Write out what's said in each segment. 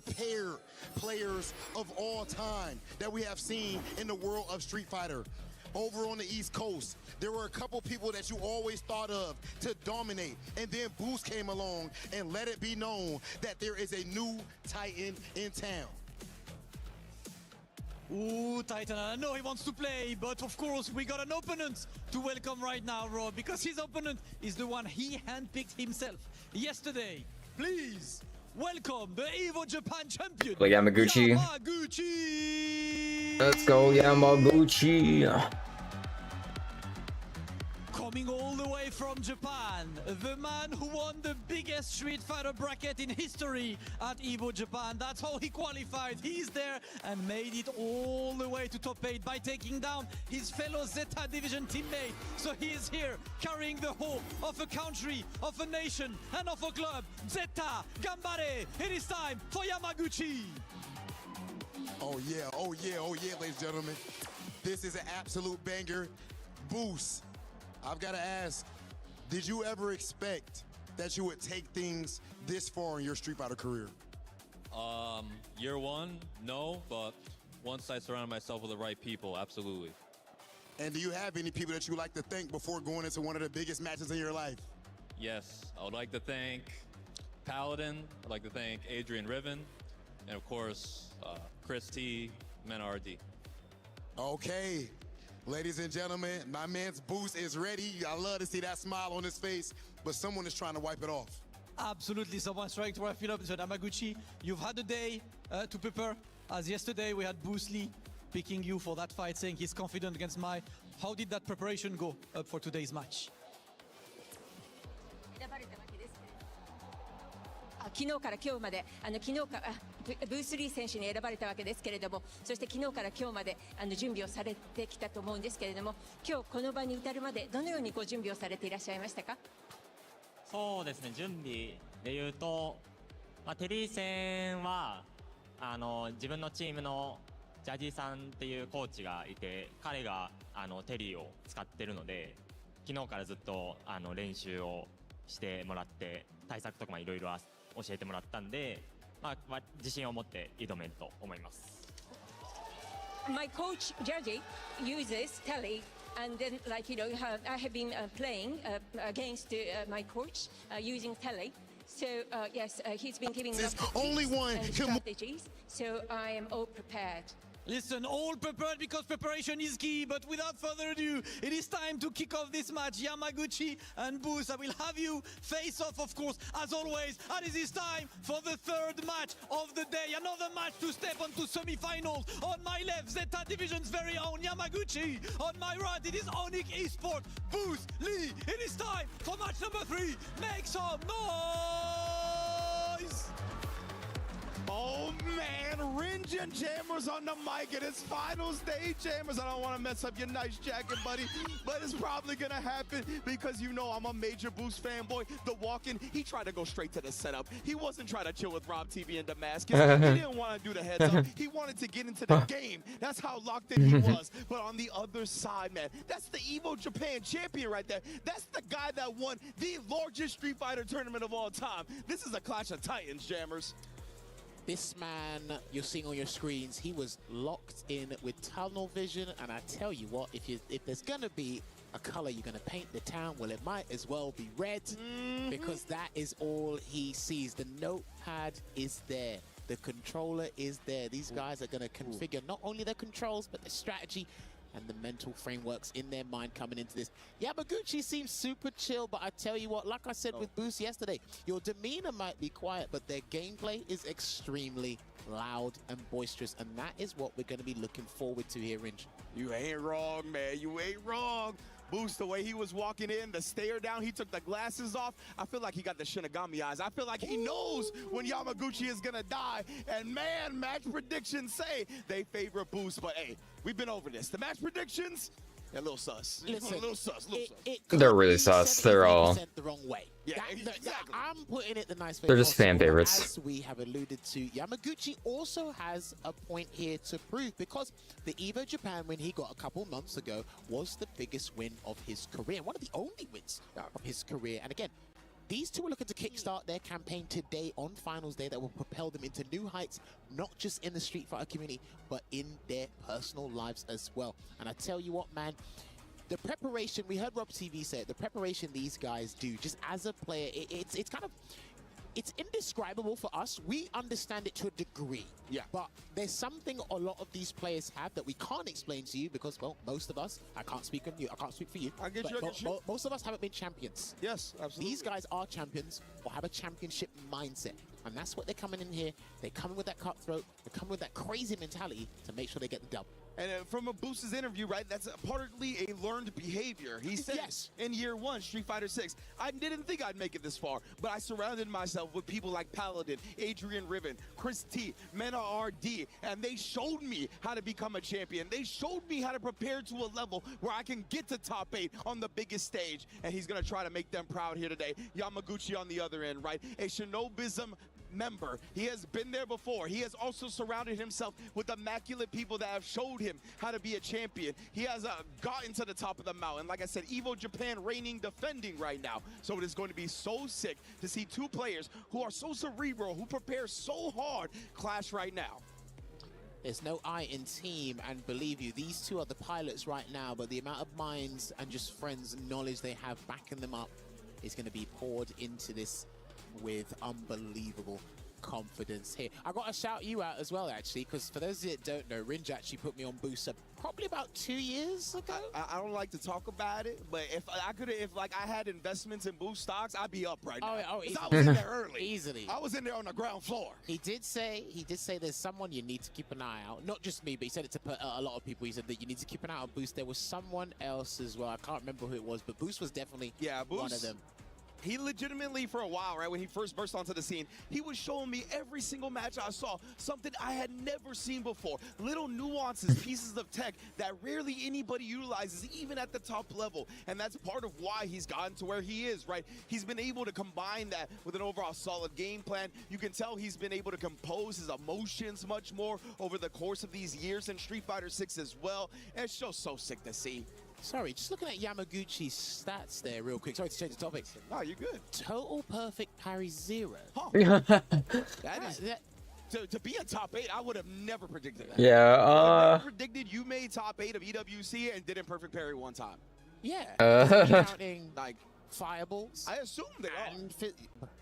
prepared players of all time that we have seen in the world of Street Fighter. Over on the East Coast, there were a couple people that you always thought of to dominate, and then Boost came along and let it be known that there is a new Titan in town. Ooh, Titan, I know he wants to play, but of course we got an opponent to welcome right now, Rob, because his opponent is the one he handpicked himself yesterday. Please welcome the Evo Japan champion, Yamaguchi. Yamaguchi! Let's go, Yamaguchi! Coming all the way from Japan, the man who won the biggest Street Fighter bracket in history at Evo Japan. That's how he qualified. He's there and made it all the way to top 8 by taking down his fellow Zeta Division teammate. So he is here carrying the hope of a country, of a nation, and of a club. Zeta, Gambare, it is time for Yamaguchi. Oh yeah, oh yeah, oh yeah, ladies and gentlemen. This is an absolute banger. Boost. I've got to ask, did you ever expect that you would take things this far in your Street Fighter career? Year one, no, but once I surrounded myself with the right people, absolutely. And do you have any people that you like to thank before going into one of the biggest matches in your life? Yes, I would like to thank Paladin, I'd like to thank Adrian Riven, and of course, Chris T, Menardi. Okay. Ladies and gentlemen, my man's Boost is ready. I love to see that smile on his face, but someone is trying to wipe it off. Absolutely, someone's trying to wrap it up. So Yamaguchi, you've had a day to prepare. As yesterday, we had Boost Lee picking you for that fight, saying he's confident against Mai. How did that preparation go for today's match? 昨日から今日まで昨日からブースリー選手に選ばれたわけですけれども、そして昨日から今日まで準備をされてきたと思うんですけれども、今日この場に至るまでどのようにご準備をされていらっしゃいましたか？そうですね、準備でいうと、テリー戦は自分のチームのジャージーさんっていうコーチがいて、彼がテリーを使ってるので、昨日からずっと練習をしてもらって、対策とかもいろいろ教えてもらったんで、自信を持って挑めると思います。My coach Georgie uses Telly, and then I have been playing against my coach using Telly. So yes, he's been giving us only one strategies. So I am all prepared. Listen, all prepared because preparation is key, but without further ado, it is time to kick off this match. Yamaguchi and Boost, I will have you face off, of course, as always, and it is time for the third match of the day. Another match to step onto semi-finals. On my left, Zeta Division's very own Yamaguchi. On my right, it is Onyx Esports, Boost Lee. It is time for match number 3. Make some noise! Oh man, Rinja and Jammers on the mic at his final stage. Jammers, I don't want to mess up your nice jacket, buddy, but it's probably gonna happen because you know I'm a major Boost fanboy. The walk-in, he tried to go straight to the setup. He wasn't trying to chill with Rob TV in Damascus. He didn't want to do the heads up. He wanted to get into the game. That's how locked in he was. But on the other side, man, that's the Evo Japan champion right there. That's the guy that won the largest Street Fighter tournament of all time. This is a clash of titans, Jammers. This man you're seeing on your screens, he was locked in with tunnel vision, and I tell you what, if there's gonna be a color you're gonna paint the town, well, it might as well be red, because that is all he sees. The notepad is there, the controller is there. These guys are gonna configure not only their controls, but the strategy and the mental frameworks in their mind coming into this. Yamaguchi seems super chill, but I tell you what, like I said with Boost yesterday, your demeanor might be quiet, but their gameplay is extremely loud and boisterous, and that is what we're going to be looking forward to here, Rinj. You ain't wrong, man. You ain't wrong. Boost, the way he was walking in, the stare down, he took the glasses off. I feel like he got the Shinigami eyes. I feel like he knows when Yamaguchi is gonna die. And man, match predictions say they favor Boost, but hey, we've been over this. The match predictions, they're a little sus. Listen, a little sus. They're really sus. They're all... the wrong way. Yeah, exactly. I'm putting it the nice way. They're just fan favorites. As we have alluded to, Yamaguchi also has a point here to prove, because the Evo Japan win he got a couple months ago was the biggest win of his career, one of the only wins of his career. And again, These two are looking to kickstart their campaign today on Finals Day that will propel them into new heights, not just in the Street Fighter community, but in their personal lives as well. And I tell you what, man, the preparation, we heard Rob TV say it, the preparation these guys do, just as a player, it's kind of, it's indescribable for us. We understand it to a degree. Yeah. But there's something a lot of these players have that we can't explain to you because, well, most of us, I can't speak on you, I can't speak for you. I get you, but I get you. most of us haven't been champions. Yes, absolutely. These guys are champions or have a championship mindset. And that's what they're coming in here. They're coming with that cutthroat. They're coming with that crazy mentality to make sure they get the dub. And from a Boost's interview, right, that's partly a learned behavior. He said Yes. in year one, Street Fighter 6, I didn't think I'd make it this far, but I surrounded myself with people like Paladin, Adrian Riven, Chris T, Mena RD, and they showed me how to become a champion. They showed me how to prepare to a level where I can get to top 8 on the biggest stage, and he's going to try to make them proud here today. Yamaguchi on the other end, right? A Shinobism member. He has been there before. He has also surrounded himself with immaculate people that have showed him how to be a champion. He has gotten to the top of the mountain. Like I said, Evo Japan reigning, defending right now. So it is going to be so sick to see two players who are so cerebral, who prepare so hard, clash right now. There's no I in team, and believe you, these two are the pilots right now, but the amount of minds and just friends and knowledge they have backing them up is going to be poured into this with unbelievable confidence here. I got to shout you out as well, actually, because for those that don't know, Rinj actually put me on Booster probably about 2 years ago. I don't like to talk about it, but if I had investments in Boost stocks, I'd be up right now. Oh, 'Cause I was in there early. Easily. I was in there on the ground floor. He did say there's someone you need to keep an eye out. Not just me, but he said it to a lot of people. He said that you need to keep an eye on Boost. There was someone else as well. I can't remember who it was, but Boost was definitely one of them. He legitimately, for a while, right, when he first burst onto the scene, he was showing me every single match I saw, something I had never seen before. Little nuances, pieces of tech that rarely anybody utilizes, even at the top level. And that's part of why he's gotten to where he is, right? He's been able to combine that with an overall solid game plan. You can tell he's been able to compose his emotions much more over the course of these years in Street Fighter 6 as well. And it's just so sick to see. Sorry, just looking at Yamaguchi's stats there real quick. Sorry to change the topic. No, you're good. Total perfect parry 0. Huh. To be a top 8, I would have never predicted that. Yeah, I would have never predicted you made top 8 of EWC and didn't perfect parry one time. Yeah. Counting Like, fireballs. I assume they are. And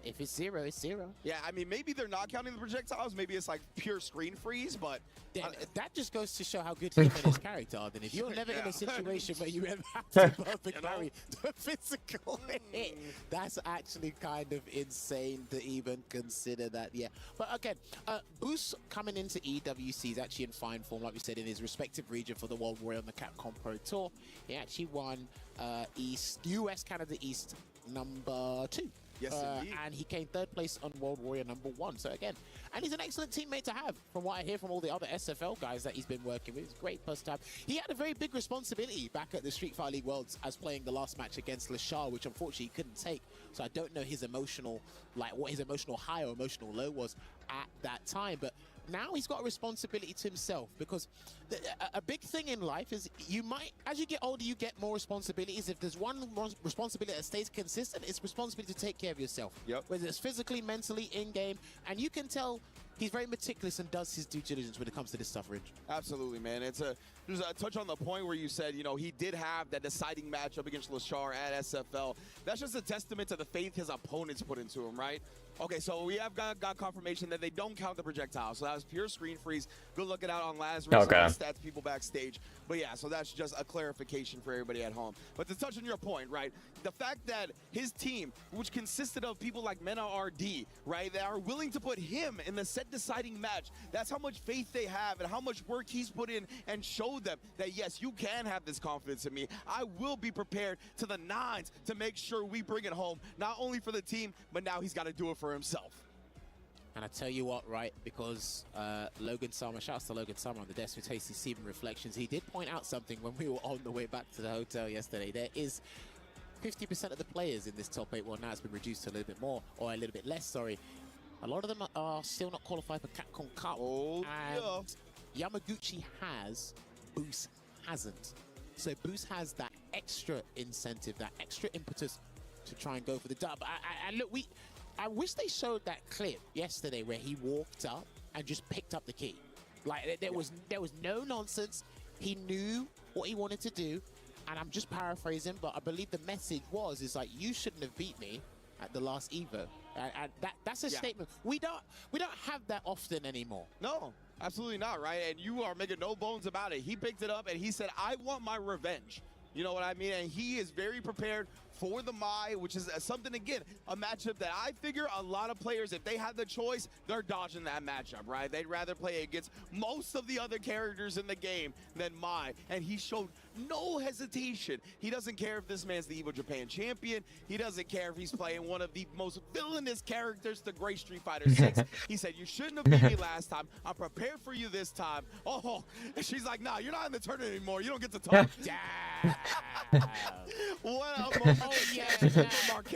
if it's 0, it's 0. Yeah, I mean, maybe they're not counting the projectiles. Maybe it's like pure screen freeze, but Then that just goes to show how good him and his character are. Then if you're never in a situation where you ever have to perfect parry the physical hit, that's actually kind of insane to even consider that. Yeah, but again, Boost coming into EWC is actually in fine form, like we said, in his respective region for the World Warrior on the Capcom Pro Tour. He actually won US Canada East number 2. Yes, indeed. And he came 3rd place on World Warrior number 1. So again, and he's an excellent teammate to have, from what I hear from all the other SFL guys that he's been working with. It's a great person to have. He had a very big responsibility back at the Street Fighter League Worlds as playing the last match against Lashar, which unfortunately he couldn't take. So I don't know his emotional, like what his emotional high or emotional low was at that time. But now he's got a responsibility to himself, because a big thing in life is you might, as you get older, you get more responsibilities. If there's one responsibility that stays consistent, it's responsibility to take care of yourself. Yep. Whether it's physically, mentally, in-game. And you can tell he's very meticulous and does his due diligence when it comes to this stuff, Ridge. Absolutely, man. There's a touch on the point where you said, you know, he did have that deciding matchup against Lashar at SFL. That's just a testament to the faith his opponents put into him, right? Okay, so we have got confirmation that they don't count the projectile. So that was pure screen freeze. Good looking out on Lazarus. Okay. Stats people backstage. But yeah, so that's just a clarification for everybody at home. But to touch on your point, right? The fact that his team, which consisted of people like Mena RD, right, that are willing to put him in the set deciding match, that's how much faith they have and how much work he's put in and showed them that, yes, you can have this confidence in me. I will be prepared to the nines to make sure we bring it home, not only for the team, but now he's got to do it for himself. And I tell you what, right, because Logan Summer, shouts to Logan Summer on the desk with Tasty Seaman Reflections, he did point out something when we were on the way back to the hotel yesterday. There is 50% of the players in this top 8, well, now it's been reduced to a little bit more, or a little bit less, sorry. A lot of them are still not qualified for Capcom Cup. Oh, and Yamaguchi has, Boost hasn't. So Boost has that extra incentive, that extra impetus to try and go for the dub. I look, I wish they showed that clip yesterday where he walked up and just picked up the key. Like there was no nonsense. He knew what he wanted to do, and I'm just paraphrasing, but I believe the message is like, you shouldn't have beat me at the last Evo, and that's a statement. We don't have that often anymore. No, absolutely not, right? And you are making no bones about it. He picked it up and he said, I want my revenge. You know what I mean? And he is very prepared for the Mai, which is something, again, a matchup that I figure a lot of players, if they have the choice, they're dodging that matchup, right? They'd rather play against most of the other characters in the game than Mai. And he showed no hesitation. He doesn't care if this man's the Evo Japan champion. He doesn't care if he's playing one of the most villainous characters to Great Street Fighter 6. He said, you shouldn't have beat me last time. I'm prepared for you this time. Oh, and she's like, nah, you're not in the tournament anymore. You don't get to talk. What a moment. Oh, yeah.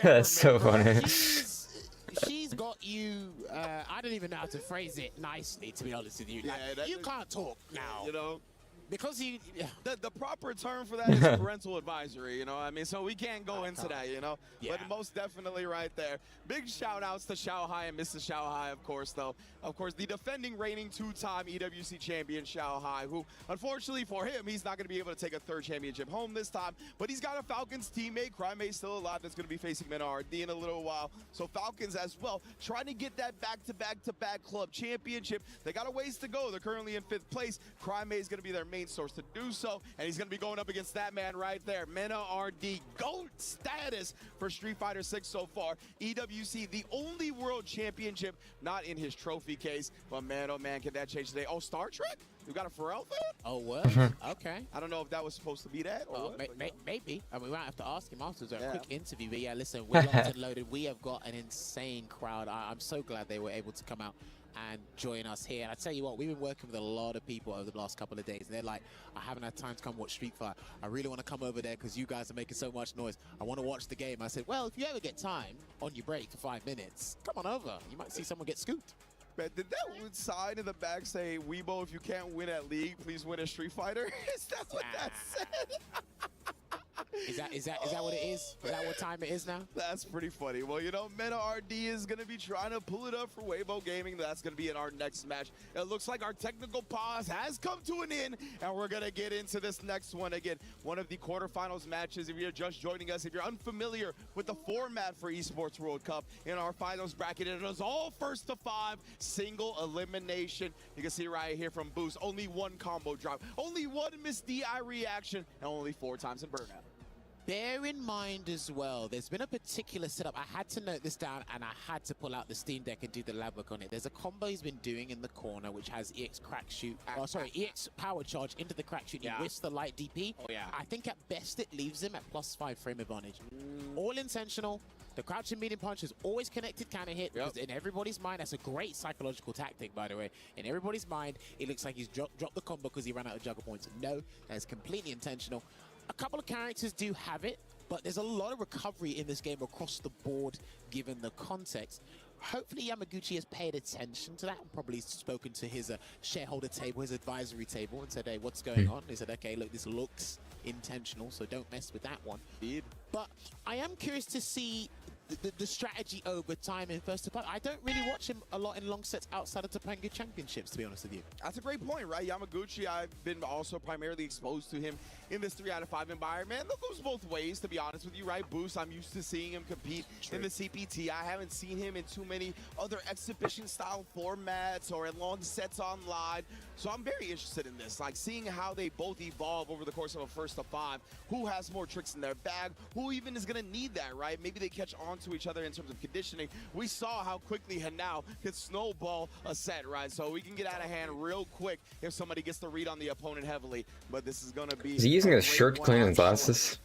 That's so funny. She's got you, I don't even know how to phrase it nicely, to be honest with you. Like, you can't talk now. You know? Because you... The proper term for that is parental advisory, you know what I mean? So we can't go into that, you know? Yeah. But most definitely right there. Big shout-outs to Xiao Hai and Mr. Xiao Hai, of course, though. Of course, the defending reigning two-time EWC champion, Xiao Hai, who, unfortunately for him, he's not going to be able to take a third championship home this time. But he's got a Falcons teammate, Crime still alive, that's going to be facing Menard in a little while. So Falcons as well, trying to get that back-to-back-to-back club championship. They got a ways to go. They're currently in 5th place. Crime is going to be their main source to do so, and he's going to be going up against that man right there, Mena RD. GOAT status for Street Fighter 6 so far. EWC, the only world championship not in his trophy case, but man, oh man, can that change today? Oh, Star Trek? We got a Pharrell fan? Oh, well, okay. I don't know if that was supposed to be that or what, maybe. I mean, we might have to ask him afterwards a quick interview. But yeah, listen, we're locked and loaded. We have got an insane crowd. I'm so glad they were able to come out and join us here. And I tell you what, we've been working with a lot of people over the last couple of days. And they're like, I haven't had time to come watch Street Fighter. I really want to come over there because you guys are making so much noise. I want to watch the game. I said, well, if you ever get time on your break for 5 minutes, come on over. You might see someone get scooped. Man, did that sign in the back say, Weibo, if you can't win at League, please win at Street Fighter? Is that what that said? Is that what it is? Is that what time it is now? That's pretty funny. Well, you know, Meta RD is going to be trying to pull it up for Weibo Gaming. That's going to be in our next match. It looks like our technical pause has come to an end, and we're going to get into this next one again. One of the quarterfinals matches. If you're just joining us, if you're unfamiliar with the format for Esports World Cup, in our finals bracket, it is all first to 5, single elimination. You can see right here from Boost, only 1 combo drop, only 1 missed DI reaction, and only 4 times in burnout. Bear in mind as well, there's been a particular setup. I had to note this down, and I had to pull out the Steam Deck and do the lab work on it. There's a combo he's been doing in the corner, which has EX crack shoot. EX power charge into the crack shoot. He whisks the light DP. Oh, yeah. I think at best it leaves him at +5 frame advantage. All intentional. The crouching medium punch is always connected counter hit. Because in everybody's mind, that's a great psychological tactic, by the way. In everybody's mind, it looks like he's dropped the combo because he ran out of juggle points. No, that's completely intentional. A couple of characters do have it, but there's a lot of recovery in this game across the board, given the context. Hopefully Yamaguchi has paid attention to that and probably spoken to his shareholder table, his advisory table, and said, hey, what's going on? They said, okay, look, this looks intentional, so don't mess with that one. Indeed. But I am curious to see the strategy over time in first to play. I don't really watch him a lot in long sets outside of Topanga Championships, to be honest with you. That's a great point, right? Yamaguchi, I've been also primarily exposed to him in this 3 out of 5 environment. That goes both ways, to be honest with you, right? Boost, I'm used to seeing him compete in the CPT. I haven't seen him in too many other exhibition-style formats or in long sets online. So I'm very interested in this, like seeing how they both evolve over the course of a first to 5. Who has more tricks in their bag? Who even is going to need that, right? Maybe they catch on to each other in terms of conditioning. We saw how quickly Hanao could snowball a set, right? So we can get out of hand real quick if somebody gets the read on the opponent heavily. But this is going to be... Is he using a shirt cleaning glasses?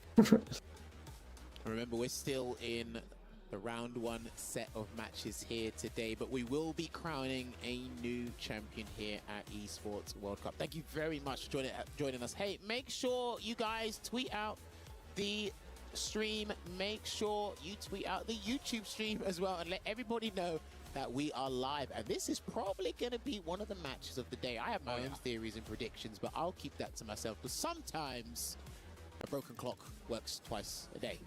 Remember, we're still in the round 1 set of matches here today, but we will be crowning a new champion here at Esports World Cup. Thank you very much for joining us. Hey, make sure you guys tweet out the stream. Make sure you tweet out the YouTube stream as well and let everybody know that we are live. And this is probably going to be one of the matches of the day. I have my own theories and predictions, but I'll keep that to myself because sometimes A broken clock works twice a day.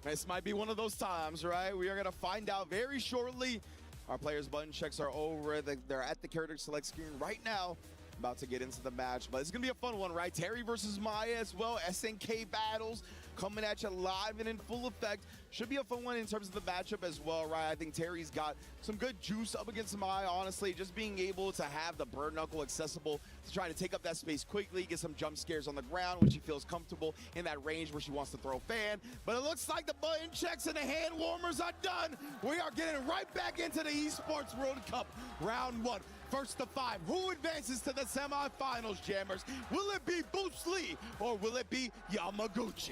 This might be one of those times, right? We are going to find out very shortly. Our players' button checks are over. They're at the character select screen right now, about to get into the match. But it's going to be a fun one, right? Terry versus Maya as well. SNK battles coming at you live and in full effect. Should be a fun one in terms of the matchup as well, right? I think Terry's got some good juice up against Maya, honestly. Just being able to have the bird knuckle accessible to try to take up that space quickly, get some jump scares on the ground when she feels comfortable in that range where she wants to throw fan. But it looks like the button checks and the hand warmers are done. We are getting right back into the Esports World Cup round 1. First to 5. Who advances to the semifinals, Jammers? Will it be Bruce Lee or will it be Yamaguchi?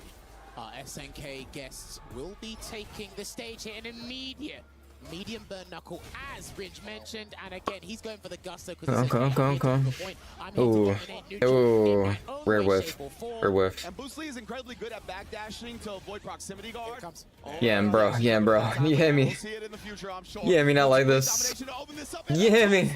Our SNK guests will be taking the stage here in immediate medium burn knuckle, as Ridge mentioned, and again he's going for the gusto because Ooh, ooh, rare whiff, rare whiff. And Bruce Lee is incredibly good at backdashing to avoid proximity guard. Yeah, bro, yeah, bro. You hit me. We'll see it in the future, I'm sure. Yeah, me not like this. Yeah, me.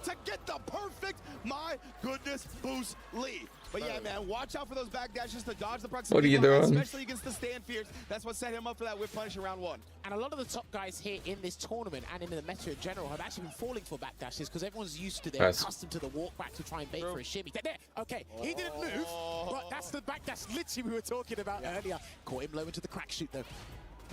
To get the perfect, my goodness, Bruce Lee. But yeah, man, watch out for those backdashes to dodge the proximity. What are you doing? Especially against the stand fears. That's what set him up for that whip punish in round 1. And a lot of the top guys here in this tournament and in the meta in general have actually been falling for backdashes because everyone's used to, they're accustomed to the walk back to try and bait for a shimmy. There, okay, he didn't move, but that's the backdash literally we were talking about earlier. Caught him low into the crack shoot though.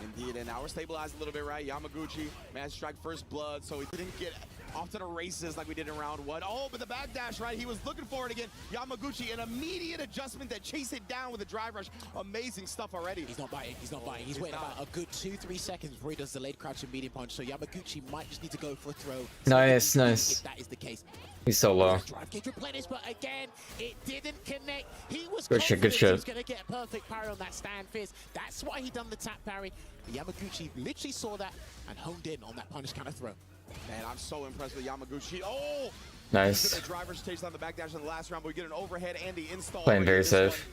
Indeed, and now we're stabilized a little bit, right? Yamaguchi managed to strike first blood, so he didn't get off to the races like we did in round 1. Oh, but the backdash, right? He was looking for it again. Yamaguchi, an immediate adjustment to chase it down with a drive rush. Amazing stuff already. He's not biting, he's not biting. He's waiting about a good 2-3 seconds before he does the delayed crouch and medium punch, so Yamaguchi might just need to go for a throw. Nice, nice. If that is the case. He's so low. Drive gauge replenished, but again, it didn't connect. He was good shit, good he shit. was going to get a perfect parry on that stand fist. That's why he done the tap parry. Yamaguchi literally saw that and honed in on that punish counter throw. Man, I'm so impressed with Yamaguchi. Oh! Nice. The driver's chase on the backdash in the last round, but we get an overhead and the install. Playing very safe.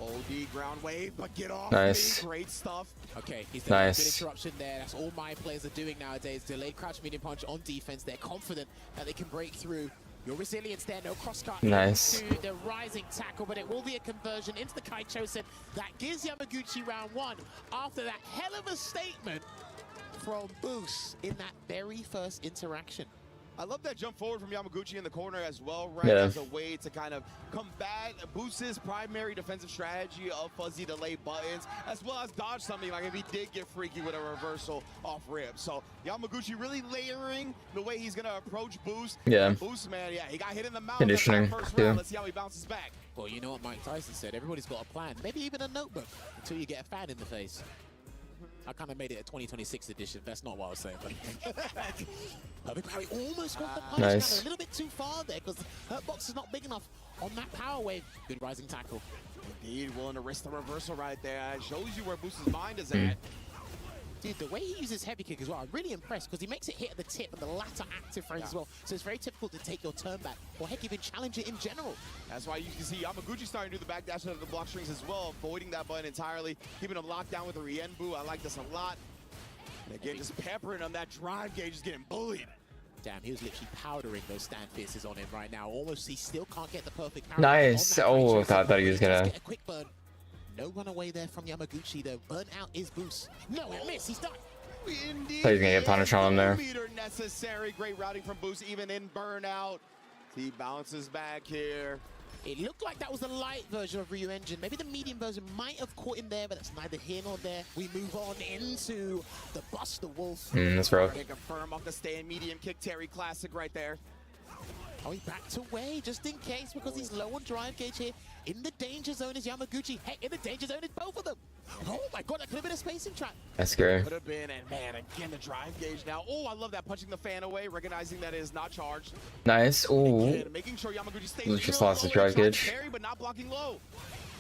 OD ground wave, but get off Nice. me. Great stuff. Okay, he's done Nice. a good interruption there. That's all my players are doing nowadays. Delayed crouch medium punch on defense. They're confident that they can break through. Your resilience there, no crosscut Nice. into the rising tackle, but it will be a conversion into the Kaichosen. That gives Yamaguchi round 1 after that hell of a statement from Boost in that very first interaction. I love that jump forward from Yamaguchi in the corner as well, right? Yeah. As a way to kind of combat Boost's primary defensive strategy of fuzzy delay buttons, as well as dodge something like if he did get freaky with a reversal off rip. So Yamaguchi really layering the way he's gonna approach Boost. Yeah. Boost, man, yeah, he got hit in the mouth. Conditioning, First yeah. round. Let's see how he bounces back. Well, you know what Mike Tyson said, everybody's got a plan, maybe even a notebook, until you get a fan in the face. I kind of made it a 2026 edition. That's not what I was saying. But perfect parry almost got the punch Nice. counter a little bit too far there because the hurt box is not big enough on that power wave. Good rising tackle. Indeed, willing to risk the reversal right there. It shows you where Boost's mind is at. Dude, the way he uses heavy kick as well, I'm really impressed because he makes it hit at the tip and the latter active frames as well. So it's very typical to take your turn back or heck, even challenge it in general. That's why you can see Yamaguchi starting to do the backdash out of the block strings as well, avoiding that button entirely, keeping him locked down with the Rienbu. I like this a lot. And again, just peppering on that drive gauge, just getting bullied. Damn, he was literally powdering those stand fierces on him right now. Almost, he still can't get the perfect parry. Nice. on that Oh, Kaichosen. I thought he was gonna. Just get a quick burn. No runaway there from Yamaguchi though. Burn out is Boost. No, it missed. He's done. Indeed. Thought he was gonna get punished on him there. Meter necessary. Great routing from Boost, even in burnout. He bounces back here. It looked like that was the light version of Ryu Engine. Maybe the medium version might have caught him there, but that's neither here nor there. We move on into the Buster Wolf. That's rough. They confirm off the stand medium kick. Terry classic right there. Oh, he backed away just in case because he's low on drive gauge here. In the danger zone is Yamaguchi. Hey, in the danger zone is both of them. Oh my god, that could have been a spacing trap. That's scary. Could have been, and man, again, the drive gauge now. Oh, I love that, punching the fan away, recognizing that it is not charged. Nice. Ooh. Again, making sure Yamaguchi stays He just zero. lost his Oh, drive he tried to gauge. parry, but not blocking low.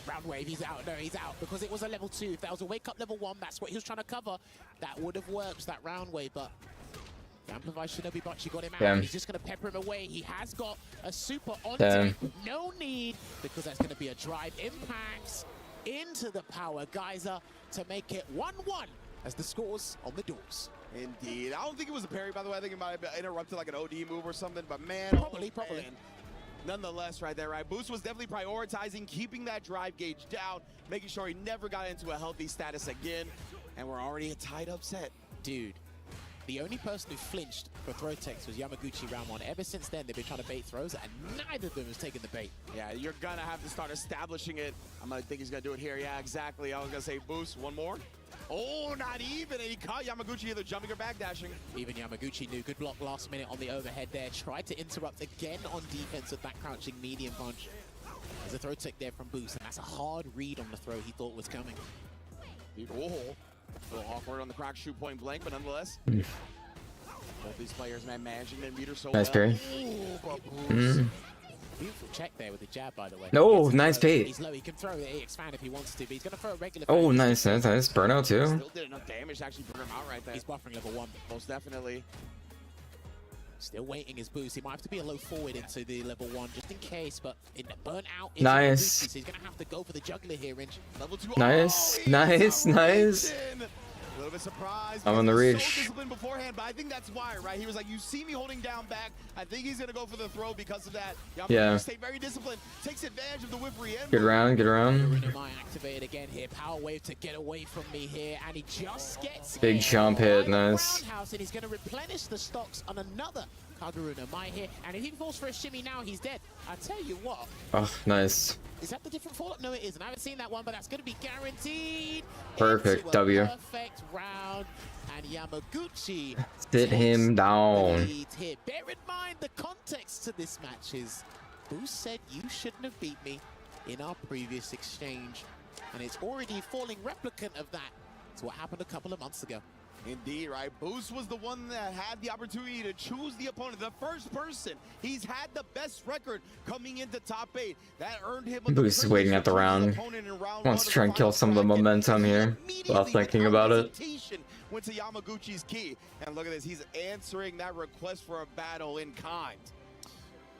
Round wave, he's out. No, he's out because it was a level 2. If that was a wake up level 1, that's what he was trying to cover. That would have worked, that round wave, but Amplify Shinobi Butchi got him out. Damn. He's just going to pepper him away. He has got a super on Damn. him. No need, because that's going to be a drive impact into the power geyser to make it 1-1 as the scores on the doors. Indeed. I don't think it was a parry, by the way. I think it might have interrupted like an OD move or something, but man, Probably. man. nonetheless right there, right? Boost was definitely prioritizing keeping that drive gauge down, making sure he never got into a healthy status again, and we're already a tied up set. Dude, the only person who flinched for throw techs was Yamaguchi round 1. Ever since then, they've been trying to bait throws, and neither of them has taken the bait. Yeah, you're gonna have to start establishing it. I'm gonna think he's gonna do it here. Yeah, exactly. I was gonna say Boost, one more. Oh, not even, and he caught Yamaguchi either jumping or backdashing. Even Yamaguchi knew. Good block last minute on the overhead there. Tried to interrupt again on defense with that crouching medium punch. There's a throw tech there from Boost, and that's a hard read on the throw he thought was coming. Oh, a little awkward on the crack shoot point blank, but nonetheless. Both these players, man, managing their meter so Nice well. parry. Beautiful check there with the jab, by the way. No, nice bait. He's low. He can throw the expand if he wants to, but he's going to throw a regular. Oh, nice. Burnout too. Still did enough damage to actually burn him out right there. He's buffering level 1. Most definitely. Still waiting his boost. He might have to be a low forward into the level 1 just in case, but in the burn out. Nice. So he's going to have to go for the juggler here, Ringe. Level 2. Nice, Oh, nice, nice. A little bit surprised. I'm on the because he was reach. So disciplined beforehand, but I think that's why, right? He was like, you see me holding down back. I think he's gonna go for the throw because of that. Yeah. Stayed very disciplined. Takes advantage of the whip re-end. Good round, good round. Karuna activated again here. Power wave to get away from me here, and he just gets Big hit jump hit, by the nice. roundhouse, and he's going to replenish the stocks on another Kaguruna Mai here, and if he falls for a shimmy now, he's dead. I tell you what, Oh, nice. is that the different fallout? No, it isn't. I haven't seen that one, but that's going to be guaranteed. Perfect Into a W. Perfect round, and Yamaguchi Sit him takes down. the lead here. Bear in mind the context to this match is Boost said you shouldn't have beat me in our previous exchange, and it's already falling replicant of that. It's what happened a couple of months ago. Indeed, right? Boost was the one that had the opportunity to choose the opponent. The first person. He's had the best record coming into top 8. That earned him the Boost is privilege waiting to at the choose his round. opponent in round Wants 1 to try and kill some of the bracket. momentum He here immediately, while thinking without about it. hesitation, went to Yamaguchi's key. And look at this. He's answering that request for a battle in kind.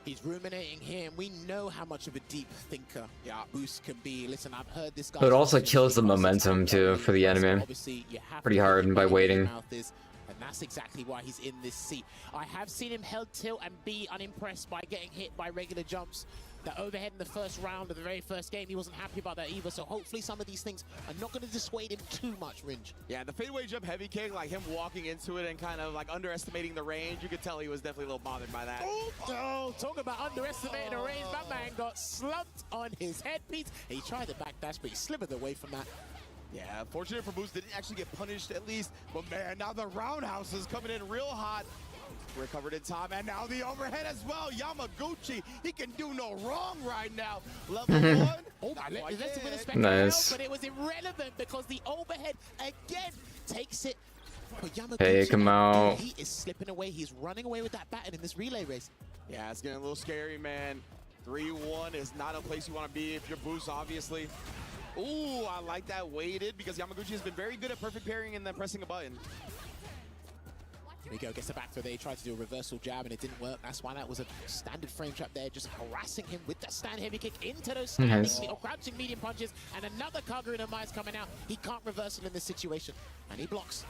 He's ruminating here, and we know how much of a deep thinker Boost can be. Listen, I've heard this guy. But it also kills the momentum too for the enemy. Obviously, you have Pretty to hard look by at where waiting. his mouth is, and that's exactly why he's in this seat. I have seen him held tilt and be unimpressed by getting hit by regular jumps. The overhead in the first round of the very first game, he wasn't happy about that either. So hopefully some of these things are not going to dissuade him too much, Ringe. Yeah, the fadeaway jump heavy kick, like him walking into it and kind of like underestimating the range, you could tell he was definitely a little bothered by that. Oh, talk about underestimating the range. That man got slumped on his headpiece. He tried to backdash, but he slithered away from that. Yeah, fortunate for Boost, didn't actually get punished at least. But man, now the roundhouse is coming in real hot. Recovered in time, and now the overhead as well. Yamaguchi, he can do no wrong right now. Level 1. Oh, not let's quite win a yet. spectacle, Nice. but it was irrelevant because the overhead again takes it for Yamaguchi. Take him out. He is slipping away. He's running away with that baton in this relay race. Yeah, it's getting a little scary, man. 3-1 is not a place you want to be if you're Boost, obviously. Ooh, I like that weighted because Yamaguchi has been very good at perfect parrying and then pressing a button. Here we go, gets the back throw there. He tried to do a reversal jab and it didn't work. That's why that was a standard frame trap there, just harassing him with that stand heavy kick into those standing Nice. or crouching medium punches. And another Kaguruna Mai is coming out. He can't reversal in this situation. And he blocks.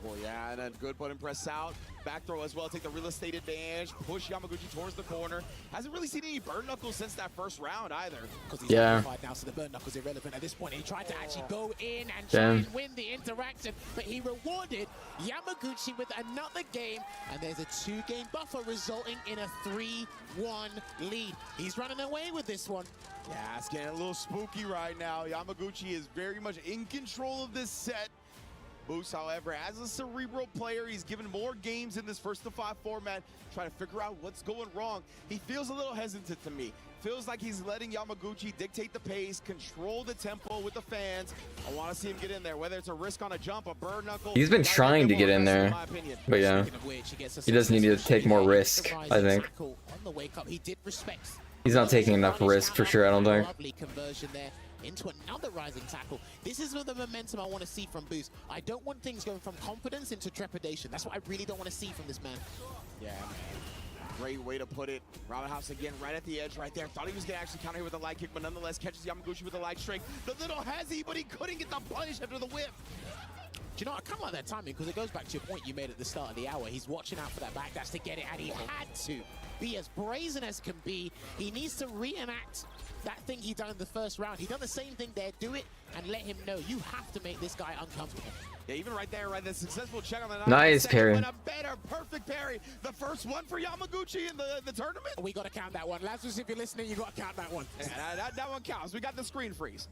Oh, yeah, and a good button press out. Back throw as well, take the real estate advantage, push Yamaguchi towards the corner. Hasn't really seen any burn knuckles since that first round either. Because he's Yeah. amplified now, so the burn knuckles irrelevant at this point. He tried to actually go in and try Damn. and win the interaction, but he rewarded Yamaguchi with another game, and there's a 2-game buffer resulting in a 3-1 lead. He's running away with this one. Yeah, it's getting a little spooky right now. Yamaguchi is very much in control of this set. Boost, however, as a cerebral player, he's given more games in this first to 5 format, trying to figure out what's going wrong. He feels a little hesitant to me. Feels like he's letting Yamaguchi dictate the pace, control the tempo with the fans. I want to see him get in there, whether it's a risk on a jump, a burn knuckle. He's been Gotta trying get to get more in aggressive, there. in my opinion. But yeah, Speaking of which, he gets a he does need to successful take more shooting risk, rise I think. tackle on the wake up. He did respect. He's not taking enough risk for sure, I don't think. Lovely conversion there into another rising tackle. This is the momentum I want to see from Boost. I don't want things going from confidence into trepidation. That's what I really don't want to see from this man. Yeah, man. Great way to put it. Roundhouse again, right at the edge right there. Thought he was going to actually counter here with a light kick, but nonetheless catches Yamaguchi with a light strike. The little hezzy, but he couldn't get the punish after the whip. Do you know, I kind of like that timing because it goes back to your point you made at the start of the hour. He's watching out for that backdash to get it, and he had to. be as brazen as can be. He needs to reenact that thing he done in the first round. He done the same thing there. Do it and let him know you have to make this guy uncomfortable. Yeah, even right there, right? The successful check on the Nice parry. A better, perfect parry. The first one for Yamaguchi in the tournament. We got to count that one. Lazarus, if you're listening, you got to count that one. Yeah, that one counts. We got the screen freeze.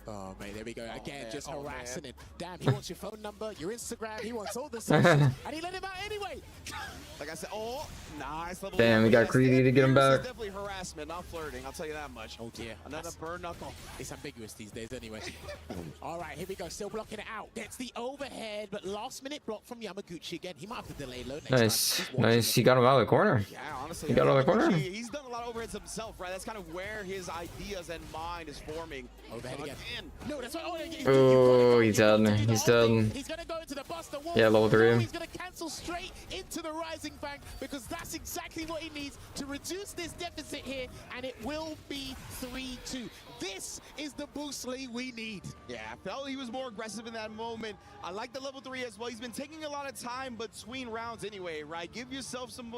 Oh, mate, there we go. Again, man. just Oh, harassing man. him. Damn, he wants your phone number, your Instagram, he wants all the socials, and he let him out anyway. Like I said, oh, nice level. Damn, we got greedy to get him back. This is definitely harassment, not flirting. I'll tell you that much. Oh, dear. Another burn knuckle. It's ambiguous these days anyway. All right, here we go. Still blocking it out. Gets the overhead, but last-minute block from Yamaguchi again. He might have to delay low next time. Nice, nice. He got him out of the corner. Yeah, honestly. He got out of the corner. He's done a lot of overheads himself, right? That's kind of where his ideas and mind is forming. Overhead again. No, that's right. Oh, he's dead. He's dead. He's gonna go into the Buster Wall. Yeah, level 3. He's gonna cancel straight into the Rising Fang because that's exactly what he needs to reduce this deficit here, and it will be 3-2. This is the Bruce Lee we need. Yeah, I felt he was more aggressive in that moment. I like the level 3 as well. He's been taking a lot of time between rounds anyway, right? Give yourself some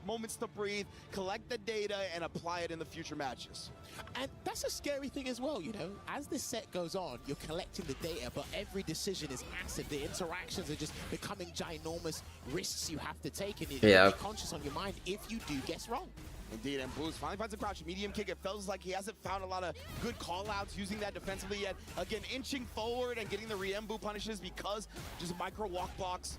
moments to breathe, collect the data, and apply it in the future matches. And that's a scary thing as well, you know. As this set goes on, you're collecting the data, but every decision is massive. The interactions are just becoming ginormous risks you have to take, and you have to be conscious on your mind if you do guess wrong. Indeed, and Bruce finally finds a crouching medium kick. It feels like he hasn't found a lot of good call-outs using that defensively yet. Again, inching forward and getting the Riembu punishes because just micro walk blocks.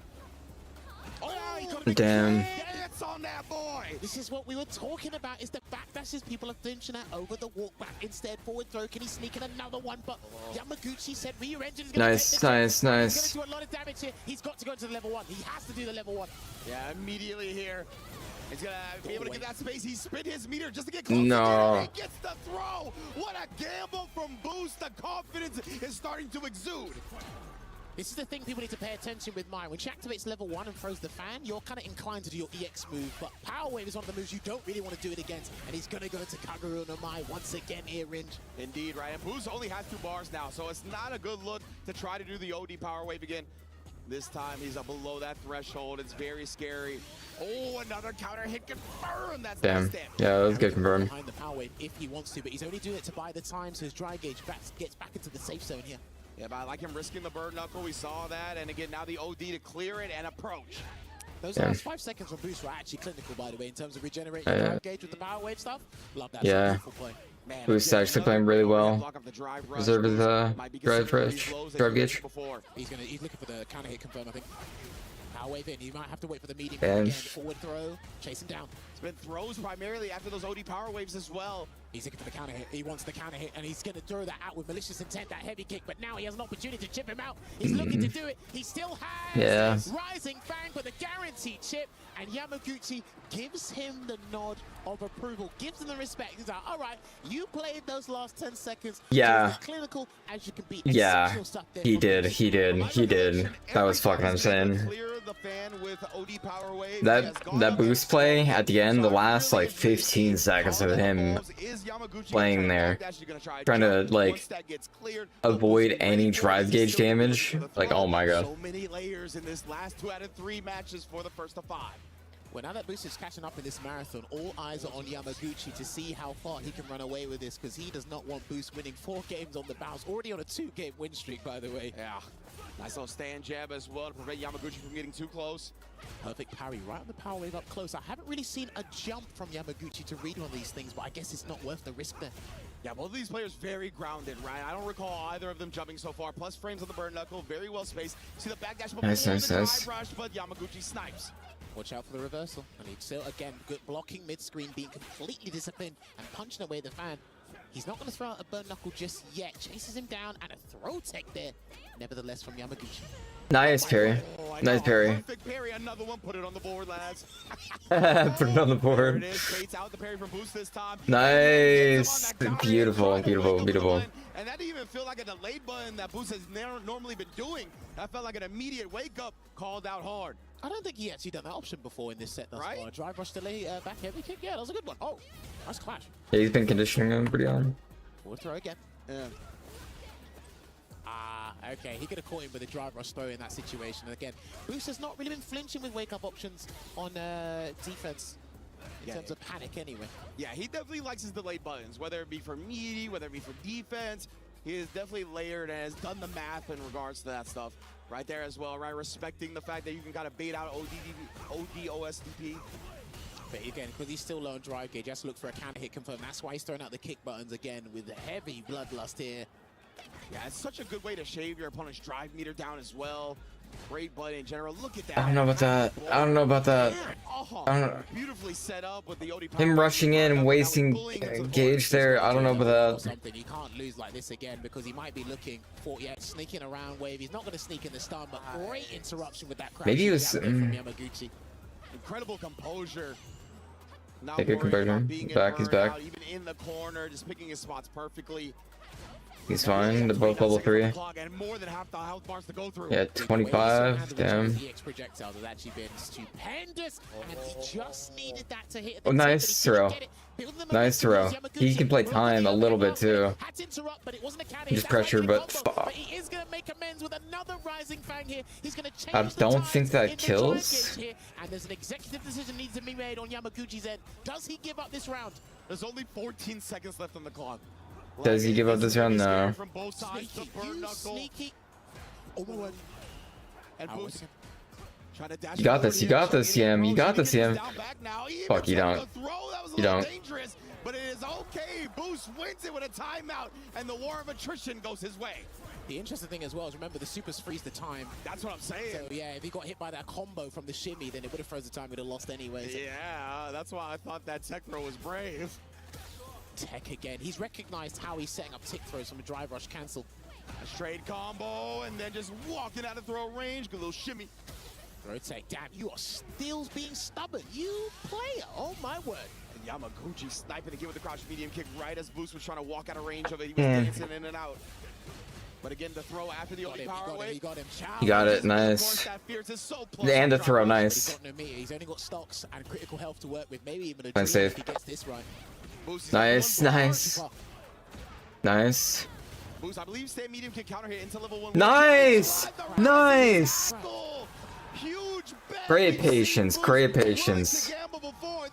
Oh, he got a big Damn. dance on that boy. This is what we were talking about, is the backdashes people are finishing that over the walk back. Instead, forward throw. Can he sneak in another one? But Yamaguchi said rear engine is going to take this. Nice, nice. He's going to do a lot of damage here. He's got to go into the level 1. He has to do the level 1. Yeah, immediately here. He's going to be able to get that space. He spit his meter just to get close. No. He gets the throw. What a gamble from Boost. The confidence is starting to exude. This is the thing people need to pay attention with Mai. When she activates level 1 and throws the fan, you're kind of inclined to do your EX move, but Power Wave is one of the moves you don't really want to do it against, and he's going to go to Kaguru no Mai once again here, Ringe. Indeed, right? And Boost only has 2 bars now, so it's not a good look to try to do the OD Power Wave again. This time he's up below that threshold. It's very scary. Oh, another counter hit confirmed. That's Damn. Yeah, let's get confirmed. Behind the Power Wave if he wants to, but he's only doing it to buy the time, so his dry gauge gets back into the safe zone here. Yeah, but I like him risking the bird knuckle. We saw that, and again, now the OD to clear it and approach. Those last 5 seconds on Boost were actually clinical, by the way, in terms of regenerating the drive gauge with the Power Wave stuff. Love that. Yeah. Beautiful play. Man, Boost actually playing really well. Reserve the drive rush, drive gauge. He's looking for the counter hit confirm, I think. Power Wave in. He might have to wait for the medium Damn. again. Forward throw, chase him down. It's been throws primarily after those OD Power Waves as well. He's looking for the counter hit. He wants the counter hit, and he's going to throw that out with malicious intent, that heavy kick. But now he has an opportunity to chip him out. He's looking to do it. He still has Rising Fang with a guaranteed chip, and Yamaguchi gives him the nod of approval, gives him the respect. He's like, all right, you played those last 10 seconds. Yeah. As clinical as you can be. Yeah, Exceptional stuff there he from did, Boost. he did. That was fucking insane. That boost play at the end, the last like 15 seconds of him playing there, trying to like avoid any drive gauge damage. Like, oh my god. So many layers in this last 2 out of 3 matches for the first of 5. Well, now that Boost is catching up in this marathon, all eyes are on Yamaguchi to see how far he can run away with this, because he does not want Boost winning 4 games on the bounce. Already on a 2-game win streak, by the way. Yeah. Nice little stand jab as well to prevent Yamaguchi from getting too close. Perfect parry right on the Power Wave up close. I haven't really seen a jump from Yamaguchi to read on these things, but I guess it's not worth the risk there. Yeah, both of these players very grounded, right? I don't recall either of them jumping so far. Plus frames on the burn knuckle, very well spaced. See the backdash before Nice. drive rush, but Yamaguchi snipes. Watch out for the reversal. And he's still, again, good blocking mid-screen, being completely disciplined and punching away the fan. He's not going to throw out a burn knuckle just yet. Chases him down, and a throw tech there, nevertheless, from Yamaguchi. Nice parry. Nice parry. Perfect parry, another one. Put it on the board, lads. Put it on the There board. it is. Baits out the parry from Boost this time. Nice. Beautiful, beautiful, beautiful. And that didn't even feel like a delayed button that Boost has normally been doing. That felt like an immediate wake-up, called out hard. I don't think he actually done that option before in this set thus Right? far. Drive rush delay, back heavy kick. Yeah, that was a good one. Oh, nice clash. Yeah, he's been conditioning him pretty on. Forward throw again. Yeah. Okay, he could have caught him with a drive rush throw in that situation. And again, Boost has not really been flinching with wake-up options on defense in terms of panic anyway. Yeah, he definitely likes his delayed buttons, whether it be for meaty, whether it be for defense. He is definitely layered and has done the math in regards to that stuff right there as well, right? Respecting the fact that you can kind of bait out OD OSDP. But again, because he's still low on drive gauge, he has to look for a counter hit confirm. That's why he's throwing out the kick buttons again with the heavy bloodlust here. Yeah, it's such a good way to shave your opponent's drive meter down as well. Great button in general. Look at that. I don't know about that. I don't know about that. Oh, I don't know. beautifully set up with the OD Him rushing in and wasting gauge there. I don't know about that. Something you can't lose like this again because he might be looking for sneaking around wave. He's not going to sneak in the stun, but great interruption with that crash. Maybe he was from Yamaguchi. Incredible composure. Not Take a worried about conversion. being Back, he's burned back. out, even in the corner, just picking his spots perfectly. He's fine. They're both level 3. And more than half the health bars to go through. Yeah, 25. Damn. The EX projectiles has actually been stupendous, and he just needed that to hit. Oh, nice throw. Nice throw. He can play time a little bit too. Just pressure, but stop. He is going to make amends with another rising fang here. He's going to change I the don't times think that in the kills. drive gauge here, and there's an executive decision needs to be made on Yamaguchi's end. Does he give up this round? There's only 14 seconds left on the clock. Does he give up this round? No. From both sides, the burn knuckle. Sneaky. Oh, and Boost trying to dash You got forward this. You here, got this, trying Yam. to You get got this, his Yam. down back now. He Fuck, you even don't. took the throw. That was a You little don't. dangerous, but it is okay. Boost wins it with a timeout, and the war of attrition goes his way. The interesting thing as well is remember the supers freeze the time. That's what I'm saying. So yeah, if he got hit by that combo from the shimmy, then it would have frozen the time. We'd have lost anyway. So Yeah, that's why I thought that tech throw was brave. Tech again. He's recognized how he's setting up tick throws from a drive rush cancel. A straight combo, and then just walking out of throw range. Good little shimmy. Throw tech. Damn, you are still being stubborn. You player. Oh my word. And Yamaguchi sniping again with the crouch medium kick right as Boost was trying to walk out of range of it. He was dancing in and out. But again, the throw after the OD power wave. He got him. You got it. Of Nice. course, that Fierce is so close. And the throw. He's Nice. got no meter. He's only got stocks and critical health to work with. Maybe even a Nice dream save. if he gets this right. Boost is Nice. on one bar. Nice. Nice. Boost, I believe stand medium can counter hit into level 1. Nice. Nice. Huge Great patience. Great patience.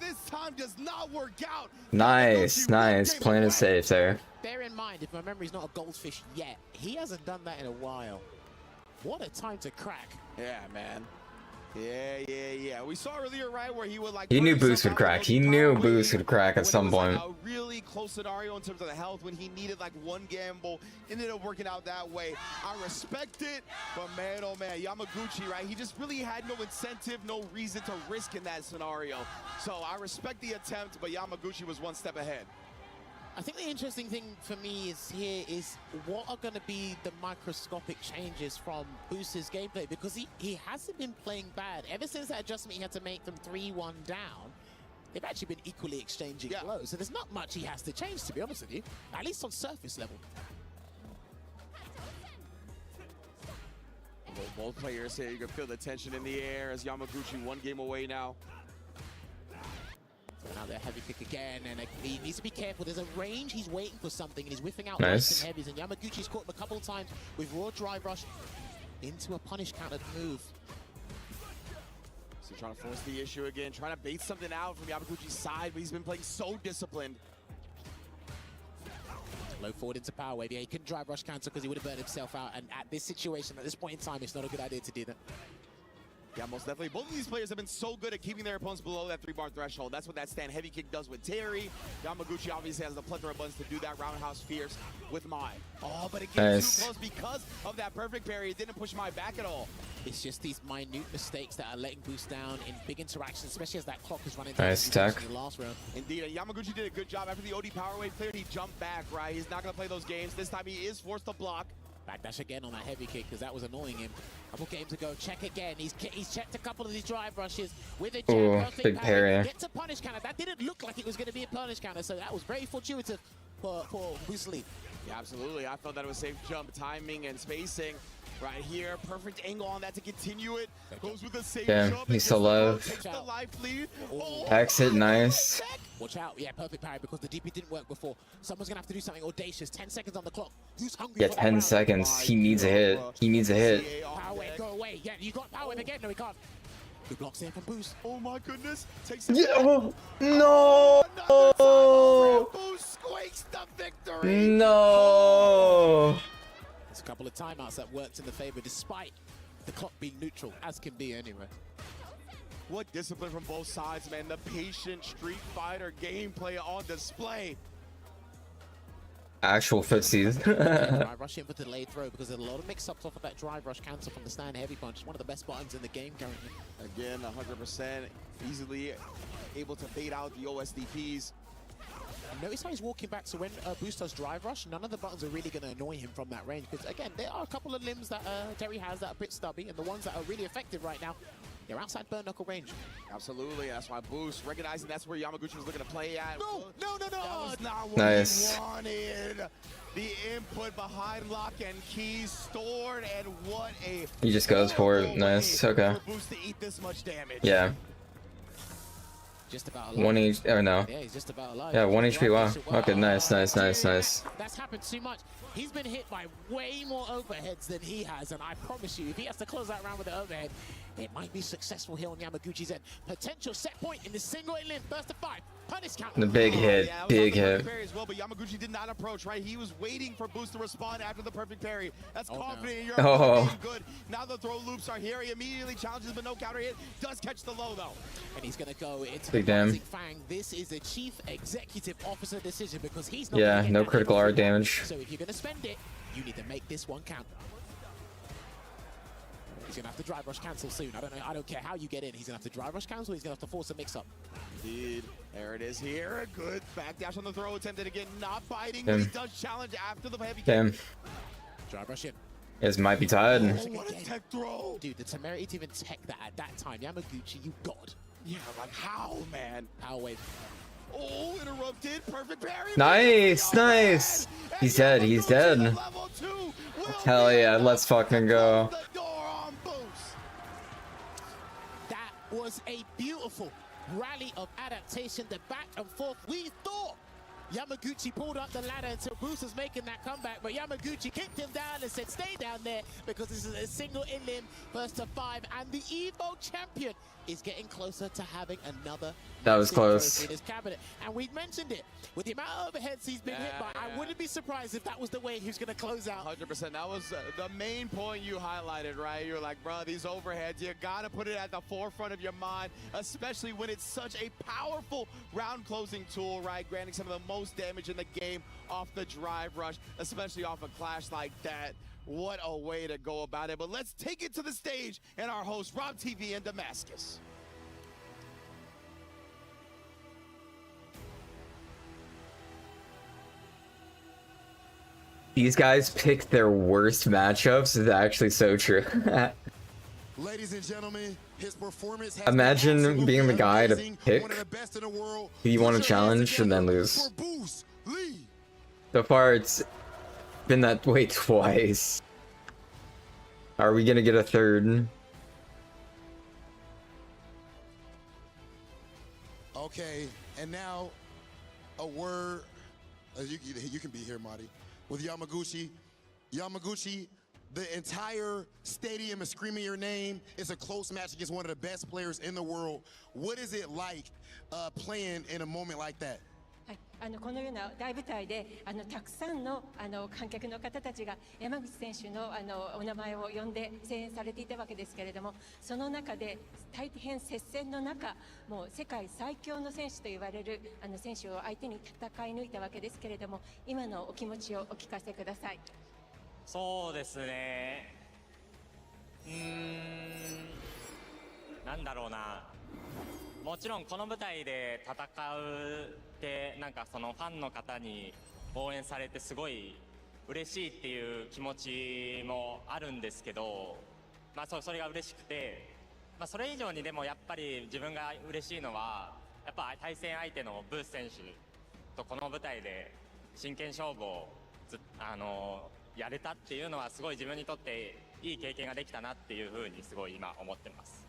This time does not work out. Nice. Nice. Playing it safe there. Bear in mind, if my memory's not a goldfish yet, he hasn't done that in a while. What a time to crack. Yeah, man. Yeah. We saw earlier, right, where he would like. He knew put Boost himself would out crack. with He the knew power Boost wave would crack at when it some was, like, point. a really close scenario in terms of the health when he needed like one gamble. Ended up working out that way. I respect it, but man, oh man, Yamaguchi, right? He just really had no incentive, no reason to risk in that scenario. So I respect the attempt, but Yamaguchi was one step ahead. I think the interesting thing for me is what are going to be the microscopic changes from Boost's gameplay, because he hasn't been playing bad. Ever since that adjustment he had to make them 3-1 down, they've actually been equally exchanging blows. So there's not much he has to change, to be honest with you, at least on surface level. Both players here, you can feel the tension in the air as Yamaguchi one game away now. Now they're heavy kick again, and he needs to be careful. There's a range, he's waiting for something, and he's whiffing out Nice. and heavies, and Yamaguchi's caught him a couple of times with raw drive rush into a punish counter move. So trying to force the issue again, trying to bait something out from Yamaguchi's side, but he's been playing so disciplined. Low forward into power wave. Yeah, he couldn't drive rush cancel because he would have burned himself out, and at this situation, at this point in time, it's not a good idea to do that. Yeah, most definitely. Both of these players have been so good at keeping their opponents below that 3-bar threshold. That's what that stand heavy kick does with Terry. Yamaguchi obviously has the plethora of buttons to do that. Roundhouse Fierce with Mai. Oh, but it gets too close because of that perfect parry. It didn't push Mai back at all. It's just these minute mistakes that are letting Boost down in big interactions, especially as that clock is running Nice down tech. in the last round. Indeed, Yamaguchi did a good job after the OD power wave cleared. He jumped back, right? He's not going to play those games. This time he is forced to block. Backdash again on that heavy kick because that was annoying him. A couple games ago, check again. He's checked a couple of these drive rushes with a Ooh, perfect big parry. Gets a punish counter. That didn't look like it was going to be a punish counter, so that was very fortuitous for Boost Lee. Yeah, absolutely. I felt that it was safe jump timing and spacing. Right here, perfect angle on that to continue it. Goes with the safe Damn, jump. he's so low. Takes the life lead. Oh, Exit, nice. Watch out. Yeah, perfect parry because the DP didn't work before. Someone's going to have to do something audacious. 10 seconds on the clock. Who's hungry Yeah, for that 10 round? seconds. He needs a hit. He needs a hit. Power wave, go away. Yeah, you got power wave again. No, he can't. Good blocks there from Boost. Oh my goodness. Takes it Yeah. back. Oh, no. Another time over, and Boost squeaks the victory. No. There's a couple of timeouts that worked in the favor despite the clock being neutral, as can be anyway. What discipline from both sides, man. The patient Street Fighter gameplay on display. Actual footsies. Drive rush in for the delayed throw because there's a lot of mix-ups off of that drive rush cancel from the stand heavy punch. One of the best buttons in the game currently. Again, 100% easily able to bait out the OSDPs. Notice how he's walking back, so when Boost does drive rush, none of the buttons are really going to annoy him from that range. Because again, there are a couple of limbs that Terry has that are a bit stubby, and the ones that are really effective right now, they're outside burn knuckle range. Absolutely, that's why Boost, recognizing that's where Yamaguchi was looking to play at. No. That was not what Nice. he wanted. The input behind lock and key stored, and what a... He just goes for it. Nice. Okay. For Boost to eat this much damage. Yeah. Just about alive. 1 HP. Oh, no. Yeah, he's just about alive. Yeah, 1 HP. Wow. Okay, nice, nice, nice, nice. That's happened too much. He's been hit by way more overheads than he has, and I promise you, if he has to close that round with the overhead, it might be successful here on Yamaguchi's end. Potential set point in the single limb, burst of 5, punish count. The big hit. Yeah, Big that was hit. parry as well, but Yamaguchi did not approach, right? He was waiting for Boost to respond after the perfect parry. That's confident in your Oh. being good. Now the throw loops are here. He immediately challenges, but no counter hit. Does catch the low, though. And he's going to go into Big the damn. Rising Fang. This is a chief executive officer decision because he's not Yeah, gonna get no that critical every art round. damage. So if you're going to spend it, you need to make this one count. He's going to have to drive rush cancel soon. I don't care how you get in. He's going to have to drive rush cancel. He's going to have to force a mix-up. Indeed. There it is here. A good backdash on the throw. Attempted again. Not biting, but he does challenge after the heavy kick. Damn. Drive rush in. This might be tied. Oh, what a tech throw. Dude, the temerity to even tech that at that time. Yamaguchi, you god. Yeah, like how, man? Power wave. Oh, interrupted. Perfect parry. Nice, nice. He's dead, he's dead. Level 2 will Hell be yeah, enough let's fucking to go. close the door on Boost. That was a beautiful rally of adaptation, the back and forth. We thought Yamaguchi pulled up the ladder until Boost was making that comeback, but Yamaguchi kicked him down and said, stay down there, because this is a single in-limb, first to 5, and the Evo champion is getting closer to having another That was massive close. trophy in his cabinet. And we mentioned it, with the amount of overheads he's been hit by, I wouldn't be surprised if that was the way he was going to close out. 100%. That was the main point you highlighted, right? You're like, bro, these overheads, you got to put it at the forefront of your mind, especially when it's such a powerful round closing tool, right? Granting some of the most damage in the game off the drive rush, especially off a clash like that. What a way to go about it. But let's take it to the stage and our host, Rob TV in Damascus. These guys picked their worst matchups. It's actually so true. Ladies and gentlemen, his performance has Imagine been absolutely being the guy to amazing. pick One of the best in the world. who you Put want your to challenge hands and then together lose. for Boost Lee. So far, it's been that way twice. Are we gonna get a third? Okay, and now a word. You can be here, Marty. With Yamaguchi. Yamaguchi, the entire stadium is screaming your name. It's a close match against one of the best players in the world. What is it like playing in a moment like that? はい、このような大舞台でたくさんの観客の方たちが山口選手のお名前を呼んで声援されていたわけですけれども、その中で大変接戦の中、もう世界最強の選手と言われる選手を相手に戦い抜いたわけですけれども、今のお気持ちをお聞かせください。そうですね。なんだろうな。もちろんこの舞台で戦うってなんかそのファンの方に応援されてすごい嬉しいっていう気持ちもあるんですけど、まあそれが嬉しくて、まあそれ以上にでもやっぱり自分が嬉しいのはやっぱ対戦相手のブース選手とこの舞台で真剣勝負をやれたっていうのはすごい自分にとっていい経験ができたなっていうふうにすごい今思ってます。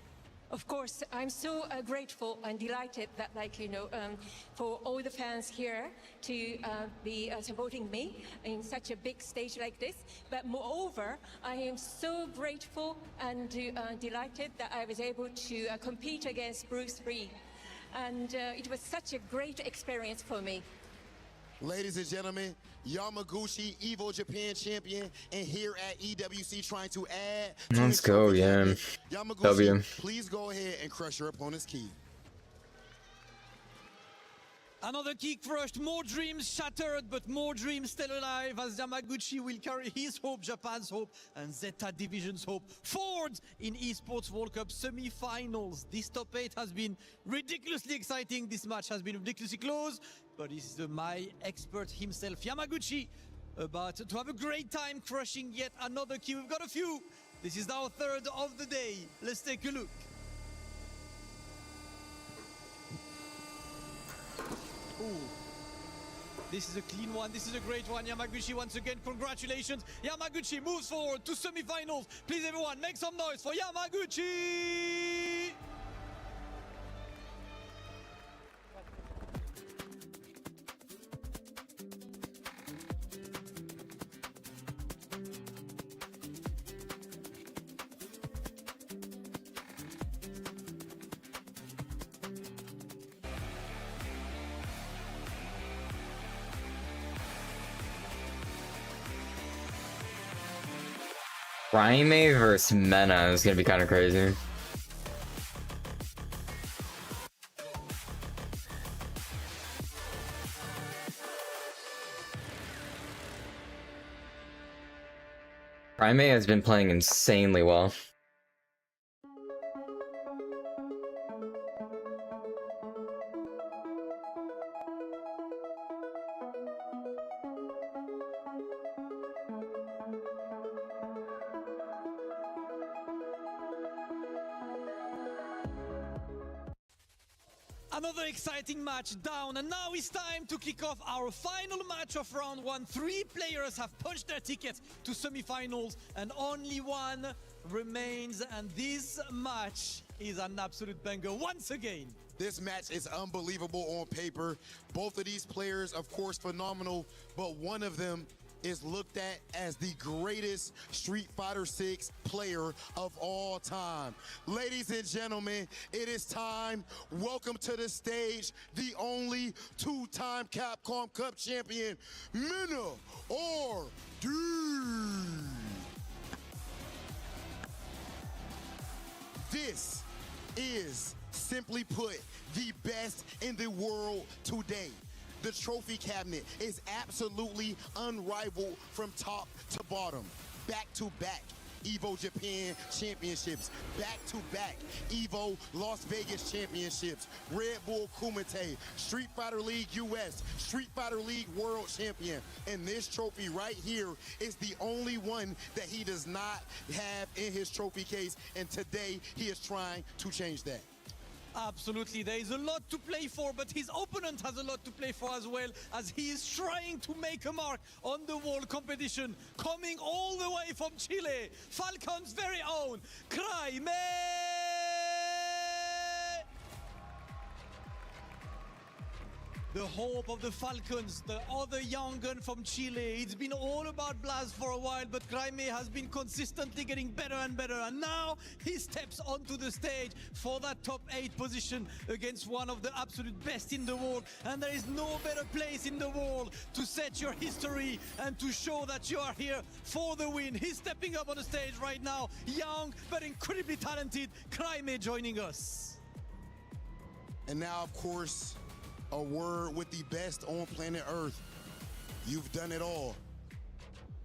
Of course, I'm so grateful and delighted that, for all the fans here to be supporting me in such a big stage like this. But moreover, I am so grateful and delighted that I was able to compete against Bruce Lee. And it was such a great experience for me. Ladies and gentlemen, Yamaguchi, Evo Japan champion, and here at EWC trying to add to Let's his go, trophy yeah. cabinet. Yamaguchi, W. please go ahead and crush your opponent's key. Another kick crushed, more dreams shattered, but more dreams still alive as Yamaguchi will carry his hope, Japan's hope, and Zeta Division's hope forward in Esports World Cup semi-finals. This top 8 has been ridiculously exciting. This match has been ridiculously close, but this is my expert himself, Yamaguchi, about to have a great time crushing yet another key. We've got a few. This is our third of the day. Let's take a look. Ooh. This is a clean one. This is a great one. Yamaguchi, once again, congratulations. Yamaguchi moves forward to semi-finals. Please, everyone, make some noise for Yamaguchi! Raime versus Mena is gonna be kind of crazy. Raime has been playing insanely well. Another exciting match down, and now it's time to kick off our final match of round 1. 3 players have punched their tickets to semi-finals, and only one remains, and this match is an absolute banger once again. This match is unbelievable on paper. Both of these players, of course, phenomenal, but one of them is looked at as the greatest Street Fighter 6 player of all time. Ladies and gentlemen, it is time. Welcome to the stage, the only 2-time Capcom Cup champion, Mena or D. This is, simply put, the best in the world today. The trophy cabinet is absolutely unrivaled from top to bottom. Back-to-back Evo Japan championships, back-to-back Evo Las Vegas championships, Red Bull Kumite, Street Fighter League US, Street Fighter League World Champion. And this trophy right here is the only one that he does not have in his trophy case, and today he is trying to change that. Absolutely, there is a lot to play for, but his opponent has a lot to play for as well, as he is trying to make a mark on the world competition. Coming all the way from Chile, Falcon's very own, Craime! The hope of the Falcons, the other young gun from Chile. It's been all about Blast for a while, but Craime has been consistently getting better and better. And now he steps onto the stage for that top 8 position against one of the absolute best in the world. And there is no better place in the world to set your history and to show that you are here for the win. He's stepping up on the stage right now. Young, but incredibly talented. Craime joining us. And now, of course, a word with the best on planet Earth. You've done it all.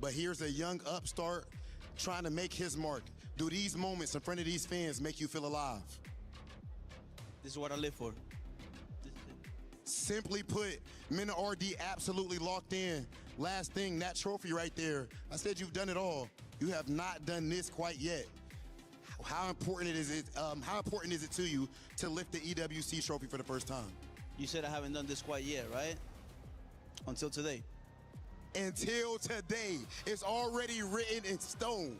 But here's a young upstart trying to make his mark. Do these moments in front of these fans make you feel alive? This is what I live for. Simply put, Mena RD absolutely locked in. Last thing, that trophy right there. I said you've done it all. You have not done this quite yet. How important is it? How important is it to you to lift the EWC trophy for the first time? You said I haven't done this quite yet, right? Until today. Until today. It's already written in stone.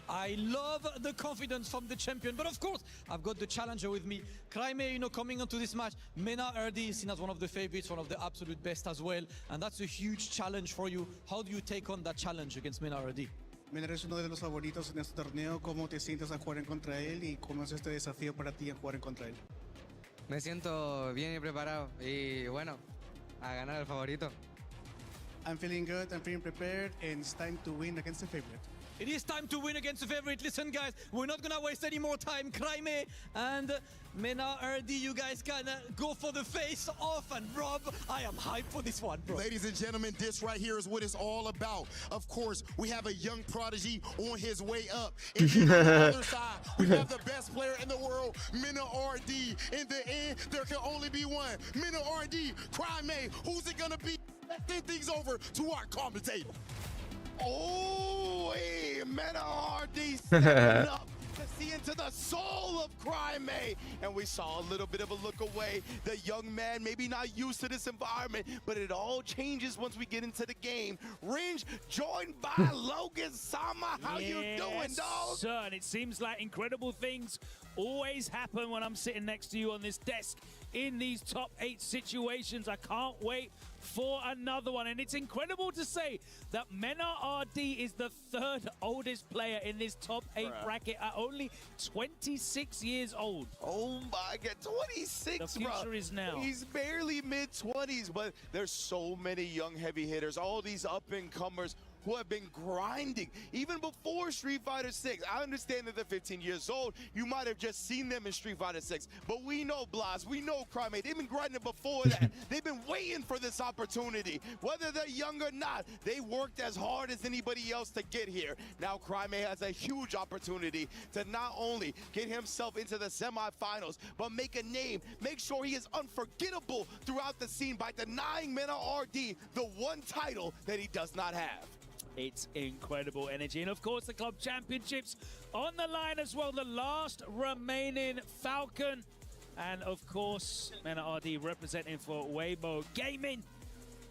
I love the confidence from the champion, but of course, I've got the challenger with me. Crimey, you know, coming onto this match, Mena Erdi is seen as one of the favorites, one of the absolute best as well, and that's a huge challenge for you. How do you take on that challenge against Mena Erdi? Mena es uno de los favoritos en este torneo. ¿Cómo te sientes a jugar en contra de él y cómo es este desafío para ti a jugar en contra de él? Me siento bien y preparado y bueno, a ganar el favorito. I'm feeling good, I'm feeling prepared, and it's time to win against the favorite. It is time to win against the favorite. Listen, guys, we're not gonna waste any more time. Crimey and Mena Erdi, you guys can go for the face-off. And Rob, I am hyped for this one, bro. Ladies and gentlemen, this right here is what it's all about. Of course, we have a young prodigy on his way up. And then on the other side, we have the best player in the world, Mena Erdi. In the end, there can only be one. Mena Erdi, Crimey, who's it gonna be? Let's get things over to our commentator. Oh, hey, Mena Erdi stepping up to see into the soul of Crimey. And we saw a little bit of a look away. The young man maybe not used to this environment, but it all changes once we get into the game. Ringe joined by Logan Sama. How you doing, dog? Sir, and it seems like incredible things always happen when I'm sitting next to you on this desk in these top 8 situations. I can't wait for another one, and it's incredible to say that Mena Erdi is the 3rd oldest player in this top 8 bracket at only 26 years old. Oh my God, 26, The future is now. He's barely mid-20s, but there's so many young heavy hitters, all these up-and-comers who have been grinding even before Street Fighter 6. I understand that they're 15 years old. You might have just seen them in Street Fighter 6, but we know Blas, we know Crimey. They've been grinding before that. They've been waiting for this opportunity. Whether they're young or not, they worked as hard as anybody else to get here. Now Crimey has a huge opportunity to not only get himself into the semifinals, but make a name, make sure he is unforgettable throughout the scene by denying Mena Erdi the one title that he does not have. It's incredible energy. And of course, the club championships on the line as well. The last remaining Falcon. And of course, Mena Erdi representing for Weibo Gaming.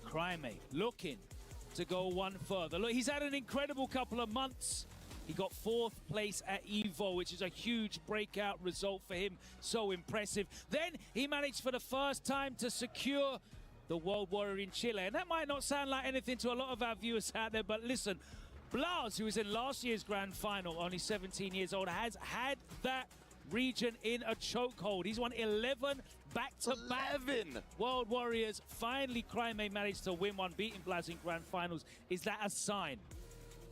Crimey looking to go one further. Look, he's had an incredible couple of months. He got 4th place at EVO, which is a huge breakout result for him. So impressive. Then he managed for the first time to secure the World Warrior in Chile. And that might not sound like anything to a lot of our viewers out there, but listen, Blas, who was in last year's grand final, only 17 years old, has had that region in a chokehold. He's won 11 back-to-back World Warriors. Finally, Crimey managed to win one, beating Blas in grand finals. Is that a sign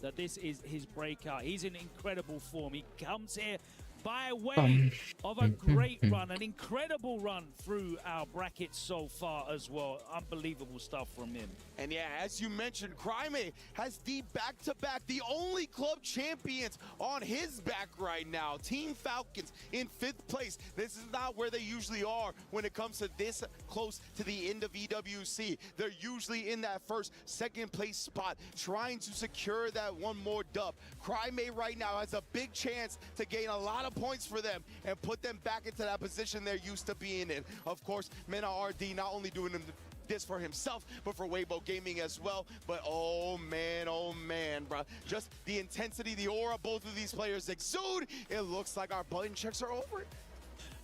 that this is his breakout? He's in incredible form. He comes here by way of a great run, an incredible run through our bracket so far as well. Unbelievable stuff from him. And yeah, as you mentioned, Crimey has the back-to-back, the only club champions on his back right now. Team Falcons in 5th place. This is not where they usually are when it comes to this close to the end of EWC. They're usually in that 1st, 2nd place spot, trying to secure that one more dub. Crimey right now has a big chance to gain a lot of points for them and put them back into that position they're used to being in. Of course, Mena Erdi not only doing this for himself, but for Weibo Gaming as well. But oh man, bro. Just the intensity, the aura both of these players exude. It looks like our button checks are over.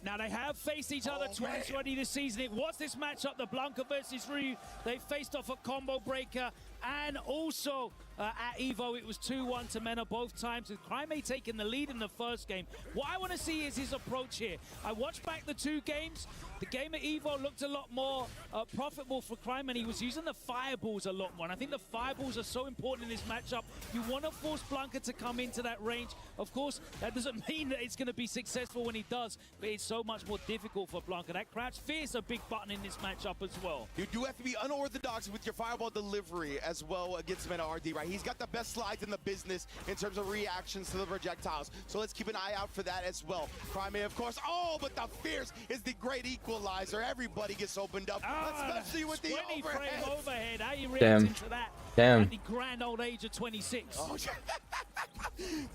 Now, they have faced each other twice already this season. It was this matchup, the Blanca versus Ryu. They faced off a combo breaker. And also at EVO, it was 2-1 to Mena both times, with Crimey taking the lead in the first game. What I want to see is his approach here. I watched back the 2 games. The game at EVO looked a lot more profitable for Crimey, and he was using the fireballs a lot more. And I think the fireballs are so important in this matchup. You want to force Blanca to come into that range. Of course, that doesn't mean that it's going to be successful when he does, but it's so much more difficult for Blanca. That crouch fear is a big button in this matchup as well. You do have to be unorthodox with your fireball delivery as well against Mena Erdi, right? He's got the best slides in the business in terms of reactions to the projectiles, so let's keep an eye out for that as well. Crimey, of course. Oh, but the fierce is the great equalizer. Everybody gets opened up, especially with the 20 overhead. frame overhead. How you reacting to that? Damn. At the grand old age of 26. Oh,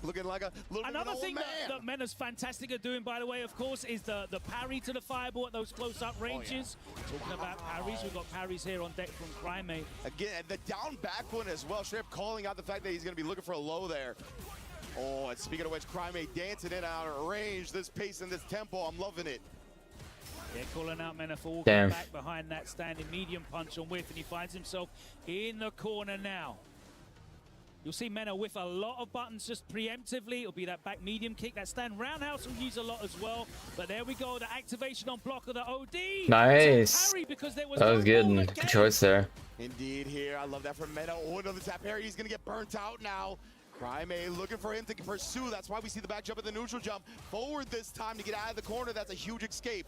looking like a little Another bit thing old that Mena's fantastic at doing, by the way, of course, is the parry to the fireball at those close-up ranges. Talking about parries, we've got parries here on deck from Crimey. Again, the down back one as well. Straight up calling out the fact that he's going to be looking for a low there. Oh, and speaking of which, Crime dancing in out of range. This pace and this tempo, I'm loving it. Yeah, calling out Mena for walking Damn. back behind that standing medium punch on whiff, and he finds himself in the corner now. You'll see Mena whiff a lot of buttons just preemptively. It'll be that back medium kick. That stand roundhouse will use a lot as well. But there we go, the activation on block of the OD. Nice. Because there was That was no good. ball Good again. choice there. Indeed here. I love that from Mena. Oh, another tap parry. He's going to get burnt out now. Crime looking for him to pursue. That's why we see the back jump and the neutral jump. Forward this time to get out of the corner. That's a huge escape.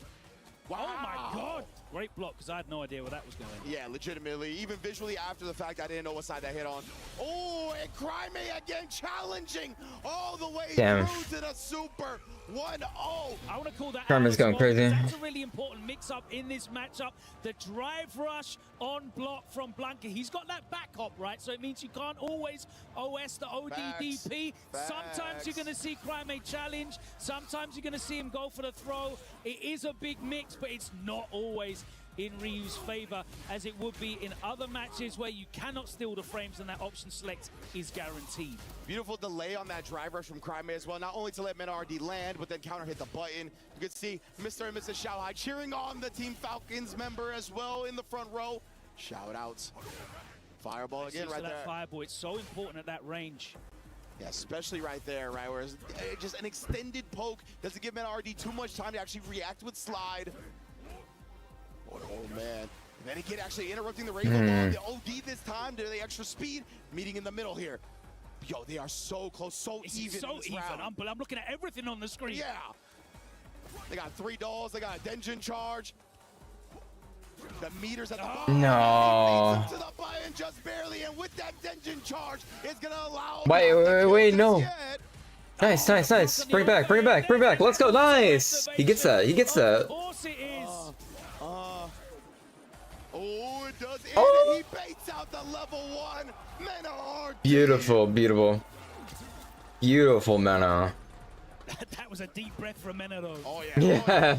Wow. Oh my God. Great block, because I had no idea where that was going. Yeah, legitimately. Even visually after the fact, I didn't know what side that hit on. Oh, and Crime again challenging all the way through to the super 1-0. I want to call that Karma's out as going well, crazy. because that's a really important mix-up in this matchup. The drive rush on block from Blanca. He's got that back hop, right? So it means you can't always OS the ODDP. Sometimes you're going to see Crime challenge. Sometimes you're going to see him go for the throw. It is a big mix, but it's not always in Ryu's favor, as it would be in other matches where you cannot steal the frames and that option select is guaranteed. Beautiful delay on that drive rush from Crime as well. Not only to let Mena RD land, but then counter hit the button. You can see Mr. and Mrs. Xiaohai cheering on the Team Falcons member as well in the front row. Shout outs. Fireball again right there. That fireball, it's so important at that range. Yeah, especially right there, right? Where it's just an extended poke doesn't give Mena RD too much time to actually react with slide. Oh man. And then again, actually interrupting the rainbow ball. The OD this time, they're the extra speed, meeting in the middle here. Yo, they are so close, so even. So even. I'm looking at everything on the screen. Yeah. They got 3 dolls, they got a Denjin charge. The meters at the bottom. No. To the button just barely, and with that Denjin charge, it's gonna allow. Wait, no. Nice. Bring it back. Let's go. Nice. He gets that. Of course it is. Oh, it does. And he baits out the level 1. Mena RD. Beautiful Mena. That was a deep breath from Mena though. Oh yeah.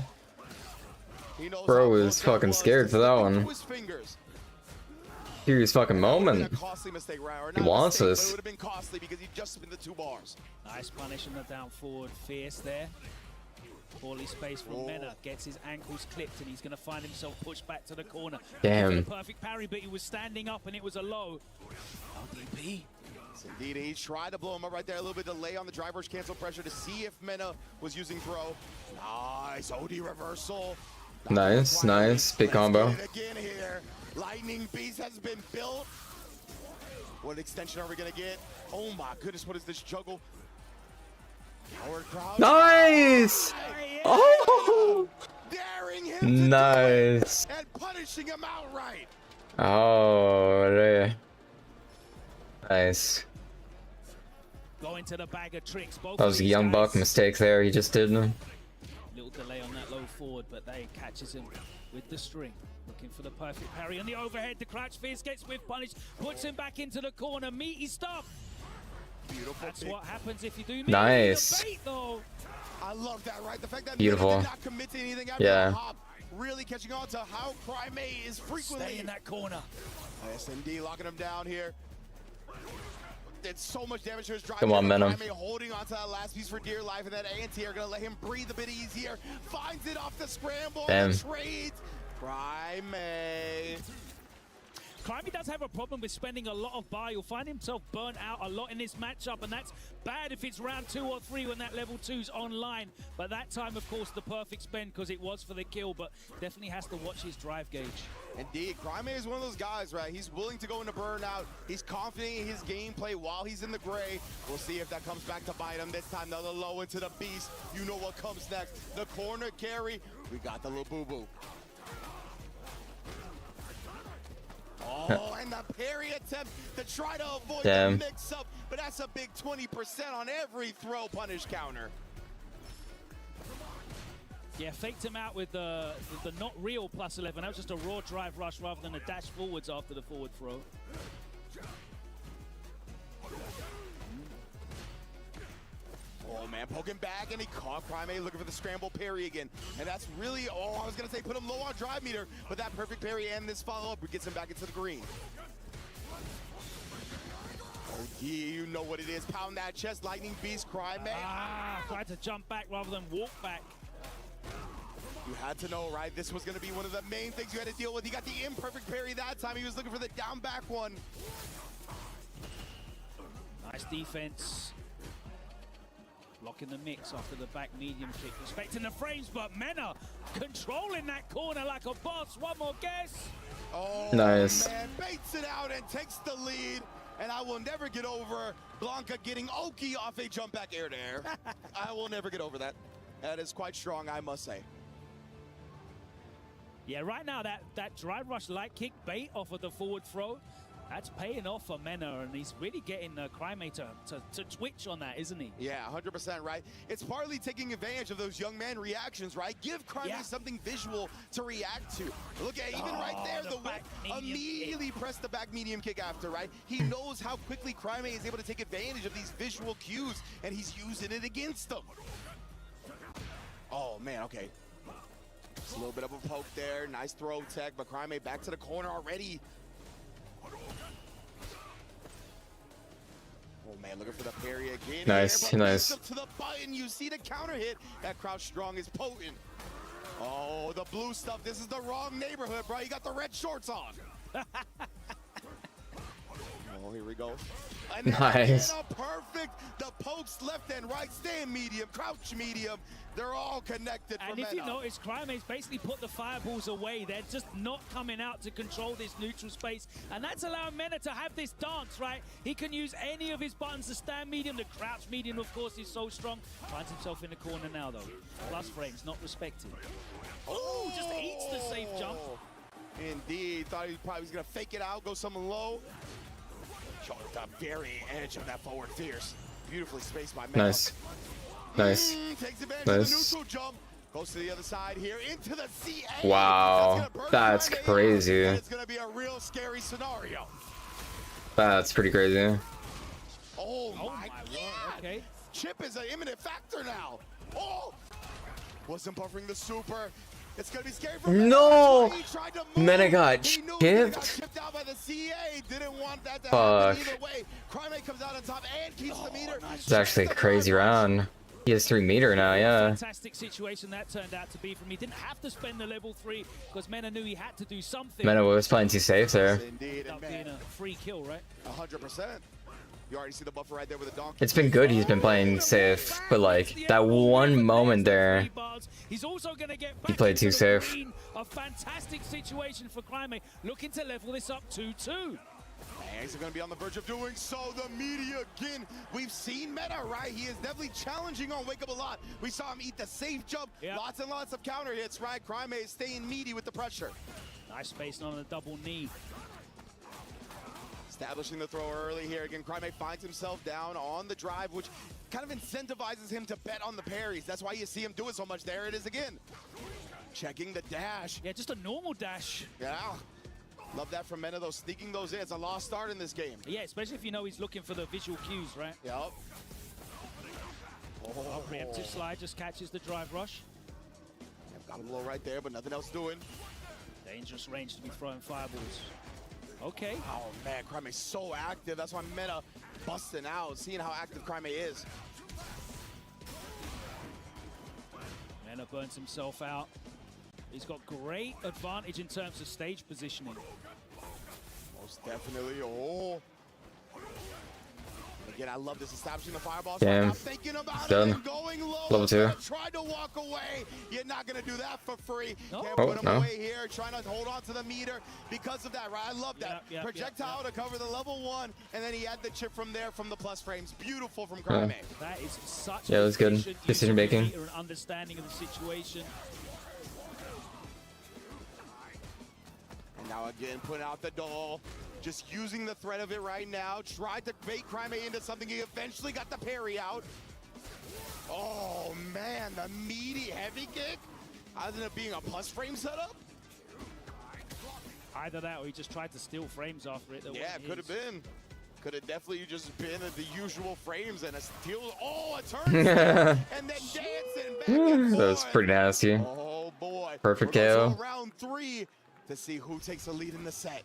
Yeah. Bro was fucking scared for that one. Serious fucking moment. He wants It us. would have been costly because he just spent the 2 bars. Nice punish on the down forward. Fierce there. Poorly spaced from Mena. Gets his ankles clipped and he's going to find himself pushed back to the corner. Damn. Perfect parry, but he was standing up and it was a low. LDP. Indeed, he tried to blow him up right there. A little bit delay on the driver's cancel pressure to see if Mena was using throw. Nice OD reversal. Nice. Big combo. Again here. Lightning Beast has been built. What extension are we going to get? Oh my goodness, what is this juggle? Howard Crowd. Nice. Oh. Daring him Nice. and punishing him outright. Oh. Nice. Going to the bag of tricks. Both That was a young buck mistake there. He just did. Little delay on that low forward, but they catches him with the string. Looking for the perfect parry on the overhead. The crouch fierce gets with punish, puts him back into the corner. Meaty stuff. Beautiful. That's what happens if you do meet Nice. bait, though. I love that, right? The fact that Beautiful. Mena did not commit to anything after the hop, really catching on to how Crime is frequently Stay in that corner. SMD locking him down here. Did so much damage to his drive. Come on, Mena. Holding on to that last piece for dear life, and that anti are gonna let him breathe a bit easier. Finds it off the scramble. Damn. The trades. Crime. Crimey does have a problem with spending a lot of bar. You'll find himself burnt out a lot in this matchup, and that's bad if it's round 2 or 3 when that level 2's online. But that time, of course, the perfect spend because it was for the kill, but definitely has to watch his drive gauge. Indeed, Crime is one of those guys, right? He's willing to go into burnout. He's confident in his gameplay while he's in the gray. We'll see if that comes back to bite him. This time, another low into the beast. You know what comes next. The corner carry. We got the little boo-boo. Oh, and the parry attempt to try to avoid the mix-up, but that's a big 20% on every throw punish counter. Yeah, faked him out with the not real +11. That was just a raw drive rush rather than a dash forwards after the forward throw. Oh man, poking back, and he caught Crime looking for the scramble parry again. And that's really, I was gonna say put him low on drive meter, but that perfect parry and this follow-up gets him back into the green. yeah, you know what it is. Pound that chest, lightning beast, cry, man. Tried to jump back rather than walk back. You had to know, right? This was going to be one of the main things you had to deal with. He got the imperfect parry that time. He was looking for the down back one. Nice defense. Blocking the mix after the back medium kick. Respecting the frames, but Mena controlling that corner like a boss. One more guess. Oh, nice. Man, baits it out and takes the lead. And I will never get over Blanca getting Oki off a jump back air to air. I will never get over that. That is quite strong, I must say. Yeah, right now that drive rush light kick bait off of the forward throw, that's paying off for Mena, and he's really getting Crymate to twitch on that, isn't he? Yeah, 100% right. It's partly taking advantage of those young man reactions, right? Give Crymate something visual to react to. Look at even right there, the whip immediately pressed the back medium kick after, right? He knows how quickly Crymate is able to take advantage of these visual cues, and he's using it against them. Oh, man, okay. Just a little bit of a poke there. Nice throw tech, but Crymate back to the corner already. Oh man, looking for the parry again. Nice, here, nice. Up to the button, you see the counter hit. That crouch strong is potent. Oh, the blue stuff. This is the wrong neighborhood, bro. You got the red shorts on. Oh, here we go. Nice. Perfect. The pokes left and right, stand medium, crouch medium. They're all connected. And if you notice, Crymate's basically put the fireballs away. They're just not coming out to control this neutral space. And that's allowing Mena to have this dance, right? He can use any of his buttons to stand medium. The crouch medium, of course, is so strong. Finds himself in the corner now, though. Plus frames, not respected. Oh, just eats the safe jump. Indeed. Thought he probably was going to fake it out, go something low. Showing the very edge of that forward fierce. Beautifully spaced by Mena. Nice. Nice. Takes advantage Nice. of the neutral jump. Goes to the other side here into the CA. Wow. That's crazy. It's going to be a real scary scenario. That's pretty crazy. Oh my word. Okay. Chip is an imminent factor now. Oh! Wasn't buffering the super. It's gonna be scary for Mena. No! He tried to move. Mena got He knew he got chipped. chipped out by the CA. Didn't want that to Fuck. happen either way. Crymate comes out on top and keeps the meter. It's actually a crazy round. He has 3 meter now, yeah. Fantastic situation that turned out to be for me. Didn't have to spend the level 3 because Mena knew he had to do something. Mena was playing too safe there. Indeed, and Being a free kill, right? 100%. You already see the buffer right there with the donkey. It's been good he's been playing safe, but like that one moment there, He's also gonna get he played too safe. A fantastic situation for Crymate, looking to level this up 2-2. He's going to be on the verge of doing so. The media again. We've seen Meta, right? He is definitely challenging on Wake Up a lot. We saw him eat the safe jump. Yep. Lots and lots of counter hits, right? Crymate is staying meaty with the pressure. Nice space on a double knee. Establishing the throw early here. Again, Crymate finds himself down on the drive, which kind of incentivizes him to bet on the parries. That's why you see him do it so much. There it is again. Checking the dash. Yeah, just a normal dash. Yeah. Love that from Mena, though, sneaking those in. It's a lost start in this game. Yeah, especially if you know he's looking for the visual cues, right? Yep. Oh, preemptive slide just catches the drive rush. Got him low right there, but nothing else doing. Dangerous range to be throwing fireballs. Okay. Oh, man, Crymate's so active. That's why Meta busting out, seeing how active Crymate is. Mena burns himself out. He's got great advantage in terms of stage positioning. Most definitely. Oh. Again, I love this, establishing the fireballs. Damn. Right now, thinking about Done. it and going low. Level 2. Tried to walk away. You're not going to do that for free. No. Can't Oh, put him no. away here. Trying to hold on to the meter because of that, right? I love that. Yep, Projectile to cover the level 1, and then he had the chip from there from the plus frames. Beautiful from Yeah. Crymate. That is such Yeah, it was good. efficient use Decision of the making. meter and understanding of the situation. And now again, putting out the doll. Just using the threat of it right now. Tried to bait Crymate into something. He eventually got the parry out. Oh, man, the meaty heavy kick. Ended up being a plus frame setup. Either that or he just tried to steal frames after it. Yeah, could have been. Could have definitely just been the usual frames and a steal. Oh, a turn. And then dancing back and That was forth. pretty nasty. Oh, boy. Perfect We're going KO. to round 3 to see who takes the lead in the set.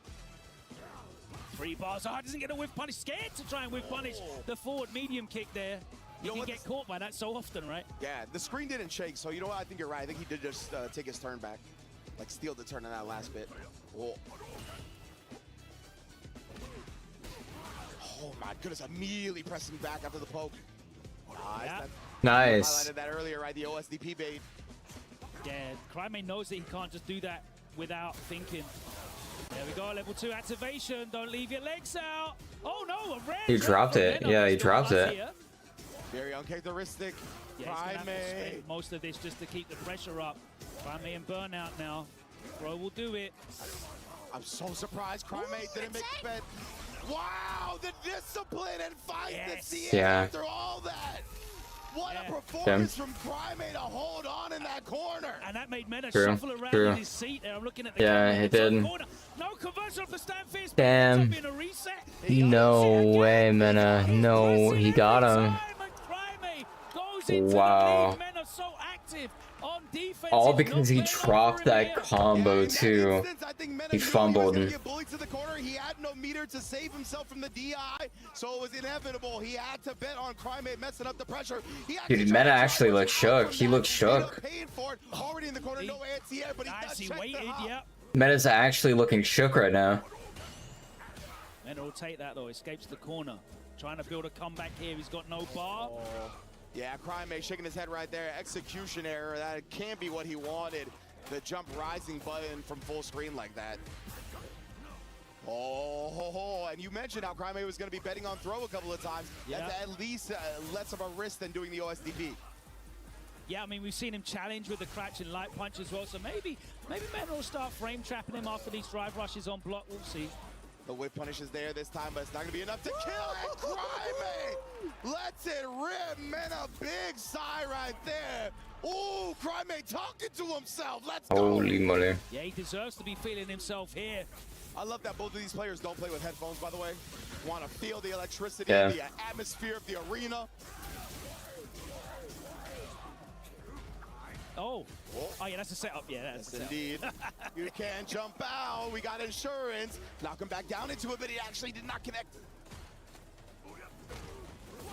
3 bars. Oh, doesn't get a whiff punish. Scared to try and whiff punish the forward medium kick there. You can get caught by that so often, right? Yeah, the screen didn't shake, so you know what? I think you're right. I think he did just take his turn back. Like, steal the turn in that last bit. Oh. Oh my goodness, immediately pressing back after the poke. Nice. Yeah. Nice. Highlighted that earlier, right? The OSDP bait. Yeah, Crime knows that he can't just do that without thinking. There we go, level 2 activation. Don't leave your legs out. Oh no, a red. He dropped it. Yeah, he dropped it. Very uncharacteristic. Yeah, he's gonna have to spend most of this just to keep the pressure up. Crime in burnout now. Bro will do it. I'm so surprised Crime didn't make the bet. Wow, the discipline and fight to see it after all that. What a performance from Crime to hold on in that corner. And that made Mena shuffle around in his seat there. I'm looking at the it did. No conversion for Stanfist. Damn. No way, Mena. No, he got him. Wow. All because he dropped that combo too. He fumbled. He had no meter to save himself from the DI, so it was inevitable. He had to bet on Crime messing up the pressure. Dude, Mena actually looked shook. He looked shook. Already in the corner, no anti-air, but he waited, yep. Mena's actually looking shook right now. Mena will take that though, escapes the corner. Trying to build a comeback here, he's got no bar. Yeah, Crime shaking his head right there. Execution error. That can't be what he wanted. The jump rising button from full screen like that. Oh, and you mentioned how Crime was going to be betting on throw a couple of times. Yeah. That's at least less of a risk than doing the OSDP. Yeah, I mean, we've seen him challenge with the crouch and light punch as well. So maybe Mena will start frame trapping him after these drive rushes on block. We'll see. The whip punish is there this time, but it's not going to be enough to kill it. Crime lets it rip. Mena, big sigh right there. Ooh, Crime talking to himself. Let's go. Holy moly. Yeah, he deserves to be feeling himself here. I love that both of these players don't play with headphones, by the way. Want to feel the electricity, the atmosphere of the arena. Oh yeah, that's a setup. Yeah, that's indeed. You can't jump out. We got insurance. Knock him back down into it, but he actually did not connect.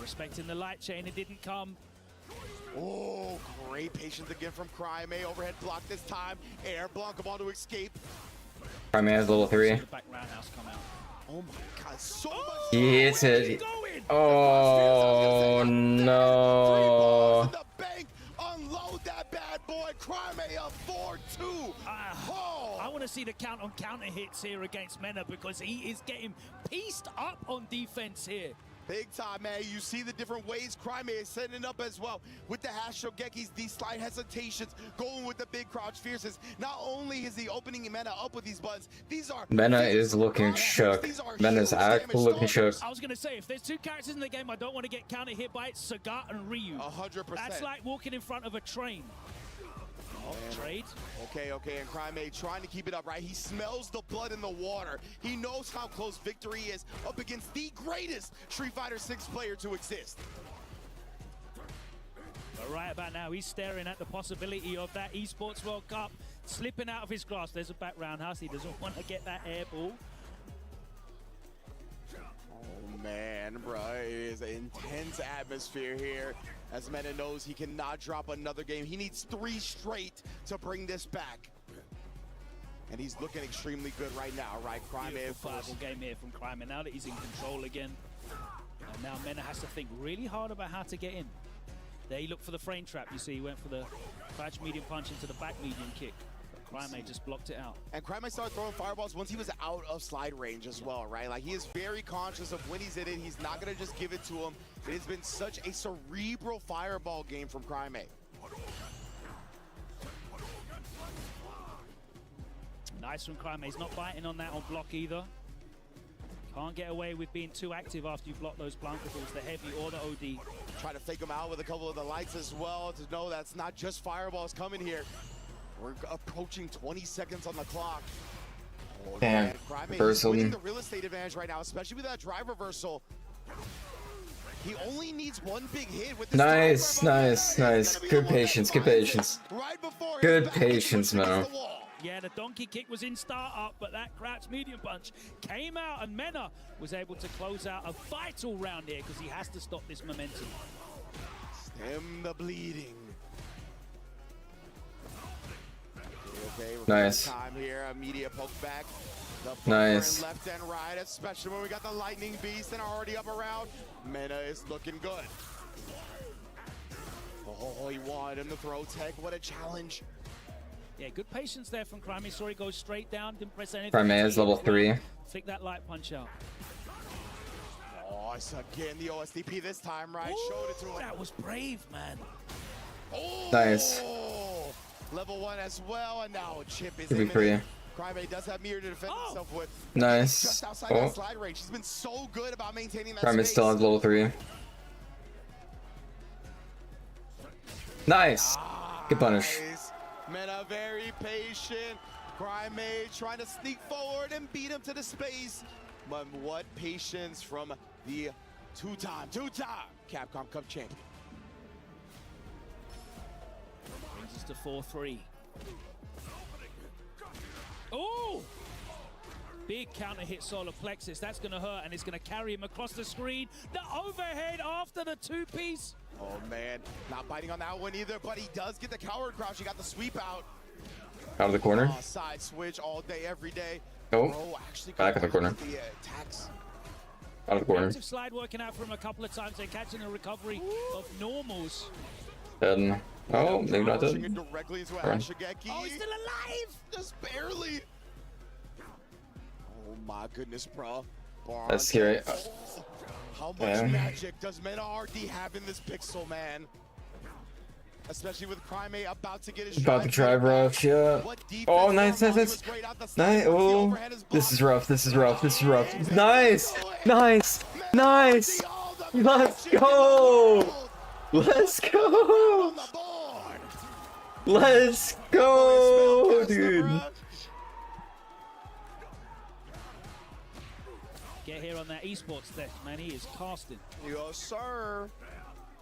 Respecting the light chain, it didn't come. Oh, great patience again from Crime. Overhead block this time. Air Blanc to escape. Crime has level 3. Back roundhouse come out. Oh my God, so much. He hits it. Oh no. Unload that bad boy. Crime a 4-2. I want to see the count on counter hits here against Mena because he is getting pieced up on defense here. Big time, man. You see the different ways Crime is setting it up as well. With the hash shogekis, these slight hesitations, going with the big crouch fierces. Not only is he opening Mena up with these buttons, these are... Mena is looking shook. Mena's actually looking shook. I was going to say, if there's 2 characters in the game I don't want to get counter hit by, it's Sagat and Ryu. 100%. That's like walking in front of a train. Trade. Okay, and Crime trying to keep it up, right? He smells the blood in the water. He knows how close victory is up against the greatest Street Fighter 6 player to exist. But right about now, he's staring at the possibility of that Esports World Cup slipping out of his grasp. There's a back roundhouse. He doesn't want to get that air ball. Oh, man, bro. It is an intense atmosphere here. As Mena knows he cannot drop another game. He needs 3 straight to bring this back. And he's looking extremely good right now, right? Crime Beautiful game here from Crime. Now that he's in control again. And now Mena has to think really hard about how to get in. There he looked for the frame trap. You see he went for the crouch medium punch into the back medium kick. Crime just blocked it out. And Crime started throwing fireballs once he was out of slide range as well, right? Like, he is very conscious of when he's in it. He's not going to just give it to him. It has been such a cerebral fireball game from Crime. Nice from Crime. He's not biting on that on block either. Can't get away with being too active after you block those Blankables, the heavy or the OD. Try to fake him out with a couple of the lights as well to know that's not just fireballs coming here. We're approaching 20 seconds on the clock. Oh, damn, reversal. He's winning the real estate advantage right now, especially with that drive reversal. He only needs one big hit with this. Nice. Good patience. Good patience, man. Yeah, the donkey kick was in startup, but that crouch medium punch came out, and Mena was able to close out a vital round here because he has to stop this momentum. Stem the bleeding. Okay, Nice. Time here, immediate poke back. The Nice. left and right, especially when we got the lightning beast and already up around. Mena is looking good. Oh, he wanted him to throw tech. What a challenge. Yeah, good patience there from Crime. Saw he go straight down, didn't press anything. Crime is level 3. Flick that light punch out. Oh, it's again the OSDP this time, right? Ooh, showed it to him. that was brave, man. Oh, Nice. Level 1 as well, and now Chip is Could be in free. it. Crime does have mirror to defend himself with. Nice. Just outside that slide range. He's been so good about maintaining that Crime space. is still at level 3. Nice. Good punish. Nice. Mena very patient. Crime trying to sneak forward and beat him to the space. But what patience from the two-time Capcom Cup champion. Brings us to 4-3. Oh! Big counter hit solar plexus. That's going to hurt, and it's going to carry him across the screen. The overhead after the two-piece. Oh, man. Not biting on that one either, but he does get the coward crouch. He got the sweep out. Out of the corner. Side switch all day, every day. Oh, Bro, actually back in the corner. The attacks. Out of the corner. Active slide working out for him a couple of times. They're catching a recovery of normals. Dead. Oh, maybe not Pushing dead. it directly into a Run. Hashigeki. Oh, he's still alive! Just barely. Oh my goodness, bro. That's scary. How much Yeah. magic does Mena RD have in this pixel, man? Especially with Crime about to get his About the drive rush, yeah. Oh, nice. Nice. Oh, this is rough. This is rough. This is rough. Nice. Nice. Nice. Let's go. Let's go. Let's go, dude. Get here on that esports deck, man. He is casting. Yes, sir.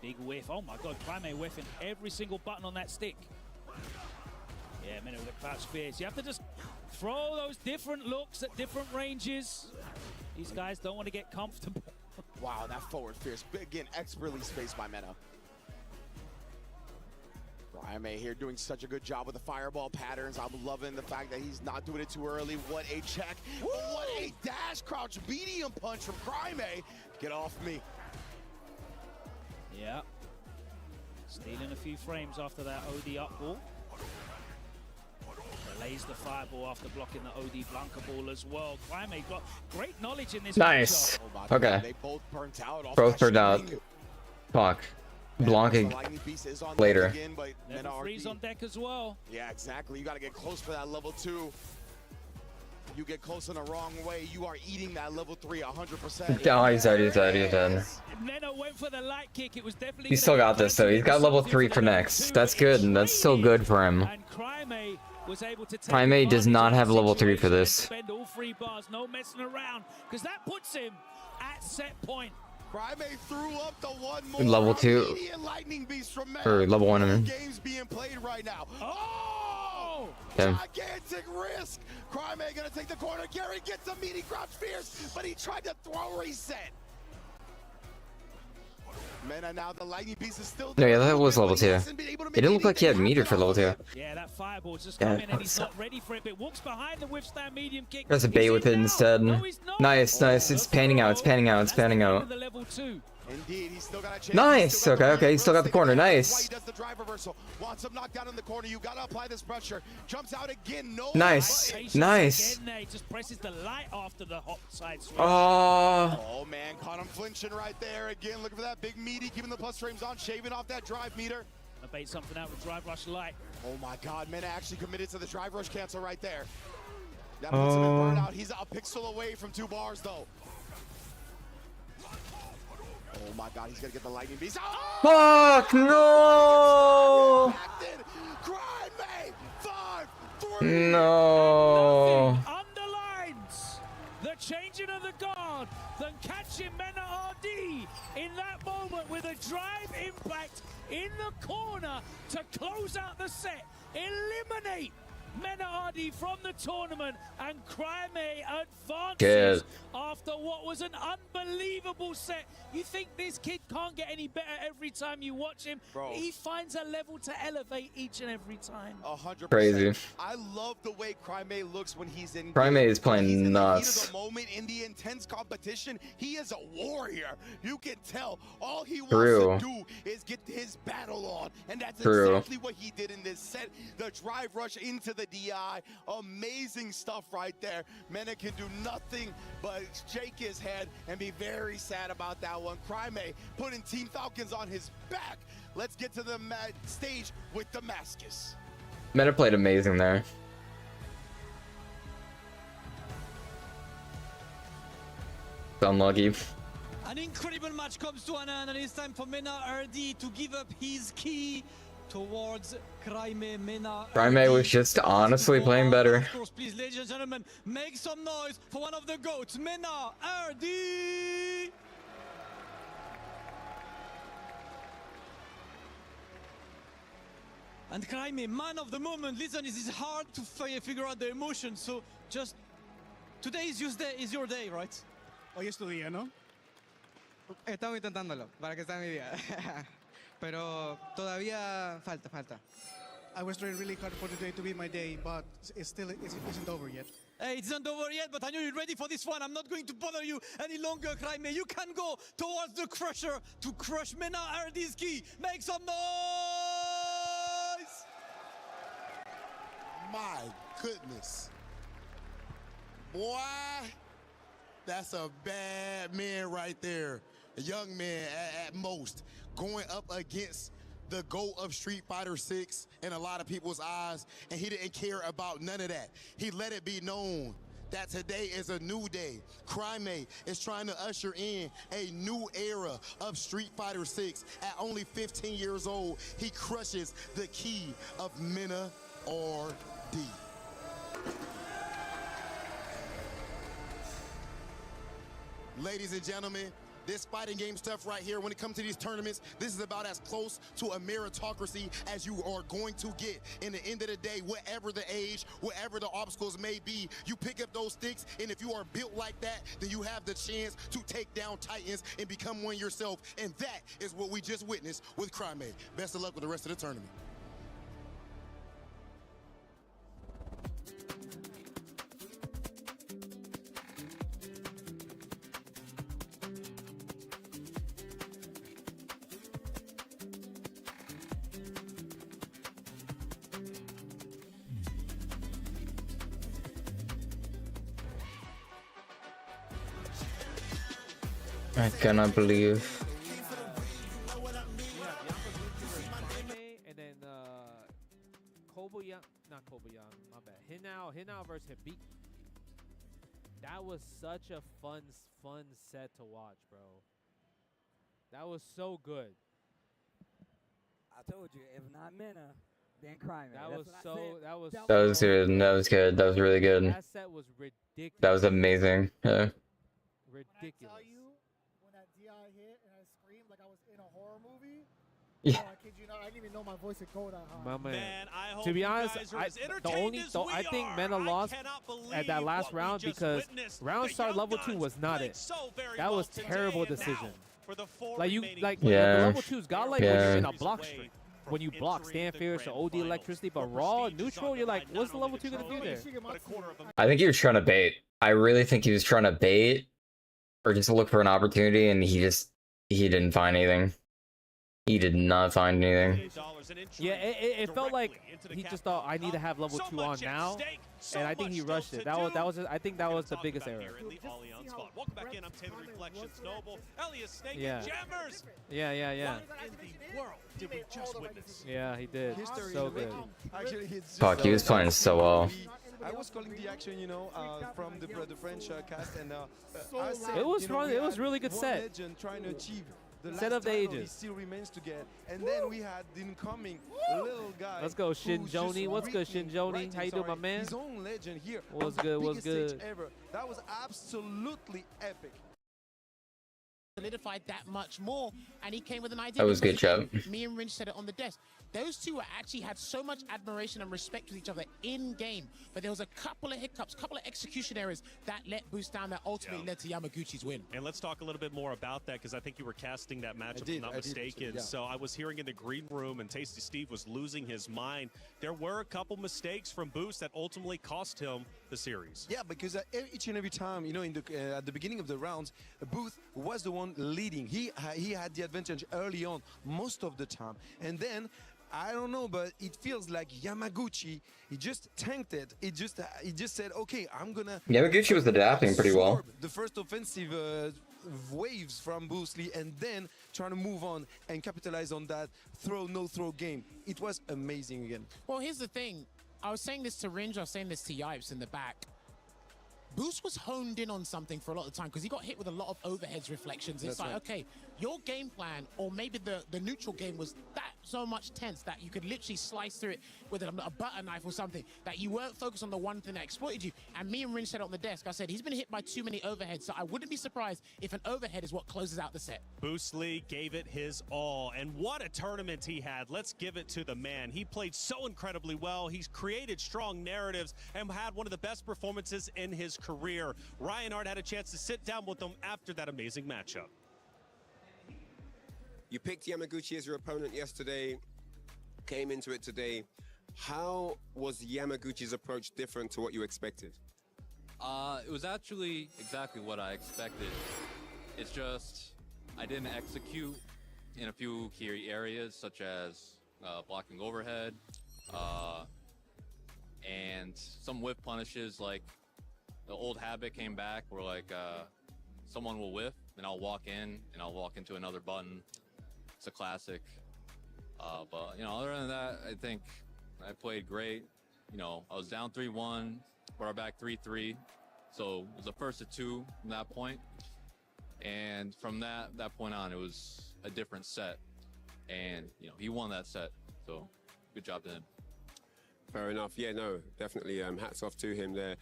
Big whiff. Oh my god, Prime whiffing every single button on that stick. Yeah, Mena with the crouch spears. You have to just throw those different looks at different ranges. These guys don't want to get comfortable. Wow, that forward fierce. Again, expertly spaced by Mena. Prime here doing such a good job with the fireball patterns. I'm loving the fact that he's not doing it too early. What a check. What a dash crouch medium punch from Prime. Get off me. Yeah. Stealing a few frames after that OD up ball. Lays the fireball after blocking the OD Blanca ball as well. Prime got great knowledge in this. Nice. Oh Okay. They both burnt out. Off Both that burned out. string. Fuck. Blanca The Lightning Beast is on later. deck again, but Level Mena 3's RD. on deck as well. Yeah, exactly. You got to get close for that level 2. You get close in the wrong way, you are eating that level 3 100%. Oh, he's dead. He's dead. He's dead. Mena went for the light kick. It was definitely. He still got this though. He's got level 3 for next. That's good, and that's so good for him. And Crime was able to take Prime does advantage not of have that level 3 for situation and this. Spend all 3 bars, no messing around, because that puts him at set point. Crime threw up the one more Level 2. immediate lightning beast from Mena. Or level 1, I mean. Games being played right now. Oh! Yeah. Gigantic risk. Crime gonna take the corner. Gary gets a meaty crouch fierce, but he tried to throw reset. Mena now the lightning beast is still No, there. yeah, that was level 2. Hasn't been able to It make didn't look like he had anything meter for happen level 2. Yeah, that fireball's just Yeah, coming and he's that's- not ready for it, but walks behind the withstand medium kick. There's a He's bait in with it now. instead. No, he's not. Nice, nice. It's panning out. It's panning out. It's panning That's the end out. of the level 2. Indeed, he's still got a chance. Nice. He's still got Okay, the okay. He's still got the corner. That's why Nice. he does the drive reversal. Wants him knocked down in the corner. You gotta apply this pressure. Jumps out again. No. Nice. Patience Nice. Again, there. He just presses the light after the hot side switch. Oh. Oh man, caught him flinching right there. Again, looking for that big meaty, keeping the plus frames on, shaving off that drive meter. Gonna bait something out with drive rush light. Oh my God, Mena actually committed to the drive rush cancel right there. That puts him in burnout. He's a pixel away from 2 bars though. Oh my God, he's gonna get the lightning beast. Oh! Fuck no. Crime mate, 5-3. No. Underlines the changing of the guard, then catching Mena RD in that moment with a drive impact in the corner to close out the set, eliminate Menardi from the tournament, and Cryme advances Good. after what was an unbelievable set. You think this kid can't get any better every time you watch him? Bro. He finds a level to elevate each and every time. 100%. Crazy. I love the way Cryme looks when he's in. Cryme is playing he's in nuts. The heat of the moment, in the intense competition, he is a warrior. You can tell. All he True. wants to do is get his battle on, and that's True. exactly what he did in this set. The drive rush into the DI, amazing stuff right there. Mena can do nothing but shake his head and be very sad about that one. Cryme putting Team Falcons on his back. Let's get to the stage with Damascus. Meta played amazing there. Unlucky. An incredible match comes to an end, and it's time for Mena RD to give up his key towards Cryme. Mena Cryme RD was just honestly playing better. Of course, please, ladies and gentlemen, make some noise for one of the GOATs, Mena RD! And Cryme, man of the moment. Listen, it is hard to figure out the emotion, so just today is your day, right? Hoy es tu día, ¿no? Estamos intentándolo para que sea mi día. Pero todavía falta. I was trying really hard for today to be my day, but it isn't over yet. Hey, it's not over yet, but I know you're ready for this one. I'm not going to bother you any longer, Cryme. You can go towards the crusher to crush Mena RD's key. Make some noise! My goodness. Boy, that's a bad man right there. A young man at most, going up against the GOAT of Street Fighter 6 in a lot of people's eyes, and he didn't care about none of that. He let it be known that today is a new day. Cryme is trying to usher in a new era of Street Fighter 6. At only 15 years old, he crushes the key of Mena RD. Ladies and gentlemen, this fighting game stuff right here, when it comes to these tournaments, this is about as close to a meritocracy as you are going to get. In the end of the day, whatever the age, whatever the obstacles may be, you pick up those sticks, and if you are built like that, then you have the chance to take down Titans and become one yourself. And that is what we just witnessed with Cryme. Best of luck with the rest of the tournament. I cannot believe. And then not Kobayan, my bad. Hinao versus Hibiki. That was such a fun set to watch, bro. That was so good. I told you, if not Mena, then Cryme. That was good. That was good. That was good. That was really good. That set was ridiculous. That was amazing. Yeah. Ridiculous. When that DI hit and I screamed like I was in a horror movie. Yeah. Oh, I kid you not, I didn't even know my voice would go that high. My man. Man, I hope to be you honest, guys are as I entertained as we think are. Mena I lost cannot at that believe last what we round just because witnessed. round The start young level 2 guns was not played it. so very That well was today, terrible and now decision. for the four Like you remaining like Yeah. the level 2's got like Yeah. in a block string when you block stand fierce or OD electricity, but raw neutral, you're like, what's the level 2 gonna do there? I think he was trying to bait. I really think he was trying to bait or just look for an opportunity, and he didn't find anything. He did not find anything. Yeah, it felt like he just thought I need to have level 2 on now, and I think he rushed it. I think that was the biggest error. Welcome back in. I'm Taylor Reflections Noble. Elias Snake Yeah. Jammers. Yeah. What in the world did we just witness? Yeah, he did. So good. Actually, it's Fuck, he was playing so well. I was calling the action, from the French cast, and I said, It was fun. we It was had really good one set. legend trying to achieve the Set last of the title he ages. still remains to get, and then we had the incoming little guy. Let's go, who's just Shinjoni. What's good, written- Shinjoni? writing, How you doing, my sorry, man? His own legend here. What's on the good, what's biggest stage good? ever. That was absolutely epic. solidified that much more, and he came with an idea. That was good job. Me and Ringe said it on the desk. Those two actually had so much admiration and respect with each other in game, but there was a couple of hiccups, couple of execution errors that let Boost down that ultimately led to Yamaguchi's win. And let's talk a little bit more about that, because I think you were casting that matchup, if I'm not mistaken. So I was hearing in the green room, and Tasty Steve was losing his mind. There were a couple mistakes from Boost that ultimately cost him the series. Yeah, because each and every time, you know, in the at the beginning of the rounds, Booth was the one leading. He had the advantage early on most of the time, and then I don't know, but it feels like Yamaguchi, he just tanked it. He just said, okay, I'm gonna. Yamaguchi was adapting pretty well. The first offensive waves from Boost Lee, and then trying to move on and capitalize on that no-throw game. It was amazing again. Well, here's the thing. I was saying this to Ringe, I was saying this to Yipes in the back. Boost was honed in on something for a lot of the time because he got hit with a lot of overheads reflections. It's like, okay, your game plan, or maybe the neutral game was that so much tense that you could literally slice through it with a butter knife or something, that you weren't focused on the one thing that exploited you. And me and Ringe said on the desk, I said, he's been hit by too many overheads, so I wouldn't be surprised if an overhead is what closes out the set. Boost Lee gave it his all, and what a tournament he had. Let's give it to the man. He played so incredibly well. He's created strong narratives and had one of the best performances in his career. Reinhardt had a chance to sit down with him after that amazing matchup. You picked Yamaguchi as your opponent yesterday, came into it today. How was Yamaguchi's approach different to what you expected? It was actually exactly what I expected. It's just I didn't execute in a few key areas, such as blocking overhead and some whiff punishes. Like the old habit came back where like someone will whiff and I'll walk in and I'll walk into another button. It's a classic. But, you know, other than that, I think I played great. You know, I was down 3-1, brought our back 3-3. So it was the first of two from that point. And from that point on, it was a different set. And, you know, he won that set. So good job to him. Fair enough. Yeah, no, definitely hats off to him there.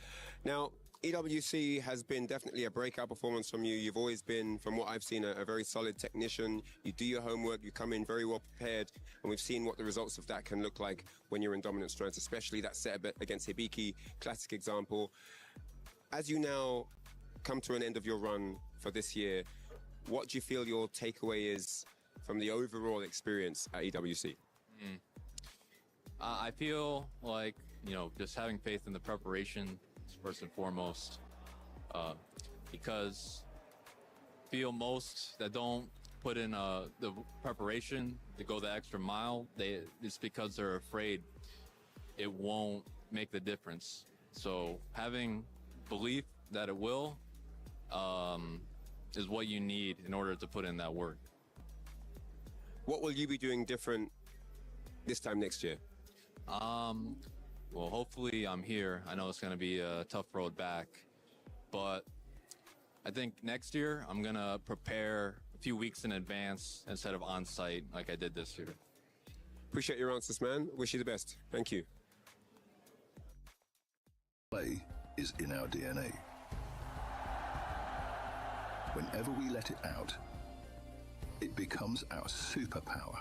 Now, EWC has been definitely a breakout performance from you. You've always been, from what I've seen, a very solid technician. You do your homework, you come in very well prepared, and we've seen what the results of that can look like when you're in dominant strengths, especially that set against Hibiki, classic example. As you now come to an end of your run for this year, what do you feel your takeaway is from the overall experience at EWC? I feel like, you know, just having faith in the preparation first and foremost, because I feel most that don't put in the preparation to go the extra mile, it's because they're afraid it won't make the difference. So having belief that it will is what you need in order to put in that work. What will you be doing different this time next year? Well, hopefully I'm here. I know it's going to be a tough road back, but I think next year I'm going to prepare a few weeks in advance instead of on site like I did this year. Appreciate your answers, man. Wish you the best. Thank you. Play is in our DNA. Whenever we let it out, it becomes our superpower.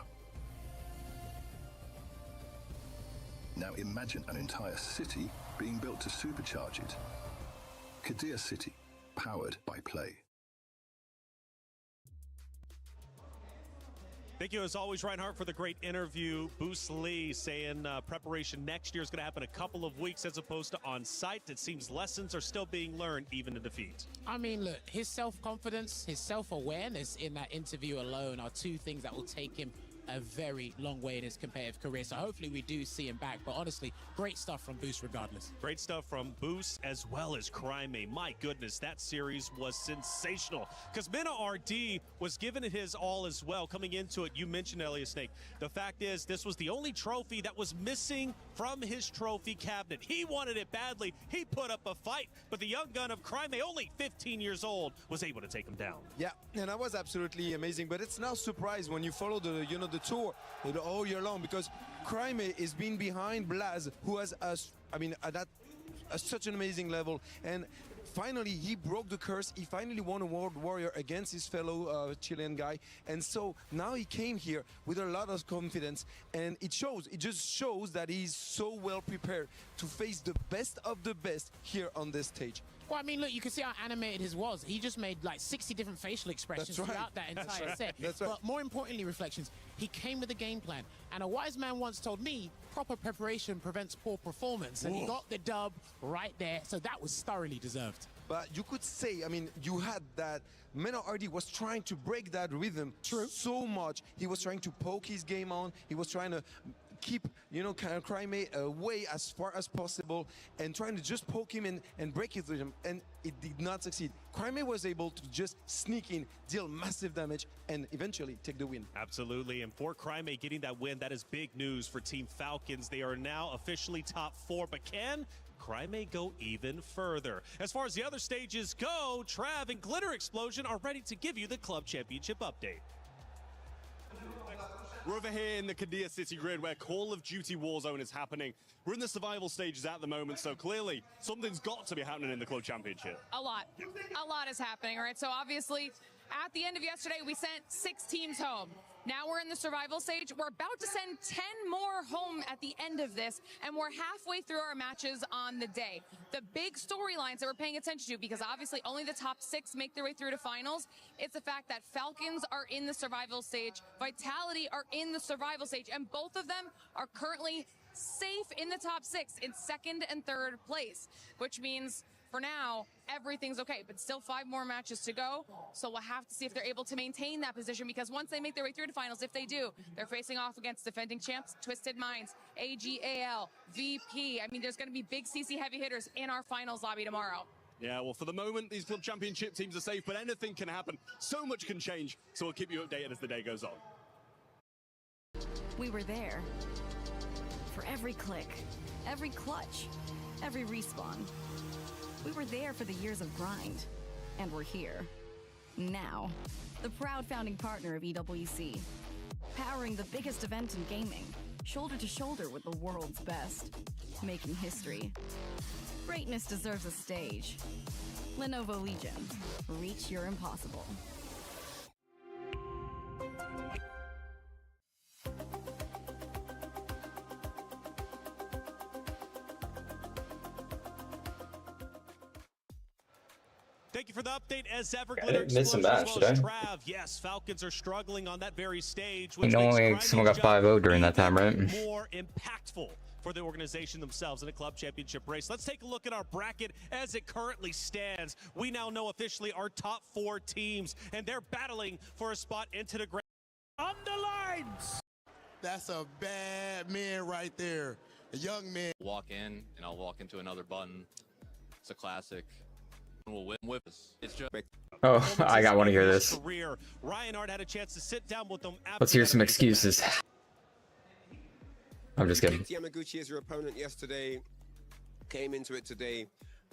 Now imagine an entire city being built to supercharge it. Kadir City, powered by play. Thank you, as always, Reinhardt, for the great interview. Boost Lee saying preparation next year is going to happen a couple of weeks as opposed to on site. It seems lessons are still being learned, even in defeat. I mean, look, his self-confidence, his self-awareness in that interview alone are two things that will take him a very long way in his competitive career. So hopefully we do see him back. But honestly, great stuff from Boost regardless. Great stuff from Boost as well as Crime. My goodness, that series was sensational. Because Mina RD was giving it his all as well. Coming into it, you mentioned Elias Snake. The fact is, this was the only trophy that was missing from his trophy cabinet. He wanted it badly. He put up a fight. But the young gun of Crime, only 15 years old, was able to take him down. Yeah, and that was absolutely amazing. But it's no surprise when you follow the the tour all year long, because Crime is being behind Blaz, who has such an amazing level, and finally he broke the curse. He finally won a World Warrior against his fellow Chilean guy, and so now he came here with a lot of confidence, and it shows. It just shows that he's so well prepared to face the best of the best here on this stage. Well, I mean, look, you can see how animated his was. He just made like 60 different facial expressions throughout that entire set. That's right. But more importantly, Reflections, he came with a game plan. And a wise man once told me, proper preparation prevents poor performance. And he got the dub right there. So that was thoroughly deserved. But you could say, I mean, you had that Mena RD was trying to break that rhythm so much. He was trying to poke his game on. He was trying to keep, you know, kind of Crimea away as far as possible and trying to just poke him and break his rhythm, and it did not succeed. Crimea was able to just sneak in, deal massive damage, and eventually take the win. Absolutely, and for Crimea getting that win, that is big news for Team Falcons. They are now officially top 4, but can Crimea go even further? As far as the other stages go, Trav and Glitter Explosion are ready to give you the Club Championship update. We're over here in the Qiddiya City grid where Call of Duty Warzone is happening. We're in the survival stages at the moment, so clearly something's got to be happening in the Club Championship. A lot is happening, right? So obviously, at the end of yesterday, we sent 6 teams home. Now we're in the survival stage. We're about to send 10 more home at the end of this, and we're halfway through our matches on the day. The big storylines that we're paying attention to, because obviously only the top 6 make their way through to finals, it's the fact that Falcons are in the survival stage, Vitality are in the survival stage, and both of them are currently safe in the top 6 in 2nd and 3rd place, which means for now, everything's okay, but still 5 more matches to go. So we'll have to see if they're able to maintain that position, because once they make their way through to finals, if they do, they're facing off against defending champs, Twisted Minds, AGAL, VP. I mean, there's going to be big CC heavy hitters in our finals lobby tomorrow. Yeah, well, for the moment, these Club Championship teams are safe, but anything can happen. So much can change, so we'll keep you updated as the day goes on. We were there. For every click, every clutch, every respawn. We were there for the years of grind, and we're here. Now, the proud founding partner of EWC, powering the biggest event in gaming, shoulder to shoulder with the world's best, making history. Greatness deserves a stage. Lenovo Legion, reach your impossible. Thank you for the update. As ever, Glitter Miss a Explosion match, as well as did I? Trav. Yes, Falcons are struggling on that very stage, I which know makes only Crimea's someone got job 5-0 during that time, right? even more impactful for the organization themselves in a club championship race. Let's take a look at our bracket as it currently stands. We now know officially our top 4 teams, and they're battling for a spot into the grand. Underlines! That's a bad man right there. A young man. Walk in, and I'll walk into another button. It's a classic. We'll win with us. It's just. Oh, I want to hear this. Career. Reinhardt had a chance to sit down with them. Let's hear some excuses. I'm just kidding. Yamaguchi as your opponent yesterday, came into it today.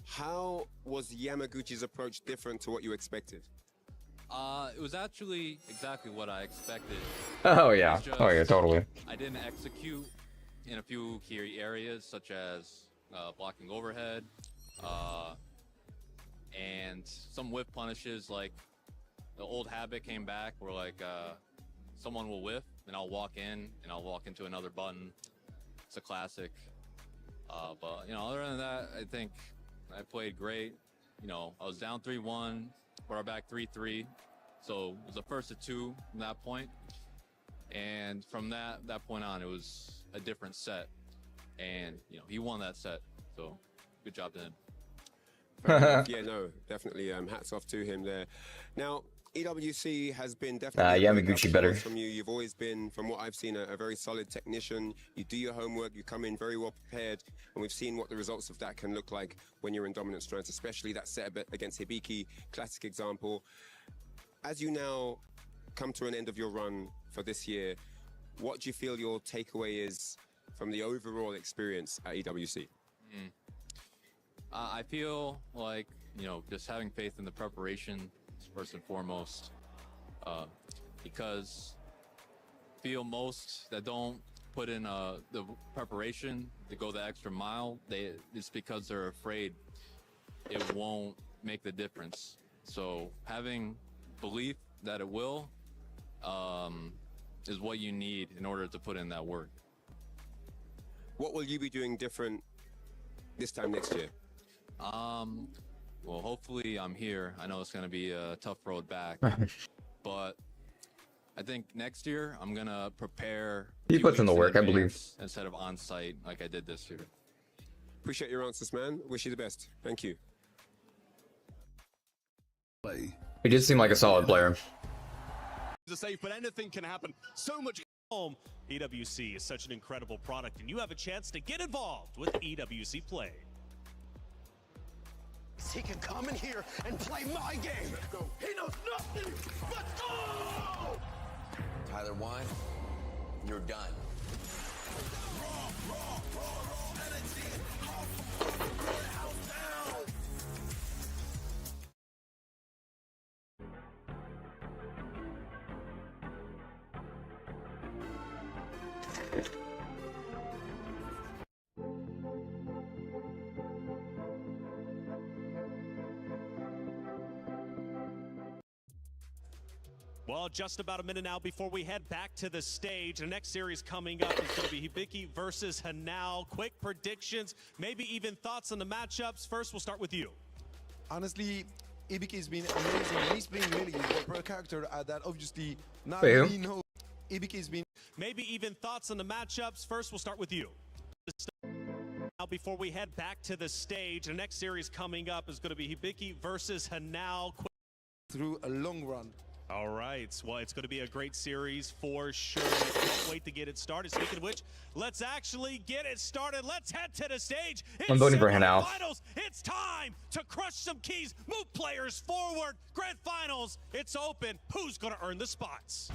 How was Yamaguchi's approach different to what you expected? It was actually exactly what I expected. Oh yeah. It's just, Oh yeah, totally. I didn't execute in a few key areas, such as blocking overhead, and some whiff punishes. Like the old habit came back, where like someone will whiff, and I'll walk in, and I'll walk into another button. It's a classic. But you know, other than that, I think I played great. You know, I was down 3-1, brought our back 3-3, so it was the first of 2 from that point. And from that point on, it was a different set, and you know, he won that set. So good job to him. Yeah, no, definitely. Hats off to him there. Now, EWC has been definitely Yamaguchi better. from you. You've always been, from what I've seen, a very solid technician. You do your homework, you come in very well prepared, and we've seen what the results of that can look like when you're in dominant strengths, especially that set against Hibiki, classic example. As you now come to an end of your run for this year, what do you feel your takeaway is from the overall experience at EWC? I feel like, you know, just having faith in the preparation first and foremost, because I feel most that don't put in the preparation to go the extra mile, it's because they're afraid it won't make the difference. So having belief that it will is what you need in order to put in that work. What will you be doing different this time next year? Well, hopefully I'm here. I know it's going to be a tough road back, but I think next year I'm going to prepare. He puts in the work, I believe. Instead of on site like I did this year. Appreciate your answers, man. Wish you the best. Thank you. He did seem like a solid player. To say, but anything can happen. So much home. EWC is such an incredible product, and you have a chance to get involved with EWC Play. He can come in here and play my game. Let's go. He knows nothing. Let's go! Tyler won. You're done. Well, just about a minute now before we head back to the stage. The next series coming up is going to be Hibiki versus Hanao. Quick predictions, maybe even thoughts on the matchups. First, we'll start with you. Honestly, Hibiki has been amazing. He's playing Lily, a character that obviously not Wait, really know. Hibiki has been... Maybe even thoughts on the matchups. First, we'll start with you. Now, before we head back to the stage, the next series coming up is going to be Hibiki versus Hanao. Through a long run. All right, well, it's going to be a great series for sure. Can't wait to get it started. Speaking of which, let's actually get it started. Let's head to the stage. I'm voting for Hanao. Finals. It's time to crush some keys, move players forward. Grand finals, it's open. Who's going to earn the spots?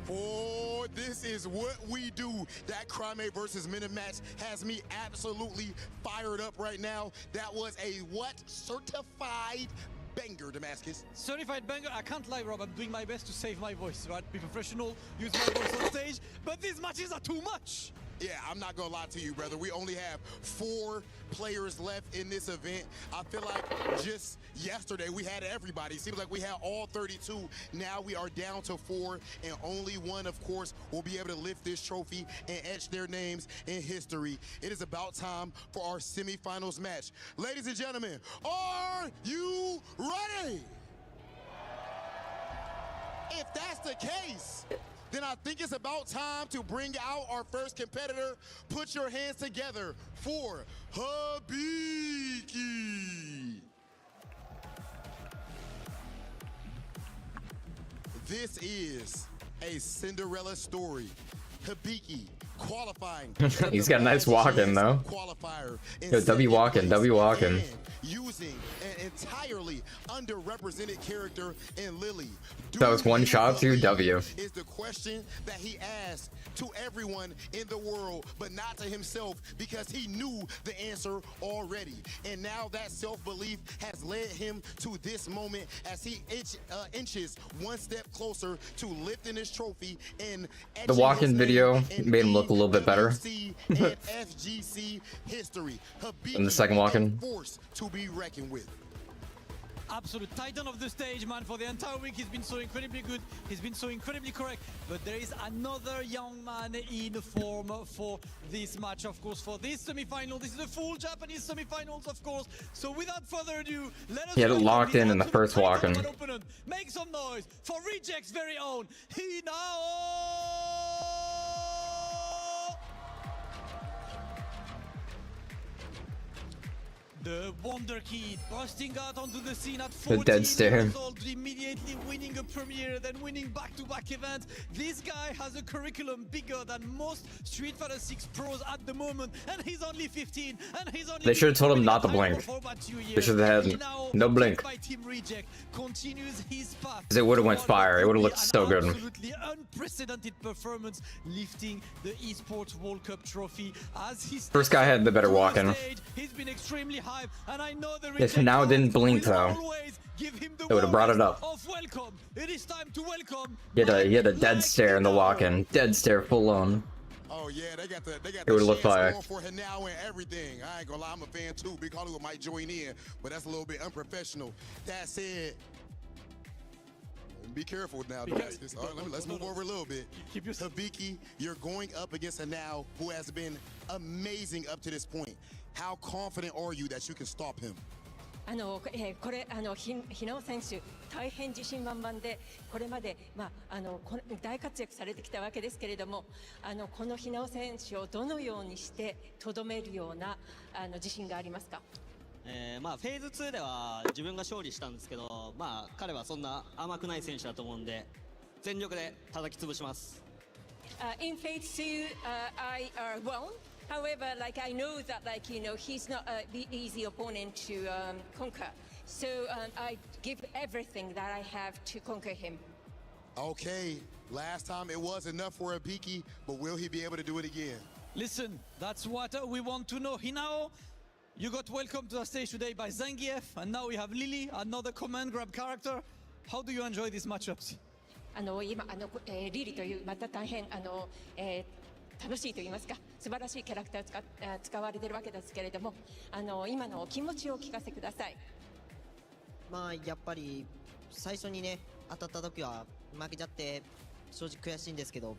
For this is what we do. That Crime versus Minute match has me absolutely fired up right now. That was a what? Certified banger, Damascus. Certified banger. I can't lie, Rob. I'm doing my best to save my voice, right? Be professional, use my voice on stage, but these matches are too much. Yeah, I'm not gonna lie to you, brother. We only have 4 players left in this event. I feel like just yesterday we had everybody. Seems like we had all 32. Now we are down to 4, and only one, of course, will be able to lift this trophy and etch their names in history. It is about time for our semifinals match. Ladies and gentlemen, are you ready? If that's the case, then I think it's about time to bring out our first competitor. Put your hands together for Hibiki. This is a Cinderella story. Hibiki qualifying. He's got a nice walk-in though. Yo, W walking, W walking. Using an entirely underrepresented character in Lily. That was one shot to W. Is the question that he asked to everyone in the world, but not to himself, because he knew the answer already. And now that self-belief has led him to this moment as he inches one step closer to lifting his trophy and the walk-in video made him look a little bit better. FGC history. And the second walk-in. Force to be reckoned with. Absolute titan of the stage, man. For the entire week, he's been so incredibly good. He's been so incredibly correct. But there is another young man in form for this match, of course, for this semi-final. This is the full Japanese semi-finals, of course. So without further ado, let us He had it locked in the first walk-in. Make some noise for Reject's very own Hanao! The Wonder Kid busting out onto the scene at 14 dead stare. years old, immediately winning a premiere, then winning back-to-back events. This guy has a curriculum bigger than most Street Fighter 6 pros at the moment, and he's only 15, and he's only... They should have told him not to blink. They should have had no blink. By Team Reject, continues his path. Because it would have went fire. It would have looked so good. Absolutely unprecedented performance, lifting the Esports World Cup trophy as he First guy had the better walk-in. He's been extremely hype, and I know the If now didn't blink though, it would have brought it up. welcome. It is time to welcome. He had a dead stare in the walk-in. Dead stare full on. Oh yeah, they got It the would've looked chance fire. going for Hinao and everything. I ain't gonna lie, I'm a fan too. Big Hollywood might join in, but that's a little bit unprofessional. That said, be careful now, Damascus. All right, let's move over a little bit. Hibiki, you're going up against Hinao, who has been amazing up to this point. How confident are you that you can stop him? これ日野選手大変自信満々でこれまで大活躍されてきたわけですけれどもこの日野選手をどのようにしてとどめるような自信がありますか？フェーズ2では自分が勝利したんですけど、彼はそんな甘くない選手だと思うんで全力で叩き潰します。In phase 2, I won. However, I know that, he's not the easy opponent to conquer. So I give everything that I have to conquer him. Okay, last time it was enough for Hibiki, but will he be able to do it again? Listen, that's what we want to know. Hinao, you got welcomed to the stage today by Zangief, and now we have Lily, another command grab character. How do you enjoy these matchups? 今リリというまた大変楽しいと言いますか素晴らしいキャラクターを使われているわけですけれども今のお気持ちをお聞かせください。やっぱり最初にね当たった時は負けちゃって正直悔しいんですけど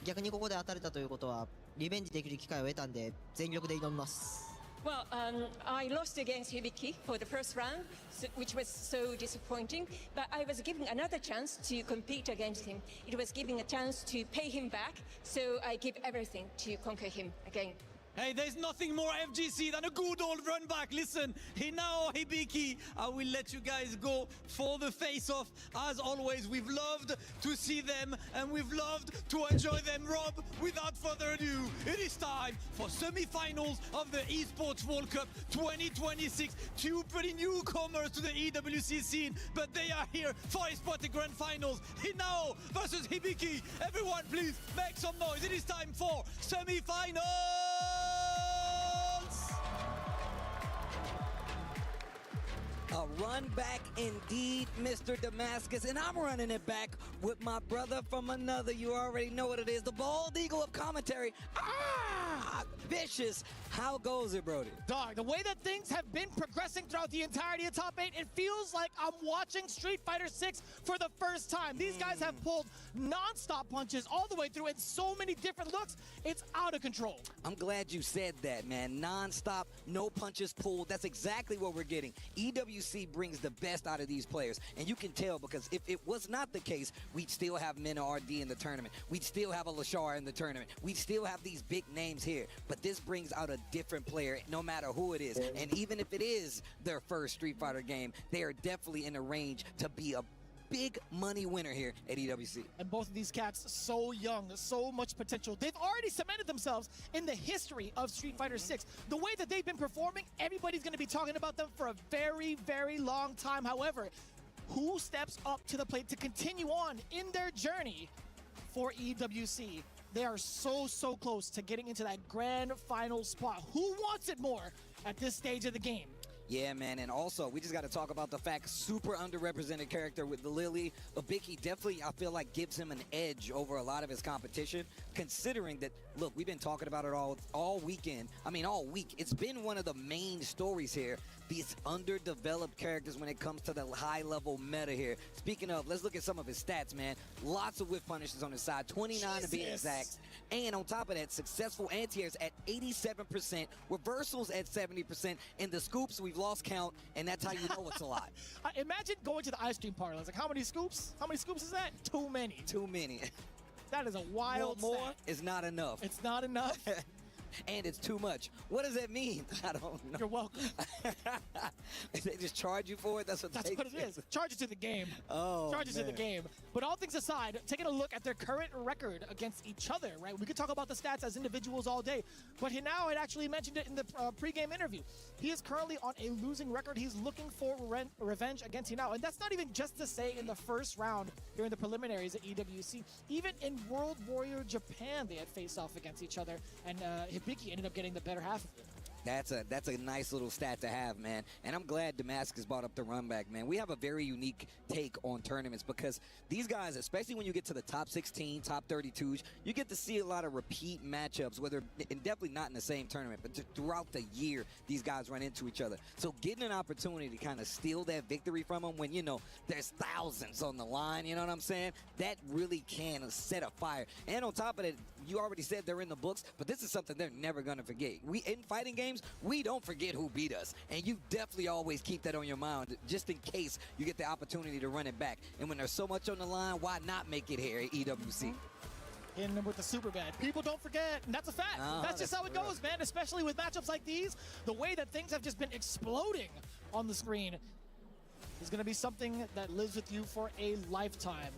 逆にここで当たれたということはリベンジできる機会を得たんで全力で挑みます。Well, I lost against Hibiki for the first round, which was so disappointing. But I was given another chance to compete against him. It was giving a chance to pay him back, so I give everything to conquer him again. Hey, there's nothing more FGC than a good old run back. Listen, Hinao, Hibiki, I will let you guys go for the face-off. As always, we've loved to see them and we've loved to enjoy them. Rob, without further ado, it is time for semi-finals of the Esports World Cup 2026. Two pretty newcomers to the EWC scene, but they are here for Esports Grand Finals. Hinao versus Hibiki. Everyone, please make some noise. It is time for semi-finals. A run back indeed, Mr. Damascus, and I'm running it back with my brother from another. You already know what it is, the bald eagle of commentary. Vicious. How goes it, Brody? Dog, the way that things have been progressing throughout the entirety of Top 8, it feels like I'm watching Street Fighter 6 for the first time. These guys have pulled non-stop punches all the way through in so many different looks. It's out of control. I'm glad you said that, man. Non-stop, no punches pulled. That's exactly what we're getting. EWC brings the best out of these players, and you can tell because if it was not the case, we'd still have Mena RD in the tournament. We'd still have a Lashar in the tournament. We'd still have these big names here, but this brings out a different player no matter who it is. And even if it is their first Street Fighter game, they are definitely in the range to be a big money winner here at EWC. And both of these cats so young, so much potential. They've already cemented themselves in the history of Street Fighter 6. The way that they've been performing, everybody's going to be talking about them for a very, very long time. However, who steps up to the plate to continue on in their journey for EWC? They are so, so close to getting into that grand final spot. Who wants it more at this stage of the game? Yeah, man, and also, we just got to talk about the fact super underrepresented character with the Lily. Hibiki definitely, I feel like, gives him an edge over a lot of his competition, considering that, look, we've been talking about it all weekend. I mean, all week. It's been one of the main stories here. These underdeveloped characters when it comes to the high-level meta here. Speaking of, let's look at some of his stats, man. Lots of whiff punishes on his side, 29 to be exact. And on top of that, successful anti-airs at 87%, reversals at 70%, and the scoops, we've lost count, and that's how you know it's a lot. Imagine going to the ice cream parlor. It's like, how many scoops? How many scoops is that? Too many. Too many. That is a wild more stat. is not enough. It's not enough. and it's too much. What does that mean? I don't know. You're welcome. They just charge you for it? That's what it is. Charge it to the game. Oh, Charge it to the game. But all things aside, taking a look at their current record against each other, right? We could talk about the stats as individuals all day, but Hinao had actually mentioned it in the pregame interview. He is currently on a losing record. He's looking for revenge against Hinao. And that's not even just to say in the first round during the preliminaries at EWC. Even in World Warrior Japan, they had faced off against each other, and Hibiki ended up getting the better half of it. That's a nice little stat to have, man. And I'm glad Damascus brought up the run back, man. We have a very unique take on tournaments because these guys, especially when you get to the top 16, top 32s, you get to see a lot of repeat matchups, and definitely not in the same tournament, but throughout the year, these guys run into each other. So getting an opportunity to kind of steal that victory from them when, you know, there's thousands on the line, you know what I'm saying? That really can set a fire. And on top of it, you already said they're in the books, but this is something they're never going to forget. In fighting games, we don't forget who beat us, and you definitely always keep that on your mind just in case you get the opportunity to run it back. And when there's so much on the line, why not make it here at EWC? In with the super bad. People don't forget, and that's a fact. That's just how it goes, man, especially with matchups like these. The way that things have just been exploding on the screen is going to be something that lives with you for a lifetime.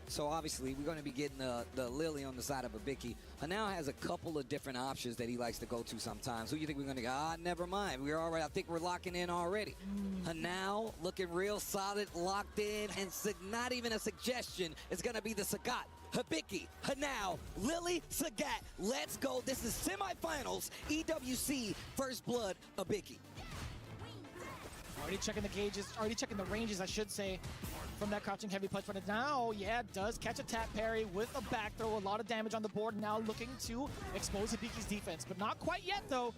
So obviously we're going to be getting the Lily on the side of Hibiki. Hanao has a couple of different options that he likes to go to sometimes. Who do you think we're going to go? Never mind. We're already. I think we're locking in already. Hanao looking real solid, locked in, and not even a suggestion. It's going to be the Sagat. Hibiki, Hanao, Lily, Sagat. Let's go. This is semifinals. EWC First Blood Hibiki. Already checking the gauges, already checking the ranges, I should say, from that crouching heavy punch. But now, yeah, does catch a tap parry with a back throw. A lot of damage on the board. Now looking to expose Hibiki's defense, but not quite yet, though.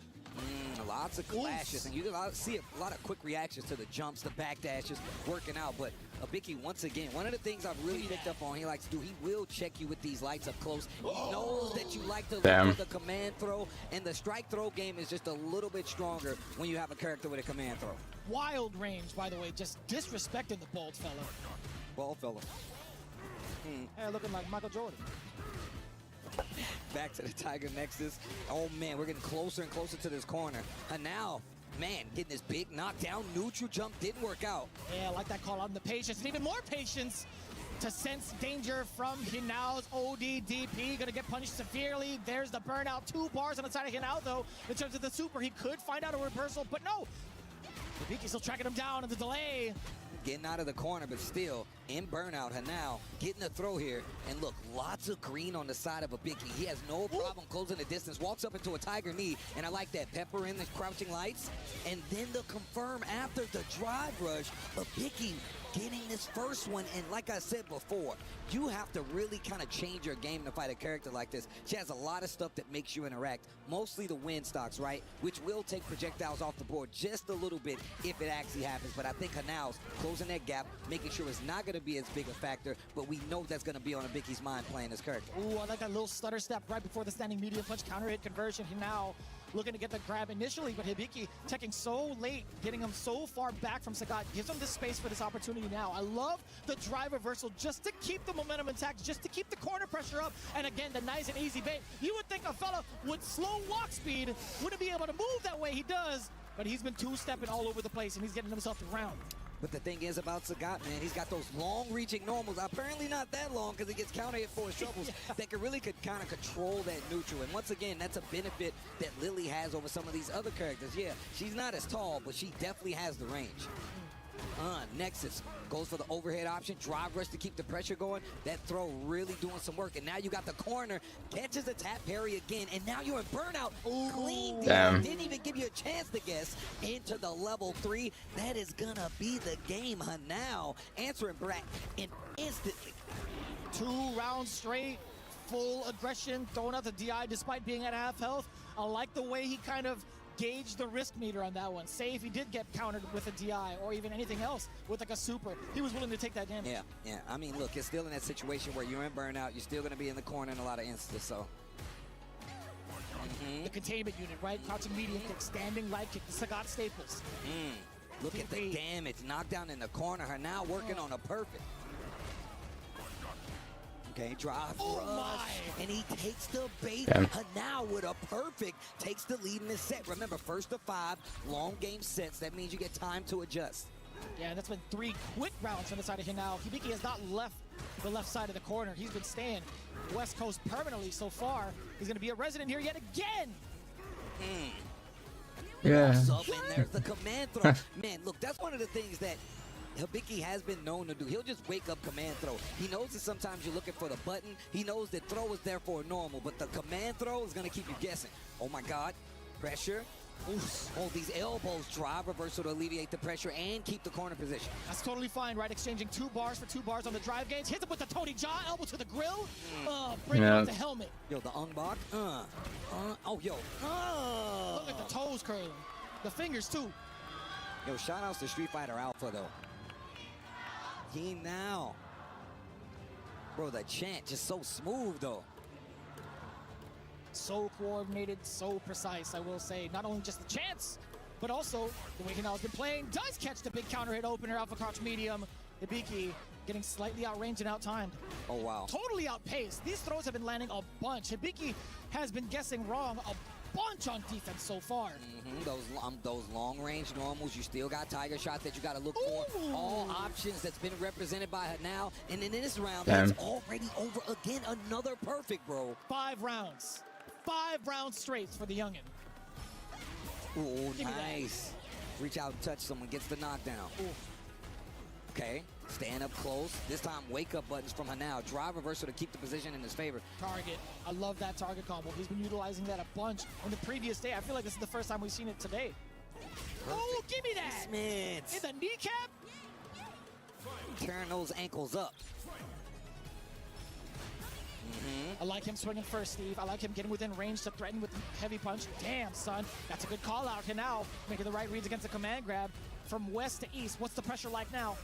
Lots of clashes, and you see a lot of quick reactions to the jumps, the back dashes, working out. But Hibiki, once again, one of the things I've really picked up on, he likes to do, he will check you with these lights up close. He knows that you like to look for the command throw, and the strike throw game is just a little bit stronger when you have a character with a command throw. Wild range, by the way, just disrespecting the bald fella. Bald fella. Hey, looking like Michael Jordan. Back to the Tiger Nexus. Oh, man, we're getting closer and closer to this corner. And now, man, getting this big knockdown. Neutral jump didn't work out. Yeah, I like that call on the patience. And even more patience to sense danger from Hinao's ODDP. Gonna get punished severely. There's the burnout. 2 bars on the side of Hinao, though. In terms of the super, he could find out a reversal, but no. Hibiki's still tracking him down in the delay. Getting out of the corner, but still in burnout. Hanao getting a throw here. And look, lots of green on the side of Hibiki. He has no problem closing the distance. Walks up into a tiger knee. And I like that. Pepper in the crouching lights. And then the confirm after the drive rush. Hibiki getting this first one. And like I said before, you have to really kind of change your game to fight a character like this. She has a lot of stuff that makes you interact. Mostly the wind stocks, right? Which will take projectiles off the board just a little bit if it actually happens. But I think Hanao's closing that gap, making sure it's not going to be as big a factor, but we know that's going to be on Hibiki's mind playing this character. Ooh, I like that little stutter step right before the standing medium punch counter hit conversion. Hinao looking to get the grab initially, but Hibiki taking so late, getting him so far back from Sagat, gives him the space for this opportunity now. I love the drive reversal just to keep the momentum intact, just to keep the corner pressure up, and again, the nice and easy bait. You would think a fella with slow walk speed wouldn't be able to move that way. He does, but he's been two-stepping all over the place, and he's getting himself around. But the thing is about Sagat, man, he's got those long-reaching normals. Apparently not that long because he gets counter-hit for his troubles that could kind of control that neutral. And once again, that's a benefit that Lily has over some of these other characters. Yeah, she's not as tall, but she definitely has the range. Nexus goes for the overhead option, drive rush to keep the pressure going. That throw really doing some work. And now you got the corner, catches a tap parry again, and now you're in burnout. Clean. Damn. Didn't even give you a chance to guess into the level 3. That is gonna be the game. Hanao answering back instantly. 2 rounds straight, full aggression, throwing out the DI despite being at half health. I like the way he kind of gauge the risk meter on that one. Say if he did get countered with a DI or even anything else with like a super, he was willing to take that damage. Yeah. I mean, look, it's still in that situation where you're in burnout. You're still going to be in the corner in a lot of instances, so. The containment unit, right? Crouching medium kick, standing light kick, the Sagat staples. Look at the damage. Knockdown in the corner. Her now working on a perfect. Okay, drive Oh rush, and he takes the bait. Damn. Now with a perfect, takes the lead in this set. Remember, first to 5, long game sets. That means you get time to adjust. Yeah, that's been 3 quick rounds from the side of Hinao. Hibiki has not left the left side of the corner. He's been staying West Coast permanently so far. He's going to be a resident here yet again. Yeah. Up, and there's the command throw. Man, look, that's one of the things that Hibiki has been known to do. He'll just wake up command throw. He knows that sometimes you're looking for the button. He knows that throw is there for a normal, but the command throw is going to keep you guessing. Oh my God, pressure. Oof. Oh, these elbows, drive reversal to alleviate the pressure and keep the corner position. That's totally fine, right? Exchanging 2 bars for 2 bars on the drive gains. Hits him with the Tony Jaa, elbow to the grill. Bring it off the helmet. Yo, the unblock. Oh, yo. Look at the toes curling. The fingers, too. Yo, shout outs to Street Fighter Alpha, though. He now. Bro, the chant just so smooth, though. So coordinated, so precise, I will say. Not only just the chance, but also the way Hinao's been playing does catch the big counter hit opener, Alpha Crouch medium. Hibiki getting slightly outranged and out-timed. Oh, wow. Totally outpaced. These throws have been landing a bunch. Hibiki has been guessing wrong a bunch on defense so far. Those long-range normals, you still got Tiger Shot that you got to look for. All options that's been represented by her now. And in this round, it's already over again. Another perfect, bro. 5 rounds. 5 rounds straight for the youngin. Ooh, nice. Reach out and touch someone, gets the knockdown. Okay, stand up close. This time, wake-up buttons from Hinao. Drive reversal to keep the position in his favor. Target. I love that target combo. He's been utilizing that a bunch on the previous day. I feel like this is the first time we've seen it today. Oh, give me that! In the kneecap? Turn those ankles up. I like him swinging first, Steve. I like him getting within range to threaten with the heavy punch. Damn, son. That's a good call out here now. Making the right reads against the command grab. From west to east, what's the pressure like now?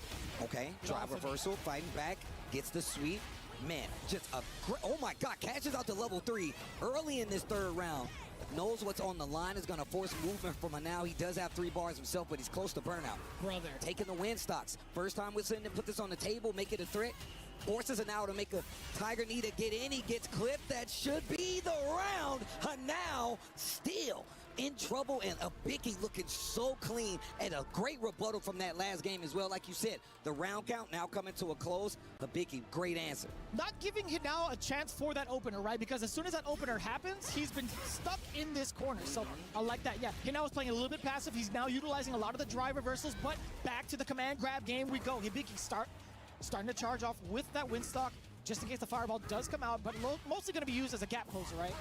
Okay, drive reversal, fighting back, gets the sweep. Man, just a great, oh my God, catches out to level 3 early in this 3rd round. Knows what's on the line, is going to force movement from Hinao. He does have 3 bars himself, but he's close to burnout. Brother. Taking the win stocks. First time we're sitting and put this on the table, make it a threat. Forces Hinao to make a Tiger knee to get in. He gets clipped. That should be the round. Hinao still in trouble, and Hibiki looking so clean, and a great rebuttal from that last game as well. Like you said, the round count now coming to a close. Hibiki, great answer. Not giving Hinao a chance for that opener, right? Because as soon as that opener happens, he's been stuck in this corner. So I like that. Yeah, Hinao is playing a little bit passive. He's now utilizing a lot of the drive reversals, but back to the command grab game we go. Hibiki starting to charge off with that Winstock, just in case the fireball does come out, but mostly going to be used as a gap closer, right?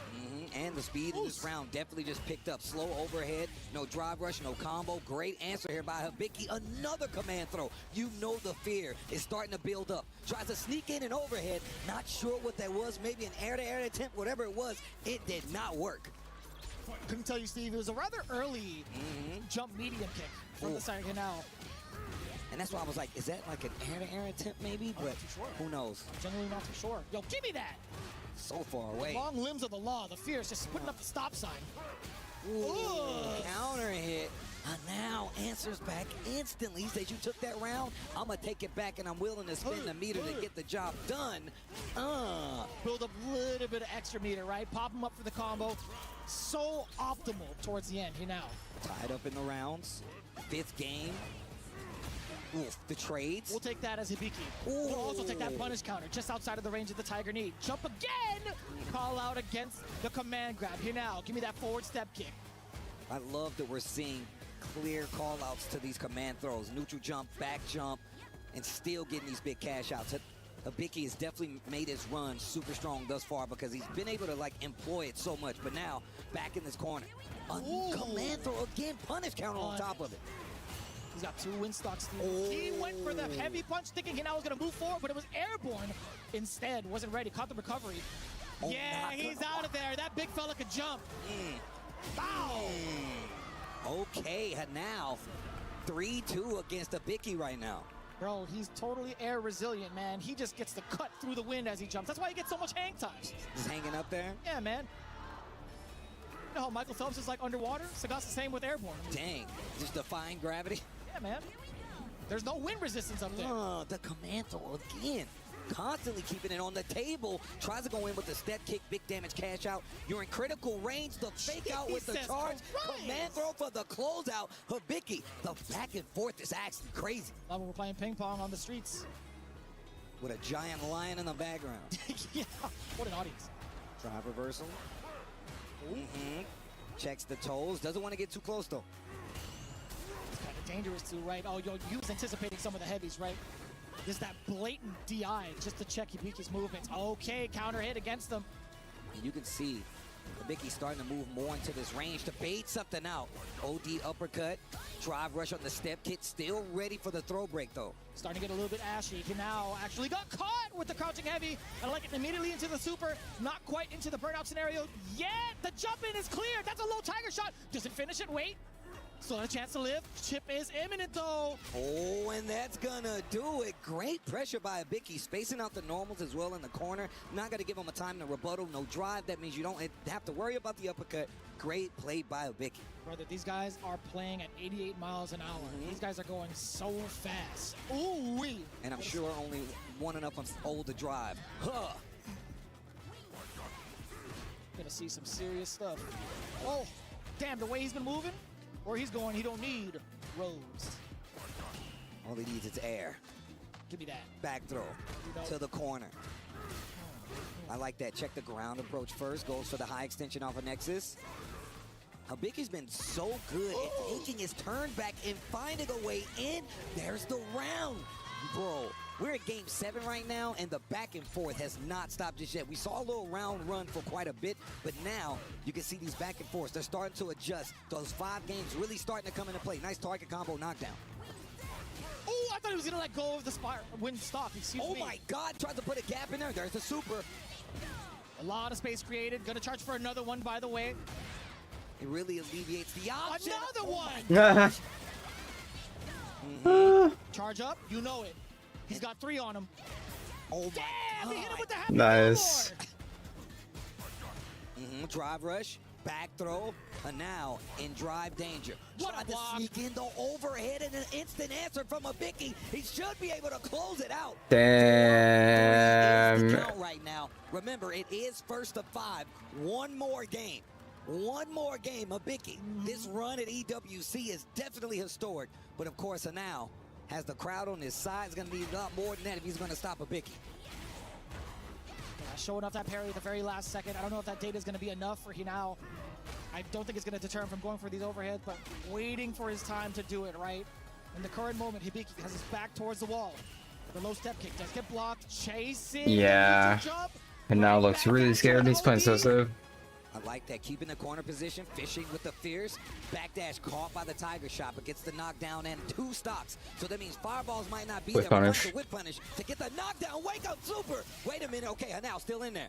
And the speed in this round definitely just picked up. Slow overhead, no drive rush, no combo. Great answer here by Hibiki. Another command throw. You know the fear is starting to build up. Tries to sneak in an overhead. Not sure what that was. Maybe an air-to-air attempt, whatever it was. It did not work. Couldn't tell you, Steve. It was a rather early jump medium kick from the side of Hinao. And that's why I was like, is that like an air-to-air attempt maybe? But who knows? Generally not too sure. Yo, give me that! So far away. The long limbs of the law, the fierce, just putting up the stop sign. Counter hit. Now answers back instantly. He says, you took that round, I'm going to take it back, and I'm willing to spin the meter to get the job done. Build up a little bit of extra meter, right? Pop him up for the combo. So optimal towards the end, Tied up in the rounds. 5th game. Oof, the trades. We'll take that as Hibiki. We'll also take that punish counter just outside of the range of the Tiger knee. Jump again! Call out against the command grab. Hinao, give me that forward step kick. I love that we're seeing clear call outs to these command throws. Neutral jump, back jump, and still getting these big cash outs. Hibiki has definitely made his run super strong thus far because he's been able to like employ it so much. But now, back in this corner. A command throw again, punish counter on top of it. He's got 2 Winstocks. He went for the heavy punch, thinking Hinao was going to move forward, but it was airborne. Instead, wasn't ready. Caught the recovery. Yeah, he's out of there. That big fella could jump. Bow! Okay, now 3-2 against Hibiki right now. Bro, he's totally air resilient, man. He just gets to cut through the wind as he jumps. That's why he gets so much hang time. Just hanging up there? Yeah, man. You know how Michael Phelps is like underwater? Sagat's the same with airborne. Dang, just defying gravity. Yeah, man. There's no wind resistance up there. The command throw again. constantly keeping it on the table. Tries to go in with the step kick, big damage cash out. You're in critical range. The fake out with the charge. Command throw for the closeout. Hibiki, the back and forth is actually crazy. Love when we're playing ping pong on the streets. With a giant lion in the background. Yeah, what an audience. Drive reversal. Checks the toes. Doesn't want to get too close though. It's kind of dangerous too, right? Oh, yo, you was anticipating some of the heavies, right? There's that blatant DI just to check Hibiki's movements. Okay, counter hit against them. And you can see Hibiki starting to move more into this range to bait something out. OD uppercut, drive rush on the step kick, still ready for the throw break though. Starting to get a little bit ashy. He now actually got caught with the crouching heavy. I like it immediately into the super. Not quite into the burnout scenario yet. The jump in is cleared. That's a low tiger shot. Doesn't finish it. Wait. Still a chance to live. Chip is imminent though. Oh, and that's gonna do it. Great pressure by Hibiki, spacing out the normals as well in the corner. Not gonna give him a time to rebuttal. No drive. That means you don't have to worry about the uppercut. Great play by Hibiki. Brother, these guys are playing at 88 miles an hour. These guys are going so fast. Ooh-wee. And I'm sure only one enough of old to drive. Huh. Gonna see some serious stuff. Oh, damn, the way he's been moving, where he's going, he don't need roads. All he needs is air. Give me that. Back throw to the corner. I like that. Check the ground approach first. Goes for the high extension off of Nexus. Hibiki's been so good at taking his turn back and finding a way in. There's the round. Bro, we're at game 7 right now, and the back and forth has not stopped just yet. We saw a little round run for quite a bit, but now you can see these back and forths. They're starting to adjust. Those 5 games really starting to come into play. Nice target combo knockdown. Oh, I thought he was gonna let go of the win stock. Excuse me. Oh my God, tried to put a gap in there. There's the super. A lot of space created. Gonna charge for another one, by the way. It really alleviates the option. Another one! Charge up, you know it. He's got 3 on him. Oh my Damn, God. he hit him with the happy Nice. Drive rush, back throw, and now in drive danger. Tried to sneak in the overhead and an instant answer from Hibiki. He should be able to close it out. Damn. Count right now. Remember, it is first to 5. One more game. One more game, Hibiki. This run at EWC is definitely historic, but of course, now has the crowd on his side. Is going to need a lot more than that if he's going to stop Hibiki. Showing off that parry at the very last second. I don't know if that data is going to be enough for Hinao. I don't think it's going to deter him from going for these overheads, but waiting for his time to do it, right? In the current moment, Hibiki has his back towards the wall. The low step kick does get blocked. Chasing. Yeah. And now looks really scared. He's playing so safe. I like that. Keeping the corner position, fishing with the fierce. Backdash caught by the tiger shot, but gets the knockdown and 2 stocks. So that means fireballs might not be Whip there. punish. Whip punish to get the knockdown. Wake up, super. Wait a minute. Okay, now still in there.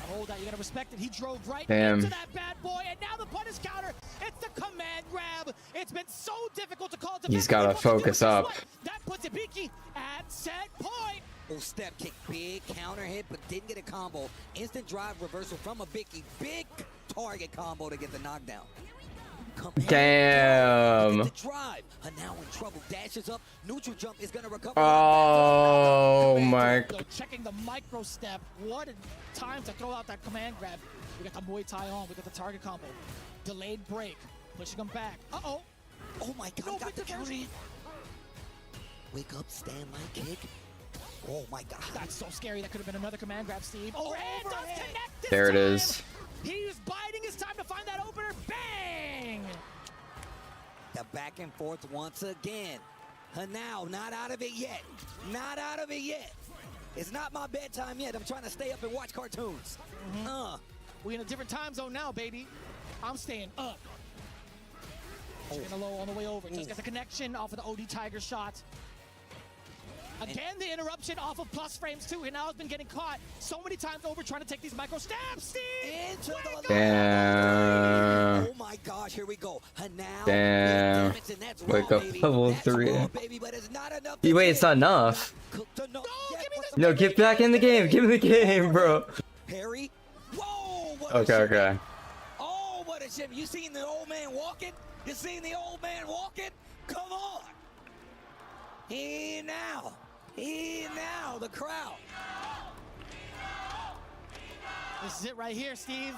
Hold that. You gotta respect it. He drove right Damn. into that bad boy, and now the punish counter. It's the command grab. It's been so difficult to call. He's got to focus up. That puts Hibiki at set point. Oh, step kick, big counter hit, but didn't get a combo. Instant drive reversal from Hibiki. Big target combo to get the knockdown. Damn. The drive. And now in trouble. Dashes up. Neutral jump is going to recover. Oh my. Checking the micro step. What a time to throw out that command grab. We got the Muay Thai on. We got the target combo. Delayed break. Pushing him back. Uh-oh. Oh my God. Got the counter in. Wake up. Stand line kick. Oh my God. That's so scary. That could have been another command grab, Steve. Overhead does connect this There it time. is. He was biding his time to find that opener. Bang! The back and forth once again. Hanao, not out of it yet. Not out of it yet. It's not my bedtime yet. I'm trying to stay up and watch cartoons. We in a different time zone now, baby. I'm staying up. Checking the low on the way over. Just got the connection off of the OD Tiger shot. Again, the interruption off of plus frames too. And now has been getting caught so many times over trying to take these micro stabs. Steve! Into the Damn. Oh my gosh, here we go. Hanao. Damn. Wake up level 3. Wait, it's not enough. No, get back in the game. Give me the game, bro. Harry. Whoa! Okay. Oh, what a shit. You seen the old man walking? You seen the old man walking? Come on. He now. Now the crowd. This is it right here, Steve.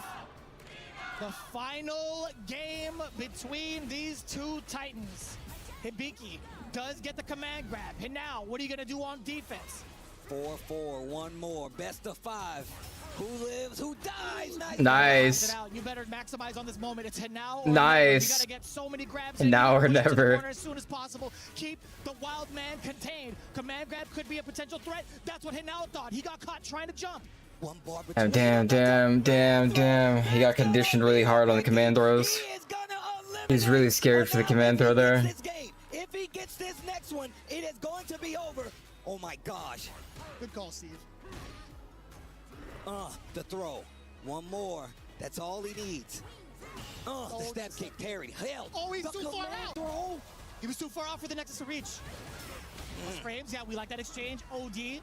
The final game between these two titans. Hibiki does get the command grab. And now, what are you going to do on defense? 4-4, one more. Best of 5. Who lives, who dies? Nice. You better maximize on this moment. It's now or Nice. never. You got to get so many grabs Now or push it to the never. corner as soon as possible. Keep the wild man contained. Command grab could be a potential threat. That's what Hinao thought. He got caught trying to jump. Damn. He got conditioned really hard on the command throws. He's really scared for the command throw there. If he gets this next one, it is going to be over. Oh my gosh. Good call, Steve. The throw. One more. That's all he needs. The step kick parried. Hell. Oh, he's the too far command out. throw. He was too far out for the Nexus to reach. Frames, yeah, we like that exchange. OD.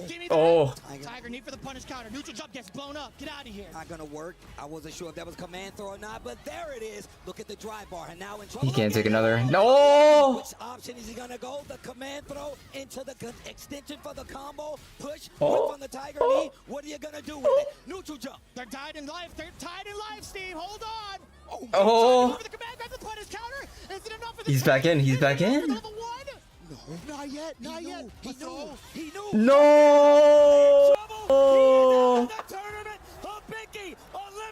Give me that. Tiger need for the punish counter. Neutral jump gets blown up. Get out of here. Not gonna work. I wasn't sure if that was command throw or not, but there it is. Look at the drive bar, and now in trouble. He can't take another. No! Which option is he gonna go? The command throw into the extension for the combo. Push. Oh. Whip on the Tiger knee. What are you gonna do with it? Neutral jump. They're tied in life. They're tied in life, Steve. Hold on. Oh. The command grab the punish counter. Is it enough for the He's back in. He's back in. Level 1? No, not yet. Not yet. He knew. No!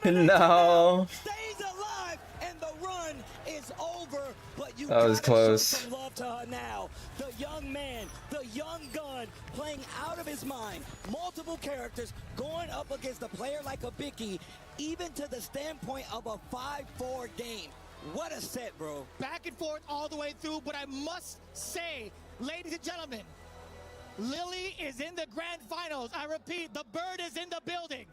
No. Stays alive, and the run is over. But you That was gotta close. show some love to her now. The young man, the young gun, playing out of his mind. Multiple characters going up against a player like Hibiki, even to the standpoint of a 5-4 game. What a set, bro. Back and forth all the way through, but I must say, ladies and gentlemen, Lily is in the grand finals. I repeat, the bird is in the building.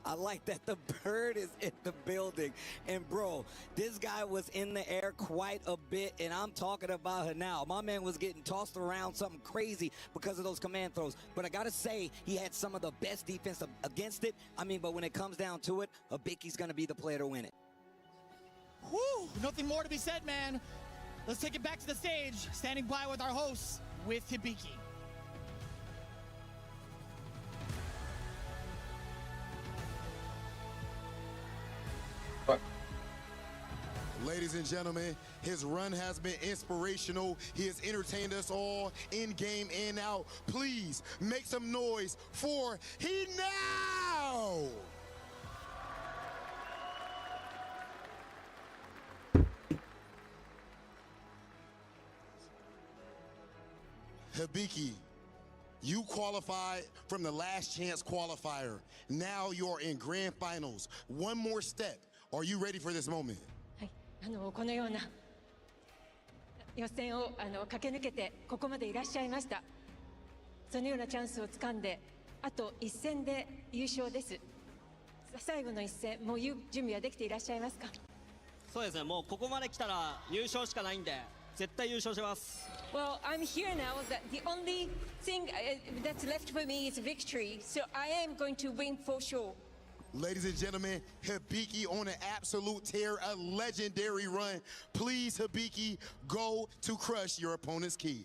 I like that the bird is in the building. And bro, this guy was in the air quite a bit, and I'm talking about her now. My man was getting tossed around something crazy because of those command throws. But I gotta say, he had some of the best defense against it. I mean, but when it comes down to it, Hibiki's gonna be the player to win it. Whew, nothing more to be said, man. Let's take it back to the stage, standing by with our hosts, with Hibiki. Ladies and gentlemen, his run has been inspirational. He has entertained us all in game and out. Please make some noise for Hinao! Hibiki, you qualified from the last chance qualifier. Now you're in grand finals. One more step. Are you ready for this moment? このような予選を駆け抜けてここまでいらっしゃいました。そのようなチャンスをつかんで、あと一戦で優勝です。最後の一戦、もう準備はできていらっしゃいますか？そうですね、もうここまで来たら優勝しかないんで、絶対優勝します。Well, I'm here now. That the only thing that's left for me is victory. So I am going to win for sure. Ladies and gentlemen, Hibiki on an absolute tear, a legendary run. Please, Hibiki, go to crush your opponent's key.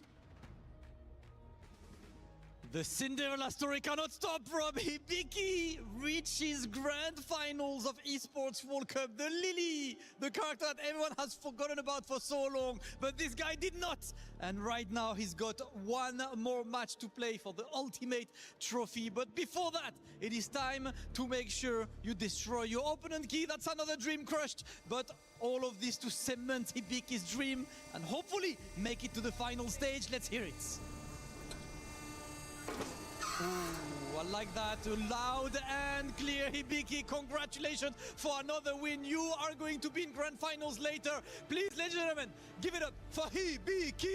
The Cinderella story cannot stop. Rob Hibiki reaches grand finals of Esports World Cup. The Lily, the character that everyone has forgotten about for so long, but this guy did not. And right now he's got one more match to play for the ultimate trophy. But before that, it is time to make sure you destroy your opponent key. That's another dream crushed. But all of this to cement Hibiki's dream and hopefully make it to the final stage. Let's hear it. Ooh, I like that. Loud and clear, Hibiki. Congratulations for another win. You are going to be in grand finals later. Please, ladies and gentlemen, give it up for Hibiki.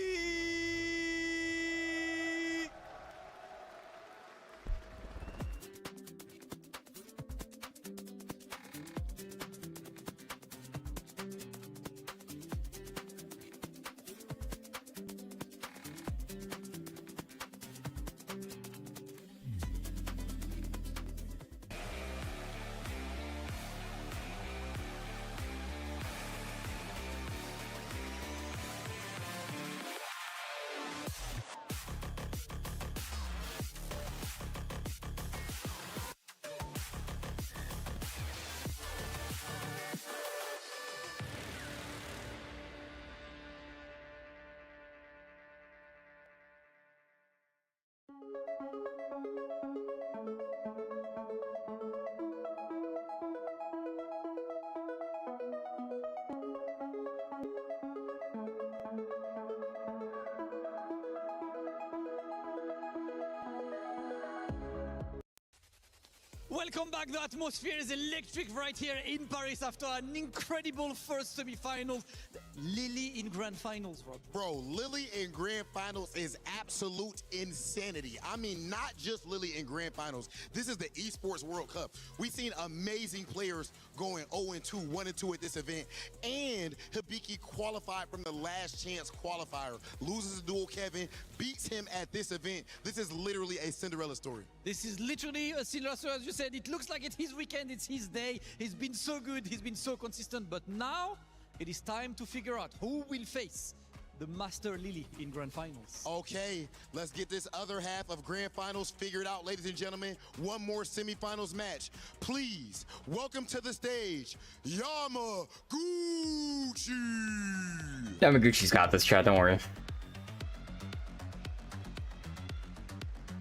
Welcome back. The atmosphere is electric right here in Paris after an incredible first semi-finals. Lily in grand finals, Rob. Bro, Lily in grand finals is absolute insanity. I mean, not just Lily in grand finals. This is the Esports World Cup. We've seen amazing players going 0-2, 1-2 at this event. And Hibiki qualified from the last chance qualifier. Loses to Dual Kevin, beats him at this event. This is literally a Cinderella story. This is literally a Cinderella story, as you said. It looks like it's his weekend, it's his day. He's been so good, he's been so consistent. But now it is time to figure out who will face the Master Lily in grand finals. Okay, let's get this other half of grand finals figured out, ladies and gentlemen. One more semifinals match. Please welcome to the stage, Yamaguchi. Yamaguchi's got this, chat. Don't worry.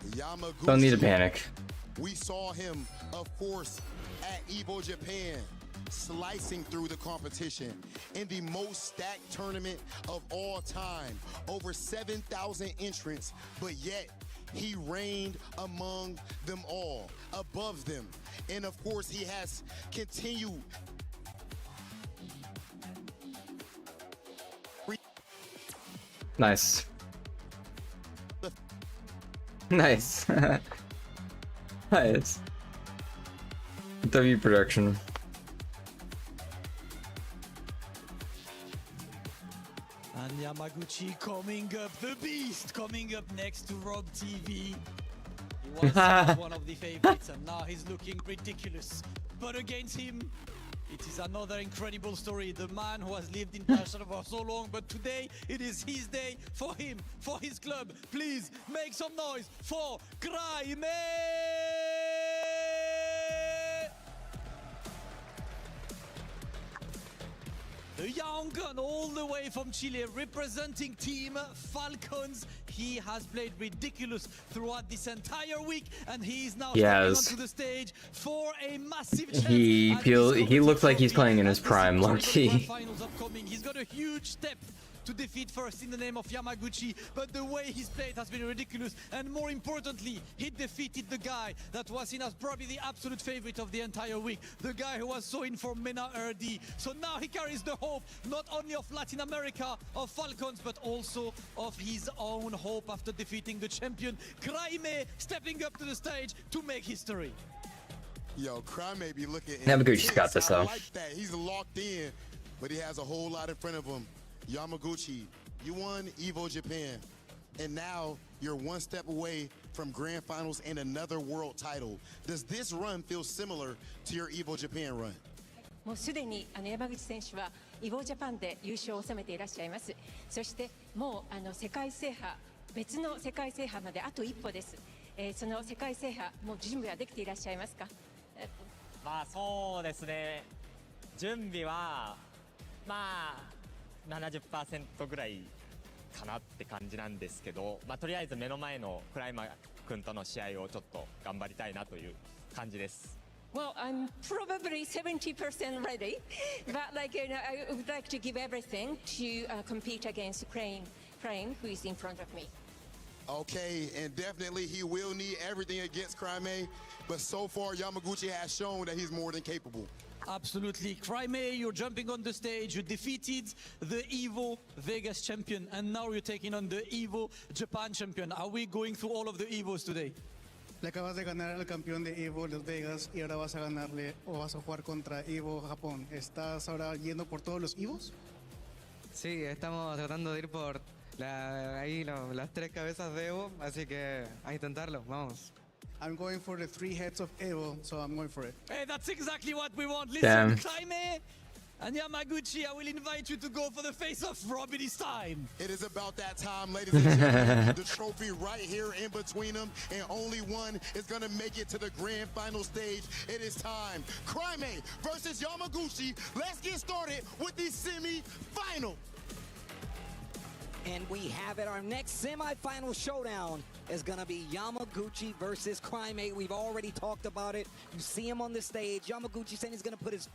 Yamaguchi. Don't need to panic. We saw him, of course, at Evo Japan, slicing through the competition in the most stacked tournament of all time. Over 7,000 entrants, but yet he reigned among them all, above them. And of course, he has continued. Nice. Nice. Nice. W production. And Yamaguchi coming up, the beast coming up next to Rob TV. He was one of the favorites and now he's looking ridiculous. But against him, it is another incredible story. The man who has lived in Paris for so long, but today it is his day for him, for his club. Please make some noise for Craime! The young gun all the way from Chile representing Team Falcons. He has played ridiculous throughout this entire week and he is now stepping onto the stage for a massive chance. He looks like he's playing in his prime, low-key. He's got a huge step to defeat first in the name of Yamaguchi, but the way he's played has been ridiculous, and more importantly, he defeated the guy that was seen as probably the absolute favorite of the entire week, the guy who was so in for Mena RD. So now he carries the hope not only of Latin America, of Falcons, but also of his own hope after defeating the champion Craime, stepping up to the stage to make history. Yo, Craime be looking. Yamaguchi's got this though. I like that. He's locked in, but he has a whole lot in front of him. Yamaguchi, you won Evo Japan, and now you're one step away from grand finals and another world title. Does this run feel similar to your Evo Japan run? もうすでに山口選手はイボジャパンで優勝を収めていらっしゃいます。そしてもう世界制覇、別の世界制覇まであと一歩です。その世界制覇もう準備はできていらっしゃいますか？まあそうですね。準備はまあ 70% ぐらいかなって感じなんですけど、まあとりあえず目の前のクライマ君との試合をちょっと頑張りたいなという感じです。Well, I'm probably 70% ready, but I would like to give everything to compete against Crane, who is in front of me. Okay, and definitely he will need everything against Craime, but so far Yamaguchi has shown that he's more than capable. Absolutely. Craime, you're jumping on the stage. You defeated the Evo Vegas champion, and now you're taking on the Evo Japan champion. Are we going through all of the Evos today? Le acabas de ganar al campeón de Evo Las Vegas y ahora vas a ganarle o vas a jugar contra Evo Japón. ¿Estás ahora yendo por todos los Evos? Sí, estamos tratando de ir por las tres cabezas de Evo, así que a intentarlo, vamos. I'm going for the 3 heads of Evo, so I'm going for it. Hey, that's exactly what we want. Listen, Craime and Yamaguchi, I will invite you to go for the face-off. Rob, it is time. It is about that time, ladies and gentlemen. The trophy right here in between them, and only one is going to make it to the grand final stage. It is time. Craime versus Yamaguchi. Let's get started with the semi-final. And we have it. Our next semi-final showdown is going to be Yamaguchi versus Craime. We've already talked about it. You see him on the stage. Yamaguchi saying he's going to put his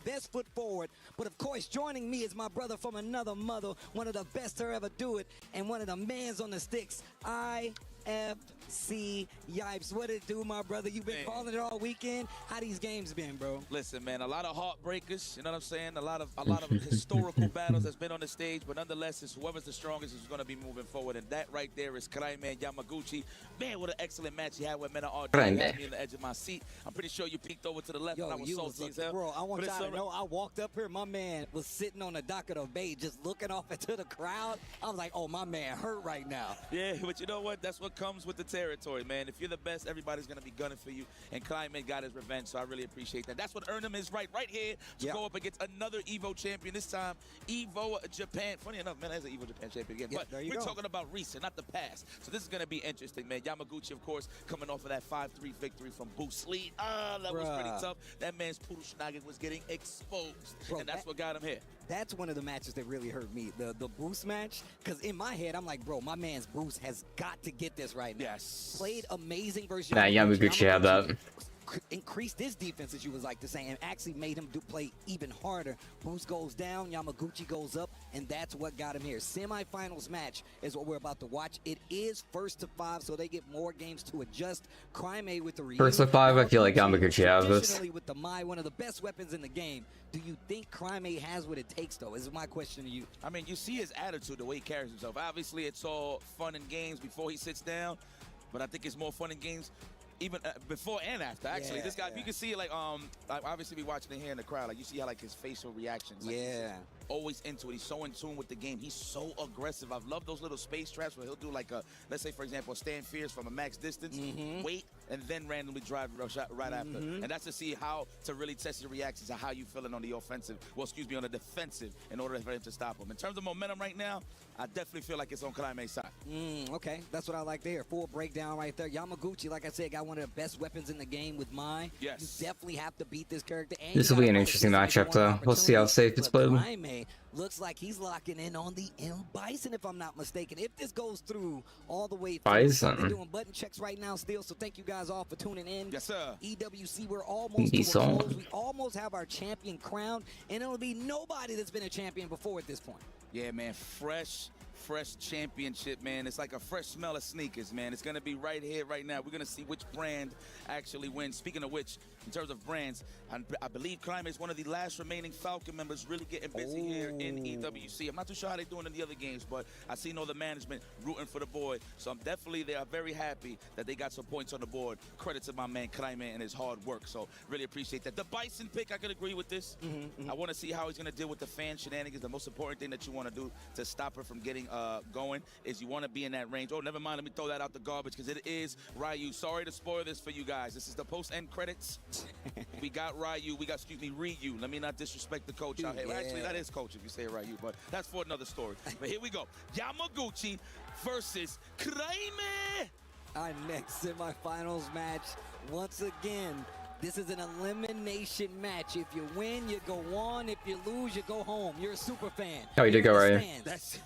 best foot forward. But of course, joining me is my brother from another mother, one of the best to ever do it, and one of the mans on the sticks. I FC Yipes. What it do, my brother? You've been calling it all weekend. How these games been, bro? Listen, man, a lot of heartbreakers, you know what I'm saying? A lot of historical battles that's been on the stage, but nonetheless, it's whoever's the strongest is going to be moving forward, and that right there is Kraime Yamaguchi. Man, what an excellent match he had with Mena RD. Had me in the edge of my seat. I'm pretty sure you peeked over to the left, and I was salty as hell. Bro, I want y'all to know, I walked up here, my man was sitting on the dock of the bay, just looking off into the crowd. I was like, oh, my man hurt right now. Yeah, but you know what? That's what comes with the territory, man. If you're the best, everybody's going to be gunning for you, and Kraime got his revenge, so I really appreciate that. That's what earned him his right here to go up against another EVO champion, this time EVO Japan. Funny enough, man, that's an EVO Japan champion again, but we're talking about recent, not the past. So this is going to be interesting, man. Yamaguchi, of course, coming off of that 5-3 victory from Bruce Lee. That was pretty tough. That man's Poodle Schnagel was getting exposed, and that's what got him here. That's one of the matches that really hurt me, the Bruce match, because in my head, I'm like, bro, my man's Bruce has got to get this right now. Yes. Played amazing versus Nah, Yamaguchi had that. Increased his defense, as you would like to say, and actually made him play even harder. Bruce goes down, Yamaguchi goes up, and that's what got him here. Semifinals match is what we're about to watch. It is 1st to 5, so they get more games to adjust. Kraime with the 1st to 5, I feel like Yamaguchi has this. With the Mai, one of the best weapons in the game. Do you think Kraime has what it takes, though? Is my question to you. I mean, you see his attitude, the way he carries himself. Obviously, it's all fun and games before he sits down, but I think it's more fun and games even before and after. Actually, this guy, you can see it like obviously we watching it here in the crowd. Like you see how like his facial reactions. Like, he's always into it. He's so in tune with the game. He's so aggressive. I've loved those little space traps where he'll do like a, let's say for example, a stand fierce from a max distance, wait, and then randomly drive a shot right after. And that's to see how to really test your reactions and how you feeling on the offensive. Well, excuse me, on the defensive in order for him to stop him. In terms of momentum right now, I definitely feel like it's on Kraime's side. Okay, that's what I like there. Full breakdown right there. Yamaguchi, like I said, got one of the best weapons in the game with Mai. Yes. You definitely have to beat this character. And This will be an interesting matchup, though. We'll see how safe it's played. Kraime looks like he's locking in on the M Bison, if I'm not mistaken. If this goes through all the way through, Bison. they're doing button checks right now still, so thank you guys all for tuning in. Yes, sir. EWC, we're almost to a close. We almost have our champion crowned, and it'll be nobody that's been a champion before at this point. Yeah, man, fresh championship, man. It's like a fresh smell of sneakers, man. It's going to be right here, right now. We're going to see which brand actually wins. Speaking of which, in terms of brands, I believe Kraime is one of the last remaining Falcon members really getting busy here in EWC. I'm not too sure how they're doing in the other games, but I see all the management rooting for the boy. So they are very happy that they got some points on the board. Credit to my man Kraime and his hard work. So really appreciate that. The Bison pick, I could agree with this. I want to see how he's going to deal with the fan shenanigans. The most important thing that you want to do to stop her from getting going is you want to be in that range. Oh, never mind. Let me throw that out the garbage because it is Ryu. Sorry to spoil this for you guys. This is the post-end credits. We got Ryu. We got, Ryu. Let me not disrespect the coach out here. Well, actually, that is coach if you say Ryu, but that's for another story. But here we go. Yamaguchi versus Kraime. Our next semifinals match, once again, this is an elimination match. If you win, you go on. If you lose, you go home. You're a super fan. Oh, you did go right. That's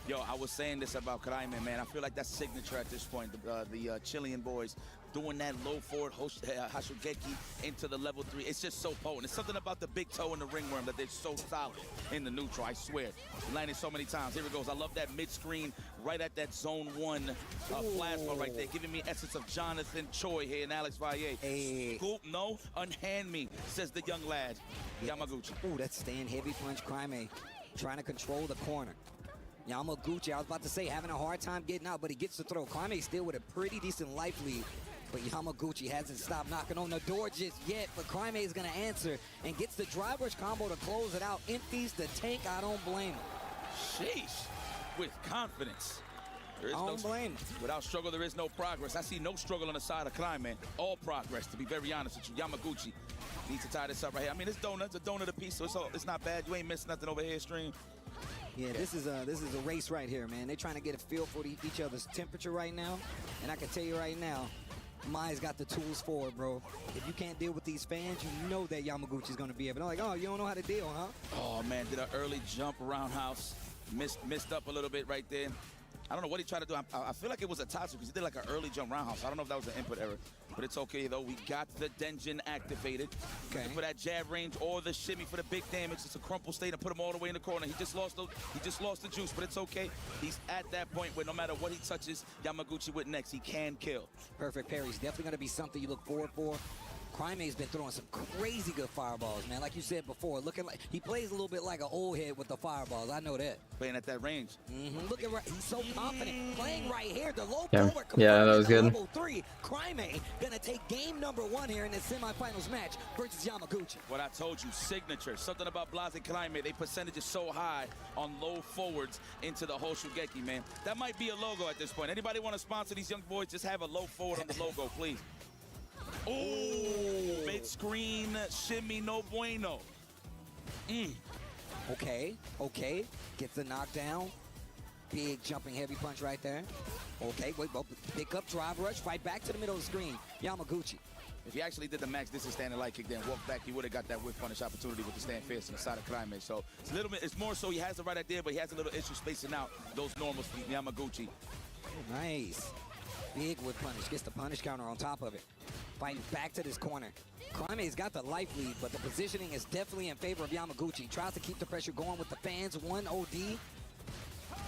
yo, I was saying this about Kraime, man. I feel like that's signature at this point. The Chilean boys doing that low forward Hashugeki into the level 3. It's just so potent. It's something about the big toe and the ringworm that they're so solid in the neutral. I swear. Landed so many times. Here it goes. I love that mid-screen right at that zone 1 plasma right there, giving me essence of Jonathan Choi here and Alex Valle. Scoop, no, unhand me, says the young lad, Yamaguchi. Ooh, that's stand heavy punch. Kraime trying to control the corner. Yamaguchi, I was about to say, having a hard time getting out, but he gets the throw. Kraime still with a pretty decent life lead, but Yamaguchi hasn't stopped knocking on the door just yet, but Kraime is going to answer and gets the driver's combo to close it out. Empties the tank. I don't blame him. Sheesh. With confidence. I don't blame him. Without struggle, there is no progress. I see no struggle on the side of Kraime. All progress, to be very honest with you. Yamaguchi needs to tie this up right here. I mean, it's donuts, a donut a piece, so it's not bad. You ain't missing nothing over here, stream. Yeah, this is a race right here, man. They're trying to get a feel for each other's temperature right now, and I can tell you right now, Mai's got the tools for it, bro. If you can't deal with these fans, you know that Yamaguchi's going to be able to. Like, oh, you don't know how to deal, huh? Oh, man, did an early jump roundhouse. Missed up a little bit right there. I don't know what he tried to do. I feel like it was a toss because he did like an early jump roundhouse. I don't know if that was an input error, but it's okay though. We got the Denjin activated. Okay. For that jab range or the shimmy for the big damage. It's a crumple state and put him all the way in the corner. He just lost the juice, but it's okay. He's at that point where no matter what he touches, Yamaguchi with next, he can kill. Perfect parries. Definitely going to be something you look forward for. Crime's been throwing some crazy good fireballs, man. Like you said before, looking like he plays a little bit like an old head with the fireballs. I know that. Playing at that range. Look at he's so confident. Playing right here. The low Yeah, forward yeah, that was good. Level 3. Crime gonna take game number 1 here in the semifinals match versus Yamaguchi. What I told you, signature. Something about Blase Crime. They percentage is so high on low forwards into the whole Shugeki, man. That might be a logo at this point. Anybody want to sponsor these young boys? Just have a low forward on the logo, please. Oh, mid-screen shimmy, no bueno. Okay. Gets the knockdown. Big jumping heavy punch right there. Okay, wait, pick up, drive rush, fight back to the middle of the screen. Yamaguchi. If he actually did the max distance standing light kick, then walk back, he would have got that whip punish opportunity with the stand fierce on the side of Crime. So it's a little bit, it's more so he has the right idea, but he has a little issue spacing out those normals for Yamaguchi. Oh, nice. Big whip punish, gets the punish counter on top of it. Fighting back to this corner. Crime's got the life lead, but the positioning is definitely in favor of Yamaguchi. Tries to keep the pressure going with the fans. 1 OD.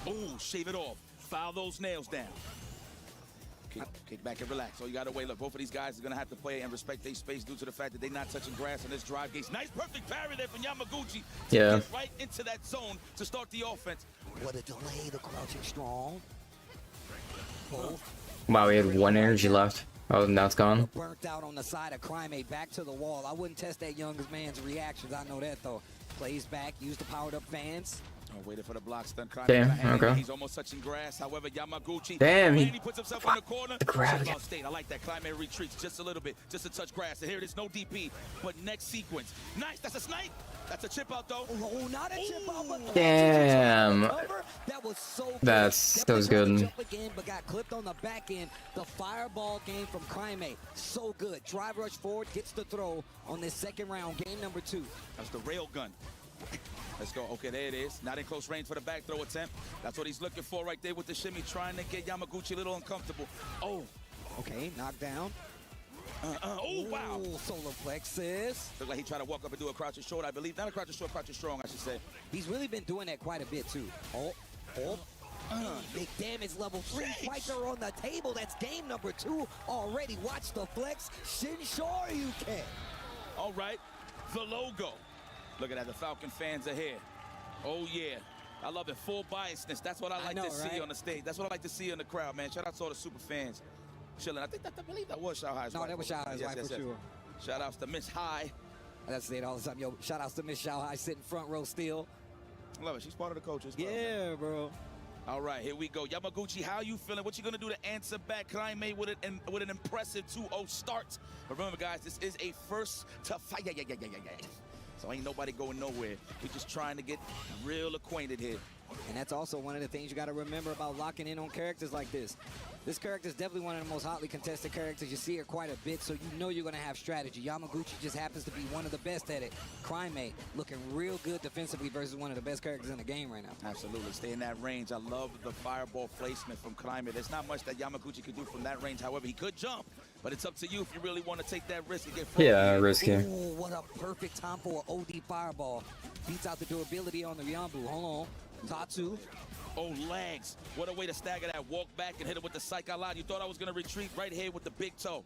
Oh, shave it off. File those nails down. Kick back and relax. So you got to wait. Look, both of these guys are going to have to play and respect their space due to the fact that they're not touching grass on this drive gate. Nice, perfect parry there from Yamaguchi. Yeah. Get right into that zone to start the offense. What a delay. The crouching strong. Both. Wow, we had 1 energy left. Oh, now it's gone. Burnt out on the side of Crime, back to the wall. I wouldn't test that young man's reactions. I know that though. Plays back, use the powered up fans. Oh, waited for the block stun. Damn, okay. He's almost touching grass. However, Yamaguchi. Damn, he puts himself in the corner. The grab. State. I like that. Climate retreats just a little bit, just to touch grass. And here it is, no DP. But next sequence. Nice, that's a snipe. That's a chip out though. Oh, not a chip out, but Damn. that was so good. That was good. Jump again, but got clipped on the back end. The fireball game from Crime, so good. Drive rush forward, gets the throw on this second round, game number 2. That's the rail gun. Let's go. Okay, there it is. Not in close range for the back throw attempt. That's what he's looking for right there with the shimmy, trying to get Yamaguchi a little uncomfortable. Oh. Okay, knockdown. Oh, wow. Solar plexus. Looked like he tried to walk up and do a crouch and short, I believe. Not a crouch and short, crouch and strong, I should say. He's really been doing that quite a bit, too. Big damage level 3. Fighter on the table. That's game number 2 already. Watch the flex. Shinshore you can. All right. The logo. Look at that. The Falcon fans are here. Oh, yeah. I love it. Full biasness. That's what I like to see on the stage. That's what I like to see in the crowd, man. Shout out to all the super fans. Chilling. I believe that was Shao Hai's wife. No, that was Shao Hai's wife for sure. Shout outs to Miss Hai. I say it all the time. Yo, shout outs to Miss Shao Hai sitting front row still. Love it. She's part of the coaches. Yeah, bro. All right, here we go. Yamaguchi, how you feeling? What you going to do to answer back? Crime with an impressive 2-0 start. But remember, guys, this is a first to fight. So ain't nobody going nowhere. We're just trying to get real acquainted here. And that's also one of the things you got to remember about locking in on characters like this. This character is definitely one of the most hotly contested characters. You see her quite a bit, so you know you're going to have strategy. Yamaguchi just happens to be one of the best at it. Crime looking real good defensively versus one of the best characters in the game right now. Absolutely. Stay in that range. I love the fireball placement from Crime. There's not much that Yamaguchi could do from that range. However, he could jump, but it's up to you if you really want to take that risk and get forward. Yeah, risky. Ooh, what a perfect time for an OD fireball. Beats out the durability on the Ryambu. Hold on. Tatsu. Oh, legs. What a way to stagger that. Walk back and hit it with the Psycho Line. You thought I was going to retreat right here with the big toe.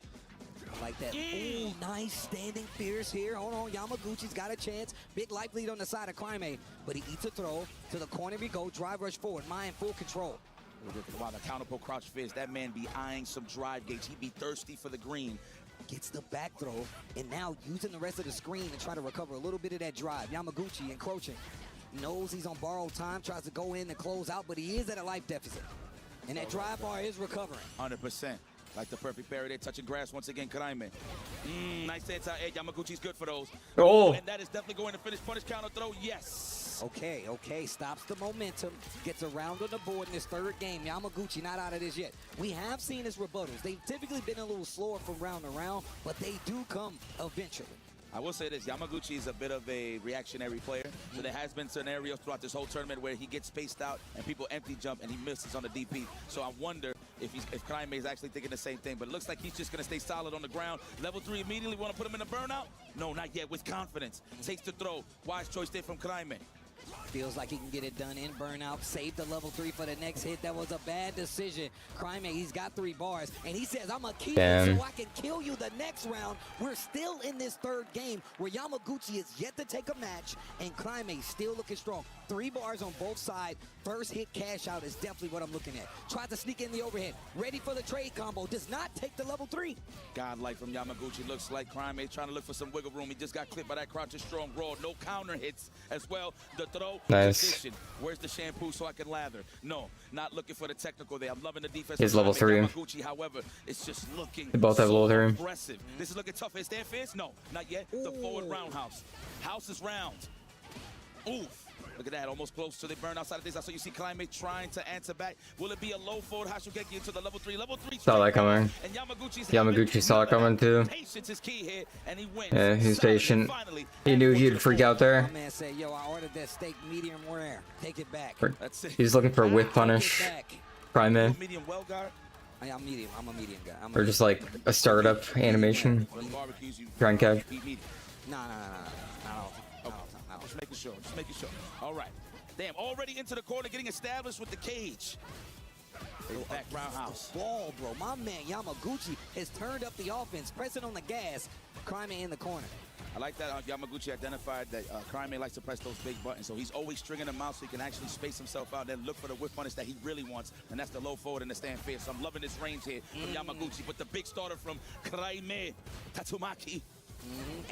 I like that. Ooh, nice standing fierce here. Hold on, Yamaguchi's got a chance. Big life lead on the side of Crime, but he eats a throw. To the corner we go. Drive rush forward. Mind full control. Wow, the counterpull crouch fist. That man be eyeing some drive gates. He be thirsty for the green. Gets the back throw, and now using the rest of the screen to try to recover a little bit of that drive. Yamaguchi encroaching. Knows he's on borrowed time, tries to go in and close out, but he is at a life deficit. And that drive bar is recovering. 100%. Like the perfect parry there, touching grass once again, Crime. Nice anti-edge. Yamaguchi's good for those. Oh. And that is definitely going to finish. Punish counter throw, yes. Okay. Stops the momentum. Gets around on the board in this third game. Yamaguchi not out of this yet. We have seen his rebuttals. They've typically been a little slower from round to round, but they do come eventually. I will say this, Yamaguchi is a bit of a reactionary player. So there has been scenarios throughout this whole tournament where he gets spaced out and people empty jump and he misses on the DP. So I wonder if Kraime is actually thinking the same thing. But it looks like he's just going to stay solid on the ground. Level 3 immediately, want to put him in a burnout? No, not yet, with confidence. Takes the throw. Wise choice there from Kraime. Feels like he can get it done in burnout. Save the level 3 for the next hit. That was a bad decision. Kraime, he's got 3 bars, and he says, I'm going to keep it so I can kill you the next round. We're still in this third game where Yamaguchi is yet to take a match, and Kraime still looking strong. 3 bars on both sides. First hit cash out is definitely what I'm looking at. Tried to sneak in the overhead. Ready for the trade combo. Does not take the level 3. Godlike from Yamaguchi. Looks like Kraime trying to look for some wiggle room. He just got clipped by that crouching strong raw. No counter hits as well. The throw. Nice. Position. Where's the shampoo so I can lather? No, not looking for the technical there. I'm loving the defense. He's level 3. Yamaguchi, however, it's just looking They both have level 3. aggressive. This is looking tough. Is there fist? No, not yet. The forward roundhouse. House is round. Oof. Look at that, almost close to the burnout side of things. So you see Kraime trying to answer back. Will it be a low forward Hashugeki into the level 3? Level 3. Saw that coming. And Yamaguchi saw it coming too. Patience is key here, and he wins. Yeah, he's patient. He knew he'd freak out there. My man said, yo, I ordered that steak medium rare. Take it back. That's it. He's looking for a whip punish. Kraime. Medium well guard. I'm medium. I'm a medium guy. Or just like a startup animation. Try and catch. No. Just making sure. Just making sure. All right. Damn, already into the corner, getting established with the cage. Back roundhouse. Ball, bro. My man Yamaguchi has turned up the offense, pressing on the gas. Kraime in the corner. I like that Yamaguchi identified that Kraime likes to press those big buttons, so he's always stringing them out so he can actually space himself out, then look for the whip punish that he really wants, and that's the low forward and the stand fierce. So I'm loving this range here from Yamaguchi, but the big starter from Kraime, Tatsumaki.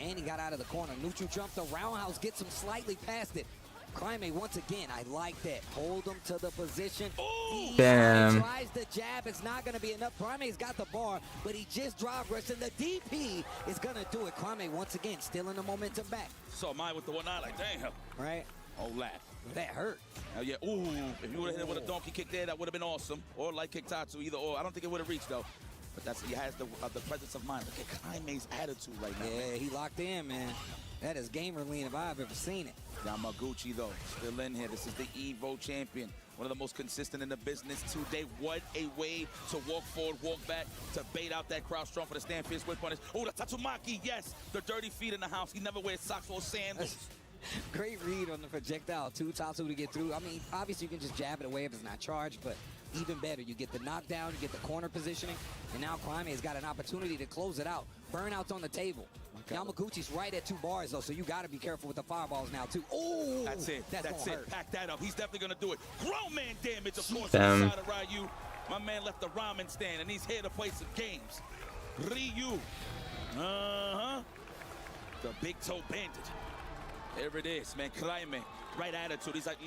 And he got out of the corner. Neutral jump, the roundhouse gets him slightly past it. Kraime, once again, I like that. Hold him to the position. Damn. Tries the jab. It's not going to be enough. Kraime's got the bar, but he just drive rushed, and the DP is going to do it. Kraime, once again, stealing the momentum back. Saw mine with the one eye, like, damn. Right? Oh, laugh. That hurt. Oh, yeah. Ooh, if you would have hit it with a donkey kick there, that would have been awesome. Or light kick Tatsu, either or. I don't think it would have reached, though. But he has the presence of mind. Look at Kraime's attitude right now. Yeah, he locked in, man. That is gamer lean if I've ever seen it. Yamaguchi, though, still in here. This is the Evo champion. One of the most consistent in the business today. What a way to walk forward, walk back, to bait out that crowd strong for the stand fierce whip punish. Oh, the Tatsumaki, yes. The dirty feet in the house. He never wears socks or sandals. Great read on the projectile, too. Tatsu to get through. I mean, obviously, you can just jab it away if it's not charged, but even better, you get the knockdown, you get the corner positioning, and now Kraime has got an opportunity to close it out. Burnout's on the table. Yamaguchi's right at 2 bars, though, so you got to be careful with the fireballs now, too. Oh, that's it. That's it. Hurt. Pack that up. He's definitely going to do it. Grown man damage, of course, Damn. on the side of Ryu. My man left the ramen stand, and he's here to play some games. Ryu. Uh-huh. The big toe bandit. There it is, man. Kraime. Right attitude. He's like,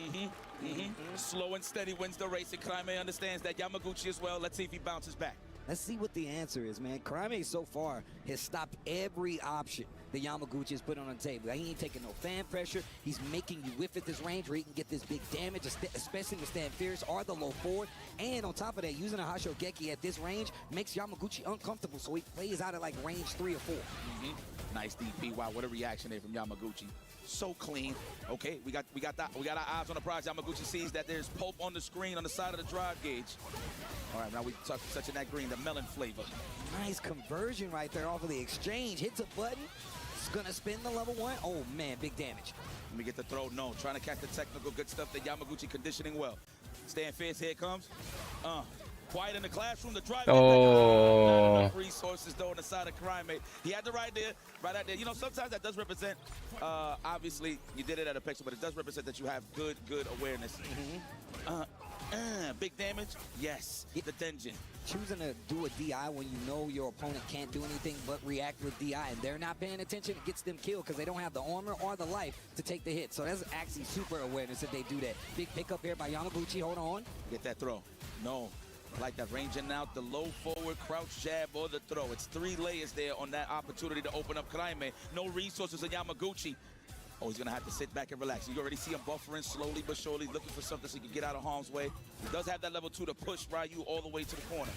Slow and steady wins the race, and Kraime understands that. Yamaguchi as well. Let's see if he bounces back. Let's see what the answer is, man. Kraime so far has stopped every option that Yamaguchi has put on the table. He ain't taking no fan pressure. He's making you whiff at this range where he can get this big damage, especially with stand fierce or the low forward. And on top of that, using a Hashogeki at this range makes Yamaguchi uncomfortable, so he plays out at like range 3 or 4. Nice DP. Wow, what a reaction there from Yamaguchi. So clean. Okay, we got our eyes on the prize. Yamaguchi sees that there's pulp on the screen on the side of the drive gauge. All right, now we touching that green, the melon flavor. Nice conversion right there off of the exchange. Hits a button. It's gonna spin the level 1. Oh man, big damage. Let me get the throw. No, trying to catch the technical good stuff that Yamaguchi conditioning well. Stand fierce, here it comes. Quiet in the classroom, the drive. Oh. Not enough resources though on the side of Kraime. He had the right out there. You know, sometimes that does represent, obviously, you did it at a picture, but it does represent that you have good awareness. Big damage? Yes, the dungeon. Choosing to do a DI when you know your opponent can't do anything but react with DI, and they're not paying attention, it gets them killed because they don't have the armor or the life to take the hit. So that's actually super awareness if they do that. Big pickup here by Yamaguchi. Hold on. Get that throw. No. I like that, ranging out the low forward, crouch jab, or the throw. It's 3 layers there on that opportunity to open up Kraime. No resources in Yamaguchi. Oh, he's gonna have to sit back and relax. You already see him buffering slowly but surely, looking for something so he can get out of harm's way. He does have that level 2 to push Ryu all the way to the corner.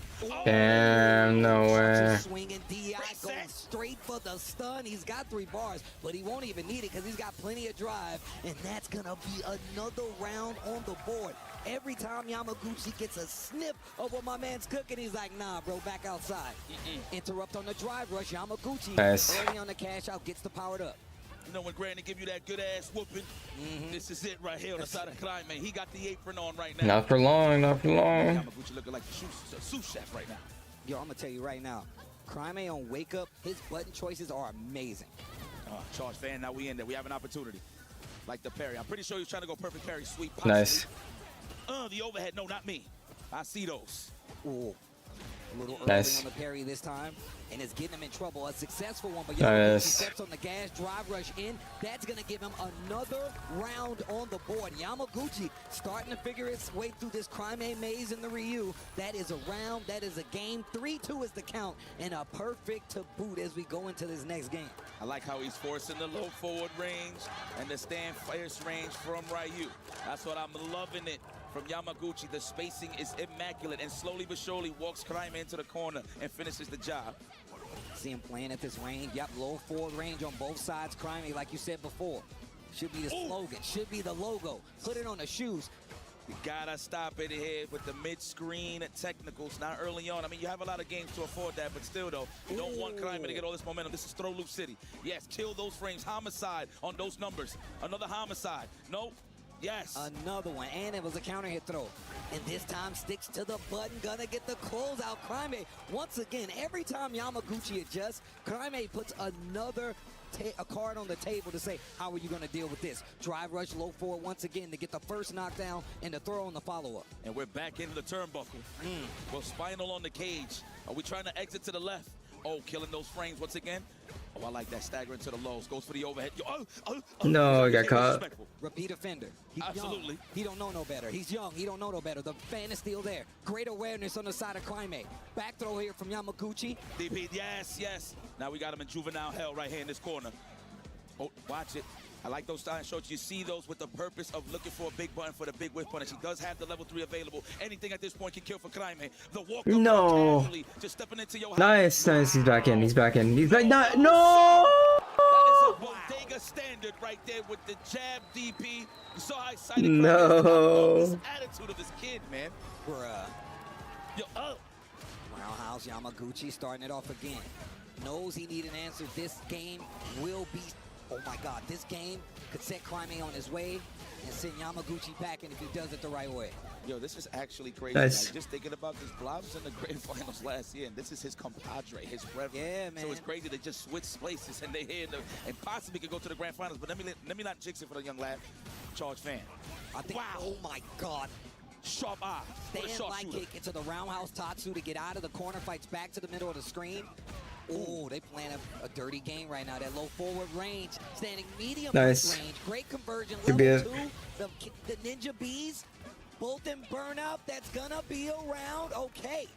Damn, no way. Swinging DI going straight for the stun. He's got 3 bars, but he won't even need it because he's got plenty of drive. And that's gonna be another round on the board. Every time Yamaguchi gets a sniff of what my man's cooking, he's like, nah, bro, back outside. Interrupt on the drive rush. Yamaguchi early on the cash out, gets the powered up. You know when Granny give you that good ass whooping, this is it right here on the side of Klein, man. He got the apron on right now. Not for long, not for long. Yamaguchi looking like the sous chef right now. Yo, I'm gonna tell you right now, Crime on Wake Up, his button choices are amazing. Charge fan, now we in there. We have an opportunity. Like the parry. I'm pretty sure he's trying to go perfect parry sweep. Possibly. Nice. The overhead. No, not me. I see those. Ooh. A little early Nice. on the parry this time, and it's getting him in trouble. A successful one, but Nice. he steps on the gas, drive rush in. That's going to give him another round on the board. Yamaguchi starting to figure his way through this Crime maze in the Ryu. That is a round. That is a game. 3-2 is the count, and a perfect to boot as we go into this next game. I like how he's forcing the low forward range and the stand fierce range from Ryu. That's what I'm loving it. From Yamaguchi, the spacing is immaculate, and slowly but surely walks Crime into the corner and finishes the job. See him playing at this range. Yep, low forward range on both sides. Crime, like you said before, should be the slogan, should be the logo. Put it on the shoes. You gotta stop it here with the mid-screen technicals. Not early on. I mean, you have a lot of games to afford that, but still, though, you don't want Crime to get all this momentum. This is Throw Loop City. Yes, kill those frames. Homicide on those numbers. Another homicide. No. Yes. Another one, and it was a counter hit throw. And this time sticks to the button, gonna get the closeout. Crime, once again, every time Yamaguchi adjusts, Crime puts another a card on the table to say, how are you gonna deal with this? Drive rush low forward once again to get the first knockdown and the throw on the follow-up. And we're back into the turnbuckle. Well, spinal on the cage. Are we trying to exit to the left? Oh, killing those frames once again. Oh, I like that, staggering to the lows. Goes for the overhead. No, I got caught. Repeat offender. He's Absolutely. Young. He don't know no better. He's young. He don't know no better. The fan is still there. Great awareness on the side of Crime. Back throw here from Yamaguchi. DP, yes, yes. Now we got him in juvenile hell right here in this corner. Oh, watch it. I like those style shots. You see those with the purpose of looking for a big button for the big whiff punish. He does have the level 3 available. Anything at this point can kill for Crime. The walk No. just stepping into your Nice, nice. He's back in. He's back in. He's back. No. That is a bodega standard right there with the jab DP. You saw how excited Crime is. No. This attitude of this kid, man. Bruh. Yo, Roundhouse Yamaguchi starting it off again. Knows he need an answer. This game will be, oh my God, this game could set Crime on his way and send Yamaguchi packing if he does it the right way. Yo, this is actually crazy. Nice. Like, just thinking about this, Blob was in the grand finals last year, and this is his compadre, his brother. Yeah, man. So it's crazy they just switched places, and they here and possibly could go to the grand finals. But let me not jinx it for the young lad. Charge fan. I think, oh my God. Sharp eye. Stand light kick into the roundhouse Tatsu to get out of the corner, fights back to the middle of the screen. Oh, they playing a dirty game right now. That low forward range, standing medium Nice. range. Great conversion. Could be Level it. 2, the Ninja Bees. Both in burnout. That's gonna be a round. Okay.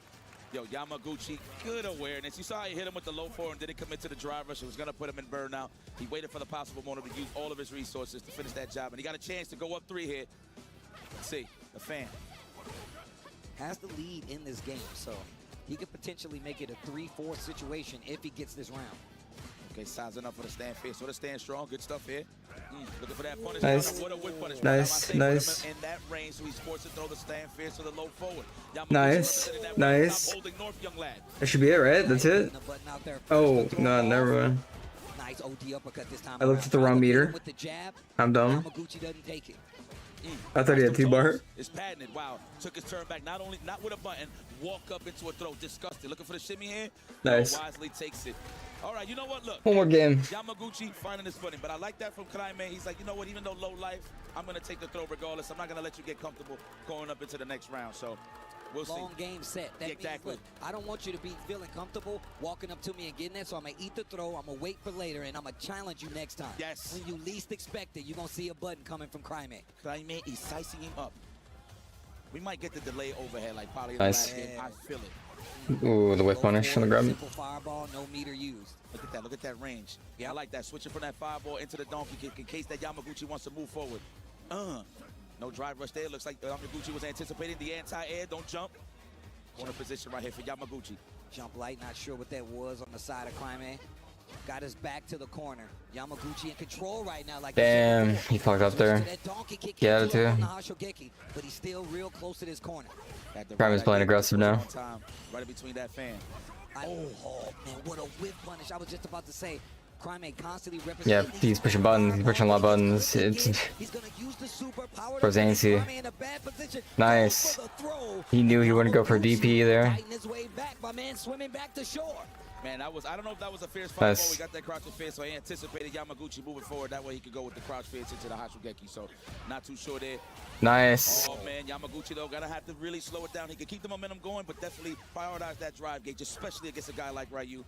Yo, Yamaguchi, good awareness. You saw how he hit him with the low forward and didn't commit to the drive rush. It was going to put him in burnout. He waited for the possible moment to use all of his resources to finish that job. And he got a chance to go up 3 here. Let's see, the fan. Has the lead in this game, so he could potentially make it a 3-4 situation if he gets this round. Okay, sizing up for the stand face. So the stand strong, good stuff here. Looking for that punish. Nice. What a whip punish. Nice, Put him nice. in that range, so he's forced to throw the stand face to the low forward. Yamaguchi Nice, representing that nice. top holding north, young lad. That should be it, right? That's it. Oh, no, never mind. Nice OD uppercut this time. I looked at the wrong meter. With the jab, I'm dumb. Yamaguchi doesn't take it. I thought he had 2 bar. It's patented. Wow. Took his turn back. Not with a button. Walk up into a throw. Disgusted. Looking for the shimmy here. Nice. Wisely takes it. All right. You know what? Look. One more game. Yamaguchi finding his footing. But I like that from Crime. He's like, you know what? Even though low life, I'm going to take the throw regardless. I'm not going to let you get comfortable going up into the next round. So we'll see. Long game set. That Exactly. means, look, I don't want you to be feeling comfortable walking up to me and getting that, so I'm going to eat the throw, I'm going to wait for later, and I'm going to challenge you next time. Yes. When you least expect it, you're going to see a button coming from Crime. Crime is sizing him up. We might get the delay overhead like probably in Nice. the last game. I feel it. Ooh, the whip punish on the grab. Simple fireball, no meter used. Look at that range. Yeah, I like that. Switching from that fireball into the donkey kick in case that Yamaguchi wants to move forward. No drive rush there. Looks like Yamaguchi was anticipating the anti-air. Don't jump. Corner position right here for Yamaguchi. Jump light, not sure what that was on the side of Crime. Got his back to the corner. Yamaguchi in control right now. Like Damn, he fucked up there. Get it too. But he's still real close to this corner. Crime is playing aggressive now. Right between that fan. Oh man, what a whip punish. I was just about to say, Crime constantly Yeah, representing. he's pushing buttons. He's pushing a lot of buttons. It's Rosancy. Nice. He knew he wouldn't go for DP there. Fighting his way back, my man swimming back to shore. Man, I don't know if that was a fierce Nice. fireball. We got that crouching fierce, so he anticipated Yamaguchi moving forward. That way he could go with the crouch fierce into the Hashugeki. So not too sure there. Nice. Oh man, Yamaguchi though gotta have to really slow it down. He can keep the momentum going, but definitely prioritize that drive gauge, especially against a guy like Ryu.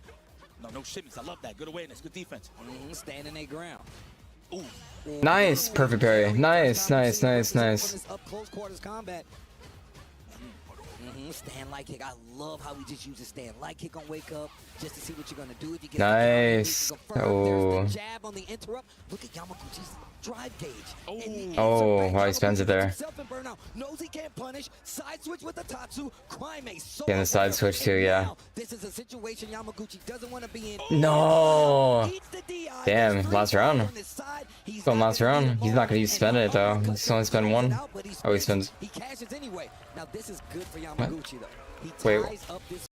No shimmies. I love that. Good awareness. Good defense. Standing their ground. Ooh. Nice. Perfect parry. Nice. Up close quarters combat. Stand light kick. I love how he just uses stand light kick on wake up just to see what you're gonna do if you get Nice. Oh. There's the jab on the interrupt. Look at Yamaguchi's drive gauge. Oh, wow, he spends it there. Knows he can't punish. Side switch with the Tatsu. Crime so Getting the side switch too, yeah. This is a situation Yamaguchi doesn't want to be in. No. Damn, last round. Going last round. He's not gonna use spend it though. He's only spend one. Oh, he spends. He cashes anyway. Now this is good for Yamaguchi though. He Wait. ties up this.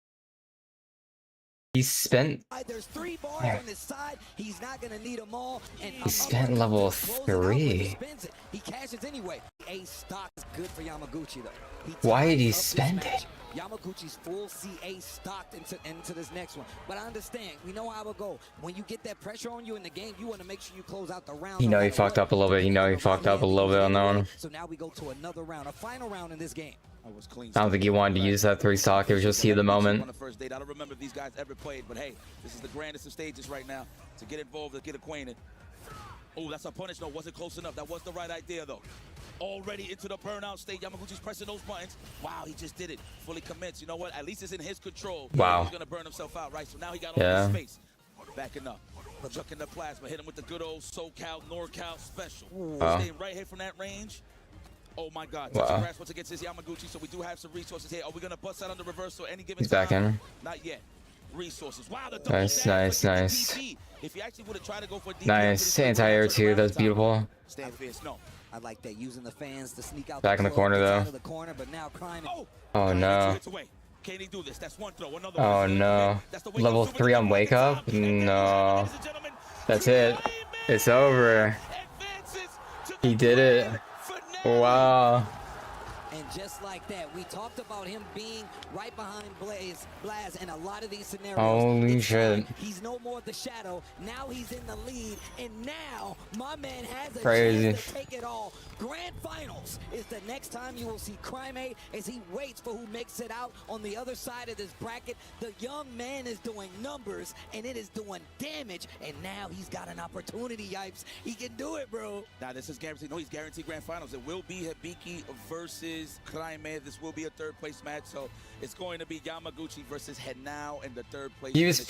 He spent. There's 3 bars on this side. He's not gonna need them all. And He spent level 3. he cashes anyway. A stock is good for Yamaguchi though. Why did he ties up this spend match. it? Yamaguchi's full CA stocked into this next one. But I understand. We know how it go. When you get that pressure on you in the game, you want to make sure you close out the round. You know he fucked up a little bit. You know he fucked up a little bit on that one. So now we go to another round, a final round in this game. I don't think he wanted to use that 3 stock. It was just heat of the moment. On the first date, I don't remember if these guys ever played, but hey, this is the grandest of stages right now to get involved, to get acquainted. Oh, that's a punish. No, wasn't close enough. That was the right idea though. Already into the burnout state. Yamaguchi's pressing those buttons. Wow, he just did it. Fully commits. You know what? At least it's in his control. Wow. He's gonna burn himself out, right? So now he got all Yeah. this space. Backing up. Chucking the plasma. Hit him with the good old SoCal, NorCal special. Wow. Staying right here from that range. Oh my God. Wow. Touching grass once against this Yamaguchi, so we do have some resources here. Are we gonna bust out on the reversal any given He's back time? in. Not yet. Resources. Wow, the double Nice, dash, nice, but nice. DP. If you actually would have tried to go for DP, Nice. Anti-air too. That's beautiful. Stand fierce. No. I like that, using the fans to sneak out. Back in the corner though. Out of the corner, but now Crime. Oh no. Can he do this? That's one throw. Another Oh no. Level 3 on wake up? No. That's it. It's over. He did it. Wow. And just like that, we talked about him being right behind Blaz in a lot of these scenarios. Holy shit. He's no more the shadow. Now he's in the lead, and now my man has a Crazy. chance to take it all. Grand Finals is the next time you will see Crime as he waits for who makes it out on the other side of this bracket. The young man is doing numbers, and it is doing damage, and now he's got an opportunity, Yipes. He can do it, bro. Now this is guaranteed. No, he's guaranteed grand finals. It will be Hibiki versus Crime. This will be a 3rd place match, so it's going to be Yamaguchi versus Henao in the 3rd place. He was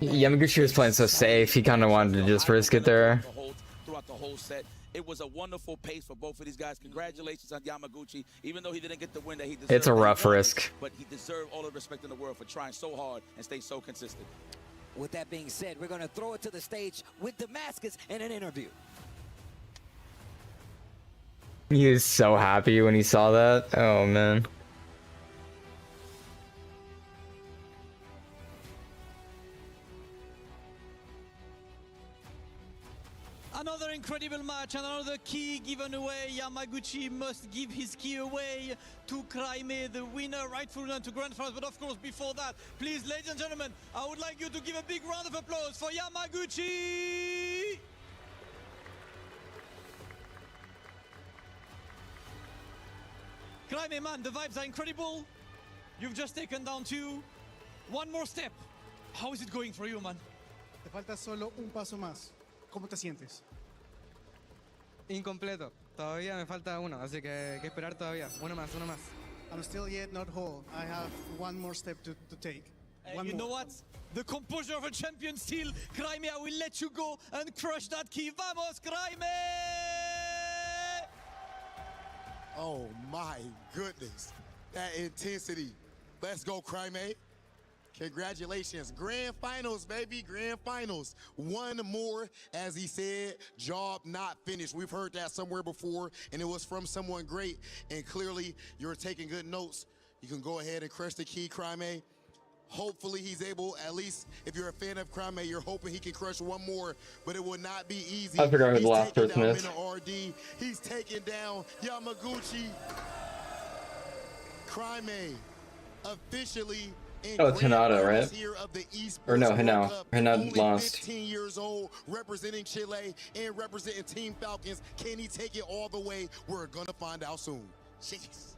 Yamaguchi was playing so safe. He kind of wanted to just risk it there. Throughout the whole set. It was a wonderful pace for both of these guys. Congratulations on Yamaguchi. Even though he didn't get the win that he deserved. It's a rough risk. But he deserved all the respect in the world for trying so hard and stay so consistent. With that being said, we're going to throw it to the stage with Damascus in an interview. He was so happy when he saw that. Oh man. Another incredible match and another key given away. Yamaguchi must give his key away to Crime, the winner, rightful winner to Grand Finals. But of course, before that, please, ladies and gentlemen, I would like you to give a big round of applause for Yamaguchi! Crime, man, the vibes are incredible. You've just taken down 2. One more step. How is it going for you, man? Te falta solo un paso más. ¿Cómo te sientes? Incompleto. Todavía me falta uno, así que hay que esperar todavía. Uno más, uno más. I'm still yet not whole. I have one more step to take. One You more. know what? The composure of a champion still. Crimea, I will let you go and crush that key. Vamos, Crimea! Oh my goodness. That intensity. Let's go, Crimea. Congratulations. Grand finals, baby. Grand finals. One more, as he said, job not finished. We've heard that somewhere before, and it was from someone great. And clearly, you're taking good notes. You can go ahead and crush the key, Crimea. Hopefully, he's able, at least if you're a fan of Crimea, you're hoping he can crush one more, but it will not be easy. I forgot who the He's last taking person down is. Mina RD. He's taking down Yamaguchi. Crimea officially in Oh, it's grand Hinata, finals right? here of the Esports Or no, World Hinata. Cup. Hinata Only lost. 15 years old, representing Chile and representing Team Falcons. Can he take it all the way? We're gonna find out soon. Jeez.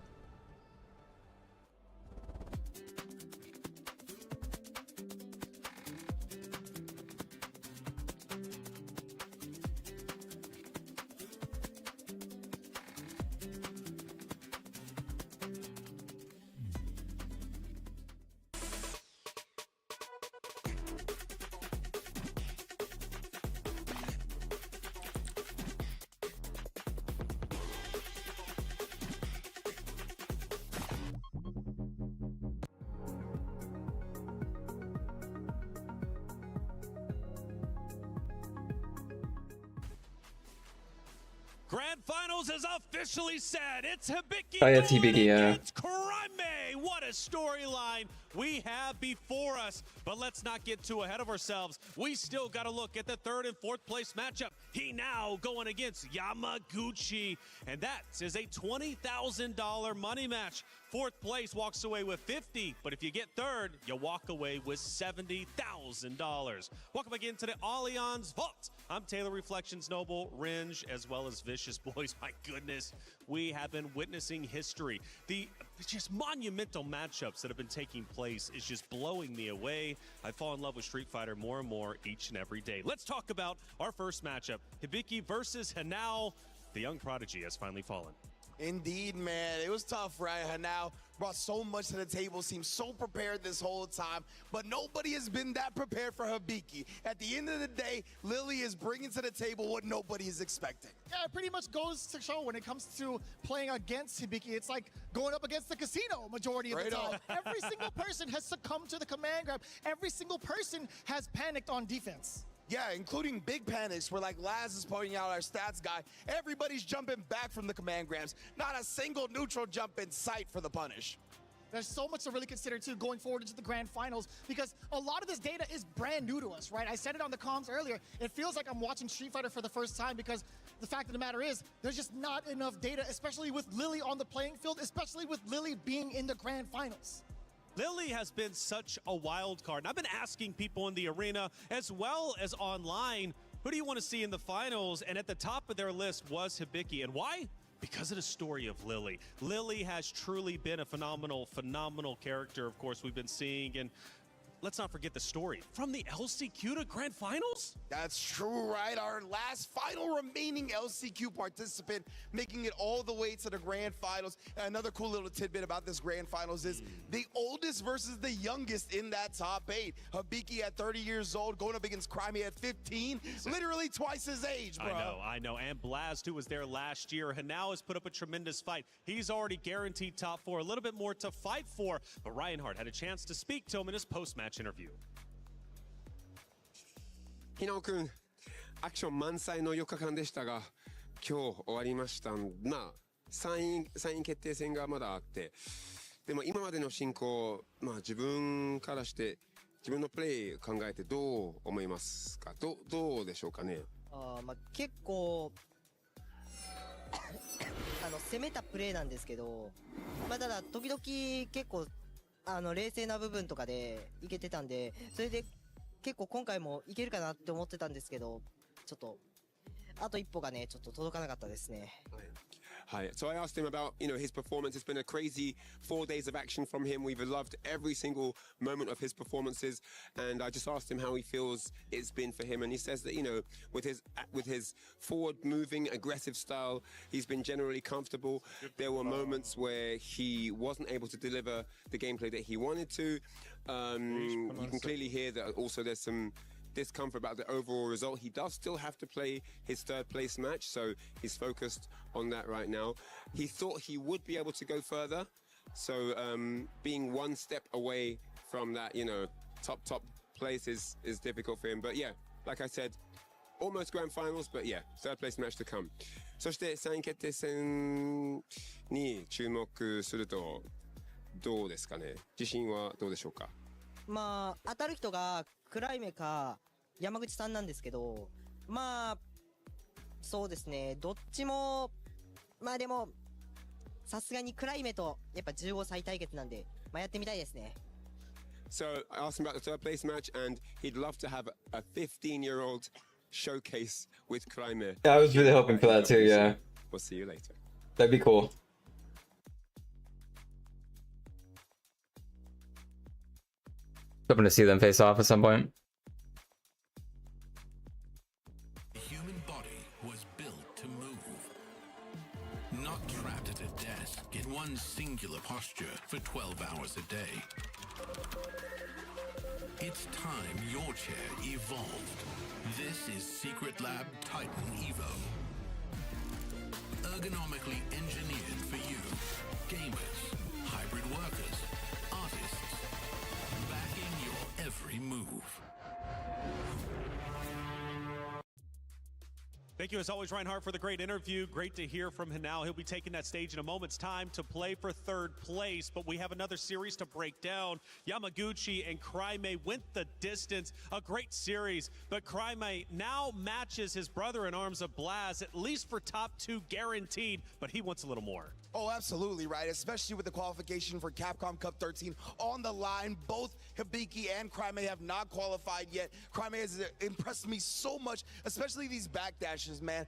Grand Finals is officially set. It's Hibiki Oh, yeah, it's Hibiki, yeah. against Crimea. What a storyline we have before us. But let's not get too ahead of ourselves. We still got to look at the third and fourth place matchup. He now going against Yamaguchi. And that is a $20,000 money match. Fourth place walks away with $50,000, but if you get third, you walk away with $70,000. Welcome again to the Allianz Vault. I'm Taylor Reflections Noble, Ringe, as well as Vicious Boys. My goodness, we have been witnessing history. The just monumental matchups that have been taking place is just blowing me away. I fall in love with Street Fighter more and more each and every day. Let's talk about our first matchup. Hibiki versus Hanao. The young prodigy has finally fallen. Indeed, man. It was tough, right? Hanao brought so much to the table, seemed so prepared this whole time, but nobody has been that prepared for Hibiki. At the end of the day, Lily is bringing to the table what nobody is expecting. Yeah, it pretty much goes to show when it comes to playing against Hibiki, it's like going up against the casino majority of the time. Every single person has succumbed to the command grab. Every single person has panicked on defense. Yeah, including big panics where, like Laz is pointing out, our stats guy, everybody's jumping back from the command grabs. Not a single neutral jump in sight for the punish. There's so much to really consider, too, going forward into the grand finals, because a lot of this data is brand new to us, right? I said it on the comms earlier. It feels like I'm watching Street Fighter for the first time, because the fact of the matter is, there's just not enough data, especially with Lily on the playing field, especially with Lily being in the grand finals. Lily has been such a wild card. And I've been asking people in the arena as well as online, who do you want to see in the finals? And at the top of their list was Hibiki. And why? Because of the story of Lily. Lily has truly been a phenomenal character, of course, we've been seeing. And let's not forget the story. From the LCQ to Grand Finals? That's true, right? Our last final remaining LCQ participant making it all the way to the Grand Finals. And another cool little tidbit about this Grand Finals is the oldest versus the youngest in that top 8. Hibiki at 30 years old going up against Crimea at 15. Literally twice his age, bro. I know. And Blast, who was there last year, Hanao has put up a tremendous fight. He's already guaranteed top 4. A little bit more to fight for. But Reinhardt had a chance to speak to him in his post-match interview. 日野くん、アクション満載の4日間でしたが、今日終わりました。3位決定戦がまだあって、でも今までの進行、自分からして自分のプレイ考えてどう思いますか？どうでしょうかね？結構攻めたプレーなんですけど、ただ時々結構冷静な部分とかでいけてたんで、それで結構今回もいけるかなって思ってたんですけど、ちょっとあと一歩がねちょっと届かなかったですね。Hi. So I asked him about, his performance. It's been a crazy 4 days of action from him. We've loved every single moment of his performances, and I just asked him how he feels it's been for him. And he says that, with his forward-moving, aggressive style, he's been generally comfortable. There were moments where he wasn't able to deliver the gameplay that he wanted to. You can clearly hear that also there's some discomfort about the overall result. He does still have to play his third place match, so he's focused on that right now. He thought he would be able to go further, so being one step away from that, top place is difficult for him. But yeah, like I said, almost grand finals, but yeah, third place match to come. そして3位決定戦に注目するとどうですかね。自信はどうでしょうか。まあ当たる人がクライメか山口さんなんですけど、まあそうですね、どっちもまあでもさすがにクライメとやっぱ15歳対決なんで、まあやってみたいですね。So I asked him about the third place match, and he'd love to have a 15-year-old showcase with Kraime. Yeah, I was really hoping for that too, yeah. We'll see you later. That'd be cool. Hoping to see them face off at some point. The human body was built to move. Not trapped at a desk in one singular posture for 12 hours a day. It's time your chair evolved. This is Secret Lab Titan Evo. Ergonomically engineered for you, gamers, hybrid workers, artists, backing your every move. Thank you as always, Reinhardt, for the great interview. Great to hear from him now. He'll be taking that stage in a moment's time to play for third place, but we have another series to break down. Yamaguchi and Kraime went the distance. A great series, but Kraime now matches his brother-in-arms of Blaz, at least for top 2 guaranteed, but he wants a little more. Oh, absolutely, right? Especially with the qualification for Capcom Cup 13 on the line. Both Hibiki and Kraime have not qualified yet. Kraime has impressed me so much, especially these backdashes, man.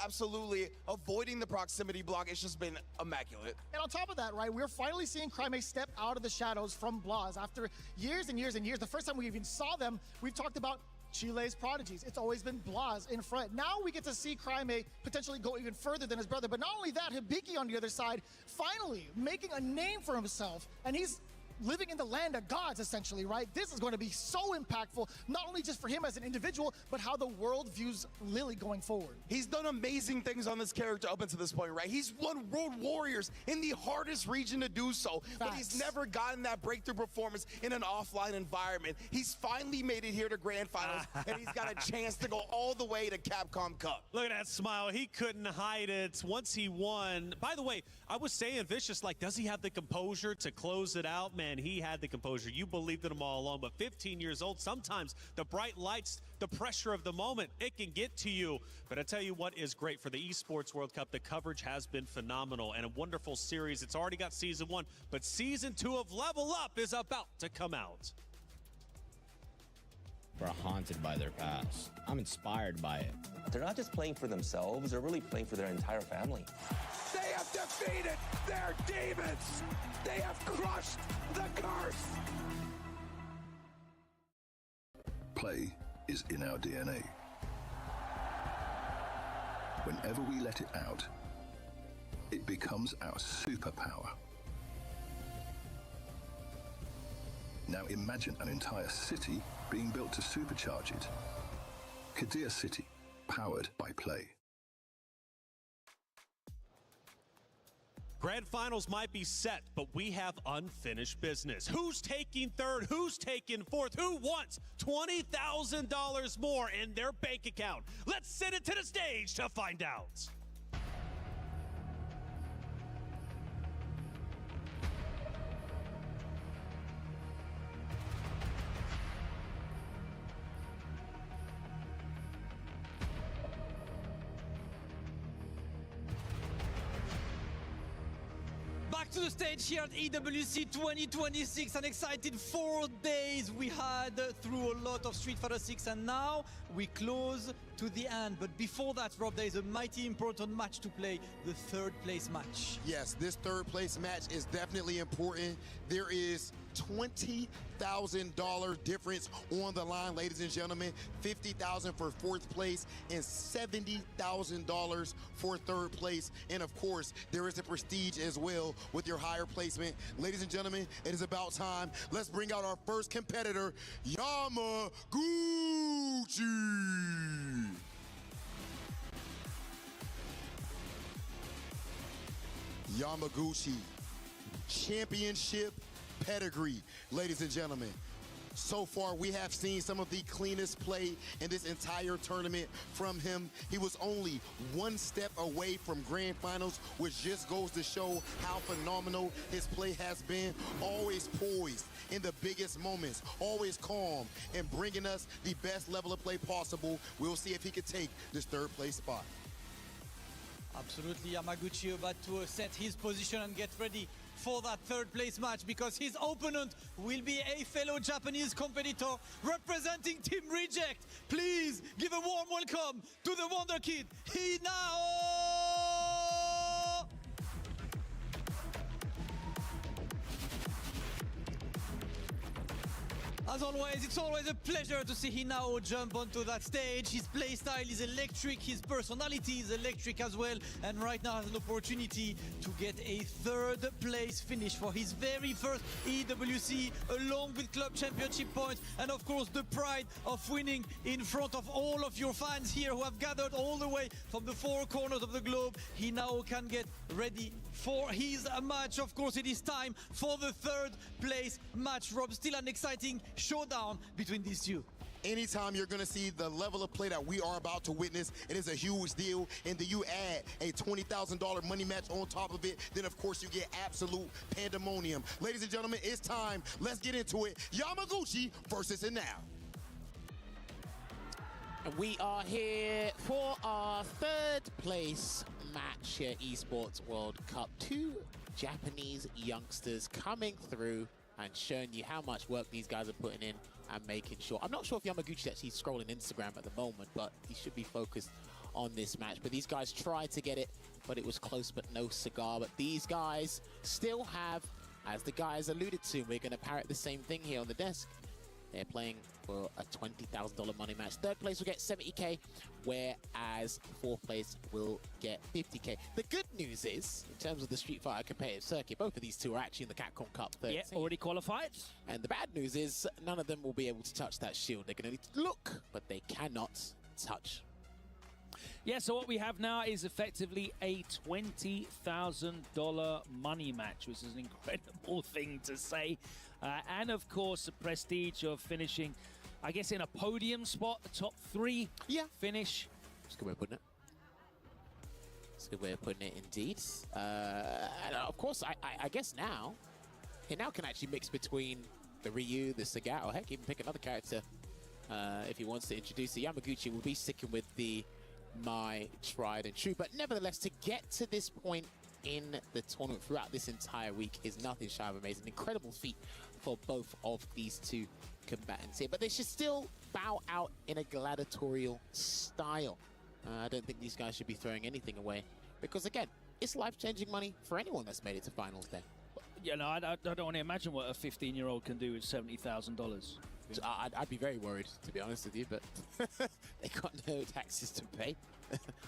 Absolutely avoiding the proximity block. It's just been immaculate. And on top of that, right, we're finally seeing Kraime step out of the shadows from Blaz after years and years and years. The first time we even saw them, we've talked about Chile's prodigies. It's always been Blaz in front. Now we get to see Kraime potentially go even further than his brother. But not only that, Hibiki on the other side, finally making a name for himself. And he's living in the land of gods, essentially, right? This is going to be so impactful, not only just for him as an individual, but how the world views Lily going forward. He's done amazing things on this character up until this point, right? He's won World Warriors in the hardest region to do so, but he's never gotten that breakthrough performance in an offline environment. He's finally made it here to Grand Finals, and he's got a chance to go all the way to Capcom Cup. Look at that smile. He couldn't hide it once he won. By the way, I was saying, Vicious, like, does he have the composure to close it out? Man, he had the composure. You believed in him all along, but 15 years old, sometimes the bright lights, the pressure of the moment, it can get to you. But I tell you what is great for the Esports World Cup, the coverage has been phenomenal and a wonderful series. It's already got season 1, but season 2 of Level Up is about to come out. Are haunted by their past. I'm inspired by it. They're not just playing for themselves, they're really playing for their entire family. They have defeated their demons! They have crushed the curse! Play is in our DNA. Whenever we let it out, it becomes our superpower. Now imagine an entire city being built to supercharge it. Kadir City, powered by Play. Grand Finals might be set, but we have unfinished business. Who's taking third? Who's taking fourth? Who wants $20,000 more in their bank account? Let's send it to the stage to find out. Back to the stage here at EWC 2026. An exciting 4 days we had through a lot of Street Fighter 6, and now we close to the end. But before that, Rob, there is a mighty important match to play, the third place match. Yes, this third place match is definitely important. There is $20,000 difference on the line, ladies and gentlemen. $50,000 for fourth place and $70,000 for third place. And of course, there is a prestige as well with your higher placement. Ladies and gentlemen, it is about time. Let's bring out our first competitor, Yamaguchi. Yamaguchi, championship pedigree, ladies and gentlemen. So far, we have seen some of the cleanest play in this entire tournament from him. He was only one step away from grand finals, which just goes to show how phenomenal his play has been. Always poised in the biggest moments, always calm, and bringing us the best level of play possible. We'll see if he can take this third place spot. Absolutely, Yamaguchi about to set his position and get ready for that third place match, because his opponent will be a fellow Japanese competitor representing Team Reject. Please give a warm welcome to the Wonder Kid, Hinao! As always, it's always a pleasure to see Hinao jump onto that stage. His playstyle is electric, his personality is electric as well, and right now has an opportunity to get a third place finish for his very first EWC, along with club championship points, and of course the pride of winning in front of all of your fans here who have gathered all the way from the four corners of the globe. Hinao can get ready for his match. Of course, it is time for the third place match. Rob, still an exciting showdown between these two. Anytime you're going to see the level of play that we are about to witness, it is a huge deal. And then you add a $20,000 money match on top of it, then of course you get absolute pandemonium. Ladies and gentlemen, it's time. Let's get into it. Yamaguchi versus Hinao. And we are here for our third place match here, Esports World Cup. Two Japanese youngsters coming through and showing you how much work these guys are putting in and making sure. I'm not sure if Yamaguchi's actually scrolling Instagram at the moment, but he should be focused on this match. But these guys tried to get it, but it was close, but no cigar. But these guys still have, as the guys alluded to, we're going to parrot the same thing here on the desk. They're playing for a $20,000 money match. Third place will get 70K, whereas fourth place will get 50K. The good news is, in terms of the Street Fighter competitive circuit, both of these two are actually in the Capcom Cup 13. Yeah, already qualified. And the bad news is, none of them will be able to touch that shield. They're going to need to look, but they cannot touch. Yeah, so what we have now is effectively a $20,000 money match, which is an incredible thing to say. And of course, the prestige of finishing, I guess, in a podium spot, the top three finish. That's a good way of putting it. That's a good way of putting it, indeed. And of course, I guess now, he now can actually mix between the Ryu, the Sagat, or heck, even pick another character if he wants to introduce it. Yamaguchi will be sticking with the my tried and true, but nevertheless, to get to this point in the tournament throughout this entire week is nothing shy of amazing. Incredible feat for both of these two combatants here, but they should still bow out in a gladiatorial style. I don't think these guys should be throwing anything away, because again, it's life-changing money for anyone that's made it to finals day. Yeah, no, I don't want to imagine what a 15-year-old can do with $70,000. I'd be very worried, to be honest with you, but they got no taxes to pay.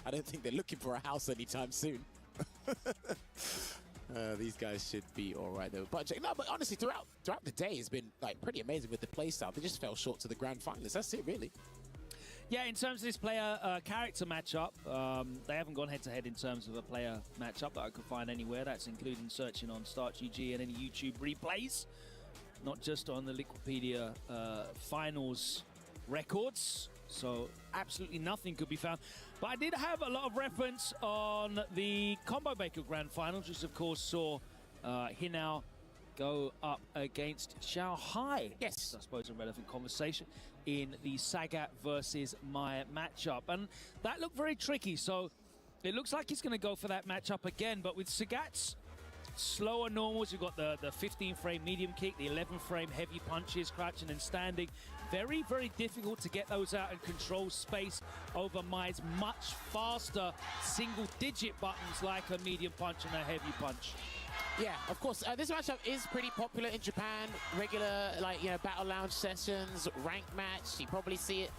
I don't think they're looking for a house anytime soon. These guys should be all right though. But no, but honestly, throughout the day has been like pretty amazing with the play style. They just fell short to the grand finalists. That's it, really. Yeah, in terms of this player character matchup, they haven't gone head-to-head in terms of a player matchup that I could find anywhere. That's including searching on StartGG and any YouTube replays, not just on the Liquipedia finals records. So absolutely nothing could be found. But I did have a lot of reference on the Combo Maker Grand Finals, which of course saw Hinao go up against Shanghai. Yes. I suppose a relevant conversation in the Sagat versus Mai matchup. And that looked very tricky. So it looks like he's going to go for that matchup again. But with Sagat's slower normals. You've got the 15-frame medium kick, the 11-frame heavy punches, crouching and standing. Very, very difficult to get those out and control space over Mai's much faster single-digit buttons like a medium punch and a heavy punch. Yeah, of course. This matchup is pretty popular in Japan. Regular, like, you know, battle lounge sessions, ranked match. You probably see it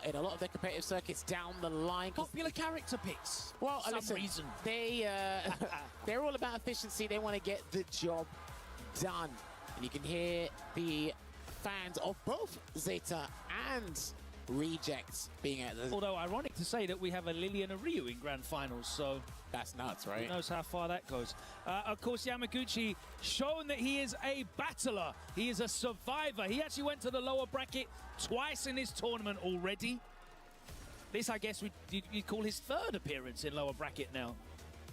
in a lot of their competitive circuits down the line. Popular character picks. Well, for some listen, reason. They're all about efficiency. They want to get the job done. And you can hear the fans of both Zeta and Rejects being at the... Although ironic to say that we have a Lily and a Ryu in grand finals, so... That's nuts, right? Who knows how far that goes. Of course, Yamaguchi shown that he is a battler. He is a survivor. He actually went to the lower bracket twice in his tournament already. This, I guess, you'd call his third appearance in lower bracket now.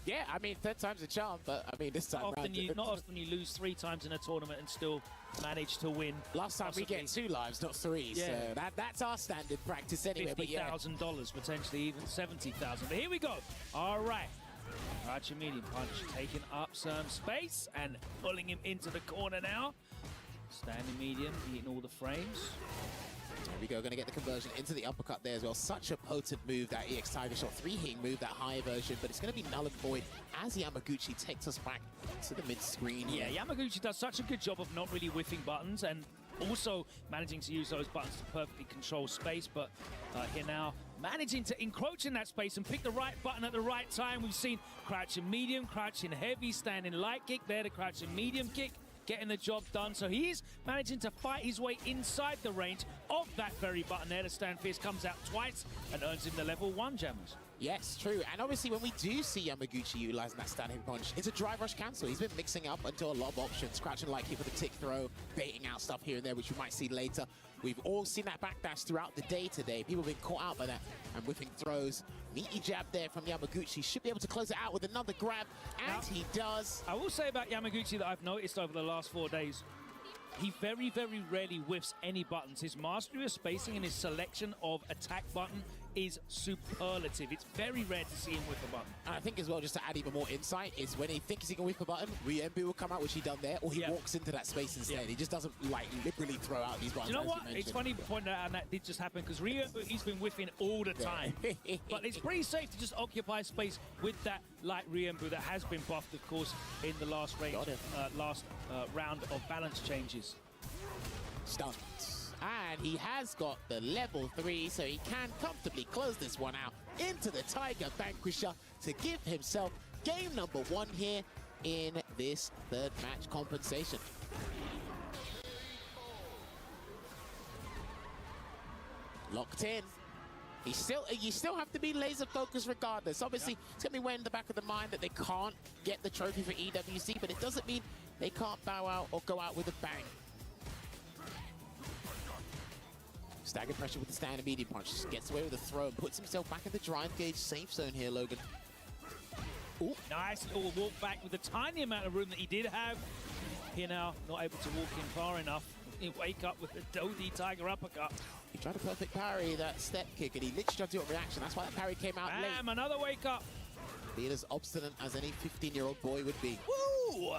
Yeah, I mean, third time's a charm, but I mean, this time not often you lose 3 times in a tournament and still manage to win. Last time we get 2 lives, not 3. Yeah. So that's our standard practice anyway. $50,000 potentially, even 70,000. But here we go. All right. Archer medium punch taking up some space and pulling him into the corner now. Standing medium, eating all the frames. There we go, going to get the conversion into the uppercut there as well. Such a potent move, that EX Tiger Shot 3-hitting move, that higher version, but it's going to be null and void as Yamaguchi takes us back to the mid-screen. Yeah, Yamaguchi does such a good job of not really whiffing buttons and also managing to use those buttons to perfectly control space, but here now managing to encroach in that space and pick the right button at the right time. We've seen crouching medium, crouching heavy, standing light kick there, the crouching medium kick, getting the job done. So he is managing to fight his way inside the range of that very button there. The stand fierce comes out twice and earns him the level 1 jammers. Yes, true. And obviously when we do see Yamaguchi utilizing that standing punch, it's a drive rush cancel. He's been mixing up into a lot of options, crouching light kick with a tick throw, baiting out stuff here and there, which we might see later. We've all seen that backdash throughout the day today. People have been caught out by that and whipping throws. Meaty jab there from Yamaguchi. Should be able to close it out with another grab, and he does. I will say about Yamaguchi that I've noticed over the last 4 days, he very, very rarely whiffs any buttons. His mastery of spacing and his selection of attack button is superlative. It's very rare to see him whiff a button. And I think as well, just to add even more insight, is when he thinks he can whip a button, Ryembu will come out, which he done there, or he walks into that space instead. He just doesn't, like, liberally throw out these buttons. Do you know what? It's funny you point out, and that did just happen, because Ryembu, he's been whiffing all the time. But it's pretty safe to just occupy space with that light Ryembu that has been buffed, of course, in the last round of balance changes. Stunned. And he has got the level 3, so he can comfortably close this one out into the Tiger Vanquisher to give himself game number 1 here in this third match compensation. Locked in. You still have to be laser focused regardless. Obviously, it's going to be way in the back of the mind that they can't get the trophy for EWC, but it doesn't mean they can't bow out or go out with a bang. Staggered pressure with the standing medium punch. Just gets away with a throw and puts himself back in the drive gauge safe zone here, Logan. Ooh. Nice little walk back with the tiny amount of room that he did have. Here now, not able to walk in far enough. He wake up with a Dodie Tiger uppercut. He tried to perfect parry that step kick, and he literally tried to do a reaction. That's why that parry came out late. Another wake up. Being as obstinate as any 15-year-old boy would be. Woo!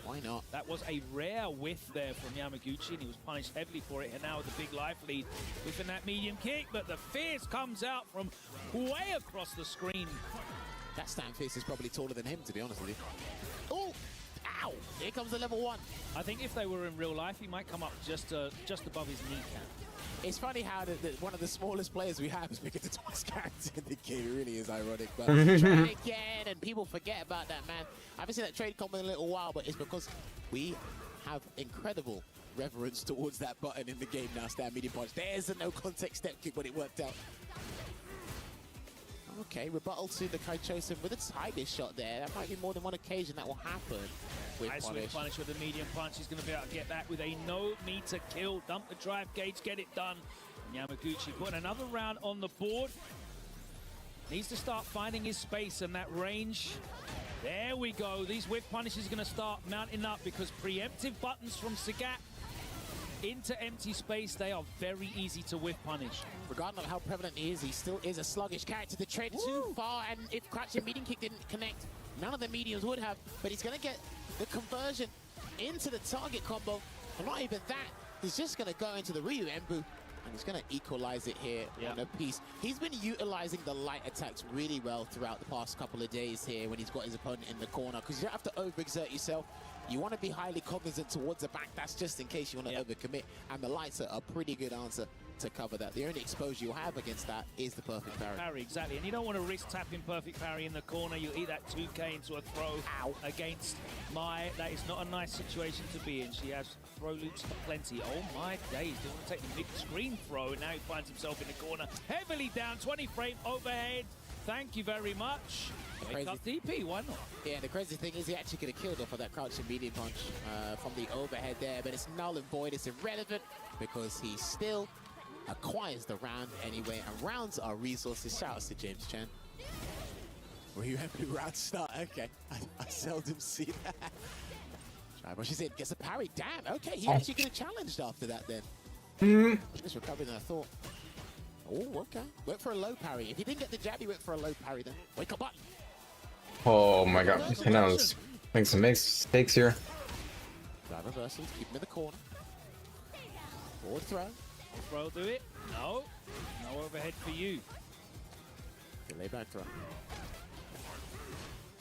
Why not? That was a rare whiff there from Yamaguchi, and he was punished heavily for it. And now with a big life lead, whiffing that medium kick, but the fierce comes out from way across the screen. That stand fierce is probably taller than him, to be honest with you. Oh! Ow! Here comes the level 1. I think if they were in real life, he might come up just above his kneecap. It's funny how one of the smallest players we have is picking the tallest character in the game. It really is ironic. But try again, and people forget about that, man. I haven't seen that trade combo in a little while, but it's because we have incredible reverence towards that button in the game now, stand medium punch. There's a no-context step kick, but it worked out. Okay, rebuttal to the Kaichosen with a Tiger shot there. That might be more than one occasion that will happen. Nice with punish with the medium punch. He's going to be able to get that with a no-meter kill. Dump the drive gauge, get it done. Yamaguchi putting another round on the board. Needs to start finding his space and that range. There we go. These whip punishes are going to start mounting up because preemptive buttons from Sagat into empty space, they are very easy to whiff punish. Regardless of how prevalent he still is a sluggish character. The trade too far, and if crouching medium kick didn't connect, none of the mediums would have, but he's going to get the conversion into the target combo. And not even that, he's just going to go into the Ryu Embu, and he's going to equalize it here on a piece. He's been utilizing the light attacks really well throughout the past couple of days here when he's got his opponent in the corner, because you don't have to overexert yourself. You want to be highly cognizant towards the back. That's just in case you want to overcommit. And the lights are a pretty good answer to cover that. The only exposure you'll have against that is the perfect parry. Parry, exactly. And you don't want to risk tapping perfect parry in the corner. You'll eat that 2K into a throw against Mai. That is not a nice situation to be in. She has throw loops plenty. Oh my days. They want to take the mid-screen throw, and now he finds himself in the corner. Heavily down, 20 frame overhead. Thank you very much. Wake up DP, why not? Yeah, the crazy thing is he actually could have killed off of that crouching medium punch from the overhead there, but it's null and void. It's irrelevant because he still acquires the round anyway, and rounds are resources. Shout out to James Chen. Ryu Embu round start. Okay, I seldom see that. But she's in, gets a parry. Damn, okay, he actually could have challenged after that then. Just recovering than I thought. Oh, okay. Went for a low parry. If he didn't get the jab, he went for a low parry then. Wake up button. Oh my god, he knows. Making some mistakes here. Drive reversals, keep him in the corner. Forward throw. Throw do it. No. No overhead for you. Delay back throw. I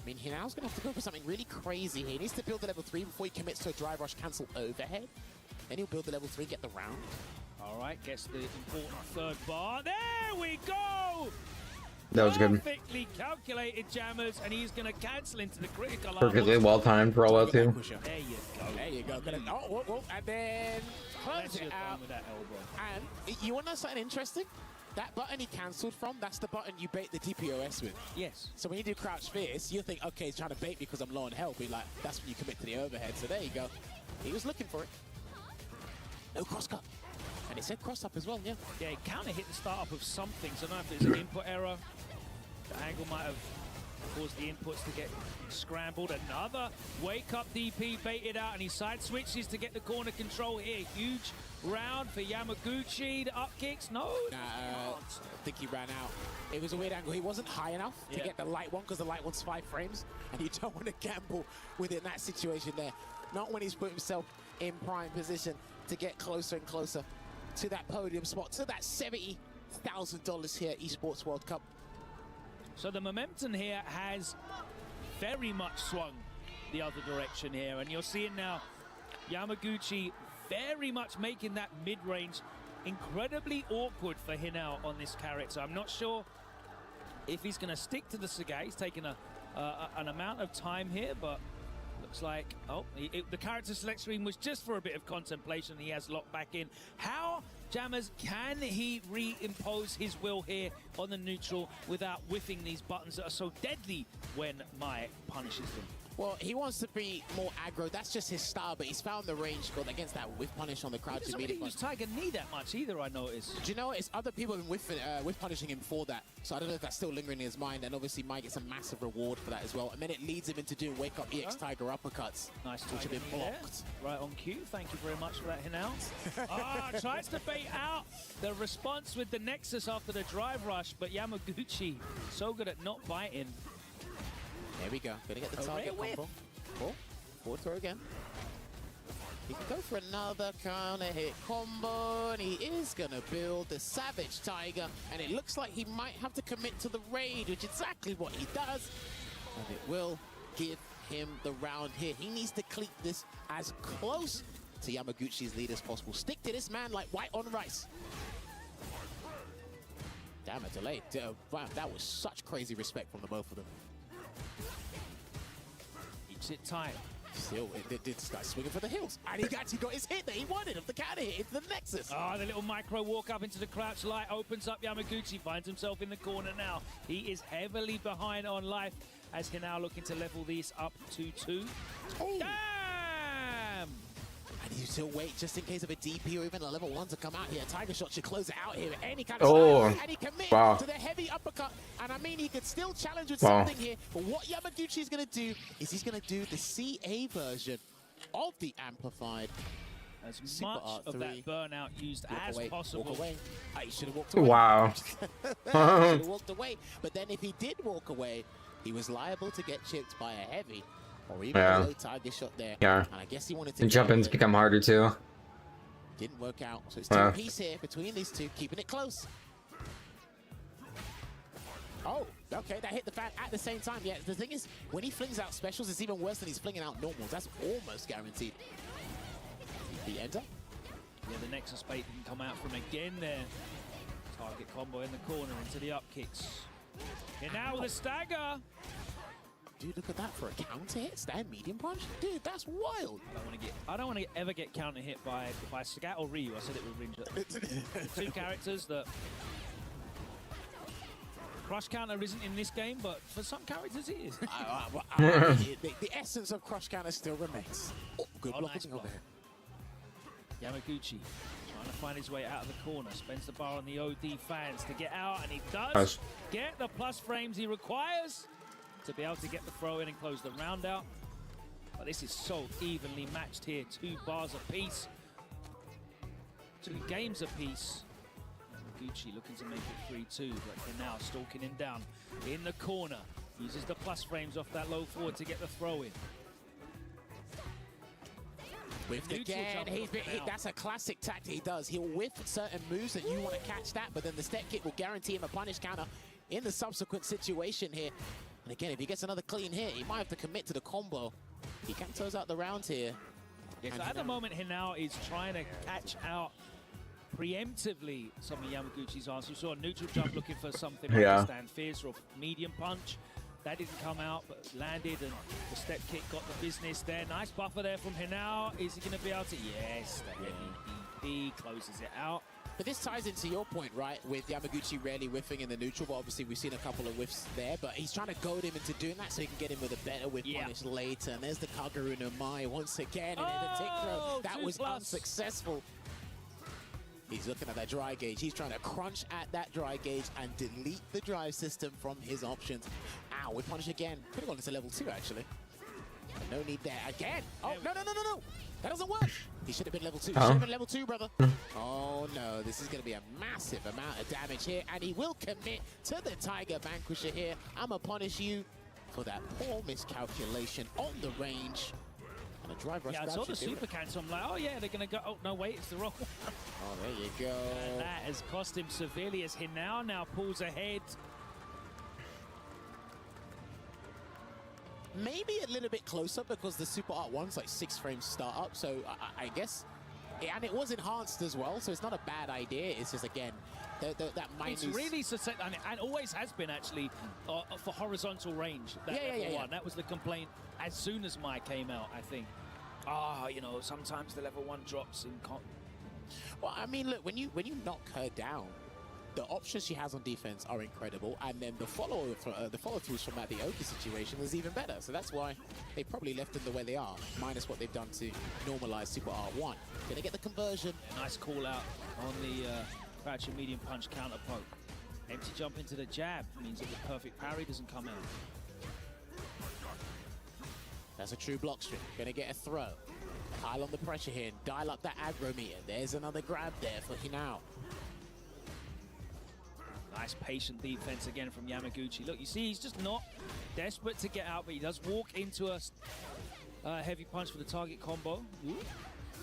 mean, Hinao's going to have to go for something really crazy here. He needs to build the level 3 before he commits to a drive rush cancel overhead. Then he'll build the level 3, get the round. All right, gets the important third bar. There we go! That was good. Perfectly calculated jammers, and he's going to cancel into the critical armor. Perfectly well timed for all that too. There you go. There you go. Oh, whoa, and then close it out. With that elbow. And you want to know something interesting? That button he cancelled from, that's the button you bait the DPOS with. Yes. So when you do crouch fierce, you think, okay, he's trying to bait me because I'm low on health. But like, that's when you commit to the overhead. So there you go. He was looking for it. No cross cut. And it said cross up as well, yeah. Yeah, he counter hit the startup of something. So I don't know if there's an input error. The angle might have caused the inputs to get scrambled. Another wake up DP baited out, and he side switches to get the corner control here. Huge round for Yamaguchi. The up kicks, no. I think he ran out. It was a weird angle. He wasn't high enough to get the light one because the light one's 5 frames, and you don't want to gamble within that situation there. Not when he's put himself in prime position to get closer and closer to that podium spot, to that $70,000 here at Esports World Cup. So the momentum here has very much swung the other direction here, and you're seeing now Yamaguchi very much making that mid-range incredibly awkward for Hinao on this character. I'm not sure if he's going to stick to the Sagai. He's taking an amount of time here, but looks like, the character select screen was just for a bit of contemplation. He has locked back in. How, Jammers, can he reimpose his will here on the neutral without whiffing these buttons that are so deadly when Mai punishes them? Well, he wants to be more aggro. That's just his style, but he's found the range against that whiff punish on the crouching He medium doesn't punch. use Tiger Knee that much either, I noticed. Do you know what? It's other people have been whiff punishing him for that. So I don't know if that's still lingering in his mind. And obviously, Mike gets a massive reward for that as well. And then it leads him into doing wake up EX Tiger uppercuts, Nice, which have been blocked. Right on cue. Thank you very much for that, Hinao. Tries to bait out the response with the Nexus after the drive rush, but Yamaguchi so good at not biting. There we go. Gonna get the target combo. Oh, forward throw again. He can go for another counter hit combo, and he is gonna build the Savage Tiger, and it looks like he might have to commit to the raid, which is exactly what he does, and it will give him the round here. He needs to cleat this as close to Yamaguchi's lead as possible. Stick to this man like white on rice. Damn, a delay. Wow, that was such crazy respect from the both of them. Keeps it tight. Still, it did start swinging for the hills. And he actually got his hit that he wanted of the counter hit into the Nexus. The little micro walk up into the crouch light opens up. Yamaguchi finds himself in the corner now. He is heavily behind on life as Hinao looking to level these up to 2. Oh. Damn! And you still wait just in case of a DP or even a level 1 to come out here. Tiger Shot should close it out here with any kind of style. And he commits to the heavy uppercut. And I mean, he could still challenge with something here. But what Yamaguchi is going to do is he's going to do the CA version of the Amplified. as Super much Art of 3. that burnout used Walk as away, possible. Walk away. He should have walked away. Wow. Should have walked away. But then if he did walk away, he was liable to get chipped by a heavy or even a low tiger shot there. Yeah. And I guess he wanted to And jump ins it. become harder too. Didn't work out. So it's two piece here between these two, keeping it close. Oh, okay, that hit the fan at the same time. Yeah, the thing is, when he flings out specials, it's even worse than he's flinging out normals. That's almost guaranteed. The enter. Yeah, the Nexus bait can come out from again there. Target combo in the corner into the up kicks. And now with a stagger. Dude, look at that for a counter hit. Stand medium punch. Dude, that's wild. I don't want to ever get counter hit by Sagat or Ryu. I said it with Rinja. Two characters that crush counter isn't in this game, but for some characters it is. The essence of crush counter still remains. Oh, good block. Nice block. Yamaguchi trying to find his way out of the corner. Spends the bar on the OD fans to get out, and he does get the plus frames he requires to be able to get the throw in and close the round out. But this is so evenly matched here. 2 bars apiece. 2 games apiece. Gucci looking to make it 3-2, but now stalking him down in the corner. Uses the plus frames off that low forward to get the throw in. Whiffed again. That's a classic tactic he does. He'll whiff certain moves and you want to catch that, but then the step kick will guarantee him a punish counter in the subsequent situation here. And again, if he gets another clean hit, he might have to commit to the combo. He can close out the round here. Yeah, so at the moment, Hinao is trying to catch out preemptively some of Yamaguchi's answers. We saw a neutral jump looking for something like a stand fierce or medium punch. That didn't come out, but landed, and the step kick got the business there. Nice buffer there from Hinao. Is he going to be able to? Yes, the heavy DP closes it out. But this ties into your point, right, with Yamaguchi rarely whiffing in the neutral, but obviously we've seen a couple of whiffs there, but he's trying to goad him into doing that so he can get him with a better whiff punish later. And there's the Kaguru no Mai once again, and the tick throw. That was unsuccessful. He's looking at that dry gauge. He's trying to crunch at that dry gauge and delete the drive system from his options. Ow, we punish again. Could have gone into level 2, actually. No need there. Again. Oh, no. That doesn't work. He should have been level 2. Should have been level 2, brother. Oh, no. This is going to be a massive amount of damage here. And he will commit to the Tiger Vanquisher here. I'm going to punish you for that poor miscalculation on the range. And a drive rush. Yeah, I saw the super cancel. I'm like, oh, yeah, they're going to go. Oh, no, wait, it's the wrong one. Oh, there you go. And that has cost him severely as Hinao now pulls ahead. Maybe a little bit closer because the Super Art 1's like 6 frames startup, so I guess, and it was enhanced as well, so it's not a bad idea. It's just, again, that minus. It's really susceptible, and always has been actually for horizontal range. That level 1. That was the complaint as soon as Mai came out, I think. You know, sometimes the level 1 drops in. Well, I mean, look, when you knock her down, the options she has on defense are incredible, and then the follow-throughs from the Oki situation is even better. So that's why they probably left them the way they are, minus what they've done to normalize Super R1. Gonna get the conversion. Nice call out on the crouching medium punch counter poke. Empty jump into the jab means that the perfect parry doesn't come out. That's a true block string. Gonna get a throw. Pile on the pressure here and dial up that aggro meter. There's another grab there for Hinao. Nice patient defense again from Yamaguchi. Look, you see, he's just not desperate to get out, but he does walk into a heavy punch for the target combo. Ooh.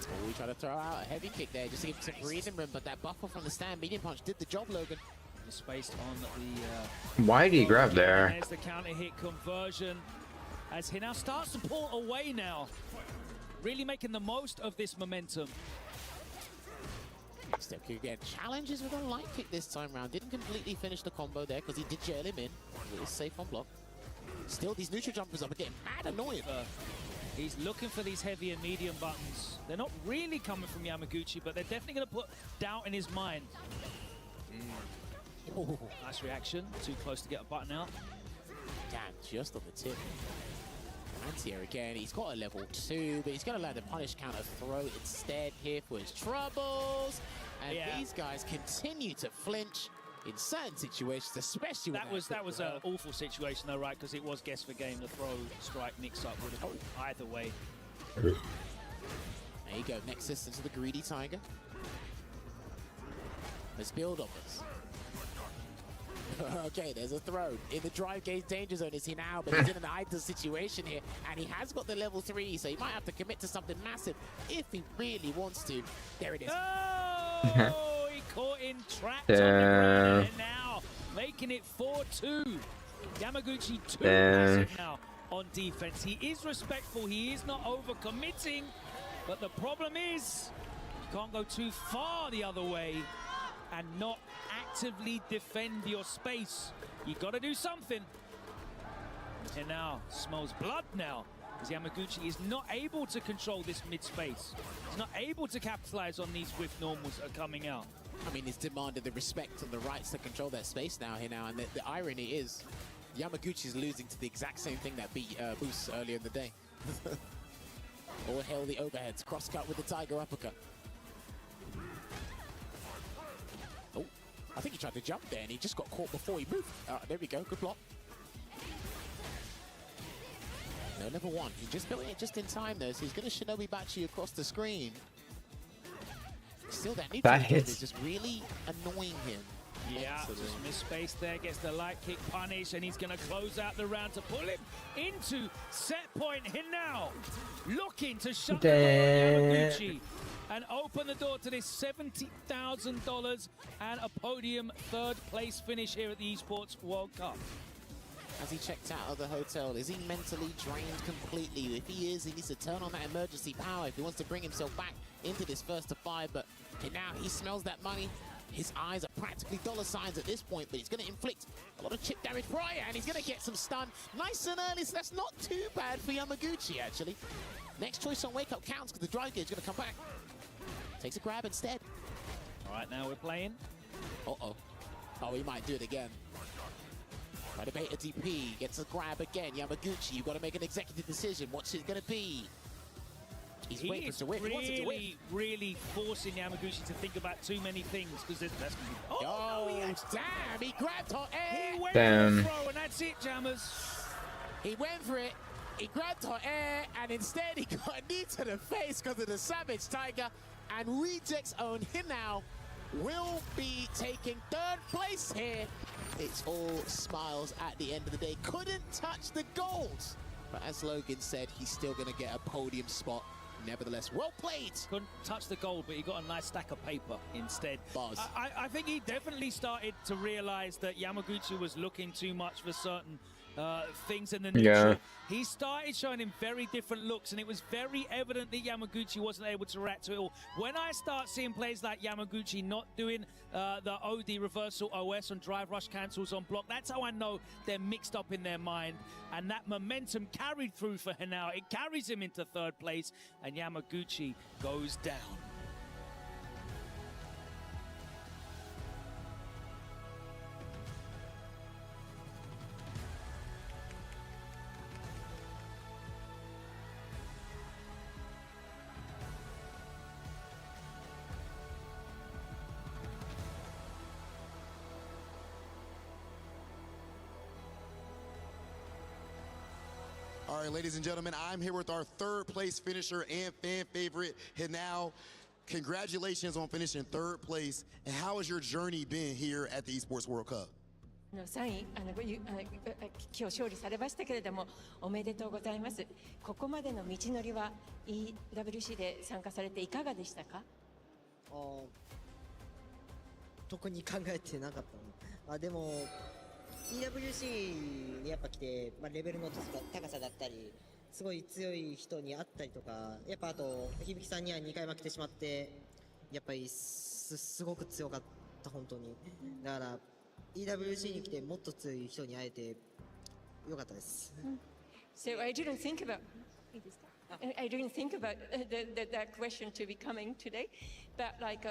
Oh, we try to throw out a heavy kick there just to give him some breathing room, but that buffer from the stand medium punch did the job, Logan. Spaced on the... Why did he grab there? There's the counter hit conversion as he now starts to pull away now. Really making the most of this momentum. Step kick again. Challenges with a light kick this time round. Didn't completely finish the combo there because he did jail him in. It was safe on block. Still, these neutral jumpers are getting mad annoying. He's looking for these heavy and medium buttons. They're not really coming from Yamaguchi, but they're definitely going to put doubt in his mind. Ooh. Nice reaction. Too close to get a button out. Damn, just on the tip. Anti-air again. He's got a level 2, but he's going to land a punish counter throw instead here for his troubles. And these guys continue to flinch in certain situations, especially with that was an awful situation though, right? Because it was guess for game. The throw strike mix up would have either way. And There you go, Nexus into the greedy Tiger. Let's build on this. Okay, there's a throw. In the drive gauge danger zone is he now, but he's in an ideal situation here, and he has got the level 3, so he might have to commit to something massive if he really wants to. There it is. Oh, he caught in trapped on the ground, and now making it 4-2. Yamaguchi too massive now on defense. He is respectful, he is not over-committing, but the problem is you can't go too far the other way and not actively defend your space. You got to do something. And now smells blood now, as Yamaguchi is not able to control this mid-space. He's not able to capitalize on these Swift normals that are coming out. I mean, he's demanded the respect and the rights to control that space now here now, and the irony is Yamaguchi's losing to the exact same thing that beat Boost earlier in the day. All hail the overheads, cross-cut with the Tiger uppercut. Oh, I think he tried to jump there and he just got caught before he moved. There we go, good block. No, level 1. He's just building it just in time though, so he's going to Shinobi Bachi across the screen. Still, that neutral is just really annoying him. Yeah, just missed space there, gets the light kick punish, and he's going to close out the round to pull him into set point here now. Looking to shut the door on Yamaguchi and open the door to this $70,000 and a podium third place finish here at the Esports World Cup. Has he checked out of the hotel? Is he mentally drained completely? If he is, he needs to turn on that emergency power if he wants to bring himself back into this first to 5. But now he smells that money. His eyes are practically dollar signs at this point, but he's going to inflict a lot of chip damage prior, and he's going to get some stun nice and early, so that's not too bad for Yamaguchi, actually. Next choice on Wake Up counts because the drive gauge is going to come back. Takes a grab instead. All right, now we're playing. Uh-oh. Oh, he might do it again. Try to bait a DP, gets a grab again. Yamaguchi, you've got to make an executive decision. What's it going to be? He's waiting to win. He wants it to win. Really forcing Yamaguchi to think about too many things because that's going to be. Oh, damn! He grabbed hot air. He went for the throw, and that's it, Jammers. He went for it. He grabbed hot air, and instead he got a knee to the face because of the Savage Tiger. And Reject's own Hinao will be taking third place here. It's all smiles at the end of the day. Couldn't touch the gold, but as Logan said, he's still going to get a podium spot. Nevertheless, well played. Couldn't touch the gold, but he got a nice stack of paper instead. Buzz. I think he definitely started to realize that Yamaguchi was looking too much for certain things in the neutral. Yeah. He started showing him very different looks, and it was very evident that Yamaguchi wasn't able to react to it all. When I start seeing plays like Yamaguchi not doing the OD reversal OS on drive rush cancels on block, that's how I know they're mixed up in their mind. And that momentum carried through for Hinao. It carries him into third place, and Yamaguchi goes down. All right, ladies and gentlemen, I'm here with our third place finisher and fan favorite, Hinao. Congratulations on finishing third place. And how has your journey been here at the Esports World Cup? 3位今日勝利されましたけれども、おめでとうございます。ここまでの道のりは EWC で参加されていかがでしたか？特に考えてなかったの。でも EWC にやっぱ来て、レベルの高さだったり、すごい強い人に会ったりとか、やっぱあと響さんには2回負けてしまって、やっぱりすごく強かった本当に。だから EWC に来てもっと強い人に会えてよかったです。So I didn't think about that question to be coming today, but like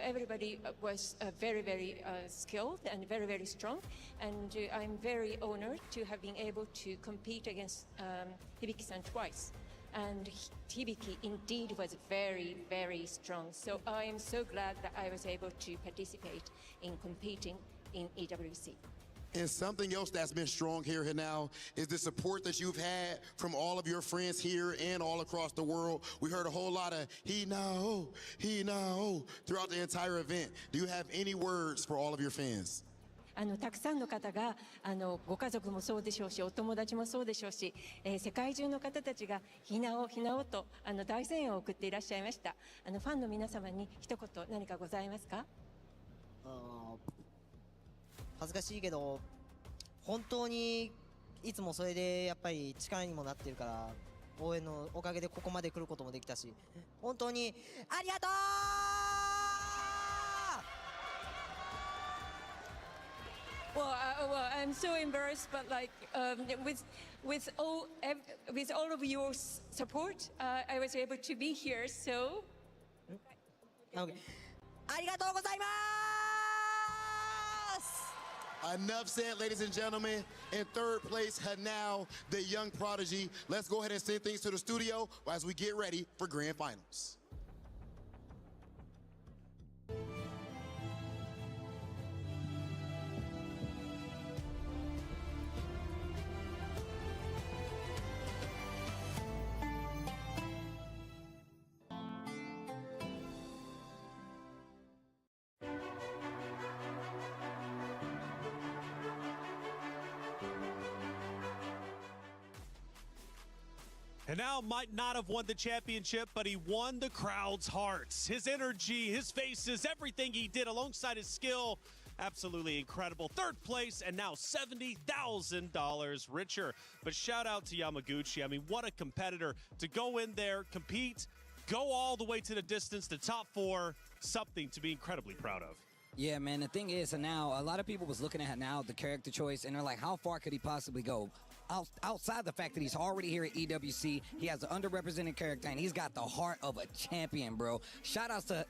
everybody was very, very skilled and very, very strong, and I'm very honored to have been able to compete against Hibiki-san twice. And Hibiki indeed was very, very strong. So I am so glad that I was able to participate in competing in EWC. And something else that's been strong here now is the support that you've had from all of your friends here and all across the world. We heard a whole lot of he now throughout the entire event. Do you have any words for all of your fans? たくさんの方がご家族もそうでしょうし、お友達もそうでしょうし、世界中の方たちがひなおと大声援を送っていらっしゃいました。ファンの皆様に一言何かございますか？恥ずかしいけど本当にいつもそれでやっぱり力にもなってるから、応援のおかげでここまで来ることもできたし、本当にありがとう。Well, I'm so embarrassed, but like with all of your support, I was able to be here. So, okay. ありがとうございます。 Enough said, ladies and gentlemen. In third place, Hanao, the young prodigy. Let's go ahead and send things to the studio as we get ready for grand finals. And now might not have won the championship, but he won the crowd's hearts. His energy, his faces, everything he did alongside his skill, absolutely incredible. Third place and now $70,000 richer. But shout out to Yamaguchi. I mean, what a competitor to go in there, compete, go all the way to the distance, the top four, something to be incredibly proud of. Yeah, man, the thing is, now a lot of people was looking at now the character choice, and they're like, how far could he possibly go? Outside the fact that he's already here at EWC, he has an underrepresented character, and he's got the heart of a champion, bro. Shout outs to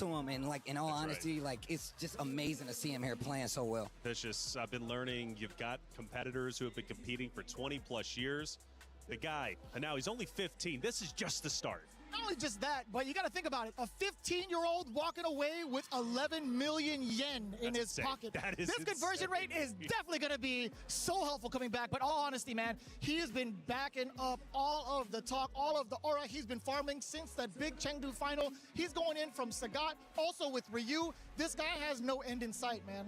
him, and like in all honesty, like it's just amazing to see him here playing so well. Vicious, I've been learning you've got competitors who have been competing for 20 plus years. The guy, and now he's only 15. This is just the start. Not only just that, but you got to think about it. A 15-year-old walking away with 11 million yen in his pocket. This conversion rate is definitely going to be so helpful coming back. But all honesty, man, he has been backing up all of the talk, all of the aura. He's been farming since that big Chengdu final. He's going in from Sagat, also with Ryu. This guy has no end in sight, man.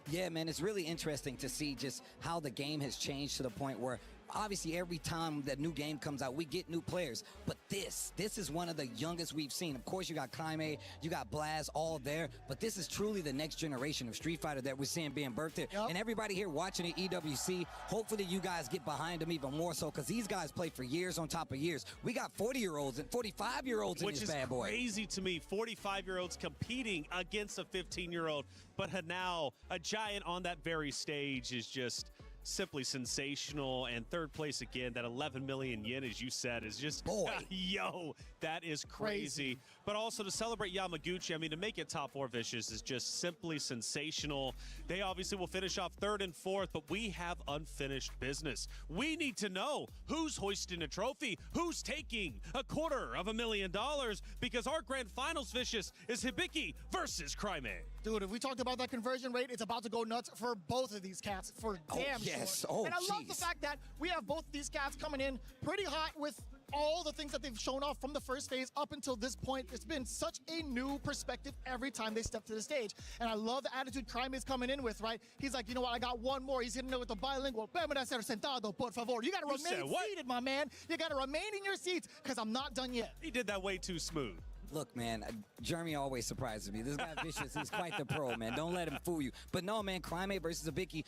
Yeah, man, it's really interesting to see just how the game has changed to the point where obviously every time that new game comes out, we get new players. But this is one of the youngest we've seen. Of course, you got Kaime, you got Blaz, all there. But this is truly the next generation of Street Fighter that we're seeing being birthed here. Yep. And everybody here watching at EWC, hopefully you guys get behind them even more so, because these guys play for years on top of years. We got 40-year-olds and 45-year-olds in this bad boy. Which is crazy to me, 45-year-olds competing against a 15-year-old. But Hanao, a giant on that very stage, is just simply sensational. And third place again, that 11 million yen, as you said, is just, yo, that is crazy. But also to celebrate Yamaguchi, I mean, to make it top four, Vicious, is just simply sensational. They obviously will finish off third and fourth, but we have unfinished business. We need to know who's hoisting a trophy, who's taking $250,000, because our grand finals, Vicious, is Hibiki versus Cryme. Dude, if we talked about that conversion rate, it's about to go nuts for both of these cats, for damn sure. And I love the fact that we have both these cats coming in pretty hot with all the things that they've shown off from the first phase up until this point. It's been such a new perspective every time they step to the stage. And I love the attitude Crime is coming in with, right? He's like, you know what, I got one more. He's hitting it with the bilingual. Permanecer sentado, por favor. You got to remain seated, my man. You got to remain in your seats, because I'm not done yet. He did that way too smooth. Look, man, Jeremy always surprises me. This guy Vicious, he's quite the pro, man. Don't let him fool you. But no, man, Cryme versus Hibiki,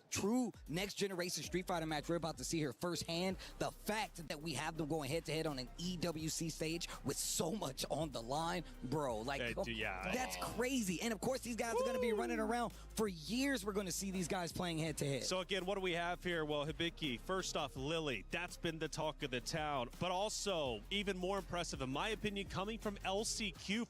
true next generation Street Fighter match we're about to see here firsthand. The fact that we have them going head-to-head on an EWC stage with so much on the line, bro, like, that's crazy. And, of course, these guys are going to be running around for years. We're going to see these guys playing head-to-head. So, again, what do we have here? Well, Hibiki, first off, Lily, that's been the talk of the town. But also, even more impressive, in my opinion, coming from LCQ.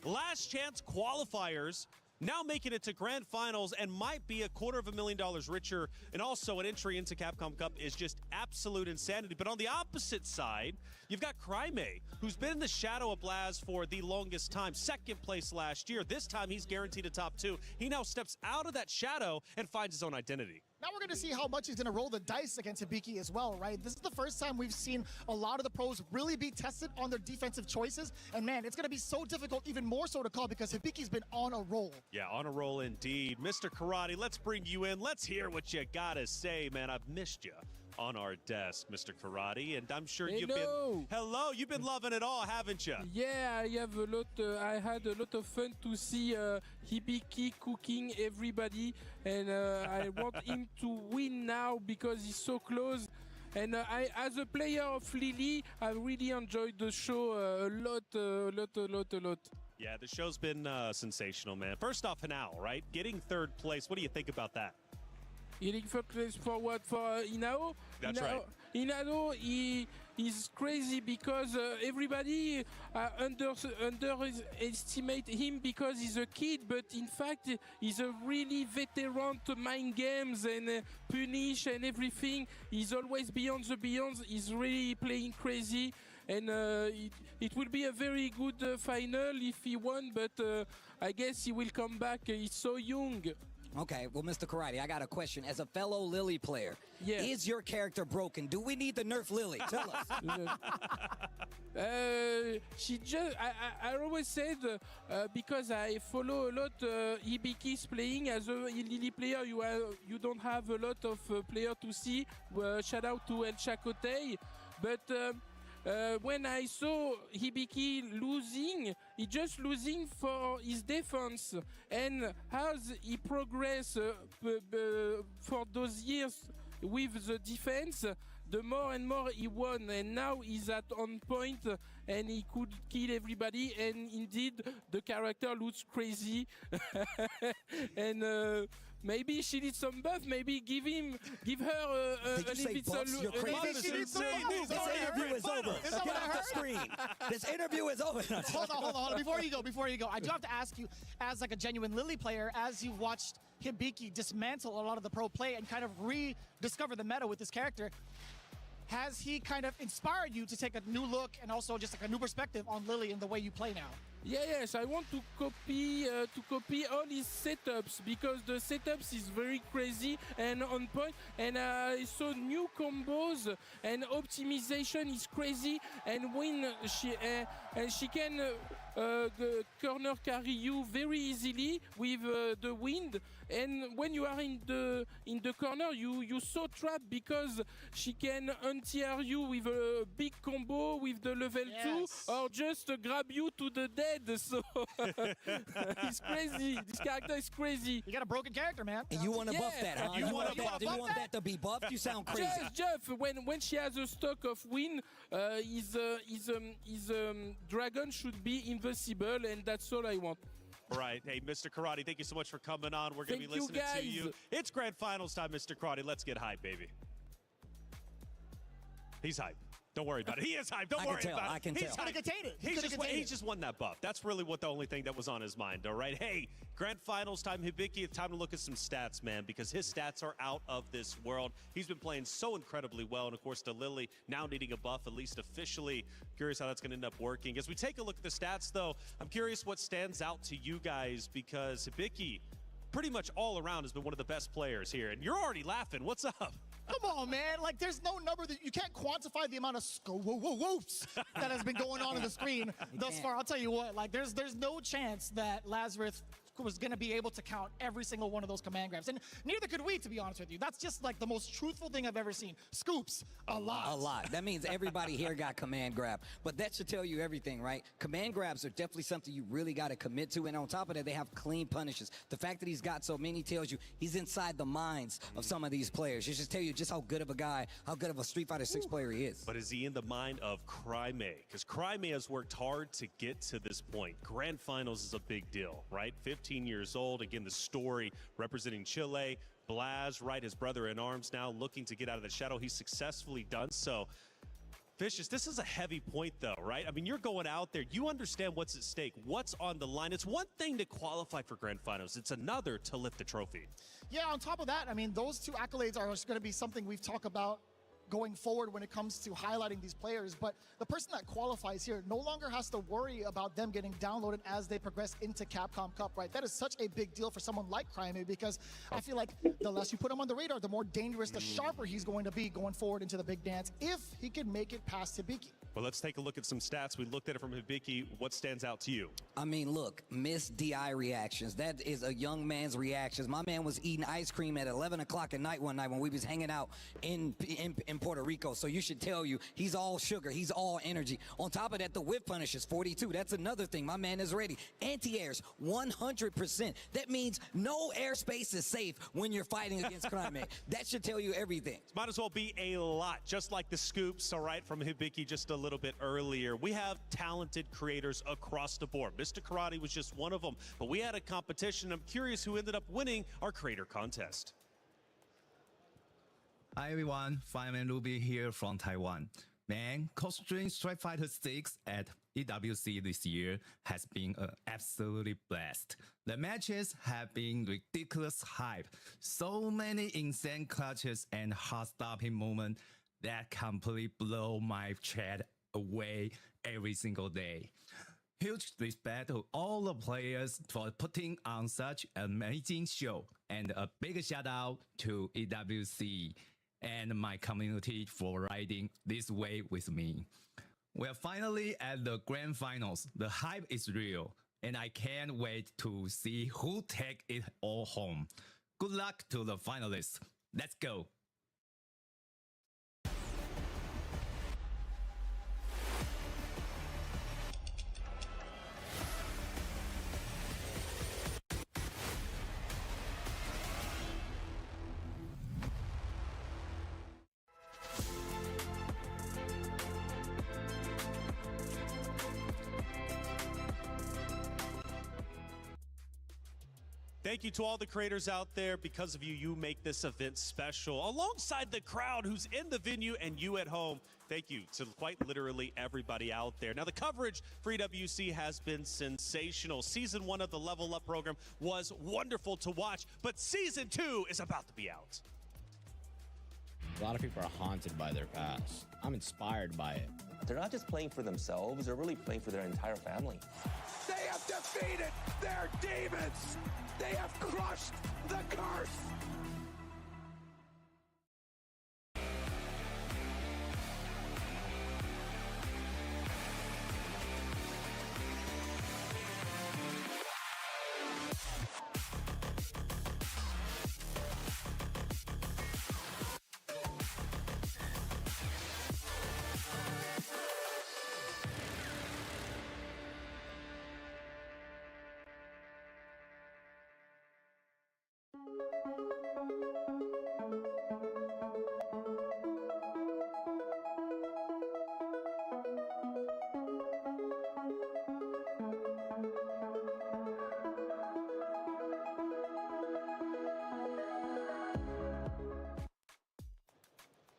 Last chance qualifiers. now making it to grand finals and might be $250,000 richer, and also an entry into Capcom Cup is just absolute insanity. But on the opposite side, you've got Cryme, who's been in the shadow of Blaz for the longest time, second place last year. This time he's guaranteed a top 2. He now steps out of that shadow and finds his own identity. Now we're going to see how much he's going to roll the dice against Hibiki as well, right? This is the first time we've seen a lot of the pros really be tested on their defensive choices. And man, it's going to be so difficult, even more so to call, because Hibiki's been on a roll. Yeah, on a roll indeed. Mr. Karate, let's bring you in. Let's hear what you got to say, man. I've missed you on our desk, Mr. Karate, and I'm sure you've been loving it all, haven't you? Yeah, I have a lot. I had a lot of fun to see Hibiki cooking everybody, and I want him to win now because he's so close. And I, as a player of Lily, I really enjoyed the show a lot. Yeah, the show's been sensational, man. First off, Hanao, right? Getting third place. What do you think about that? Getting third place for what? For Inao? That's right. Inao, he's crazy because everybody underestimate him because he's a kid, but in fact, he's a really veteran to mind games and punish and everything. He's always beyond the beyond. He's really playing crazy. And it will be a very good final if he won, but I guess he will come back. He's so young. Okay, well, Mr. Karate, I got a question. As a fellow Lily player, is your character broken? Do we need to nerf Lily? Tell us. She just, I always said, because I follow a lot Hibiki's playing. As a Lily player, you don't have a lot of player to see. Shout out to El Chakotay. But when I saw Hibiki losing, he just losing for his defense, and as he progressed for those years with the defense, the more and more he won, and now he's at on point and he could kill everybody, and indeed the character looks crazy. And maybe she needs some buff. Maybe give her Did you say buffs? You're crazy. This interview is over. Get off the screen. This interview is over. Hold on. Before you go, I do have to ask you, as like a genuine Lily player, as you've watched Hibiki dismantle a lot of the pro play and kind of rediscover the meta with this character, has he kind of inspired you to take a new look and also just like a new perspective on Lily and the way you play now? Yes, I want to copy all his setups because the setups is very crazy and on point. And I saw new combos and optimization is crazy. And when she can corner carry you very easily with the wind. And when you are in the corner, you so trapped because she can anti-air you with a big combo with the level 2 or just grab you to the dead. So it's crazy. This character is crazy. You got a broken character, man. And you want to buff that, huh? You want that to be buffed? You sound crazy. Jeff, when she has a stock of win, his dragon should be invincible, and that's all I want. Right. Hey, Mr. Karate, thank you so much for coming on. We're going to be listening to you. It's grand finals time, Mr. Karate. Let's get hype, baby. He's hype. Don't worry about it. He is hype. Don't worry about it. I can tell. He's going to contain it. He just won that buff. That's really what the only thing that was on his mind, all right? Hey, grand finals time, Hibiki. It's time to look at some stats, man, because his stats are out of this world. He's been playing so incredibly well, and of course, the Lily now needing a buff, at least officially. Curious how that's going to end up working. As we take a look at the stats, though, I'm curious what stands out to you guys, because Hibiki, pretty much all around, has been one of the best players here, and you're already laughing. What's up? Come on, man. Like, there's no number that you can't quantify the amount of whoops that has been going on the screen thus far. I'll tell you what, like, there's no chance that Lazarus was going to be able to count every single one of those command grabs. And neither could we, to be honest with you. That's just like the most truthful thing I've ever seen. Scoops, a lot. A lot. That means everybody here got command grab. But that should tell you everything, right? Command grabs are definitely something you really got to commit to. And on top of that, they have clean punishes. The fact that he's got so many tells you he's inside the minds of some of these players. It just tell you just how good of a guy, how good of a Street Fighter 6 player he is. But is he in the mind of Cryme? Because Cryme has worked hard to get to this point. Grand finals is a big deal, right? 15 years old. Again, the story representing Chile. Blaz, right, his brother in arms now, looking to get out of the shadow. He's successfully done so. Vicious, this is a heavy point though, right? I mean, you're going out there, you understand what's at stake, what's on the line. It's one thing to qualify for grand finals, it's another to lift the trophy. Yeah, on top of that, I mean, those two accolades are going to be something we've talked about going forward when it comes to highlighting these players. But the person that qualifies here no longer has to worry about them getting downloaded as they progress into Capcom Cup, right? That is such a big deal for someone like Crimey, because I feel like the less you put him on the radar, the more dangerous, the sharper he's going to be going forward into the big dance if he can make it past Hibiki. Well, let's take a look at some stats. We looked at it from Hibiki. What stands out to you? I mean, look, missed DI reactions. That is a young man's reactions. My man was eating ice cream at 11 o'clock at night one night when we was hanging out in Puerto Rico. So you should tell you, he's all sugar. He's all energy. On top of that, the whip punish is 42. That's another thing. My man is ready. Anti-airs, 100%. That means no airspace is safe when you're fighting against Crimey. That should tell you everything. Might as well be a lot, just like the scoops, all right, from Hibiki just a little bit earlier. We have talented creators across the board. Mr. Karate was just one of them, but we had a competition. I'm curious who ended up winning our creator contest. Hi everyone, Fireman Ruby here from Taiwan. Man, costuming Street Fighter 6 at EWC this year has been an absolutely blast. The matches have been ridiculous hype. So many insane clutches and heart-stopping moments that completely blow my chat away every single day. Huge respect to all the players for putting on such an amazing show, and a big shout out to EWC and my community for riding this wave with me. We're finally at the grand finals. The hype is real, and I can't wait to see who take it all home. Good luck to the finalists. Let's go. Thank you to all the creators out there. Because of you, you make this event special. Alongside the crowd who's in the venue and you at home, thank you to quite literally everybody out there. Now, the coverage for EWC has been sensational. Season 1 of the Level Up program was wonderful to watch, but Season 2 is about to be out. A lot of people are haunted by their past. I'm inspired by it. They're not just playing for themselves, they're really playing for their entire family. They have defeated their demons! They have crushed the curse!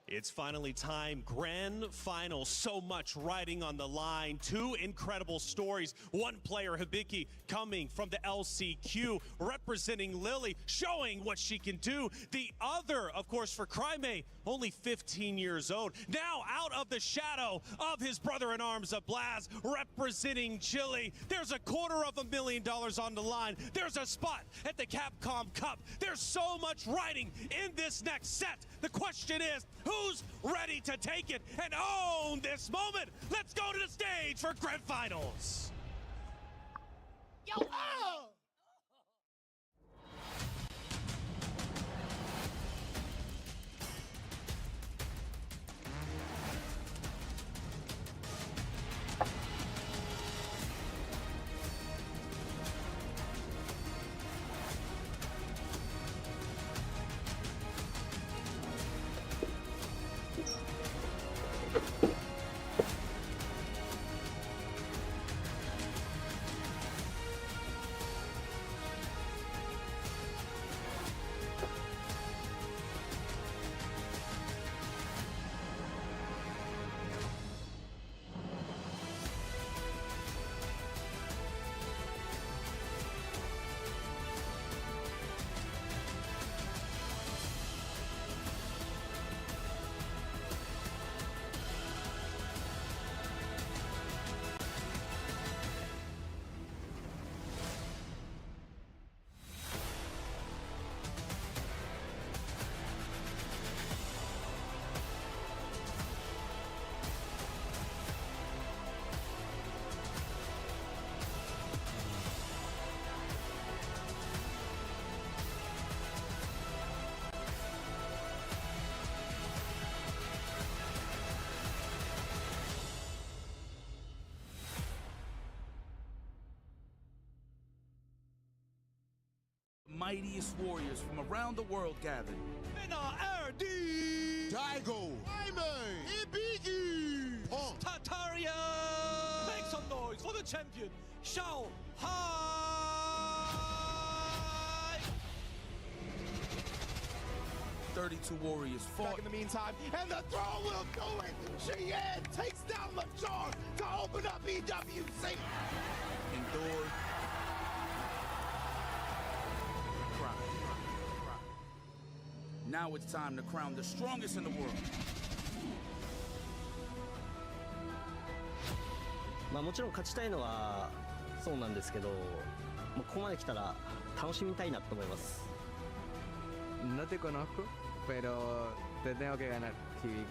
It's finally time, grand final. So much riding on the line. Two incredible stories. One player, Hibiki, coming from the LCQ, representing Lily, showing what she can do. The other, of course, for Crimey, only 15 years old. Now out of the shadow of his brother-in-arms, Blaz, representing Chile. There's $250,000 on the line. There's a spot at the Capcom Cup. There's so much riding in this next set. The question is, who's ready to take it and own this moment? Let's go to the stage for grand finals. Yo, oh! mightiest warriors from around the world gathered. RD! Daigo! Jaime! Ibiki! Punk! Tataria! Make some noise for the champion, Shao Hai! 32 warriors fought. Back in the meantime, and the throw will do it. Cheyenne takes down LeChar to open up EWC. Endured. Cry. Now it's time to crown the strongest in the world. まあもちろん勝ちたいのはそうなんですけど、もうここまで来たら楽しみたいなと思います。No te conozco, pero te tengo que ganar, Hibiki.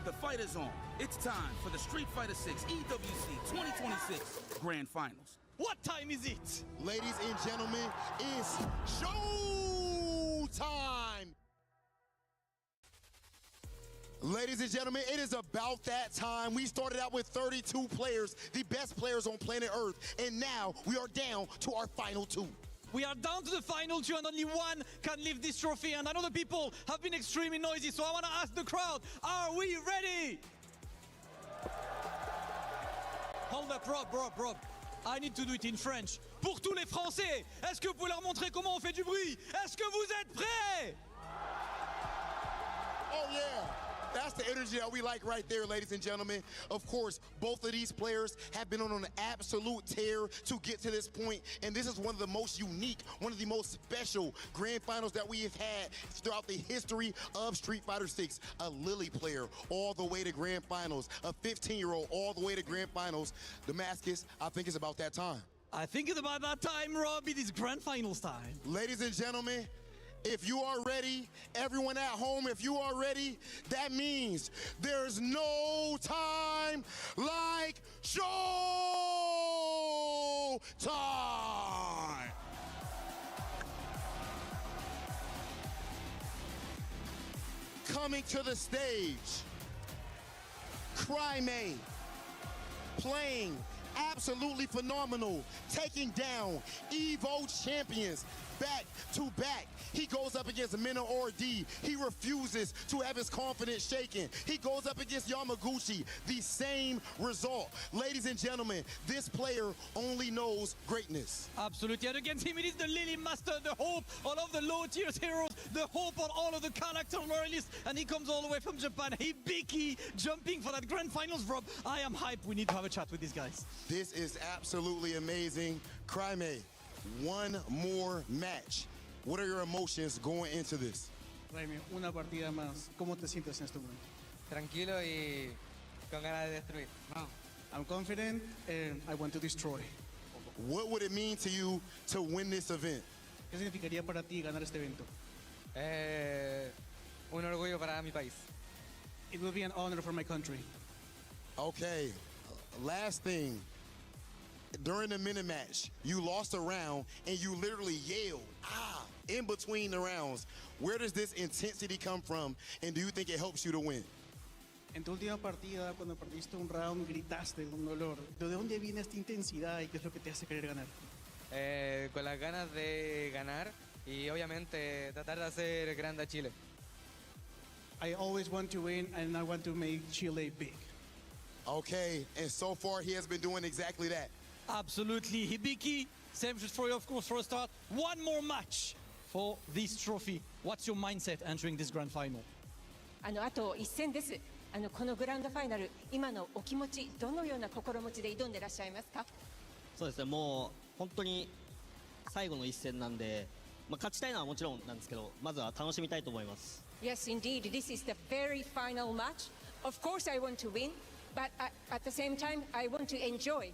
The fight is on. It's time for the Street Fighter 6 EWC 2026 Grand Finals. What time is it? Ladies and gentlemen, it's show time! Ladies and gentlemen, it is about that time. We started out with 32 players, the best players on planet Earth, and now we are down to our final two. We are down to the final two and only one can lift this trophy, and I know the people have been extremely noisy, so I want to ask the crowd, are we ready? Hold up, Rob. I need to do it in French. Pour tous les Français, est-ce que vous pouvez leur montrer comment on fait du bruit? Est-ce que vous êtes prêts? Oh yeah, that's the energy that we like right there, ladies and gentlemen. Of course, both of these players have been on an absolute tear to get to this point, and this is one of the most unique, one of the most special grand finals that we have had throughout the history of Street Fighter 6. A Lily player all the way to grand finals, a 15-year-old all the way to grand finals. Damascus, I think it's about that time. I think it's about that time, Rob. It is grand finals time. Ladies and gentlemen, if you are ready, everyone at home, if you are ready, that means there's no time like show time. Coming to the stage, Cryme, playing absolutely phenomenal, taking down Evo champions back to back. He goes up against Mena RD. He refuses to have his confidence shaken. He goes up against Yamaguchi. The same result. Ladies and gentlemen, this player only knows greatness. Absolutely. And against him, it is the Lily Master, the hope on all of the low-tier heroes, the hope on all of the character loyalists. And he comes all the way from Japan. Hibiki jumping for that grand finals, Rob. I am hyped. We need to have a chat with these guys. This is absolutely amazing. Cryme, one more match. What are your emotions going into this? Jaime, una partida más. ¿Cómo te sientes en este momento? Tranquilo y con ganas de destruir. I'm confident and I want to destroy. What would it mean to you to win this event? ¿Qué significaría para ti ganar este evento? Un orgullo para mi país. It will be an honor for my country. Okay, last thing. During the minute match, you lost a round and you literally yelled, in between the rounds. Where does this intensity come from, and do you think it helps you to win? En tu última partida, cuando perdiste un round, gritaste con dolor. ¿De dónde viene esta intensidad y qué es lo que te hace querer ganar? Con las ganas de ganar y obviamente tratar de hacer grande a Chile. I always want to win and I want to make Chile big. Okay, and so far he has been doing exactly that. Absolutely. Hibiki, same for you, of course, for a start. One more match for this trophy. What's your mindset entering this grand final? あと一戦です。このグランドファイナル、今のお気持ち、どのような心持ちで挑んでらっしゃいますか？そうですね、もう本当に最後の一戦なんで、勝ちたいのはもちろんなんですけど、まずは楽しみたいと思います。Yes, indeed. This is the very final match. Of course, I want to win, but at the same time, I want to enjoy.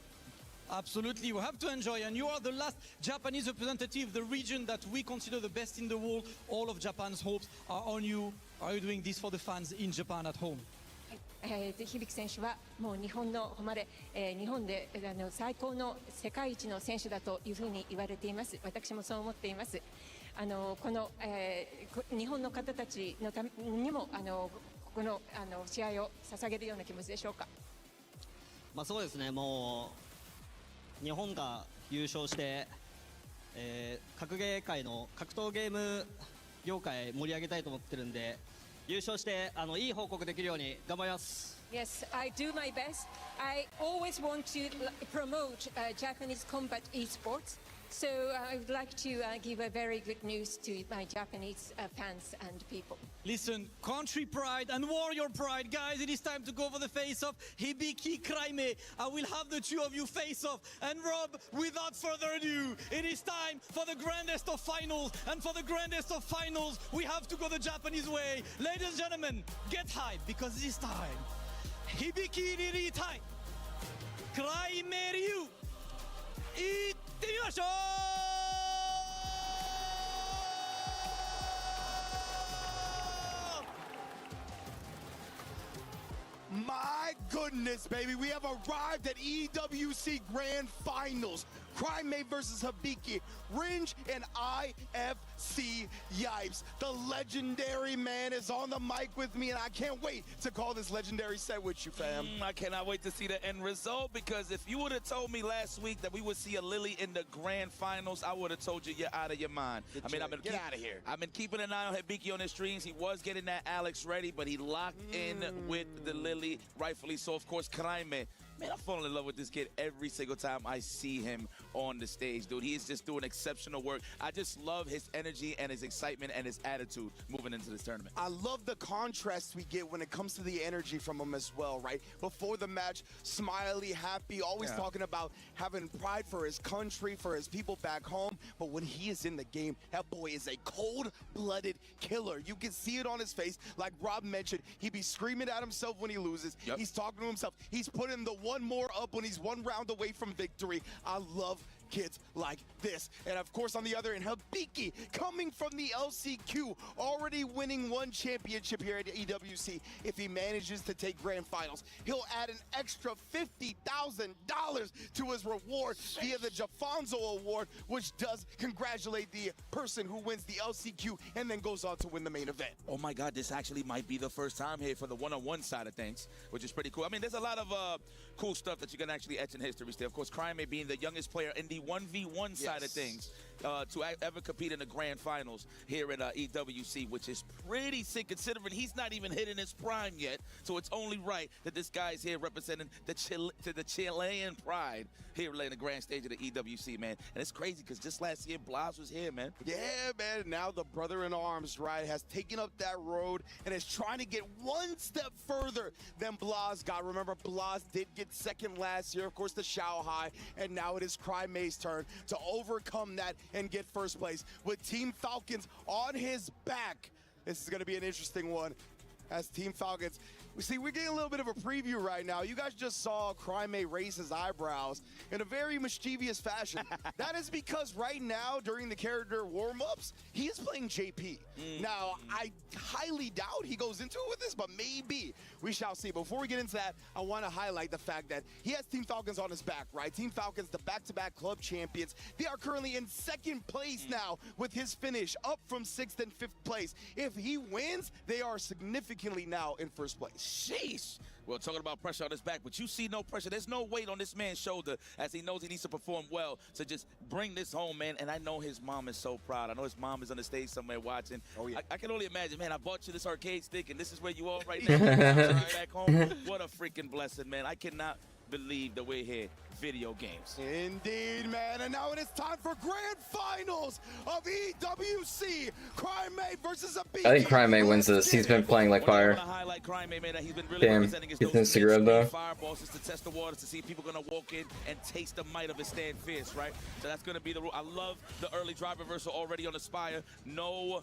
Absolutely, we have to enjoy, and you are the last Japanese representative, the region that we consider the best in the world. All of Japan's hopes are on you. Are you doing this for the fans in Japan at home? 響選手はもう日本の誉れ、日本で最高の世界一の選手だというふうに言われています。私もそう思っています。この、日本の方たちのためにもこの試合を捧げるような気持ちでしょうか。そうですね、もう日本が優勝して、格ゲー界の格闘ゲーム業界盛り上げたいと思ってるんで、優勝していい報告できるように頑張ります。Yes, I do my best. I always want to promote Japanese combat esports. So I would like to give a very good news to my Japanese fans and people. Listen, country pride and warrior pride, guys, it is time to go for the face-off. Hibiki Kraime, I will have the two of you face-off. And Rob, without further ado, it is time for the grandest of finals. And for the grandest of finals, we have to go the Japanese way. Ladies and gentlemen, get hyped, because this time, Hibiki Riritai, Kraime Ryu, いってみましょう。My goodness, baby. We have arrived at EWC Grand Finals. Crime versus Hibiki. Ringe and IFC Yipes. The legendary man is on the mic with me, and I can't wait to call this legendary set with you, fam. I cannot wait to see the end result, because if you would have told me last week that we would see a Lily in the Grand Finals, I would have told you you're out of your mind. I've been get out of here. I've been keeping an eye on Hibiki on his streams. He was getting that Alex ready, but he locked in with the Lily, rightfully so. Of course, Kraime. Man, I'm falling in love with this kid every single time I see him on the stage, dude. He is just doing exceptional work. I just love his energy and his excitement and his attitude moving into this tournament. I love the contrast we get when it comes to the energy from him as well, right? Before the match, smiley, happy, always talking about having pride for his country, for his people back home. But when he is in the game, that boy is a cold-blooded killer. You can see it on his face. Like Rob mentioned, he be screaming at himself when he loses. He's talking to himself. He's putting the one more up when he's one round away from victory. I love kids like this. And of course, on the other end, Hibiki coming from the LCQ, already winning one championship here at EWC. If he manages to take grand finals, he'll add an extra $50,000 to his reward via the Jafonzo Award, which does congratulate the person who wins the LCQ and then goes on to win the main event. Oh my God, this actually might be the first time here for the one-on-one side of things, which is pretty cool. I mean, there's a lot of cool stuff that you can actually etch in history still. Of course, Crime being the youngest player in the 1v1 side of things to ever compete in the grand finals here at EWC, which is pretty sick considering he's not even hitting his prime yet. So it's only right that this guy's here representing the Chilean pride here laying the grand stage of the EWC, man. And it's crazy because just last year, Blas was here, man. Yeah, man. Now the brother-in-arms, right, has taken up that road and is trying to get one step further than Blas got. Remember, Blas did get second last year, of course, the Shao High, and now it is Crime's turn to overcome that and get first place with Team Falcons on his back. This is going to be an interesting one as Team Falcons. See, we're getting a little bit of a preview right now. You guys just saw Crime raise his eyebrows in a very mischievous fashion. That is because right now, during the character warm-ups, he is playing JP. Now, I highly doubt he goes into it with this, but maybe. We shall see. Before we get into that, I want to highlight the fact that he has Team Falcons on his back, right? Team Falcons, the back-to-back club champions. They are currently in second place now with his finish, up from 6th and 5th place. If he wins, they are significantly now in first place. Sheesh. Well, talking about pressure on his back, but you see no pressure. There's no weight on this man's shoulder as he knows he needs to perform well to just bring this home, man. And I know his mom is so proud. I know his mom is on the stage somewhere watching. Oh, yeah. I can only imagine, man, I bought you this arcade stick, and this is where you are right now. Back home. What a freaking blessing, man. I cannot believe that we're here. Video games. Indeed, man. And now it is time for grand finals of EWC. Crime versus Hibiki. I think Crime wins this. He's been playing like fire. Damn, he's Instagram though. Fireballs just to test the waters to see if people are gonna walk in and taste the might of his stand fierce, right? So that's gonna be the rule. I love the early drive reversal already on the Spire. No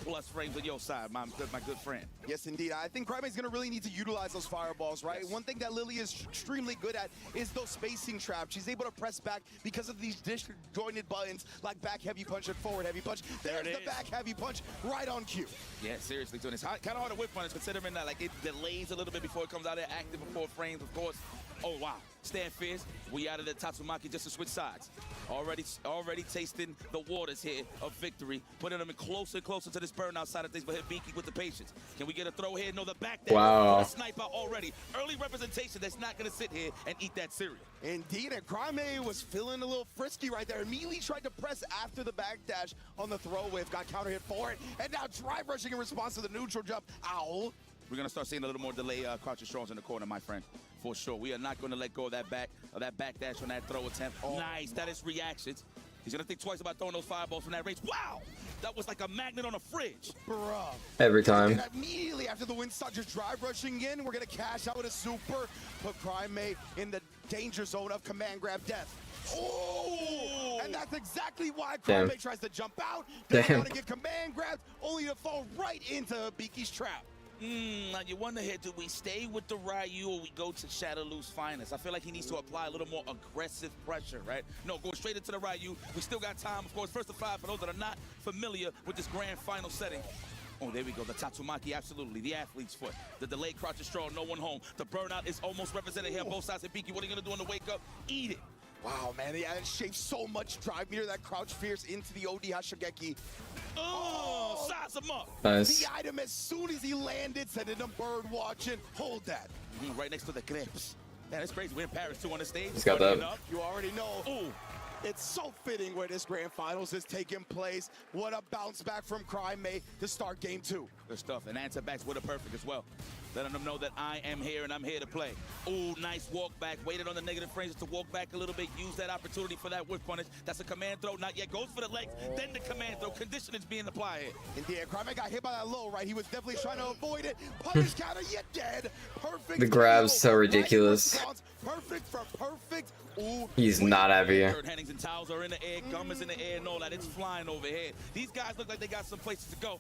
plus frames on your side, my good friend. Yes, indeed. I think Crime is gonna really need to utilize those fireballs, right? Yes. One thing that Lily is extremely good at is those spacing traps. She's able to press back because of these disjointed buttons like back heavy punch and forward heavy punch. There's the back heavy punch right on cue. Yeah, seriously, doing this. Kind of hard to whip on it considering that like it delays a little bit before it comes out there active for 4 frames, of course. Oh, wow. Stand fierce. We out of the Tatsumaki just to switch sides. Already tasting the waters here of victory. Putting them in closer and closer to this burnout side of things. But Hibiki with the patience. Can we get a throw here? No, the back dash. Wow. A sniper already. Early representation that's not going to sit here and eat that cereal. Indeed, and Crime was feeling a little frisky right there. Immediately tried to press after the backdash on the throw wave. Got counter hit for it. And now drive rushing in response to the neutral jump. Ow. We're going to start seeing a little more delay crouches strolls in the corner, my friend. For sure. We are not going to let go of that backdash on that throw attempt. Oh. Nice. That is reactions. He's going to think twice about throwing those fireballs from that range. Wow. That was like a magnet on a fridge. Bruh. Every time. And immediately after the Windstock just drive rushing in, we're going to cash out with a super. Put Crime in the danger zone of command grab death. Oh! And that's exactly why Crime tries to jump out. Doesn't want to get command grabbed, only to fall right into Biki's trap. Now you wonder here, do we stay with the Ryu or we go to Shadowloo's finest? I feel like he needs to apply a little more aggressive pressure, right? No, go straight into the Ryu. We still got time, of course. First to 5 for those that are not familiar with this grand final setting. Oh, there we go. The Tatsumaki, absolutely. The athlete's foot. The delayed crouch stroll, no one home. The burnout is almost represented here. Both sides of Biki. What are you going to do on the wake up? Eat it. Wow, man, they added shape so much drive meter that crouch fierce into the OD Hashigeki. Oh, size him up. Nice. The item as soon as he landed, sending him bird watching. Hold that. Right next to the clips. Man, it's crazy. We're in Paris too on the stage. He's got that. You already know. Ooh. It's so fitting where this grand finals is taking place. What a bounce back from Crime to start game 2. Good stuff. And answer backs with a perfect as well. Letting them know that I am here and I'm here to play. Ooh, nice walk back. Waited on the negative frames to walk back a little bit. Use that opportunity for that whip punish. That's a command throw. Not yet. Goes for the legs. Then the command throw. Conditioning's being applied here. Indeed, Crime got hit by that low, right? He was definitely trying to avoid it. Punish counter, yet dead. Perfect. The grab's so ridiculous. Perfect for perfect. Ooh, he's not happy. Hennings and towels are in the air. Gum is in the air and all that. It's flying overhead. These guys look like they got some places to go.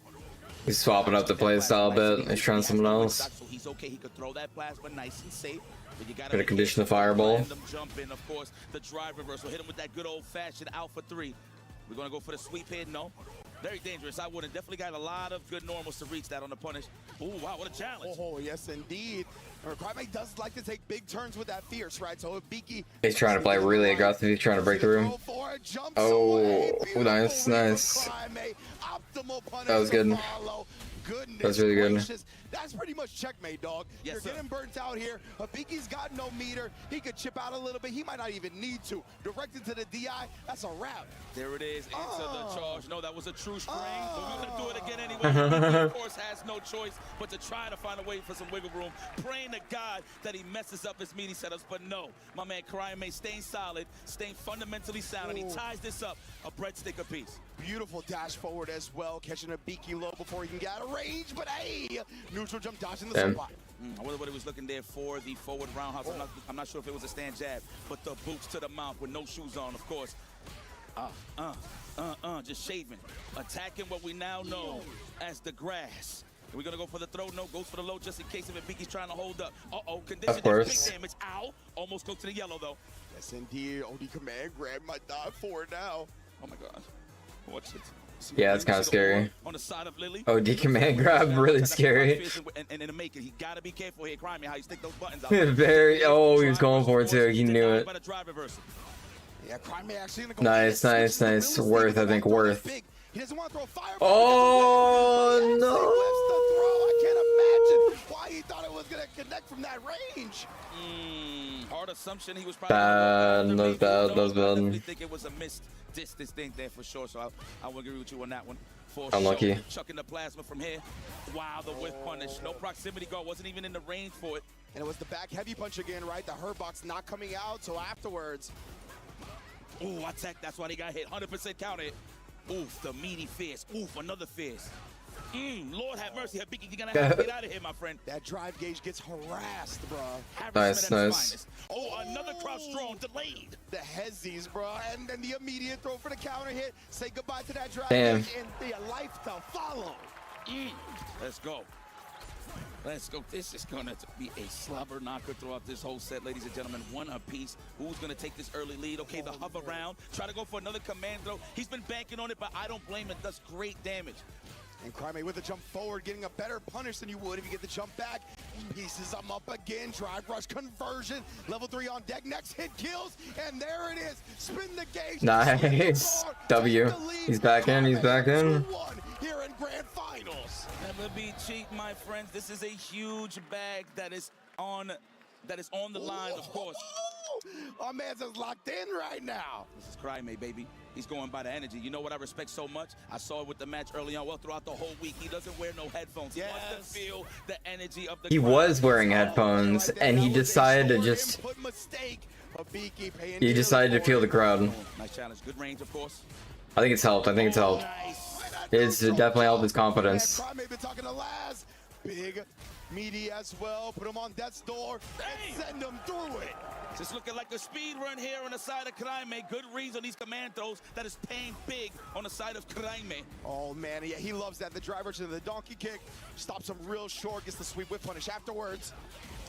He's swapping up the play style a bit. He's trying something else. So he's okay. He could throw that plasma nice and safe. But you gotta condition the fireball. Jump in, of course. The drive reversal. Hit him with that good old-fashioned Alpha 3. We're gonna go for the sweep here. No. Very dangerous. I would have definitely got a lot of good normals to reach that on the punish. Oh, wow, what a challenge. Oh, yes, indeed. Crime does like to take big turns with that fierce, right? So if Biki... He's trying to play really aggressive. He's trying to break through. Oh, nice, nice. That was good. Goodness That's really good. gracious. That's pretty much checkmate, dog. Yes, You're getting burnt out here. Habiki's got no meter. He could chip out a little bit. He might not even need to. Directed to the DI, that's a wrap. There it is. Answer the charge. No, that was a true string. But we're going to do it again anyway. He, of course, has no choice but to try to find a way for some wiggle room. Praying to God that he messes up his meaty setups. But no, my man Crime staying solid, staying fundamentally sound, and he ties this up a breadstick apiece. Beautiful dash forward as well, catching a Biki low before he can get out of range. But hey, neutral jump dodging the spot. I wonder what he was looking there for, the forward roundhouse. I'm not sure if it was a stand jab, but the boots to the mouth with no shoes on, of course. Just shaving. Attacking what we now know as the grass. Are we going to go for the throw? No, goes for the low just in case if Biki's trying to hold up. Condition. Of course. Big damage. Ow. Almost close to the yellow, though. Yes, indeed. OD command grab might die for it now. Oh, my God. Watch it. Yeah, it's kind of scary. On the side of Lily. OD command grab, really scary. And to make it, he got to be careful here, Crime, how you stick those buttons out. Very. Oh, he was going for it too. He knew it. Yeah, Crime actually gonna go nice, nice, nice. Worth, I think, worth. He doesn't want to throw fire. Oh no! I can't imagine why he thought it was gonna connect from that range. Hard assumption. He was probably bad. That was bad. That was I bad. definitely think it was a missed distance thing there for sure. So I will agree with you on that one. For unlucky. Sure. Chucking the plasma from here. Wow, the whip punish. No proximity guard. Wasn't even in the range for it. And it was the back heavy punch again, right? The hurt box not coming out. So afterwards. Ooh, attack. That's why they got hit. 100% counted. Oof, the meaty fist. Oof, another fist. Lord have mercy. Habiki, you're going to have to get out of here, my friend. That drive gauge gets harassed, bro. Nice, nice. Oh, another crouch strong, delayed. The hezzies, bro. And then the immediate throw for the counter hit. Say goodbye to that drive gauge and the life to follow. Let's go. Let's go. This is going to be a slobber knocker throughout this whole set, ladies and gentlemen. One apiece. Who's going to take this early lead? Okay, the hover round. Try to go for another command throw. He's been banking on it, but I don't blame him. Does great damage. And Crime with a jump forward, getting a better punish than you would if you get the jump back. Pieces them up again, drive rush conversion. Level 3 on deck, next hit kills, and there it is. Spin the gauge. Nice. W. He's back in, he's back in. Here in grand finals. Never be cheap, my friends. This is a huge bag that is on the line, of course. Our man's just locked in right now. This is Crime, baby. He's going by the energy. You know what I respect so much? I saw it with the match early on. Well, throughout the whole week, he doesn't wear no headphones. Yes. He wants to feel the energy of the He was wearing headphones, and he decided to just... He decided to feel the crowd. Nice challenge. Good range, of course. I think it's helped. I think it's helped. It's definitely helped his confidence. Big, meaty as well. Put him on death's door and send him through it. Just looking like a speed run here on the side of Crime. Good reads on these commandos. That is paying big on the side of Crime. Oh, man. Yeah, he loves that. The driver to the donkey kick. Stops him real short. Gets the sweep whip punish afterwards.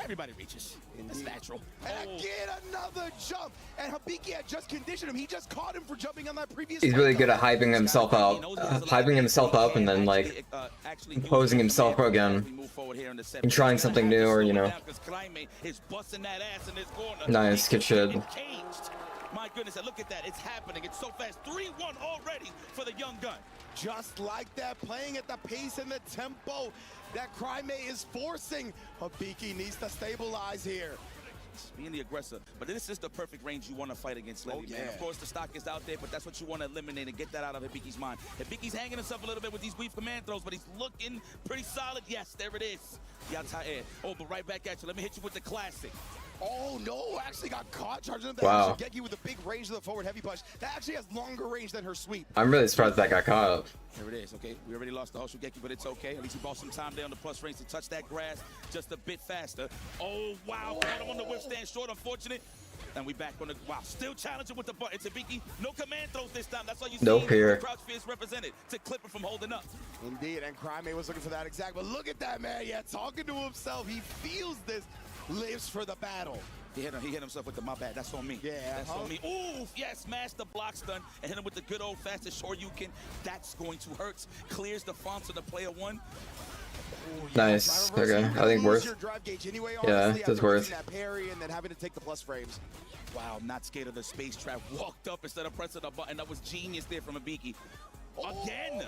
Everybody reaches. That's natural. And again, another jump. And Hibiki had just conditioned him. He just caught him for jumping on that previous. He's really good at hyping himself up. Hyping himself up and then, like, imposing himself again. And trying something new, or, you know. Nice, good shit. My goodness, look at that. It's happening. It's so fast. 3-1 already for the young gun. Just like that, playing at the pace and the tempo that Crime is forcing. Hibiki needs to stabilize here. Being the aggressor, but this is the perfect range you want to fight against Levy, man. Of course, the stock is out there, but that's what you want to eliminate and get that out of Hibiki's mind. Hibiki's hanging himself a little bit with these weave command throws, but he's looking pretty solid. Yes, there it is. The outside air. Oh, but right back at you. Let me hit you with the classic. Oh no, actually got caught charging up that wow. Shigeki with a big range of the forward heavy punch. That actually has longer range than her sweep. I'm really surprised that got caught. There it is, okay? We already lost the whole Shigeki, but it's okay. At least he bought some time there on the plus range to touch that grass just a bit faster. Oh, wow. Caught him on the withstand short, unfortunate. And we back on the, wow, still challenging with the button. Hibiki, no command throws this time. That's why you see here. Crouch Fierce represented to clip him from holding up. Indeed, and Crime was looking for that exact, but look at that, man. Yeah, talking to himself. He feels this, lives for the battle. He hit himself with the my bad. That's on me. Yeah. That's on me. Ooh, yes, smash the block stun and hit him with the good old fastest Shoryuken. That's going to hurt. Clears the fonts of the player one. Ooh, nice. Okay, I think worth. Anyway, yeah, that's worth. That parry and then having to take the plus frames. Wow, not scared of the space trap. Walked up instead of pressing the button. That was genius there from Hibiki. Again.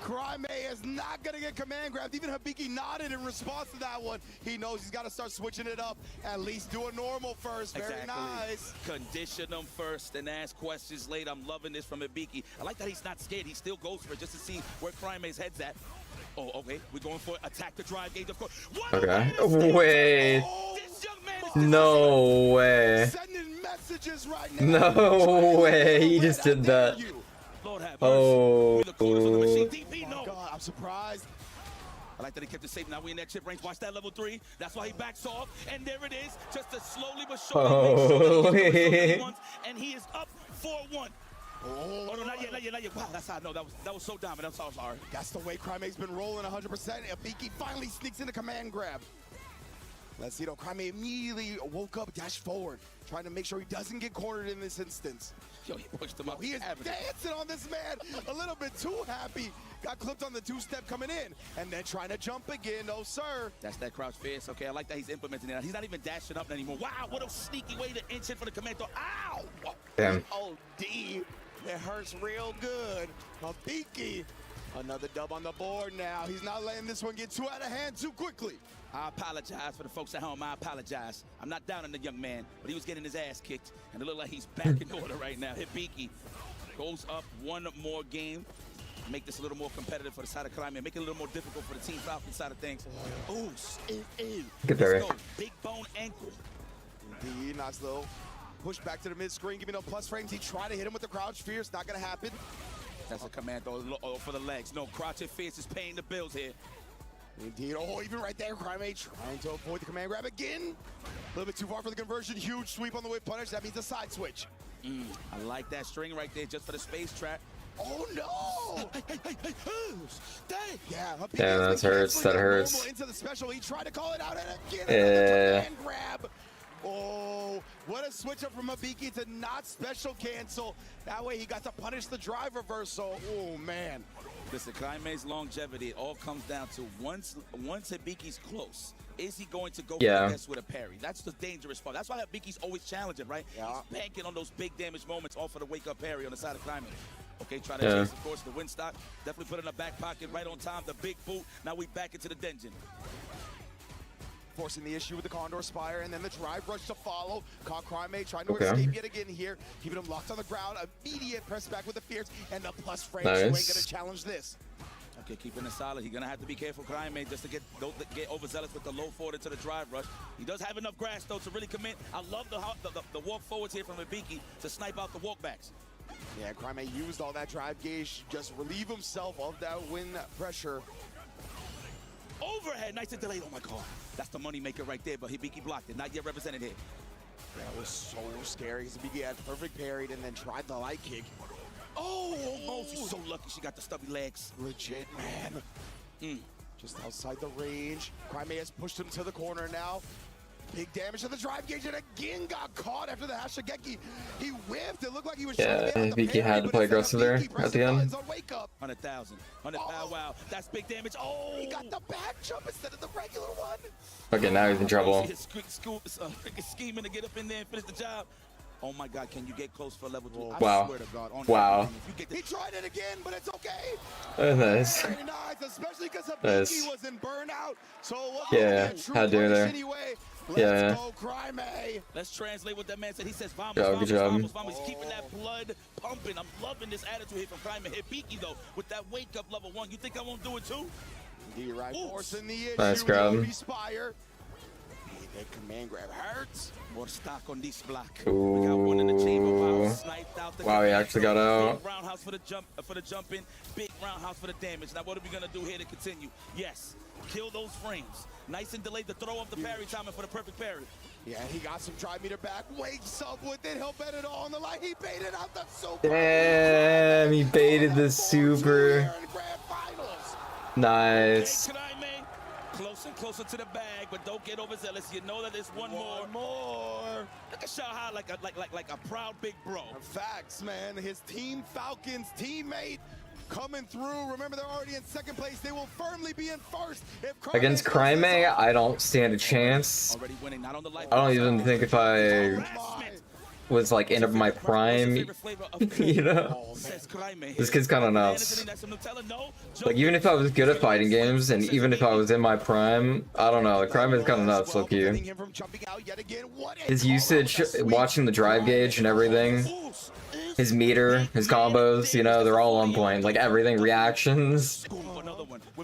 Crime is not going to get command grabbed. Even Hibiki nodded in response to that one. He knows he's got to start switching it up. At least do a normal first. Very nice. Condition them first and ask questions later. I'm loving this from Hibiki. I like that he's not scared. He still goes for it just to see where Crime's head's at. Oh, okay. We're going for it. Attack the drive gauge, of course. Okay. Wait. No way. Sending messages right now. No way. He just did that. Oh. God, I'm surprised. I like that he kept it safe. Now we in that chip range. Watch that level 3. That's why he backs off. And there it is. Just a slowly but surely. And he is up 4-1. Oh, no, not yet, not yet, not yet. Wow, that's how I know. That was so dominant. I'm so sorry. That's the way Crime's been rolling 100%. Hibiki finally sneaks in a command grab. Let's see, though. Crime immediately woke up, dashed forward, trying to make sure he doesn't get cornered in this instance. Yo, he pushed him up. He is dancing on this man. A little bit too happy. Got clipped on the two-step coming in. And then trying to jump again. No, sir. That's that crouch fierce. Okay, I like that he's implementing it. He's not even dashing up anymore. Wow, what a sneaky way to inch in for the commando. Ow! Damn. Oh, D. It hurts real good. Hibiki. Another dub on the board now. He's not letting this one get too out of hand too quickly. I apologize for the folks at home. I apologize. I'm not down on the young man, but he was getting his ass kicked, and it looked like he's back in order right now. Hibiki goes up one more game. Make this a little more competitive for the side of Crime and make it a little more difficult for the Team Falcon side of things. Ooh, Good parry. Big bone ankle. Indeed, nice little push back to the mid-screen, giving up plus frames. He tried to hit him with the crouch fierce. Not going to happen. That's a command though for the legs. No, crouch fierce is paying the bills here. Indeed. Oh, even right there, Crime trying to avoid the command grab again. A little bit too far for the conversion. Huge sweep on the whip punish. That means a side switch. I like that string right there just for the space trap. Oh, no! Yeah, damn, that hurts. That hurts. Into the special. He tried to call it out and again. Command grab. Oh, what a switch up from Hibiki to not special cancel. That way he got to punish the drive reversal. Oh, man. Listen, Kaime's longevity, it all comes down to once Hibiki's close, is he going to go for this with a parry? That's the dangerous part. That's why Hibiki's always challenging, right? Yeah. He's banking on those big damage moments off of the wake-up parry on the side of Kaime. Okay, try to chase, of course, the win stock. Definitely put it in the back pocket right on time. The big boot. Now we back into the dungeon. Forcing the issue with the Condor Spire, and then the drive rush to follow. Kaime trying to escape yet again here, keeping him locked on the ground. Immediate press back with the Fierce, and the plus frame. You ain't gonna challenge this. Okay, keeping it solid. He's gonna have to be careful, Kaime, just to get overzealous with the low forward into the drive rush. He does have enough grass though to really commit. I love the walk forwards here from Hibiki to snipe out the walkbacks. Yeah, Kaime used all that drive gauge, just relieve himself of that win pressure. Overhead, nice and delayed. Oh my God, that's the money maker right there. But Hibiki blocked it. Not yet represented here. That was so scary. Hibiki had perfect parried and then tried the light kick. Oh, almost. She's so lucky she got the stubby legs. Legit, man. Just outside the range. Kaime has pushed him to the corner now. Big damage to the drive gauge, and again got caught after the Hashigeki. He whiffed. It looked like he was trying to get Viki had to play aggressive there at the end. 100,000. 100,000. Wow, that's big damage. Oh, he got the back jump instead of the regular one. Okay, now he's in trouble. He's scheming to get up in there and finish the job. Oh my God, can you get close for level 2? Wow. I swear to God, Wow. He tried it again, but it's okay. Nice. Very nice, especially because Hibiki was in burnout. So how do there? Anyway. Let's go, Kaime. Let's translate what that man said. He says, vamos, good job. vamos, vamos. He's keeping that blood pumping. I'm loving this attitude here from Kaime. Hibiki, though, with that wake-up level 1. You think I won't do it, too? Indeed, right. Forcing the issue. Nice grab. Spire. That command grab hurts. More stock on this block. Ooh. We got one in the chamber. Wow, sniped out the wow, he actually got out. Big roundhouse for the jump in. Big roundhouse for the damage. Now, what are we going to do here to continue? Yes. Kill those frames. Nice and delayed to throw off the parry timing for the perfect parry. Yeah, he got some drive meter back. Wakes up with it. He'll bet it all on the line. He baited out the super. Damn, he baited the super. Nice. Closer and closer to the bag, but don't get overzealous. You know that there's one more. Look at Shahai like a proud big bro. Facts, man. His Team Falcons teammate coming through. Remember, they're already in second place. They will firmly be in first. Against Kaime, I don't stand a chance. I don't even think if I was like in my prime, you know, this kid's kind of nuts. Like even if I was good at fighting games and even if I was in my prime, I don't know, Kaime is kind of nuts, low key. His usage, watching the drive gauge and everything, his meter, his combos, you know, they're all on point. Like everything, reactions.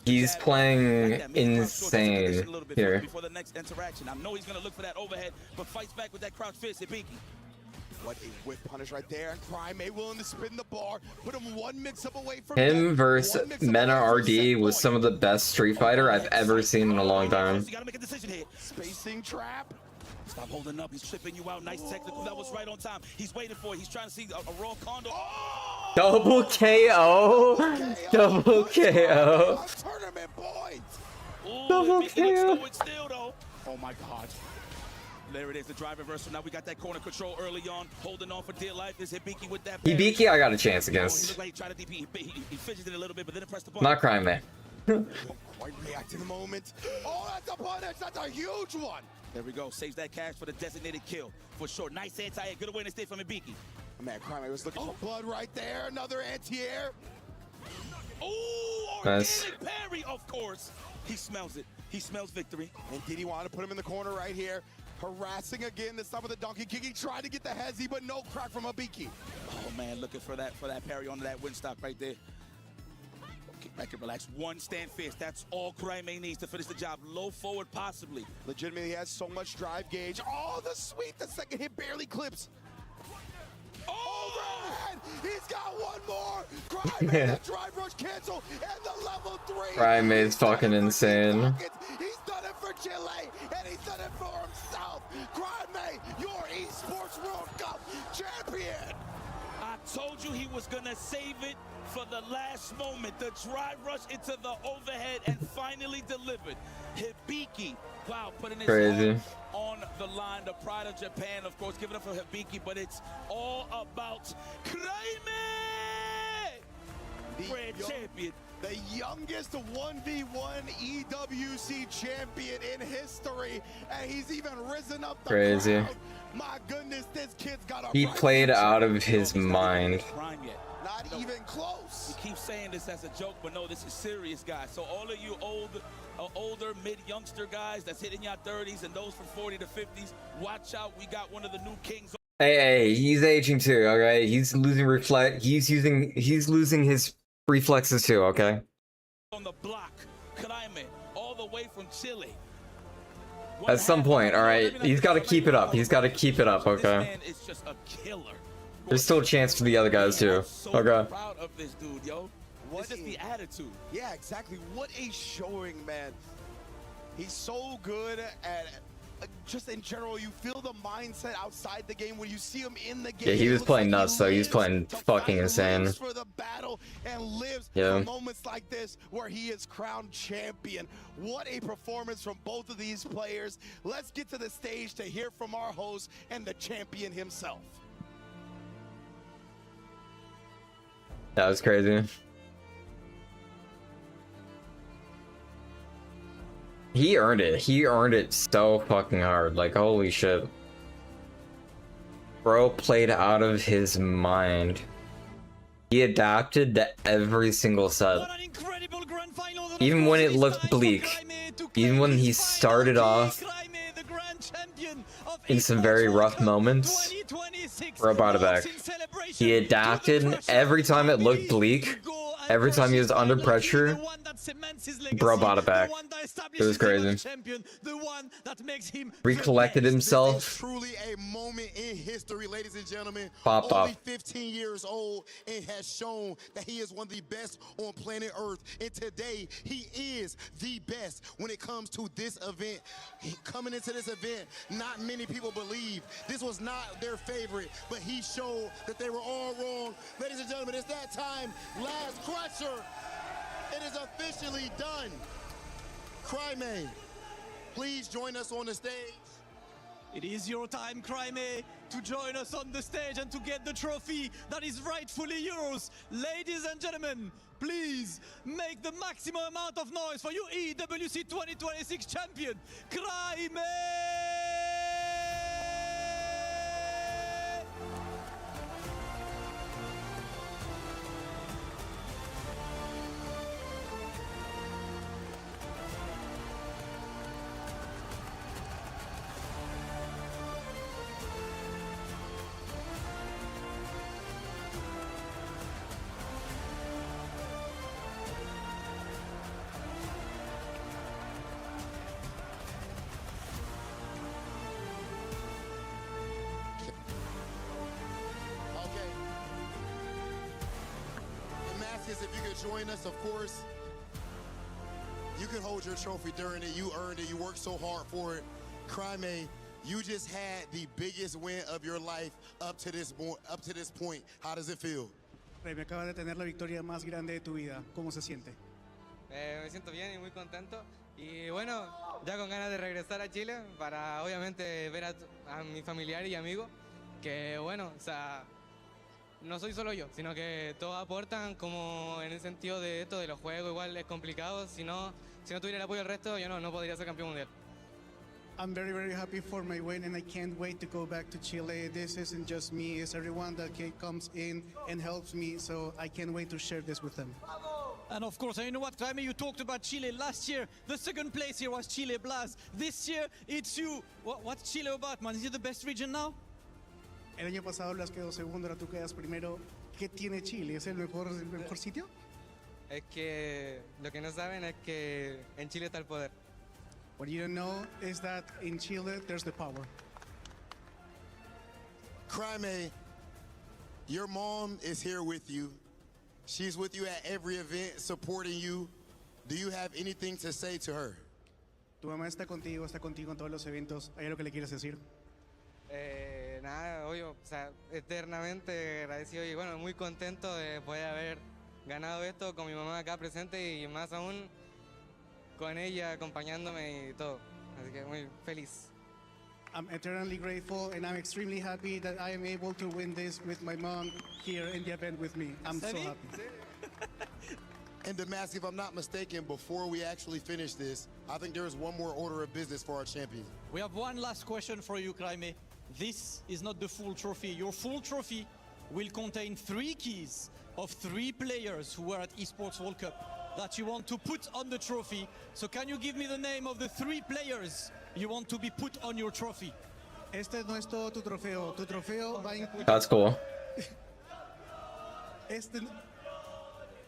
He's playing insane here. Before the next interaction, I know he's gonna look for that overhead, but fights back with that crouch fist. Hibiki. What a whip punish right there. And Kaime willing to spin the bar, put him one mix-up away from him versus Mena RD was some of the best Street Fighter I've ever seen in a long time. You gotta make a decision here. Spacing trap. Stop holding up. He's tripping you out. Nice technical. That was right on time. He's waiting for it. He's trying to see a raw condor. Oh! Double KO. Double KO. Tournament points. Double KO. Still, though. Oh my God. There it is, the drive reversal. Now we got that corner control early on, holding on for dear life. There's Hibiki with that. Hibiki, I got a chance against. He looked like he tried to DP. He fidgeted a little bit, but then pressed the button. Not Kaime. Quite react in the moment. Oh, that's a punish. That's a huge one. There we go. Saves that cash for the designated kill. For sure. Nice anti-air. Good awareness there from Hibiki. Man, Kaime was looking for blood right there. Another anti-air. Oh, nice. Parry, of course. He smells it. He smells victory. And did he want to put him in the corner right here? Harassing again, this time with the donkey kick. He tried to get the hezzy, but no crack from Hibiki. Oh man, looking for that parry onto that windstock right there. Kick back and relax. One stand fist. That's all Kaime needs to finish the job. Low forward, possibly. Legitimately, he has so much drive gauge. Oh, the sweet. The second hit barely clips. Overhead! He's got one more! Kaime, the drive rush cancel, and the level 3! Kaime is fucking insane. He's done it for Chile, and he's done it for himself! Kaime, your esports World Cup champion! I told you he was gonna save it for the last moment. The drive rush into the overhead and finally delivered. Hibiki, wow, putting his crazy on the line. The pride of Japan, of course, giving up for Hibiki, but it's all about Kaime! Grand champion. The youngest 1v1 EWC champion in history, and he's even risen up the Crazy. crowd. My goodness, this kid's got a He bright played future. out of his mind. Not even close. We keep saying this as a joke, but no, this is serious, guys. So all of you older, mid-youngster guys that's hitting your 30s and those from 40 to 50s, watch out. We got one of the new kings. Hey, he's aging too, okay? He's losing he's losing his reflexes too, okay? On the block, Climate, all the way from Chile. At some point, alright? He's gotta keep it up. He's gotta keep it up, This okay? man is just a killer. There's still a chance for the other guys too. So Okay. proud of this dude, yo. It's just the attitude. Yeah, exactly. What a showing, man. He's so good at just in general. You feel the mindset outside the game when you see him in the game. Yeah, he was playing nuts though. He was playing fucking insane. Lives for the battle and lives Yeah. for moments like this where he is crowned champion. What a performance from both of these players. Let's get to the stage to hear from our host and the champion himself. That was crazy. He earned it. He earned it so fucking hard. Like, holy shit. Bro played out of his mind. He adapted to every single set. Even when it looked bleak. Even when he started off in some very rough moments, bro brought it back. He adapted, and every time it looked bleak, every time he was under pressure, bro brought it back. It was crazy. Recollected himself. Truly a moment in history, ladies and gentlemen. Popped Only off. 15 years old and has shown that he is one of the best on planet Earth. And today, he is the best when it comes to this event. Coming into this event, not many people believe this was not their favorite, but he showed that they were all wrong. Ladies and gentlemen, it's that time. Last Crusher. It is officially done. Cryme, please join us on the stage. It is your time, Cryme, to join us on the stage and to get the trophy that is rightfully yours. Ladies and gentlemen, please make the maximum amount of noise for your EWC 2026 champion, Cryme! Okay. And Mascus, if you could join us, of course. You can hold your trophy during it. You earned it. You worked so hard for it. Cryme, you just had the biggest win of your life up to this point. How does it feel? Me acabas de tener la victoria más grande de tu vida. ¿Cómo se siente? Me siento bien y muy contento. Y bueno, ya con ganas de regresar a Chile para obviamente ver a mi familiar y amigo. Que bueno, o sea, no soy solo yo, sino que todos aportan como en el sentido de esto, de los juegos, igual es complicado. Si no tuviera el apoyo del resto, yo no podría ser campeón mundial. I'm very, very happy for my win, and I can't wait to go back to Chile. This isn't just me, it's everyone that comes in and helps me, so I can't wait to share this with them. And of course, you know what, Cryme, you talked about Chile last year. The second place here was Chile Blast. This year, it's you. What's Chile about, man? Is it the best region now? El año pasado Blas quedó segundo, ahora tú quedas primero. ¿Qué tiene Chile? ¿Es el mejor sitio? Es que lo que no saben es que en Chile está el poder. What you don't know is that in Chile, there's the power. Cryme, your mom is here with you. She's with you at every event, supporting you. Do you have anything to say to her? Tu mamá está contigo en todos los eventos. ¿Hay algo que le quieres decir? Nada, obvio, o sea, eternamente agradecido y bueno, muy contento de poder haber ganado esto con mi mamá acá presente y más aún con ella acompañándome y todo. Así que muy feliz. I'm eternally grateful and I'm extremely happy that I am able to win this with my mom here in the event with me. I'm so happy. And Damask, if I'm not mistaken, before we actually finish this, I think there is one more order of business for our champion. We have one last question for you, Crimey. This is not the full trophy. Your full trophy will contain 3 keys of 3 players who were at Esports World Cup that you want to put on the trophy. So can you give me the name of the 3 players you want to be put on your trophy? Este no es todo tu trofeo. Tu trofeo va a incluir... That's cool.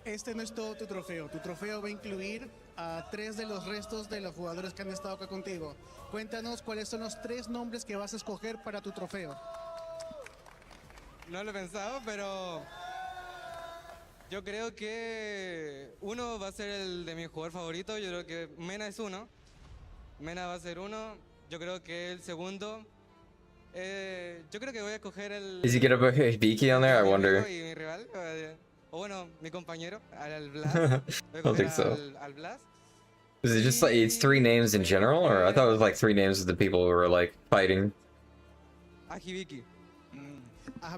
Este no es todo tu trofeo. Tu trofeo va a incluir a 3 de los restos de los jugadores que han estado acá contigo. Cuéntanos cuáles son los 3 nombres que vas a escoger para tu trofeo. No lo he pensado, pero yo creo que uno va a ser el de mi jugador favorito. Yo creo que Mena es uno. Mena va a ser uno. Yo creo que el segundo. Yo creo que voy a escoger el. Is he gonna put Hibiki on there? I wonder. Y mi rival, o bueno, mi compañero, al Blas. I don't think so. Al Blas. Is it just like it's 3 names in general, or I thought it was like 3 names of the people who were like fighting? A Hibiki.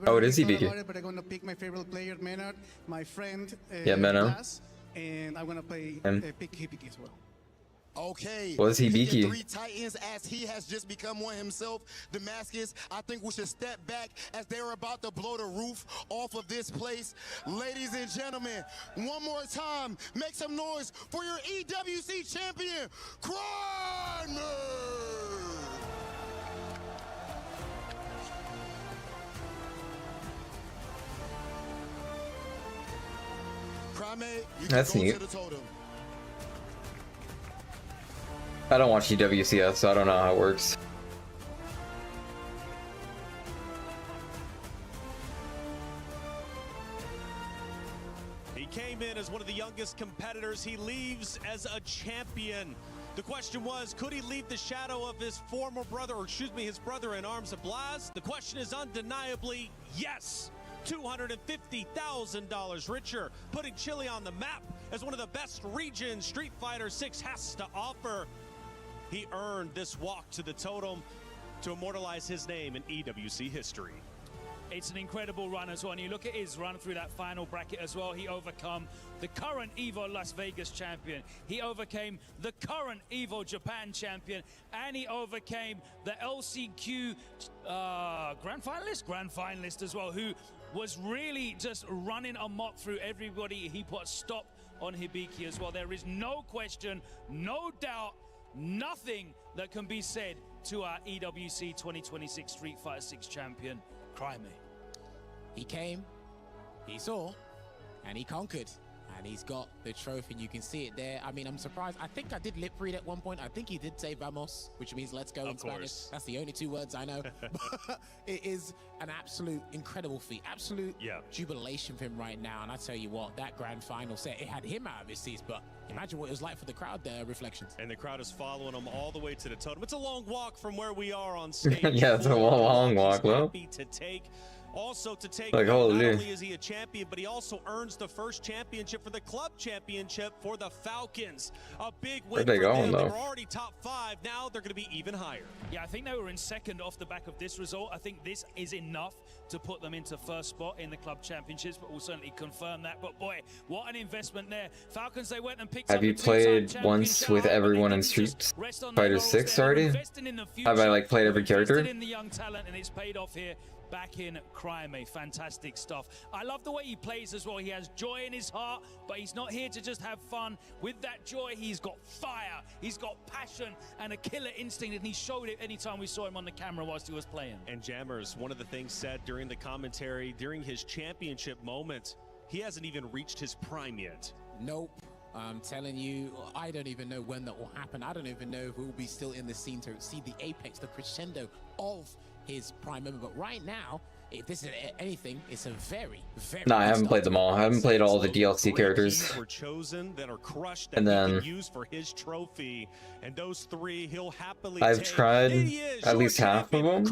Oh, it is Hibiki. But I'm gonna pick my favorite player, Menard, my friend, Yeah, Menno. Blas, and I'm gonna pick Hibiki as well. Okay. What is Hibiki? 3 Titans as he has just become one himself. Damascus, I think we should step back as they're about to blow the roof off of this place. Ladies and gentlemen, one more time, make some noise for your EWC champion, Crime! Crime, you can That's go neat. to the totem. I don't watch EWCS, so I don't know how it works. He came in as one of the youngest competitors. He leaves as a champion. The question was, could he leave the shadow of his former brother, or excuse me, his brother in arms of Blas? The question is undeniably yes. $250,000 richer, putting Chile on the map as one of the best regions Street Fighter 6 has to offer. He earned this walk to the totem to immortalize his name in EWC history. It's an incredible run as well. And you look at his run through that final bracket as well. He overcome the current EVO Las Vegas champion. He overcame the current EVO Japan champion. And he overcame the LCQ grand finalist as well, who was really just running amok through everybody. He put a stop on Hibiki as well. There is no question, no doubt, nothing that can be said to our EWC 2026 Street Fighter 6 champion, Crimey. He came, he saw, and he conquered. And he's got the trophy. You can see it there. I mean, I'm surprised. I think I did lip read at one point. I think he did say vamos, which means let's go in Spanish. That's the only 2 words I know. But it is an absolute incredible feat. Absolute jubilation for him right now. And I tell you what, that grand final set, it had him out of his seats. But imagine what it was like for the crowd there, Reflections. And the crowd is following him all the way to the totem. It's a long walk from where we are on stage. Yeah, it's a long walk, though. Happy to take. Also to take, like, not holy. only is he a champion, but he also earns the first championship for the club championship for the Falcons. A big win for them. They were already top 5. Now they're going to be even higher. Yeah, I think they were in second off the back of this result. I think this is enough to put them into first spot in the club championships, but we'll certainly confirm that. But boy, what an investment there. Falcons, they went and picked Have you played once with everyone in Street Fighter 6 already? Have I like played every character? In the young talent, and it's paid off here. Back in Crimey, fantastic stuff. I love the way he plays as well. He has joy in his heart, but he's not here to just have fun. With that joy, he's got fire, he's got passion, and a killer instinct, and he showed it anytime we saw him on the camera whilst he was playing. And Jammers, one of the things said during the commentary, during his championship moment, he hasn't even reached his prime yet. Nope. I'm telling you, I don't even know when that will happen. I don't even know if we'll be still in the scene to see the apex, the crescendo of his prime moment. But right now, if this is anything, it's a very, very. No, I haven't played them all. I haven't played all the DLC characters. Were chosen that are crushed and that then he can use for his trophy, and those 3 he'll happily I've take. tried at least half of them.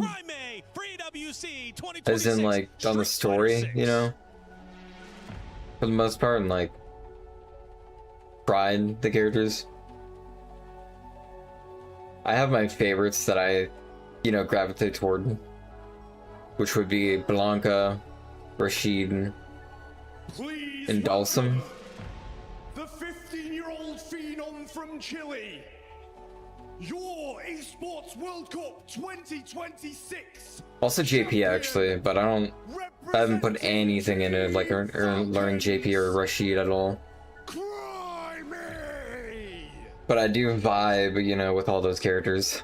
As in, like, on the story, you know, for the most part, and like tried the characters. I have my favorites that I, you know, gravitate toward, which would be Blanca, Rashid, and Dalsum. The phenom from Chile. Your Esports World Cup 2026. Also JP actually, but I haven't put anything in it, like or learning JP or Rashid at all. But I do vibe, you know, with all those characters.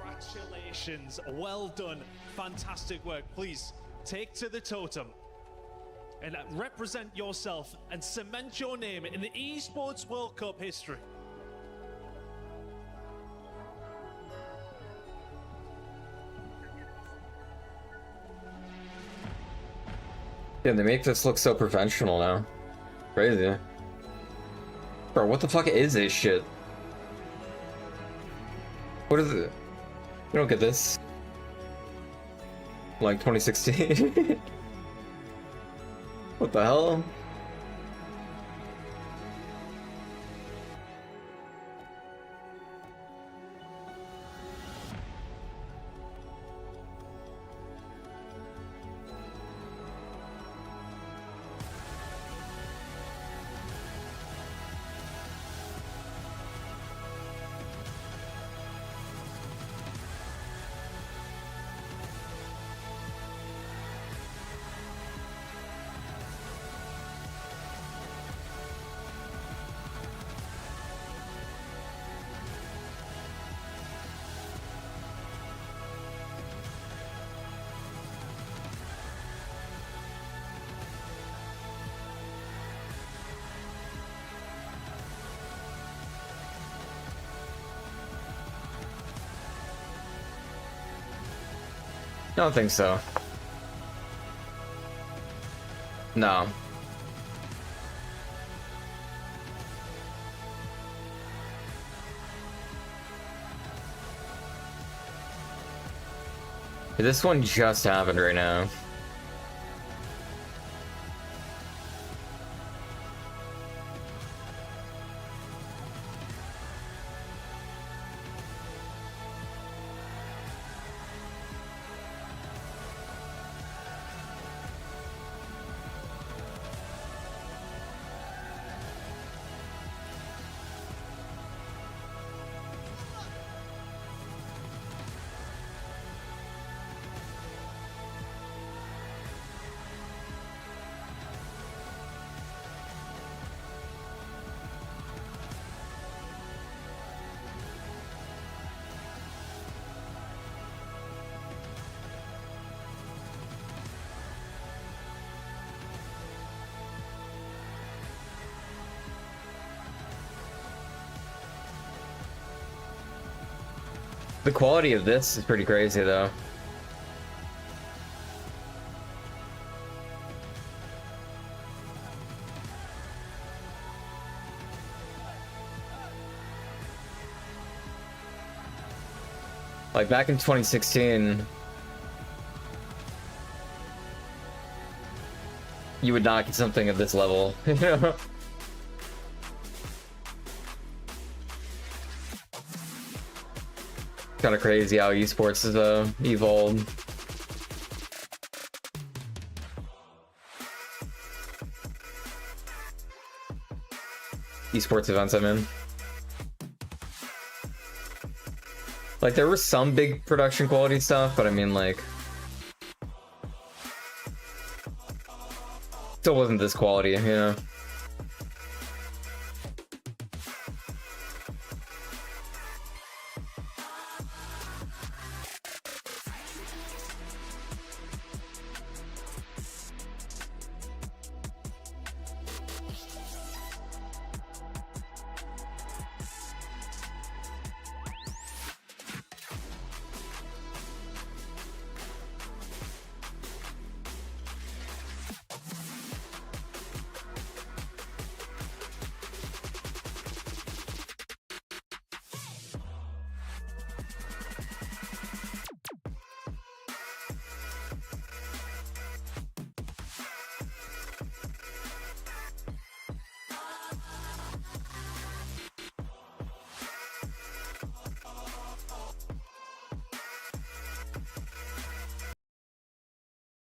Congratulations, well done, fantastic work. Please take to the totem and represent yourself and cement your name in the Esports World Cup history. Yeah, they make this look so professional now. Crazy. Bro, what the fuck is this shit? What is it? We don't get this. Like 2016? What the hell? I don't think so. No. This one just happened right now. The quality of this is pretty crazy though. Like back in 2016, you would not get something of this level, you know? Kind of crazy how esports has evolved. Esports events, I mean. Like, there was some big production quality stuff, but I mean, like, still wasn't this quality, you know?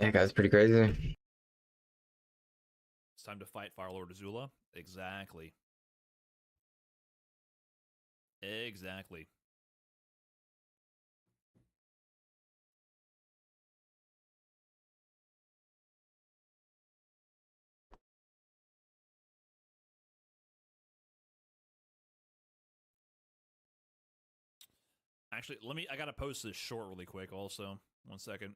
That guy's pretty crazy. It's time to fight Firelord Azula. Exactly. Exactly. Actually, I gotta post this short really quick also. 1 second.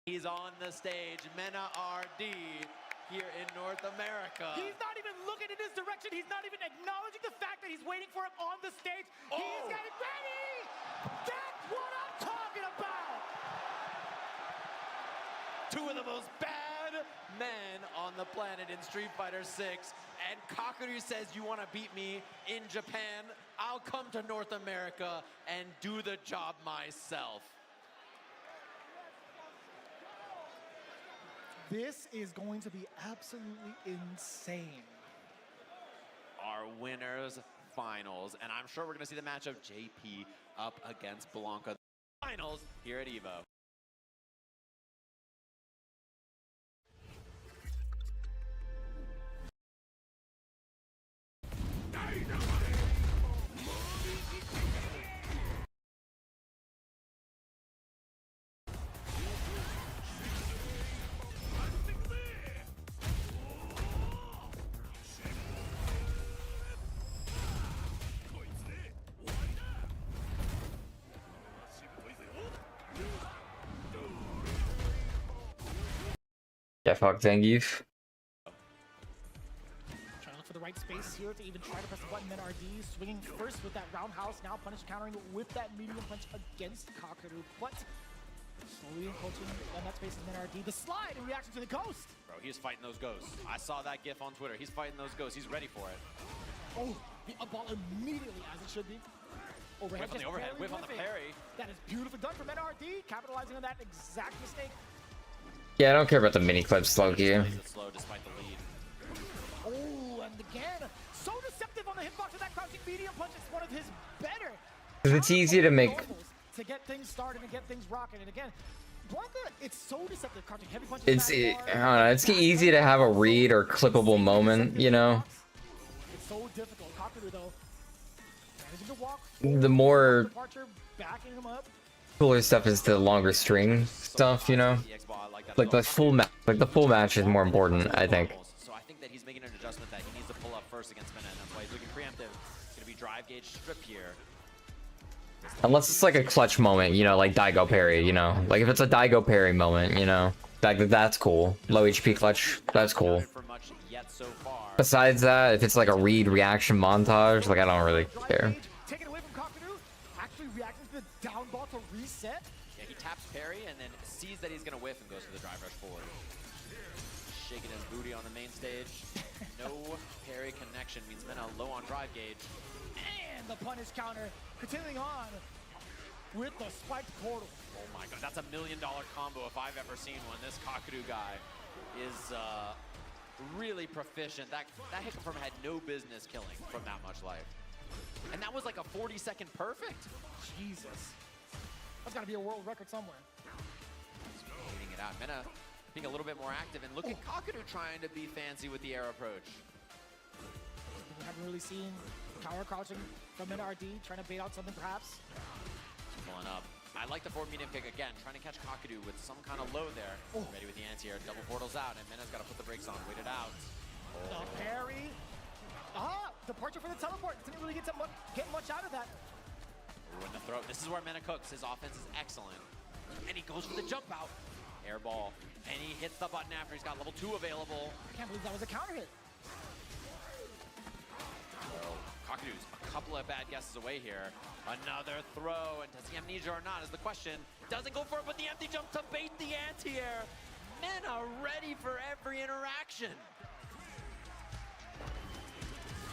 He's on the stage, Mena RD, here in North America. He's not even looking in his direction. He's not even acknowledging the fact that he's waiting for him on the stage. He's getting ready. That's what I'm talking about. Two of the most bad men on the planet in Street Fighter 6. And Kakaru says, you want to beat me in Japan? I'll come to North America and do the job myself. This is going to be absolutely insane. Our winners finals, and I'm sure we're going to see the match of JP up against Blanca. Finals here at EVO. Yeah, fuck Zangief. Trying to look for the right space here to even try to press the button. Then RD swinging first with that roundhouse. Now punish countering with that medium punch against Kakaru. But slowly encroaching on that space is then RD. The slide in reaction to the ghost. Bro, he's fighting those ghosts. I saw that gif on Twitter. He's fighting those ghosts. He's ready for it. Oh, the up ball immediately as it should be. Overhead, whip on the overhead, whip on the parry. That is beautifully done from NRD, capitalizing on that exact mistake. Yeah, I don't care about the mini clips, Loki. Slow despite the lead. Oh, and again, so deceptive on the hitbox of that crouching medium punch. It's one of his better. Because it's easy to make. To get things started and get things rocking. And again, Blanca, it's so deceptive. Crouching heavy punches. I don't know. It's easy to have a read or clippable moment, you know. It's so difficult. Kakaru though, managing to walk. The more Departure, backing him up. cooler stuff is the longer string stuff, you know. Like the full match is more important, I think. So I think that he's making an adjustment that he needs to pull up first against Mena, and that's why he's looking preemptive. It's gonna be drive gauge strip here. Unless it's like a clutch moment, you know, like Daigo parry, you know. Like if it's a Daigo parry moment, you know, that's cool. Low HP clutch, that's cool. Besides that, if it's like a read reaction montage, like I don't really care. Taken away from Kakaru, actually reacting to the down ball to reset. Yeah, he taps parry and then sees that he's gonna whiff and goes for the drive rush forward. Shaking his booty on the main stage. No parry connection means Mena low on drive gauge. And the punish counter, continuing on with the spiked portal. Oh my god, that's $1 million combo if I've ever seen one. This Kakaru guy is really proficient. That hit confirm had no business killing from that much life. And that was like a 40-second perfect. Jesus. That's gotta be a world record somewhere. Beating it out. Mena being a little bit more active, and look at Kakaru trying to be fancy with the air approach. We haven't really seen tower crouching from NRD, trying to bait out something perhaps. Pulling up. I like the forward medium kick again, trying to catch Kakaru with some kind of low there. Ready with the anti-air, double portals out, and Mena's got to put the brakes on, wait it out. The parry. Departure for the teleport. Didn't really get much out of that. Ooh, in the throat. This is where Mena cooks. His offense is excellent. And he goes for the jump out. Air ball. And he hits the button after he's got level 2 available. I can't believe that was a counter hit. Kakadu's a couple of bad guesses away here. Another throw, and does he amnesia or not is the question. Doesn't go for it, but the empty jump to bait the anti-air. Mena ready for every interaction.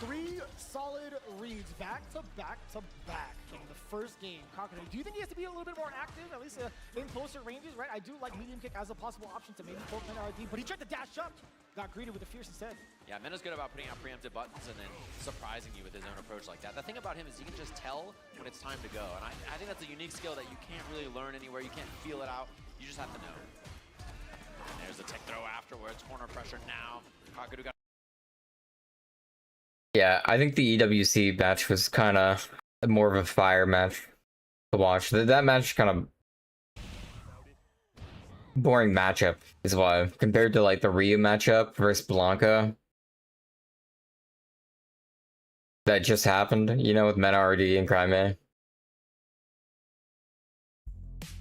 3 solid reads back to back to back in the first game. Kakadu, do you think he has to be a little bit more active, at least in closer ranges, right? I do like medium kick as a possible option to maybe poke Mena RD, but he tried to dash up, got greeted with a fierce instead. Yeah, Mena's good about putting out preemptive buttons and then surprising you with his own approach like that. The thing about him is he can just tell when it's time to go, and I think that's a unique skill that you can't really learn anywhere. You can't feel it out. You just have to know. And there's the tick throw afterwards. Corner pressure now. Kakadu got. Yeah, I think the EWC match was kind of more of a fire match to watch. That match kind of boring matchup is why, compared to like the Ryu matchup versus Blanca that just happened, you know, with Mena RD and Crime.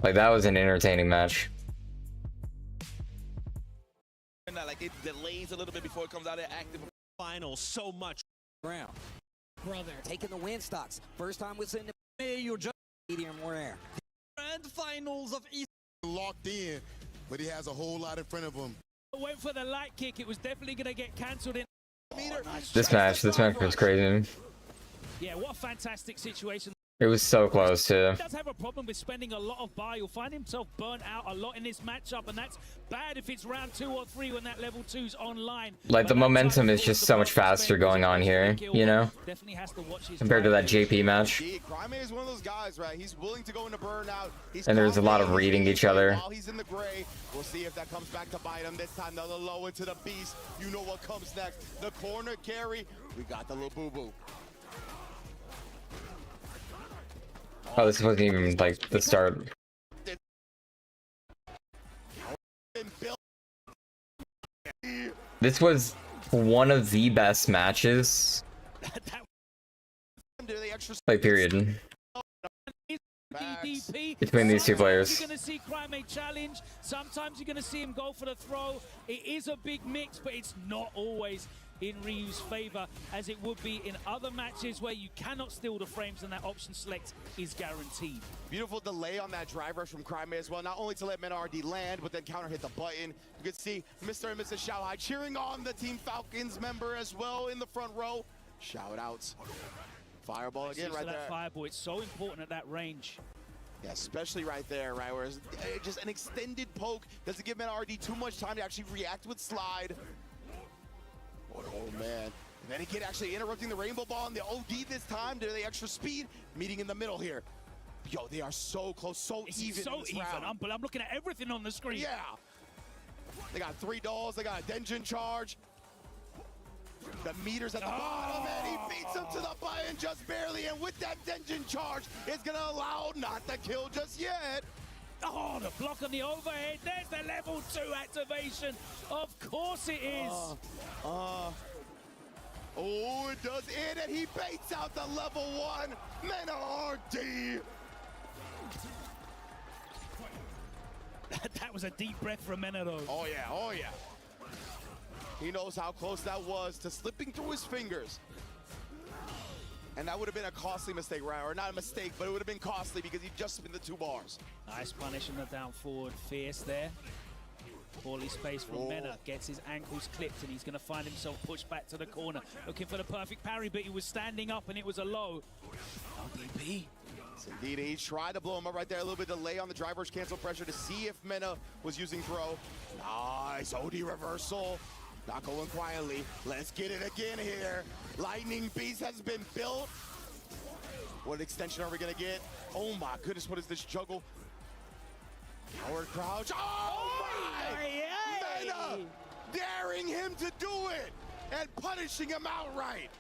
Like that was an entertaining match. Like it delays a little bit before it comes out of active. Final so much. Ground. Brother. Taking the win stocks. First time we've seen the you're just medium rare. Grand finals of East. Locked in, but he has a whole lot in front of him. Went for the light kick. It was definitely going to get cancelled in. This match was crazy. Yeah, what a fantastic situation. It was so close too. He does have a problem with spending a lot of buy. He'll find himself burnt out a lot in this matchup, and that's bad if it's round 2 or 3 when that level 2's online. Like the momentum is just so much faster going on here, you know, compared to that JP match. Crime is one of those guys, right? He's willing to go into burnout. And there's a lot of reading each other. While he's in the gray, we'll see if that comes back to bite him. This time, another low into the beast. You know what comes next. The corner carry. We got the little boo-boo. Oh, this wasn't even like the start. This was one of the best matches. Like period. Between these two players. You're going to see Crime challenge. Sometimes you're going to see him go for the throw. It is a big mix, but it's not always in Ryu's favor, as it would be in other matches where you cannot steal the frames and that option select is guaranteed. Beautiful delay on that drive rush from Crime as well, not only to let Mena RD land, but then counter hit the button. You can see Mr. and Mrs. Xiaohai cheering on the Team Falcons member as well in the front row. Shout outs. Fireball again right there. Fireball, it's so important at that range. Yeah, especially right there, right? Where it's just an extended poke doesn't give Mena RD too much time to actually react with slide. Oh man. And then again, actually interrupting the rainbow ball and the OD this time to the extra speed, meeting in the middle here. Yo, they are so close, so even. So even. I'm looking at everything on the screen. Yeah. They got 3 dolls, they got a Denjin charge. The meter's at the bottom, and he beats him to the button just barely. And with that Denjin charge, it's gonna allow not the kill just yet. Oh, the block on the overhead. There's the level 2 activation. Of course it is. Oh, it does it, and he baits out the level 1 Mena RD. That was a deep breath from Mena though. Oh yeah, oh yeah. He knows how close that was to slipping through his fingers. And that would have been a costly mistake, right? Or not a mistake, but it would have been costly because he just spent the 2 bars. Nice punish on the down forward. Fierce there. Poorly spaced from Mena. Gets his ankles clipped and he's going to find himself pushed back to the corner. Looking for the perfect parry, but he was standing up and it was a low. LDP. Yes, indeed, he tried to blow him up right there. A little bit delay on the driver's cancel pressure to see if Mena was using throw. Nice OD reversal. Not going quietly. Let's get it again here. Lightning Beast has been built. What extension are we gonna get? Oh my goodness, what is this juggle? Howard crouch. Oh my! Mena daring him to do it and punishing him outright.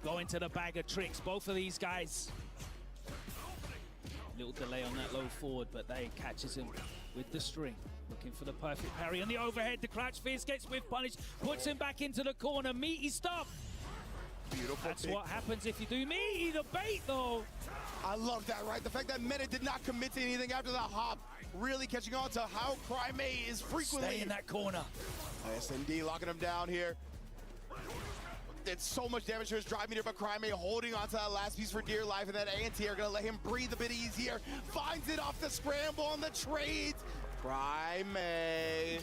Going to the bag of tricks, both of these guys. Little delay on that low forward, but they catches him with the string. Looking for the perfect parry on the overhead. The crouch fierce gets with punish, puts him back into the corner. Meaty stuff. Beautiful. That's what happens if you do me, the bait though. I love that, right? The fact that Meta did not commit to anything after the hop, really catching on to how Crime-A is frequently. Stay in that corner. SND locking him down here. Did so much damage to his drive meter, but Crime-A holding onto that last piece for dear life, and that anti-air gonna let him breathe a bit easier. Finds it off the scramble on the trades. Crime-A.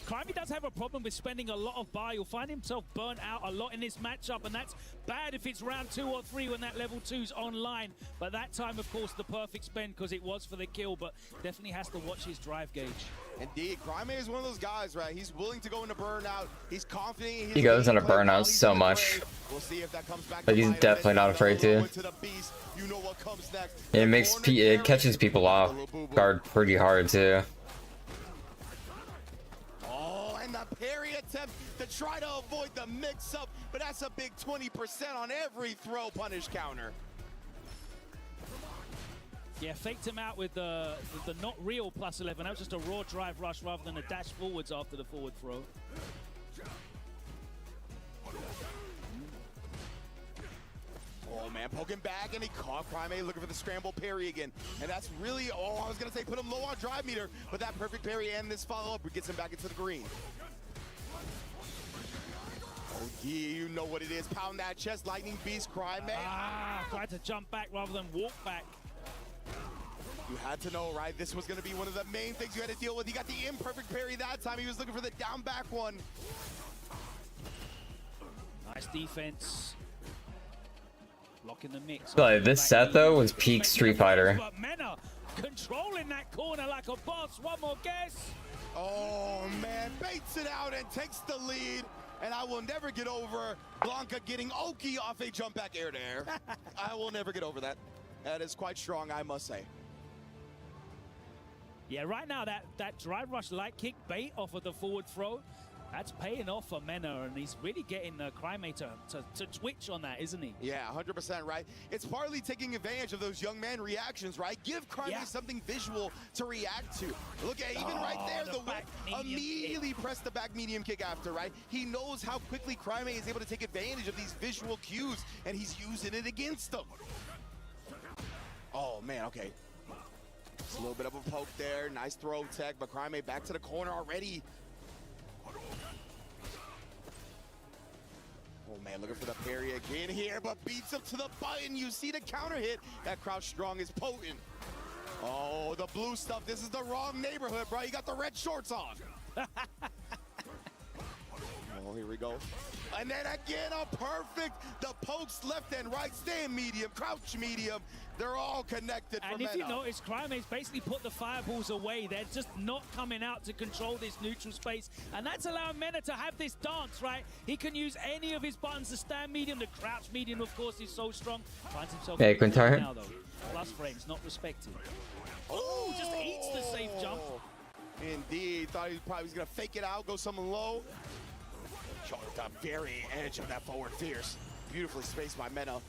Crime-A does have a problem with spending a lot of bar. You'll find himself burnt out a lot in this matchup, and that's bad if it's round 2 or 3 when that level 2's online. But that time, of course, the perfect spend because it was for the kill, but definitely has to watch his drive gauge. Indeed, Crime-A is one of those guys, right? He's willing to go into burnout. He's confident. He goes into burnout so much. We'll see if that comes back. But he's definitely not afraid to. You know what comes next. It catches people off guard pretty hard too. And the parry attempt to try to avoid the mix-up, but that's a big 20% on every throw punish counter. Yeah, faked him out with the not real +11. That was just a raw drive rush rather than a dash forwards after the forward throw. Oh man, poking back, and he caught Crime-A looking for the scramble parry again. And that's really, I was gonna say put him low on drive meter, but that perfect parry and this follow-up gets him back into the green. Oh yeah, you know what it is. Pound that chest, lightning beast, Crime-A. Tried to jump back rather than walk back. You had to know, right? This was gonna be one of the main things you had to deal with. He got the imperfect parry that time. He was looking for the down back one. Nice defense. Locking the mix. Like, this set though was peak Street Fighter. But Mena controlling that corner like a boss. One more guess. Oh man, baits it out and takes the lead. And I will never get over Blanca getting Oki off a jump back air to air. I will never get over that. That is quite strong, I must say. Yeah, right now that drive rush light kick bait off of the forward throw, that's paying off for Mena, and he's really getting Crime-A to twitch on that, isn't he? Yeah, 100% right. It's partly taking advantage of those young man reactions, right? Give Crime-A something visual to react to. Look at even right there, the whip immediately pressed the back medium kick after, right? He knows how quickly Crime-A is able to take advantage of these visual cues, and he's using it against them. Oh man, okay. Just a little bit of a poke there. Nice throw tech, but Crime-A back to the corner already. Oh man, looking for the parry again here, but beats him to the button. You see the counter hit. That crouch strong is potent. Oh, the blue stuff. This is the wrong neighborhood, bro. You got the red shorts on. Oh, here we go. And then again, a perfect. The pokes left and right, staying medium, crouch medium. They're all connected. And if you notice, Crime-A's basically put the fireballs away. They're just not coming out to control this neutral space. And that's allowing Mena to have this dance, right? He can use any of his buttons to stand medium. The crouch medium, of course, is so strong. Finds himself now, though. Plus frames, not respected. Oh, just eats the safe jump. Indeed. Thought he probably was going to fake it out, go something low. Showing the very edge of that forward fierce. Beautifully spaced by Mena.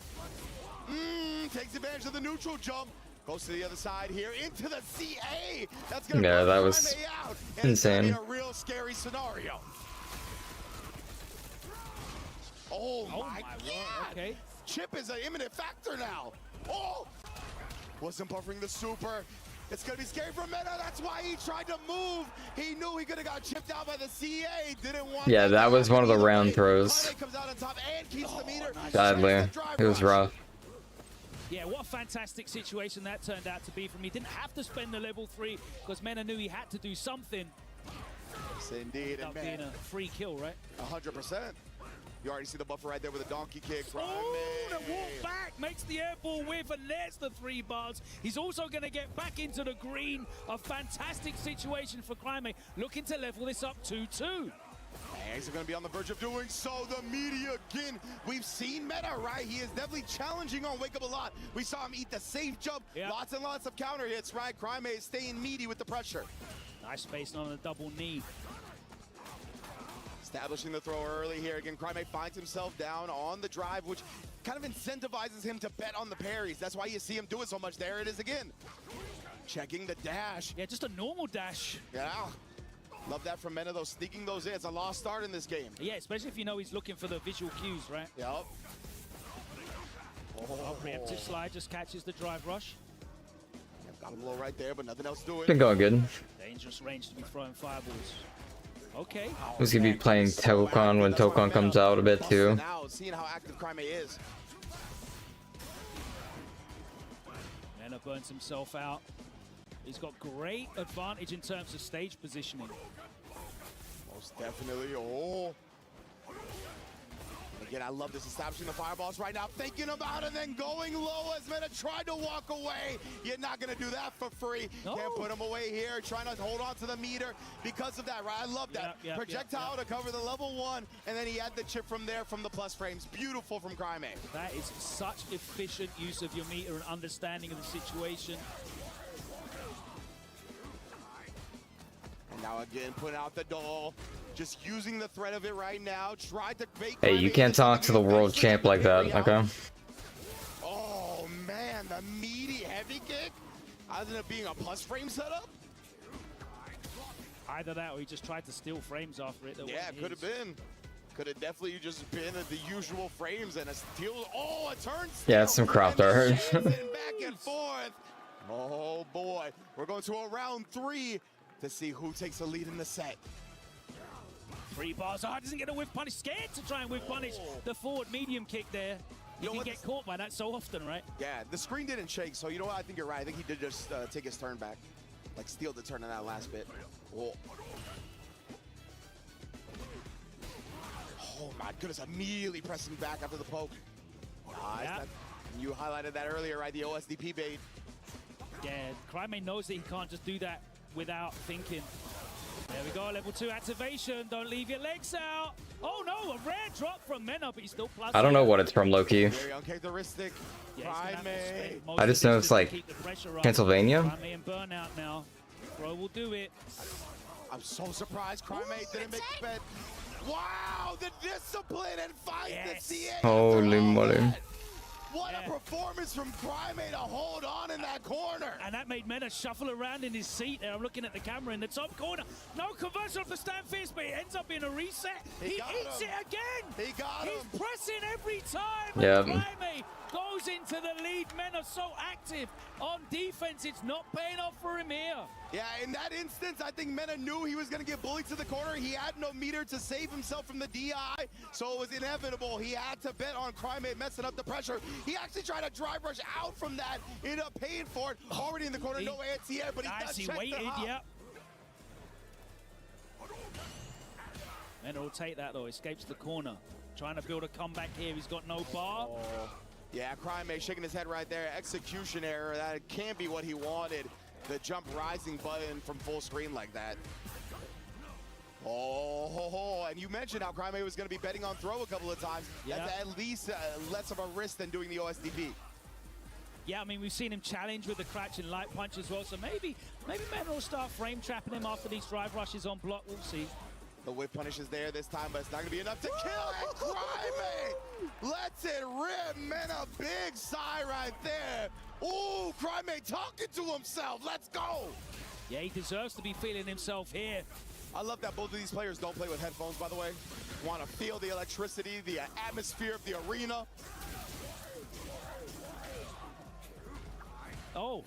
Takes advantage of the neutral jump. Goes to the other side here into the CA. That's gonna that was out. insane. It's a real scary scenario. Oh my God. Okay. Chip is an imminent factor now. Oh, wasn't buffering the super. It's gonna be scary for Mena. That's why he tried to move. He knew he could have got chipped out by the CA. Didn't want. Yeah, that was one of the round throws. Comes out on top and keeps the meter. Sadly, it was rough. Yeah, what a fantastic situation that turned out to be for me. Didn't have to spend the level 3 because Mena knew he had to do something. Yes, indeed. Without being a free kill, right? 100%. You already see the buffer right there with a donkey kick. Oh, the walk back makes the air ball whiff, and there's the 3 bars. He's also going to get back into the green. A fantastic situation for Crime-A, looking to level this up 2-2. He's going to be on the verge of doing so. The media again. We've seen Meta, right? He is definitely challenging on Wake Up a lot. We saw him eat the safe jump. Yep. Lots and lots of counter hits, right? Crime-A is staying meaty with the pressure. Nice space on the double knee. Establishing the throw early here. Again, Crime-A finds himself down on the drive, which kind of incentivizes him to bet on the parries. That's why you see him do it so much. There it is again. Checking the dash. Yeah, just a normal dash. Yeah. Love that from Mena, though, sneaking those in. It's a lost start in this game. Yeah, especially if you know he's looking for the visual cues, right? Yep. Oh, preemptive slide just catches the drive rush. Got him low right there, but nothing else doing. Been going good. Dangerous range to be throwing fireballs. Okay. Who's gonna be playing Tokon when Tokon comes out a bit too? Now, seeing how active Crime is. Mena burns himself out. He's got great advantage in terms of stage positioning. Most definitely. Oh. Again, I love this establishing the fireballs right now, thinking about it, and then going low as Mena tried to walk away. You're not going to do that for free. No. Can't put him away here, trying to hold on to the meter because of that, right? I love that. Projectile to cover the level 1, and then he had the chip from there from the plus frames. Beautiful from Crime. That is such efficient use of your meter and understanding of the situation. And now again, putting out the doll. Just using the threat of it right now. Tried to fake. Hey, you can't talk to the world champ like that, okay? Oh man, the meaty heavy kick. Other than it being a plus frame setup. Either that or he just tried to steal frames after it. Yeah, could have been. Could have definitely just been the usual frames and a steal. Oh, a turn. Yeah, it's some crop art. Back and forth. Oh boy, we're going to a round 3 to see who takes the lead in the set. 3 bars. Oh, doesn't get a whiff punish. Scared to try and whiff punish the forward medium kick there. You can get caught by that so often, right? Yeah, the screen didn't shake, so you know what? I think you're right. I think he did just take his turn back. Like, steal the turn in that last bit. Oh. Oh, my goodness. Immediately pressing back after the poke. Nice. Yep. You highlighted that earlier, right? The OSDP bait. Yeah, Crime knows that he can't just do that without thinking. There we go, level 2 activation. Don't leave your legs out. Oh no, a rare drop from Mena, but he's still plus. I don't know what it's from, low-key. Very uncharacteristic. I just know it's like Pennsylvania. Crime and burnout now. Bro will do it. I'm so surprised Crime didn't make the bet. Wow, the discipline and fight the CA. Holy moly. What a performance from Crime to hold on in that corner. And that made Mena shuffle around in his seat there. I'm looking at the camera in the top corner. No conversion for Stan Fierce, but it ends up being a reset. He eats it again. He got him. He's pressing every time. Yeah. Crime goes into the lead. Mena so active on defense. It's not paying off for him here. Yeah, in that instance, I think Mena knew he was going to get bullied to the corner. He had no meter to save himself from the DI, so it was inevitable. He had to bet on Crime messing up the pressure. He actually tried to drive rush out from that. Ended up paying for it. Already in the corner, no anti-air, but he does check waited, the hop. yep. Mena will take that though, escapes the corner. Trying to build a comeback here, he's got no bar. Oh. Yeah, Crime shaking his head right there. Execution error, that can't be what he wanted. The jump rising button from full screen like that. Oh, and you mentioned how Crime was going to be betting on throw a couple of times. Yeah. That's at least less of a risk than doing the OSDP. Yeah, I mean, we've seen him challenge with the crouch and light punch as well, so maybe Mena will start frame trapping him after these drive rushes on block. We'll see. The whip punish is there this time, but it's not going to be enough to kill it. Crime lets it rip. Mena, big sigh right there. Ooh, Crime talking to himself. Let's go. Yeah, he deserves to be feeling himself here. I love that both of these players don't play with headphones, by the way. Want to feel the electricity, the atmosphere of the arena. Oh,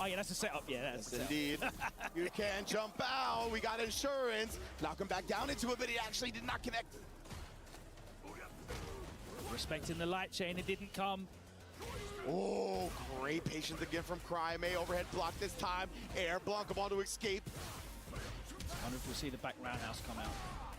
yeah, that's a setup. Yeah, that's indeed. You can't jump out. We got insurance. Knock him back down into it, but he actually did not connect. Respecting the light chain, it didn't come. Oh, great patience again from Crime. Overhead block this time. Air Blanca to escape. I wonder if we'll see the back roundhouse come out.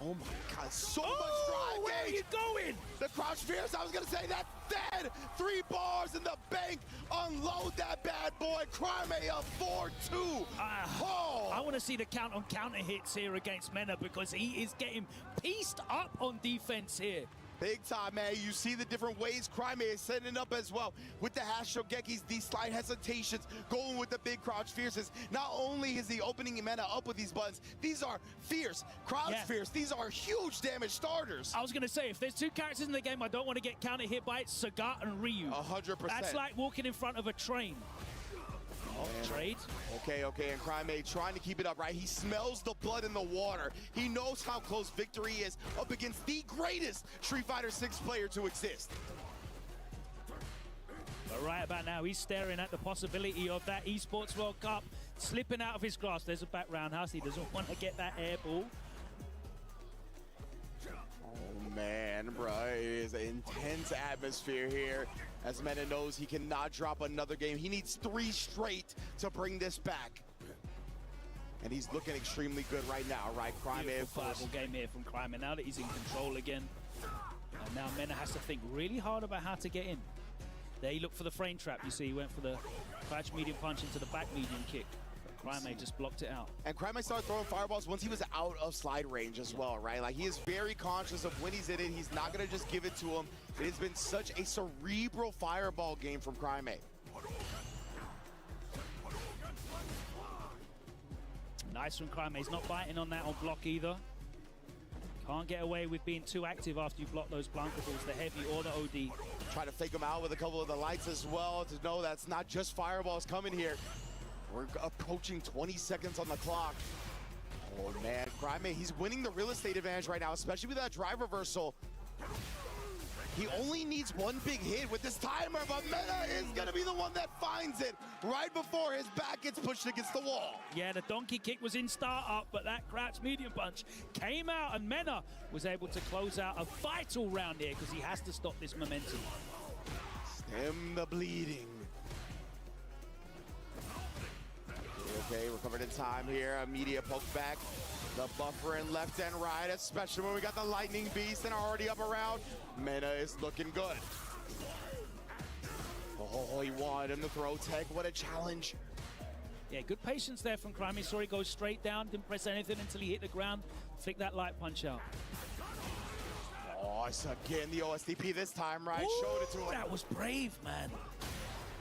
Oh my God, so much drive. Where are you going? The crouch fierce, I was gonna say that dead. 3 bars in the bank. Unload that bad boy. Crime up 4-2. I want to see the count on counter hits here against Mena because he is getting pieced up on defense here. Big time, man. You see the different ways Crime is setting up as well. With the hash shogekis, these slight hesitations, going with the big crouch fierces. Not only is he opening Mena up with these buttons, these are fierce, crouch fierce. These are huge damage starters. I was going to say, if there's 2 characters in the game I don't want to get counter hit by, it's Sagat and Ryu. 100%. That's like walking in front of a train. Trade. Okay, and Crime trying to keep it up, right? He smells the blood in the water. He knows how close victory is up against the greatest Street Fighter 6 player to exist. But right about now, he's staring at the possibility of that Esports World Cup slipping out of his grasp. There's a back roundhouse. He doesn't want to get that air ball. Oh man, bro, it is an intense atmosphere here. As Mena knows he cannot drop another game. He needs 3 straight to bring this back. And he's looking extremely good right now, right? Crime of course. Beautiful game here from Crime, now that he's in control again. And now Mena has to think really hard about how to get in. There he looked for the frame trap. You see, he went for the crouch medium punch into the back medium kick. Crime just blocked it out. And Crime started throwing fireballs once he was out of slide range as well, right? Like, he is very conscious of when he's in it. He's not going to just give it to him. It has been such a cerebral fireball game from Crime. Nice from Crime. He's not biting on that on block either. Can't get away with being too active after you block those Blankables, the heavy or the OD. Try to fake him out with a couple of the lights as well to know that's not just fireballs coming here. We're approaching 20 seconds on the clock. Oh man, Crime, he's winning the real estate advantage right now, especially with that drive reversal. He only needs one big hit with this timer, but Mena is gonna be the one that finds it right before his back gets pushed against the wall. Yeah, the donkey kick was in startup, but that crouch medium punch came out, and Mena was able to close out a vital round here because he has to stop this momentum. Stem the bleeding. Okay, recovered in time here. A media poke back. The buffer in left and right, especially when we got the Lightning Beast and are already up around. Mena is looking good. Oh, he wanted him to throw tech. What a challenge. Yeah, good patience there from Crime. He saw he go straight down, didn't press anything until he hit the ground. Flick that light punch out. Oh, it's again the OSDP this time, right? Ooh, showed it to him. That was brave, man.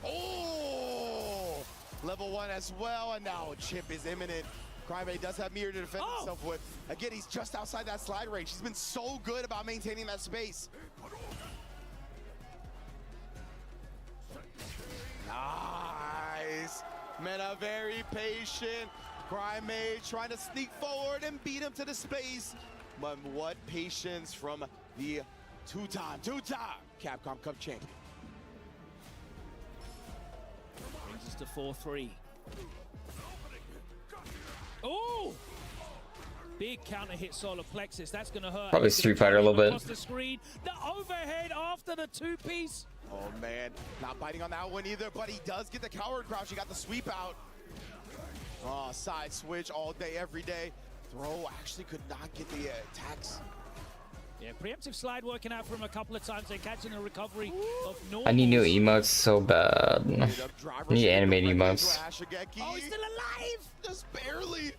Oh! Level 1 as well, and now Chip is imminent. Crime does have Mirror to defend himself with. Again, he's just outside that slide range. He's been so good about maintaining that space. Nice. Mena very patient. Crime trying to sneak forward and beat him to the space. But what patience from the two-time Capcom Cup champion. Brings us to 4-3. Oh! Big counter hit solar plexus. That's going to hurt. Probably Street Fighter a little bit. Across the screen. The overhead after the 2-piece. Oh man, not biting on that one either, but he does get the coward crouch. He got the sweep out. Oh, side switch all day, every day. Throw actually could not get the attacks. Yeah, preemptive slide working out for him a couple of times. They're catching a recovery of normal. I need new emotes so bad. I need animate emotes. Oh, he's still alive! Just barely.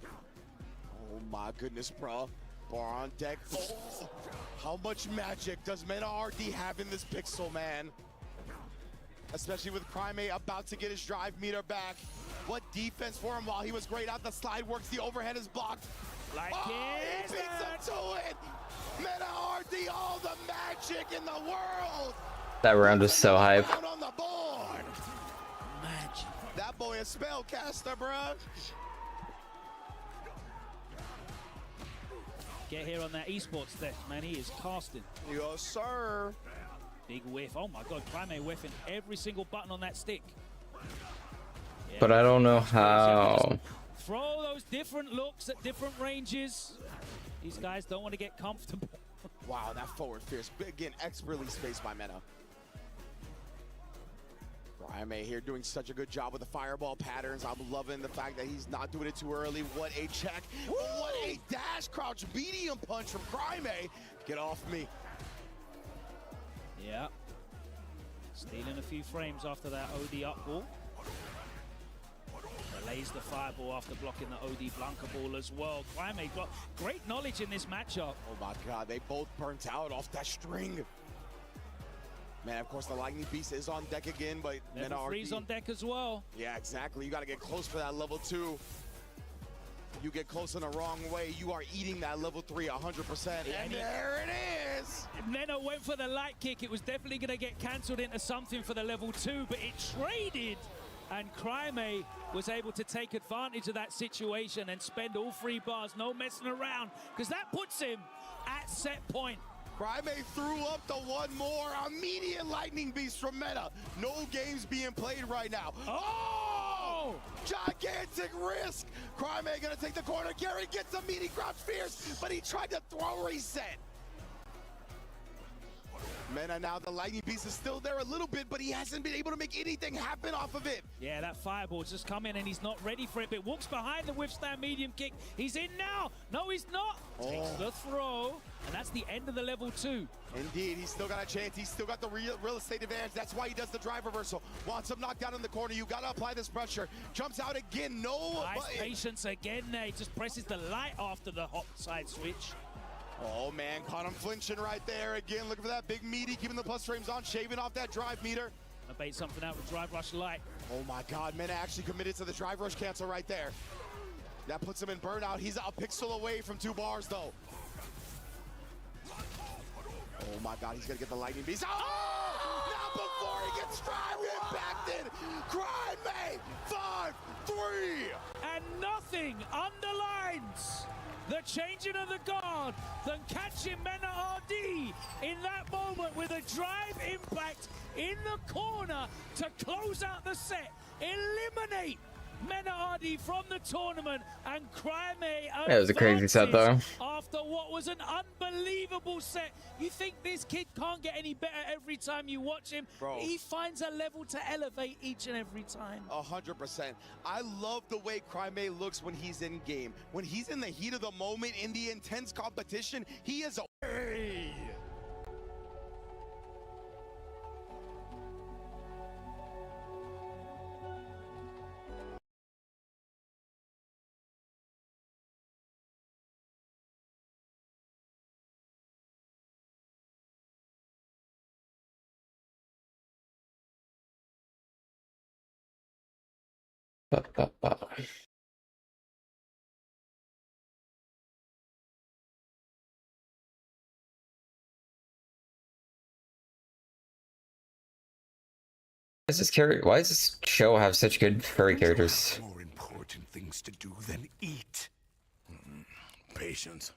Oh my goodness, bro. Bar on deck. Oh, how much magic does Mena RD have in this pixel, man? Especially with Crime about to get his drive meter back. What defense for him while he was great out. The slide works, the overhead is blocked. Like he beats him to it! Mena RD, all the magic in the world! That round was so hype. On the board. Magic. That boy is spellcaster, bro. Get here on that esports deck, man. He is casting. Yes, sir. Big whiff. Oh my god, Prime whiffing every single button on that stick. Yeah. But I don't know how. Throw those different looks at different ranges. These guys don't want to get comfortable. Wow, that forward fierce. Again, expertly spaced by Mena. Prime here doing such a good job with the fireball patterns. I'm loving the fact that he's not doing it too early. What a check. What a dash crouch medium punch from Prime. Get off me. Yeah. Stealing a few frames after that OD up ball. Lays the fireball after blocking the OD Blanca ball as well. Prime got great knowledge in this matchup. Oh my god, they both burnt out off that string. Man, of course, the Lightning Beast is on deck again, but Level 3's on deck as well. Yeah, exactly. You got to get close for that level 2. You get close in the wrong way, you are eating that level 3 100%. And there it is! Mena went for the light kick. It was definitely going to get cancelled into something for the level 2, but it traded And Crimea was able to take advantage of that situation and spend all 3 bars, no messing around, because that puts him at set point. Crimea threw up the one more. Immediate lightning beast from Meta. No games being played right now. Oh! Gigantic risk. Crimea gonna take the corner. Gary gets a meaty crouch fierce, but he tried to throw reset. Mena now, the lightning beast is still there a little bit, but he hasn't been able to make anything happen off of it. Yeah, that fireball's just come in and he's not ready for it, but walks behind the withstand medium kick. He's in now. No, he's not. Takes the throw, and that's the end of the level 2. Indeed, he's still got a chance. He's still got the real estate advantage. That's why he does the drive reversal. Wants him knocked down in the corner. You gotta apply this pressure. Jumps out again. No. Nice patience again there. He just presses the light after the hop side switch. Oh man, caught him flinching right there. Again, looking for that big meaty, keeping the plus frames on, shaving off that drive meter. I bait something out with drive rush light. Oh my God, Mena actually committed to the drive rush cancel right there. That puts him in burnout. He's a pixel away from 2 bars though. Oh my God, he's gonna get the lightning beast. Oh! Not before he gets drive impacted. Crimea 5-3. And nothing underlines the changing of the guard than catching Mena RD in that moment with a drive impact in the corner to close out the set, eliminate Mena RD from the tournament, and Crimea. That was a crazy set though. After what was an unbelievable set. You think this kid can't get any better every time you watch him? Bro. He finds a level to elevate each and every time. 100%. I love the way Crimea looks when he's in game. When he's in the heat of the moment, in the intense competition, he is a... Why does this show have such good furry characters? More important things to do than eat. Patience.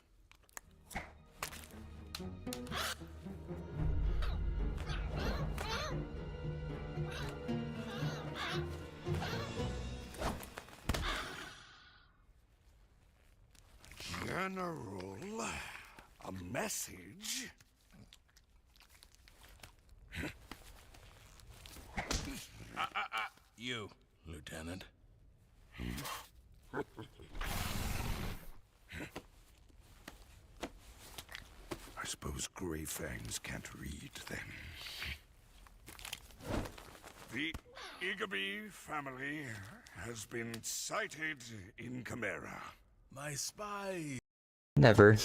General, a message? You, Lieutenant. I suppose Grey Fangs can't read then. The Igby family has been sighted in Chimera. My spy. Never.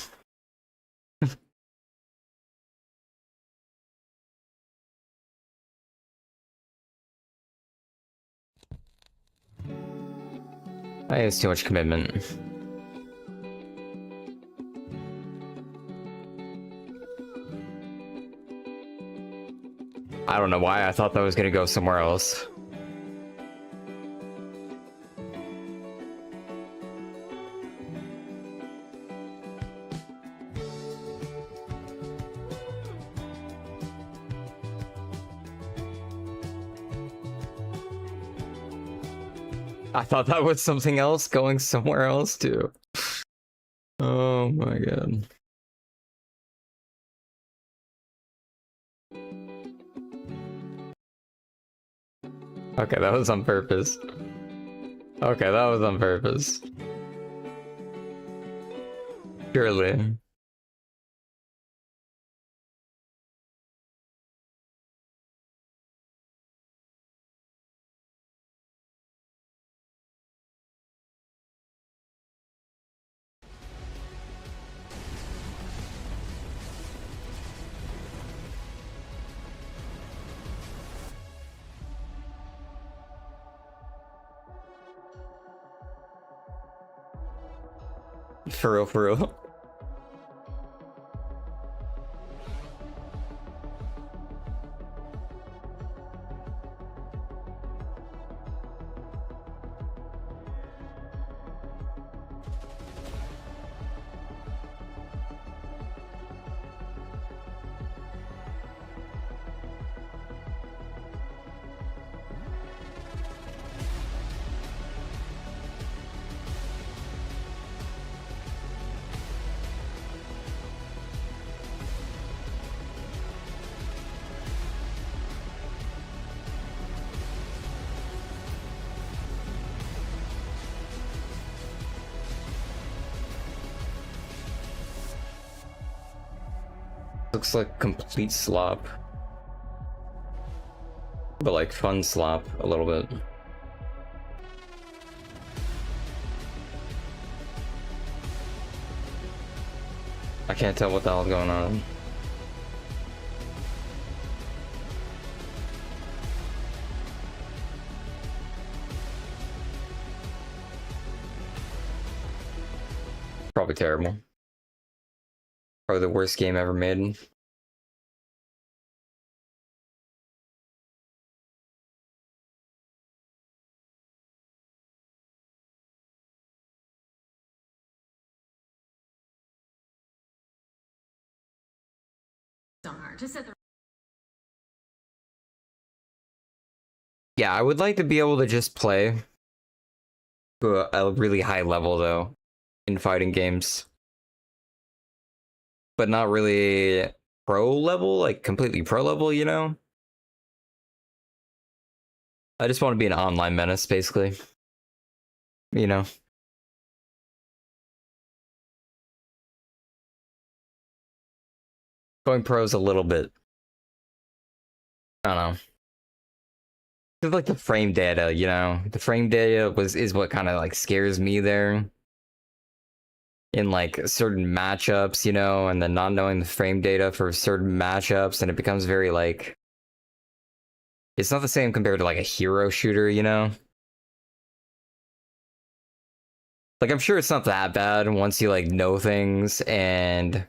I think it's too much commitment. I don't know why I thought that was gonna go somewhere else. I thought that was something else going somewhere else too. Oh my God. Okay, that was on purpose. Okay, that was on purpose. Surely. For real, for real. Looks like complete slop. But like fun slop a little bit. I can't tell what the hell's going on. Probably terrible. Probably the worst game ever made. Yeah, I would like to be able to just play to a really high level though in fighting games. But not really pro level, like completely pro level, you know? I just want to be an online menace, basically. You know? Going pro is a little bit... I don't know. It's like the frame data, you know? The frame data is what kind of like scares me there. In like certain matchups, you know, and then not knowing the frame data for certain matchups, and it becomes very like... It's not the same compared to like a hero shooter, you know? Like, I'm sure it's not that bad once you like know things and...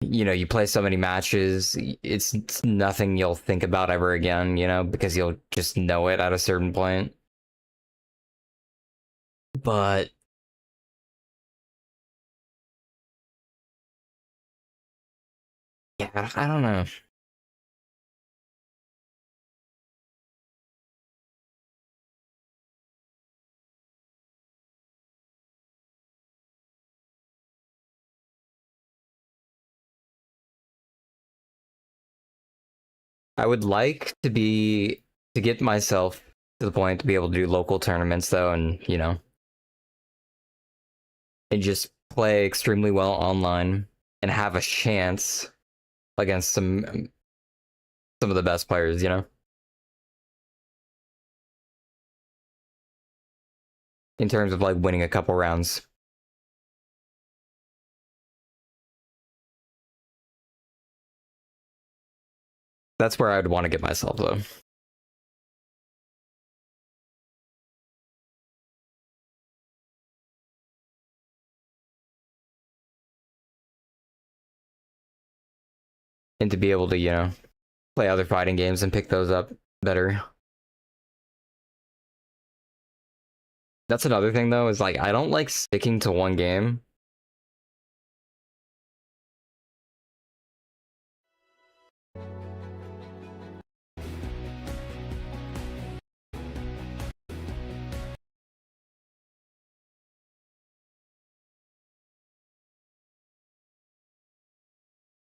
You know, you play so many matches, it's nothing you'll think about ever again, you know, because you'll just know it at a certain point. But... Yeah, I don't know. I would like to get myself to the point to be able to do local tournaments though, and you know, and just play extremely well online and have a chance against some of the best players, you know, in terms of like winning a couple rounds. That's where I would want to get myself though. And to be able to, you know, play other fighting games and pick those up better. That's another thing though, is like I don't like sticking to one game.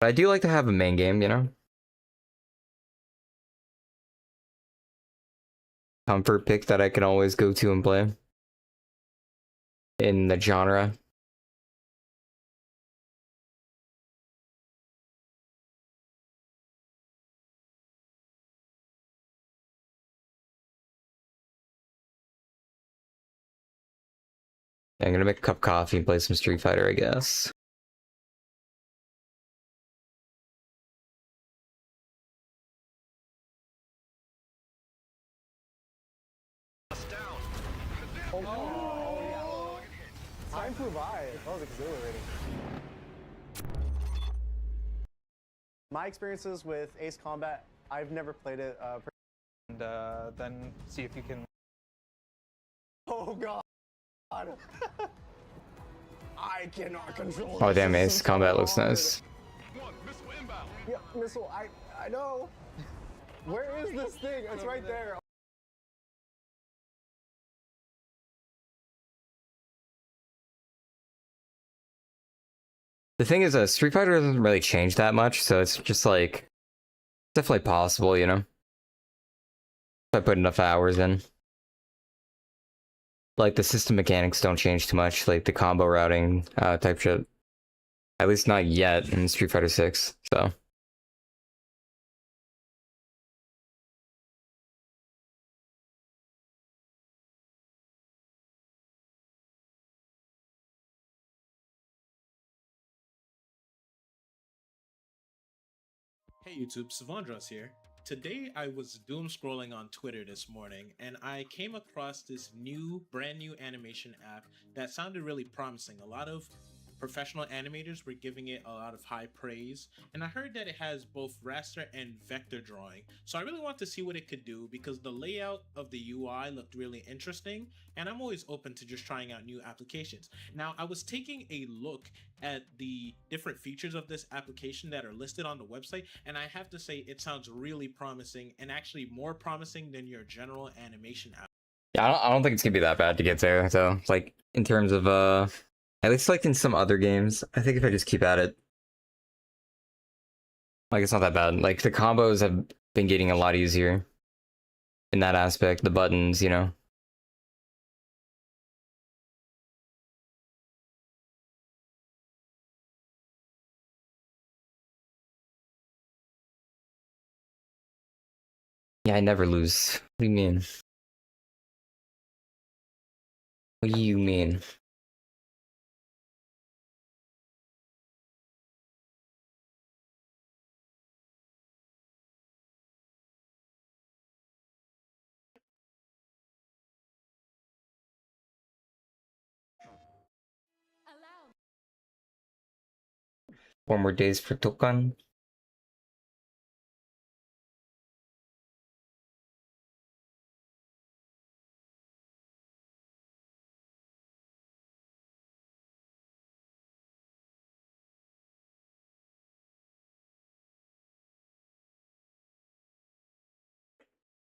But I do like to have a main game, you know? Comfort pick that I can always go to and play. In the genre. I'm gonna make a cup of coffee and play some Street Fighter, I guess. Time flew by. That was exhilarating. My experiences with Ace Combat, I've never played it. And then see if you can... Oh god. I cannot control Oh this. damn, This is Ace so Combat looks hard. nice. Yeah, missile, I know. Where is this thing? It's right there. The thing is, Street Fighter doesn't really change that much, so it's just like... Definitely possible, you know? If I put enough hours in. Like, the system mechanics don't change too much, like the combo routing type shit. At least not yet in Street Fighter 6. So. Hey YouTube, Savandros here. Today I was doom scrolling on Twitter this morning and I came across this brand new animation app that sounded really promising. A lot of professional animators were giving it a lot of high praise, and I heard that it has both raster and vector drawing. So I really want to see what it could do because the layout of the UI looked really interesting, and I'm always open to just trying out new applications. Now, I was taking a look at the different features of this application that are listed on the website, and I have to say it sounds really promising, and actually more promising than your general animation app. Yeah, I don't think it's gonna be that bad to get there, though. Like, in terms of, at least like in some other games, I think if I just keep at it, like, it's not that bad. Like, the combos have been getting a lot easier in that aspect, the buttons, you know. Yeah, I never lose. What do you mean? What do you mean? Four more days for Tokan.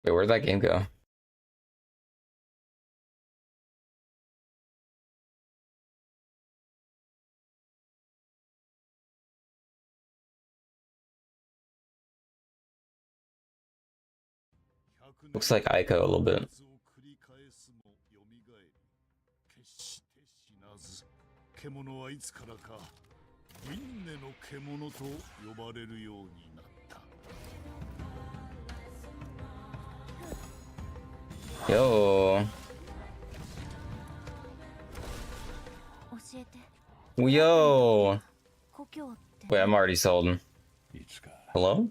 Wait, where'd that game go? Looks like Aiko a little bit. Yo. Yo. Wait, I'm already sold. Hello?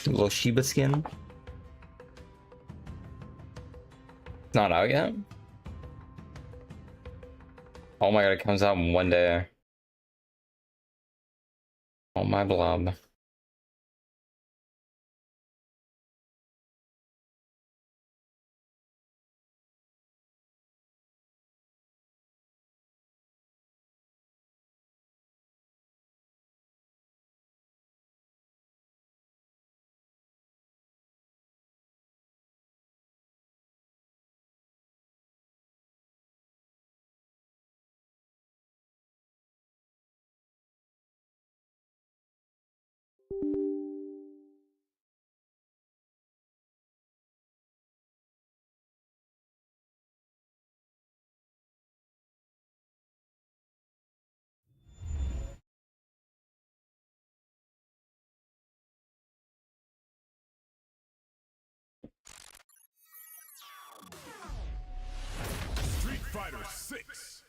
Little Shiba skin. It's not out yet? Oh my god, it comes out in one day. Oh my blob. Street Fighter 6.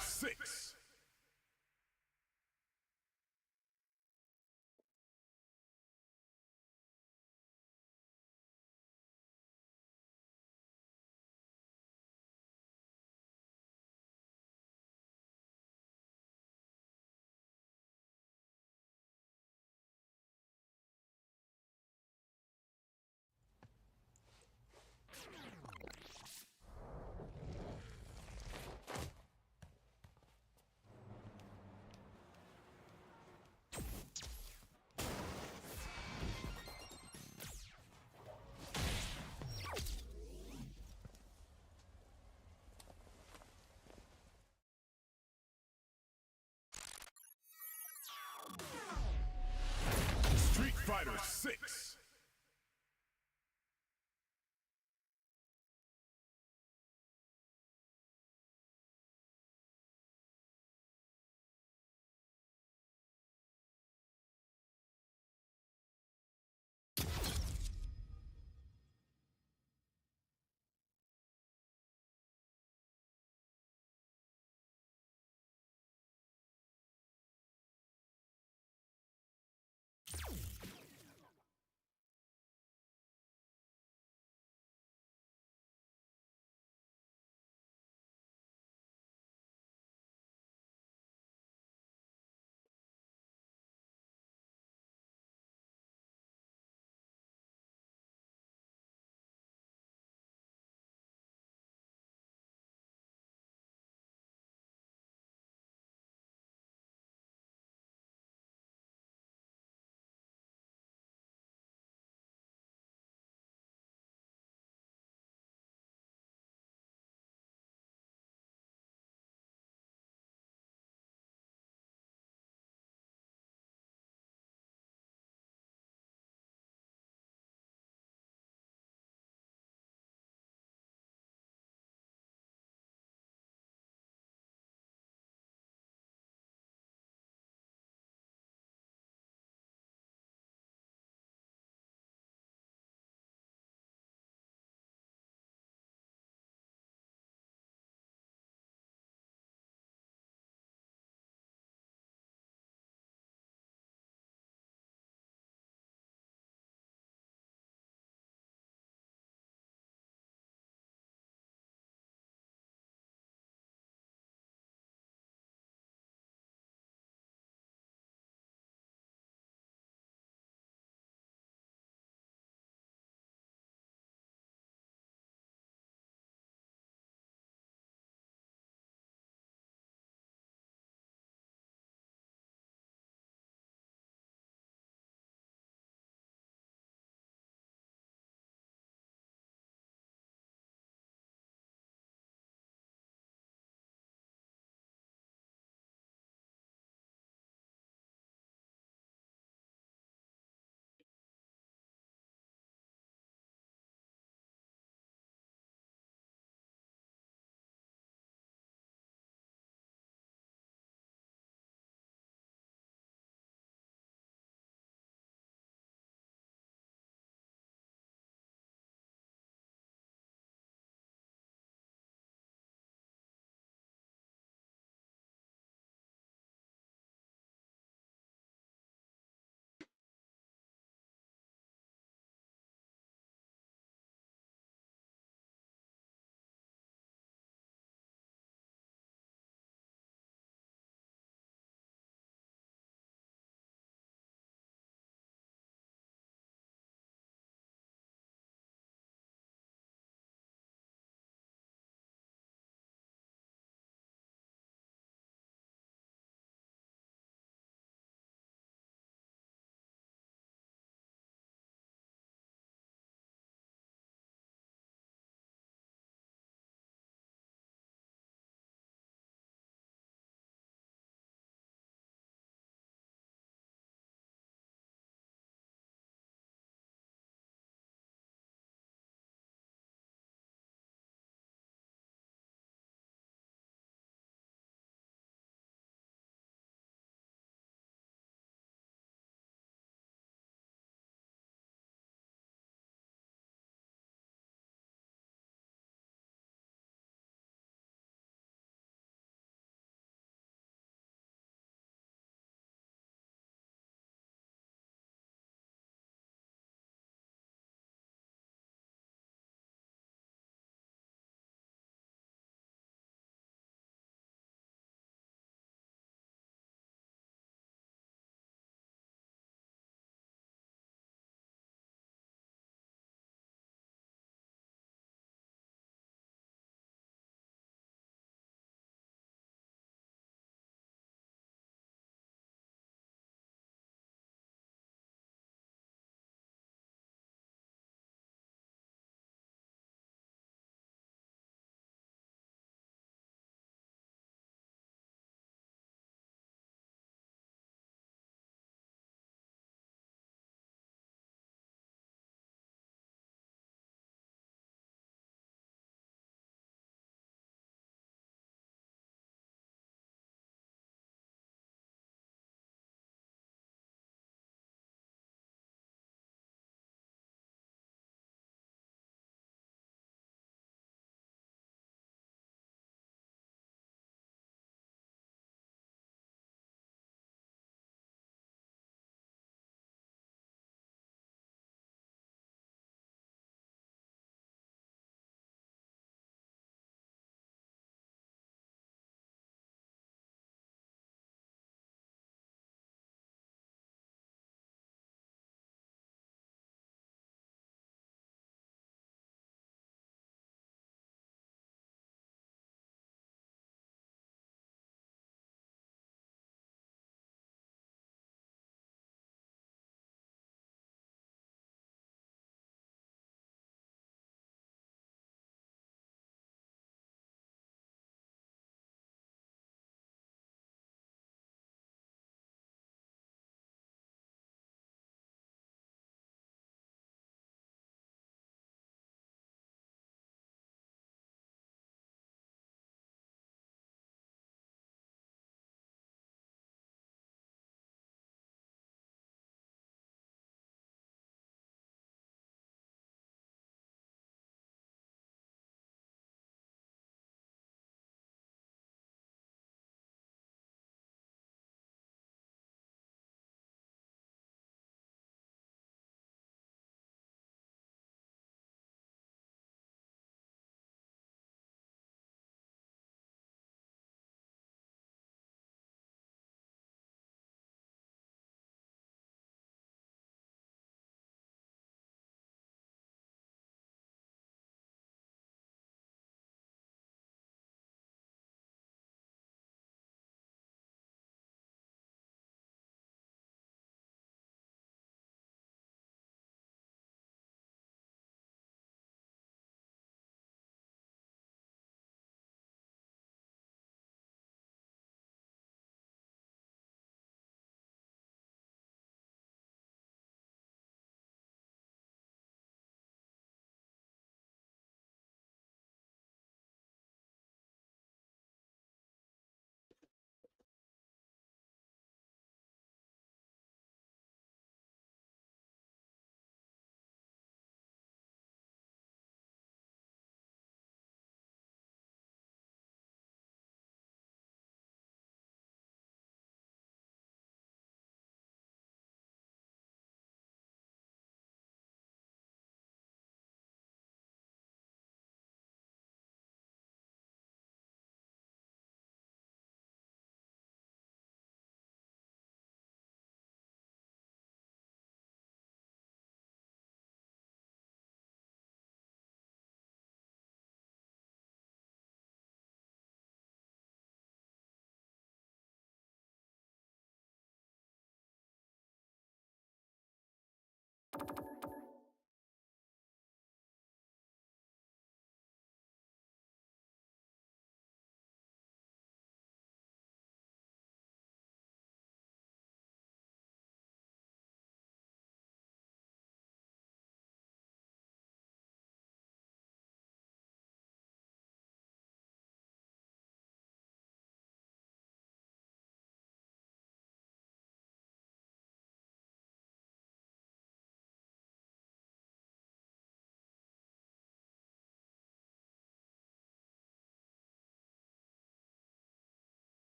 6. Street Fighter 6.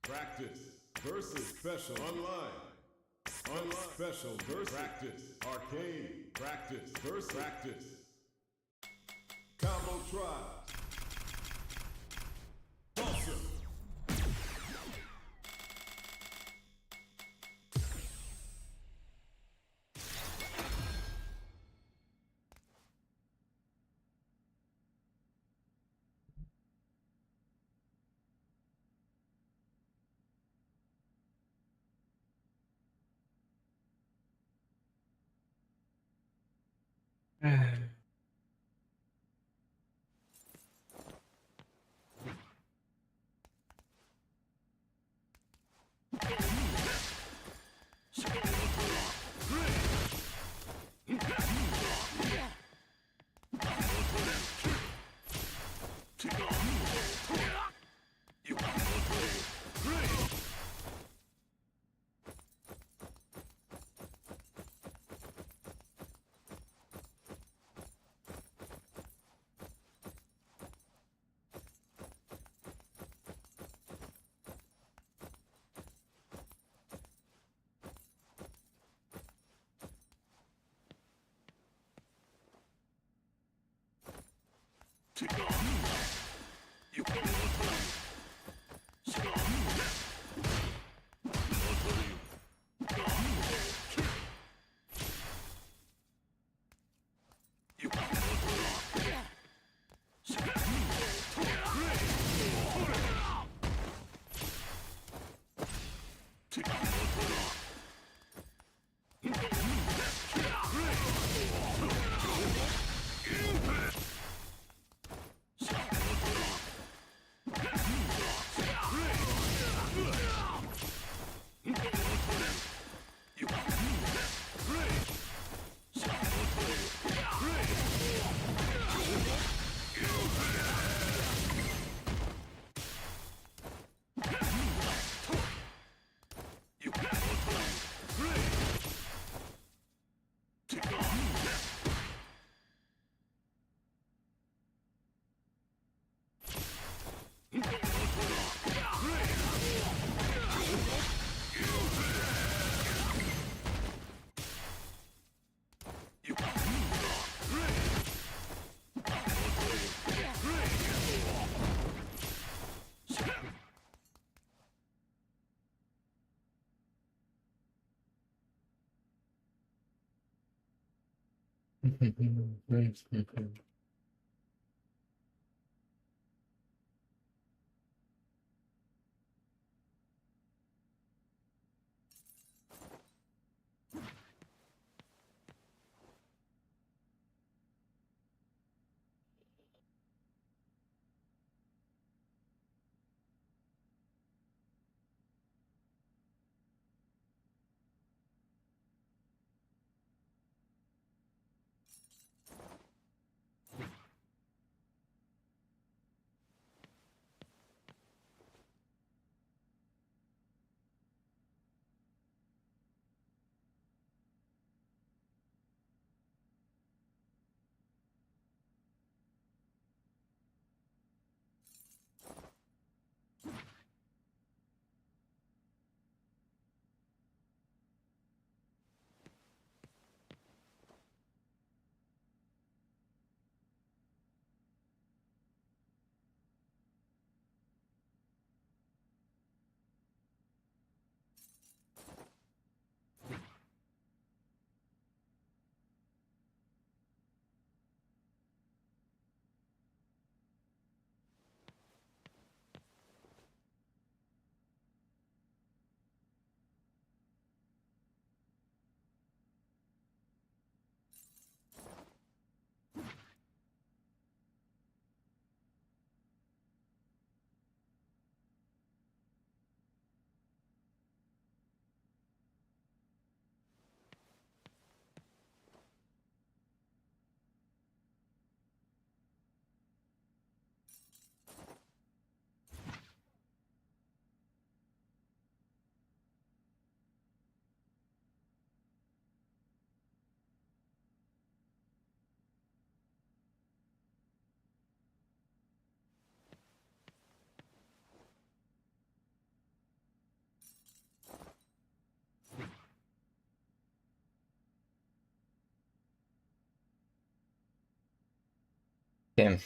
Practice versus special online. Online special versus practice. Arcane practice versus practice. Combo trials. Awesome. Damn.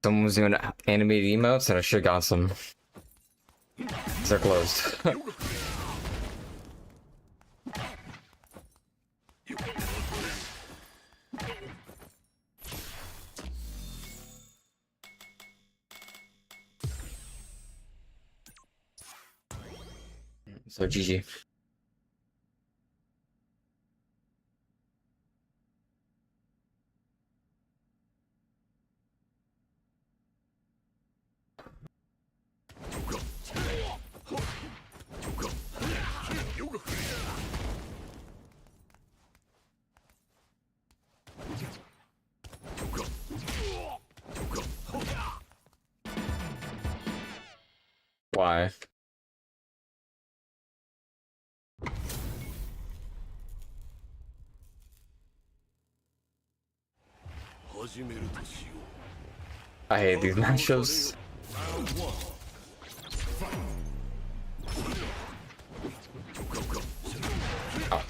Someone was doing animated emotes and I should have got some. They're closed. So GG. Why? I hate these matchups. Oh.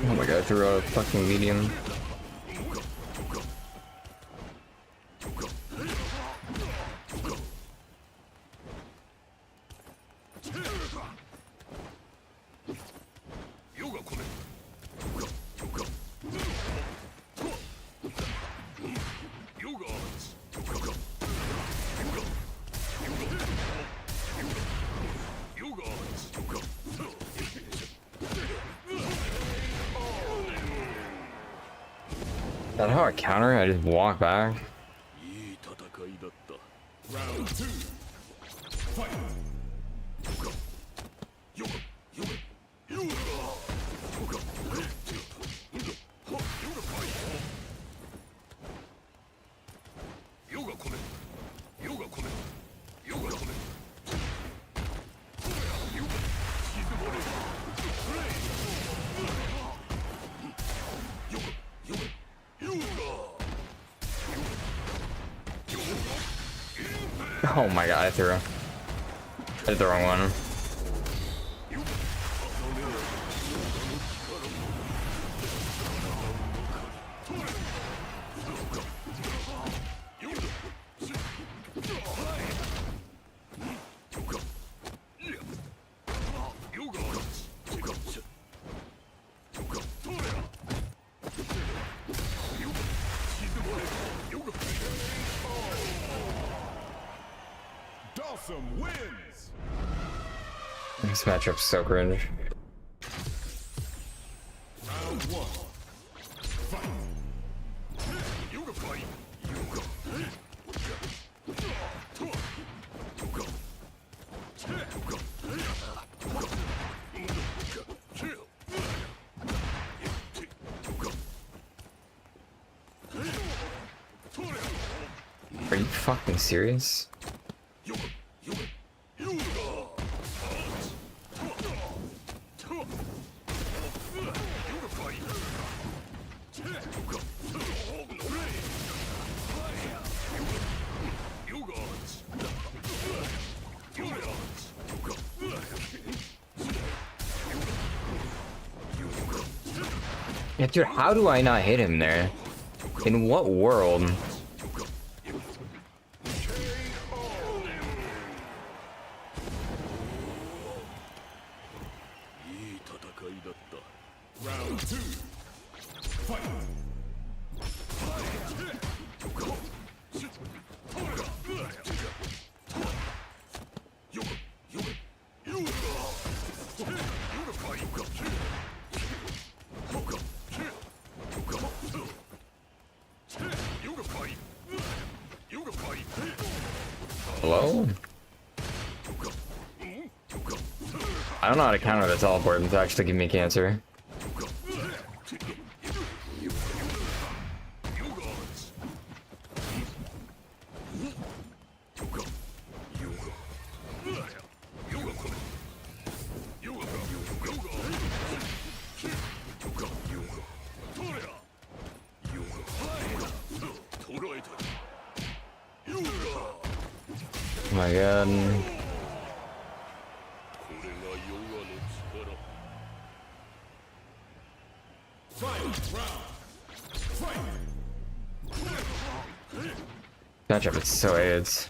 Oh my god, I threw out a fucking medium. Is that how I counter? I just walk back. Round 2. Fight. Oh my god, I threw. I did the wrong one. Wins. This matchup's so cringe. Round 1. Fight. Are you fucking serious? Yeah, dude, how do I not hit him there? In what world? Round 2. Fight. Hello? I don't know how to counter the teleport to actually give me cancer. Oh my god. Matchup is so AIDS.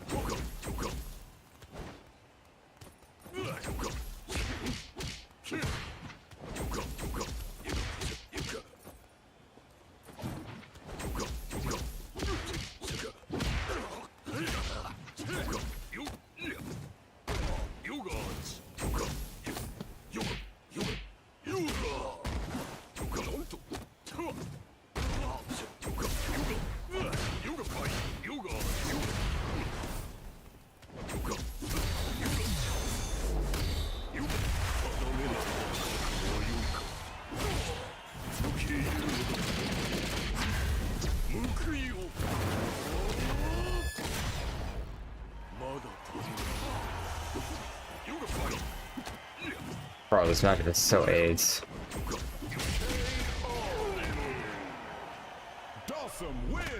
Bro, this matchup is so AIDS. Dawson wins.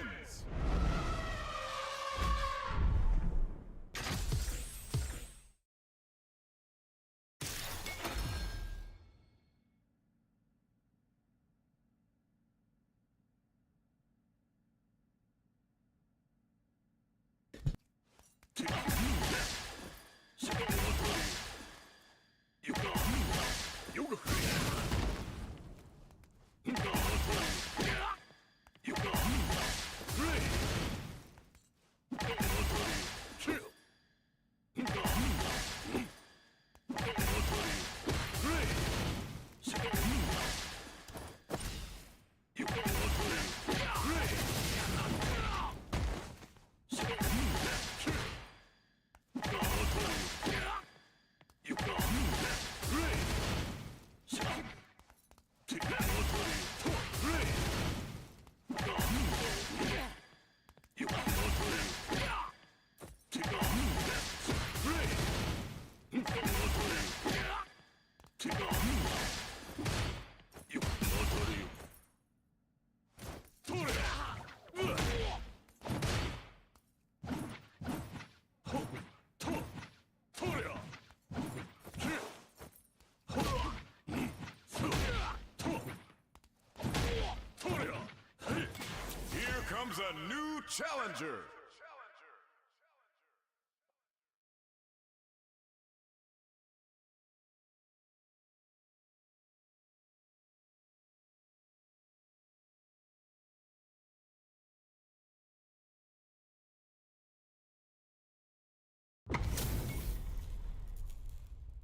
A new challenger.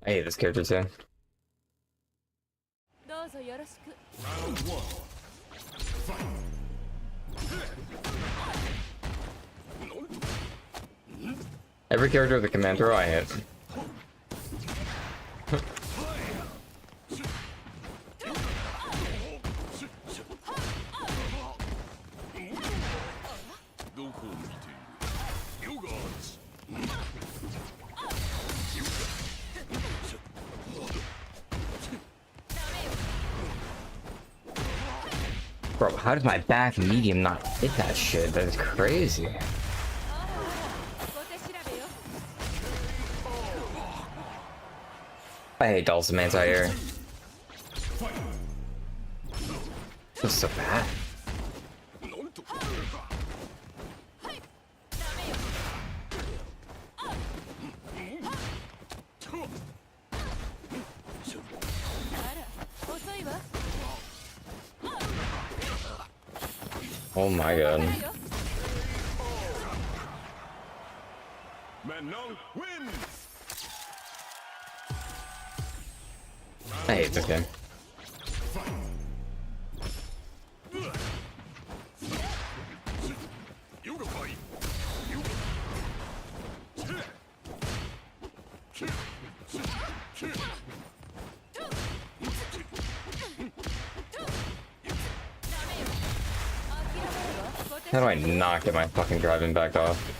I hate this character too. Round one. Fight. Every character with a command throw I hit. Bro, how does my back medium not hit that shit? That is crazy. I hate Dawson anti-air. This is so bad. Oh my god. Manon wins. I hate this game. How do I not get my fucking driving back off?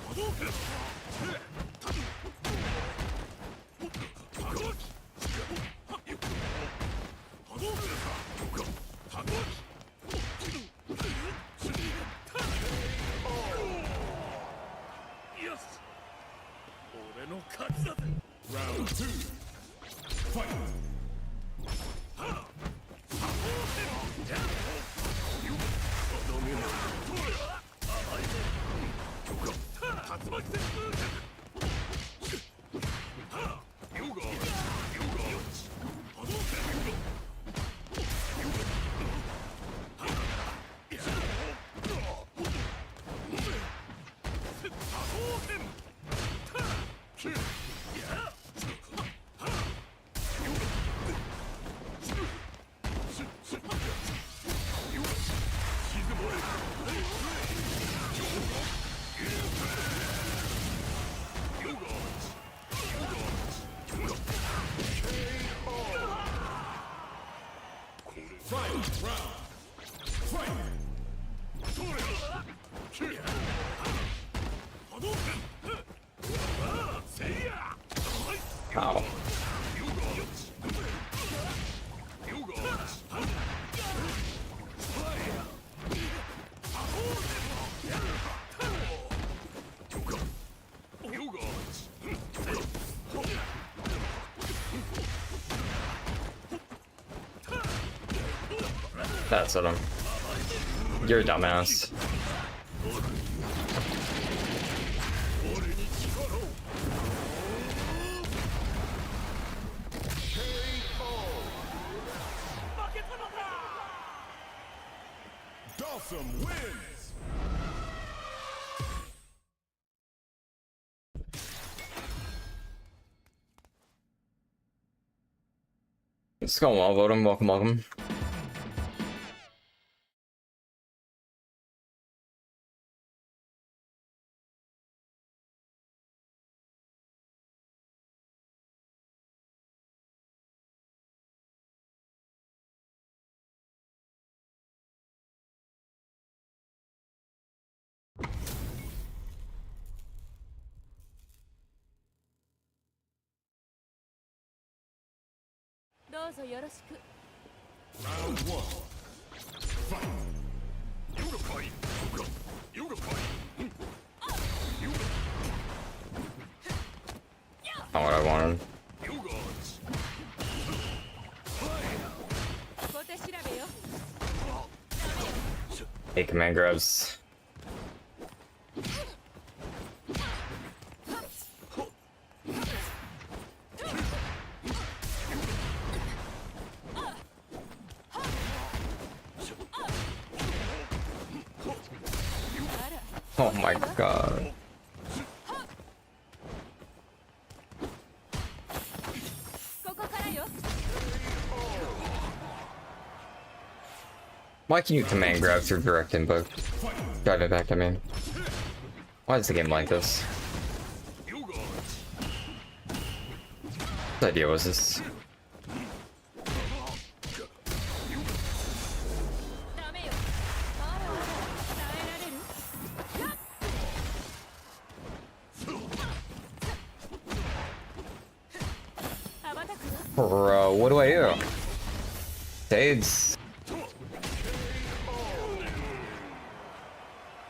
Round 2. Fight. Ow. That's what I'm. You're a dumbass. Dawson wins. Let's go, well, welcome, welcome. Round 1. Fight. Not what I wanted. 8 command grabs. Oh my god. Why can you command grab through direct input? Drive it back to me. Why is the game like this? What idea was this? Bro, what do I do? Shades.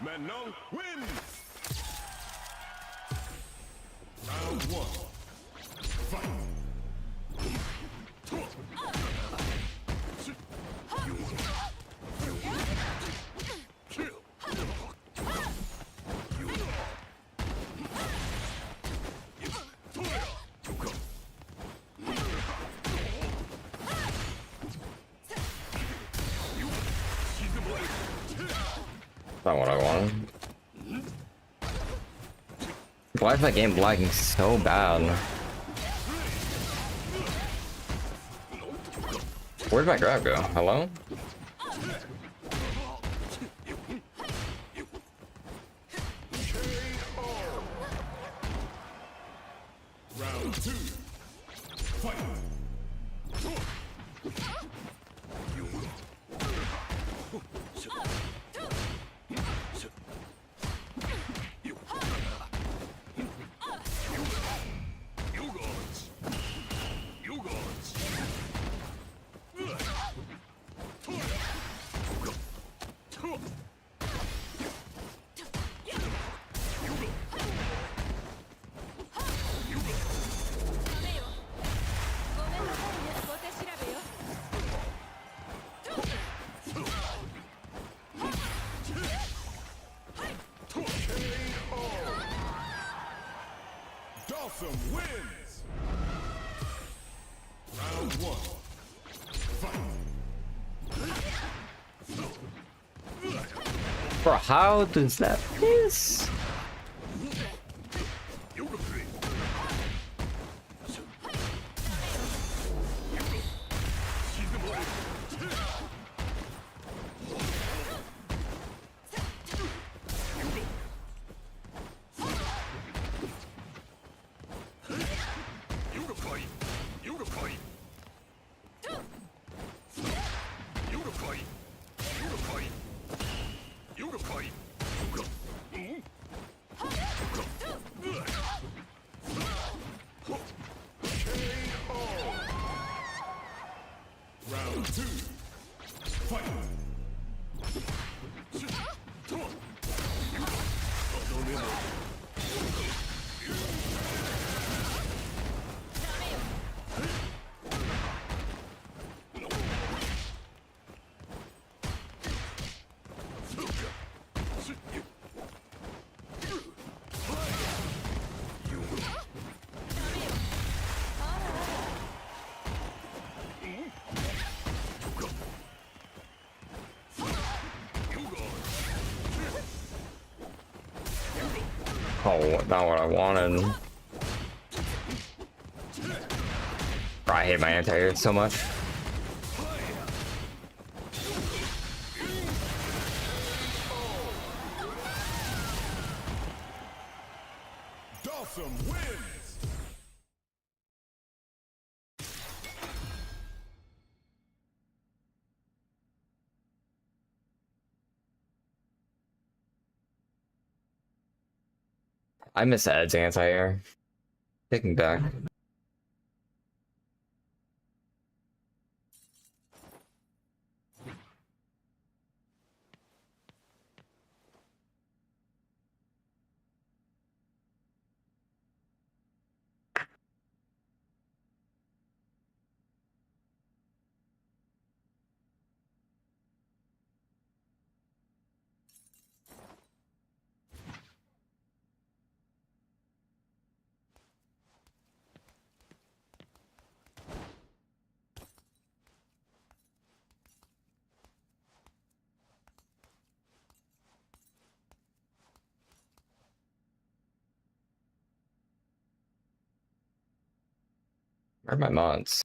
Manon wins. Round 1. Fight. Not what I wanted. Why is my game lagging so bad? Where'd my grab go? Hello? Round 2. Fight. Bro, how does that miss? Round 2. Fight. Oh, not what I wanted. Bro, I hate my anti-air so much. Dawson wins. I miss Ed's anti-air. Taking back. Where are my mods?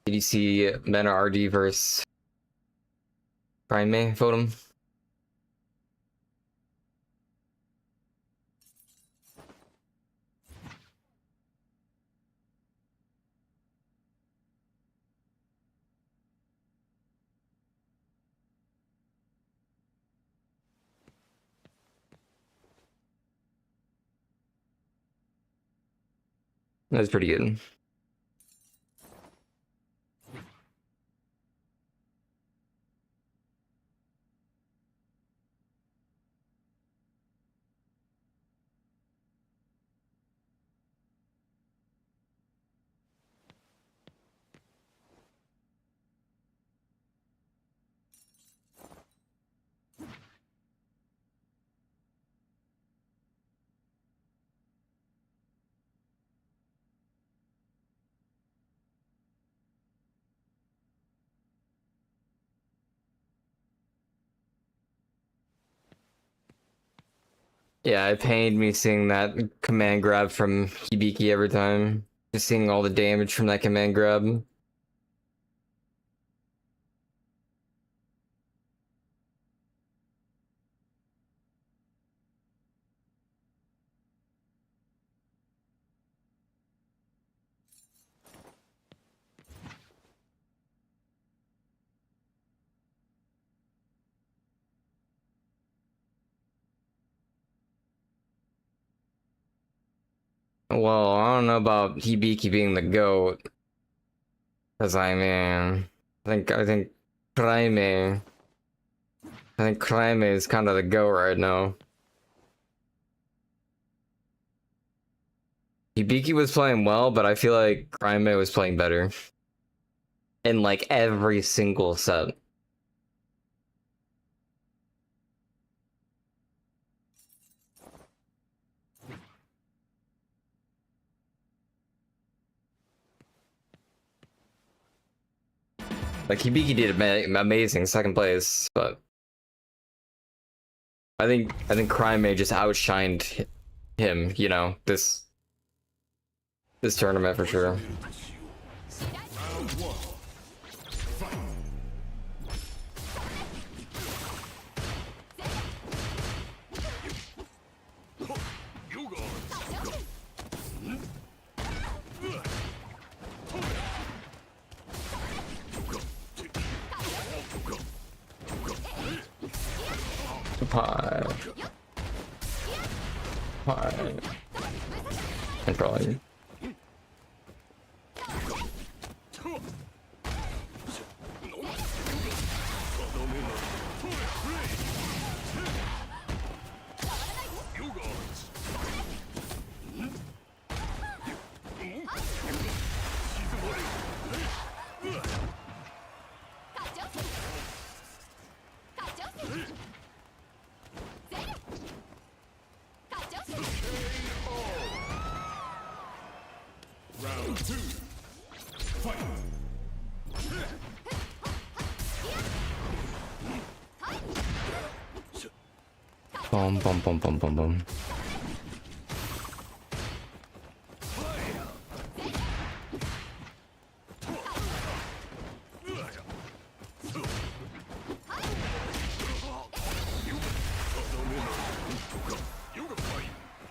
Did you see Meta RD versus Prime May vote him? That's pretty good. Yeah, it pained me seeing that command grab from Hibiki every time. Just seeing all the damage from that command grab. Well, I don't know about Hibiki being the GOAT. Because I mean... I think Crime. I think Crime is kind of the go right now. Hibiki was playing well, but I feel like Crime was playing better in like every single set. Like Hibiki did amazing second place, but I think Crime just outshined him, you know, this tournament for sure. Pie. Controlling. Round 2. Fight. Boom, boom, boom, boom, boom, boom.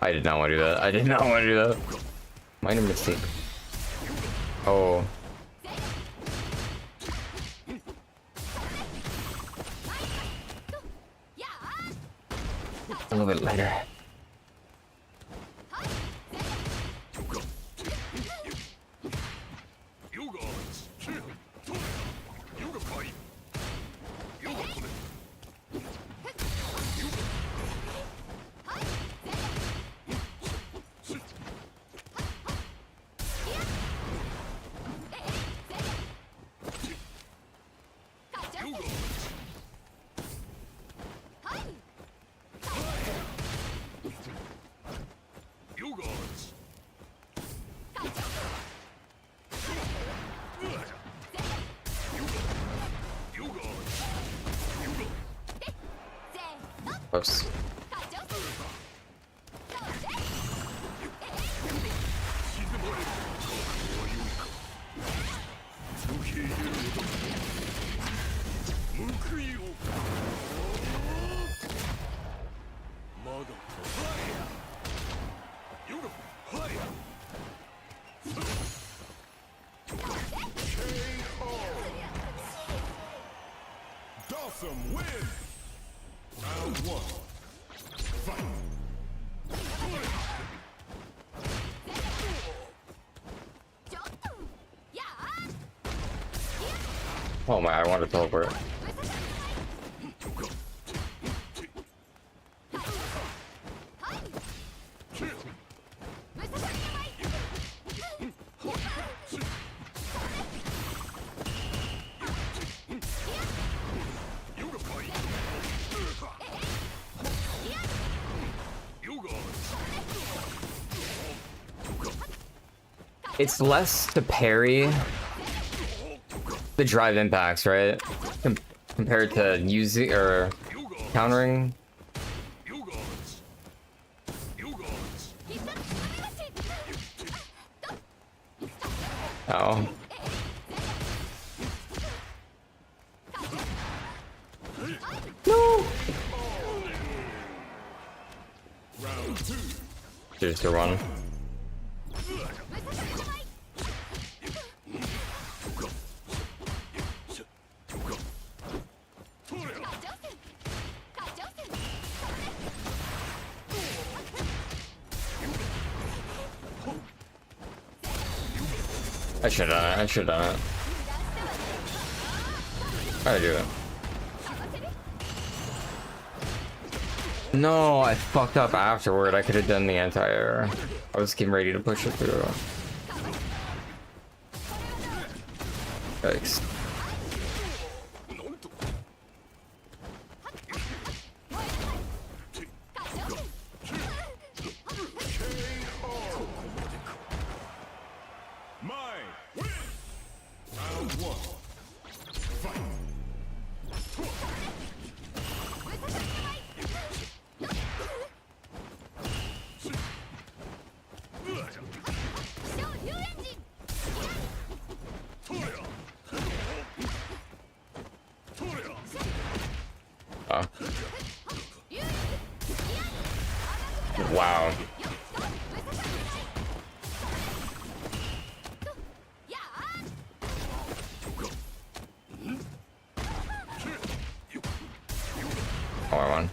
I did not want to do that. I did not want to do that. Minor mistake. Oh. A little bit lighter. Oops. Dawson win. Round 1. Fight. Oh my, I wanted to teleport. It's less to parry the drive impacts, right? Compared to using or countering. Oh. No. Round 2. Just a run. I should have done it. Try to do it. No, I fucked up afterward. I could have done the anti-air. I was getting ready to push it through. Yikes. Wow. Oh, I won.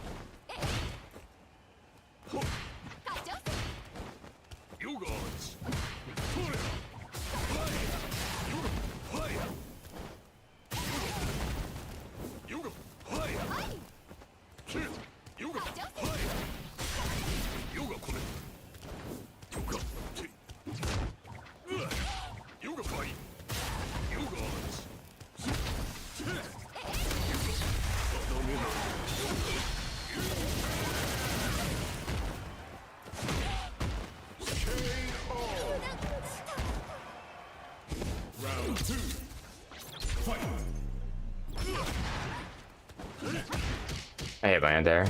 I hit my hand there.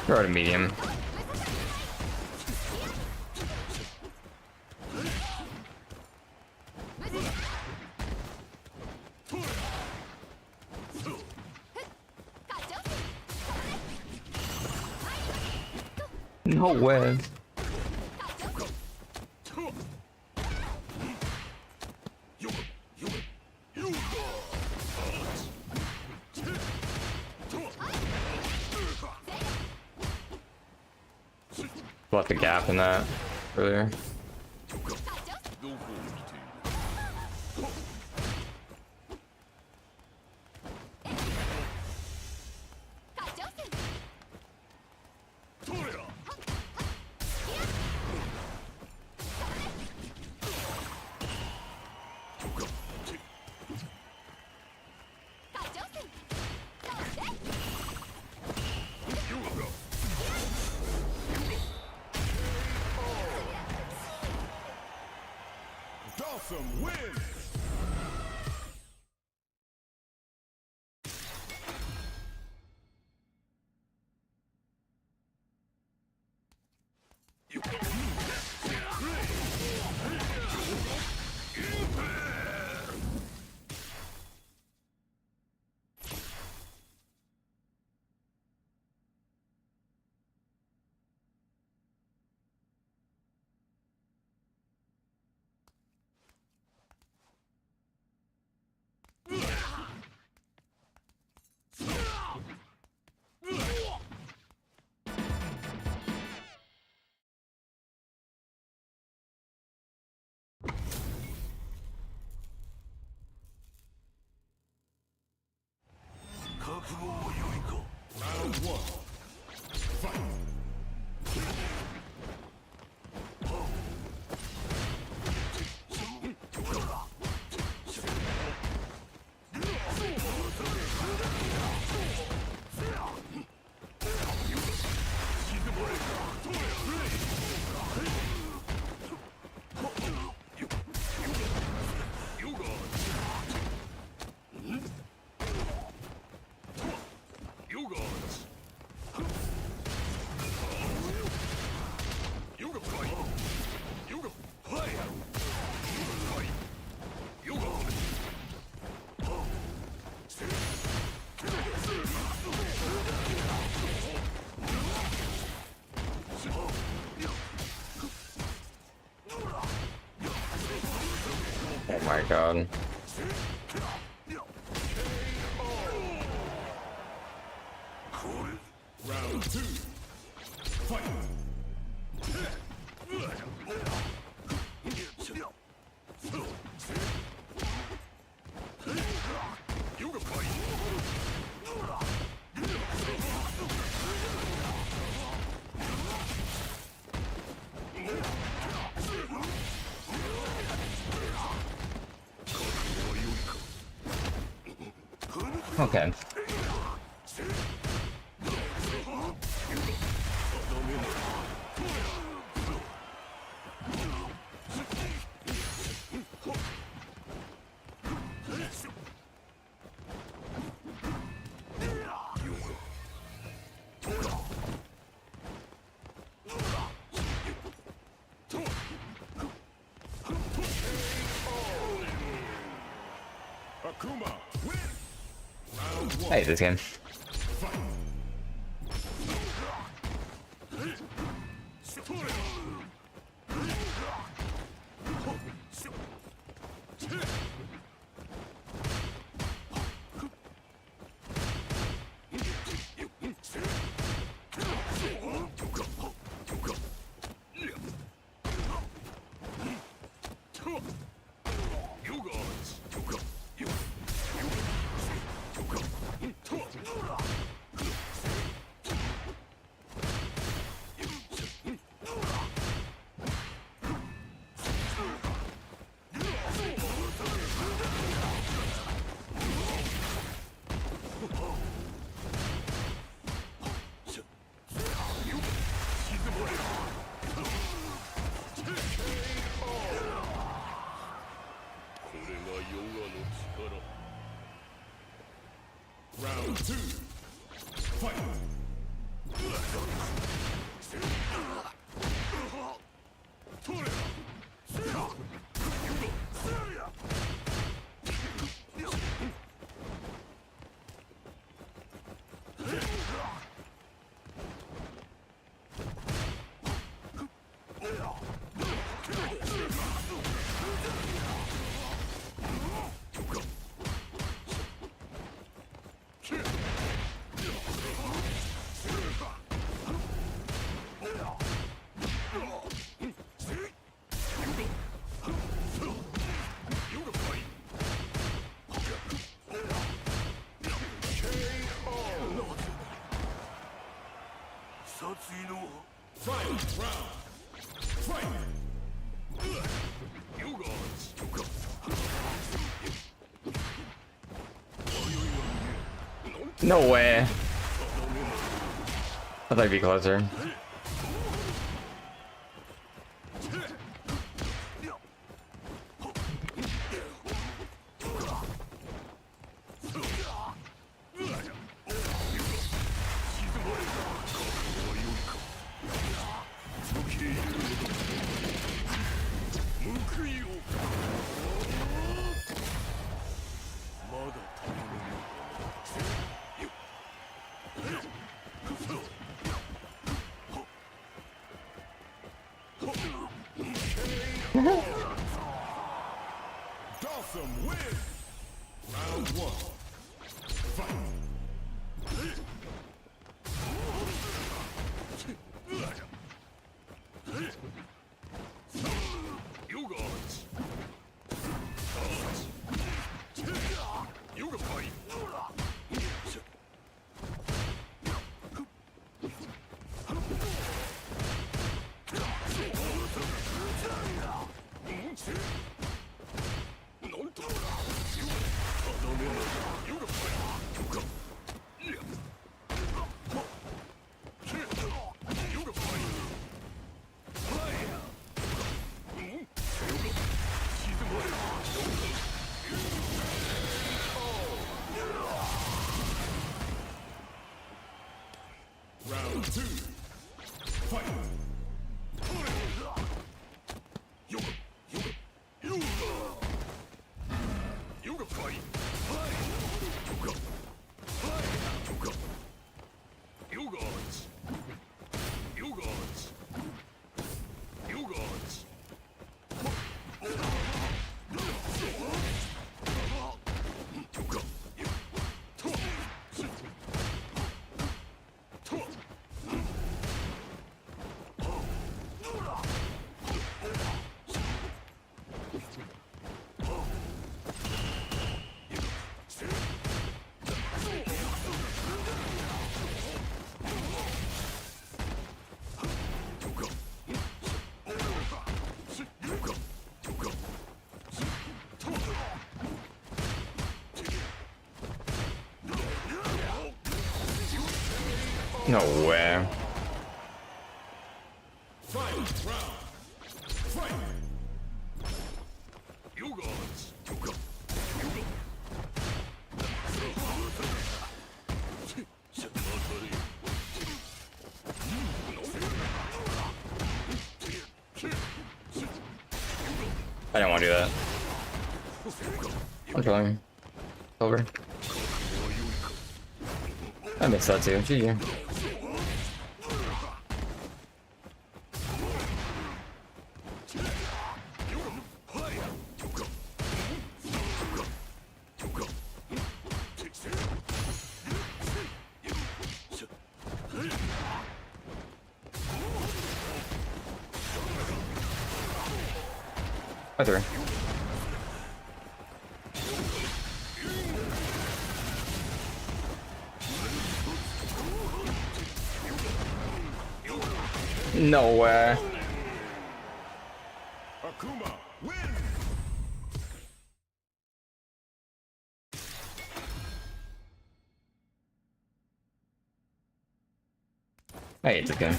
Throw it to medium. No way. Left a gap in that earlier. Awesome wins! Round one. Fight. Oh my god. Round two. Fight. Okay. I hate this game. Round 2. Fight. No way. I thought it'd be closer. Dawson wins. Round 1. Fight. You guys. You can fight. No way. Final round. Fight. You gods. I didn't want to do that. I'm trying. Over. I missed that too. GG. Right there. No way. Akuma win. I hate this game.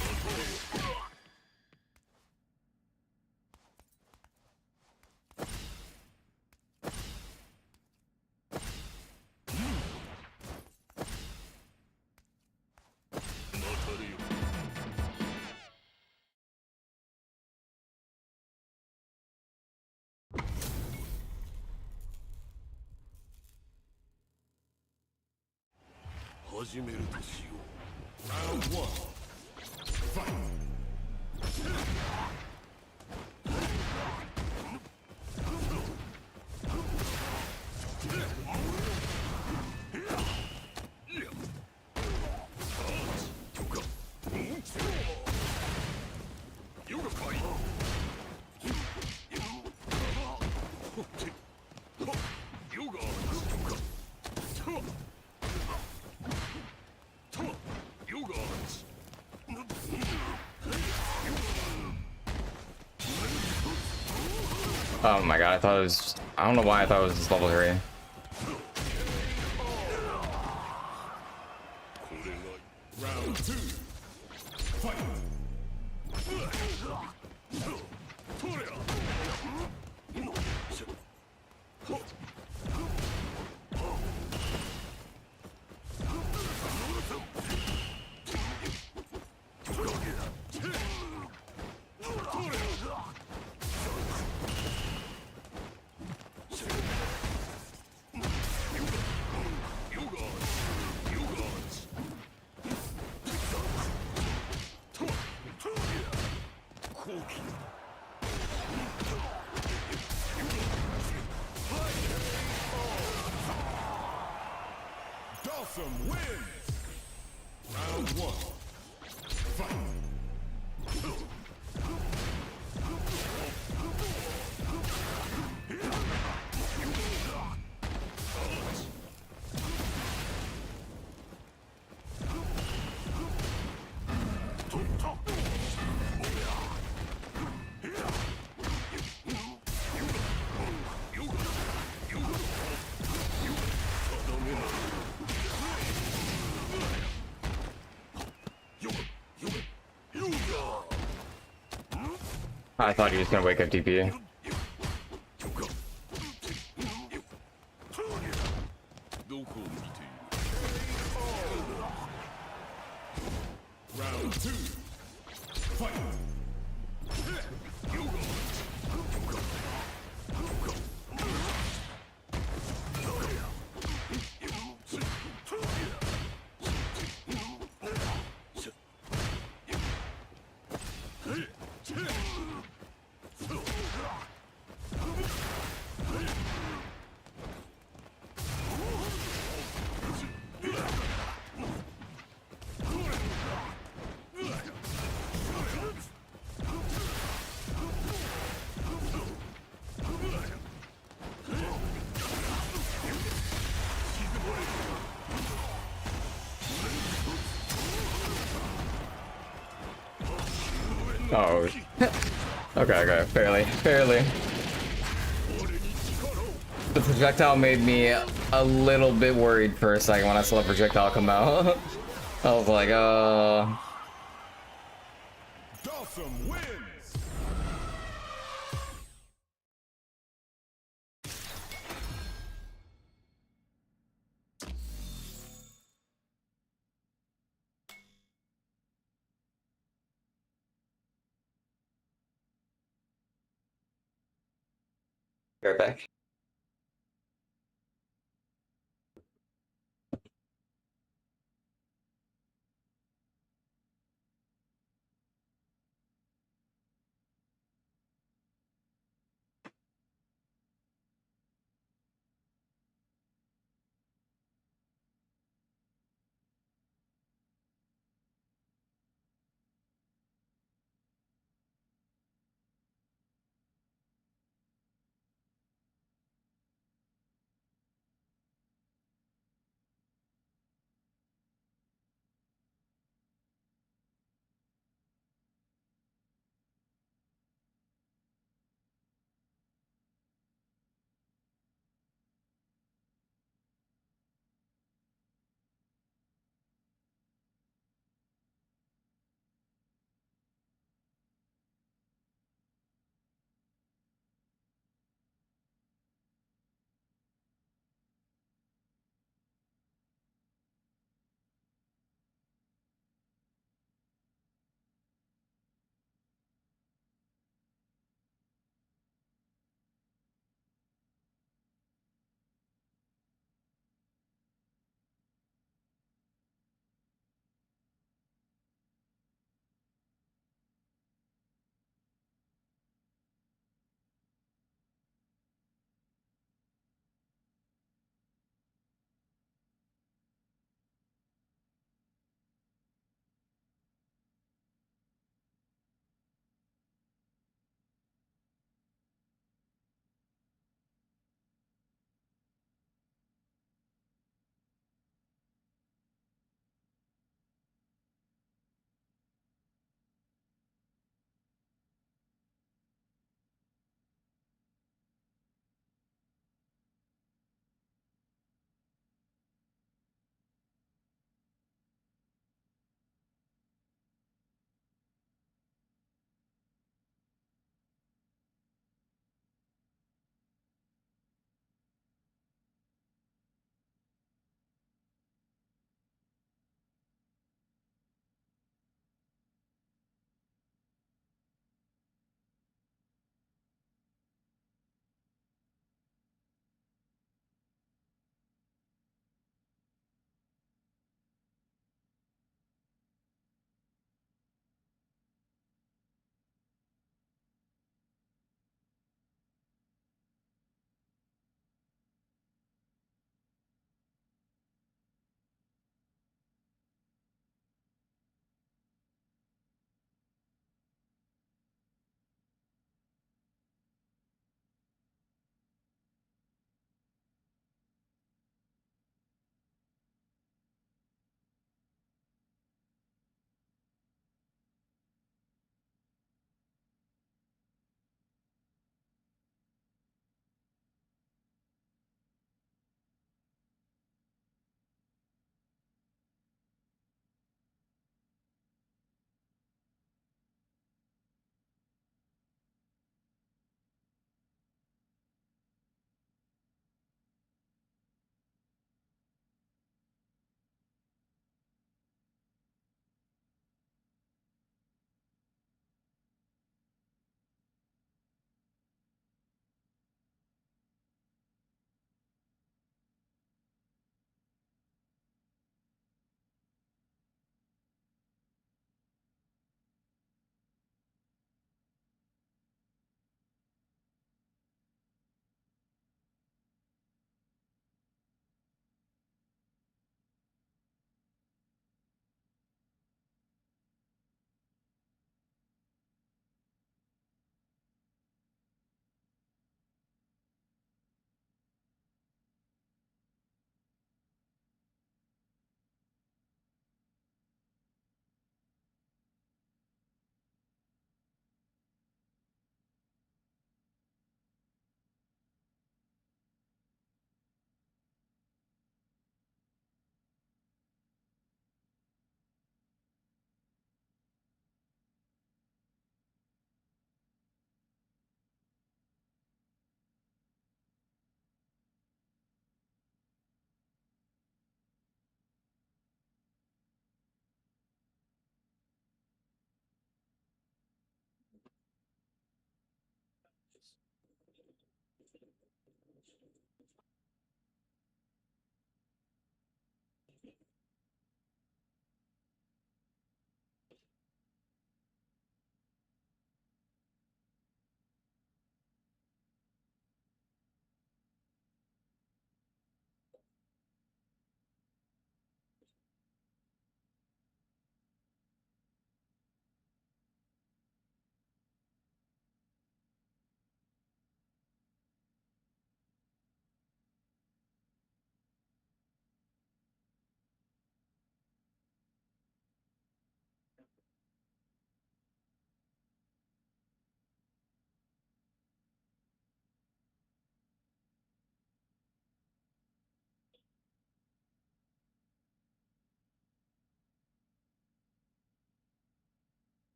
Round one. Fight. Oh my god, I thought it was... I don't know why I thought it was just level 3. Round two. Fight. Dawson wins. Round one. Fight. I thought he was gonna wake up DP. Round two. Fight. Oh. Okay, fairly. The projectile made me a little bit worried for a second when I saw the projectile come out. I was like, Dawson wins. Right back.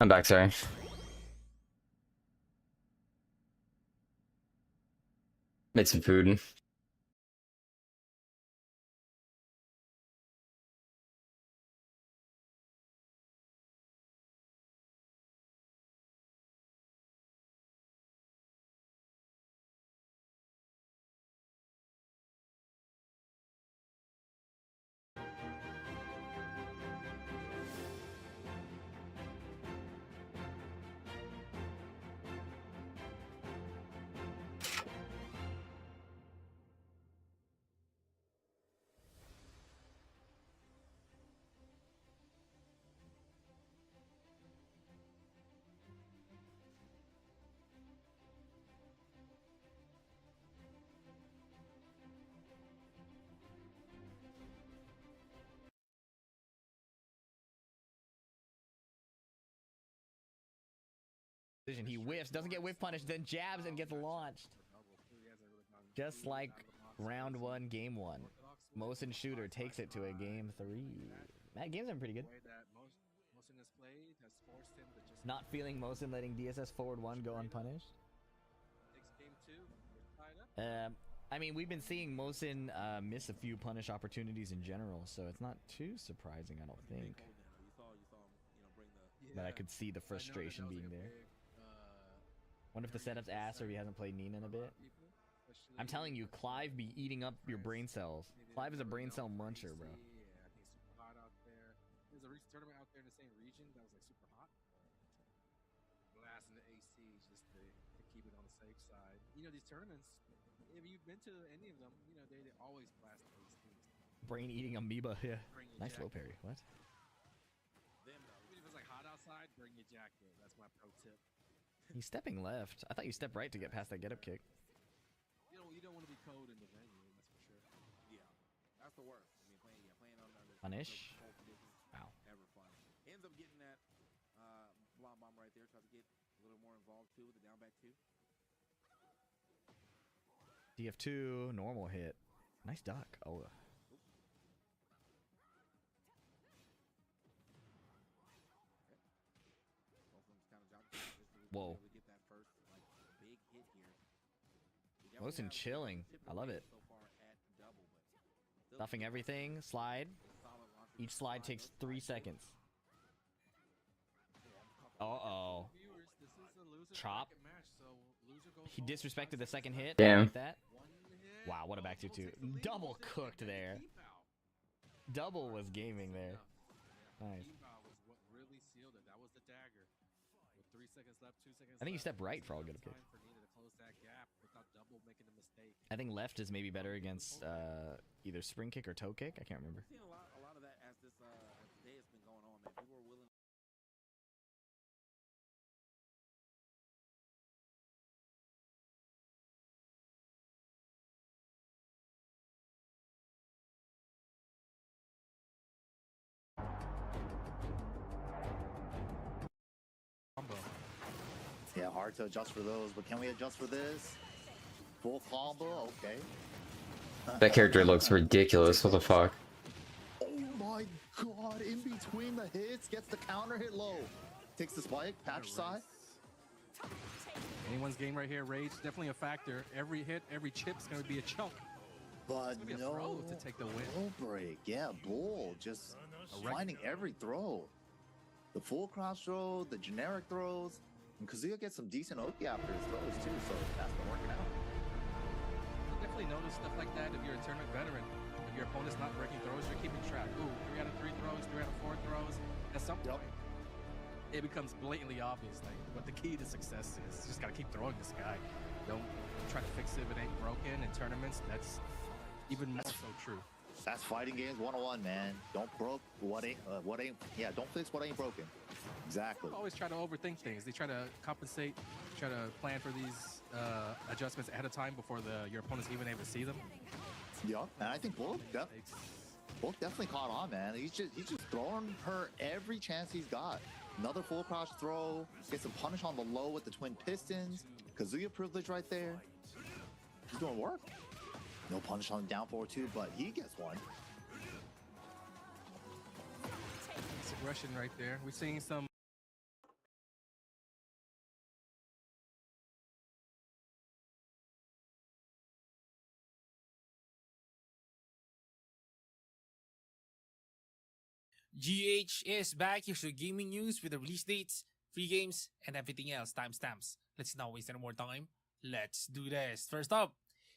I'm back, sorry. Made some food. He whiffs, doesn't get whiff punished, then jabs and gets launched. Just like round 1, game 1. Mosin Shooter takes it to a game 3. That game's been pretty good. Not feeling Mosin letting DSS forward 1 go unpunished. I mean, we've been seeing Mosin miss a few punish opportunities in general, so it's not too surprising, I don't think. But I could see the frustration being there. Wonder if the setup's ass or he hasn't played Nina in a bit. I'm telling you, Clive be eating up your brain cells. Clive is a brain cell muncher, bro. There's a recent tournament out there in the same region that was like super hot. Blasting the AC just to keep it on the safe side. You know, these tournaments, if you've been to any of them, you know, they always blast the ACs. Brain eating amoeba, yeah. Nice low parry. What? Even if it's like hot outside, bring your jacket. That's my pro tip. He's stepping left. I thought you stepped right to get past that get up kick. You don't want to be cold in the venue, that's for sure. Yeah, that's the worst. I mean, playing on the Punish. Wow. Never fun. Ends up getting that blind bomb right there. Tries to get a little more involved too with the down back 2. DF2, normal hit. Nice duck. Oh. Whoa. Mosin chilling. I love it. Stuffing everything. Slide. Each slide takes 3 seconds. Uh-oh. Chop. He disrespected the second hit. Damn. Like that. Wow, what a back 2-2. Double cooked there. Double was gaming there. Nice. I think you step right for all good. Okay. I think left is maybe better against either spring kick or toe kick. I can't remember. I've seen a lot of that as this day has been going on, man. People are willing. Yeah, hard to adjust for those, but can we adjust for this? Full combo, okay. That character looks ridiculous. What the fuck? Oh my god, in between the hits, gets the counter hit low. Takes the spike, patch side. Anyone's game right here, Rage, definitely a factor. Every hit, every chip's gonna be a chunk. But It's gonna be a throw to take the win. Bull break, yeah, bull. Just finding every throw. The full cross throw, the generic throws. And Kazuya gets some decent Oki after his throws too, so that's been working out. You'll definitely notice stuff like that if you're a tournament veteran. If your opponent's not breaking throws, you're keeping track. Ooh, 3 out of 3 throws, 3 out of 4 throws. At some point, it becomes blatantly obvious like what the key to success is. Just gotta keep throwing this guy. Don't try to fix it if it ain't broken. In tournaments, that's even more so true. That's fighting games 101, man. Don't broke what ain't yeah, don't fix what ain't broken. Exactly. People always try to overthink things. They try to compensate, try to plan for these adjustments ahead of time before your opponent's even able to see them. Yeah, and I think Bulk definitely caught on, man. He's just throwing her every chance he's got. Another full cross throw, gets a punish on the low with the twin pistons. Kazuya privilege right there. He's doing work. No punish on the down forward too, but he gets one. It's aggression right there. We're seeing some GH is back. Here's your gaming news with the release dates, free games, and everything else. Timestamps. Let's not waste any more time. Let's do this. First up,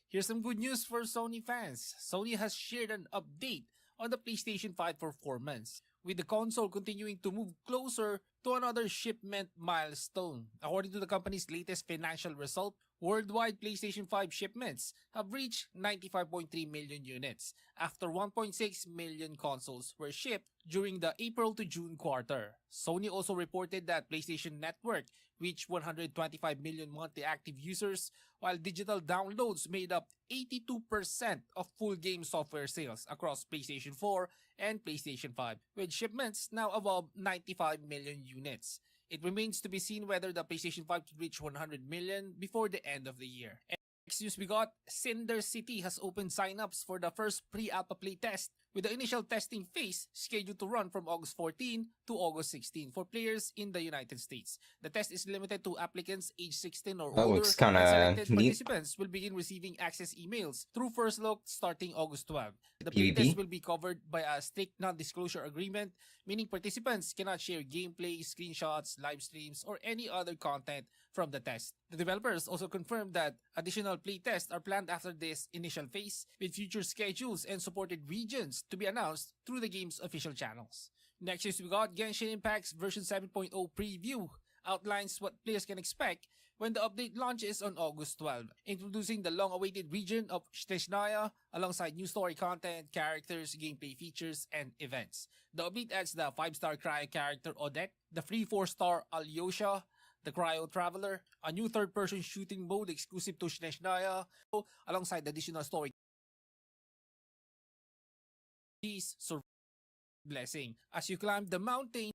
here's some good news for Sony fans. Sony has shared an update on the PlayStation 5 for 4 months, with the console continuing to move closer to another shipment milestone. According to the company's latest financial result, worldwide PlayStation 5 shipments have reached 95.3 million units after 1.6 million consoles were shipped during the April to June quarter. Sony also reported that PlayStation Network reached 125 million monthly active users, while digital downloads made up 82% of full game software sales across PlayStation 4 and PlayStation 5, with shipments now above 95 million units. It remains to be seen whether the PlayStation 5 could reach 100 million before the end of the year. And next news we got, Cinder City has opened signups for the first pre-alpha play test, with the initial testing phase scheduled to run from August 14 to August 16 for players in the United States. The test is limited to applicants age 16 or That older, looks and kinda selected neat. participants will begin receiving access emails through First Look starting August 12. The playtest will be covered by a strict non-disclosure agreement, meaning participants cannot share gameplay, screenshots, live streams, or any other content from the test. The developers also confirmed that additional playtests are planned after this initial phase, with future schedules and supported regions to be announced through the game's official channels. Next is we got Genshin Impact's version 7.0 preview outlines what players can expect when the update launches on August 12, introducing the long-awaited region of Snezhnaya alongside new story content, characters, gameplay features, and events. The update adds the 5-star Cryo character Odette, the free 4-star Alyosha, the Cryo Traveler, a new third-person shooting mode exclusive to Snezhnaya, alongside additional story blessing. As you climb the mountain,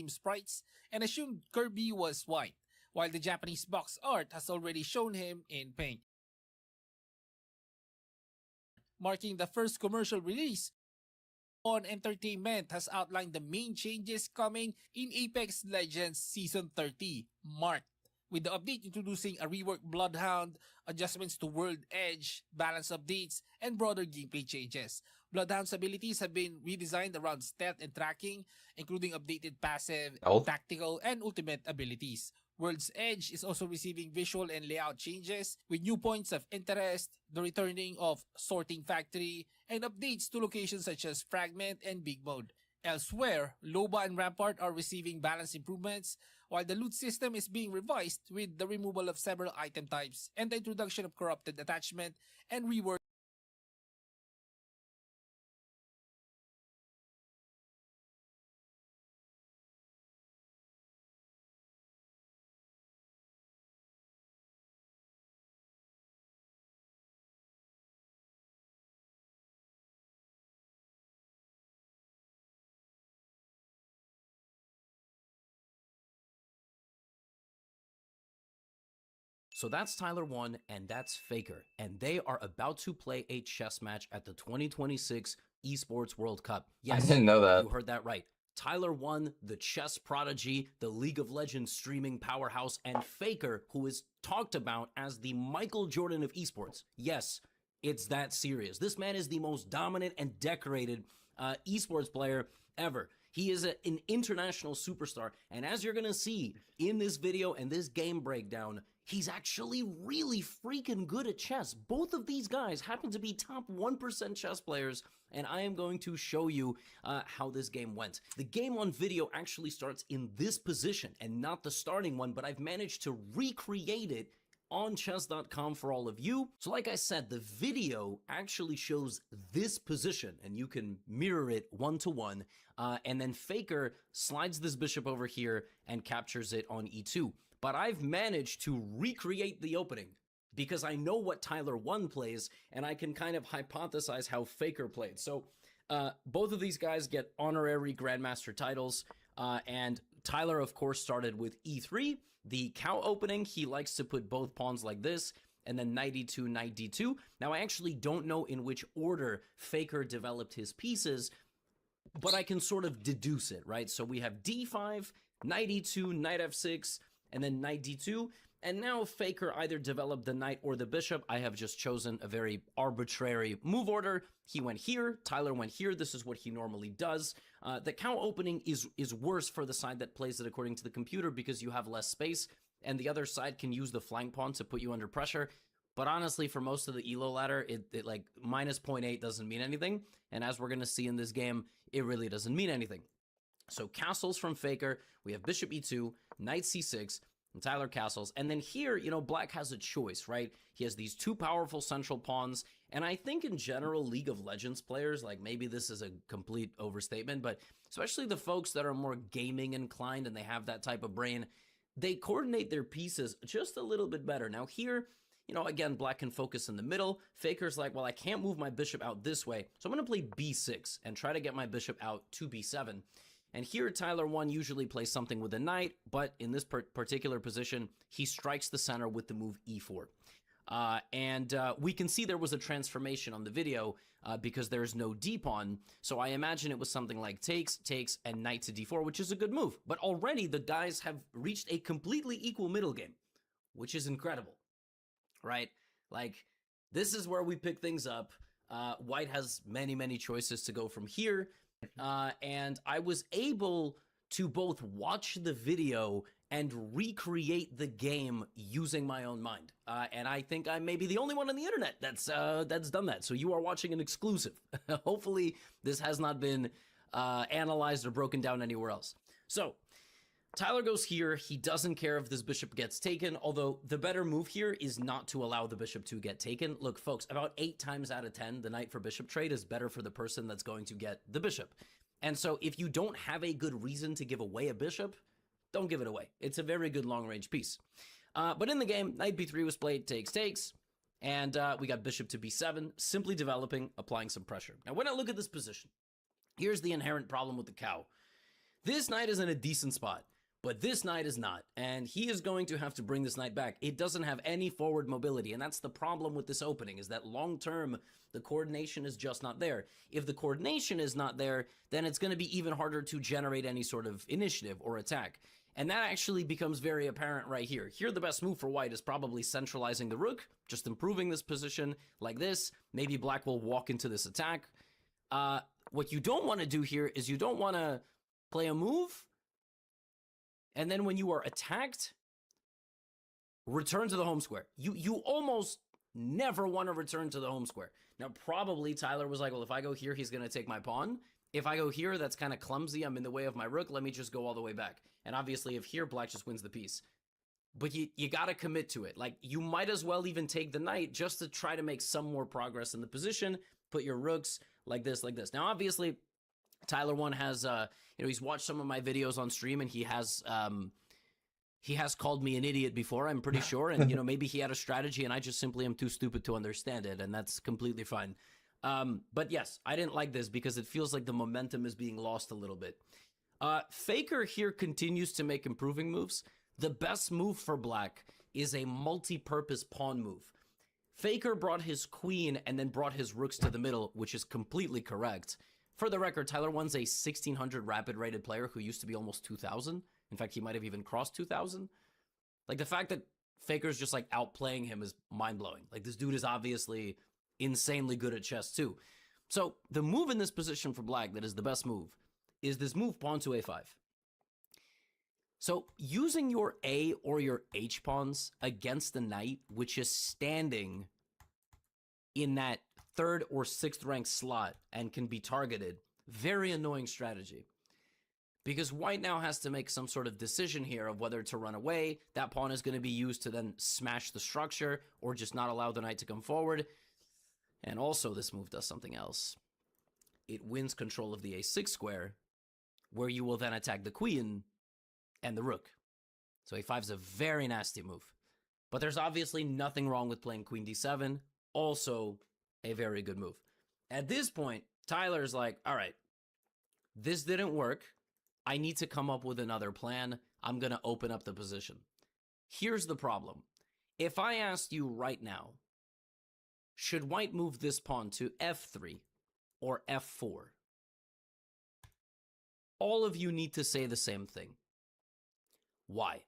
sprites and assumed Kirby was white, while the Japanese box art has already shown him in pink, marking the first commercial release. On Entertainment has outlined the main changes coming in Apex Legends Season 30, marked with the update introducing a reworked Bloodhound, adjustments to World Edge, balance updates, and broader gameplay changes. Bloodhound's abilities have been redesigned around stealth and tracking, including updated passive, tactical, and ultimate abilities. World's Edge is also receiving visual and layout changes, with new points of interest, the returning of Sorting Factory, and updates to locations such as Fragment and Big Mode. Elsewhere, Loba and Rampart are receiving balance improvements, while the loot system is being revised with the removal of several item types and the introduction of corrupted attachment and rework. So that's Tyler 1 and that's Faker, and they are about to play a chess match at the 2026 Esports World Cup. Yes, I didn't know that. You heard that right. Tyler 1, the chess prodigy, the League of Legends streaming powerhouse, and Faker, who is talked about as the Michael Jordan of esports. Yes, it's that serious. This man is the most dominant and decorated esports player ever. He is an international superstar, and as you're gonna see in this video and this game breakdown, he's actually really freaking good at chess. Both of these guys happen to be top 1% chess players, and I am going to show you how this game went. The game on video actually starts in this position and not the starting one, but I've managed to recreate it on chess.com for all of you. So like I said, the video actually shows this position and you can mirror it 1-to-1, and then Faker slides this bishop over here and captures it on e2. But I've managed to recreate the opening because I know what Tyler 1 plays and I can kind of hypothesize how Faker played. So both of these guys get honorary Grandmaster titles, and Tyler of course started with e3. The cow opening, he likes to put both pawns like this, and then knight e2, knight d2. Now I actually don't know in which order Faker developed his pieces, but I can sort of deduce it, right? So we have d5, knight e2, knight f6, and then knight d2. And now Faker either developed the knight or the bishop. I have just chosen a very arbitrary move order. He went here, Tyler went here. This is what he normally does. The count opening is worse for the side that plays it according to the computer because you have less space, and the other side can use the flank pawn to put you under pressure. But honestly, for most of the elo ladder, it like minus 0.8 doesn't mean anything. And as we're going to see in this game, it really doesn't mean anything. So castles from Faker. We have bishop e2, knight c6, and Tyler castles. And then here, you know, black has a choice, right? He has these two powerful central pawns. And I think in general, League of Legends players, like maybe this is a complete overstatement, but especially the folks that are more gaming inclined and they have that type of brain, they coordinate their pieces just a little bit better. Now here, you know, again, black can focus in the middle. Faker's like, well, I can't move my bishop out this way, so I'm going to play b6 and try to get my bishop out to b7. And here, Tyler 1 usually plays something with a knight, but in this particular position, he strikes the center with the move e4. We can see there was a transformation on the video because there's no d-pawn, so I imagine it was something like takes, and knight to d4, which is a good move. But already, the guys have reached a completely equal middle game, which is incredible. Right? Like, this is where we pick things up. White has many, many choices to go from here. And I was able to both watch the video and recreate the game using my own mind. And I think I may be the only one on the internet that's done that. So you are watching an exclusive. Hopefully this has not been analyzed or broken down anywhere else. So Tyler goes here. He doesn't care if this bishop gets taken, although the better move here is not to allow the bishop to get taken. Look, folks, about 8 times out of 10, the knight for bishop trade is better for the person that's going to get the bishop. And so if you don't have a good reason to give away a bishop, don't give it away. It's a very good long-range piece. But in the game, knight b3 was played, takes, and we got bishop to b7, simply developing, applying some pressure. Now, when I look at this position, here's the inherent problem with the cow. This knight is in a decent spot. But this knight is not, and he is going to have to bring this knight back. It doesn't have any forward mobility, and that's the problem with this opening, is that long-term, the coordination is just not there. If the coordination is not there, then it's going to be even harder to generate any sort of initiative or attack. And that actually becomes very apparent right here. Here, the best move for white is probably centralizing the rook, just improving this position like this. Maybe black will walk into this attack. What you don't want to do here is you don't want to play a move, and then when you are attacked, return to the home square. You almost never want to return to the home square. Now, probably Tyler was like, well, if I go here, he's going to take my pawn. If I go here, that's kind of clumsy. I'm in the way of my rook. Let me just go all the way back. And obviously, if here, black just wins the piece. But you got to commit to it. Like, you might as well even take the knight just to try to make some more progress in the position. Put your rooks like this, like this. Now, obviously, Tyler 1 has, he's watched some of my videos on stream, and he has called me an idiot before, I'm pretty sure. And, maybe he had a strategy, and I just simply am too stupid to understand it, and that's completely fine. But yes, I didn't like this because it feels like the momentum is being lost a little bit. Faker here continues to make improving moves. The best move for black is a multi-purpose pawn move. Faker brought his queen and then brought his rooks to the middle, which is completely correct. For the record, Tyler 1's a 1600 rapid rated player who used to be almost 2000. In fact, he might have even crossed 2000. Like, the fact that Faker's just like outplaying him is mind-blowing. Like, this dude is obviously insanely good at chess too. So the move in this position for black that is the best move is this move pawn to a5. So using your A or your H pawns against the knight, which is standing in that 3rd or 6th rank slot and can be targeted, very annoying strategy. Because white now has to make some sort of decision here of whether to run away. That pawn is going to be used to then smash the structure or just not allow the knight to come forward. And also this move does something else. It wins control of the a6 square, where you will then attack the queen and the rook. So a5 is a very nasty move. But there's obviously nothing wrong with playing queen d7. Also a very good move. At this point, Tyler's like, all right, this didn't work. I need to come up with another plan. I'm going to open up the position. Here's the problem. If I asked you right now, should white move this pawn to f3 or f4? All of you need to say the same thing. Why?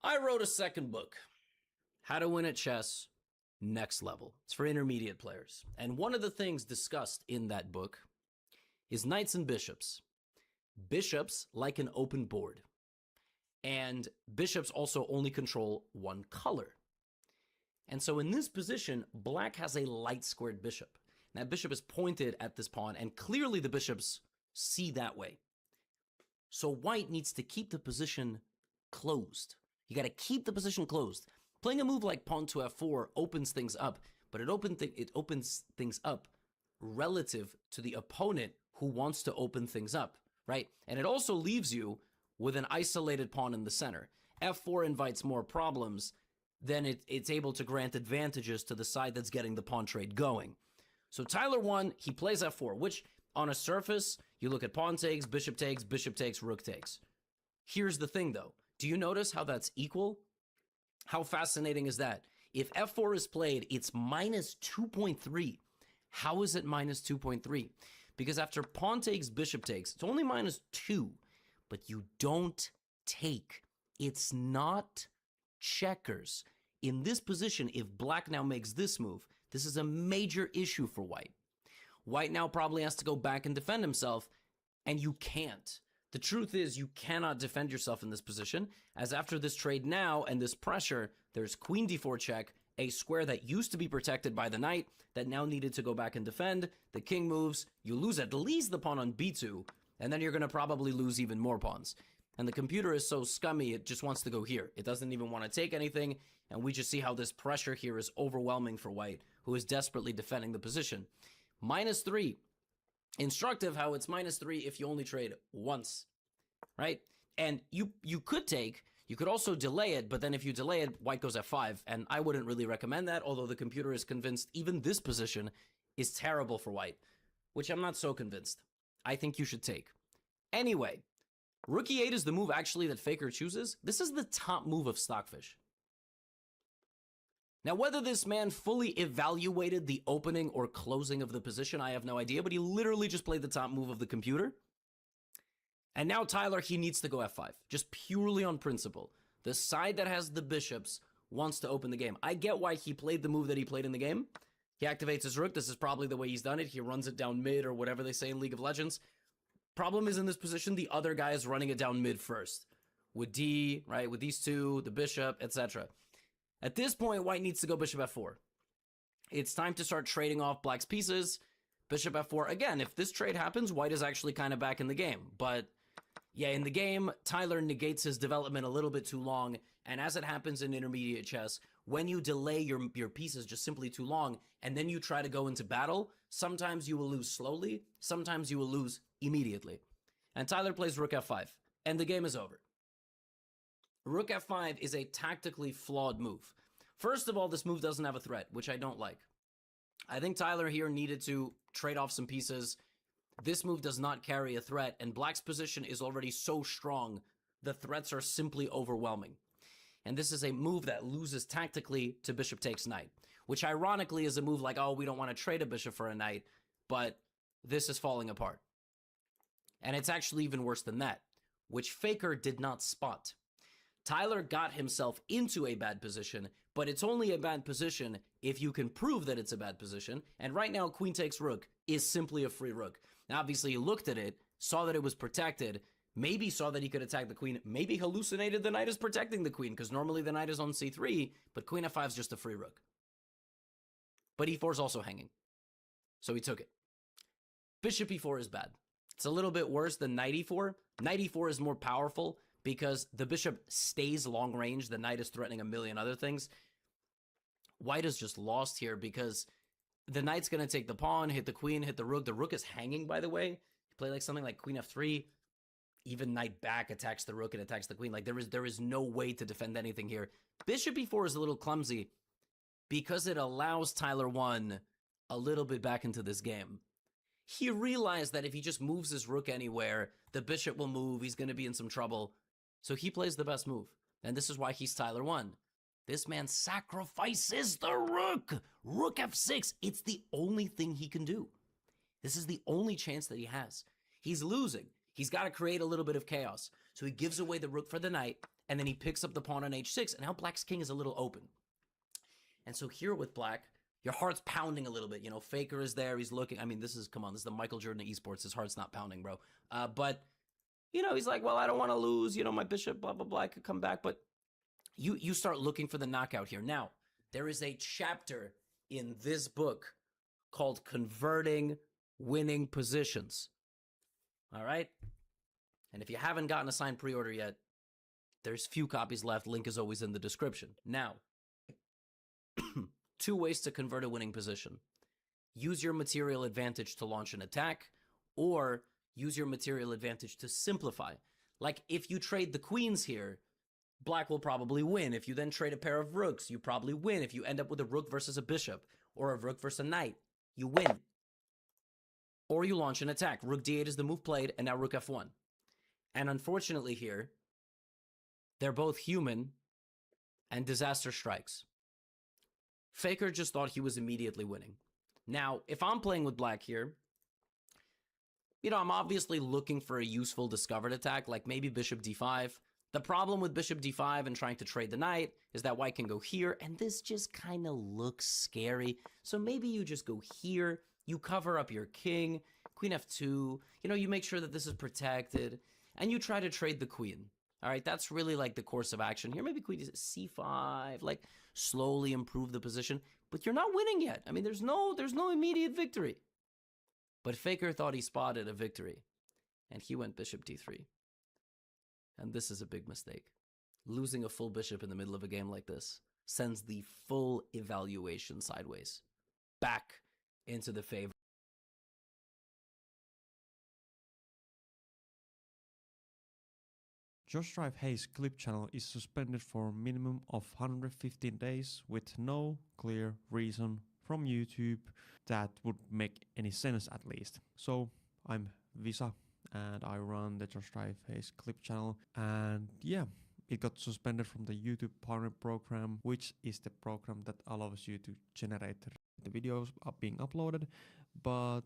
I wrote a second book, How to Win at Chess Next Level. It's for intermediate players. And one of the things discussed in that book is knights and bishops. Bishops like an open board. And bishops also only control one color. And so in this position, black has a light squared bishop. Now, bishop is pointed at this pawn, and clearly the bishops see that way. So white needs to keep the position closed. You got to keep the position closed. Playing a move like pawn to f4 opens things up, but it opens things up relative to the opponent who wants to open things up, right? And it also leaves you with an isolated pawn in the center. f4 invites more problems, then it's able to grant advantages to the side that's getting the pawn trade going. So Tyler won, he plays f4, which on a surface, you look at pawn takes, bishop takes, rook takes. Here's the thing though. Do you notice how that's equal? How fascinating is that? If f4 is played, it's minus 2.3. How is it minus 2.3? Because after pawn takes, bishop takes, it's only minus 2, but you don't take. It's not checkers. In this position, if black now makes this move, this is a major issue for white. White now probably has to go back and defend himself, and you can't. The truth is you cannot defend yourself in this position, as after this trade now and this pressure, there's queen d4 check, a square that used to be protected by the knight that now needed to go back and defend. The king moves, you lose at least the pawn on b2, and then you're going to probably lose even more pawns. And the computer is so scummy, it just wants to go here. It doesn't even want to take anything, and we just see how this pressure here is overwhelming for white, who is desperately defending the position. Minus 3. Instructive how it's minus 3 if you only trade once, right? And you could take, you could also delay it, but then if you delay it, white goes f5, and I wouldn't really recommend that, although the computer is convinced even this position is terrible for white, which I'm not so convinced. I think you should take. Anyway, rook e8 is the move actually that Faker chooses. This is the top move of Stockfish. Now, whether this man fully evaluated the opening or closing of the position, I have no idea, but he literally just played the top move of the computer. And now Tyler, he needs to go f5, just purely on principle. The side that has the bishops wants to open the game. I get why he played the move that he played in the game. He activates his rook. This is probably the way he's done it. He runs it down mid or whatever they say in League of Legends. Problem is in this position, the other guy is running it down mid first. With D, right, with these two, the bishop, etc. At this point, white needs to go bishop f4. It's time to start trading off black's pieces. Bishop f4. Again, if this trade happens, white is actually kind of back in the game. But yeah, in the game, Tyler negates his development a little bit too long. And as it happens in intermediate chess, when you delay your pieces just simply too long, and then you try to go into battle, sometimes you will lose slowly, sometimes you will lose immediately. And Tyler plays rook f5, and the game is over. Rook f5 is a tactically flawed move. First of all, this move doesn't have a threat, which I don't like. I think Tyler here needed to trade off some pieces. This move does not carry a threat, and black's position is already so strong, the threats are simply overwhelming. And this is a move that loses tactically to bishop takes knight, which ironically is a move like, oh, we don't want to trade a bishop for a knight, but this is falling apart. And it's actually even worse than that, which Faker did not spot. Tyler got himself into a bad position, but it's only a bad position if you can prove that it's a bad position, and right now queen takes rook is simply a free rook. Now obviously he looked at it, saw that it was protected, maybe saw that he could attack the queen, maybe hallucinated the knight is protecting the queen, because normally the knight is on c3, but queen f5 is just a free rook. But e4 is also hanging, so he took it. Bishop e4 is bad. It's a little bit worse than knight e4. Knight e4 is more powerful because the bishop stays long range, the knight is threatening a million other things. White is just lost here because the knight's going to take the pawn, hit the queen, hit the rook. The rook is hanging, by the way. You play like something like queen f3, even knight back attacks the rook and attacks the queen. Like there is no way to defend anything here. Bishop e4 is a little clumsy because it allows Tyler 1 a little bit back into this game. He realized that if he just moves his rook anywhere, the bishop will move, he's going to be in some trouble. So he plays the best move. And this is why he's Tyler 1. This man sacrifices the rook. Rook f6. It's the only thing he can do. This is the only chance that he has. He's losing. He's got to create a little bit of chaos. So he gives away the rook for the knight, and then he picks up the pawn on h6, and now black's king is a little open. And so here with black, your heart's pounding a little bit. You know, Faker is there. He's looking. I mean, this is the Michael Jordan of esports. His heart's not pounding, bro. But, you know, he's like, well, I don't want to lose. You know, my bishop, blah, blah, blah, I could come back. But you start looking for the knockout here. Now, there is a chapter in this book called Converting Winning Positions. All right? And if you haven't gotten a signed pre-order yet, there's few copies left. Link is always in the description. Now, 2 ways to convert a winning position. Use your material advantage to launch an attack, or use your material advantage to simplify. Like, if you trade the queens here, black will probably win. If you then trade a pair of rooks, you probably win. If you end up with a rook versus a bishop, or a rook versus a knight, you win. Or you launch an attack. Rook d8 is the move played, and now rook f1. And unfortunately here, they're both human, and disaster strikes. Faker just thought he was immediately winning. Now, if I'm playing with black here, you know, I'm obviously looking for a useful discovered attack, like maybe bishop d5. The problem with bishop d5 and trying to trade the knight is that white can go here, and this just kind of looks scary. So maybe you just go here, you cover up your king, queen f2, you know, you make sure that this is protected, and you try to trade the queen. All right, that's really like the course of action here. Maybe queen is c5, like slowly improve the position, but you're not winning yet. I mean, there's no immediate victory. But Faker thought he spotted a victory, and he went bishop d3. And this is a big mistake. Losing a full bishop in the middle of a game like this sends the full evaluation sideways, back into the favor. Josh Drive Hayes clip channel is suspended for a minimum of 115 days with no clear reason from YouTube that would make any sense at least. So I'm Visa and I run the Josh Drive Hayes clip channel, and yeah, it got suspended from the YouTube partner program, which is the program that allows you to generate the videos being uploaded, but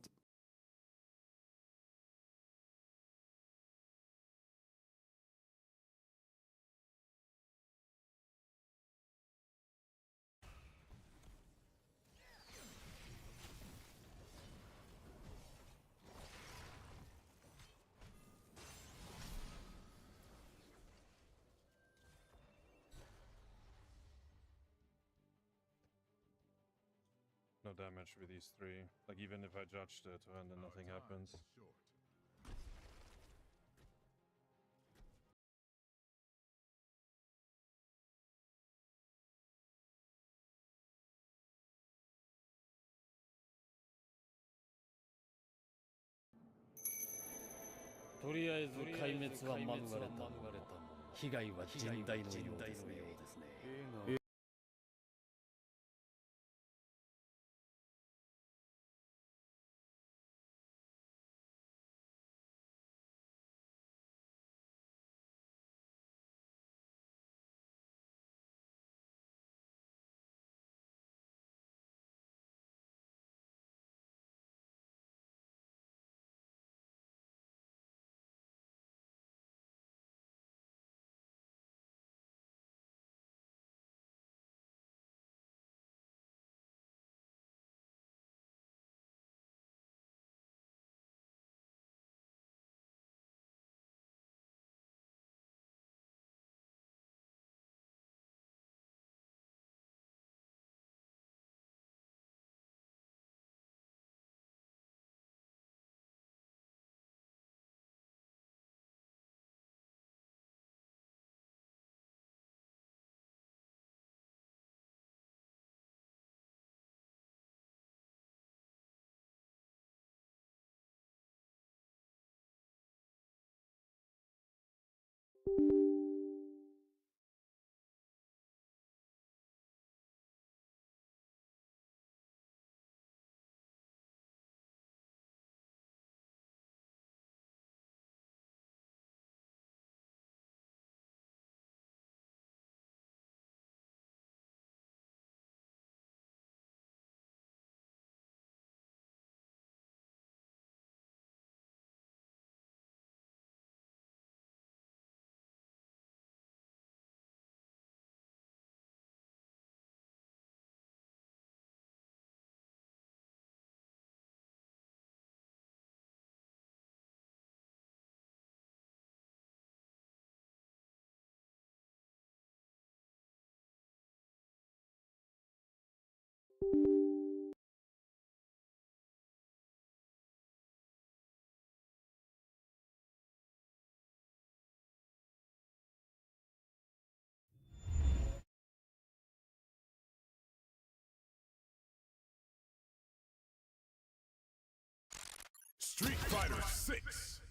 no damage with these 3. Like, even if I judge the turn, then nothing happens. Street Fighter 6.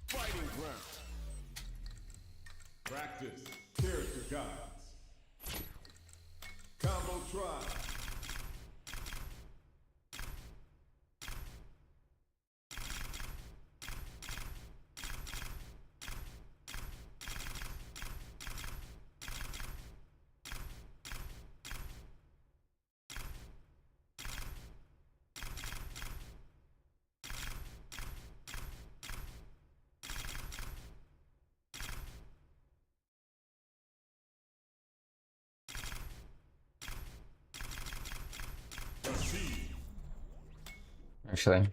Fighting round. Practice. Character guides. Combo try. Actually.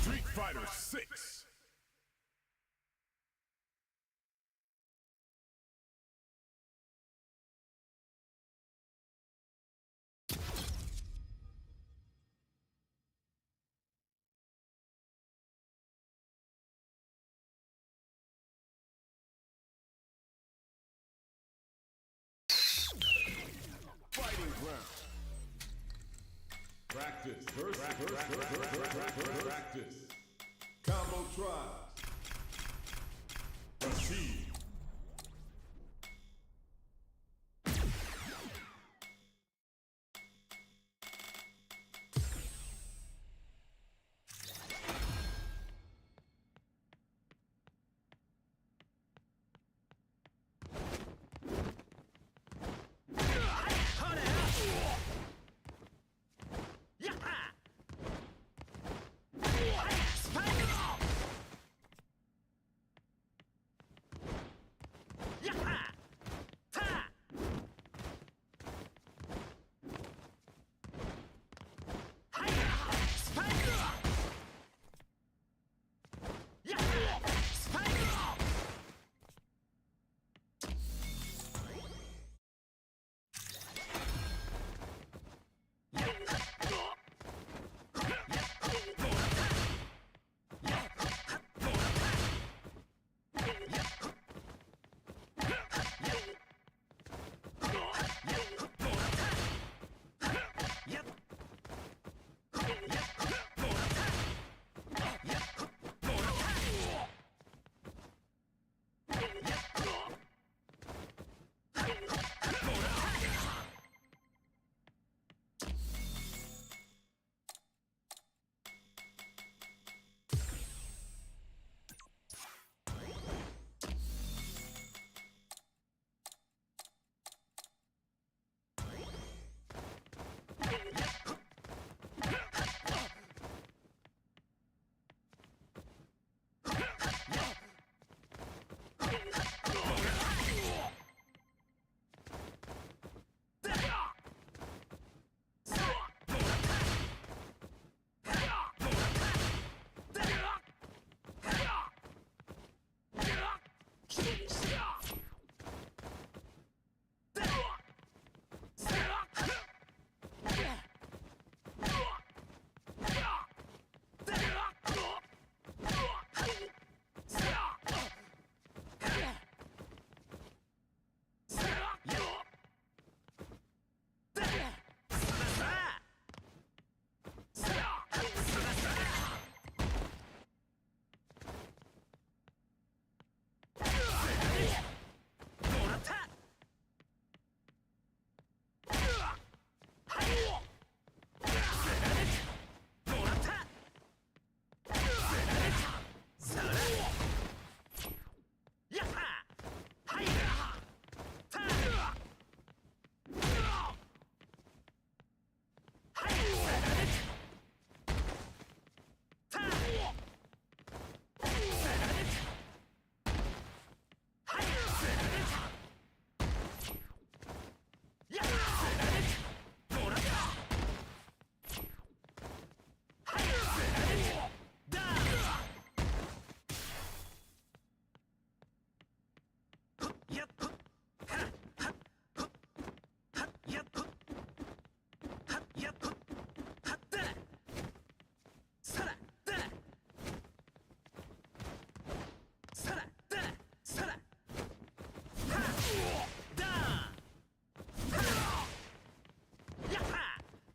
Street Fighter 6. Fighting round. Practice. Practice. Combo try. Proceed.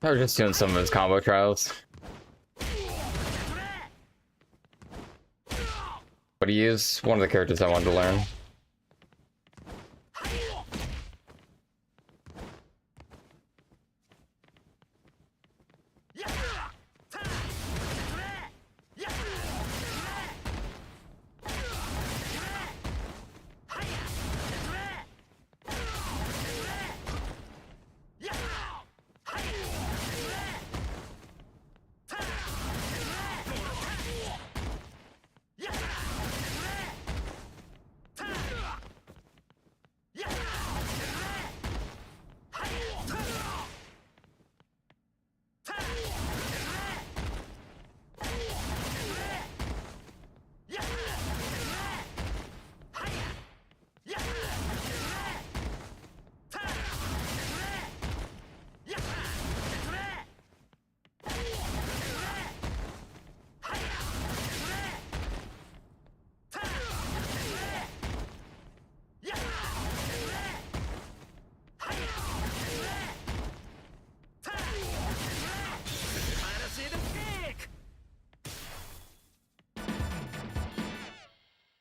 I was just doing some of his combo trials. But he is one of the characters I wanted to learn.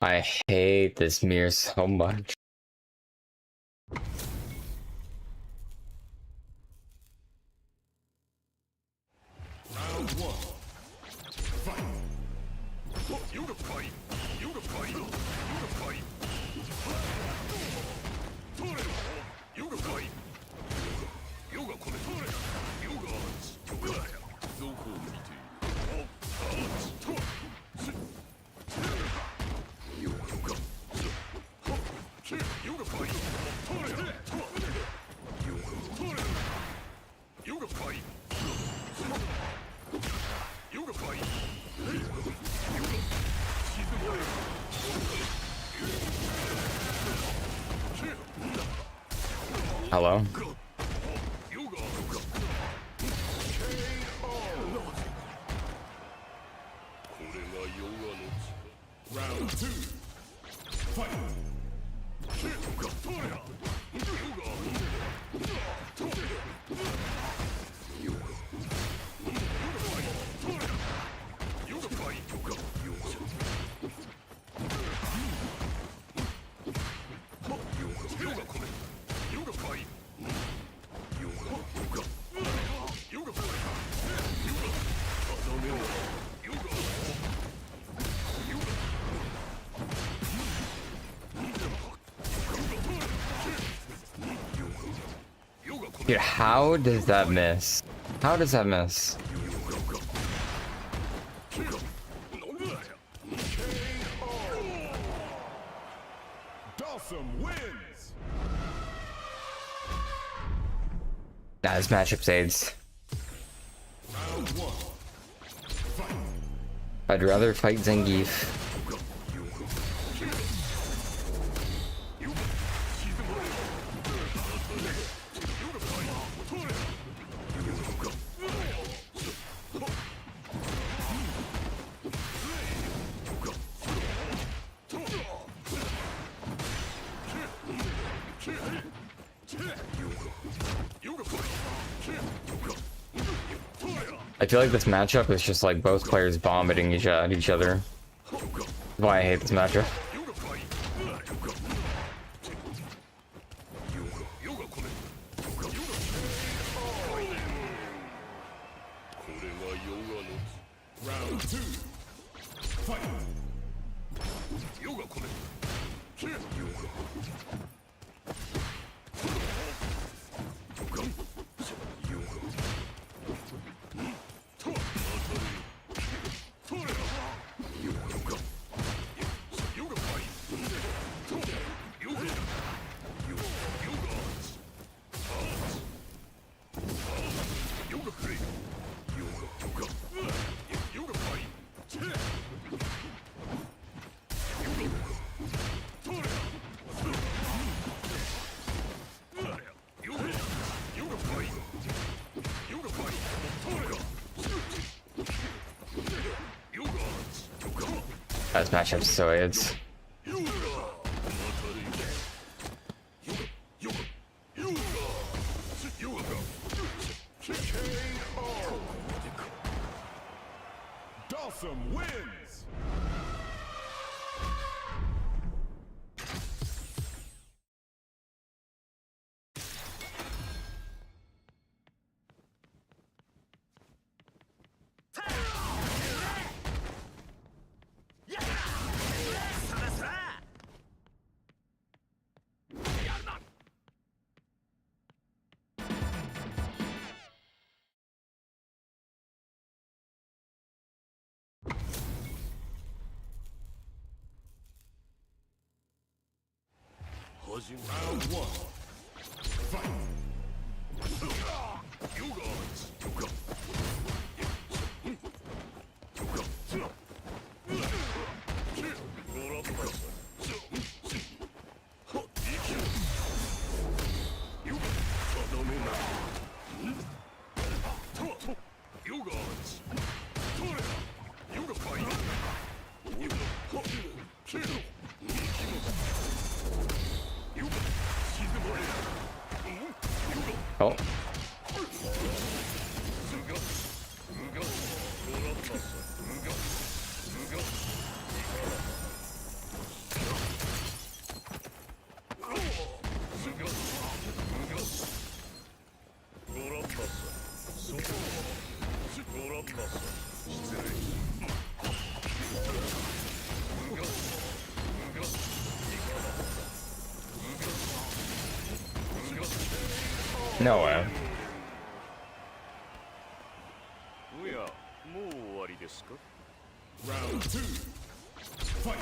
I hate this mirror so much. Round one. Fight. You can fight. You can fight. You can fight. You can fight. You can come in. You got. Hello? Round two. Fight. Dude, how does that miss? How does that miss? Nah, this matchup's AIDS. I'd rather fight Zangief. I feel like this matchup is just like both players vomiting at each other. That's why I hate this matchup. Round two. Fight. This matchup's so AIDS. Dawson wins! Round one. Fight. You guys. Oh. No way. Round two. Fight.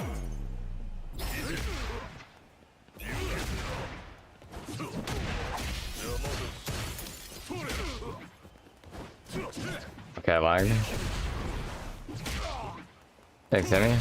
Okay, lag. Thanks, Emmy.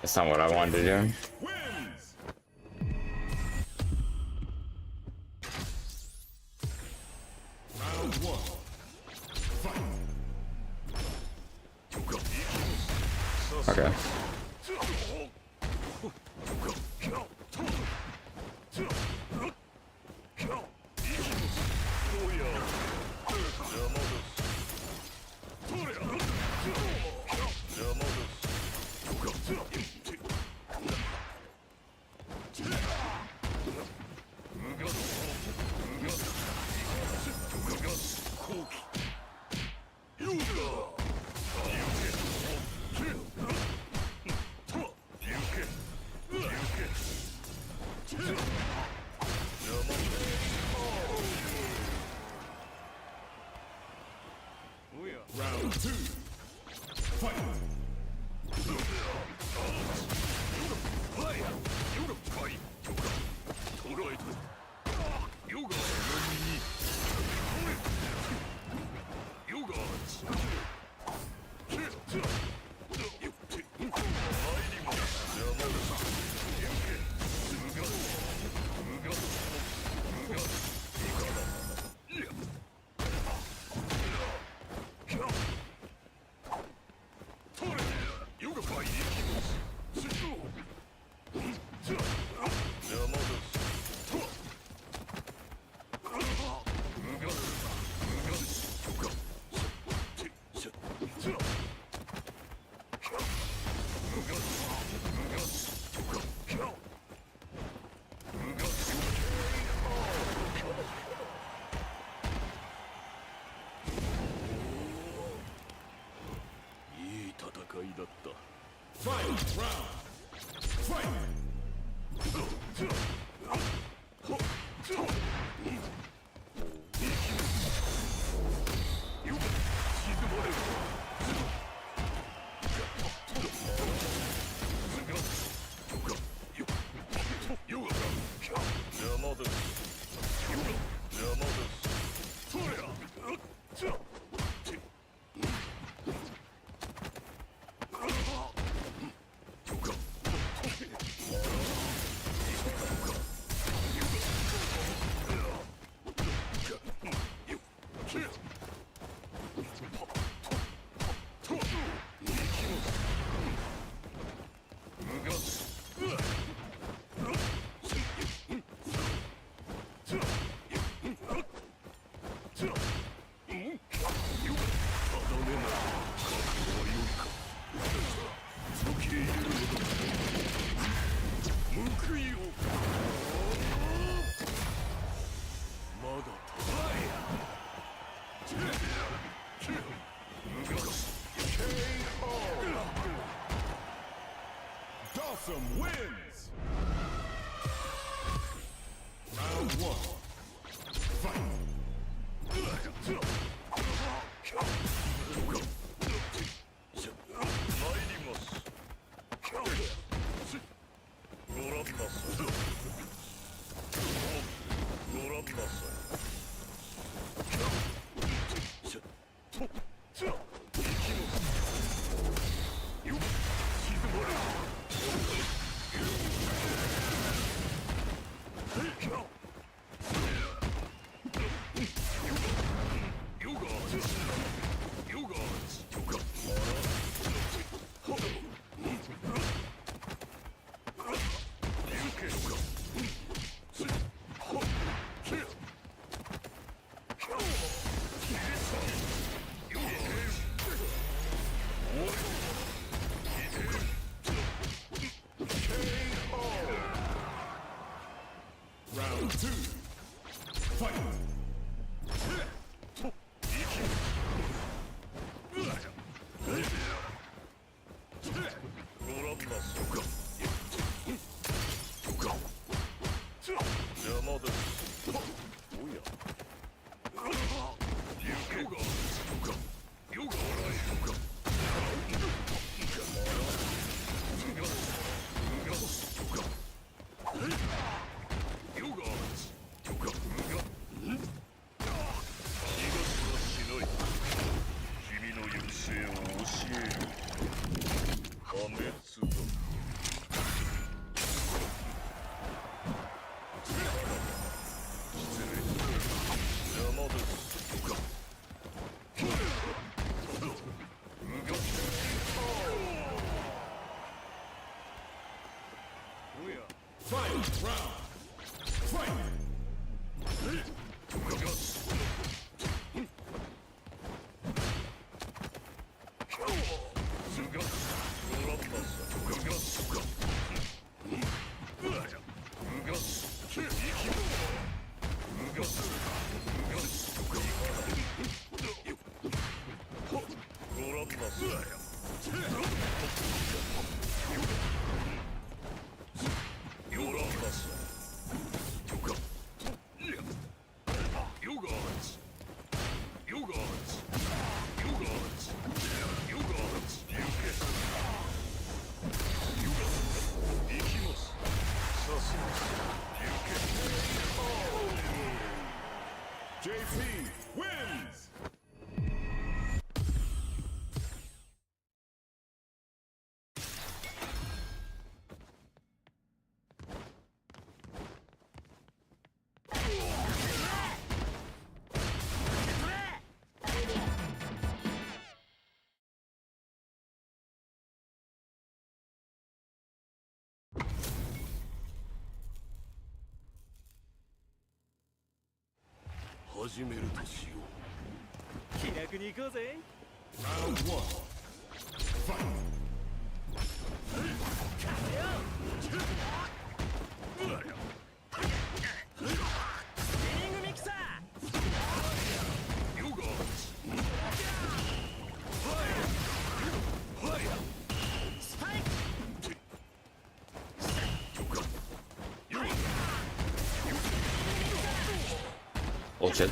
That's not what I wanted to do. Round one. Fight. Okay. Round two. Fight. Fight round. Fight. wins. Round 1. Fight. Round 2. Fight. Fight! Round! Fight! JP wins! Round 1. Fight. Bullshit.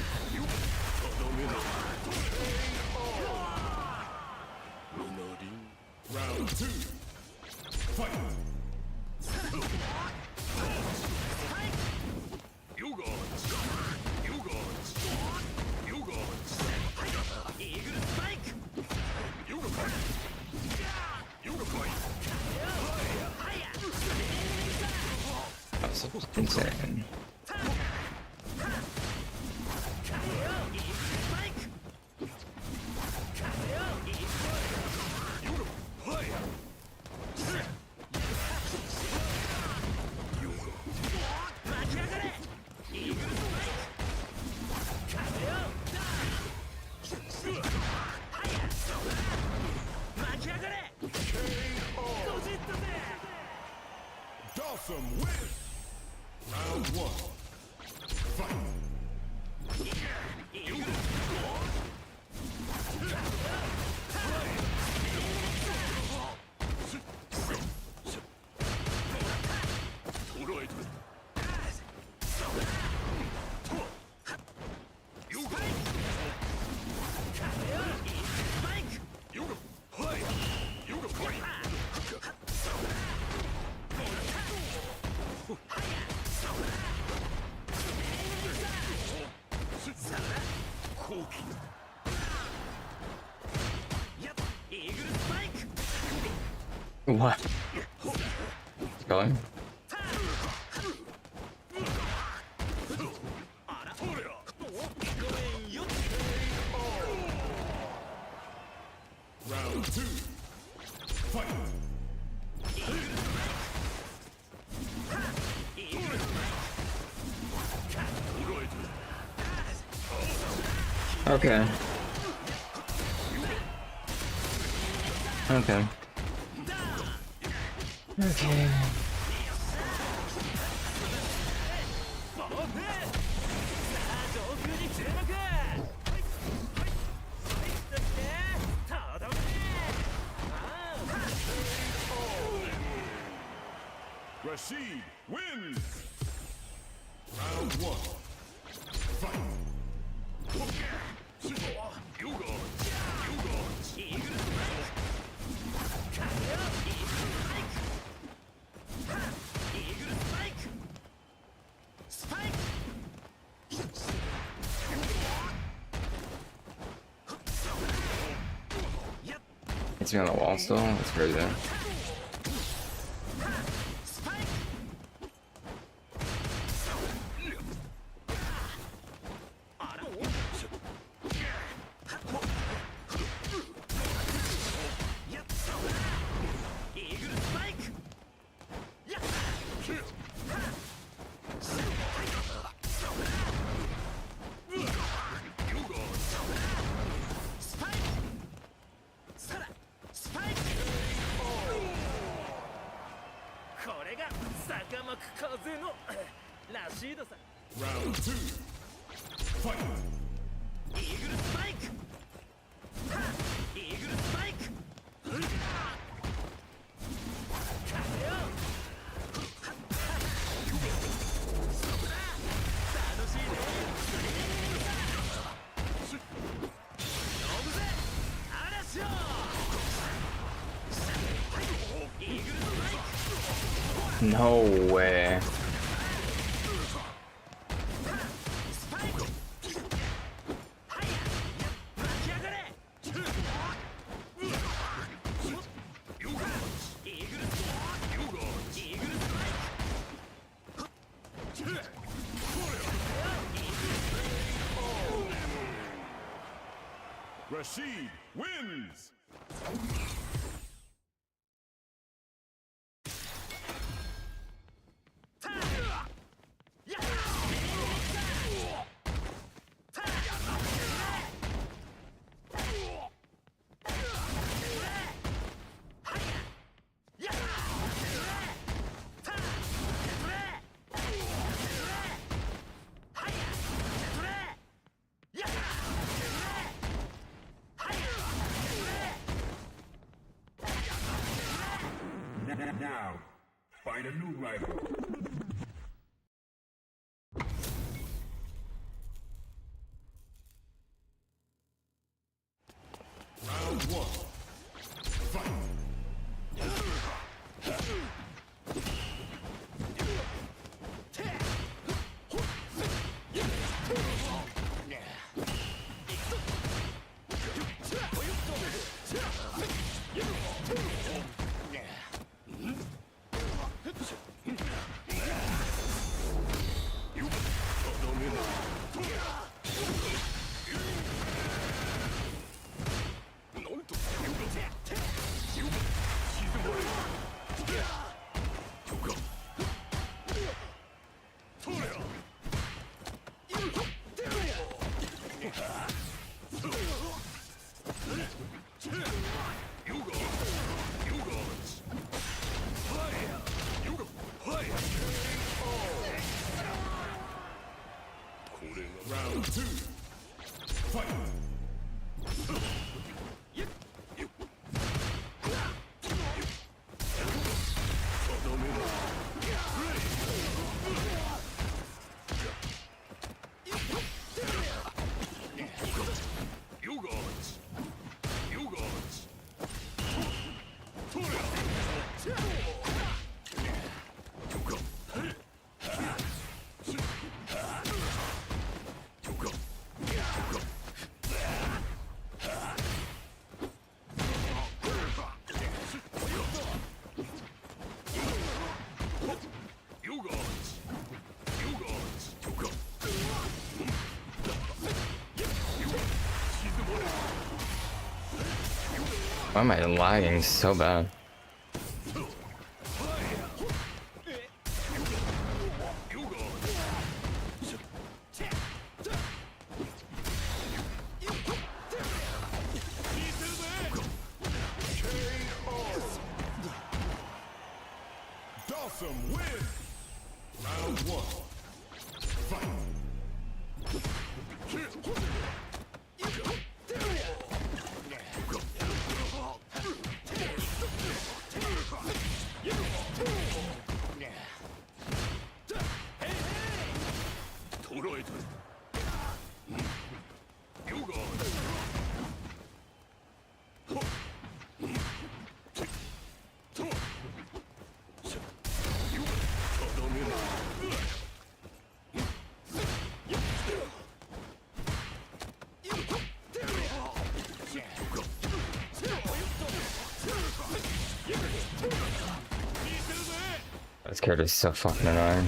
Round 2. Fight. That's insane. Dawson wins! Round 1. Fight. What? Going? Round 2. Fight. Okay. Okay. Okay. Rashid wins. Round 1. Fight. It's on the wall still? That's crazy. Round 2. Fight. No way. Rashid wins. Now, find a new rival. Round 1. Fight. Round 2. Fight. Why am I lagging so bad? Dawson win. Round 1. Fight. This character's so fucking annoying.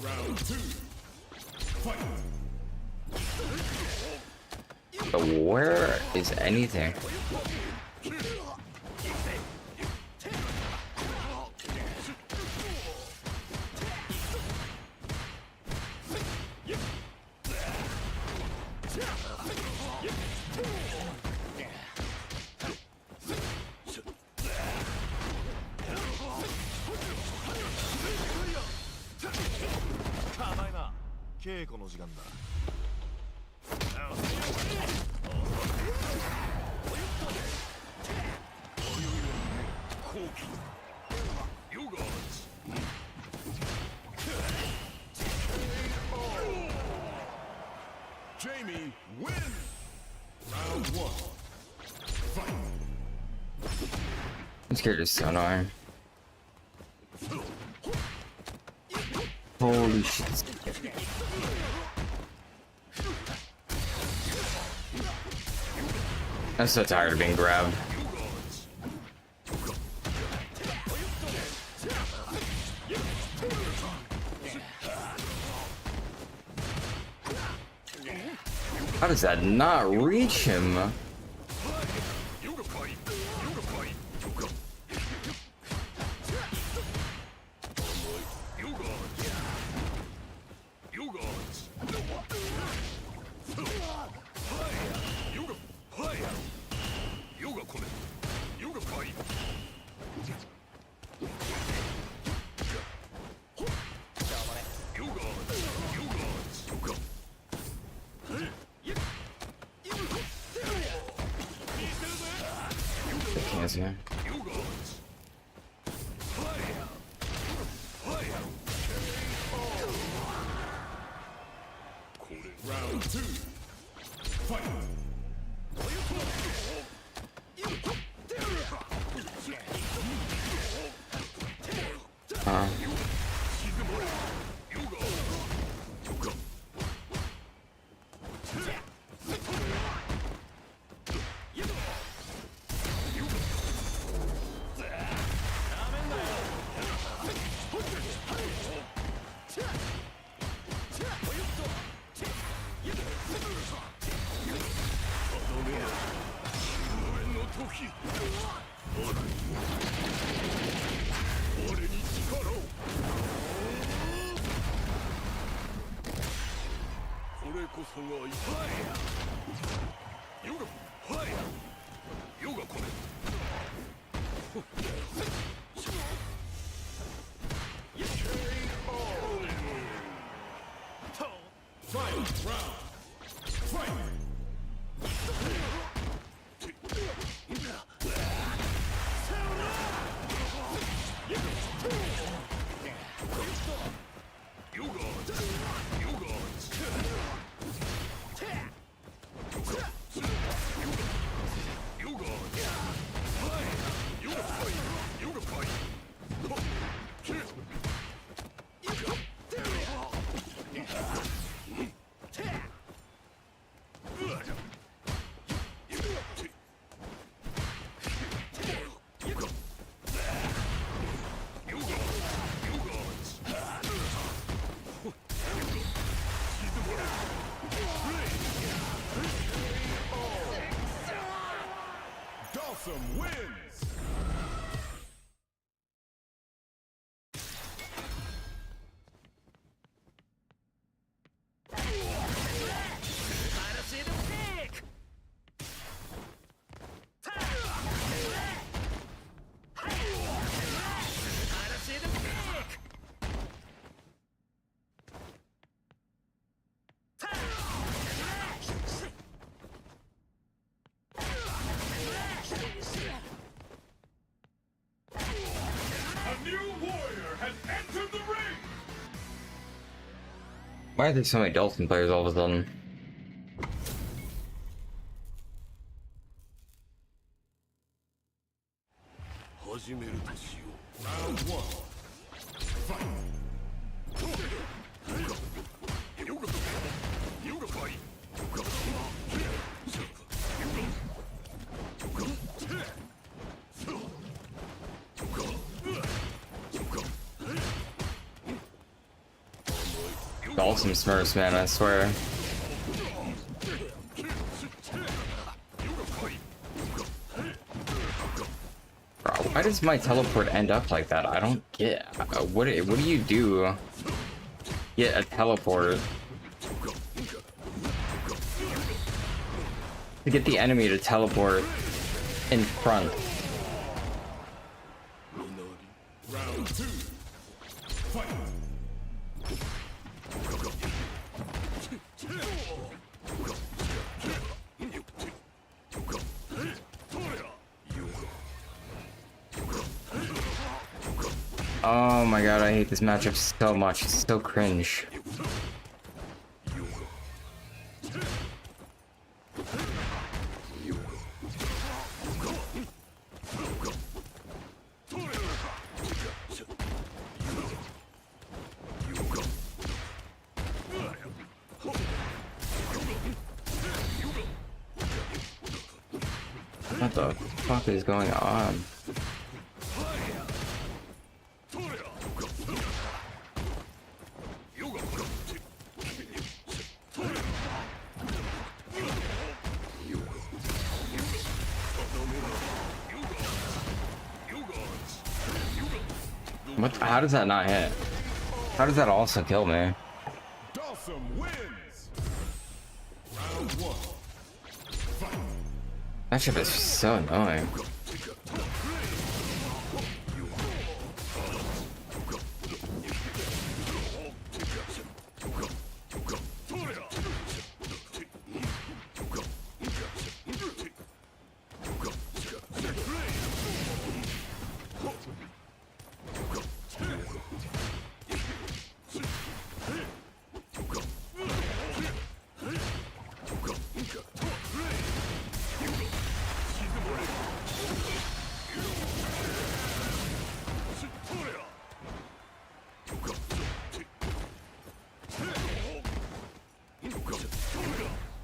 Round 2. Fight. But where is anything? Jamie win. Round 1. Fight. This character's so annoying. Holy shit. I'm so tired of being grabbed. How does that not reach him? Yeah. Round 2. Fight. Dawson wins. Why are there so many Dalton players all of a sudden? Round one. Fight. Dalton Smurfs, man, I swear. Bro, why does my teleport end up like that? I don't get. What do you do? Get a teleport to get the enemy to teleport in front. Round two. Fight. Oh my god, I hate this matchup so much. It's so cringe. What the fuck is going on? What? How does that not hit? How does that also kill me? Dawson wins. Round one. Fight. That shit is so annoying.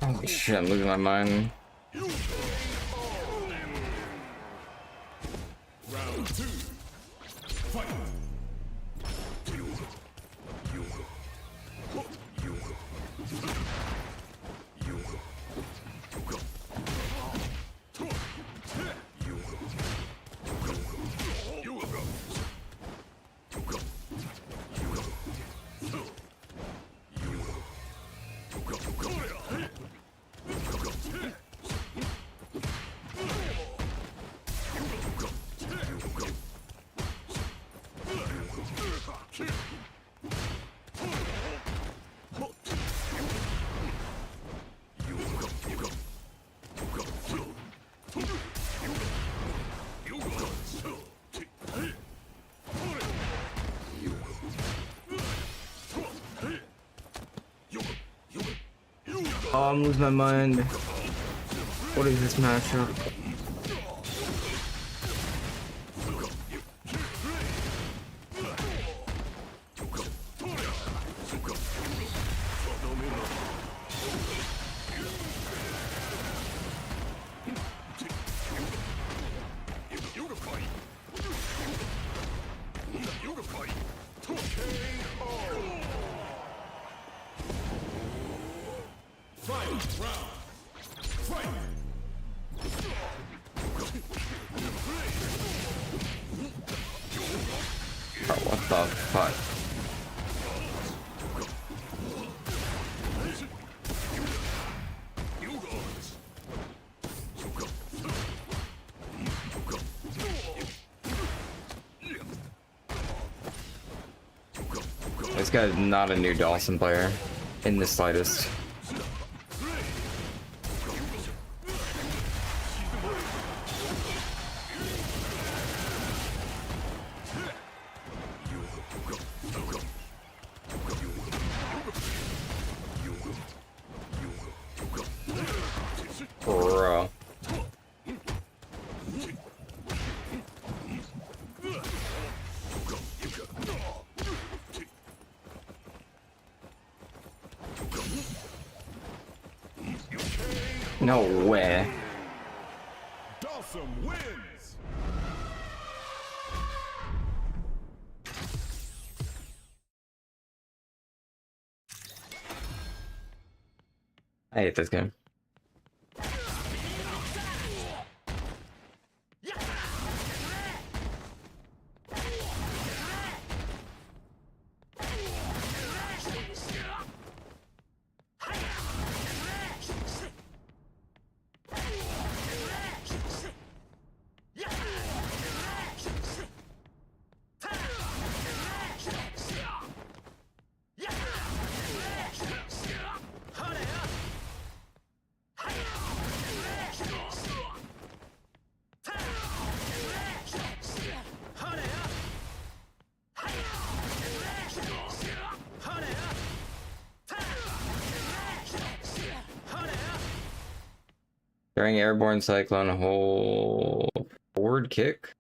Holy shit, I'm losing my mind. Round two. Fight. Oh, I'm losing my mind. What is this matchup? the fuck? This guy's not a new Dawson player in the slightest. Bro. No way. Dawson wins. I hate this game. During airborne cyclone, hold forward kick.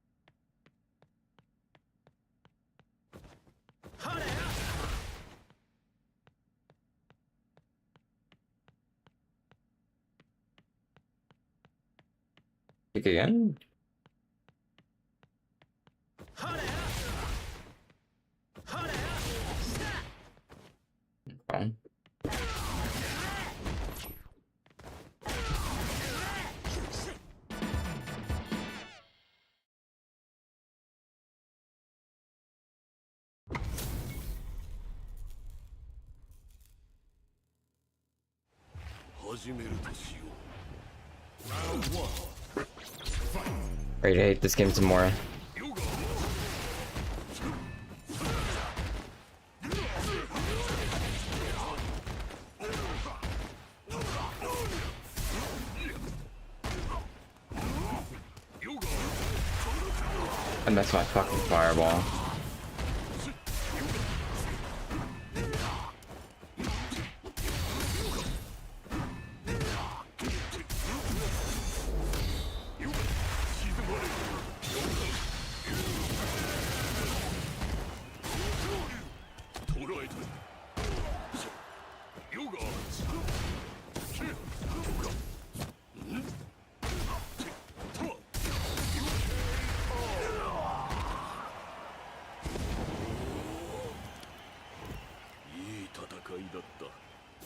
Kick again. Okay. Round one. Fight. Ready to hate this game some more. And that's my fucking fireball.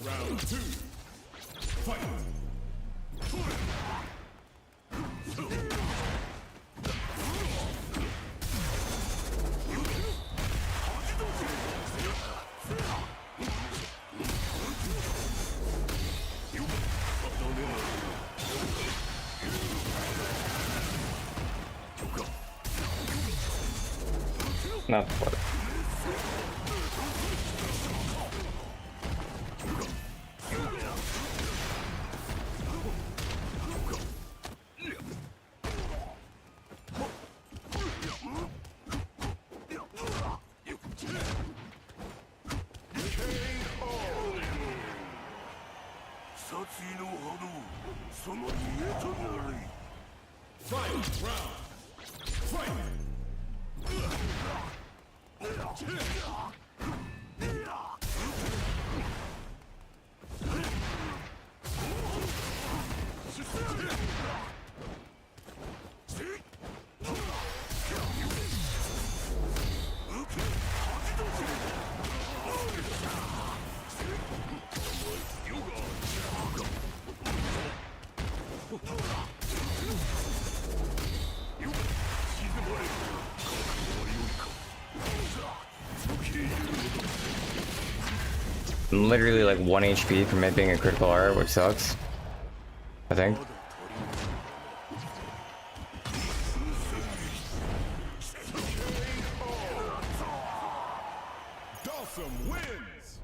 Round two. Fight. Not quite. Fight. Round. Fight. I'm literally like 1 HP from it being a critical R, which sucks. I think. Dawson wins.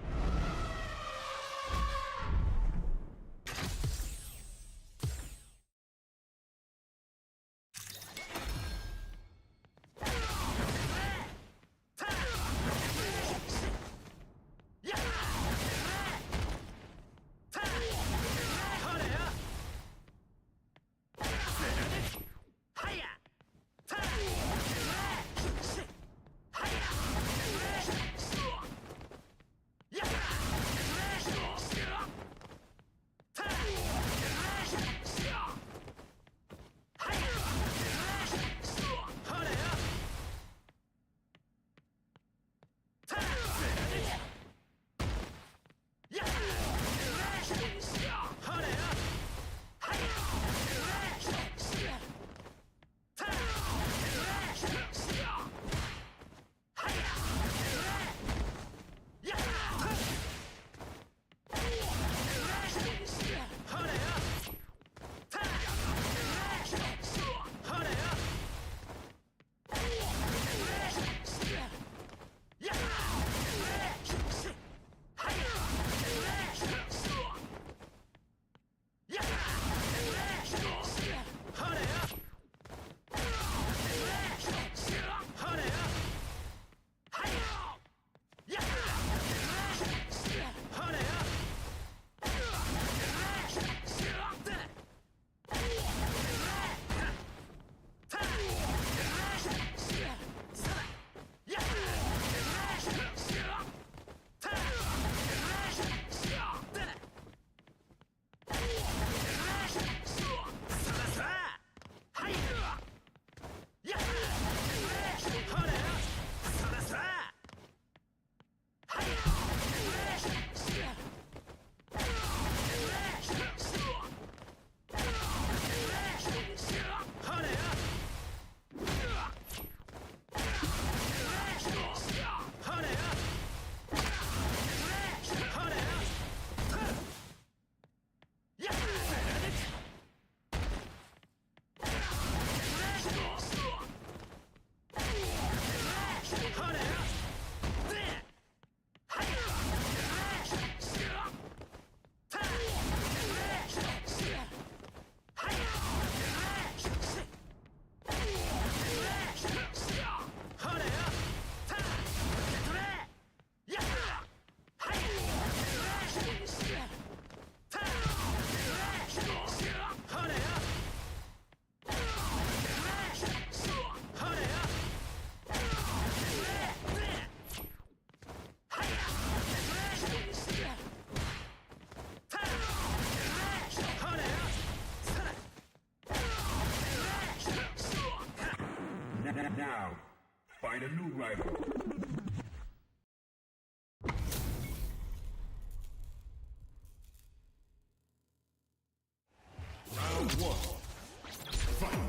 Now, find a new rival. Round one. Fight.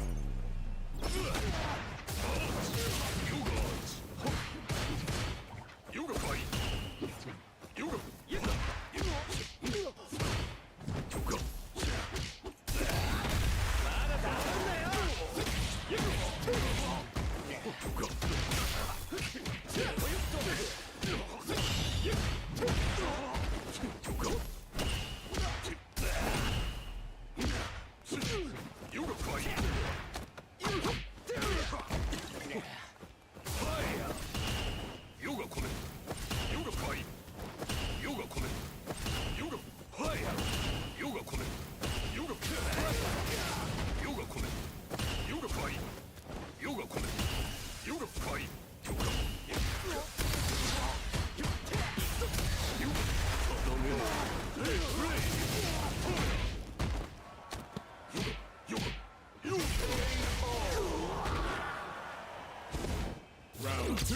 Round two.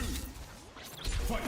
Fight.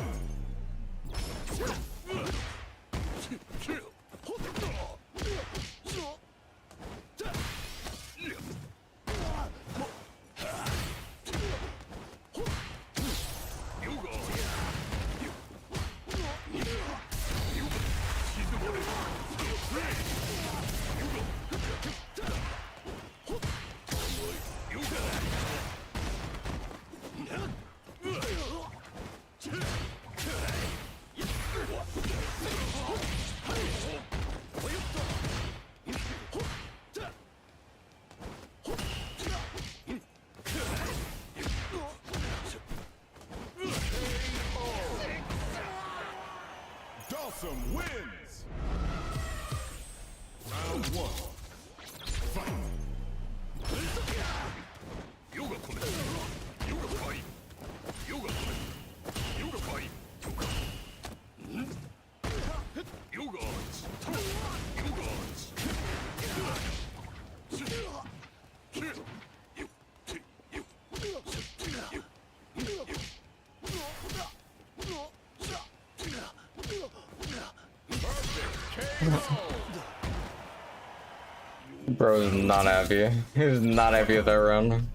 Bro is not happy. He's not happy with that run.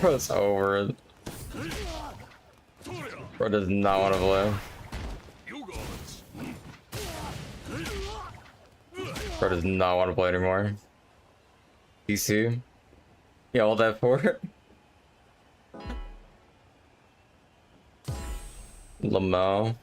Bro's over it. Bro does not want to play. Bro does not want to play anymore. DC. Yeah, all that for it. Lamau.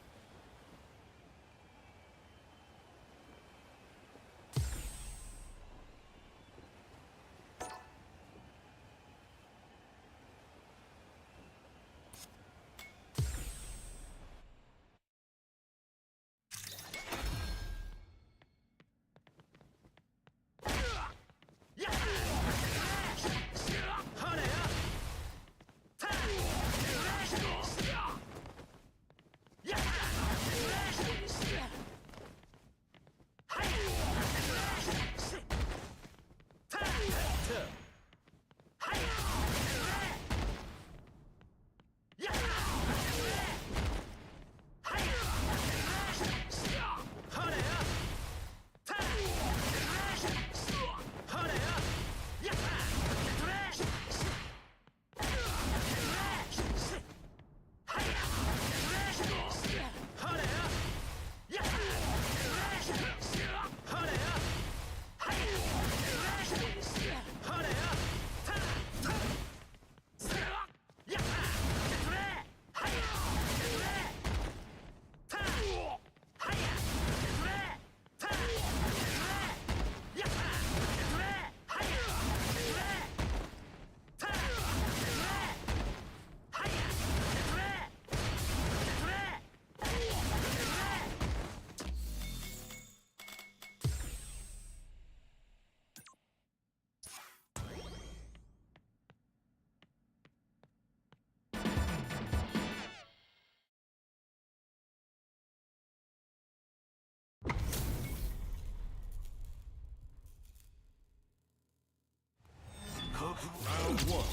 Round one.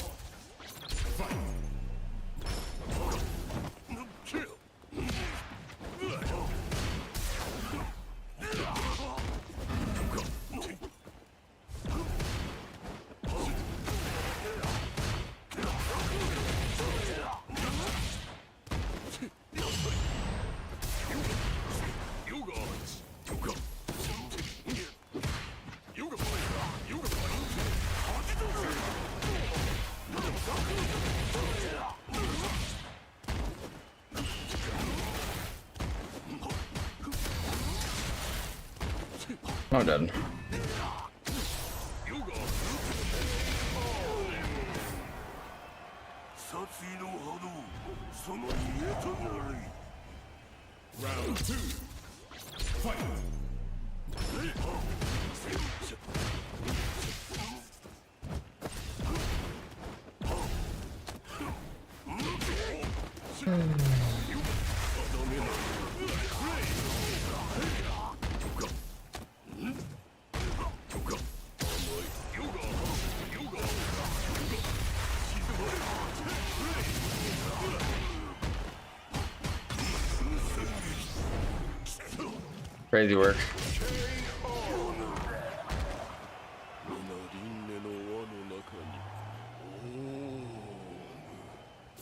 Fight. I'm dead. Round two. Fight. Crazy work.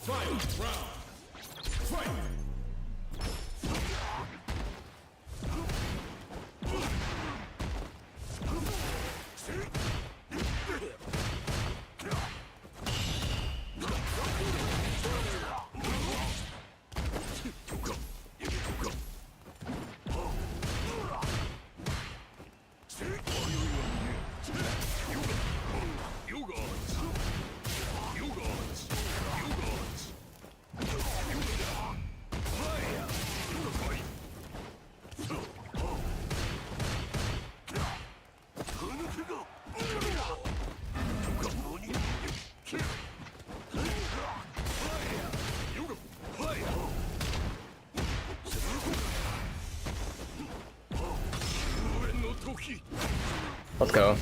Final round. Fight. Let's go.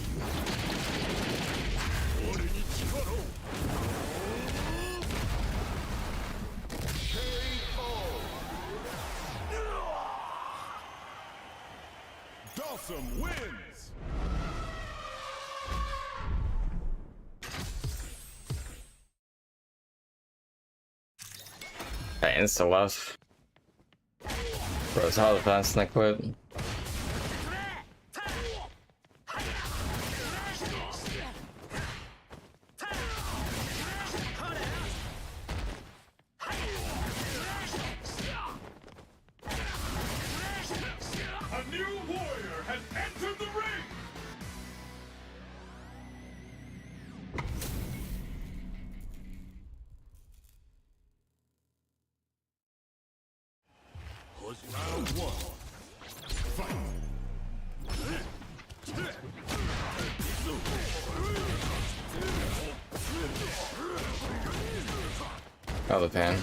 I insta left. Bros, how the fast I quit? A new warrior has entered the ring! Round one. Fight! Oh, the pan.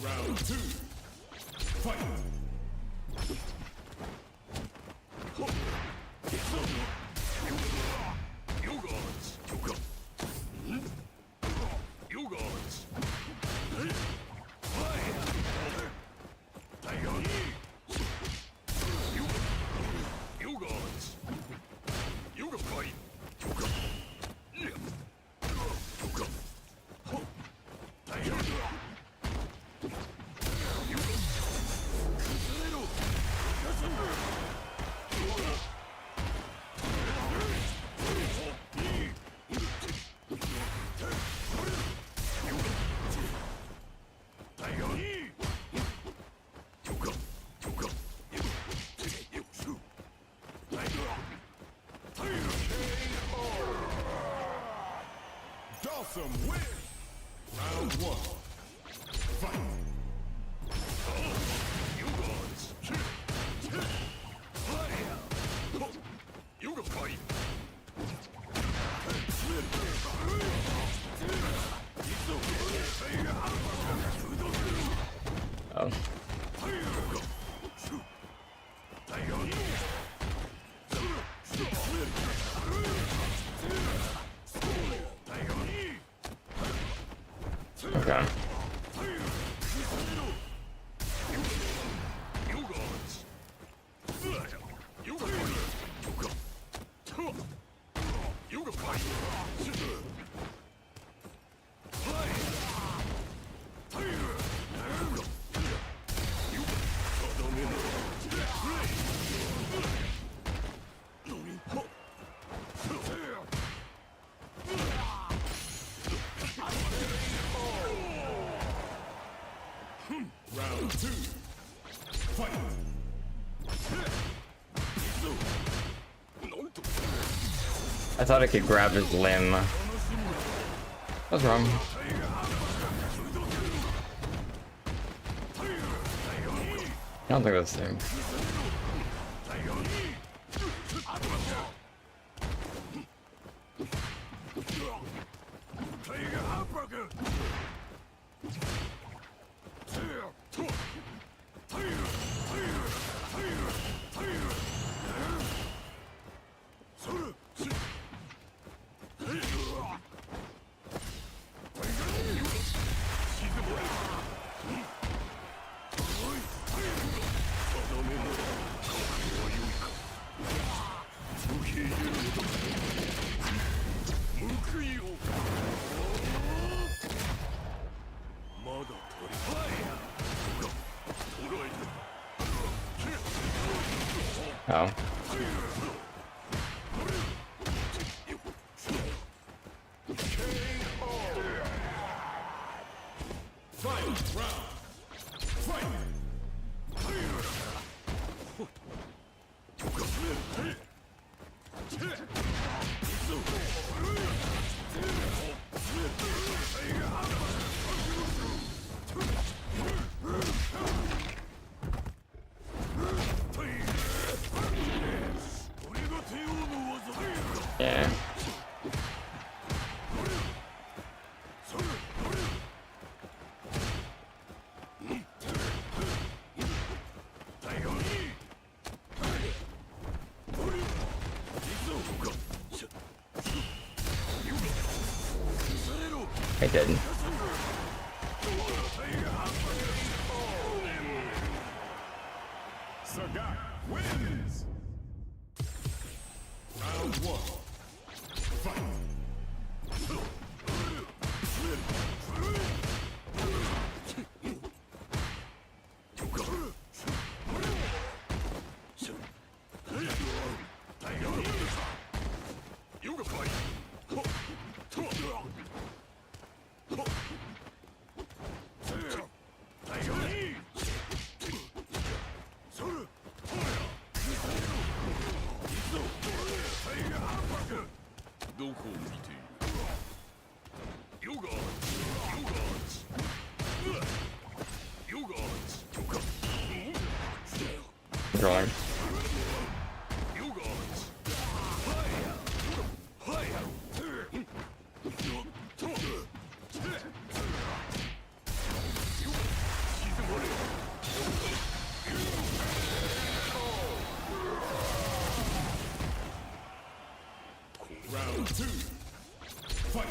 Round two. Fight! Dawson win! Round one. Fight! You guys! You can fight! Oh. Okay. Round two. Fight! I thought I could grab his limb. What's wrong? I don't think that's the same. Oh. Final round. Fight! Yeah. I didn't. Sagat wins. Round 1. Fight. Drawing. Round 2. Fight.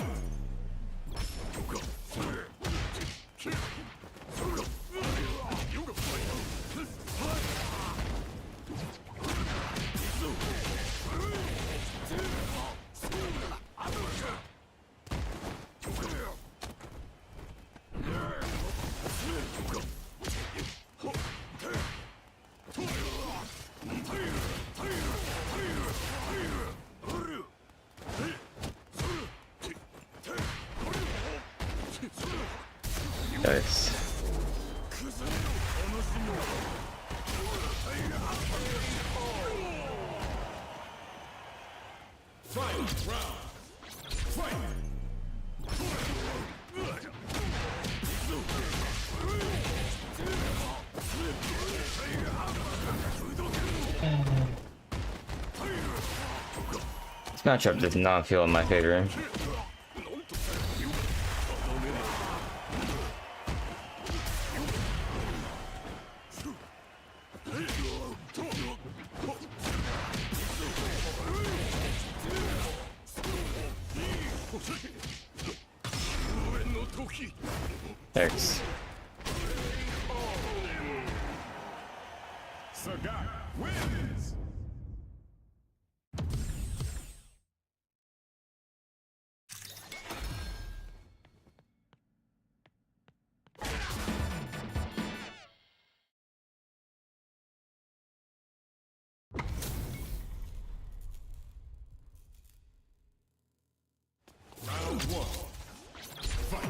Nice. Final round. Fight. This matchup does not feel in my favor. Thanks. Sagat wins. Round 1. Fight.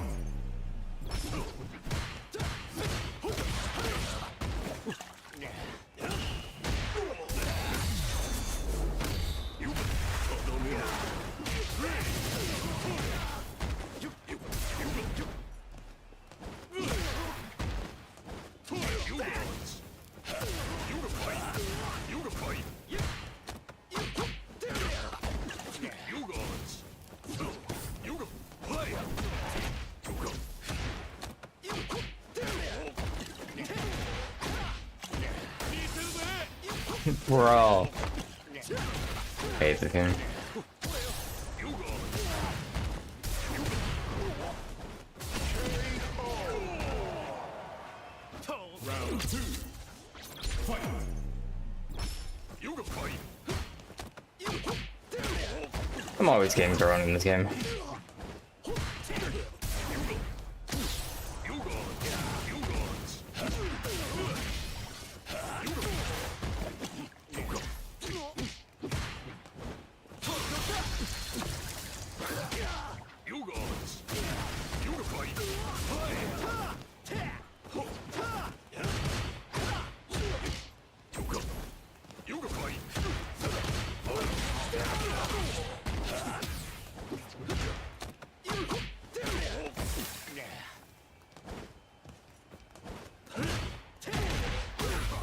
Bro. Hate the game. Round 2. Fight. I'm always getting thrown in this game.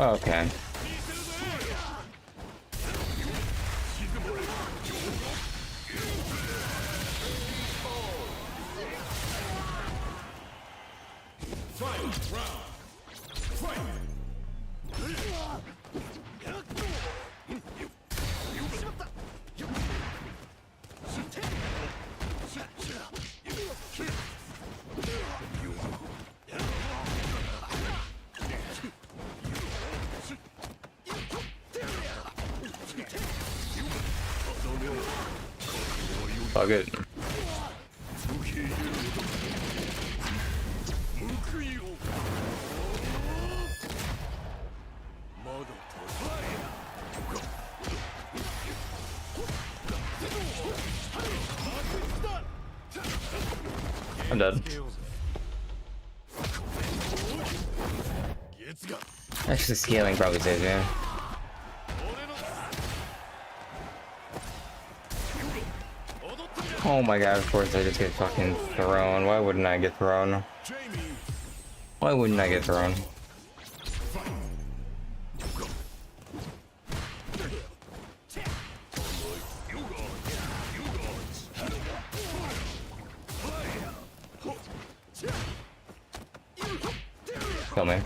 Okay. Fuck it. I'm dead. Actually, scaling probably saves me. Oh my god, of course I just get fucking thrown. Why wouldn't I get thrown? Why wouldn't I get thrown? Kill me.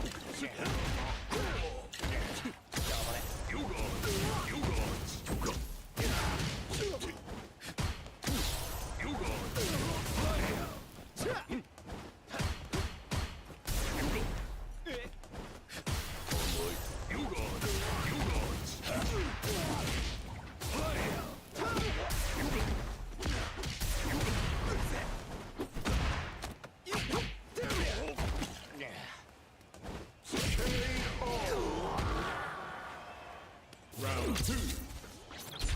Round 2.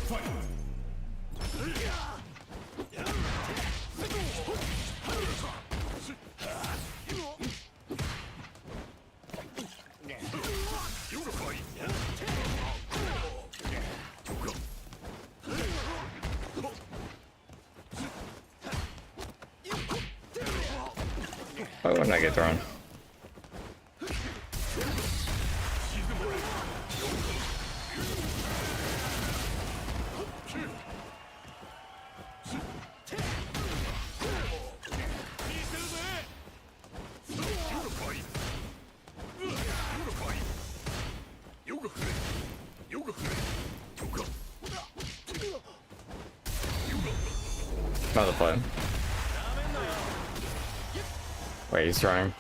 Fight. Why wouldn't I get thrown? Another play. Wait, he's trying.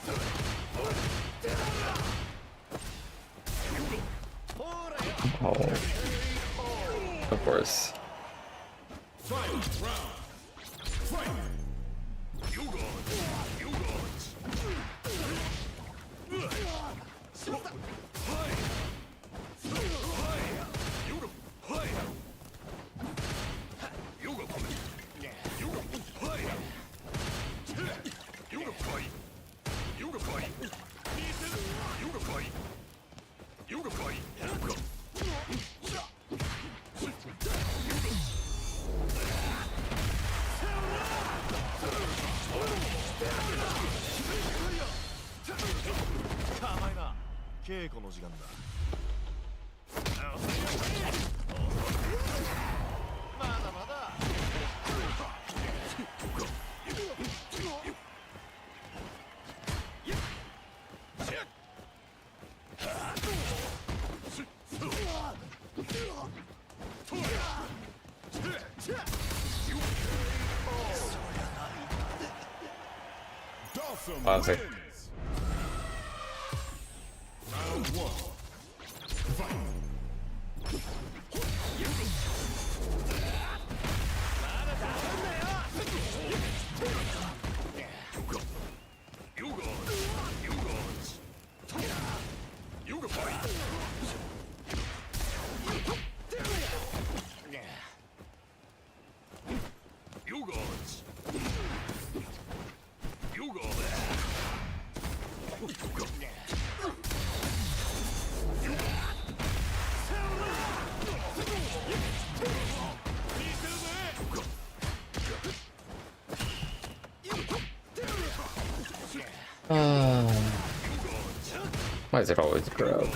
Oh. Of course. Classic. Round 1. Fight. Why is it always grub?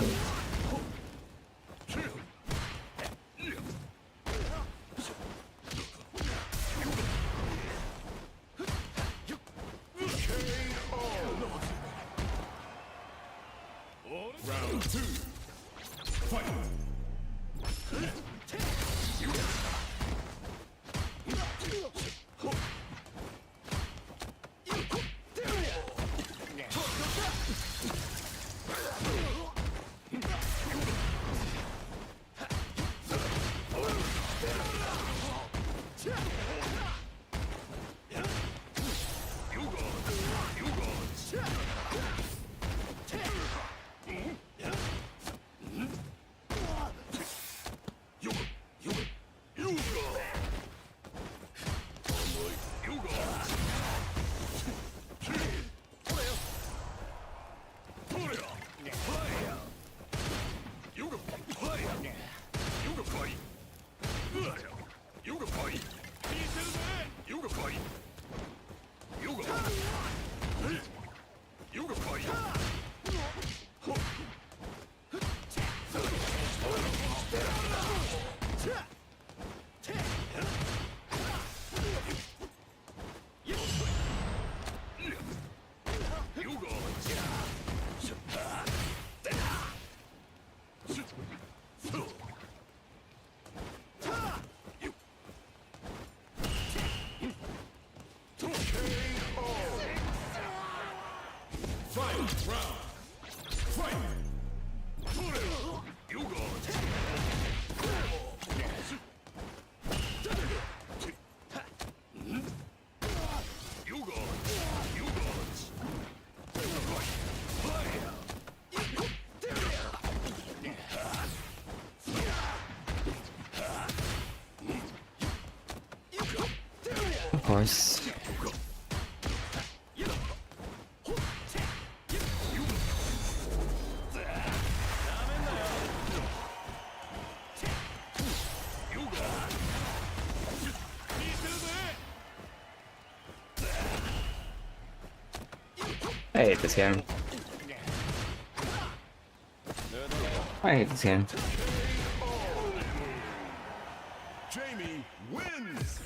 course. I hate this game. I hate this game. Jamie wins.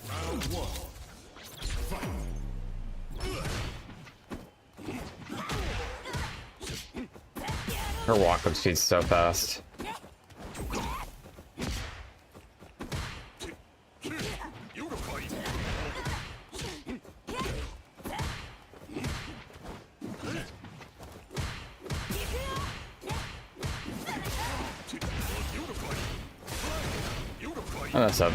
Round 1. Fight. Her walk-up speed's so fast. Oh, that's up.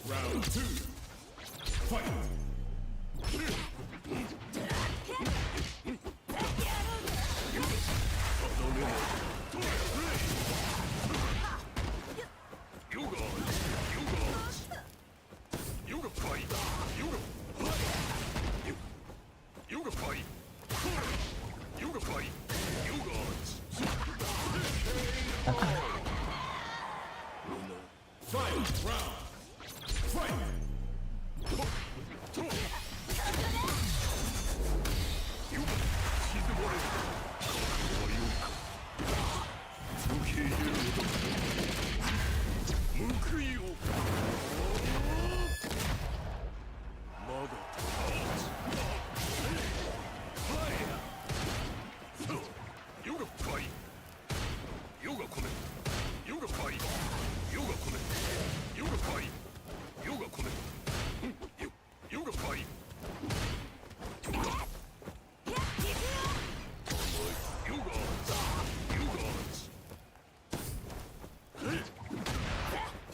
Round 2. Fight.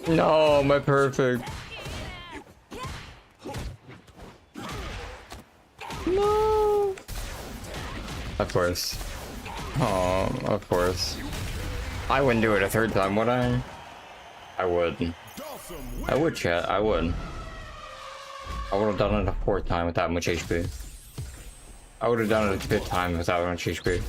No, my perfect. No. Of course. Oh, of course. I wouldn't do it a third time, would I? I would. I would, chat. I would. I would have done it a fourth time with that much HP. I would have done it a fifth time with that much HP.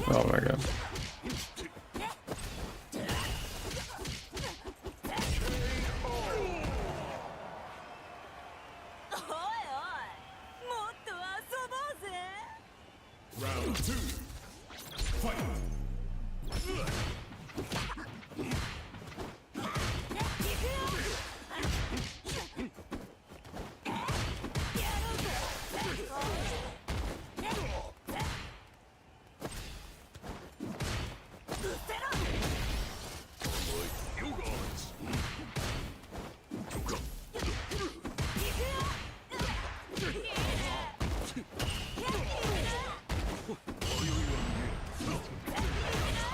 Oh my god. Round 2. Fight.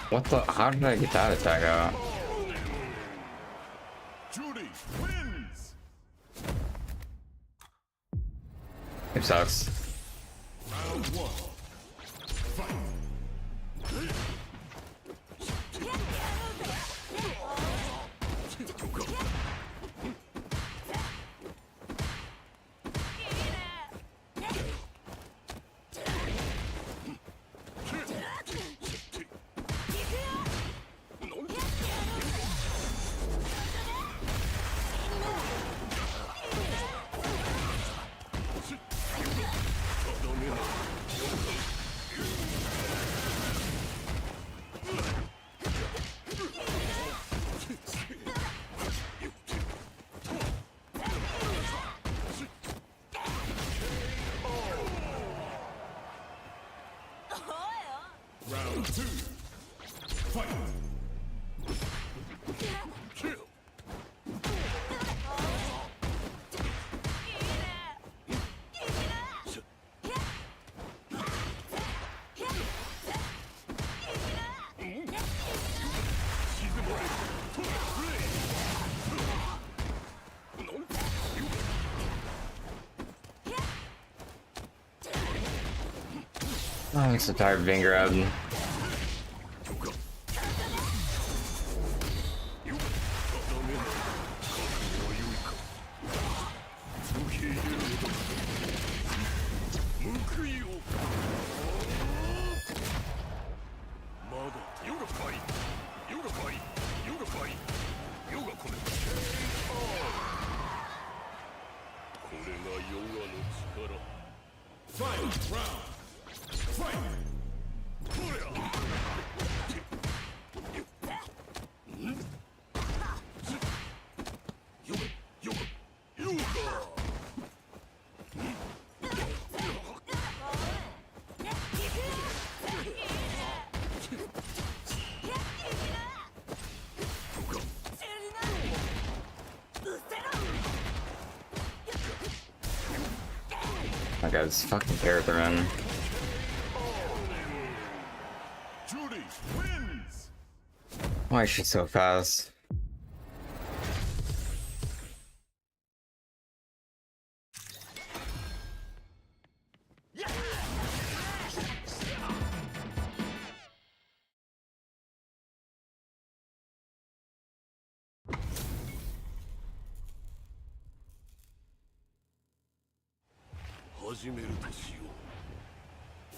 What the? How did I get that attack out? Judy wins. It sucks. Round 1. Fight. Round 2. Fight. Oh, I'm so tired of being grabbed. Final round. Fight. My God, it's fucking character, man. Judy wins. Why is she so fast?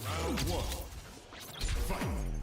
Round 1. Fight.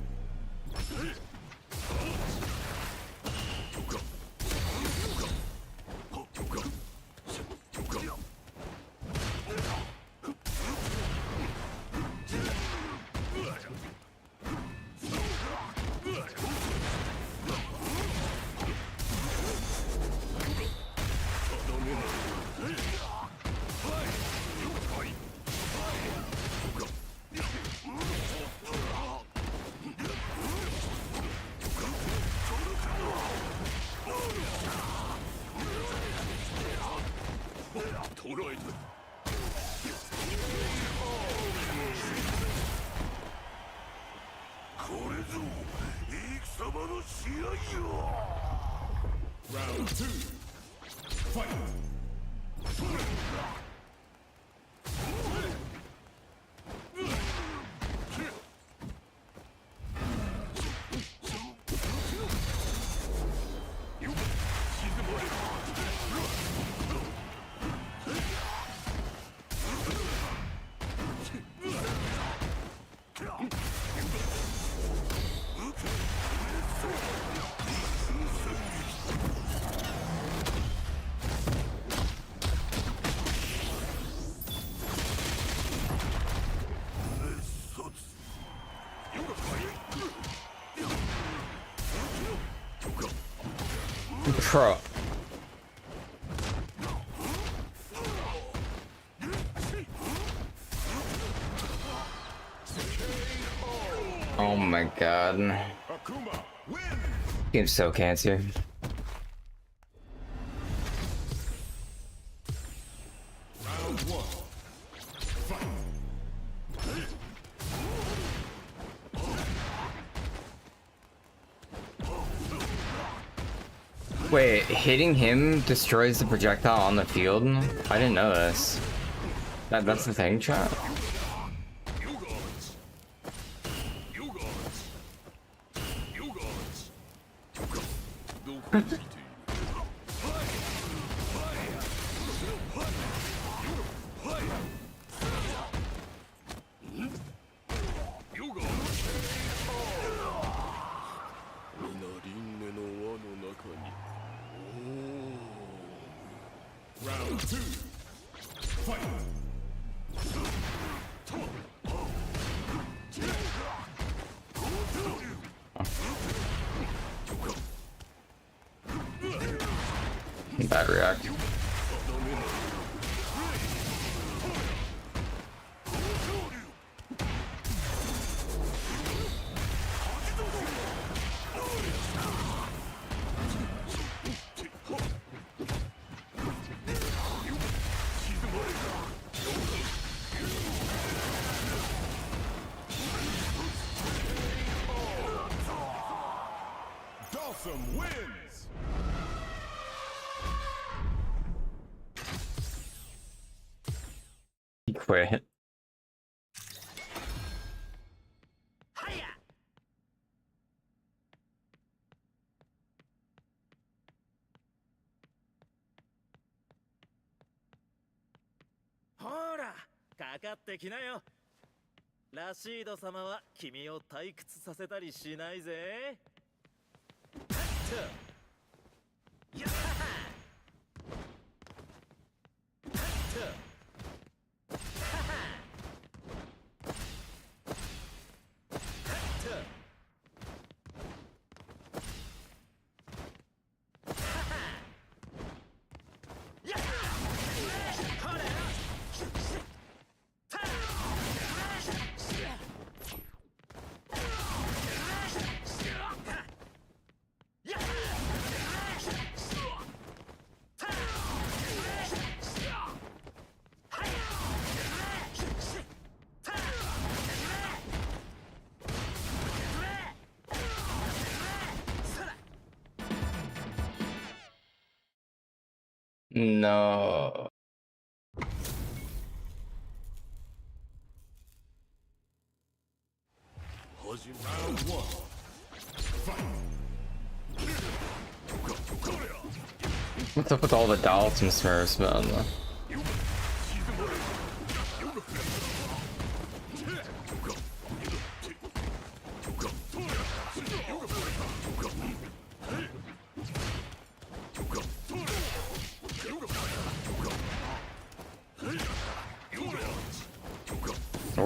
Round 2. Fight. Pro. Oh my God. Game's so cancer. Round 1. Fight. Wait, hitting him destroys the projectile on the field? I didn't know this. That's the thing, chat? Round 2. Fight. Bad react. Dawson wins. He quit. Hora, かかってきなよ。ラシード様は君を退屈させたりしないぜ。やっNo. Round one. What's up with all the Dalton Smurfs, man?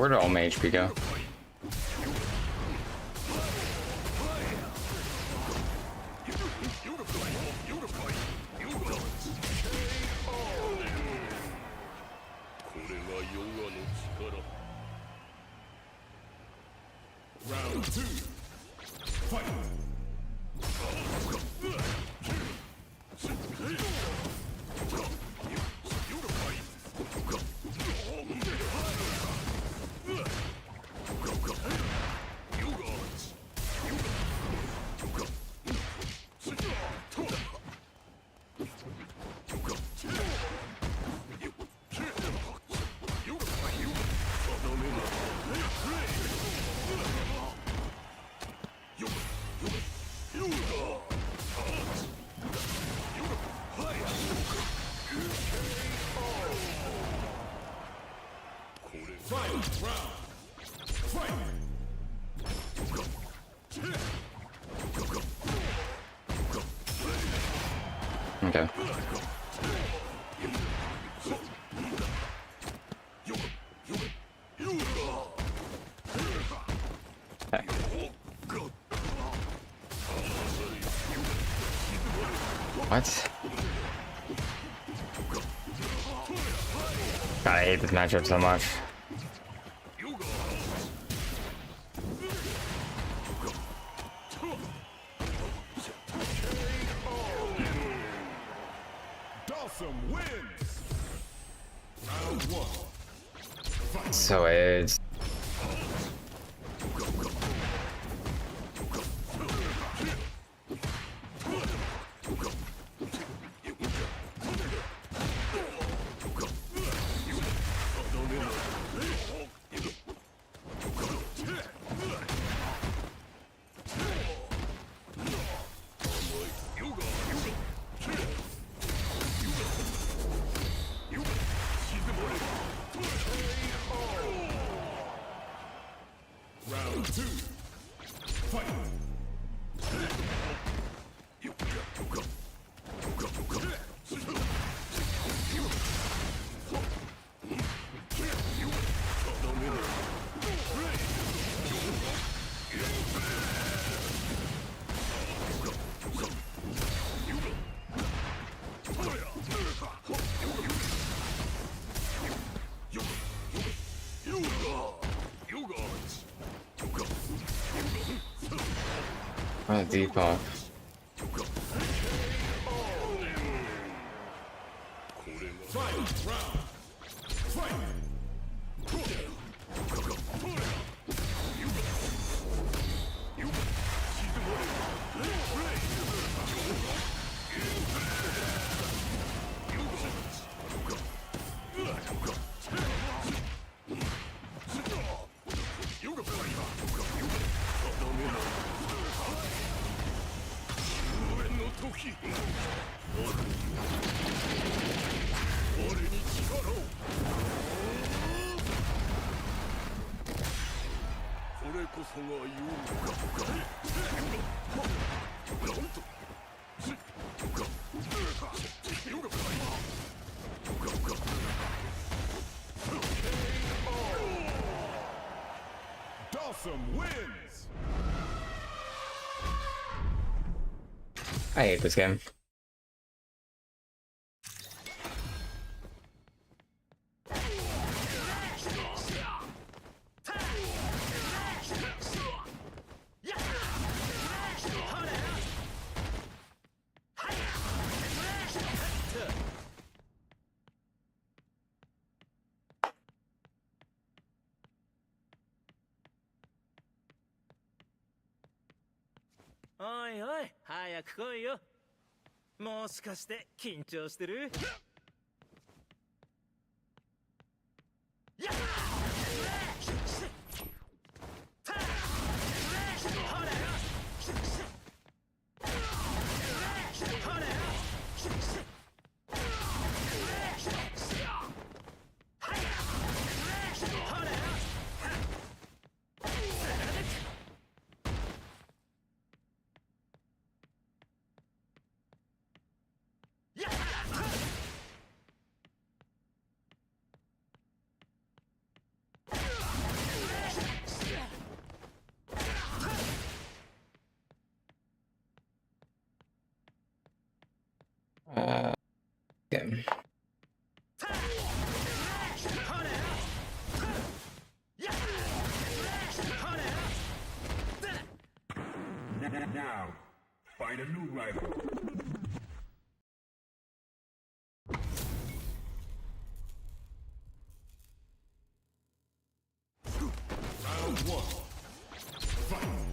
Where did all my HP go? Round two. Fight. Okay. What? God, I hate this matchup so much. So it's Round two. Fight. deep off. Dawson wins. I hate this game.おいおい、早く来いよ。もしかして緊張してる？Okay. Now, find a new rival. Round one. Fight.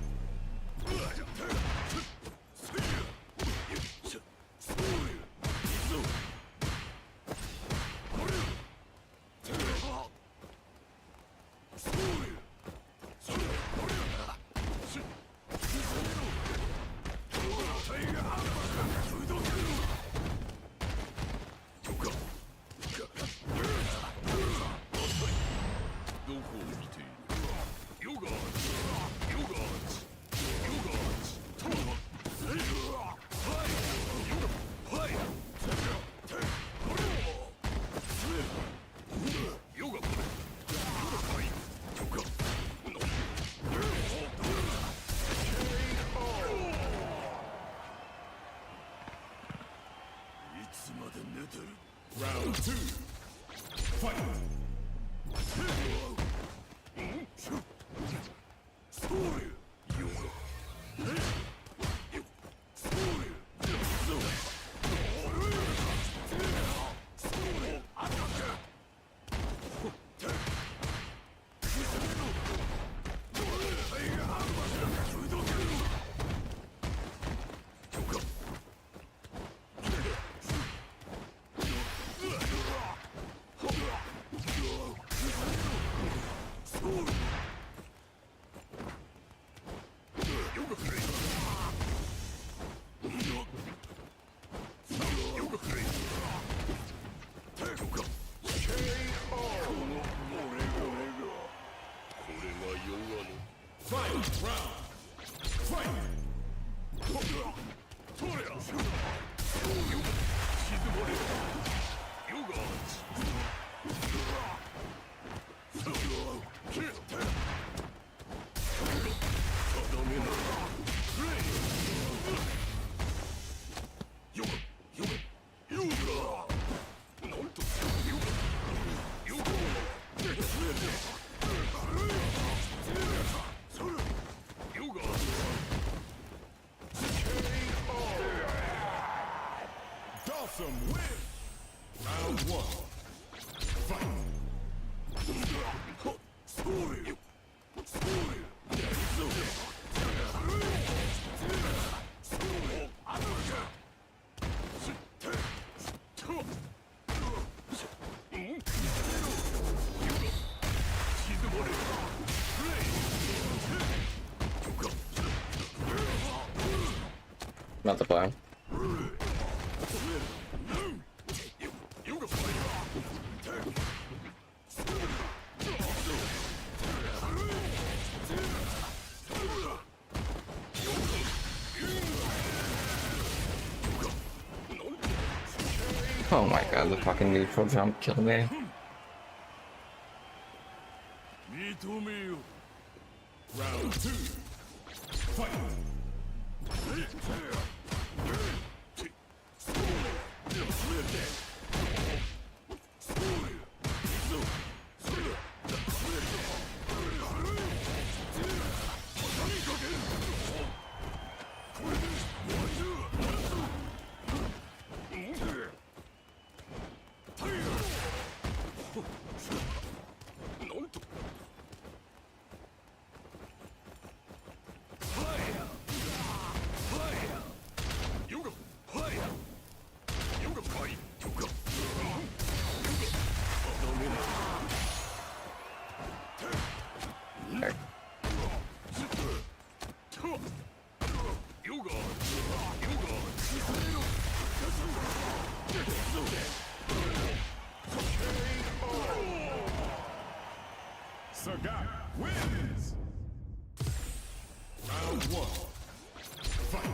Round two. Fight. Fight! Round! Fight! Dawson wins! Round one. Fight! Not the plan. Oh my god, the fucking neutral jump killed me. Round 2. Fight. Sagat wins! Round 1. Fight!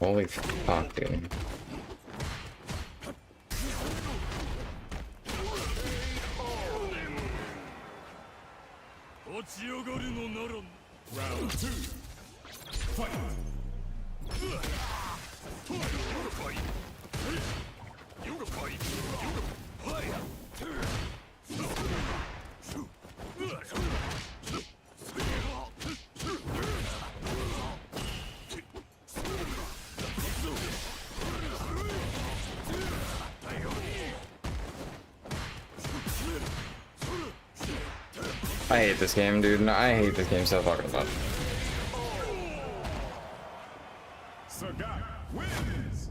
Holy fuck, dude. Round 2. Fight! I hate this game, dude. No, I hate this game so fucking much. Sagat wins!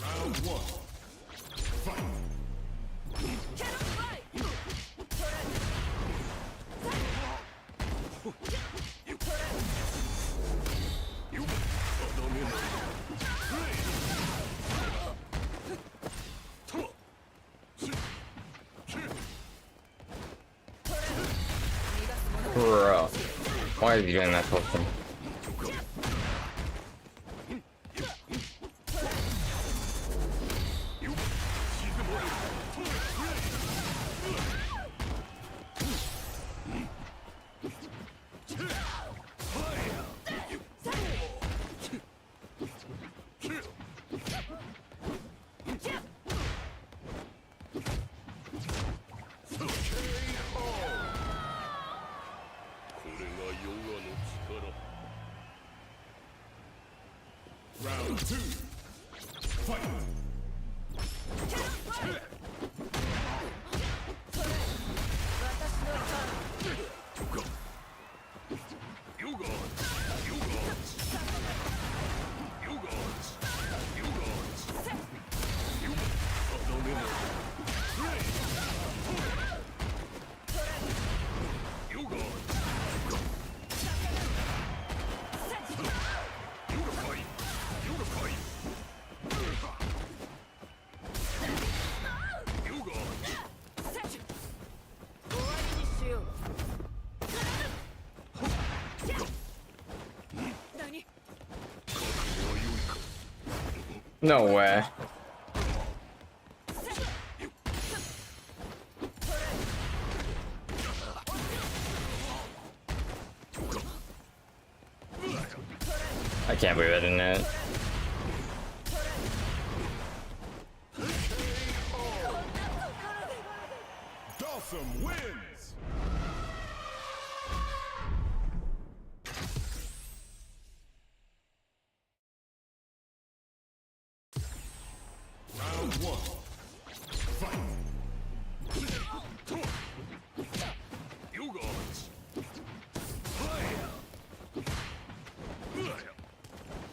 Round 1. Fight! Bro. Why are you doing that to him? Round 2. Fight. No way. I can't believe I didn't know it. Dawson wins. Round 1. Fight. You guys.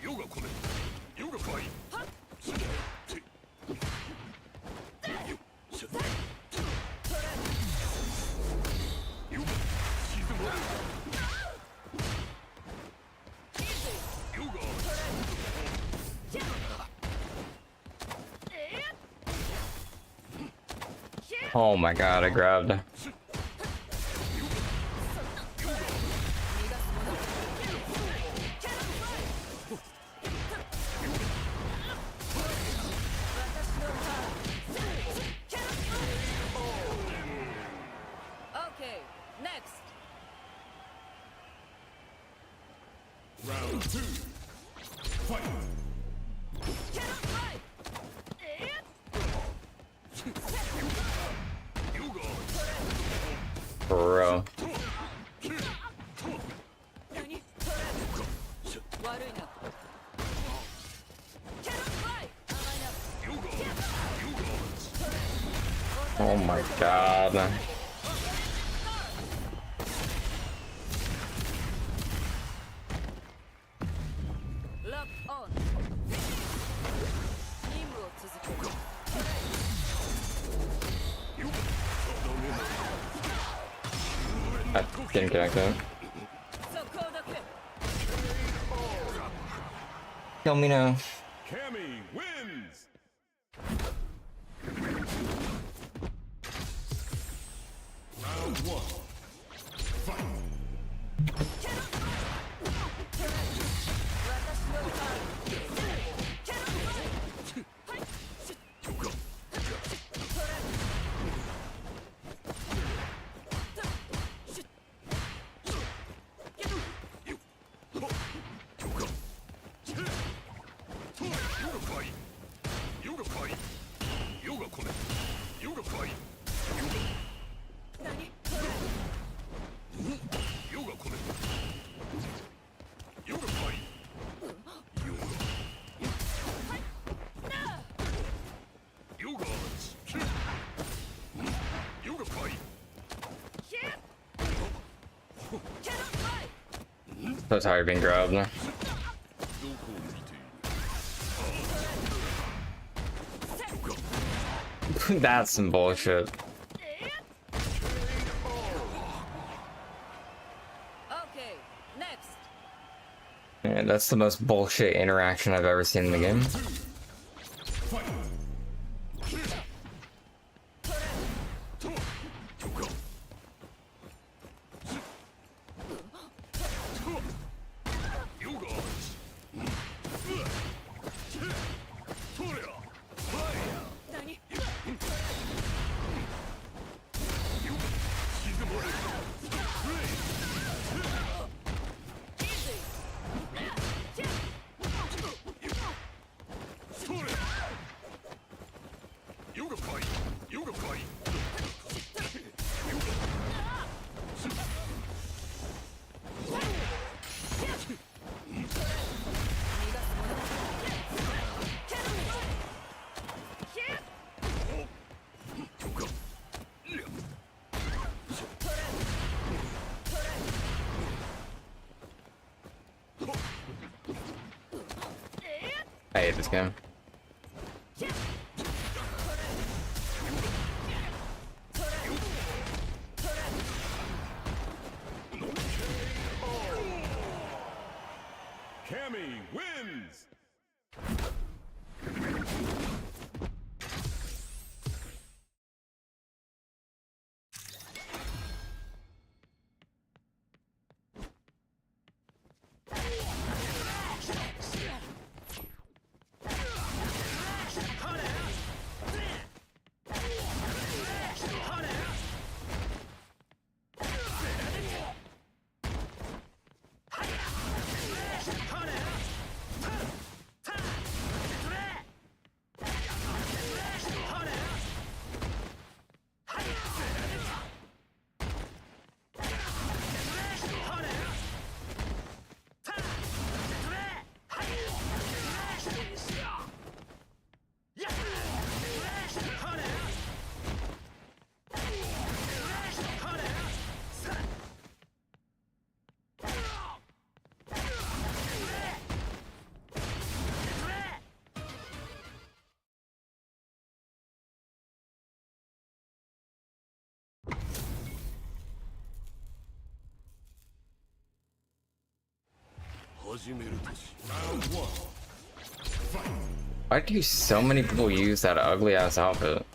Yoga come. Yoga fight. Oh my god, I grabbed. Okay, next. Round 2. Fight. Bro. Oh my god. Lock on. I didn't connect that. Kill me now. Cammy wins. Round 1. Fight. So tired of being grabbed now. That's some bullshit. Okay, next. Yeah, that's the most bullshit interaction I've ever seen in the game. hate this game. Cammy wins! Why do so many people use that ugly ass outfit?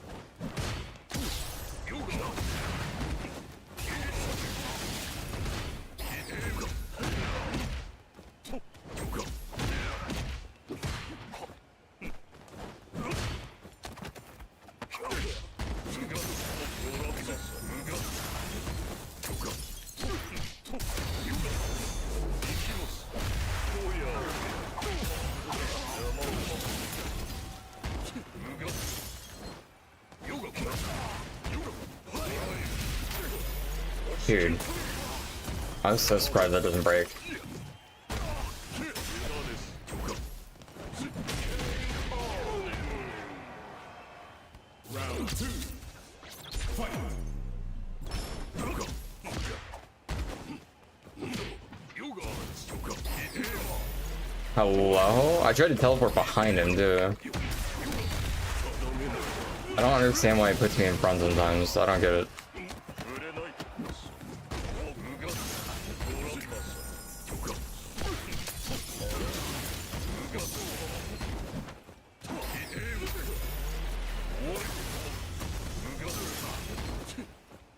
Dude, I'm so surprised that doesn't break. Round 2. Fight! Hello? I tried to teleport behind him, too. I don't understand why he puts me in front sometimes. I don't get it.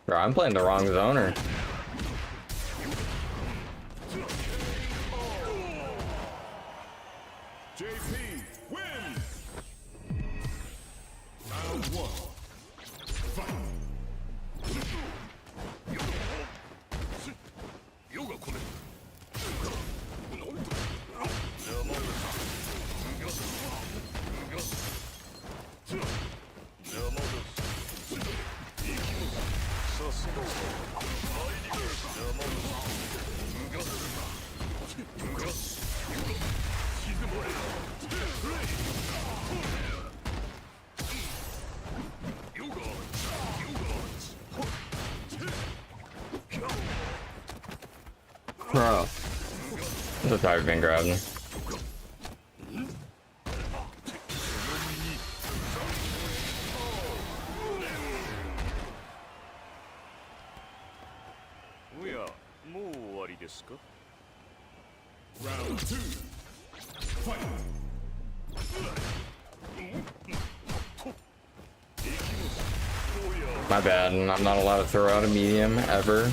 Bro, I'm playing the wrong zoner. JP wins! Round 1. Fight! Bro. I'm so tired of being grabbed. Round 2. Fight! My bad, and I'm not allowed to throw out a medium ever.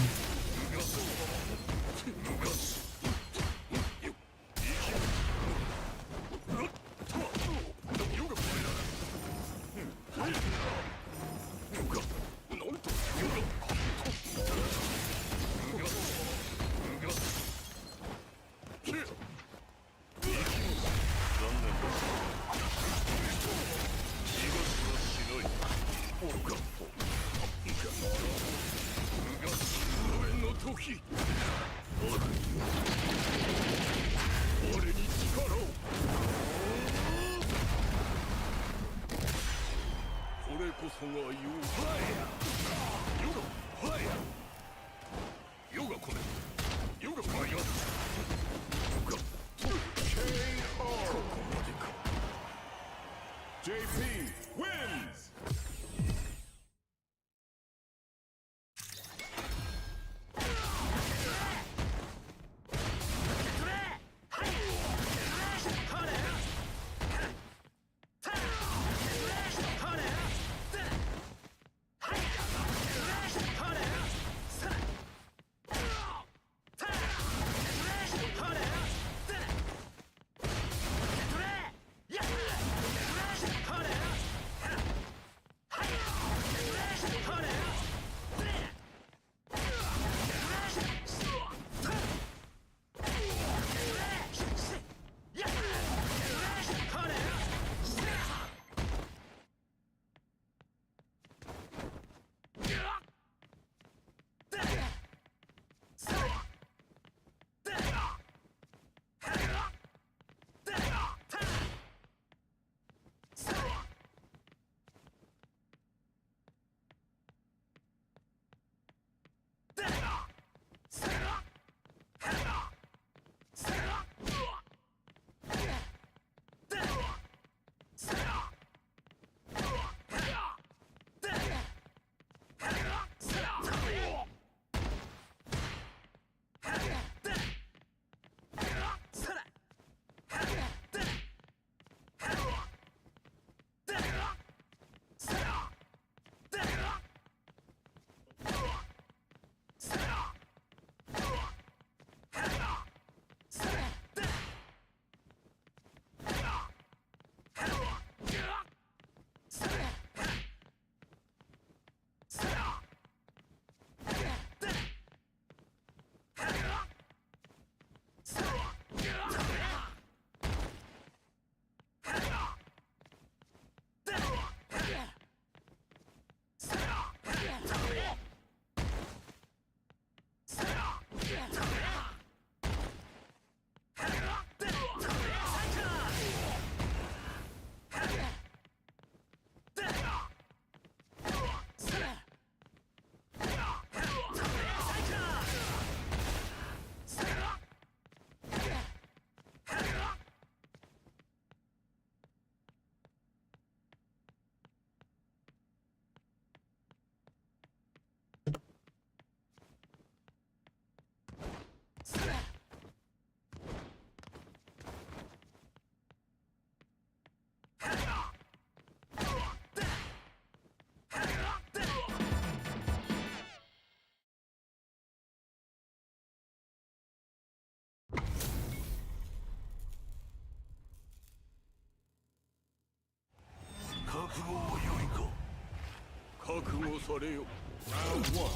Round one.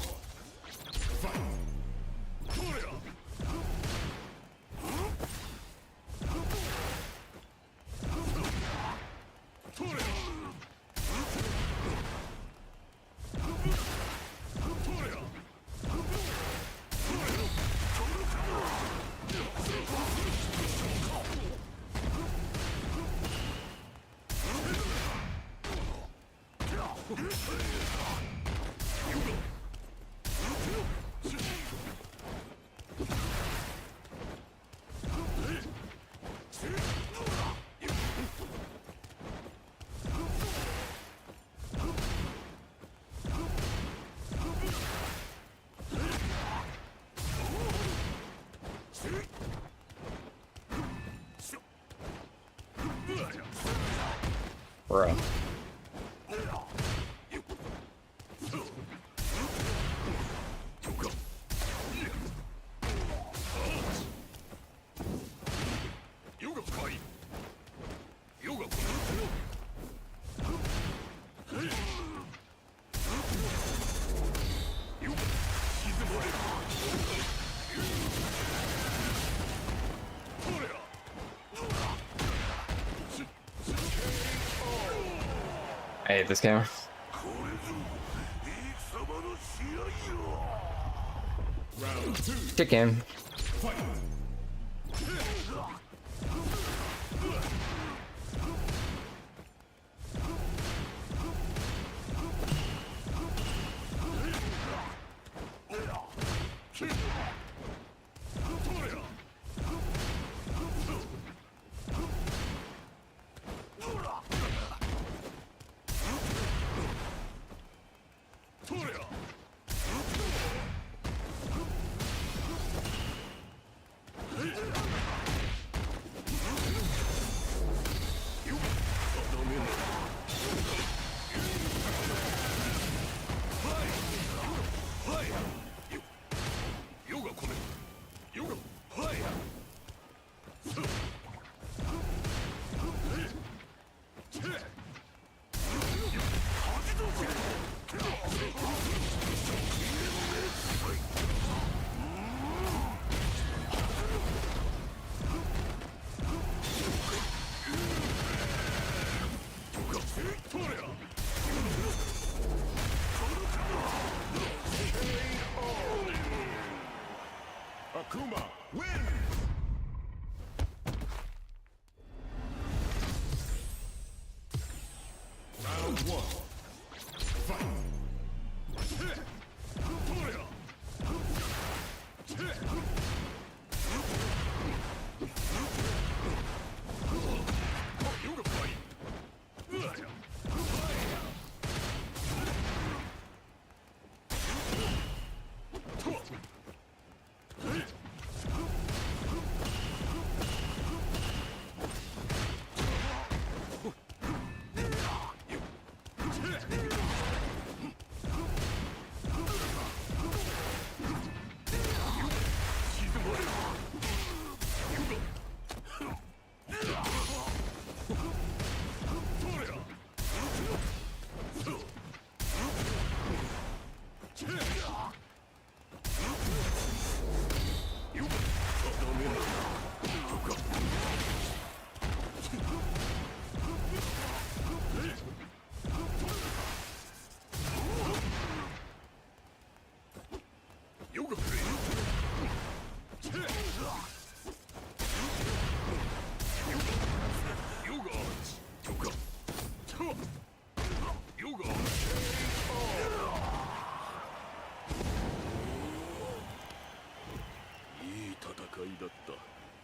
Fight. Bro. I hate this camera. Chicken. Akuma wins! Round one. Fight!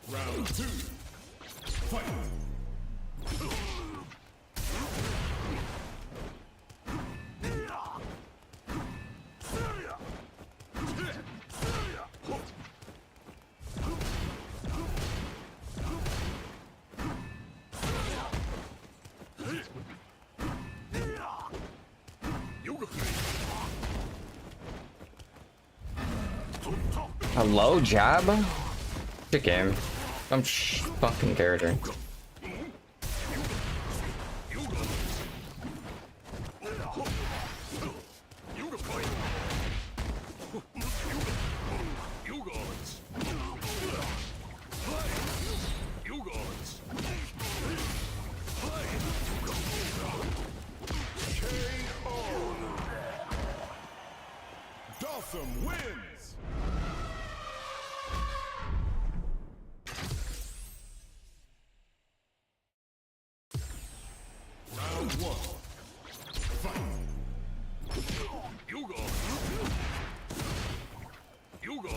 Round two. Fight! Hello, jab? Good game. Some fucking character. Dawson wins. Round 1. Fight. You go. You go.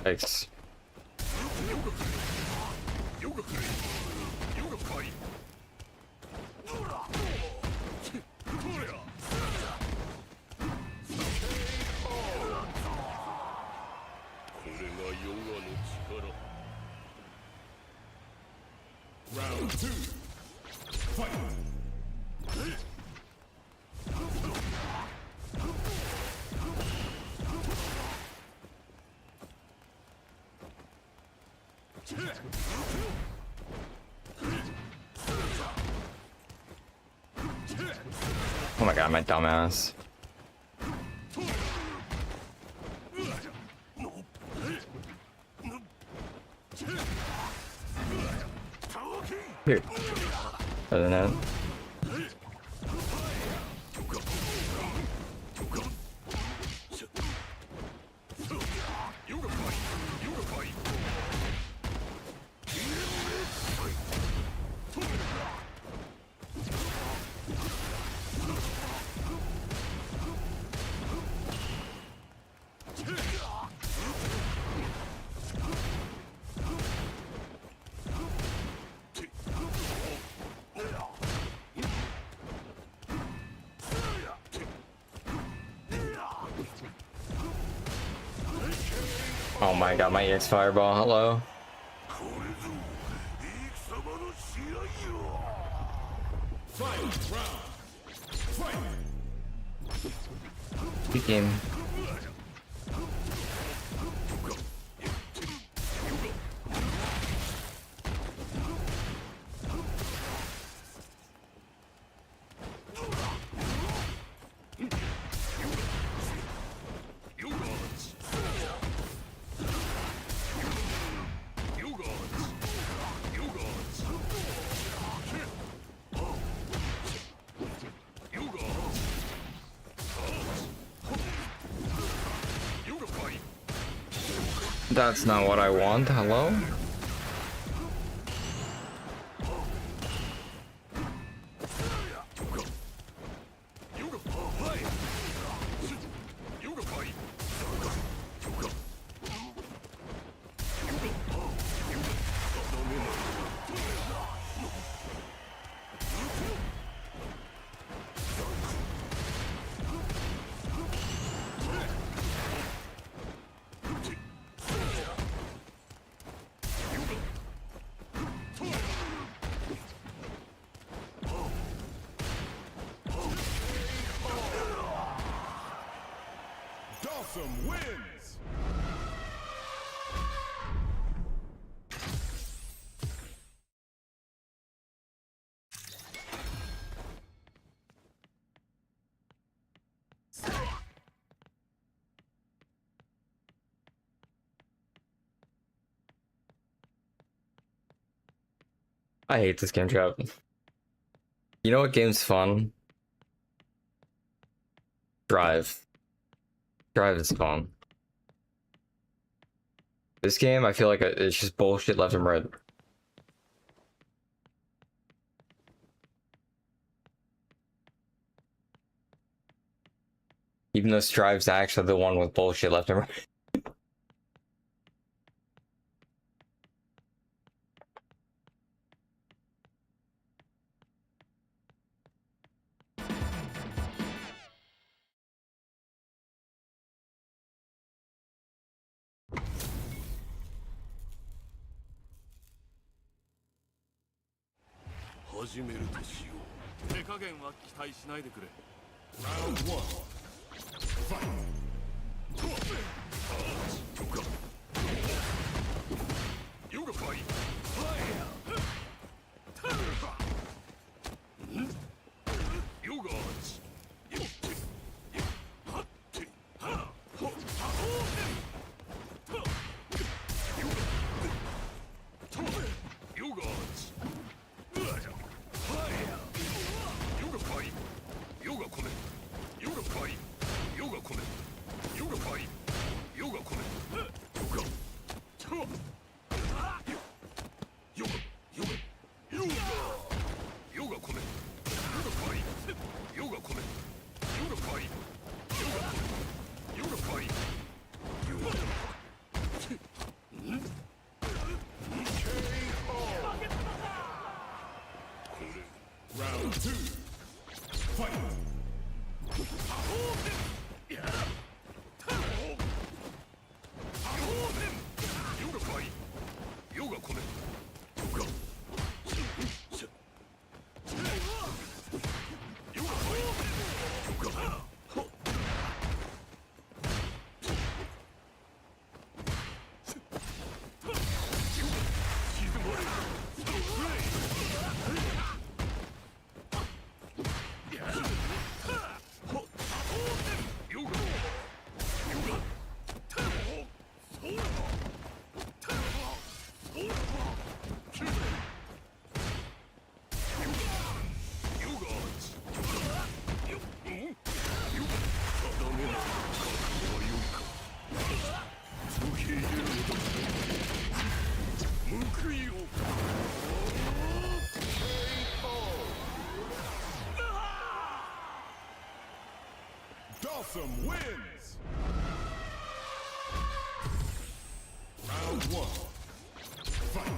Thanks. Round 2. Fight. Oh my god, my dumbass. Here. Other than that. Oh my god, my EX Fireball, hello. Good game. That's not what I want, hello? Dawson wins. I hate this game trap. You know what game's fun? Drive. Drive is fun. This game, I feel like it's just bullshit left and right. Even though Strive's actually the one with bullshit left and right. 加減は期待しないでくれ。 Round 1. Fight. Yoga fight. Yoga. Round 2. Fight. Dawson wins! Round 1. Fight!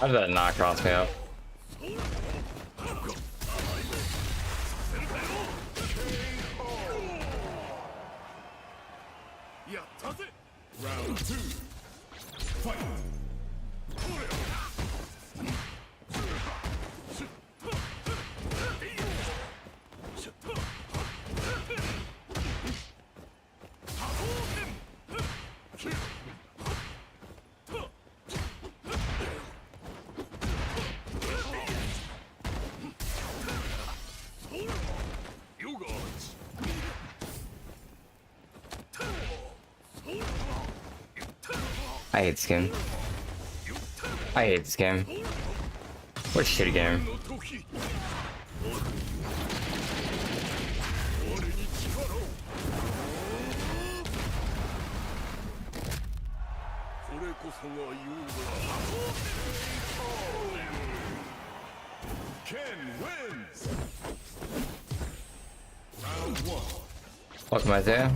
How did that not cross me up? Round 2. Fight! I hate this game. I hate this game. What a shitty game. Ken wins! Round 1. Welcome, Isaiah.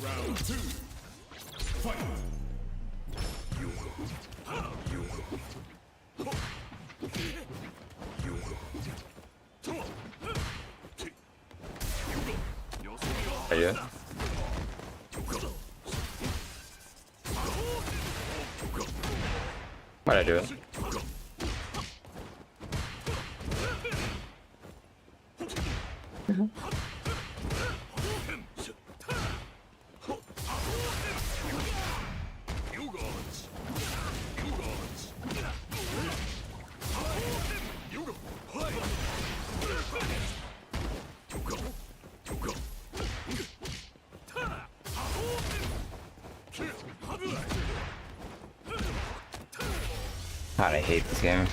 Round 2. Fight! Are you? Why'd I do it? God, I hate this game.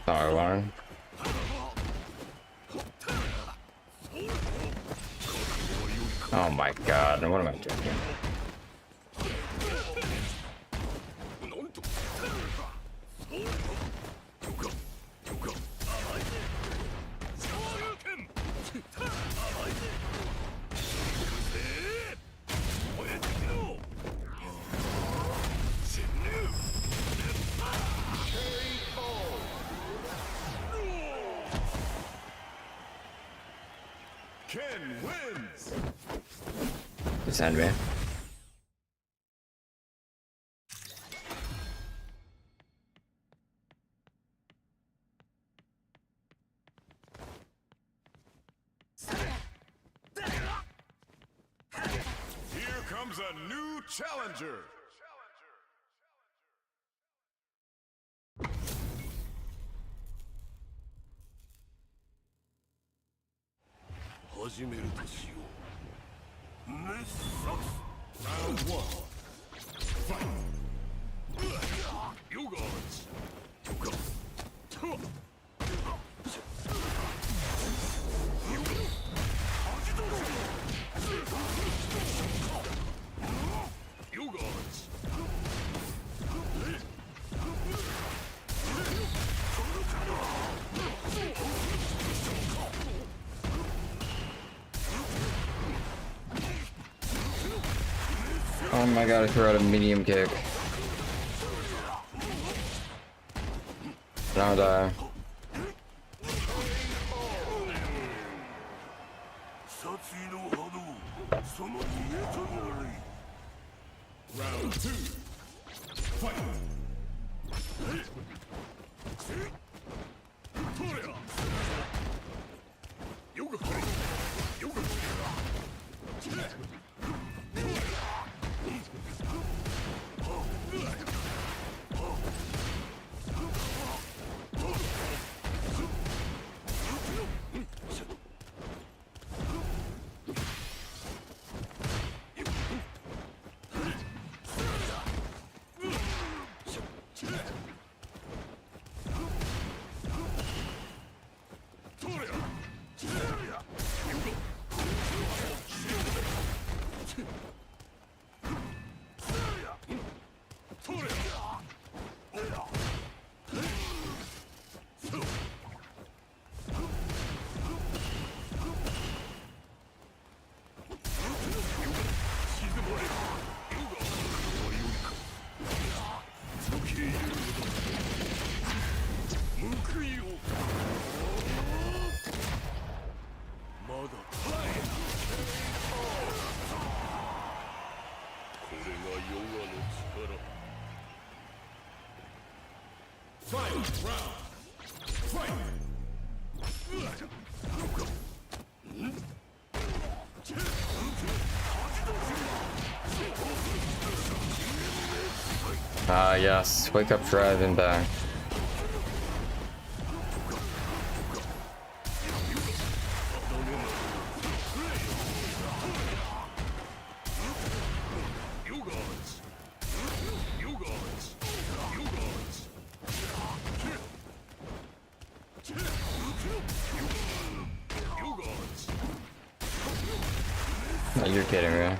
Sorry, Warren. Oh my god, what am I doing here? Ken wins. Just end me. Here comes a new challenger. Round one. Fight. You guys. You guys. Oh my god, I threw out a medium kick. Now die. Round two. Fight. Final round. Fight. Ah, yes. Wake up, drive, and back. No, you're kidding me.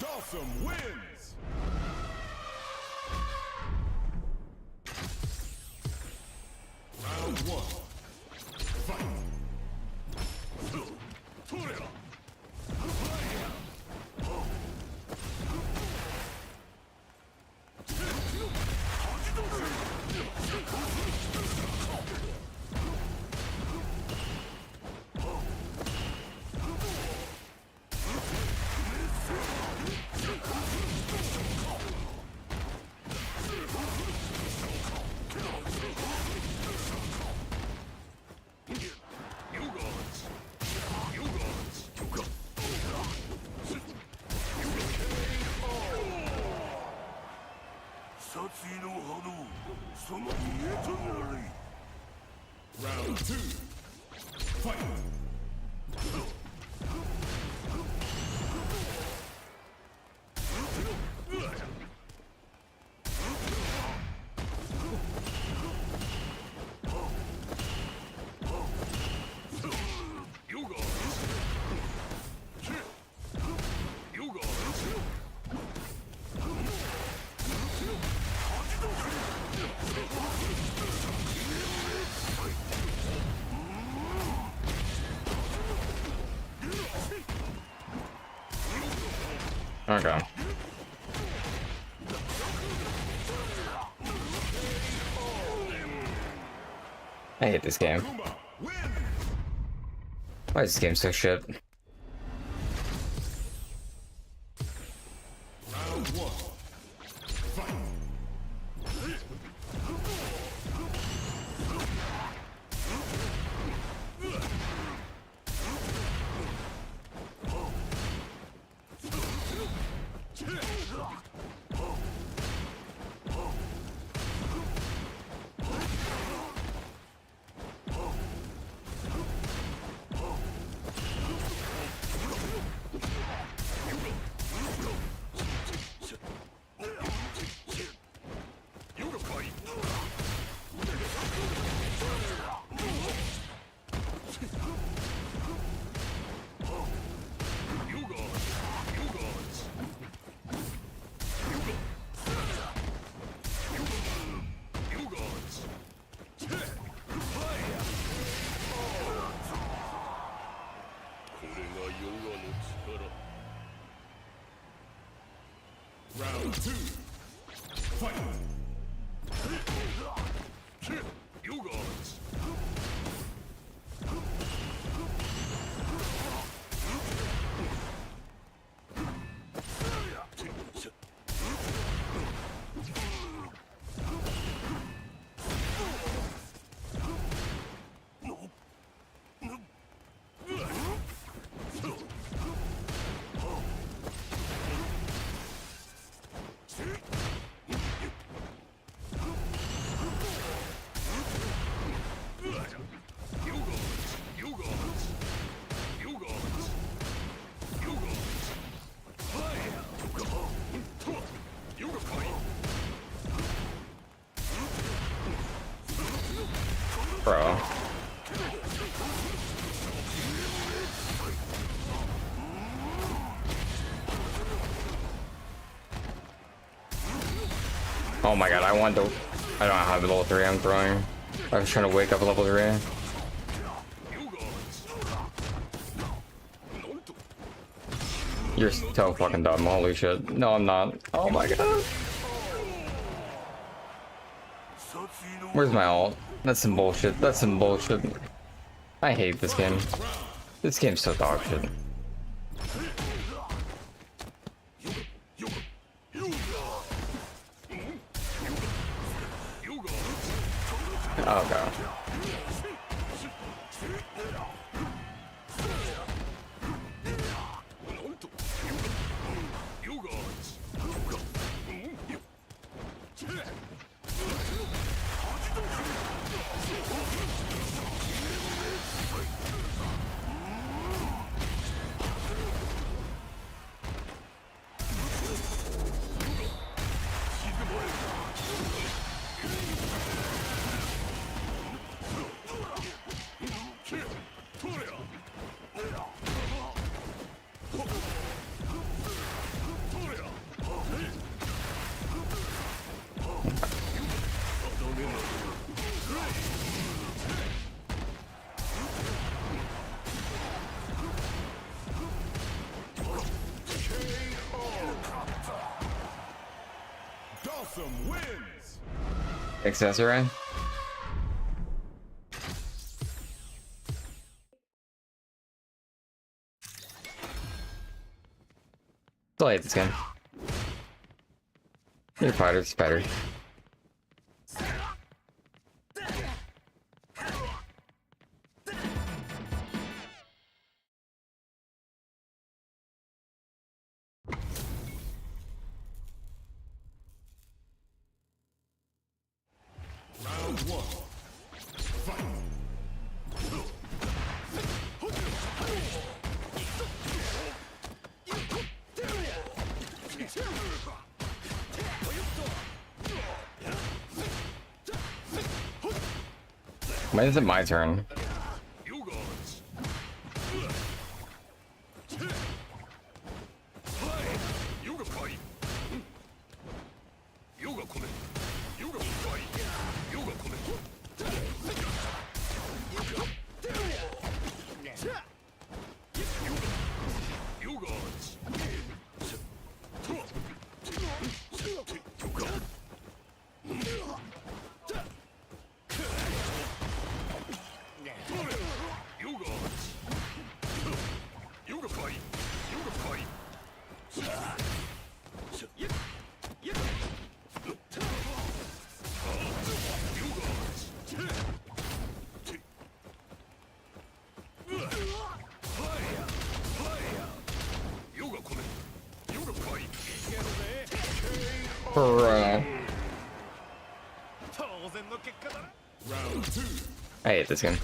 Dawson wins. Round one. Fight. Round 2. Fight. Okay. I hate this game. Why is this game so shit? Round 1. Fight. Round 2. Fight. You guys. Bro. Oh my god, I want to. I don't have level 3 I'm throwing. I was trying to wake up level 3. You're so fucking dumb, holy shit. No, I'm not. Oh my god. Where's my ult? That's some bullshit. That's some bullshit. I hate this game. This game's so dog shit. Oh god. Wins. Accessory? Still hate this game. Your fighter's better. Round 1. Fight. When is it my turn? I hate this game.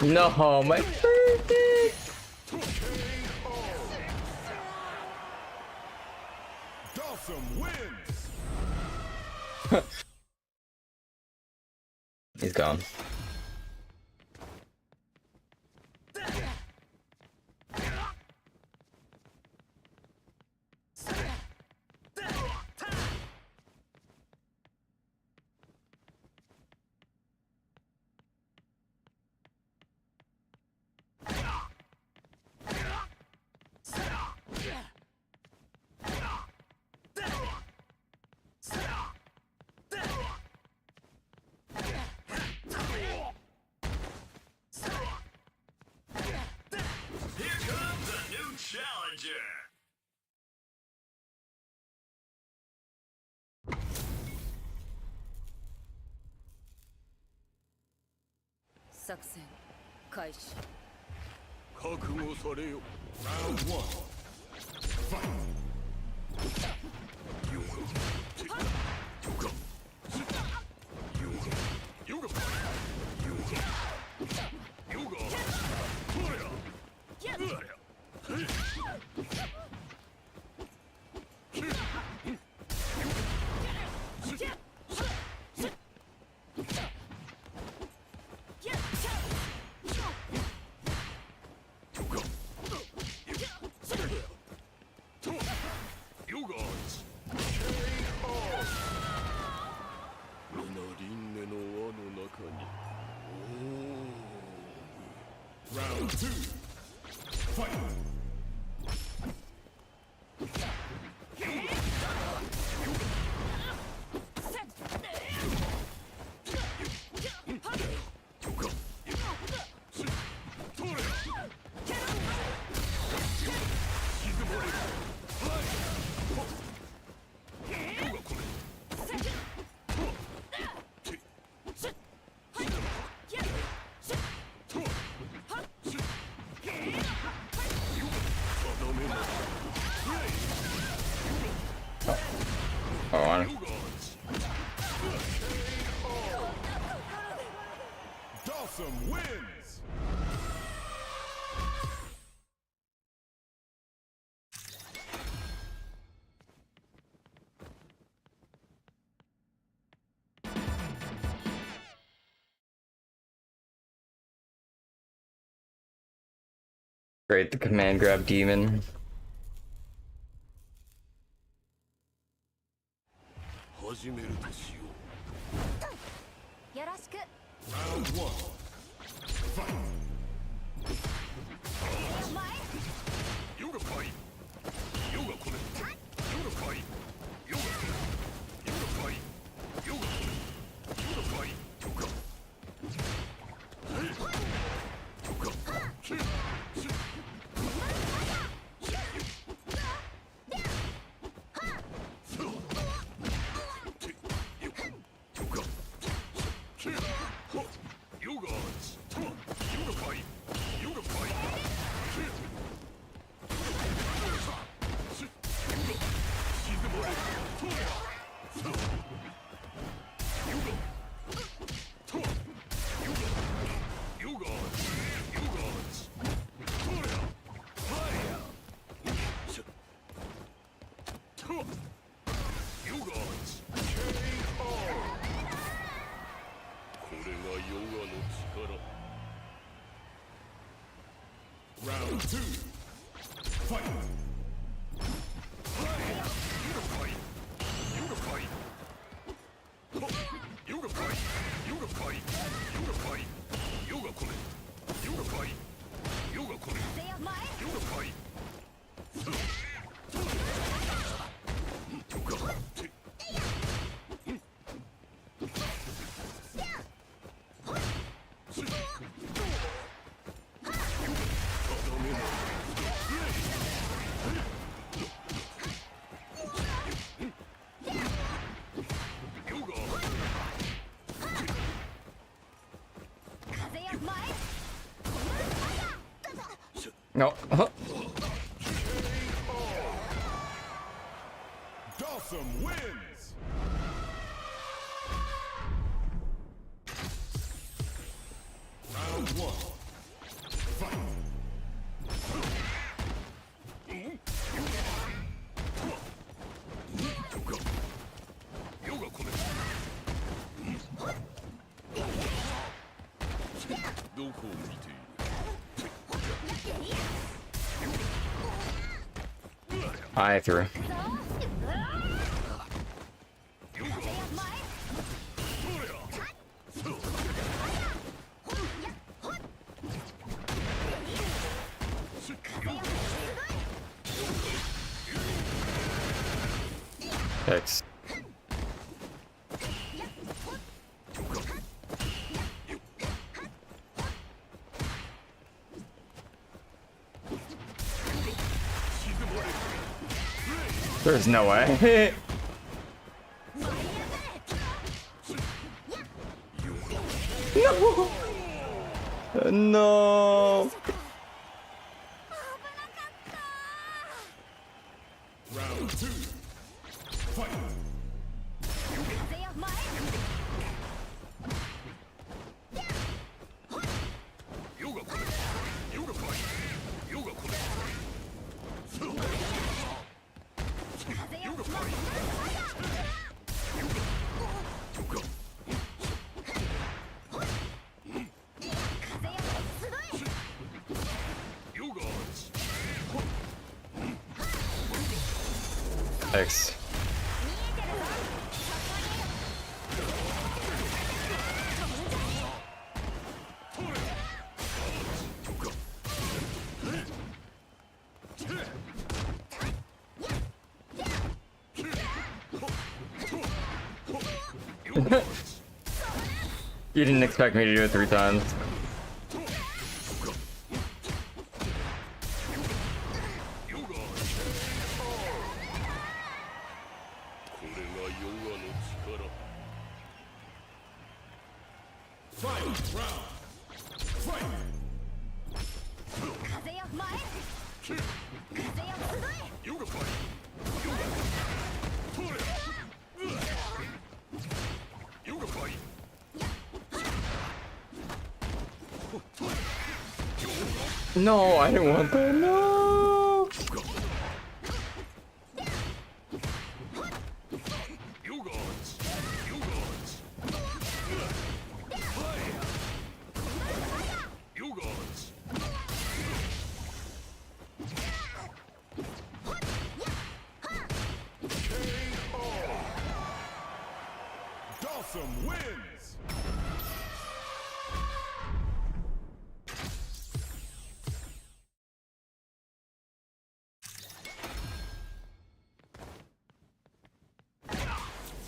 No, my birthday! He's gone. Round one. Fight. Round two. Fight. Dawson wins. Great, the command grab demon. 始めるとしよう。よろしく。 Round 1. Fight. ヨガファイ。ヨガコネ。ヨガファイ。ヨガコネ。ヨガファイ。ヨガコネ。ヨガファイ。ヨガ。ヨガ。キッ。Round 2. Fight. Yoga fight. Yoga fight. Yoga fight. Yoga fight. Yoga fight. Yoga kone. Yoga fight. Yoga kone. Yoga fight. No. Dawson wins. Round 1. Fight. Yoga kone. Doko o mite iru? I threw. X. There's no way. No. No. Round 2. Fight. Yoga kone. Yoga fight. Yoga kone. Yoga fight. Yoga. Yoga. X. You didn't expect me to do it 3 times. Fight round. Fight. Yoga fight. Yoga fight. No, I didn't want that. No. Dawson wins.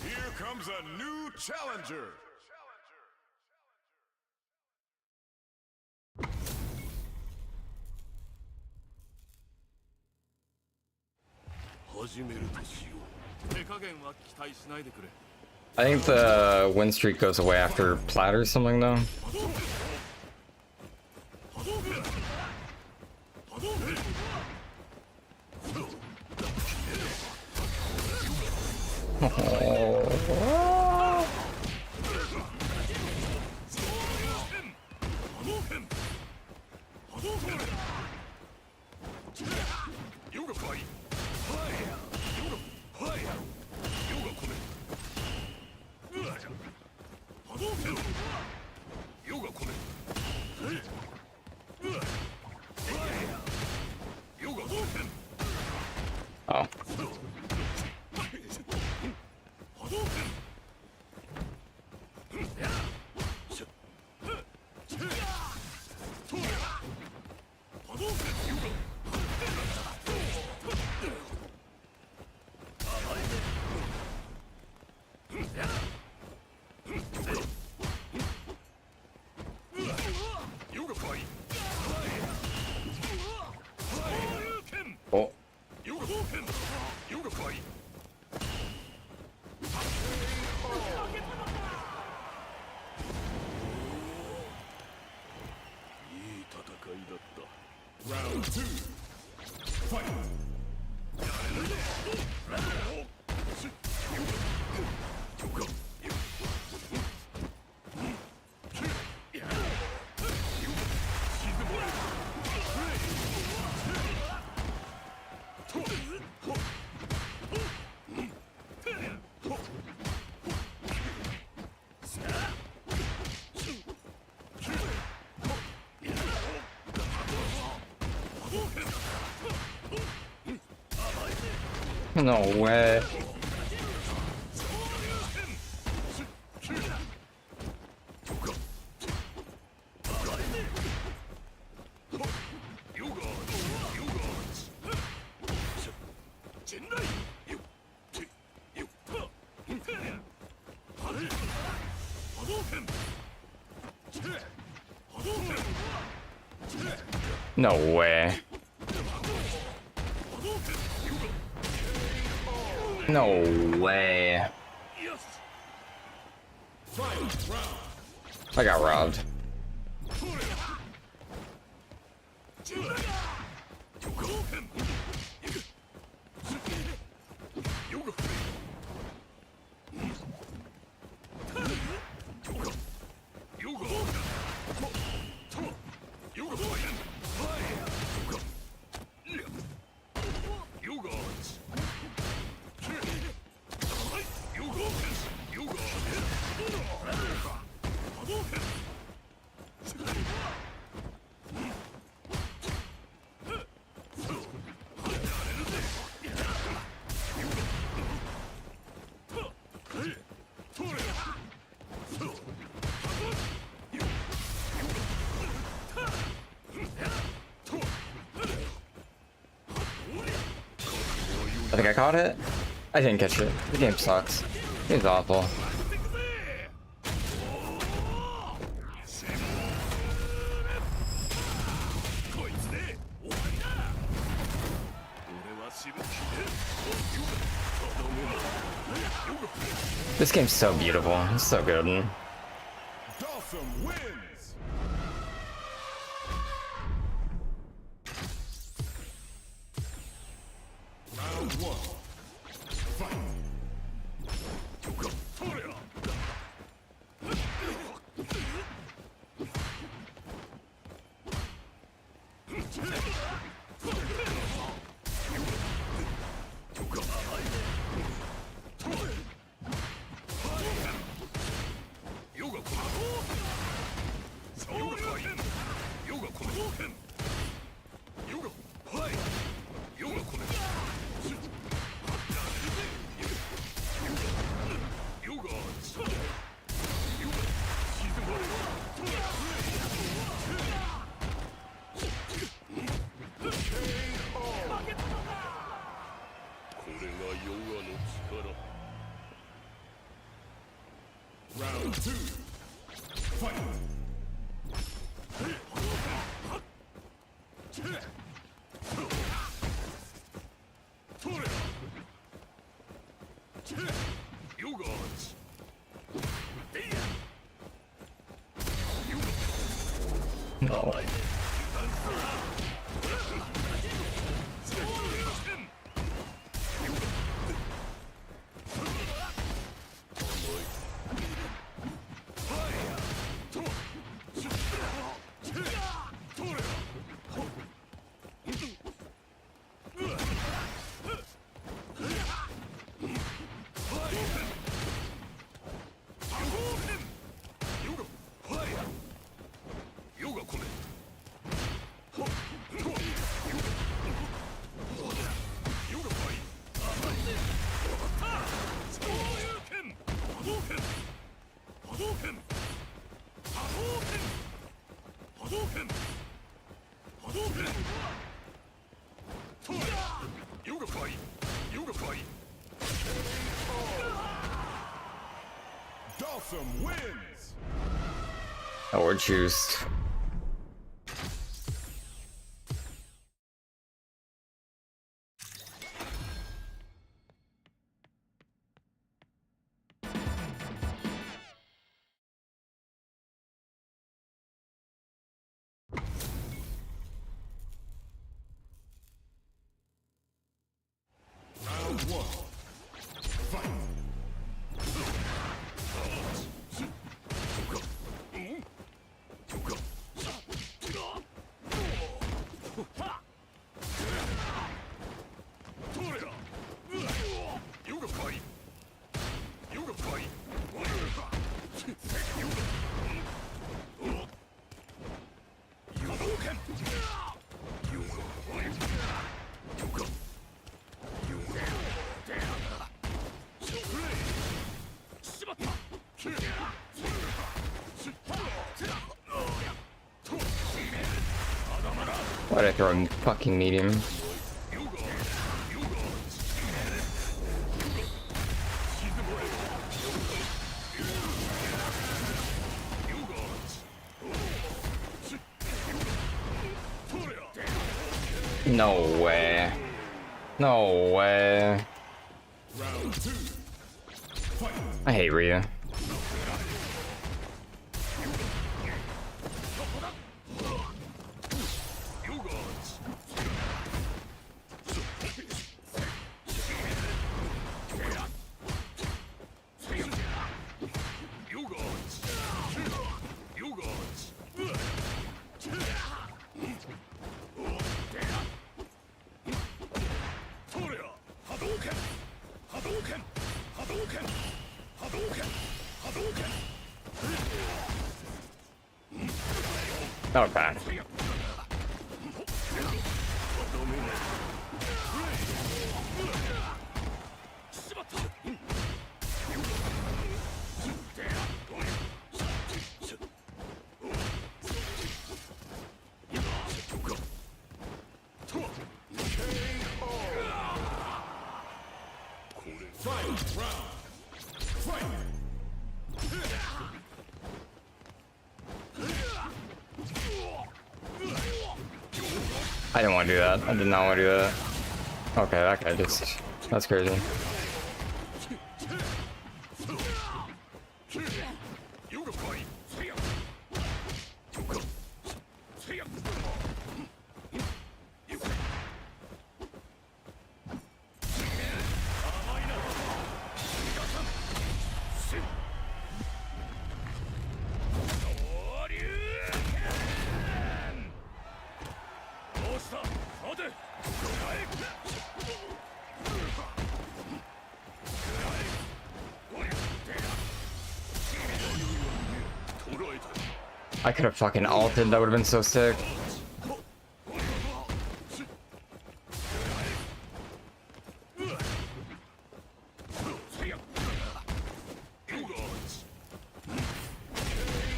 Here comes a new challenger. I think the win streak goes away after plat or something though. Oh. Oh. Oh. Round 2. Fight. No way. No way. No way. I got robbed. I think I caught it. I didn't catch it. The game sucks. The game's awful. This game's so beautiful. It's so good. Dawson wins. Round 1. Fight. Round 2. Fight. You gods. No. Dawson wins. Oh, we're juiced. Round 1. Fight. Why'd I throw a fucking medium? No way. No way. Round 2. Fight. I hate Ryu. Okay. I didn't want to do that. I did not want to do that. Okay, that guy just... That's crazy. I could have fucking ulted, that would have been so sick.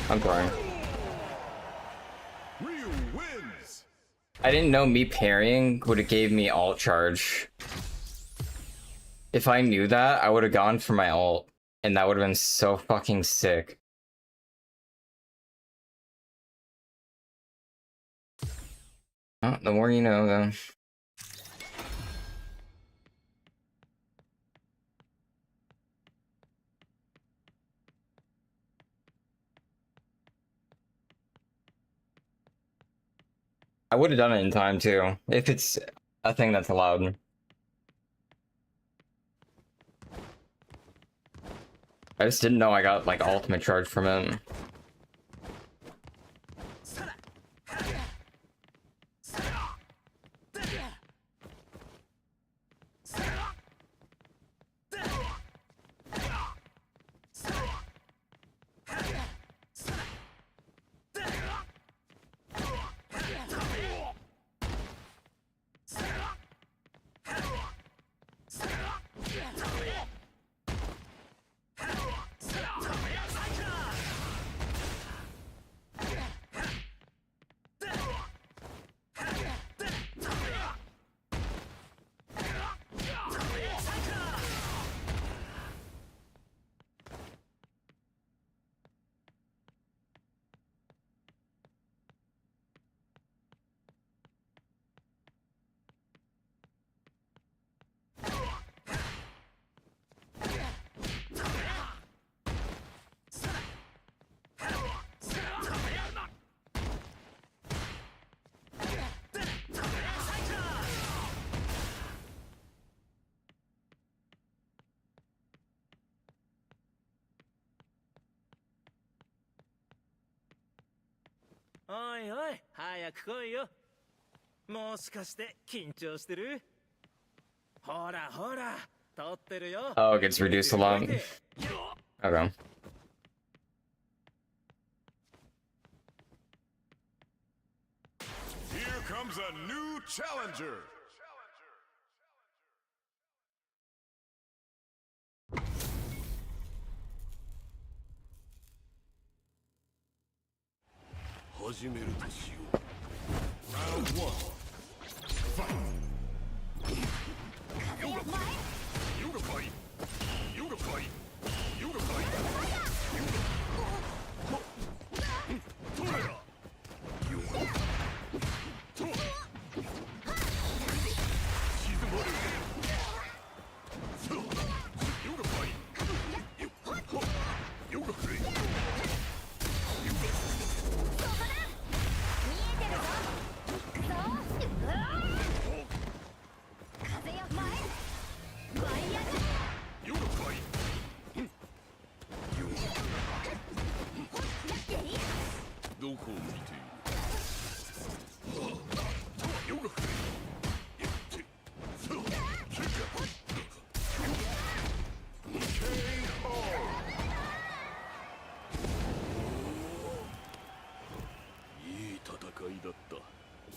I'm throwing. I didn't know me parrying would have gave me ult charge. If I knew that, I would have gone for my ult And that would have been so fucking sick. Oh, the more you know, though. I would have done it in time, too, if it's a thing that's allowed. I just didn't know I got, like, ultimate charge from it.おいおい、早く来いよ。もしかして緊張してる？ほらほら、撮ってるよ。Oh, it gets reduced a lot. Okay. Here comes a new challenger. Round 1. Fight. Yoga fight. Yoga fight. Yoga fight. Yoga fight.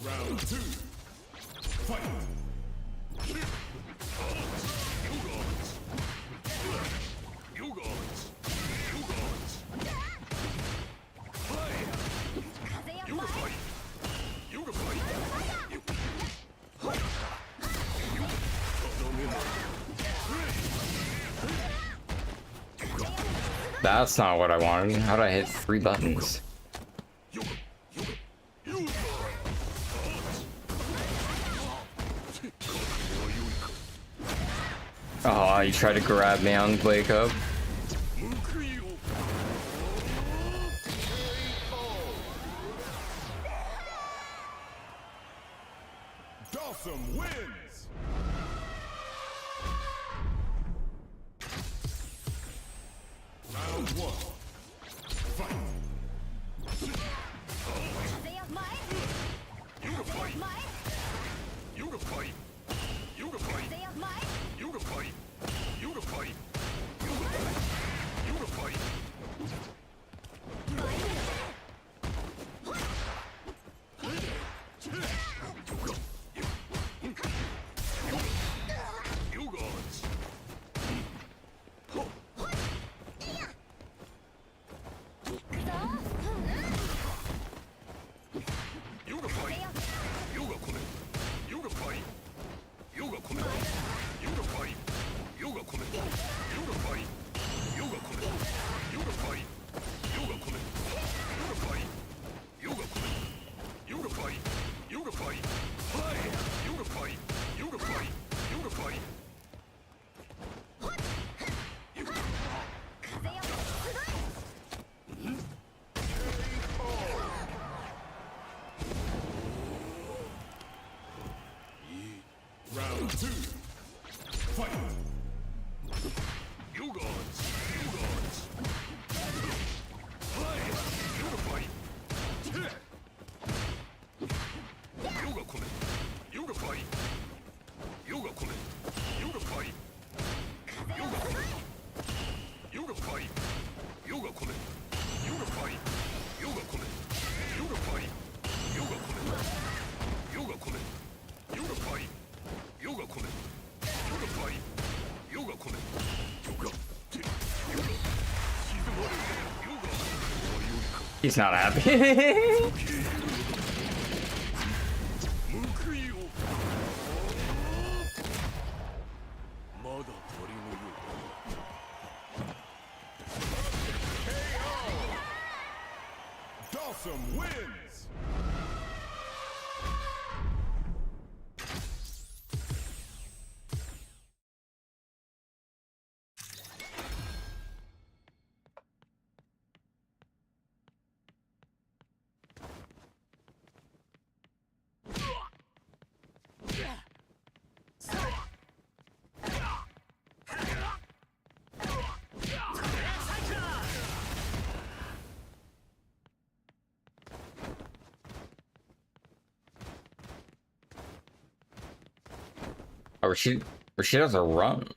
Round 2. Fight. That's not what I wanted. How did I hit 3 buttons? Oh, you tried to grab me on Wake Up. Dawson wins. Round 1. Fight. Yoga fight. Yoga fight. Yoga fight. Yoga fight. Yoga fight. Yoga fight. He's not happy. Dawson wins! Or she does a run.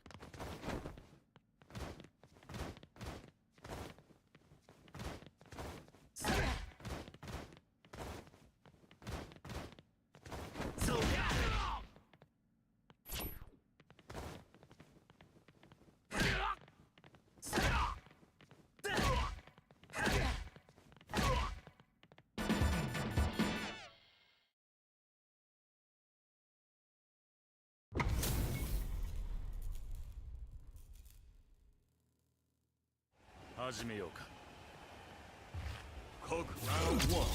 Round one.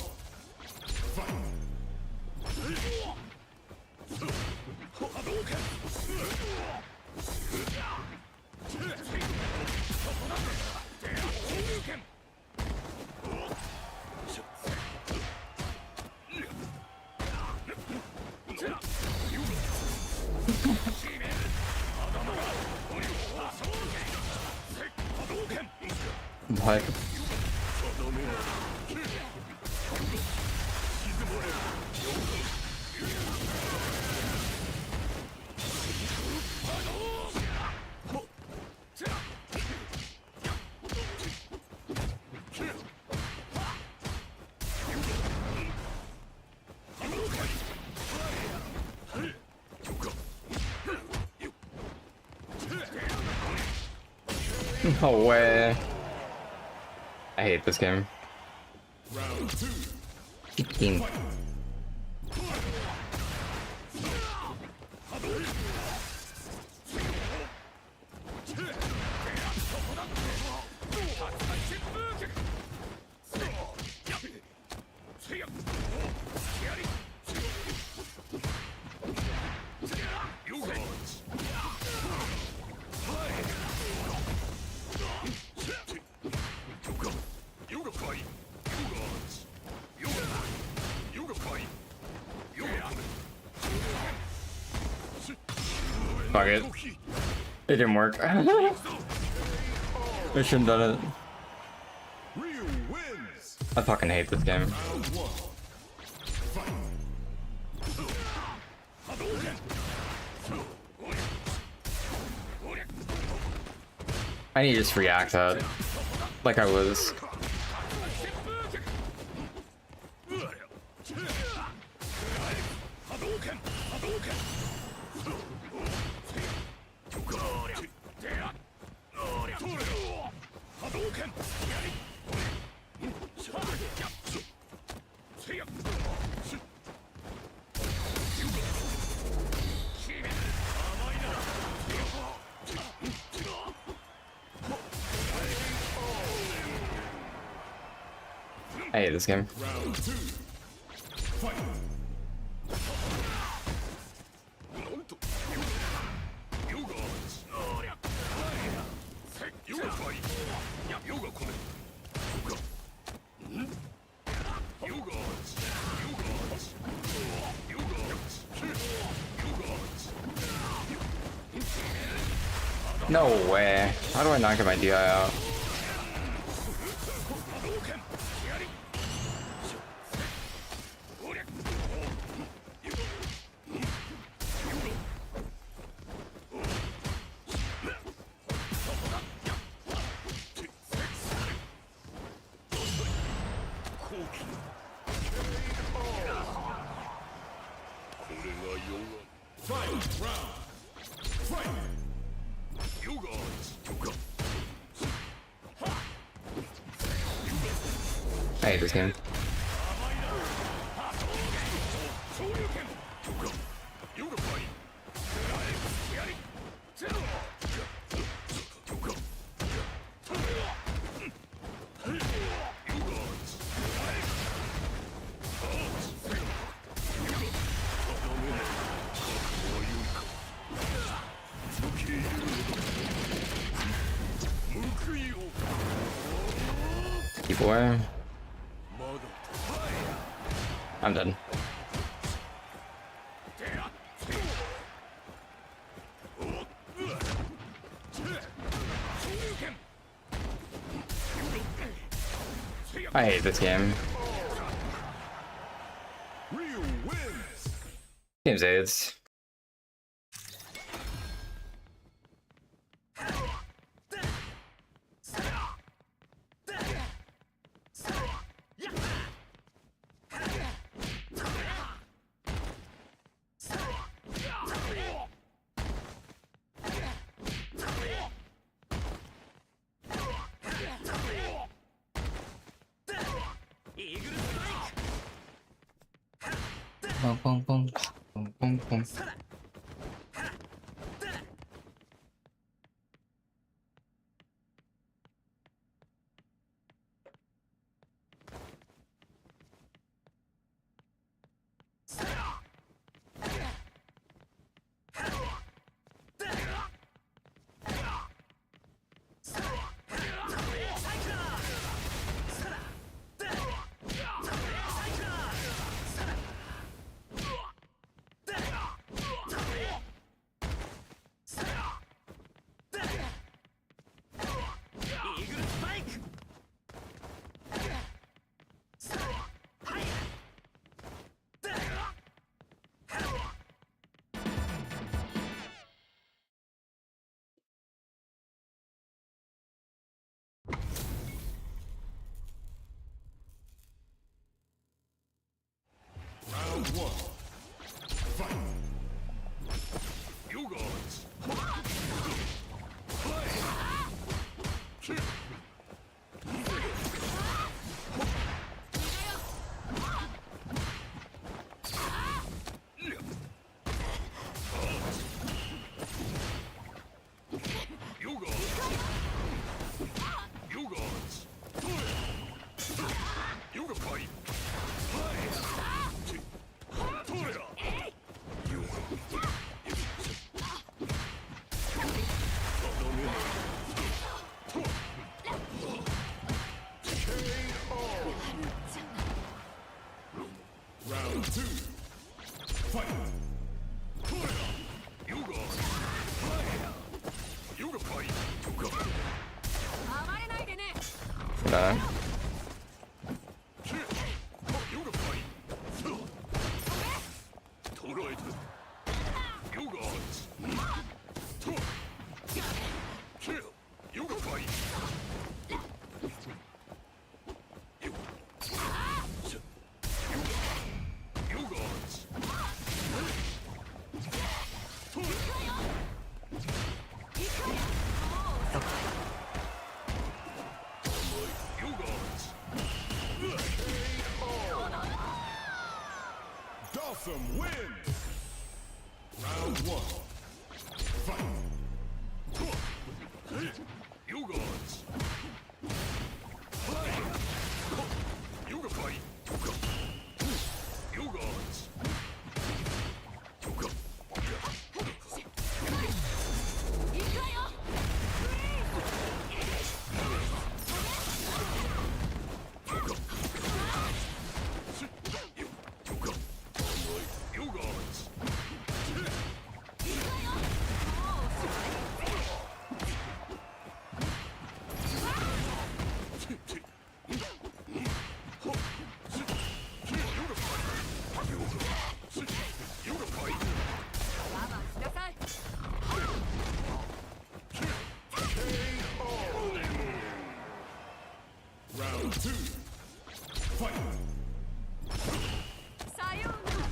Fight. What? No way. I hate this game. Round two. Chicken. Fuck it. It didn't work. I shouldn't have done it. I fucking hate this game. I need to just react that. Like I was. I hate this game. Round two. Fight. No way. How do I not get my DI out? I hate this game. Keep away. I'm done. I hate this game. Game's AIDS. Boom, boom, boom, boom, boom, boom. Round one. Fight. You guys. Round two. Fight. You guys. You can fight. Nah. Dawson wins. Round one. Fight. You guys. You can fight. You guys. You guys. Round 2. Fight. さようなら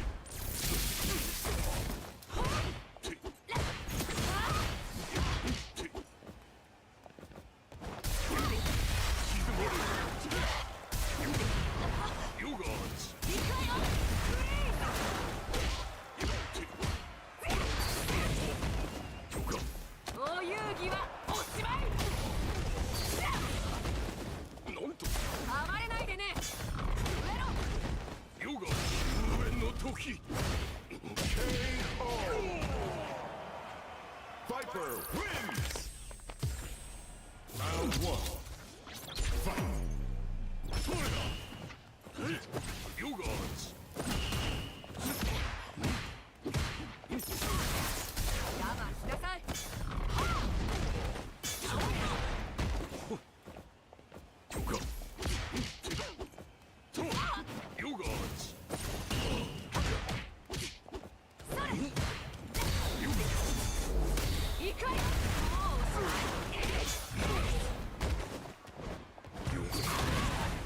お遊戯はおしまい暴れないでねヨガ無縁の時 KO Viper wins Round 1 Fight Yogas 我慢しなさい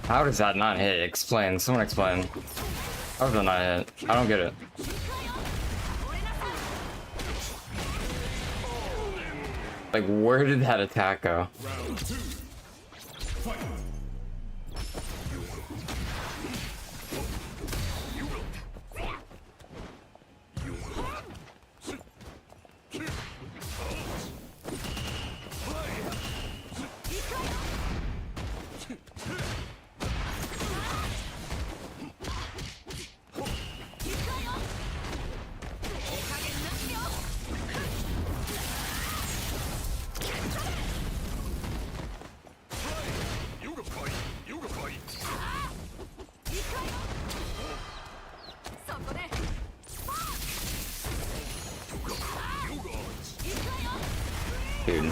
How does that not hit? Explain. Someone explain. How does that not hit? I don't get it. Like, where did that attack go? Round 2 Fight Dude.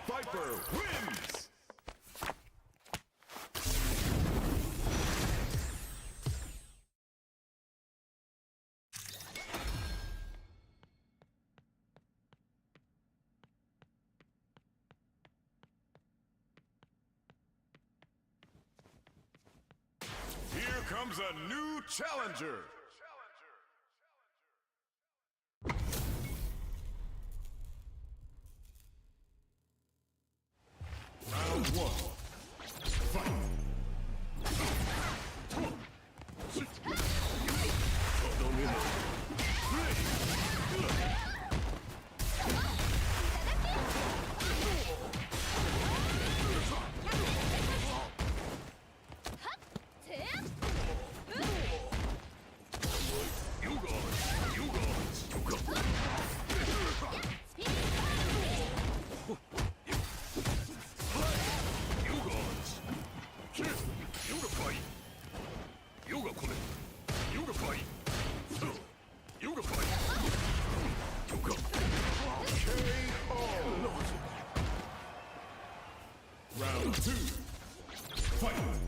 Viper wins! Here comes a new challenger! Round 1. Fight! Round 2. Fight!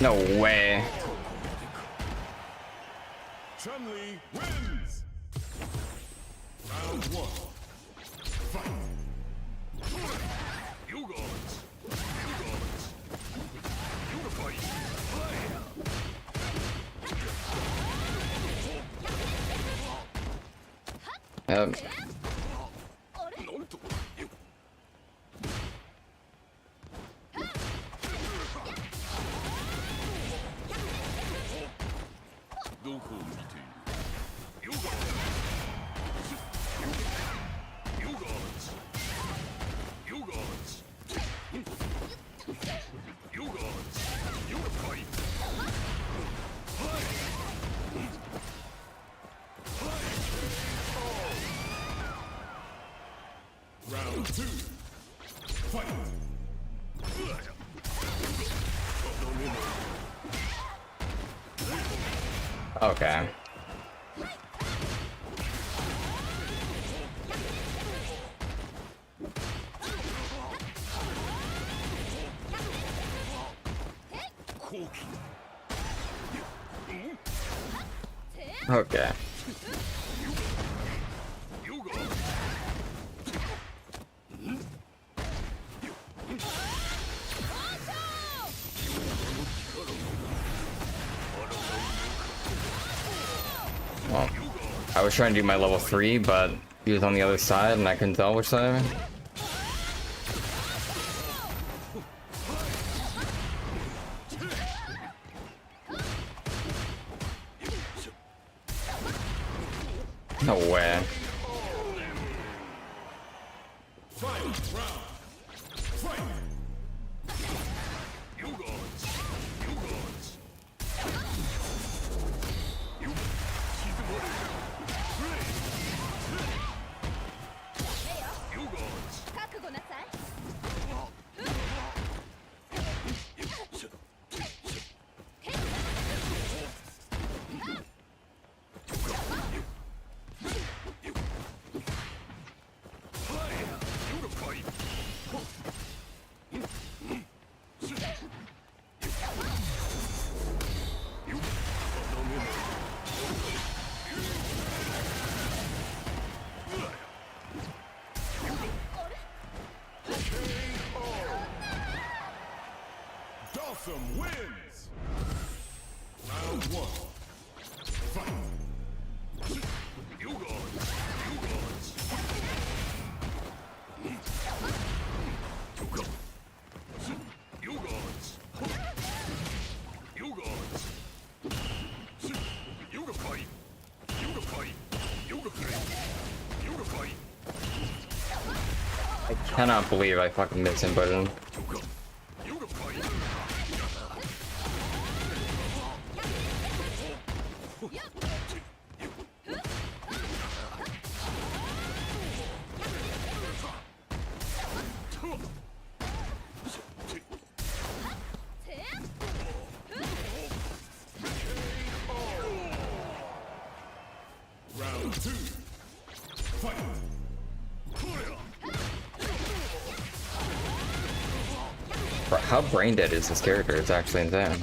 No way. Chun-Li wins. Round 1. Fight. You guys. Unify. Yep. Round 2. Fight. Okay. Okay. Well, I was trying to do my level 3, but he was on the other side and I couldn't tell which side. No way. Dawson wins. Round 1. Fight. You guys. I cannot believe I fucking missed him, but Round 2. Fight. bro, how brain dead is this character? It's actually insane.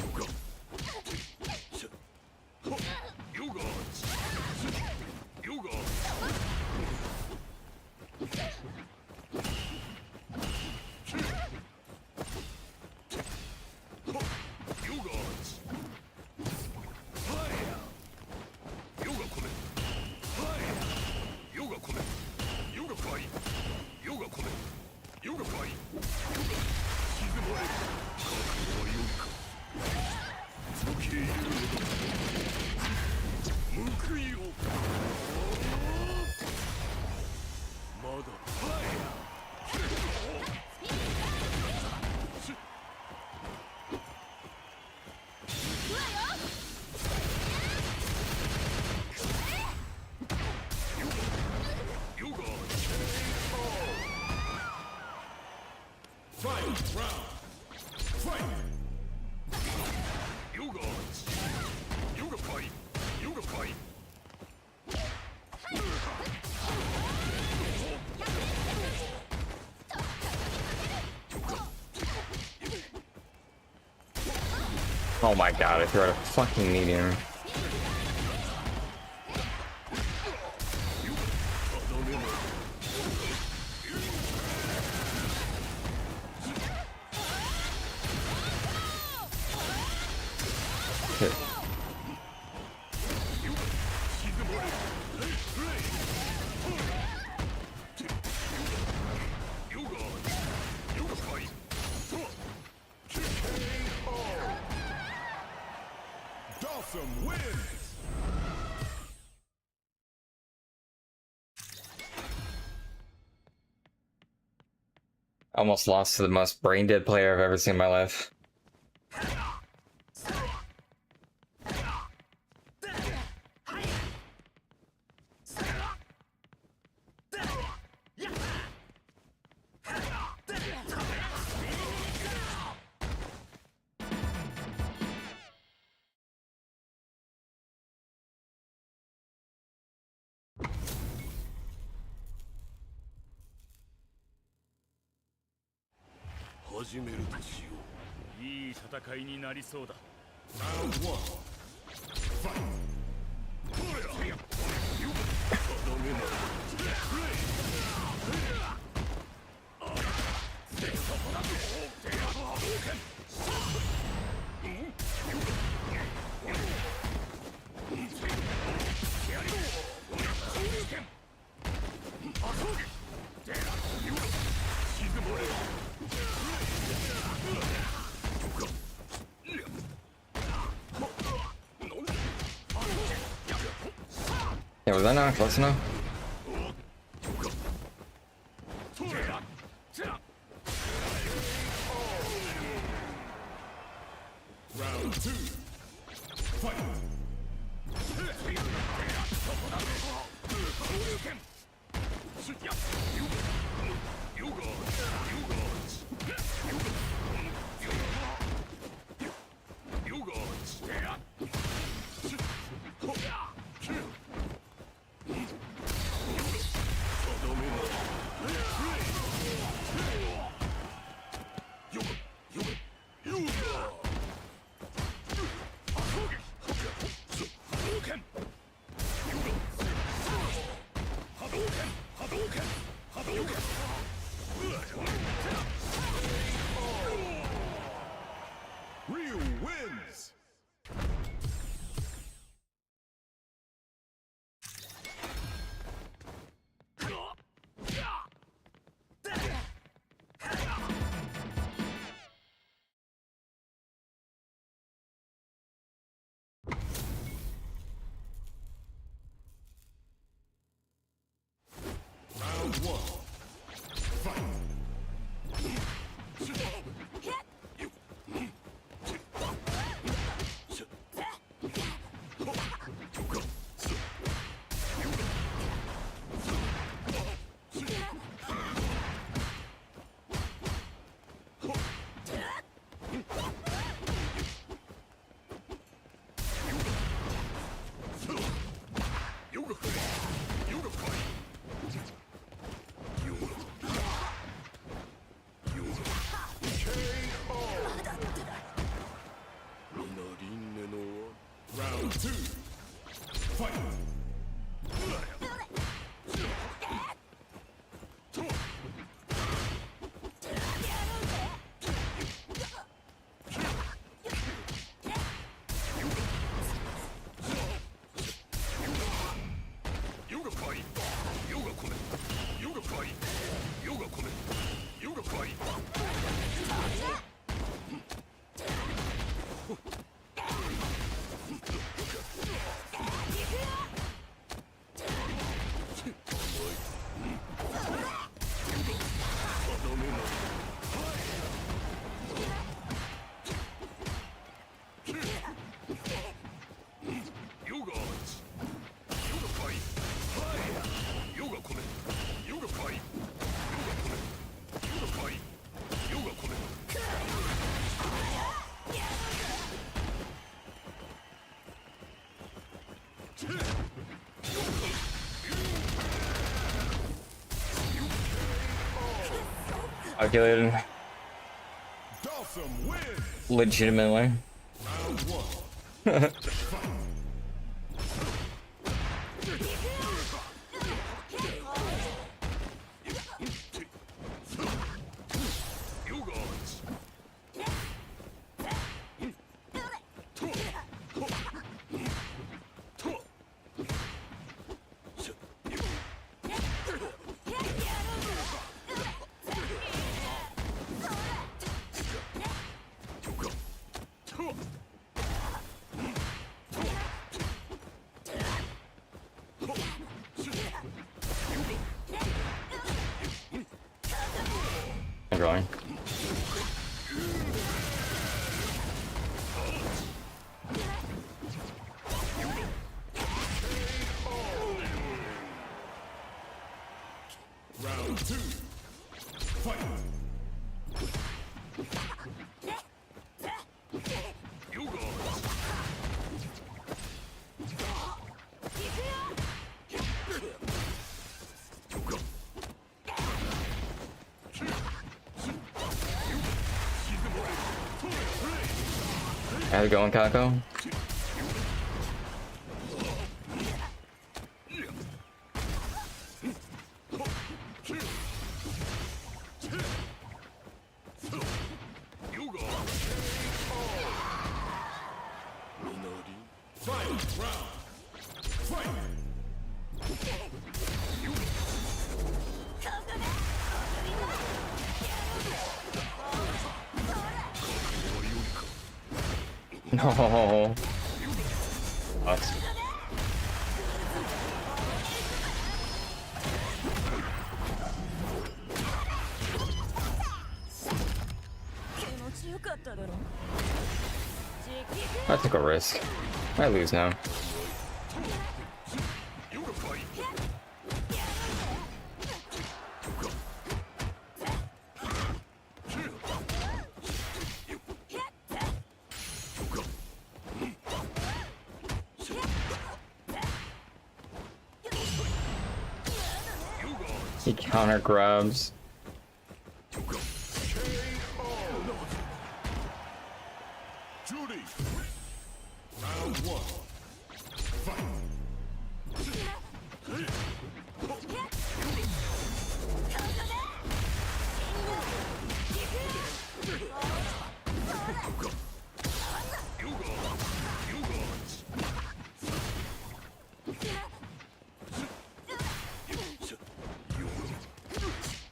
Oh my god, I threw out a fucking medium. Shit. Dawson wins! Almost lost to the most brain dead player I've ever seen in my life. Yeah, was that not close enough? Round 2. Fight! Ryu wins! Round 1. Fight! Round 2. Fight! Calculated. Legitimately. I'm going. Round 2. Fight. You go. How's it going, Kako? No. Sucks. I took a risk. I lose now. He counter grabs. Judy. Round 1. Fight.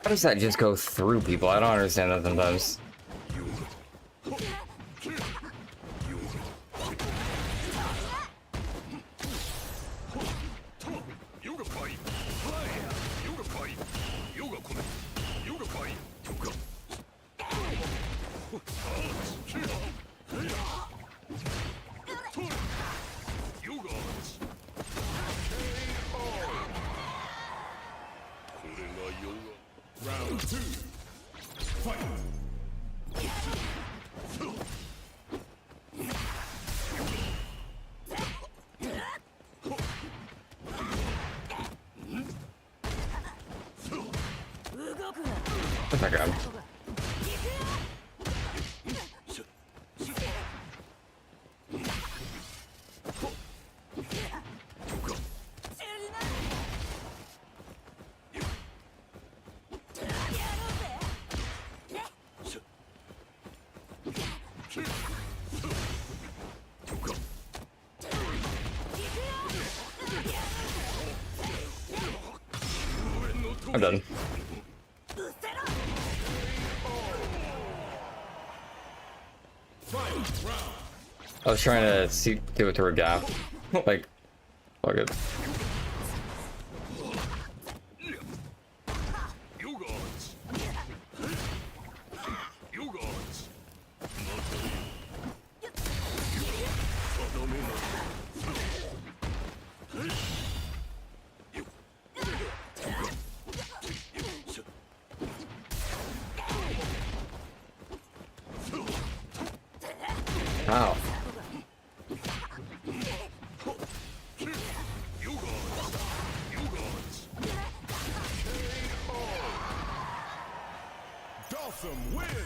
How does that just go through people? I don't understand that sometimes. Round 2. Fight. Oh my god. I'm done. I was trying to do it through a gap. Like, fuck it. Wow. Awesome wins!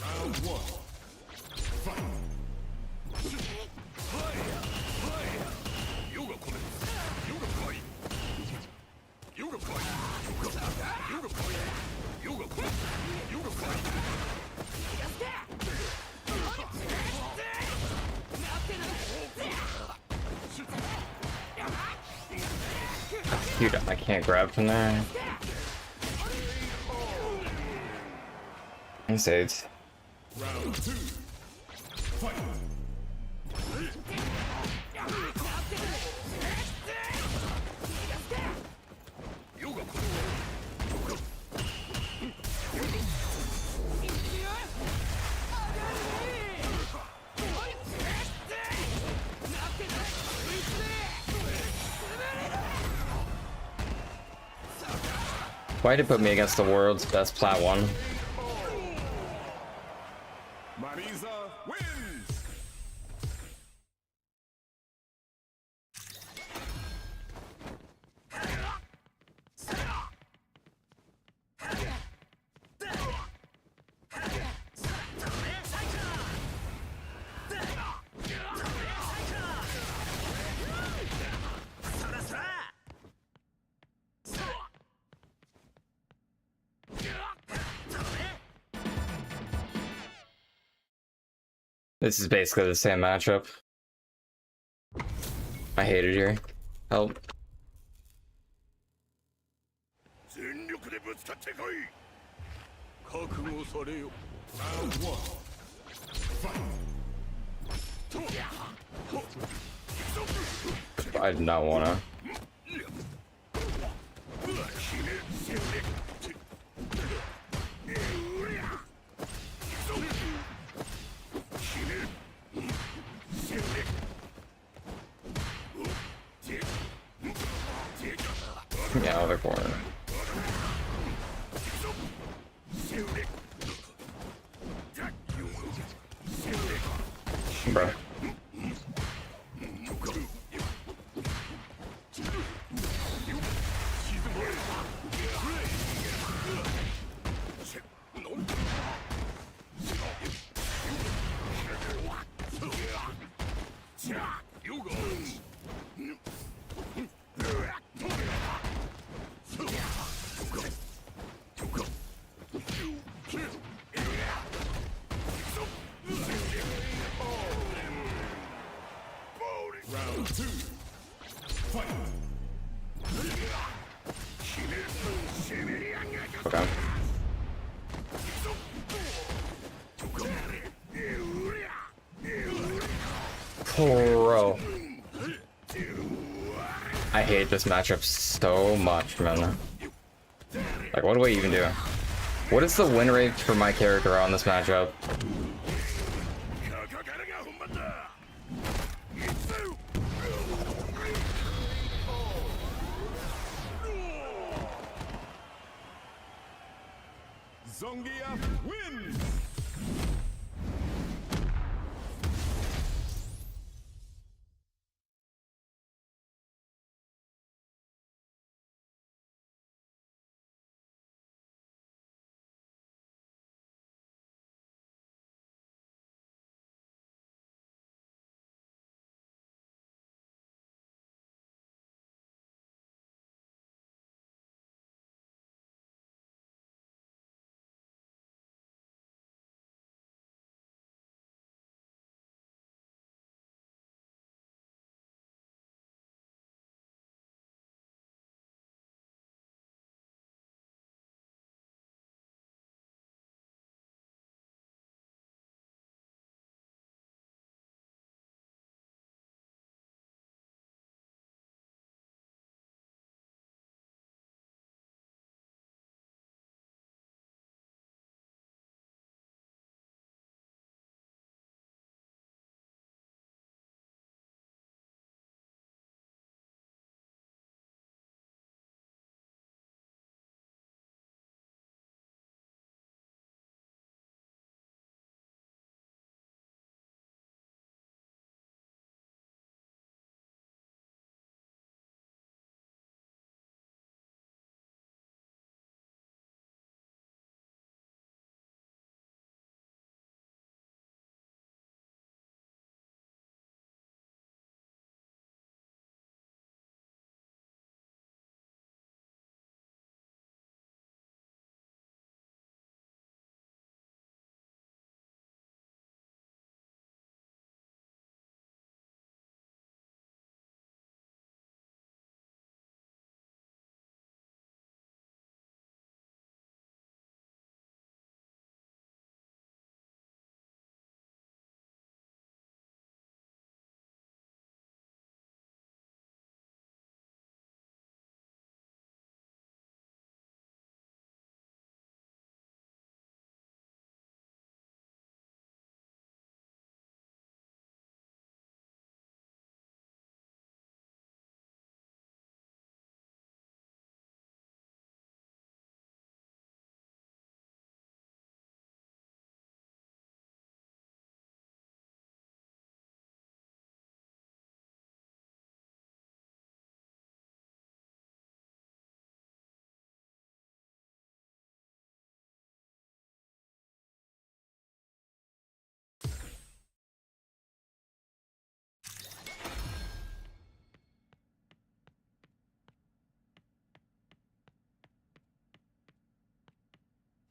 Round one. Fight. Yoga come. Yoga fight. Yoga fight. Yoga fight. Yoga come. Yoga fight. Dude, I can't grab from there. I saved. Round two. Fight. Why'd it put me against the world's best plat one? Marisa wins. This is basically the same matchup. I hate it here. Help. Round one. I did not wanna. Yeah, other corner. Bro. Okay. Bro. I hate this matchup so much, man. Like, what do I even do? What is the win rate for my character on this matchup? Zongia wins!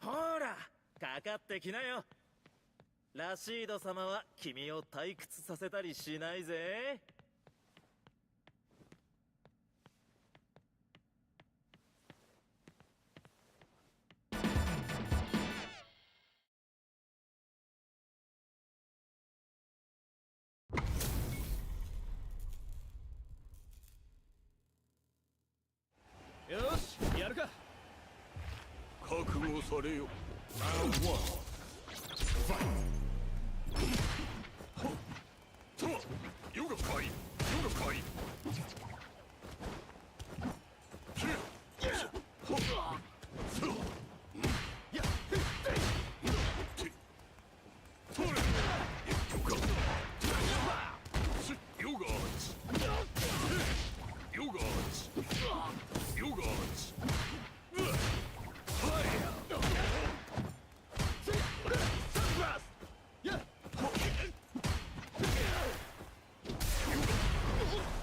Hora! かかってきなよ。ラシード様は君を退屈させたりしないぜ。よし、やるか。覚悟されよ。Round 1 Fight! Yoga fight! Yoga fight!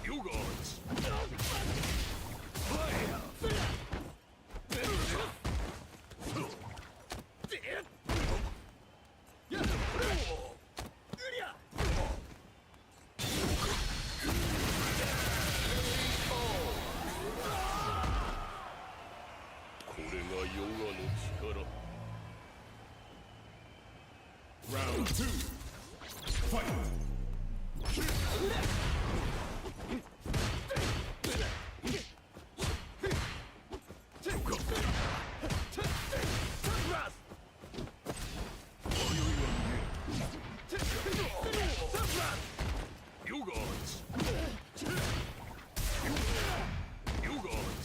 You guards! 2. Fight. You guys. You guys. You guys. You guys.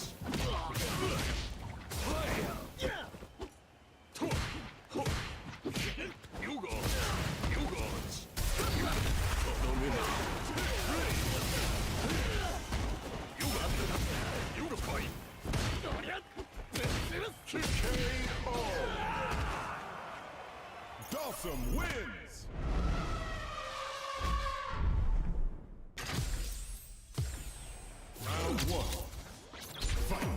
You to fight. KO. Dawson wins. Round 1. Fight.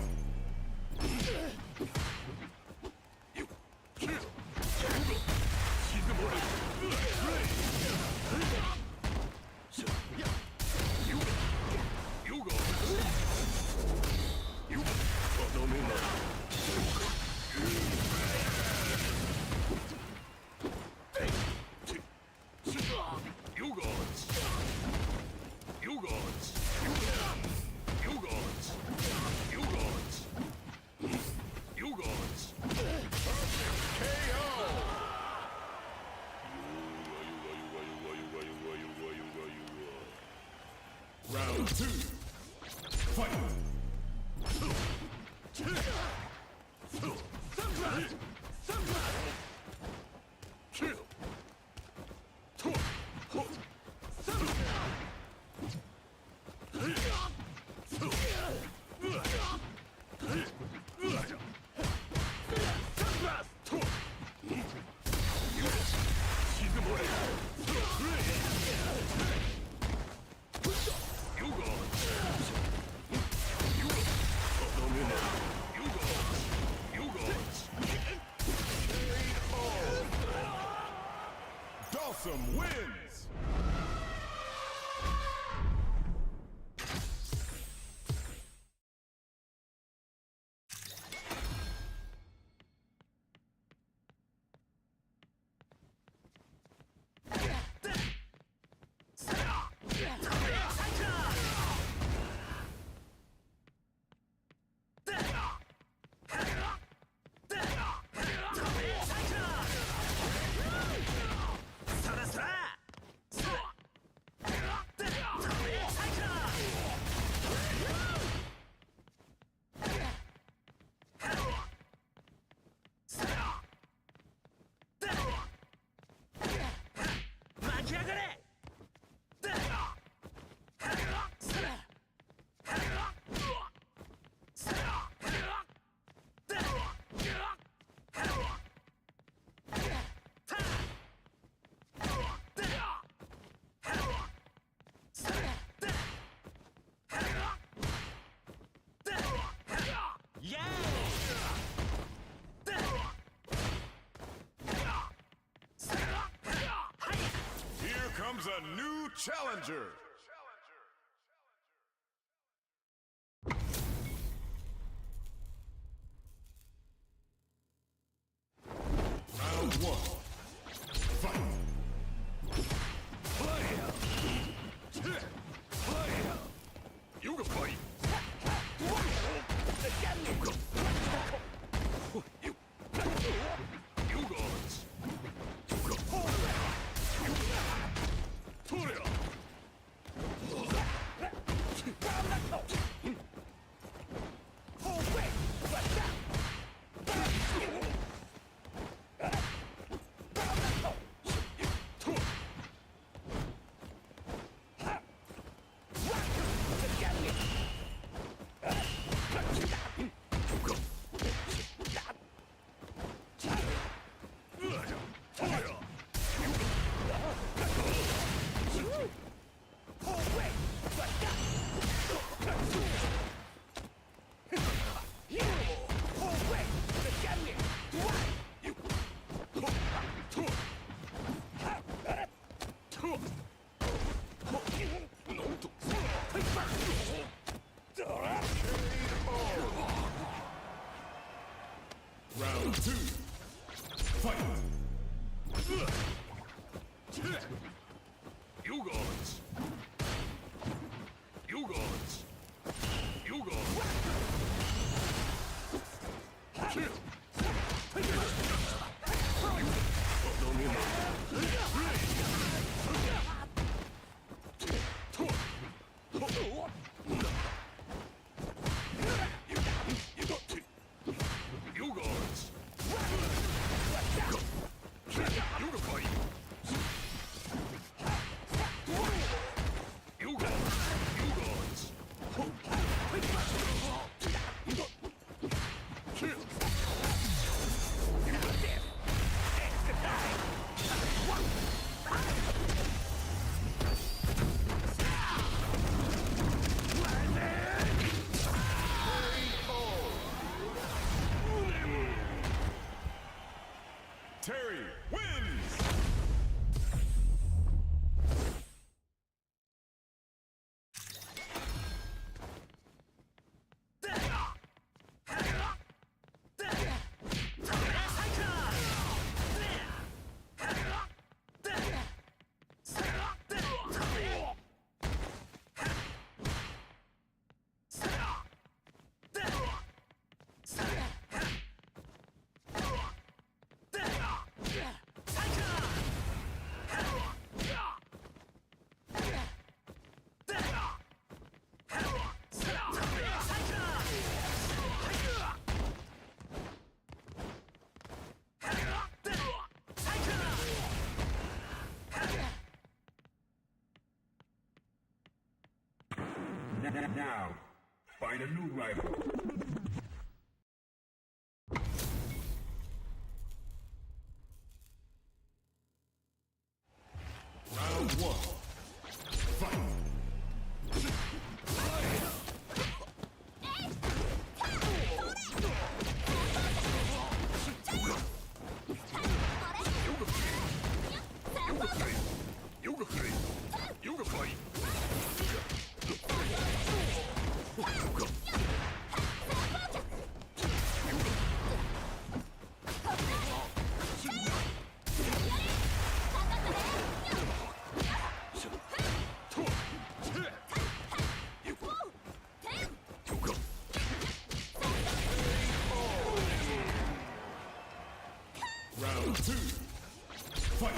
Round 2. Fight. Dawson wins. Here comes a new challenger. Round 1. Fight. You can fight. You guys. Round 2. Fight. Now, find a new rival. Round 1. Fight. Round 2. Fight.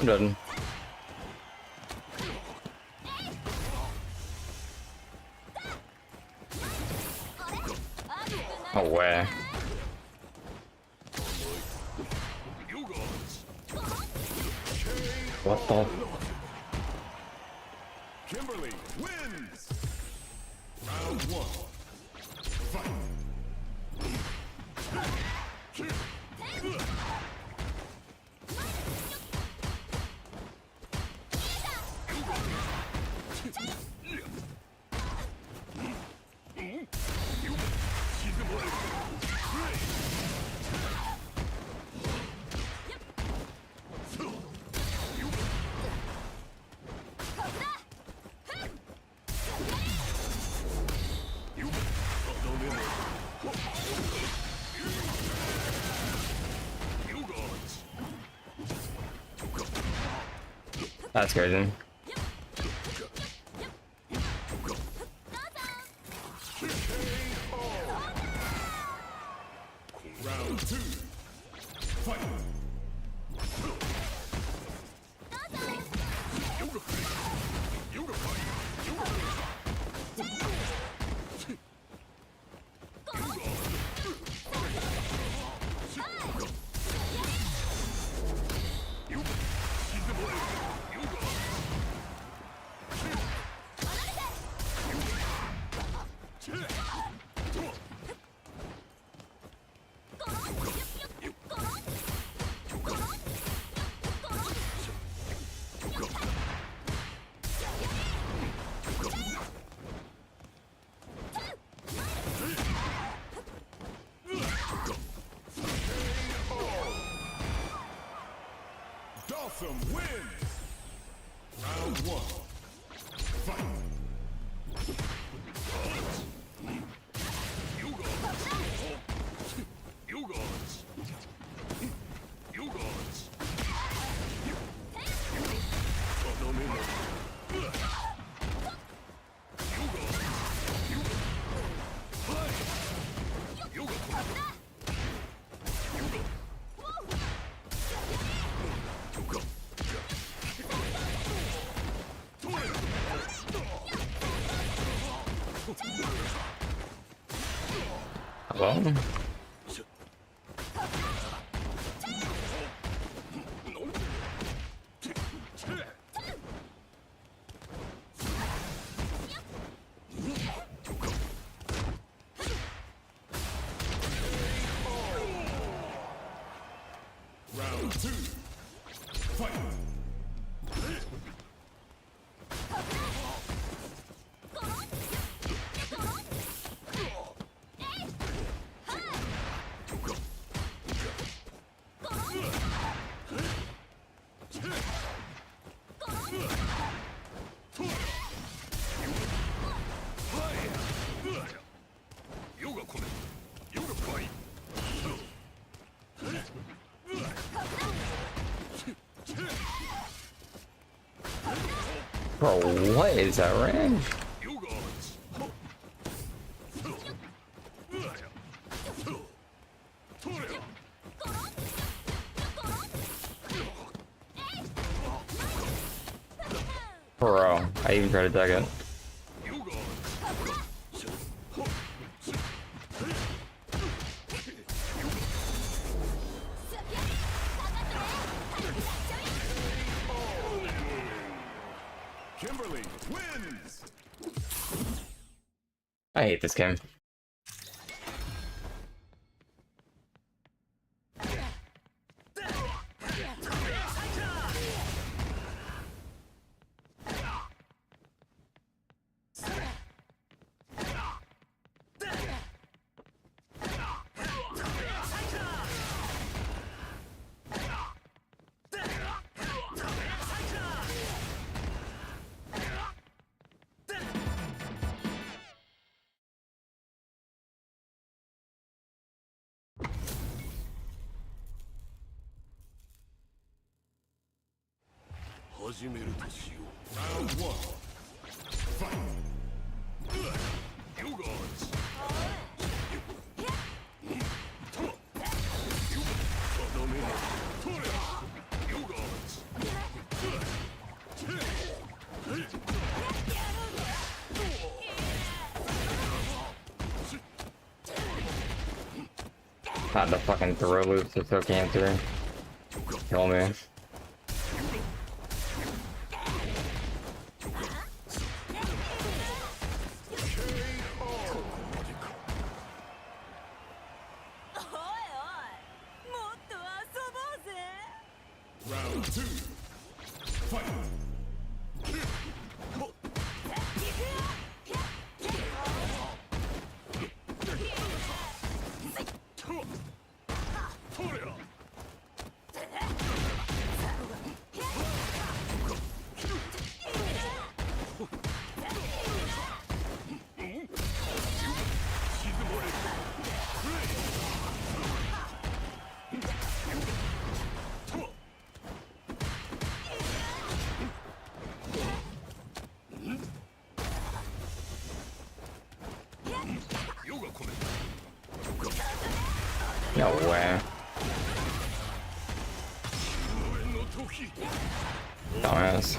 I'm done. Oh, way. What the? Kimberly wins. Round 1. Fight. That's crazy. Round 2. Fight. Dawson wins. Round 1. Fight. Well. Round 2. Fight. Bro, what is that range? Bro, I even tried to duck it. Kimberly wins. I hate this game. Round one. Fight. You guys. Not the fucking throw loops are so cancer. Kill me. Round two. Fight. No way. Dumbass.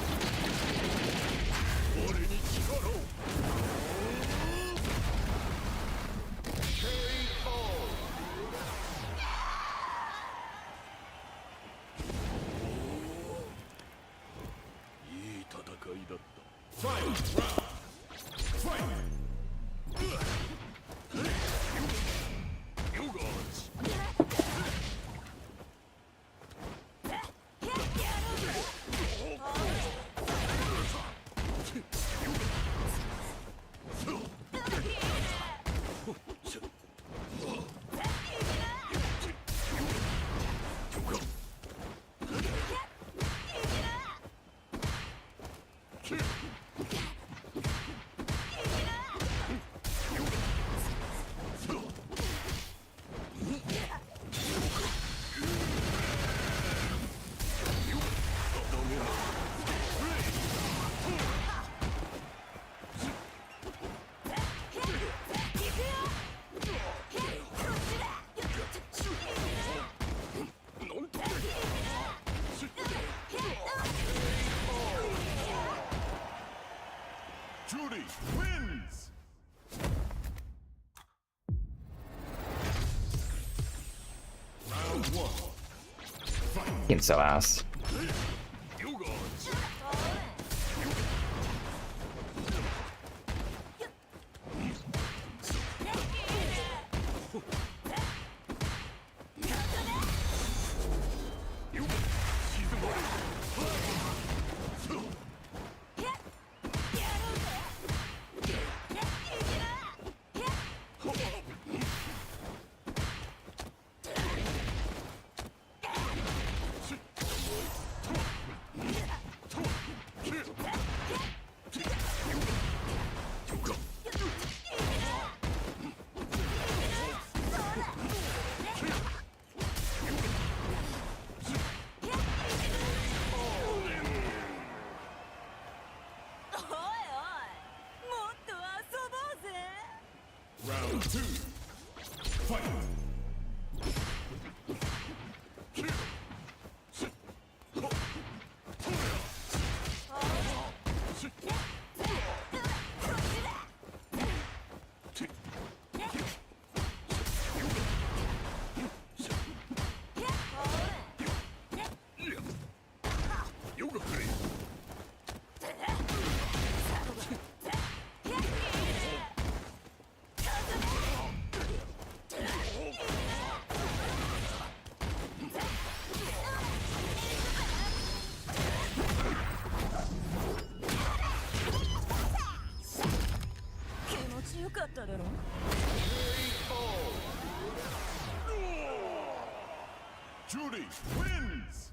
Judy wins. Round one. Fight. Getting so ass. You guys. Round 2. Fight. Judy wins!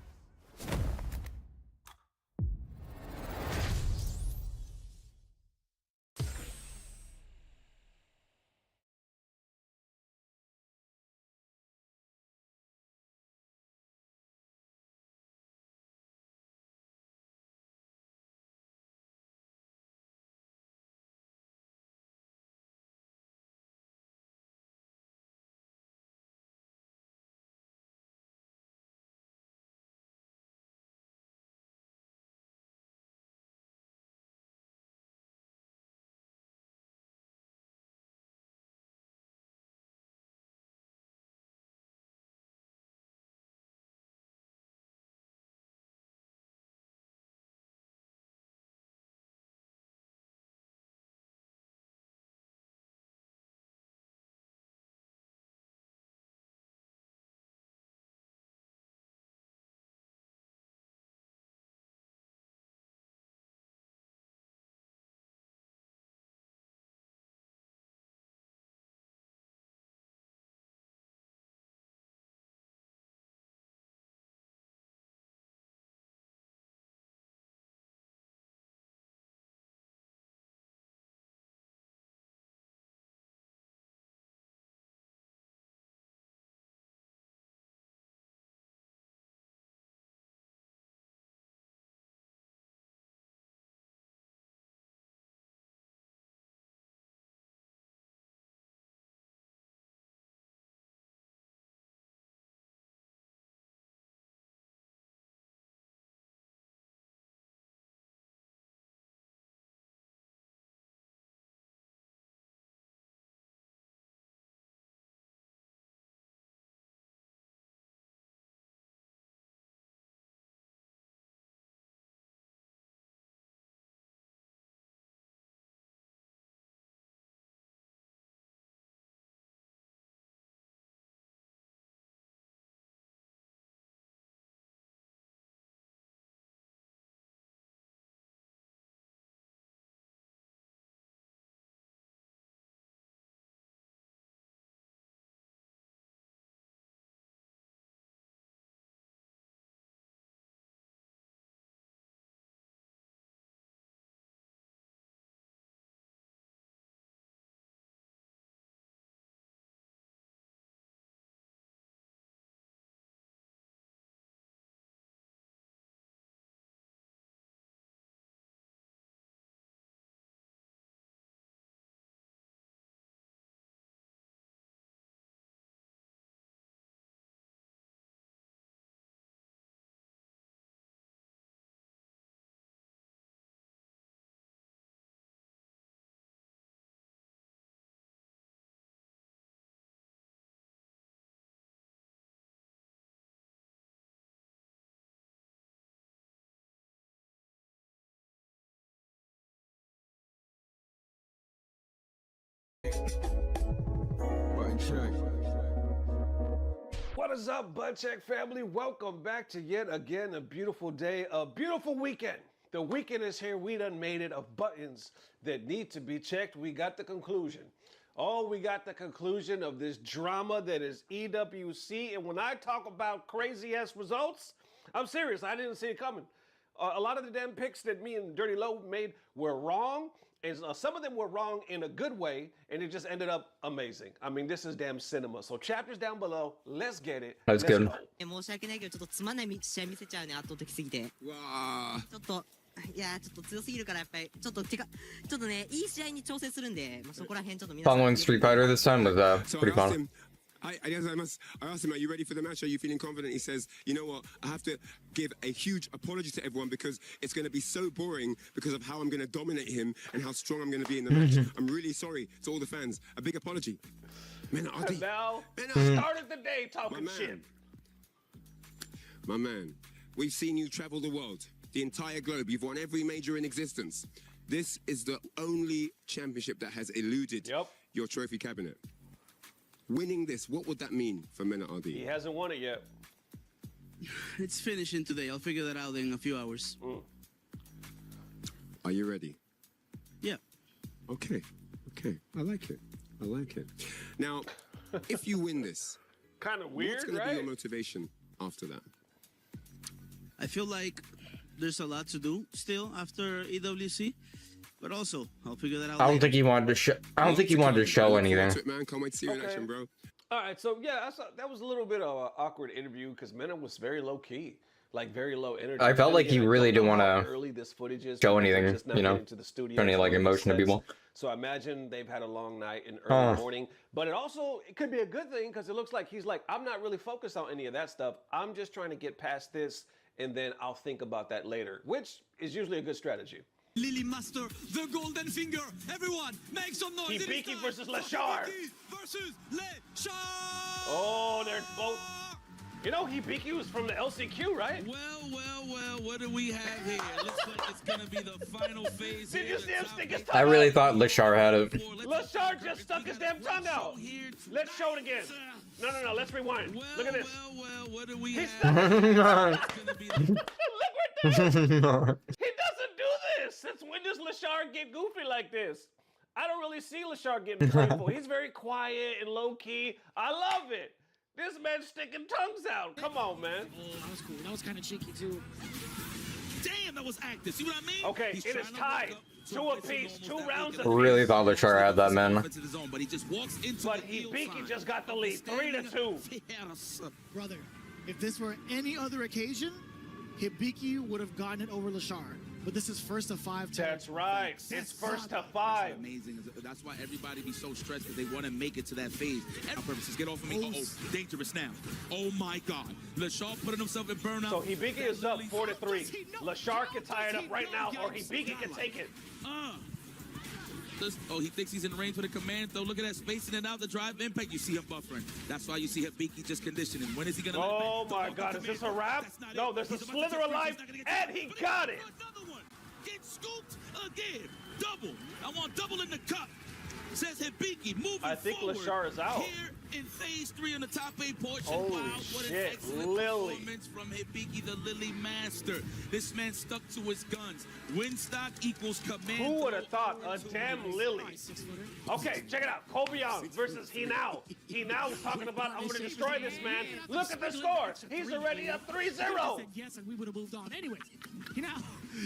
What is up, Butt Check family? Welcome back to yet again a beautiful day, a beautiful weekend. The weekend is here. We done made it of buttons that need to be checked. We got the conclusion. We got the conclusion of this drama that is EWC. And when I talk about crazy ass results, I'm serious. I didn't see it coming. A lot of the damn picks that me and Dirty Low made were wrong. And some of them were wrong in a good way, and it just ended up amazing. I mean, this is damn cinema. So chapters down below. Let's get it. That's good. 申し訳ないけどちょっとつまんない試合見せちゃうね、圧倒的すぎて。うわー。ちょっといやちょっと強すぎるからやっぱりちょっとねいい試合に調整するんで、そこら辺ちょっと皆さん Following Street Fighter this time was pretty fun. I asked him, are you ready for the match? Are you feeling confident? He says, you know what? I have to give a huge apology to everyone because it's going to be so boring because of how I'm going to dominate him and how strong I'm going to be in the match. I'm really sorry to all the fans. A big apology. Now, started the day talking shit. My man, we've seen you travel the world, the entire globe. You've won every major in existence. This is the only championship that has eluded your trophy cabinet. Winning this, what would that mean for Mena RD? He hasn't won it yet. It's finishing today. I'll figure that out in a few hours. Are you ready? Yeah. Okay. I like it. Now, if you win this, kind of weird, what's going to right? be your motivation after that? I feel like there's a lot to do still after EWC. But also, I'll figure that out. I don't think he wanted to show. I don't think he wanted to show anything. Man, can't wait to see you in action, bro. All right, so yeah, I saw, that was a little bit of an awkward interview because Mena was very low key, like very low energy. I felt like he really didn't want to show anything, just now you know, getting to the studio, show any like emotion to people. So I imagine they've had a long night and early morning, but it could be a good thing because it looks like he's like, I'm not really focused on any of that stuff. I'm just trying to get past this, and then I'll think about that later, which is usually a good strategy. Lily Master, the Golden Finger. Everyone, make some noise. Hibiki versus Lashar. Versus Lashar. Oh, they're both. You know, Hibiki was from the LCQ, right? Well. What do we have here? Looks like it's gonna be the final phase. Did you see him stick his tongue I really out? thought Lashar had it. Lashar just stuck his damn tongue out. Let's show it again. No. Let's rewind. Look at this. What do we He have? Look right there. He doesn't do this. Since when does Lashar get goofy like this? I don't really see Lashar getting playful. He's very quiet and low key. I love it. This man's sticking tongues out. Come on, man. Oh, that was cool. That was kind of cheeky too. Damn, that was active. See what I mean? Okay, it is tied. 2 apiece, 2 rounds apiece. Really thought Lashar had that, man. But he just walks into But Hibiki just got the lead, 3-2. Brother, if this were any other occasion, Hibiki would have gotten it over Lashar. But this is first to 5. That's right. It's first to 5. Amazing. That's why everybody be so stressed because they want to make it to that phase. Purposes, get off of me. Uh-oh, dangerous now. Oh my God. Lashar putting himself in burnout. So Hibiki is up 4-3. Lashar can tie it up right now, or Hibiki can take it. Oh, he thinks he's in range for the command, though. Look at that, spacing it out, the drive impact. You see him buffering. That's why you see Hibiki just conditioning. When is he going to Oh, my God. Is this a wrap? No, there's a slither of life, and he got it. Another one. Get scooped again. Double. I want double in the cup. Says Hibiki moving I think forward. Lashar is out. Here in phase 3 on the top 8 portion. Holy wow, what an shit, excellent Lily. performance from Hibiki, the Lily Master. This man stuck to his guns. Win stock equals command. Who would have thought a damn Lily? Okay, check it out. Kobe Young versus Hinao. Hinao was talking about, I'm going to destroy this man. Look at the score. He's already up 3-0. Yes, and we would have moved on. Anyway,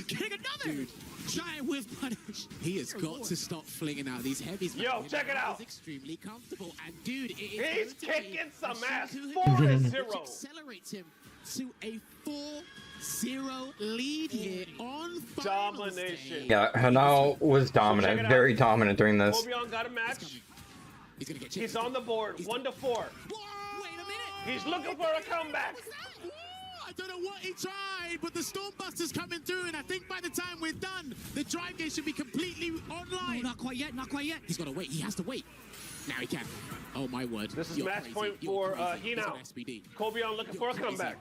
getting another giant whiff punish. He has got to stop flinging out these heavies. Yo, check it out. He's extremely comfortable. And dude, he's kicking some ass. 4-0. Accelerates him to a 4-0 lead here on domination. Yeah, Hanao was dominant, very dominant during this. Kobe Young got a match. He's on the board, 1-4. Wait a minute. He's looking for a comeback. I don't know what he tried, but the Stormbuster's coming through, and I think by the time we're done, the drive gate should be completely online. No, not quite yet, not quite yet. He's got to wait. He has to wait. Now he can. Oh, my word. This is match point for Hinao. Kobe Young looking for a comeback.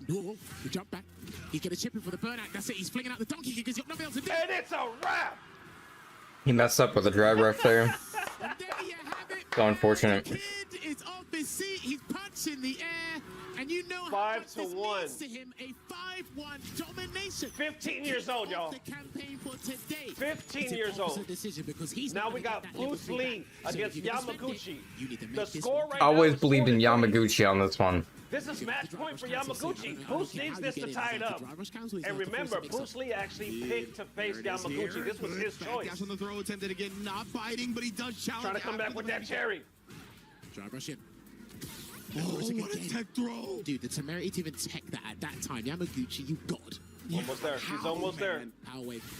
No, he jumped back. He's going to chip him for the burnout. That's it. He's flinging out the donkey kick because he's got nothing else to do. And it's a wrap. He messed up with the drive ref there. And there you have it. So unfortunate. The kid is off his seat. He's punching the air. And you know 5-1 to him, a 5-1 domination. 15 years old, y'all. The campaign for today. 15 years old. Now we got Bruce Lee against Yamaguchi. The score right I always now believed in Yamaguchi on this one. This is match point for Yamaguchi. Bruce needs this to tie it up. And remember, Bruce Lee actually picked to face Yamaguchi. This was his choice. Dash on the throw attempted again, not biting, but he does challenge. Trying to come back with that cherry. Drive rush in. Oh, what a tech throw. Dude, the temerity to even tech that at that time. Yamaguchi, you god. Almost there. He's almost there.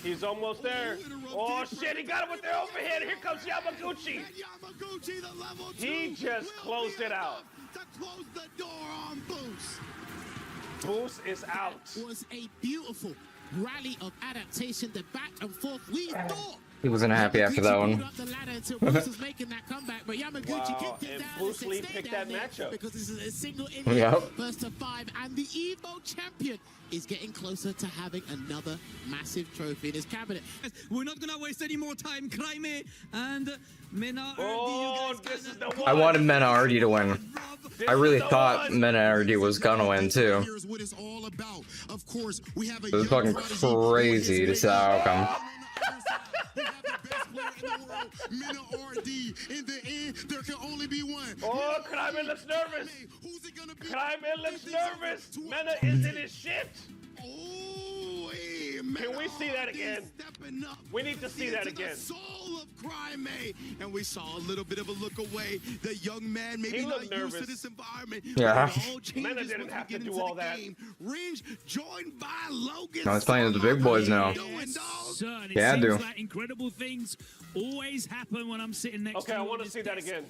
He's almost there. Oh shit, he got him with the overhead. Here comes Yamaguchi. He just closed it out. To close the door on Boost. Boost is out. That was a beautiful rally of adaptation, the back and forth. We thought He wasn't happy after that one. up the ladder until Boost was making that comeback, but Yamaguchi kicked it and down Bruce and Lee said, "Stay picked down that there," matchup. because this is a single inning, Yep. first to 5, and the Evo champion is getting closer to having another massive trophy in his cabinet. We're not gonna waste any more time. Crimey and Mena. Oh, this is the one. I wanted Mena RD to win. I really thought Mena RD was gonna win too. Here's what it's all about. Of course, we have a It was fucking crazy to see the outcome. Mena RD. In the end, there can only be one. Oh, Crimey looks nervous. Crimey looks nervous. Mena is in his shit. Can we see that again? We need to see that again. Soul of Crimey, and we saw a little bit of a look away. The young man maybe not used to this environment. Yeah. Mena didn't have to do all that. Ringe joined by Logan. No, he's playing with the big boys now. Son, it Yeah, I seems do. like incredible things always happen when I'm sitting next to Okay, I you want on to this see that desk. again.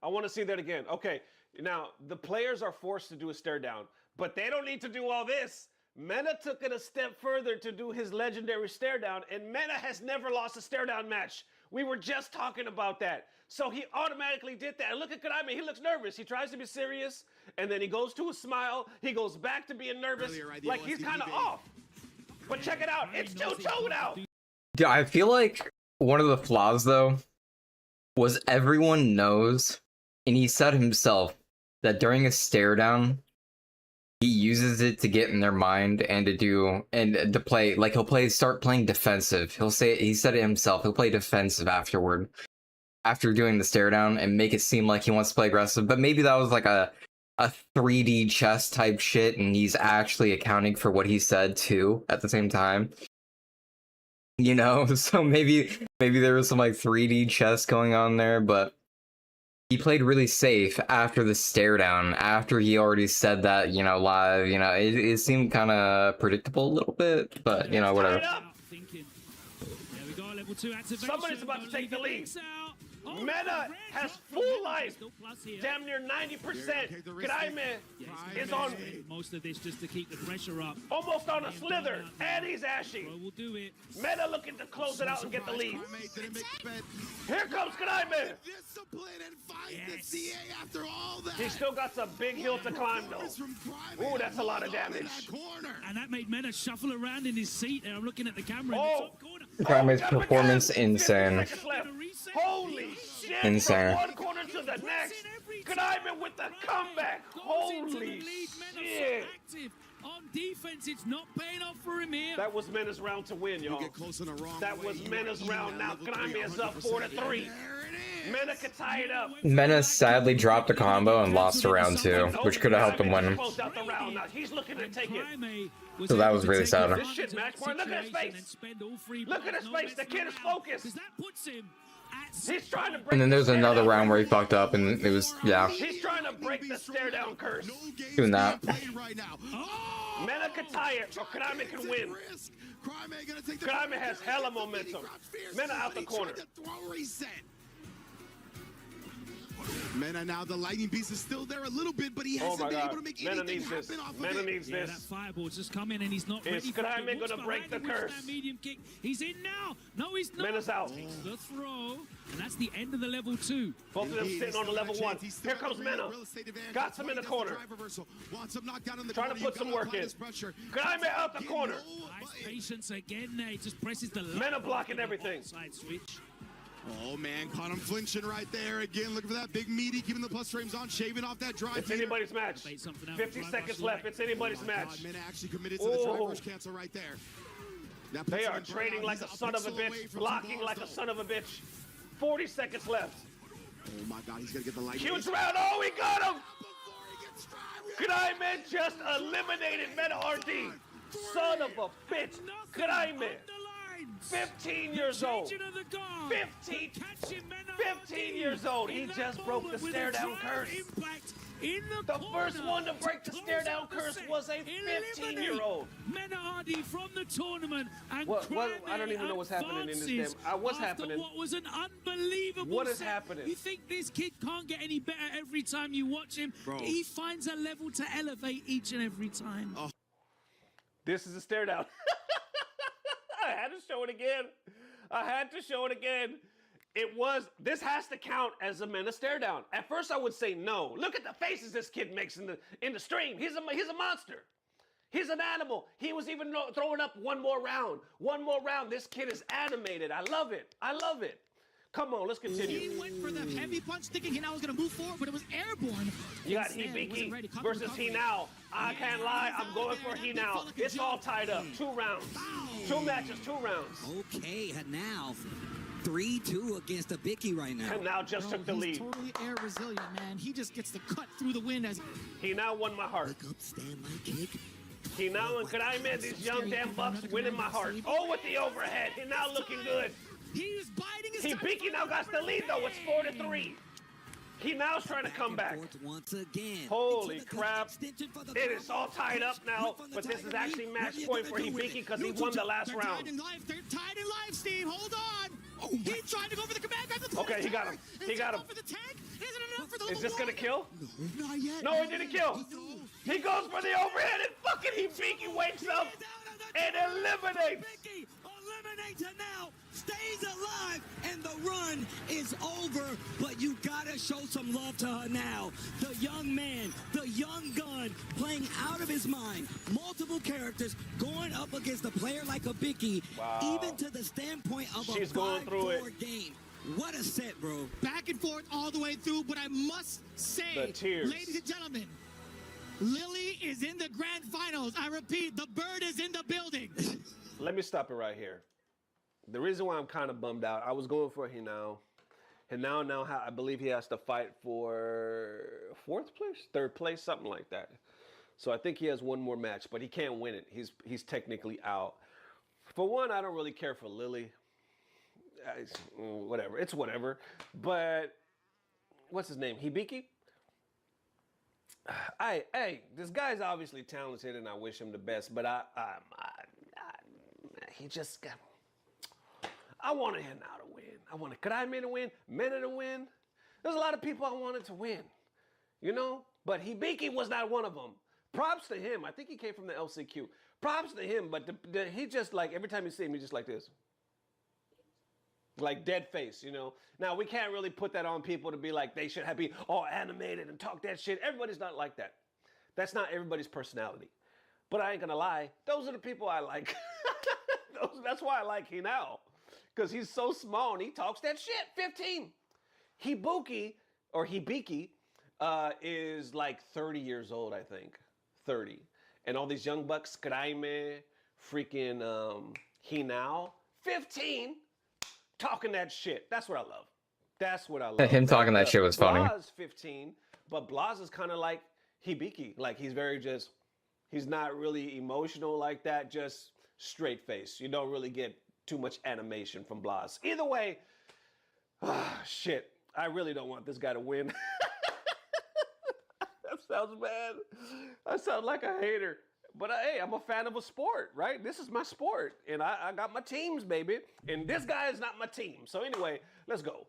I want to see that again. Okay, now the players are forced to do a stare down, but they don't need to do all this. Mena took it a step further to do his legendary stare down, and Mena has never lost a stare down match. We were just talking about that. So he automatically did that. And look at Crimey, he looks nervous. He tries to be serious, and then he goes to a smile. He goes back to being nervous, like he's kind of off. But check it out, it's 2-2 now. Yeah, I feel like one of the flaws though was everyone knows, and he said himself that during a stare down, he uses it to get in their mind and to play, like start playing defensive. He said it himself, he'll play defensive afterward, after doing the stare down, and make it seem like he wants to play aggressive. But maybe that was like a 3D chess type shit, and he's actually accounting for what he said too at the same time. You know, so maybe there was some like 3D chess going on there, but he played really safe after the stare down, after he already said that, you know, live. You know, it seemed kind of predictable a little bit, but you know, whatever. Somebody's about to take the lead. Mena has full life, damn near 90%. Crimey is on most of this just to keep the pressure up. almost on a slither, and he's ashy. We'll do it. Mena looking to close it out and get the lead. Here comes Crimey. He's still got some big hill to climb though. Ooh, that's a lot of damage. And that made Mena shuffle around in his seat there. I'm looking at the camera in Oh. the top corner. Crimey's performance insane. Holy shit! Insane. From one corner to the next. Crimey with the comeback. Holy shit! On defense, it's not paying off for him here. That was Mena's round to win, y'all. That was Mena's round. Now Crimey is up 4-3. Mena could tie it up. Mena sadly dropped a combo and lost a round 2, which could have helped him win. Closed out the round. Now he's looking to take it. So that was really sad. This shit match point. Look at his face. Look at his face. The kid is focused. He's trying to break. And then there's the stare another down round where he curse. fucked up, and it was, yeah, He's trying to break the stare down curse. doing that. Mena could tie it, or Crimey can win. Crimey has hella momentum. Mena out the corner. Mena now, the lightning beast is still there a little bit, but he hasn't been able to make Mena anything needs this. happen off of Mena it. needs Yeah, this. that fireball's just come in and he's not ready Is for it. Crimey Walks gonna break behind the him, whips curse? that medium kick. He's in now. No, he's not. Mena's out. Takes the throw, and that's the end of the level 2. Both of them sitting on the level 1. Here comes Mena. Got some in the corner. Trying to put some work in. Crimey out the corner. Nice patience again there. He just presses the Mena blocking everything. side switch. Oh man, caught him flinching right there. Again, looking for that big meaty, keeping the plus frames on, shaving off that drive. It's anybody's match. 50 seconds left. It's anybody's match. Mena actually committed to the drive rush cancel right there. That puts They him are in trading burnout. like a He's son of a pixel away bitch, from blocking two like a balls, son of a bitch. 40 seconds left. Oh my god, he's gonna get the light. Huge round. Oh, he got him. Crimey just eliminated Mena RD. Son of a bitch. Crimey. 15 years old. 15 years old. He just broke the stare down curse. The first one to break the stare down curse was a 15-year-old. Menardi from the tournament and what? I don't even know what's happening in this game. What's happening? What was an unbelievable What is set. happening? You think this kid can't get any better every time you watch him? Bro. He finds a level to elevate each and every time. Oh. This is a stare down. I had to show it again. This has to count as a Mena stare down. At first I would say no. Look at the faces this kid makes in the stream. He's a monster. He's an animal. He was even throwing up one more round. This kid is animated. I love it. Come on, let's continue. He went for the heavy punch thinking he now was going to move forward, but it was airborne. You got Hibiki versus Hinao. I can't lie, I'm going for Hinao. It's all tied up. 2 rounds. 2 matches, 2 rounds. Okay, now 3-2 against Hibiki right now. And now just took the lead. He's totally air resilient, man. He just gets to cut through the wind as he now won my heart. Look up, stand my kick. He now and Karaime, these young damn bucks winning my heart. Oh, with the overhead. He now looking good. He was biting his Hibiki now got the lead though. It's 4-3. He now's trying to come back. Once again. Holy crap. It is all tied up now, but this is actually match point for Hibiki because he won the last round. They're tied in life, Steve. Hold on. He tried to go for the command grab. Okay, he got him. He got him. Is this gonna kill? No, not yet. No, it didn't kill. He goes for the overhead and fucking Hibiki wakes up and eliminates. Eliminates her now, stays alive, and the run is over. But you gotta show some love to her now. The young man, the young gun, playing out of his mind. Multiple characters going up against a player like Hibiki, even to the standpoint of a 5-4 game. What a set, bro. Back and forth all the way through, but I must say, ladies and gentlemen, Lily is in the grand finals. I repeat, the bird is in the building. Let me stop it right here. The reason why I'm kind of bummed out, I was going for Hinao. Hinao now, I believe he has to fight for 4th place, 3rd place, something like that. So I think he has one more match, but he can't win it. He's technically out. For one, I don't really care for Lily. Whatever, it's whatever. But what's his name? Hibiki? Hey, this guy's obviously talented, and I wish him the best. But he just got. I wanted him now to win. I wanted Karaime to win, Mena to win. There's a lot of people I wanted to win, you know. But Hibiki was not one of them. Props to him. I think he came from the LCQ. Props to him. But he just like every time you see him, he just like this. Like dead face, you know. Now, we can't really put that on people to be like, they should be all animated and talk that shit. Everybody's not like that. That's not everybody's personality. But I ain't gonna lie, those are the people I like. That's why I like Hinao. Because he's so small and he talks that shit. 15. Hibiki is like 30 years old, I think. 30. And all these young bucks, Karaime, freaking Hinao, 15. Talking that shit. That's what I love. That's what I love. Him talking that shit was funny. Blaz 15, but Blaz is kind of like Hibiki. Like he's he's not really emotional like that, just straight face. You don't really get too much animation from Blaz. Either way, shit. I really don't want this guy to win. That sounds bad. I sound like a hater. But hey, I'm a fan of a sport, right? This is my sport, and I got my teams, baby. And this guy is not my team. So anyway, let's go.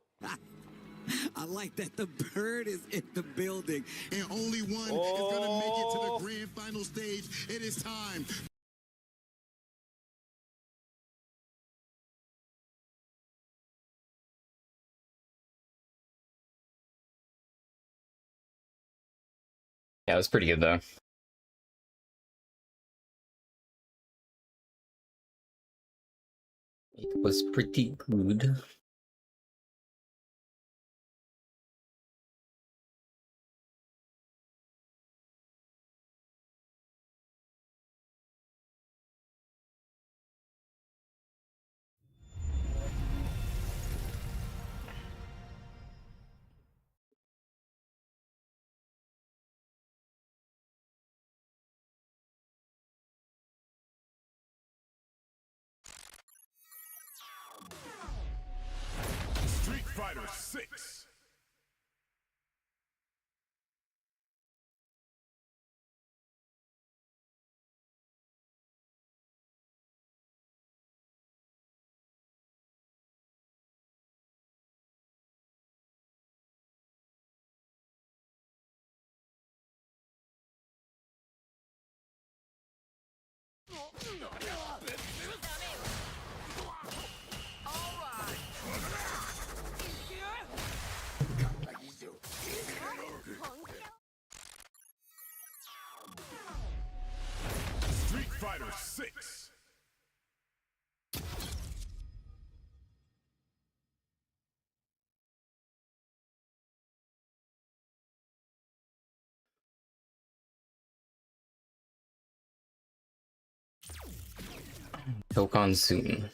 I like that the bird is in the building. And only one is going to make it to the grand final stage. It is time. Yeah, it was pretty good though. It was pretty good. Fighter 6. Street Fighter 6. Dokkan soon.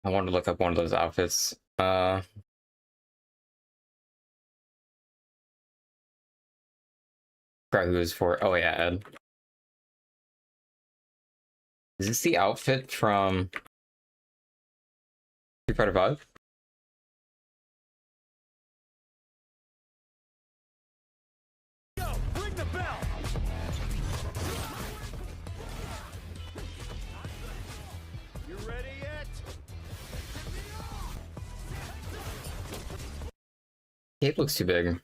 I want to look up one of those outfits. Forgot who it was for. Oh yeah, Ed. Is this the outfit from Street Fighter 5? Ring the bell. You ready yet? Cape looks too big.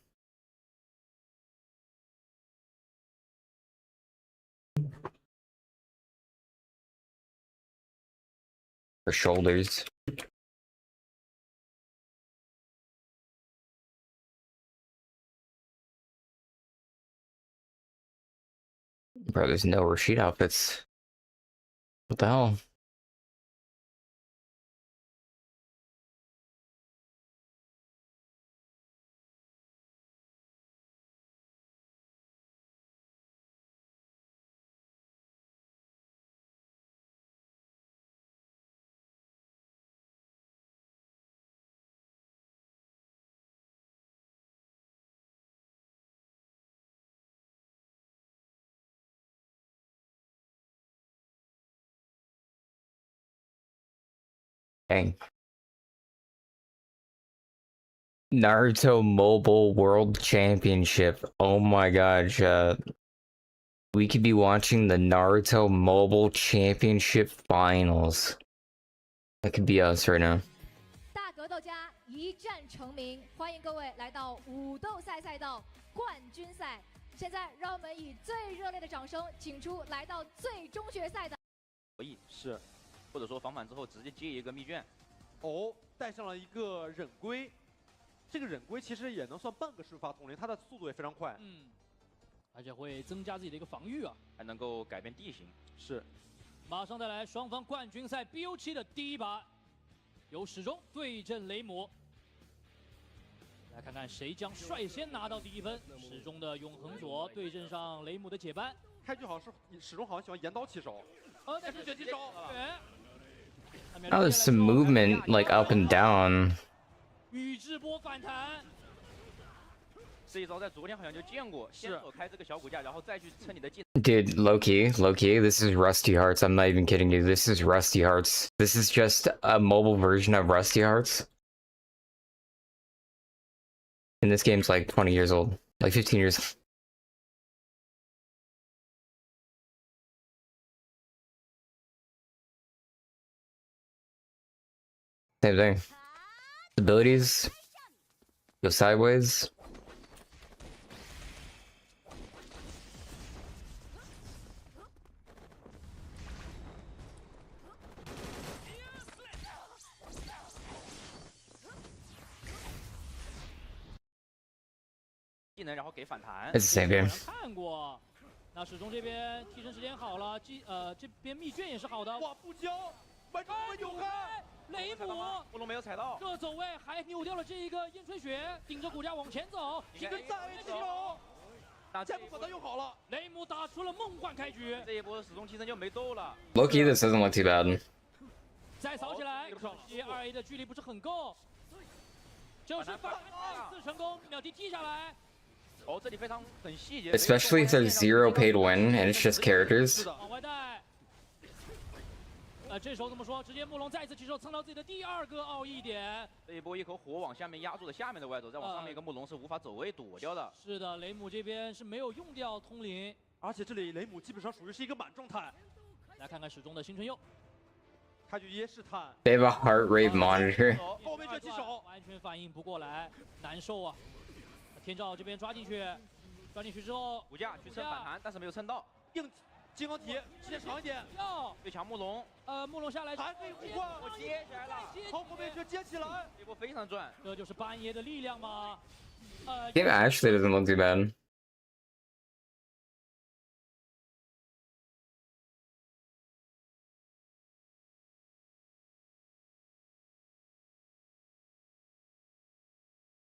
Her shoulders. Bro, there's no Rashid outfits. What the hell? Dang. Naruto Mobile World Championship. Oh my god, we could be watching the Naruto Mobile Championship Finals. That could be us right now. 大格斗家一战成名，欢迎各位来到武斗赛赛道冠军赛。现在，让我们以最热烈的掌声，请出来到最终决赛的。是，或者说防反之后直接接一个密卷。哦，带上了一个忍龟，这个忍龟其实也能算半个瞬发统领，它的速度也非常快。而且会增加自己的一个防御啊，还能够改变地形。是，马上带来双方冠军赛 BO7 的第一把，由始终对阵雷姆。来看看谁将率先拿到第一分。始终的永恒左对阵上雷姆的解班。开局好像是始终好像喜欢岩刀起手，但是卷起手。Oh, there's some movement like up and down. 宇智波反弹。这一招在昨天好像就见过，先躲开这个小骨架，然后再去蹭你的技。Dude, low key, this is Rusty Hearts. I'm not even kidding you. This is Rusty Hearts. This is just a mobile version of Rusty Hearts. And this game's like 20 years old, like 15 years. Same thing. Abilities go sideways. It's the same game. 看过，那始终这边替身时间好了，这边密卷也是好的。哇，不交，完成扭开，雷姆，布隆没有踩到，各走位还扭掉了这一个烟吹雪，顶着骨架往前走，一个再走，再不把它用好了。雷姆打出了梦幻开局，这一波始终替身就没斗了。Low-key, this doesn't look too bad. 再扫起来，可惜2A 的距离不是很够，就是反弹2次成功，秒踢踢下来。 哦，这里非常很细节。 Especially if there's 0 pay to win and it's just characters. 往外带。这时候怎么说？直接慕容再次起手蹭到自己的第2个奥义点。这一波一口火往下面压住了下面的外走，再往上面一个慕容是无法走位躲掉的。是的，雷姆这边是没有用掉通灵，而且这里雷姆基本上属于是一个满状态。来看看始终的新春佑，开局一试探。 They have a heart rate monitor. 后面卷起手，完全反应不过来，难受啊！ 天照这边抓进去，之后骨架去蹭反弹，但是没有蹭到。硬金刚体时间长一点，要最强慕容，慕容下来还可以互换，我接起来了，从后面去接起来，这波非常赚，这就是半夜的力量吗Game actually doesn't look too bad.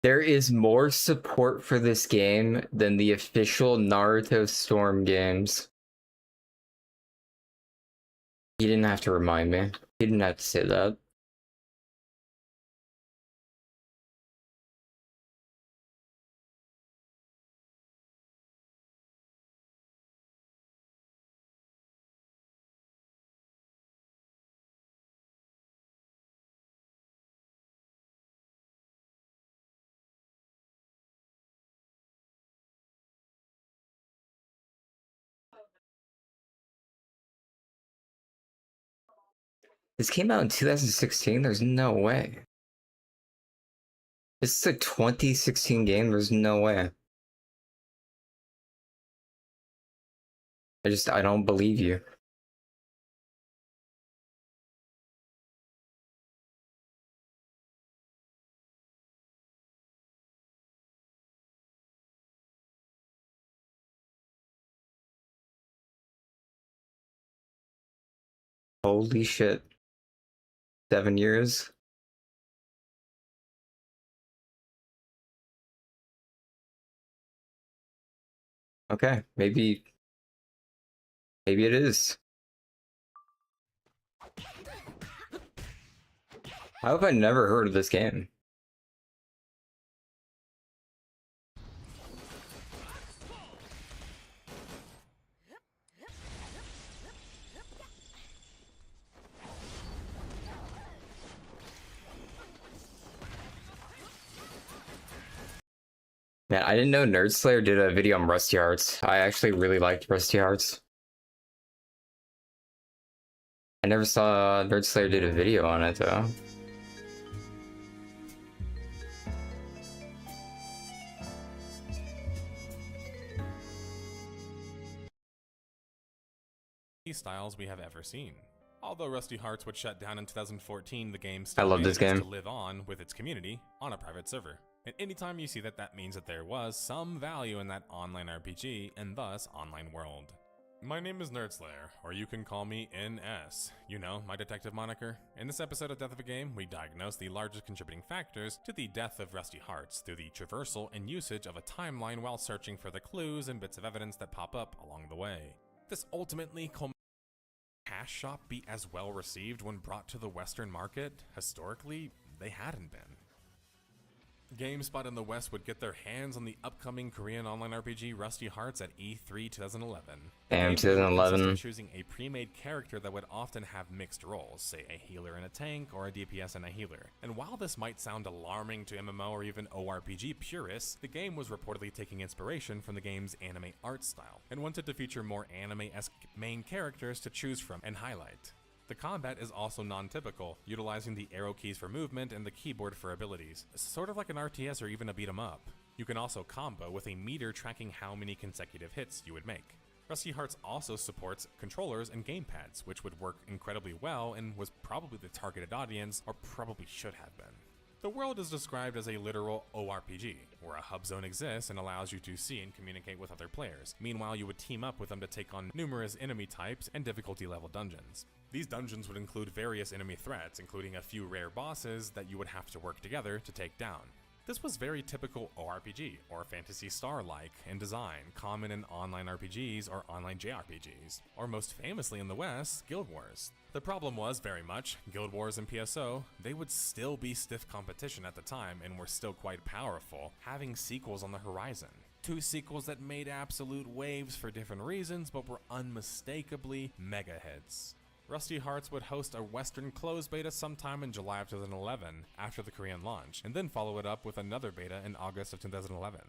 There is more support for this game than the official Naruto Storm games. He didn't have to remind me. He didn't have to say that. This came out in 2016? There's no way. This is a 2016 game? There's no way. I don't believe you. Holy shit. 7 years? Okay, maybe it is. How have I never heard of this game? Man, I didn't know Nerd Slayer did a video on Rusty Hearts. I actually really liked Rusty Hearts. I never saw Nerd Slayer did a video on it though. Styles we have ever seen. Although Rusty Hearts would shut down in 2014, the game I still love this manages game. to live on with its community on a private server. And anytime you see that, that means that there was some value in that online RPG and thus online world. My name is Nerdslayer, or you can call me NS. You know, my detective moniker. In this episode of Death of a Game, we diagnose the largest contributing factors to the death of Rusty Hearts through the traversal and usage of a timeline while searching for the clues and bits of evidence that pop up along the way. This ultimately Cash Shop be as well received when brought to the Western market? Historically, they hadn't been. GameSpot in the West would get their hands on the upcoming Korean online RPG Rusty Hearts at E3 2011. Damn, 2011. Choosing a pre-made character that would often have mixed roles, say a healer and a tank, or a DPS and a healer. And while this might sound alarming to MMO or even ORPG purists, the game was reportedly taking inspiration from the game's anime art style, and wanted to feature more anime-esque main characters to choose from and highlight. The combat is also non-typical, utilizing the arrow keys for movement and the keyboard for abilities, sort of like an RTS or even a beat 'em up. You can also combo with a meter tracking how many consecutive hits you would make. Rusty Hearts also supports controllers and gamepads, which would work incredibly well and was probably the targeted audience, or probably should have been. The world is described as a literal ORPG, where a hub zone exists and allows you to see and communicate with other players. Meanwhile, you would team up with them to take on numerous enemy types and difficulty level dungeons. These dungeons would include various enemy threats, including a few rare bosses that you would have to work together to take down. This was very typical ORPG, or Phantasy Star-like in design, common in online RPGs or online JRPGs, or most famously in the West, Guild Wars. The problem was, very much, Guild Wars and PSO, they would still be stiff competition at the time and were still quite powerful, having sequels on the horizon. 2 sequels that made absolute waves for different reasons, but were unmistakably mega hits. Rusty Hearts would host a Western closed beta sometime in July of 2011, after the Korean launch, and then follow it up with another beta in August of 2011.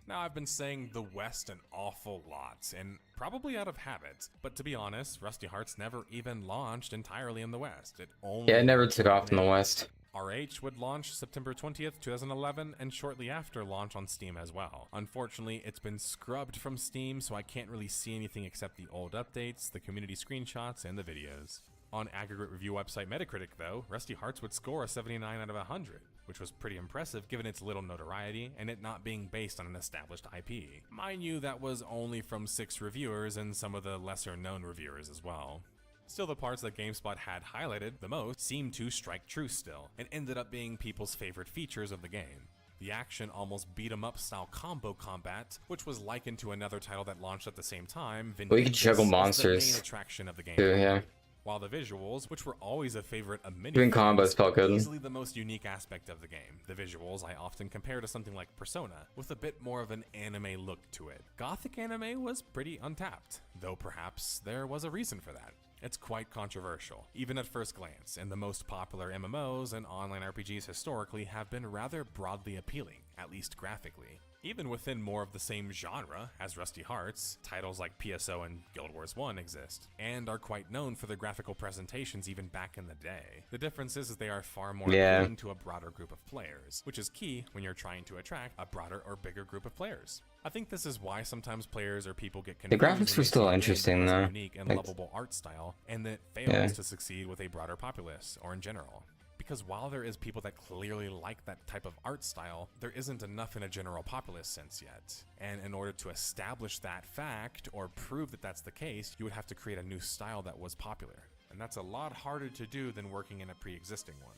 Now, I've been saying the West an awful lot, and probably out of habit, but to be honest, Rusty Hearts never even launched entirely in the West. It never took off in the West. RH would launch September 20th, 2011, and shortly after launch on Steam as well. Unfortunately, it's been scrubbed from Steam, so I can't really see anything except the old updates, the community screenshots, and the videos. On aggregate review website Metacritic, though, Rusty Hearts would score a 79 out of 100, which was pretty impressive given its little notoriety and it not being based on an established IP. Mind you, that was only from 6 reviewers and some of the lesser known reviewers as well. Still, the parts that GameSpot had highlighted the most seemed to strike true still, and ended up being people's favorite features of the game. The action almost beat 'em up style combo combat, which was likened to another title that launched at the same time, Well, you could juggle monsters the main attraction of the game. too, yeah. While the visuals, which were always a favorite of many, Doing combos felt good. easily the most unique aspect of the game. The visuals I often compare to something like Persona, with a bit more of an anime look to it. Gothic anime was pretty untapped, though perhaps there was a reason for that. It's quite controversial, even at first glance, and the most popular MMOs and online RPGs historically have been rather broadly appealing, at least graphically. Even within more of the same genre as Rusty Hearts, titles like PSO and Guild Wars 1 exist, and are quite known for their graphical presentations even back in the day. The difference is they are far more appealing to a broader group of players, which is key when you're trying to attract a broader or bigger group of players. I think this is why sometimes players or people get confused. The graphics were still interesting though. Unique and lovable art style, and that fails to succeed with a broader populace, or in general. Because while there is people that clearly like that type of art style, there isn't enough in a general populace sense yet. And in order to establish that fact, or prove that that's the case, you would have to create a new style that was popular. And that's a lot harder to do than working in a pre-existing one.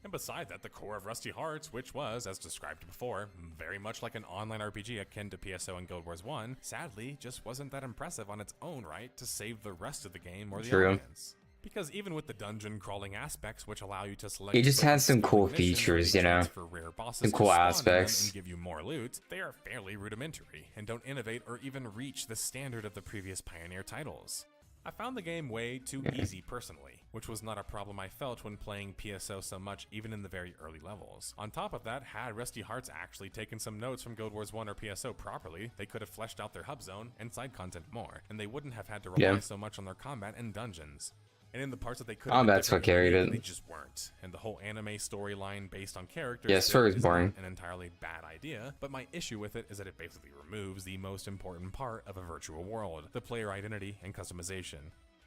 And beside that, the core of Rusty Hearts, which was, as described before, very much like an online RPG akin to PSO and Guild Wars 1, sadly just wasn't that impressive on its own right to save the rest of the game or the audience. Because even with the dungeon crawling aspects, which allow you to select, it just has some cool features, you know, for rare bosses some cool aspects, and give you more loot, they are fairly rudimentary and don't innovate or even reach the standard of the previous Pioneer titles. I found the game way too easy personally, which was not a problem I felt when playing PSO so much even in the very early levels. On top of that, had Rusty Hearts actually taken some notes from Guild Wars 1 or PSO properly, they could have fleshed out their hub zone and side content more, and they wouldn't have had to rely so much on their combat and dungeons. And in the parts that they could have been Combat's what carried it. they just weren't. And the whole anime storyline based on characters story's is boring. not an entirely bad idea, but my issue with it is that it basically removes the most important part of a virtual world, the player identity and customization.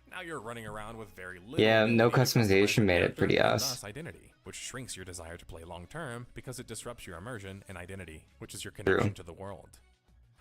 Now you're running around with very little no customization made it pretty ass. thus identity, which shrinks your desire to play long term because it disrupts your immersion and identity, which is your connection to the world.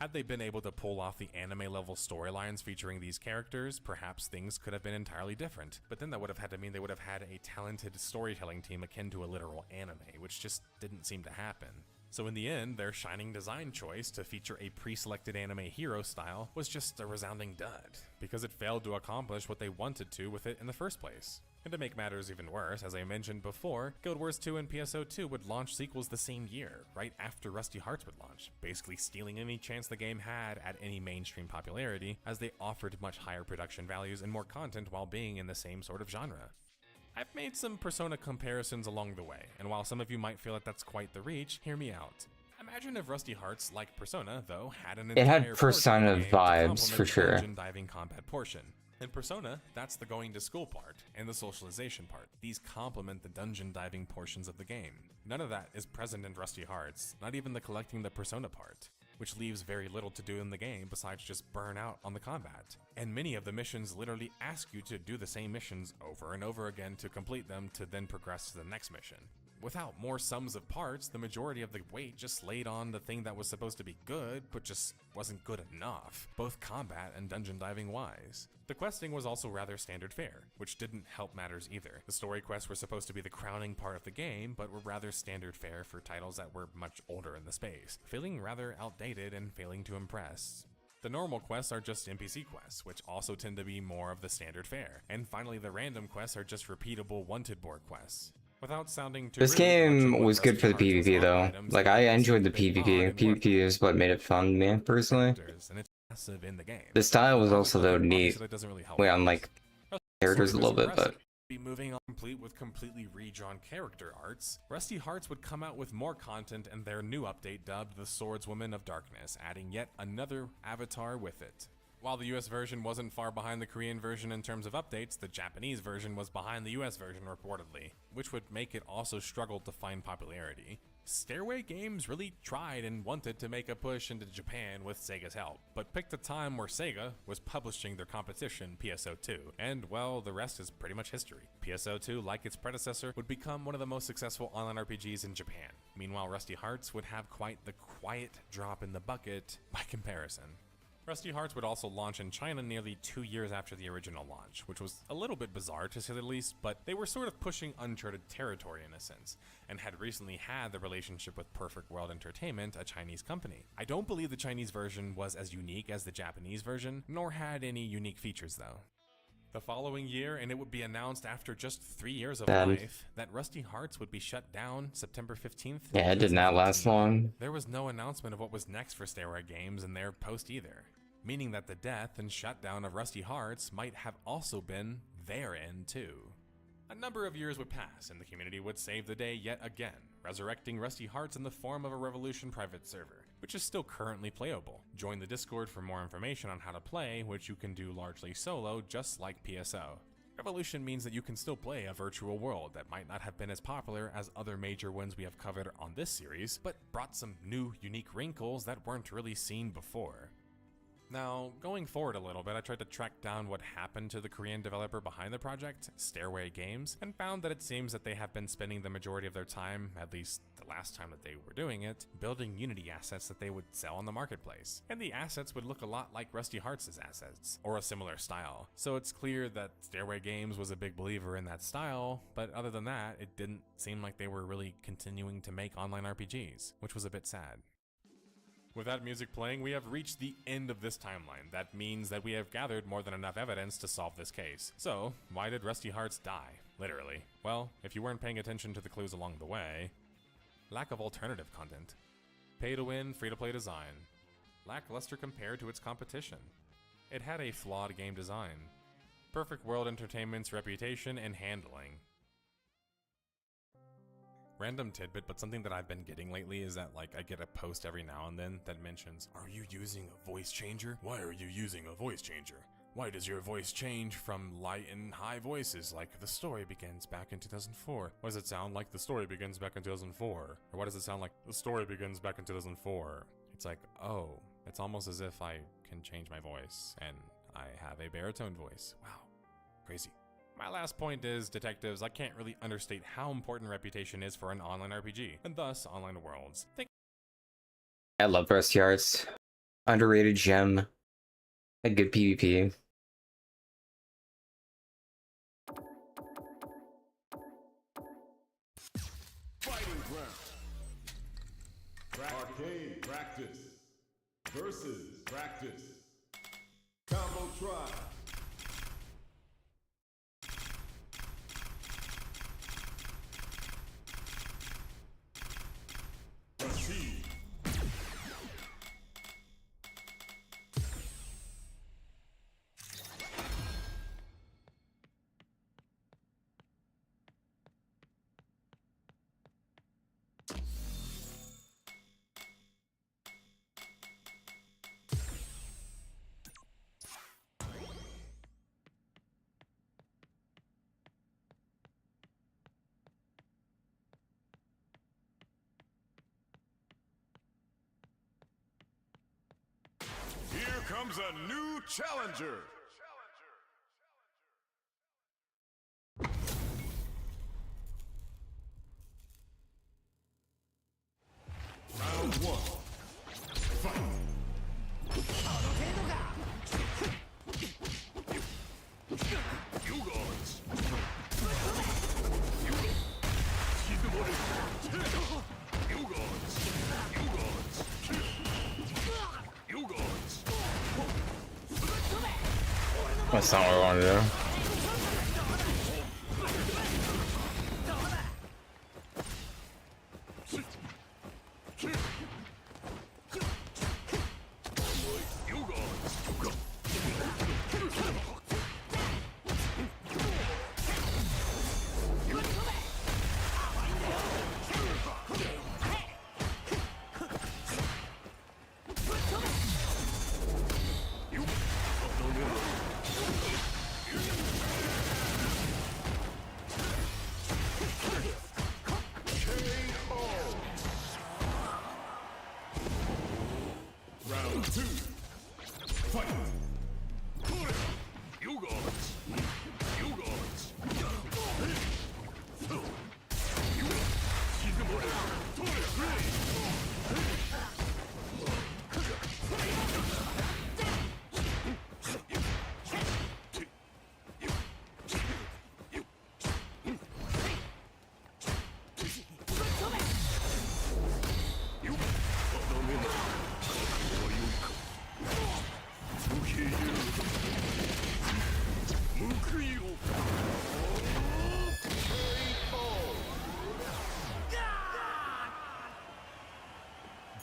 Had they been able to pull off the anime level storylines featuring these characters, perhaps things could have been entirely different. But then that would have had to mean they would have had a talented storytelling team akin to a literal anime, which just didn't seem to happen. So in the end, their shining design choice to feature a pre-selected anime hero style was just a resounding dud, because it failed to accomplish what they wanted to with it in the first place. And to make matters even worse, as I mentioned before, Guild Wars 2 and PSO 2 would launch sequels the same year, right after Rusty Hearts would launch, basically stealing any chance the game had at any mainstream popularity, as they offered much higher production values and more content while being in the same sort of genre. I've made some Persona comparisons along the way, and while some of you might feel that that's quite the reach, hear me out. Imagine if Rusty Hearts, like Persona, though, had an It had entire Persona portion of the game to vibes, complement for the sure. dungeon diving combat portion. In Persona, that's the going to school part, and the socialization part. These complement the dungeon diving portions of the game. None of that is present in Rusty Hearts, not even the collecting the Persona part, which leaves very little to do in the game besides just burn out on the combat. And many of the missions literally ask you to do the same missions over and over again to complete them to then progress to the next mission. Without more sums of parts, the majority of the weight just laid on the thing that was supposed to be good, but just wasn't good enough, both combat and dungeon diving wise. The questing was also rather standard fare, which didn't help matters either. The story quests were supposed to be the crowning part of the game, but were rather standard fare for titles that were much older in the space, feeling rather outdated and failing to impress. The normal quests are just NPC quests, which also tend to be more of the standard fare. And finally, the random quests are just repeatable wanted board quests. Without sounding too This rude, game much of what was good for the Rusty Hearts' PvP though. items Like, are I enjoyed the a bit odd PvP. and PvP is what made it fun to me, personally. characters, and it's massive in the game. The style was also, though, Obviously, neat. that doesn't really help Wait, on, matters. like, characters a little bit, but... Be moving on complete with completely redrawn character arts, Rusty Hearts would come out with more content and their new update dubbed the Swordswoman of Darkness, adding yet another avatar with it. While the US version wasn't far behind the Korean version in terms of updates, the Japanese version was behind the US version reportedly, which would make it also struggle to find popularity. Stairway Games really tried and wanted to make a push into Japan with Sega's help, but picked a time where Sega was publishing their competition, PSO2, and well, the rest is pretty much history. PSO2, like its predecessor, would become one of the most successful online RPGs in Japan. Meanwhile, Rusty Hearts would have quite the quiet drop in the bucket by comparison. Rusty Hearts would also launch in China nearly 2 years after the original launch, which was a little bit bizarre to say the least, but they were sort of pushing uncharted territory in a sense, and had recently had the relationship with Perfect World Entertainment, a Chinese company. I don't believe the Chinese version was as unique as the Japanese version, nor had any unique features though. The following year, and it would be announced after just 3 years of life, that Rusty Hearts would be shut down September 15th. Yeah, it did not last long. There was no announcement of what was next for Stairway Games in their post either, meaning that the death and shutdown of Rusty Hearts might have also been their end too. A number of years would pass, and the community would save the day yet again, resurrecting Rusty Hearts in the form of a Revolution private server, which is still currently playable. Join the Discord for more information on how to play, which you can do largely solo, just like PSO. Revolution means that you can still play a virtual world that might not have been as popular as other major ones we have covered on this series, but brought some new, unique wrinkles that weren't really seen before. Now, going forward a little bit, I tried to track down what happened to the Korean developer behind the project, Stairway Games, and found that it seems that they have been spending the majority of their time, at least the last time that they were doing it, building Unity assets that they would sell on the marketplace. And the assets would look a lot like Rusty Hearts' assets, or a similar style. So it's clear that Stairway Games was a big believer in that style, but other than that, it didn't seem like they were really continuing to make online RPGs, which was a bit sad. With that music playing, we have reached the end of this timeline. That means that we have gathered more than enough evidence to solve this case. So, why did Rusty Hearts die? Literally. Well, if you weren't paying attention to the clues along the way, lack of alternative content, pay-to-win, free-to-play design, lackluster compared to its competition. It had a flawed game design, Perfect World Entertainment's reputation and handling. Random tidbit, but something that I've been getting lately is that, like, I get a post every now and then that mentions, "Are you using a voice changer? Why are you using a voice changer? Why does your voice change from light and high voices like the story begins back in 2004? Why does it sound like the story begins back in 2004? Or why does it sound like the story begins back in 2004? It's like, oh, it's almost as if I can change my voice and I have a baritone voice. Wow, crazy. My last point is, detectives, I can't really understate how important reputation is for an online RPG, and thus online worlds. I love Rusty Hearts. Underrated gem. A good PvP. Fighting ground. Arcade practice. Versus practice. Combo try. Proceed. Here comes a new challenger. Round one. Fight. You guys. You guys. That's not what I want to do. Round two. Fight. You guys. You guys.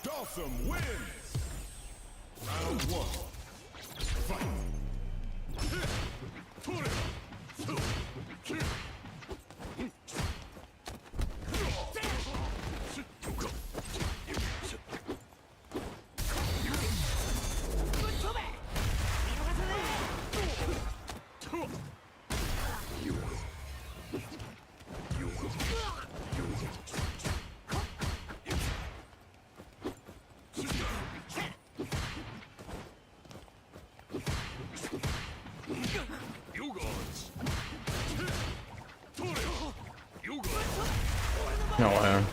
Dawson wins! Round one. Fight! No way.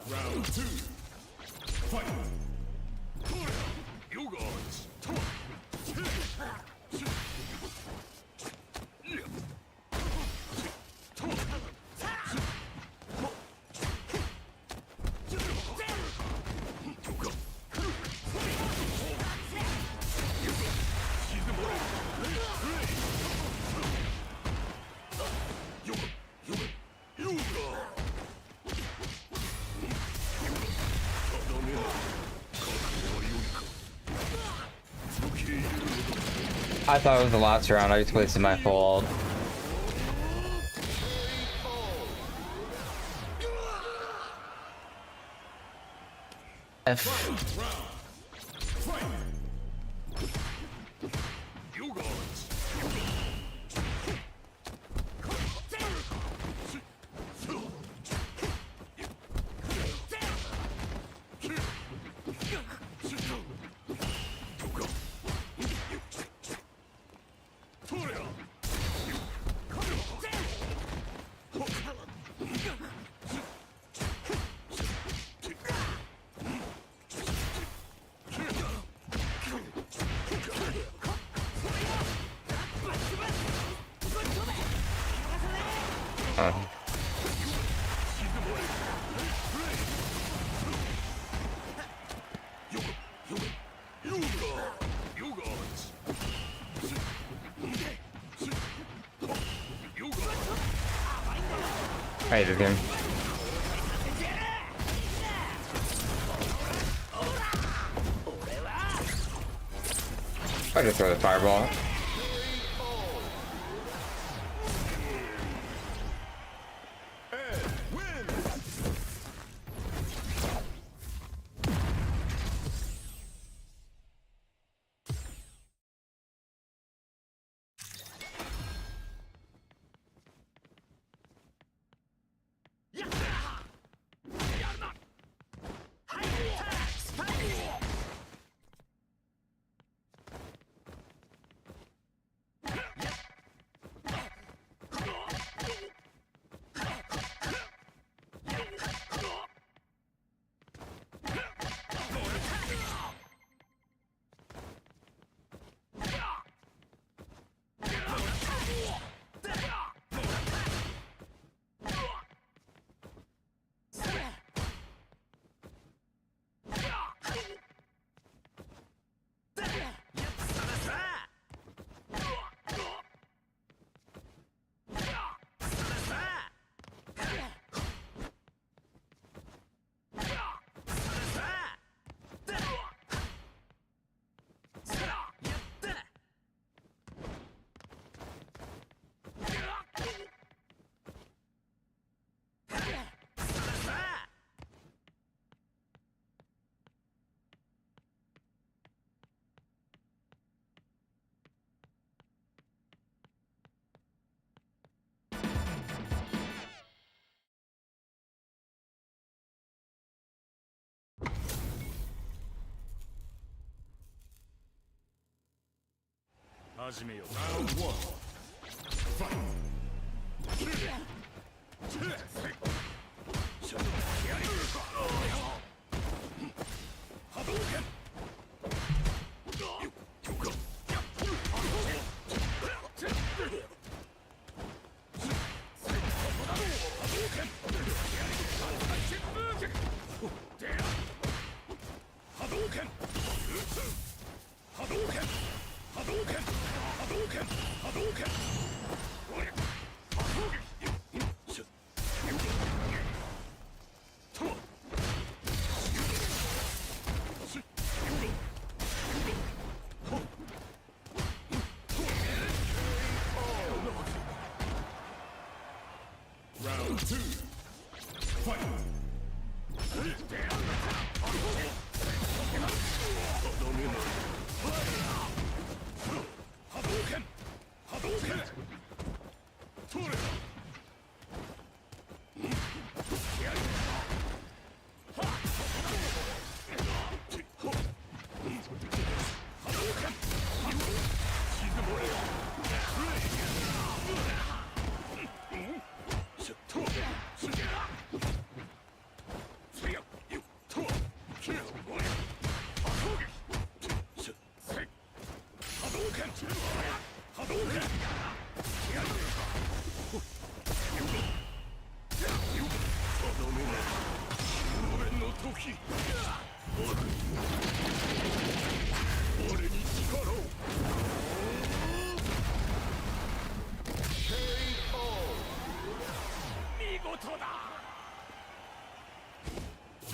Round two. Fight. You guys. I thought it was the last round. I just wasted my full ult. F. I hated him. I just throw the fireball. Round one. Fight. Round two. Fight.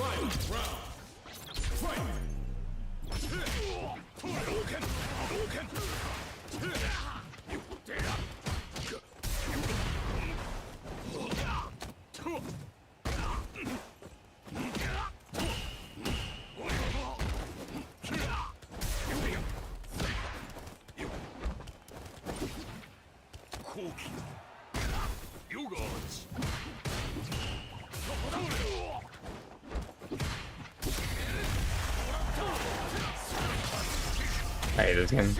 Final round. Fight. Hadouken! Hadouken! I hated him.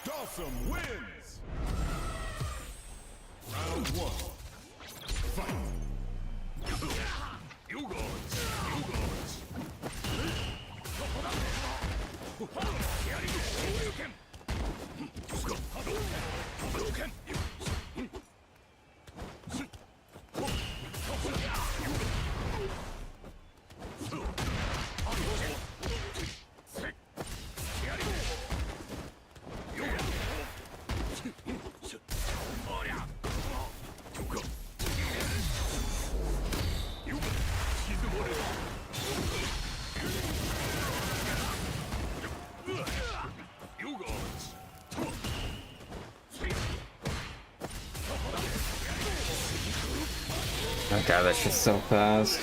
Dawson wins! Round 1. Fight! You got Oh god, that shit's so fast.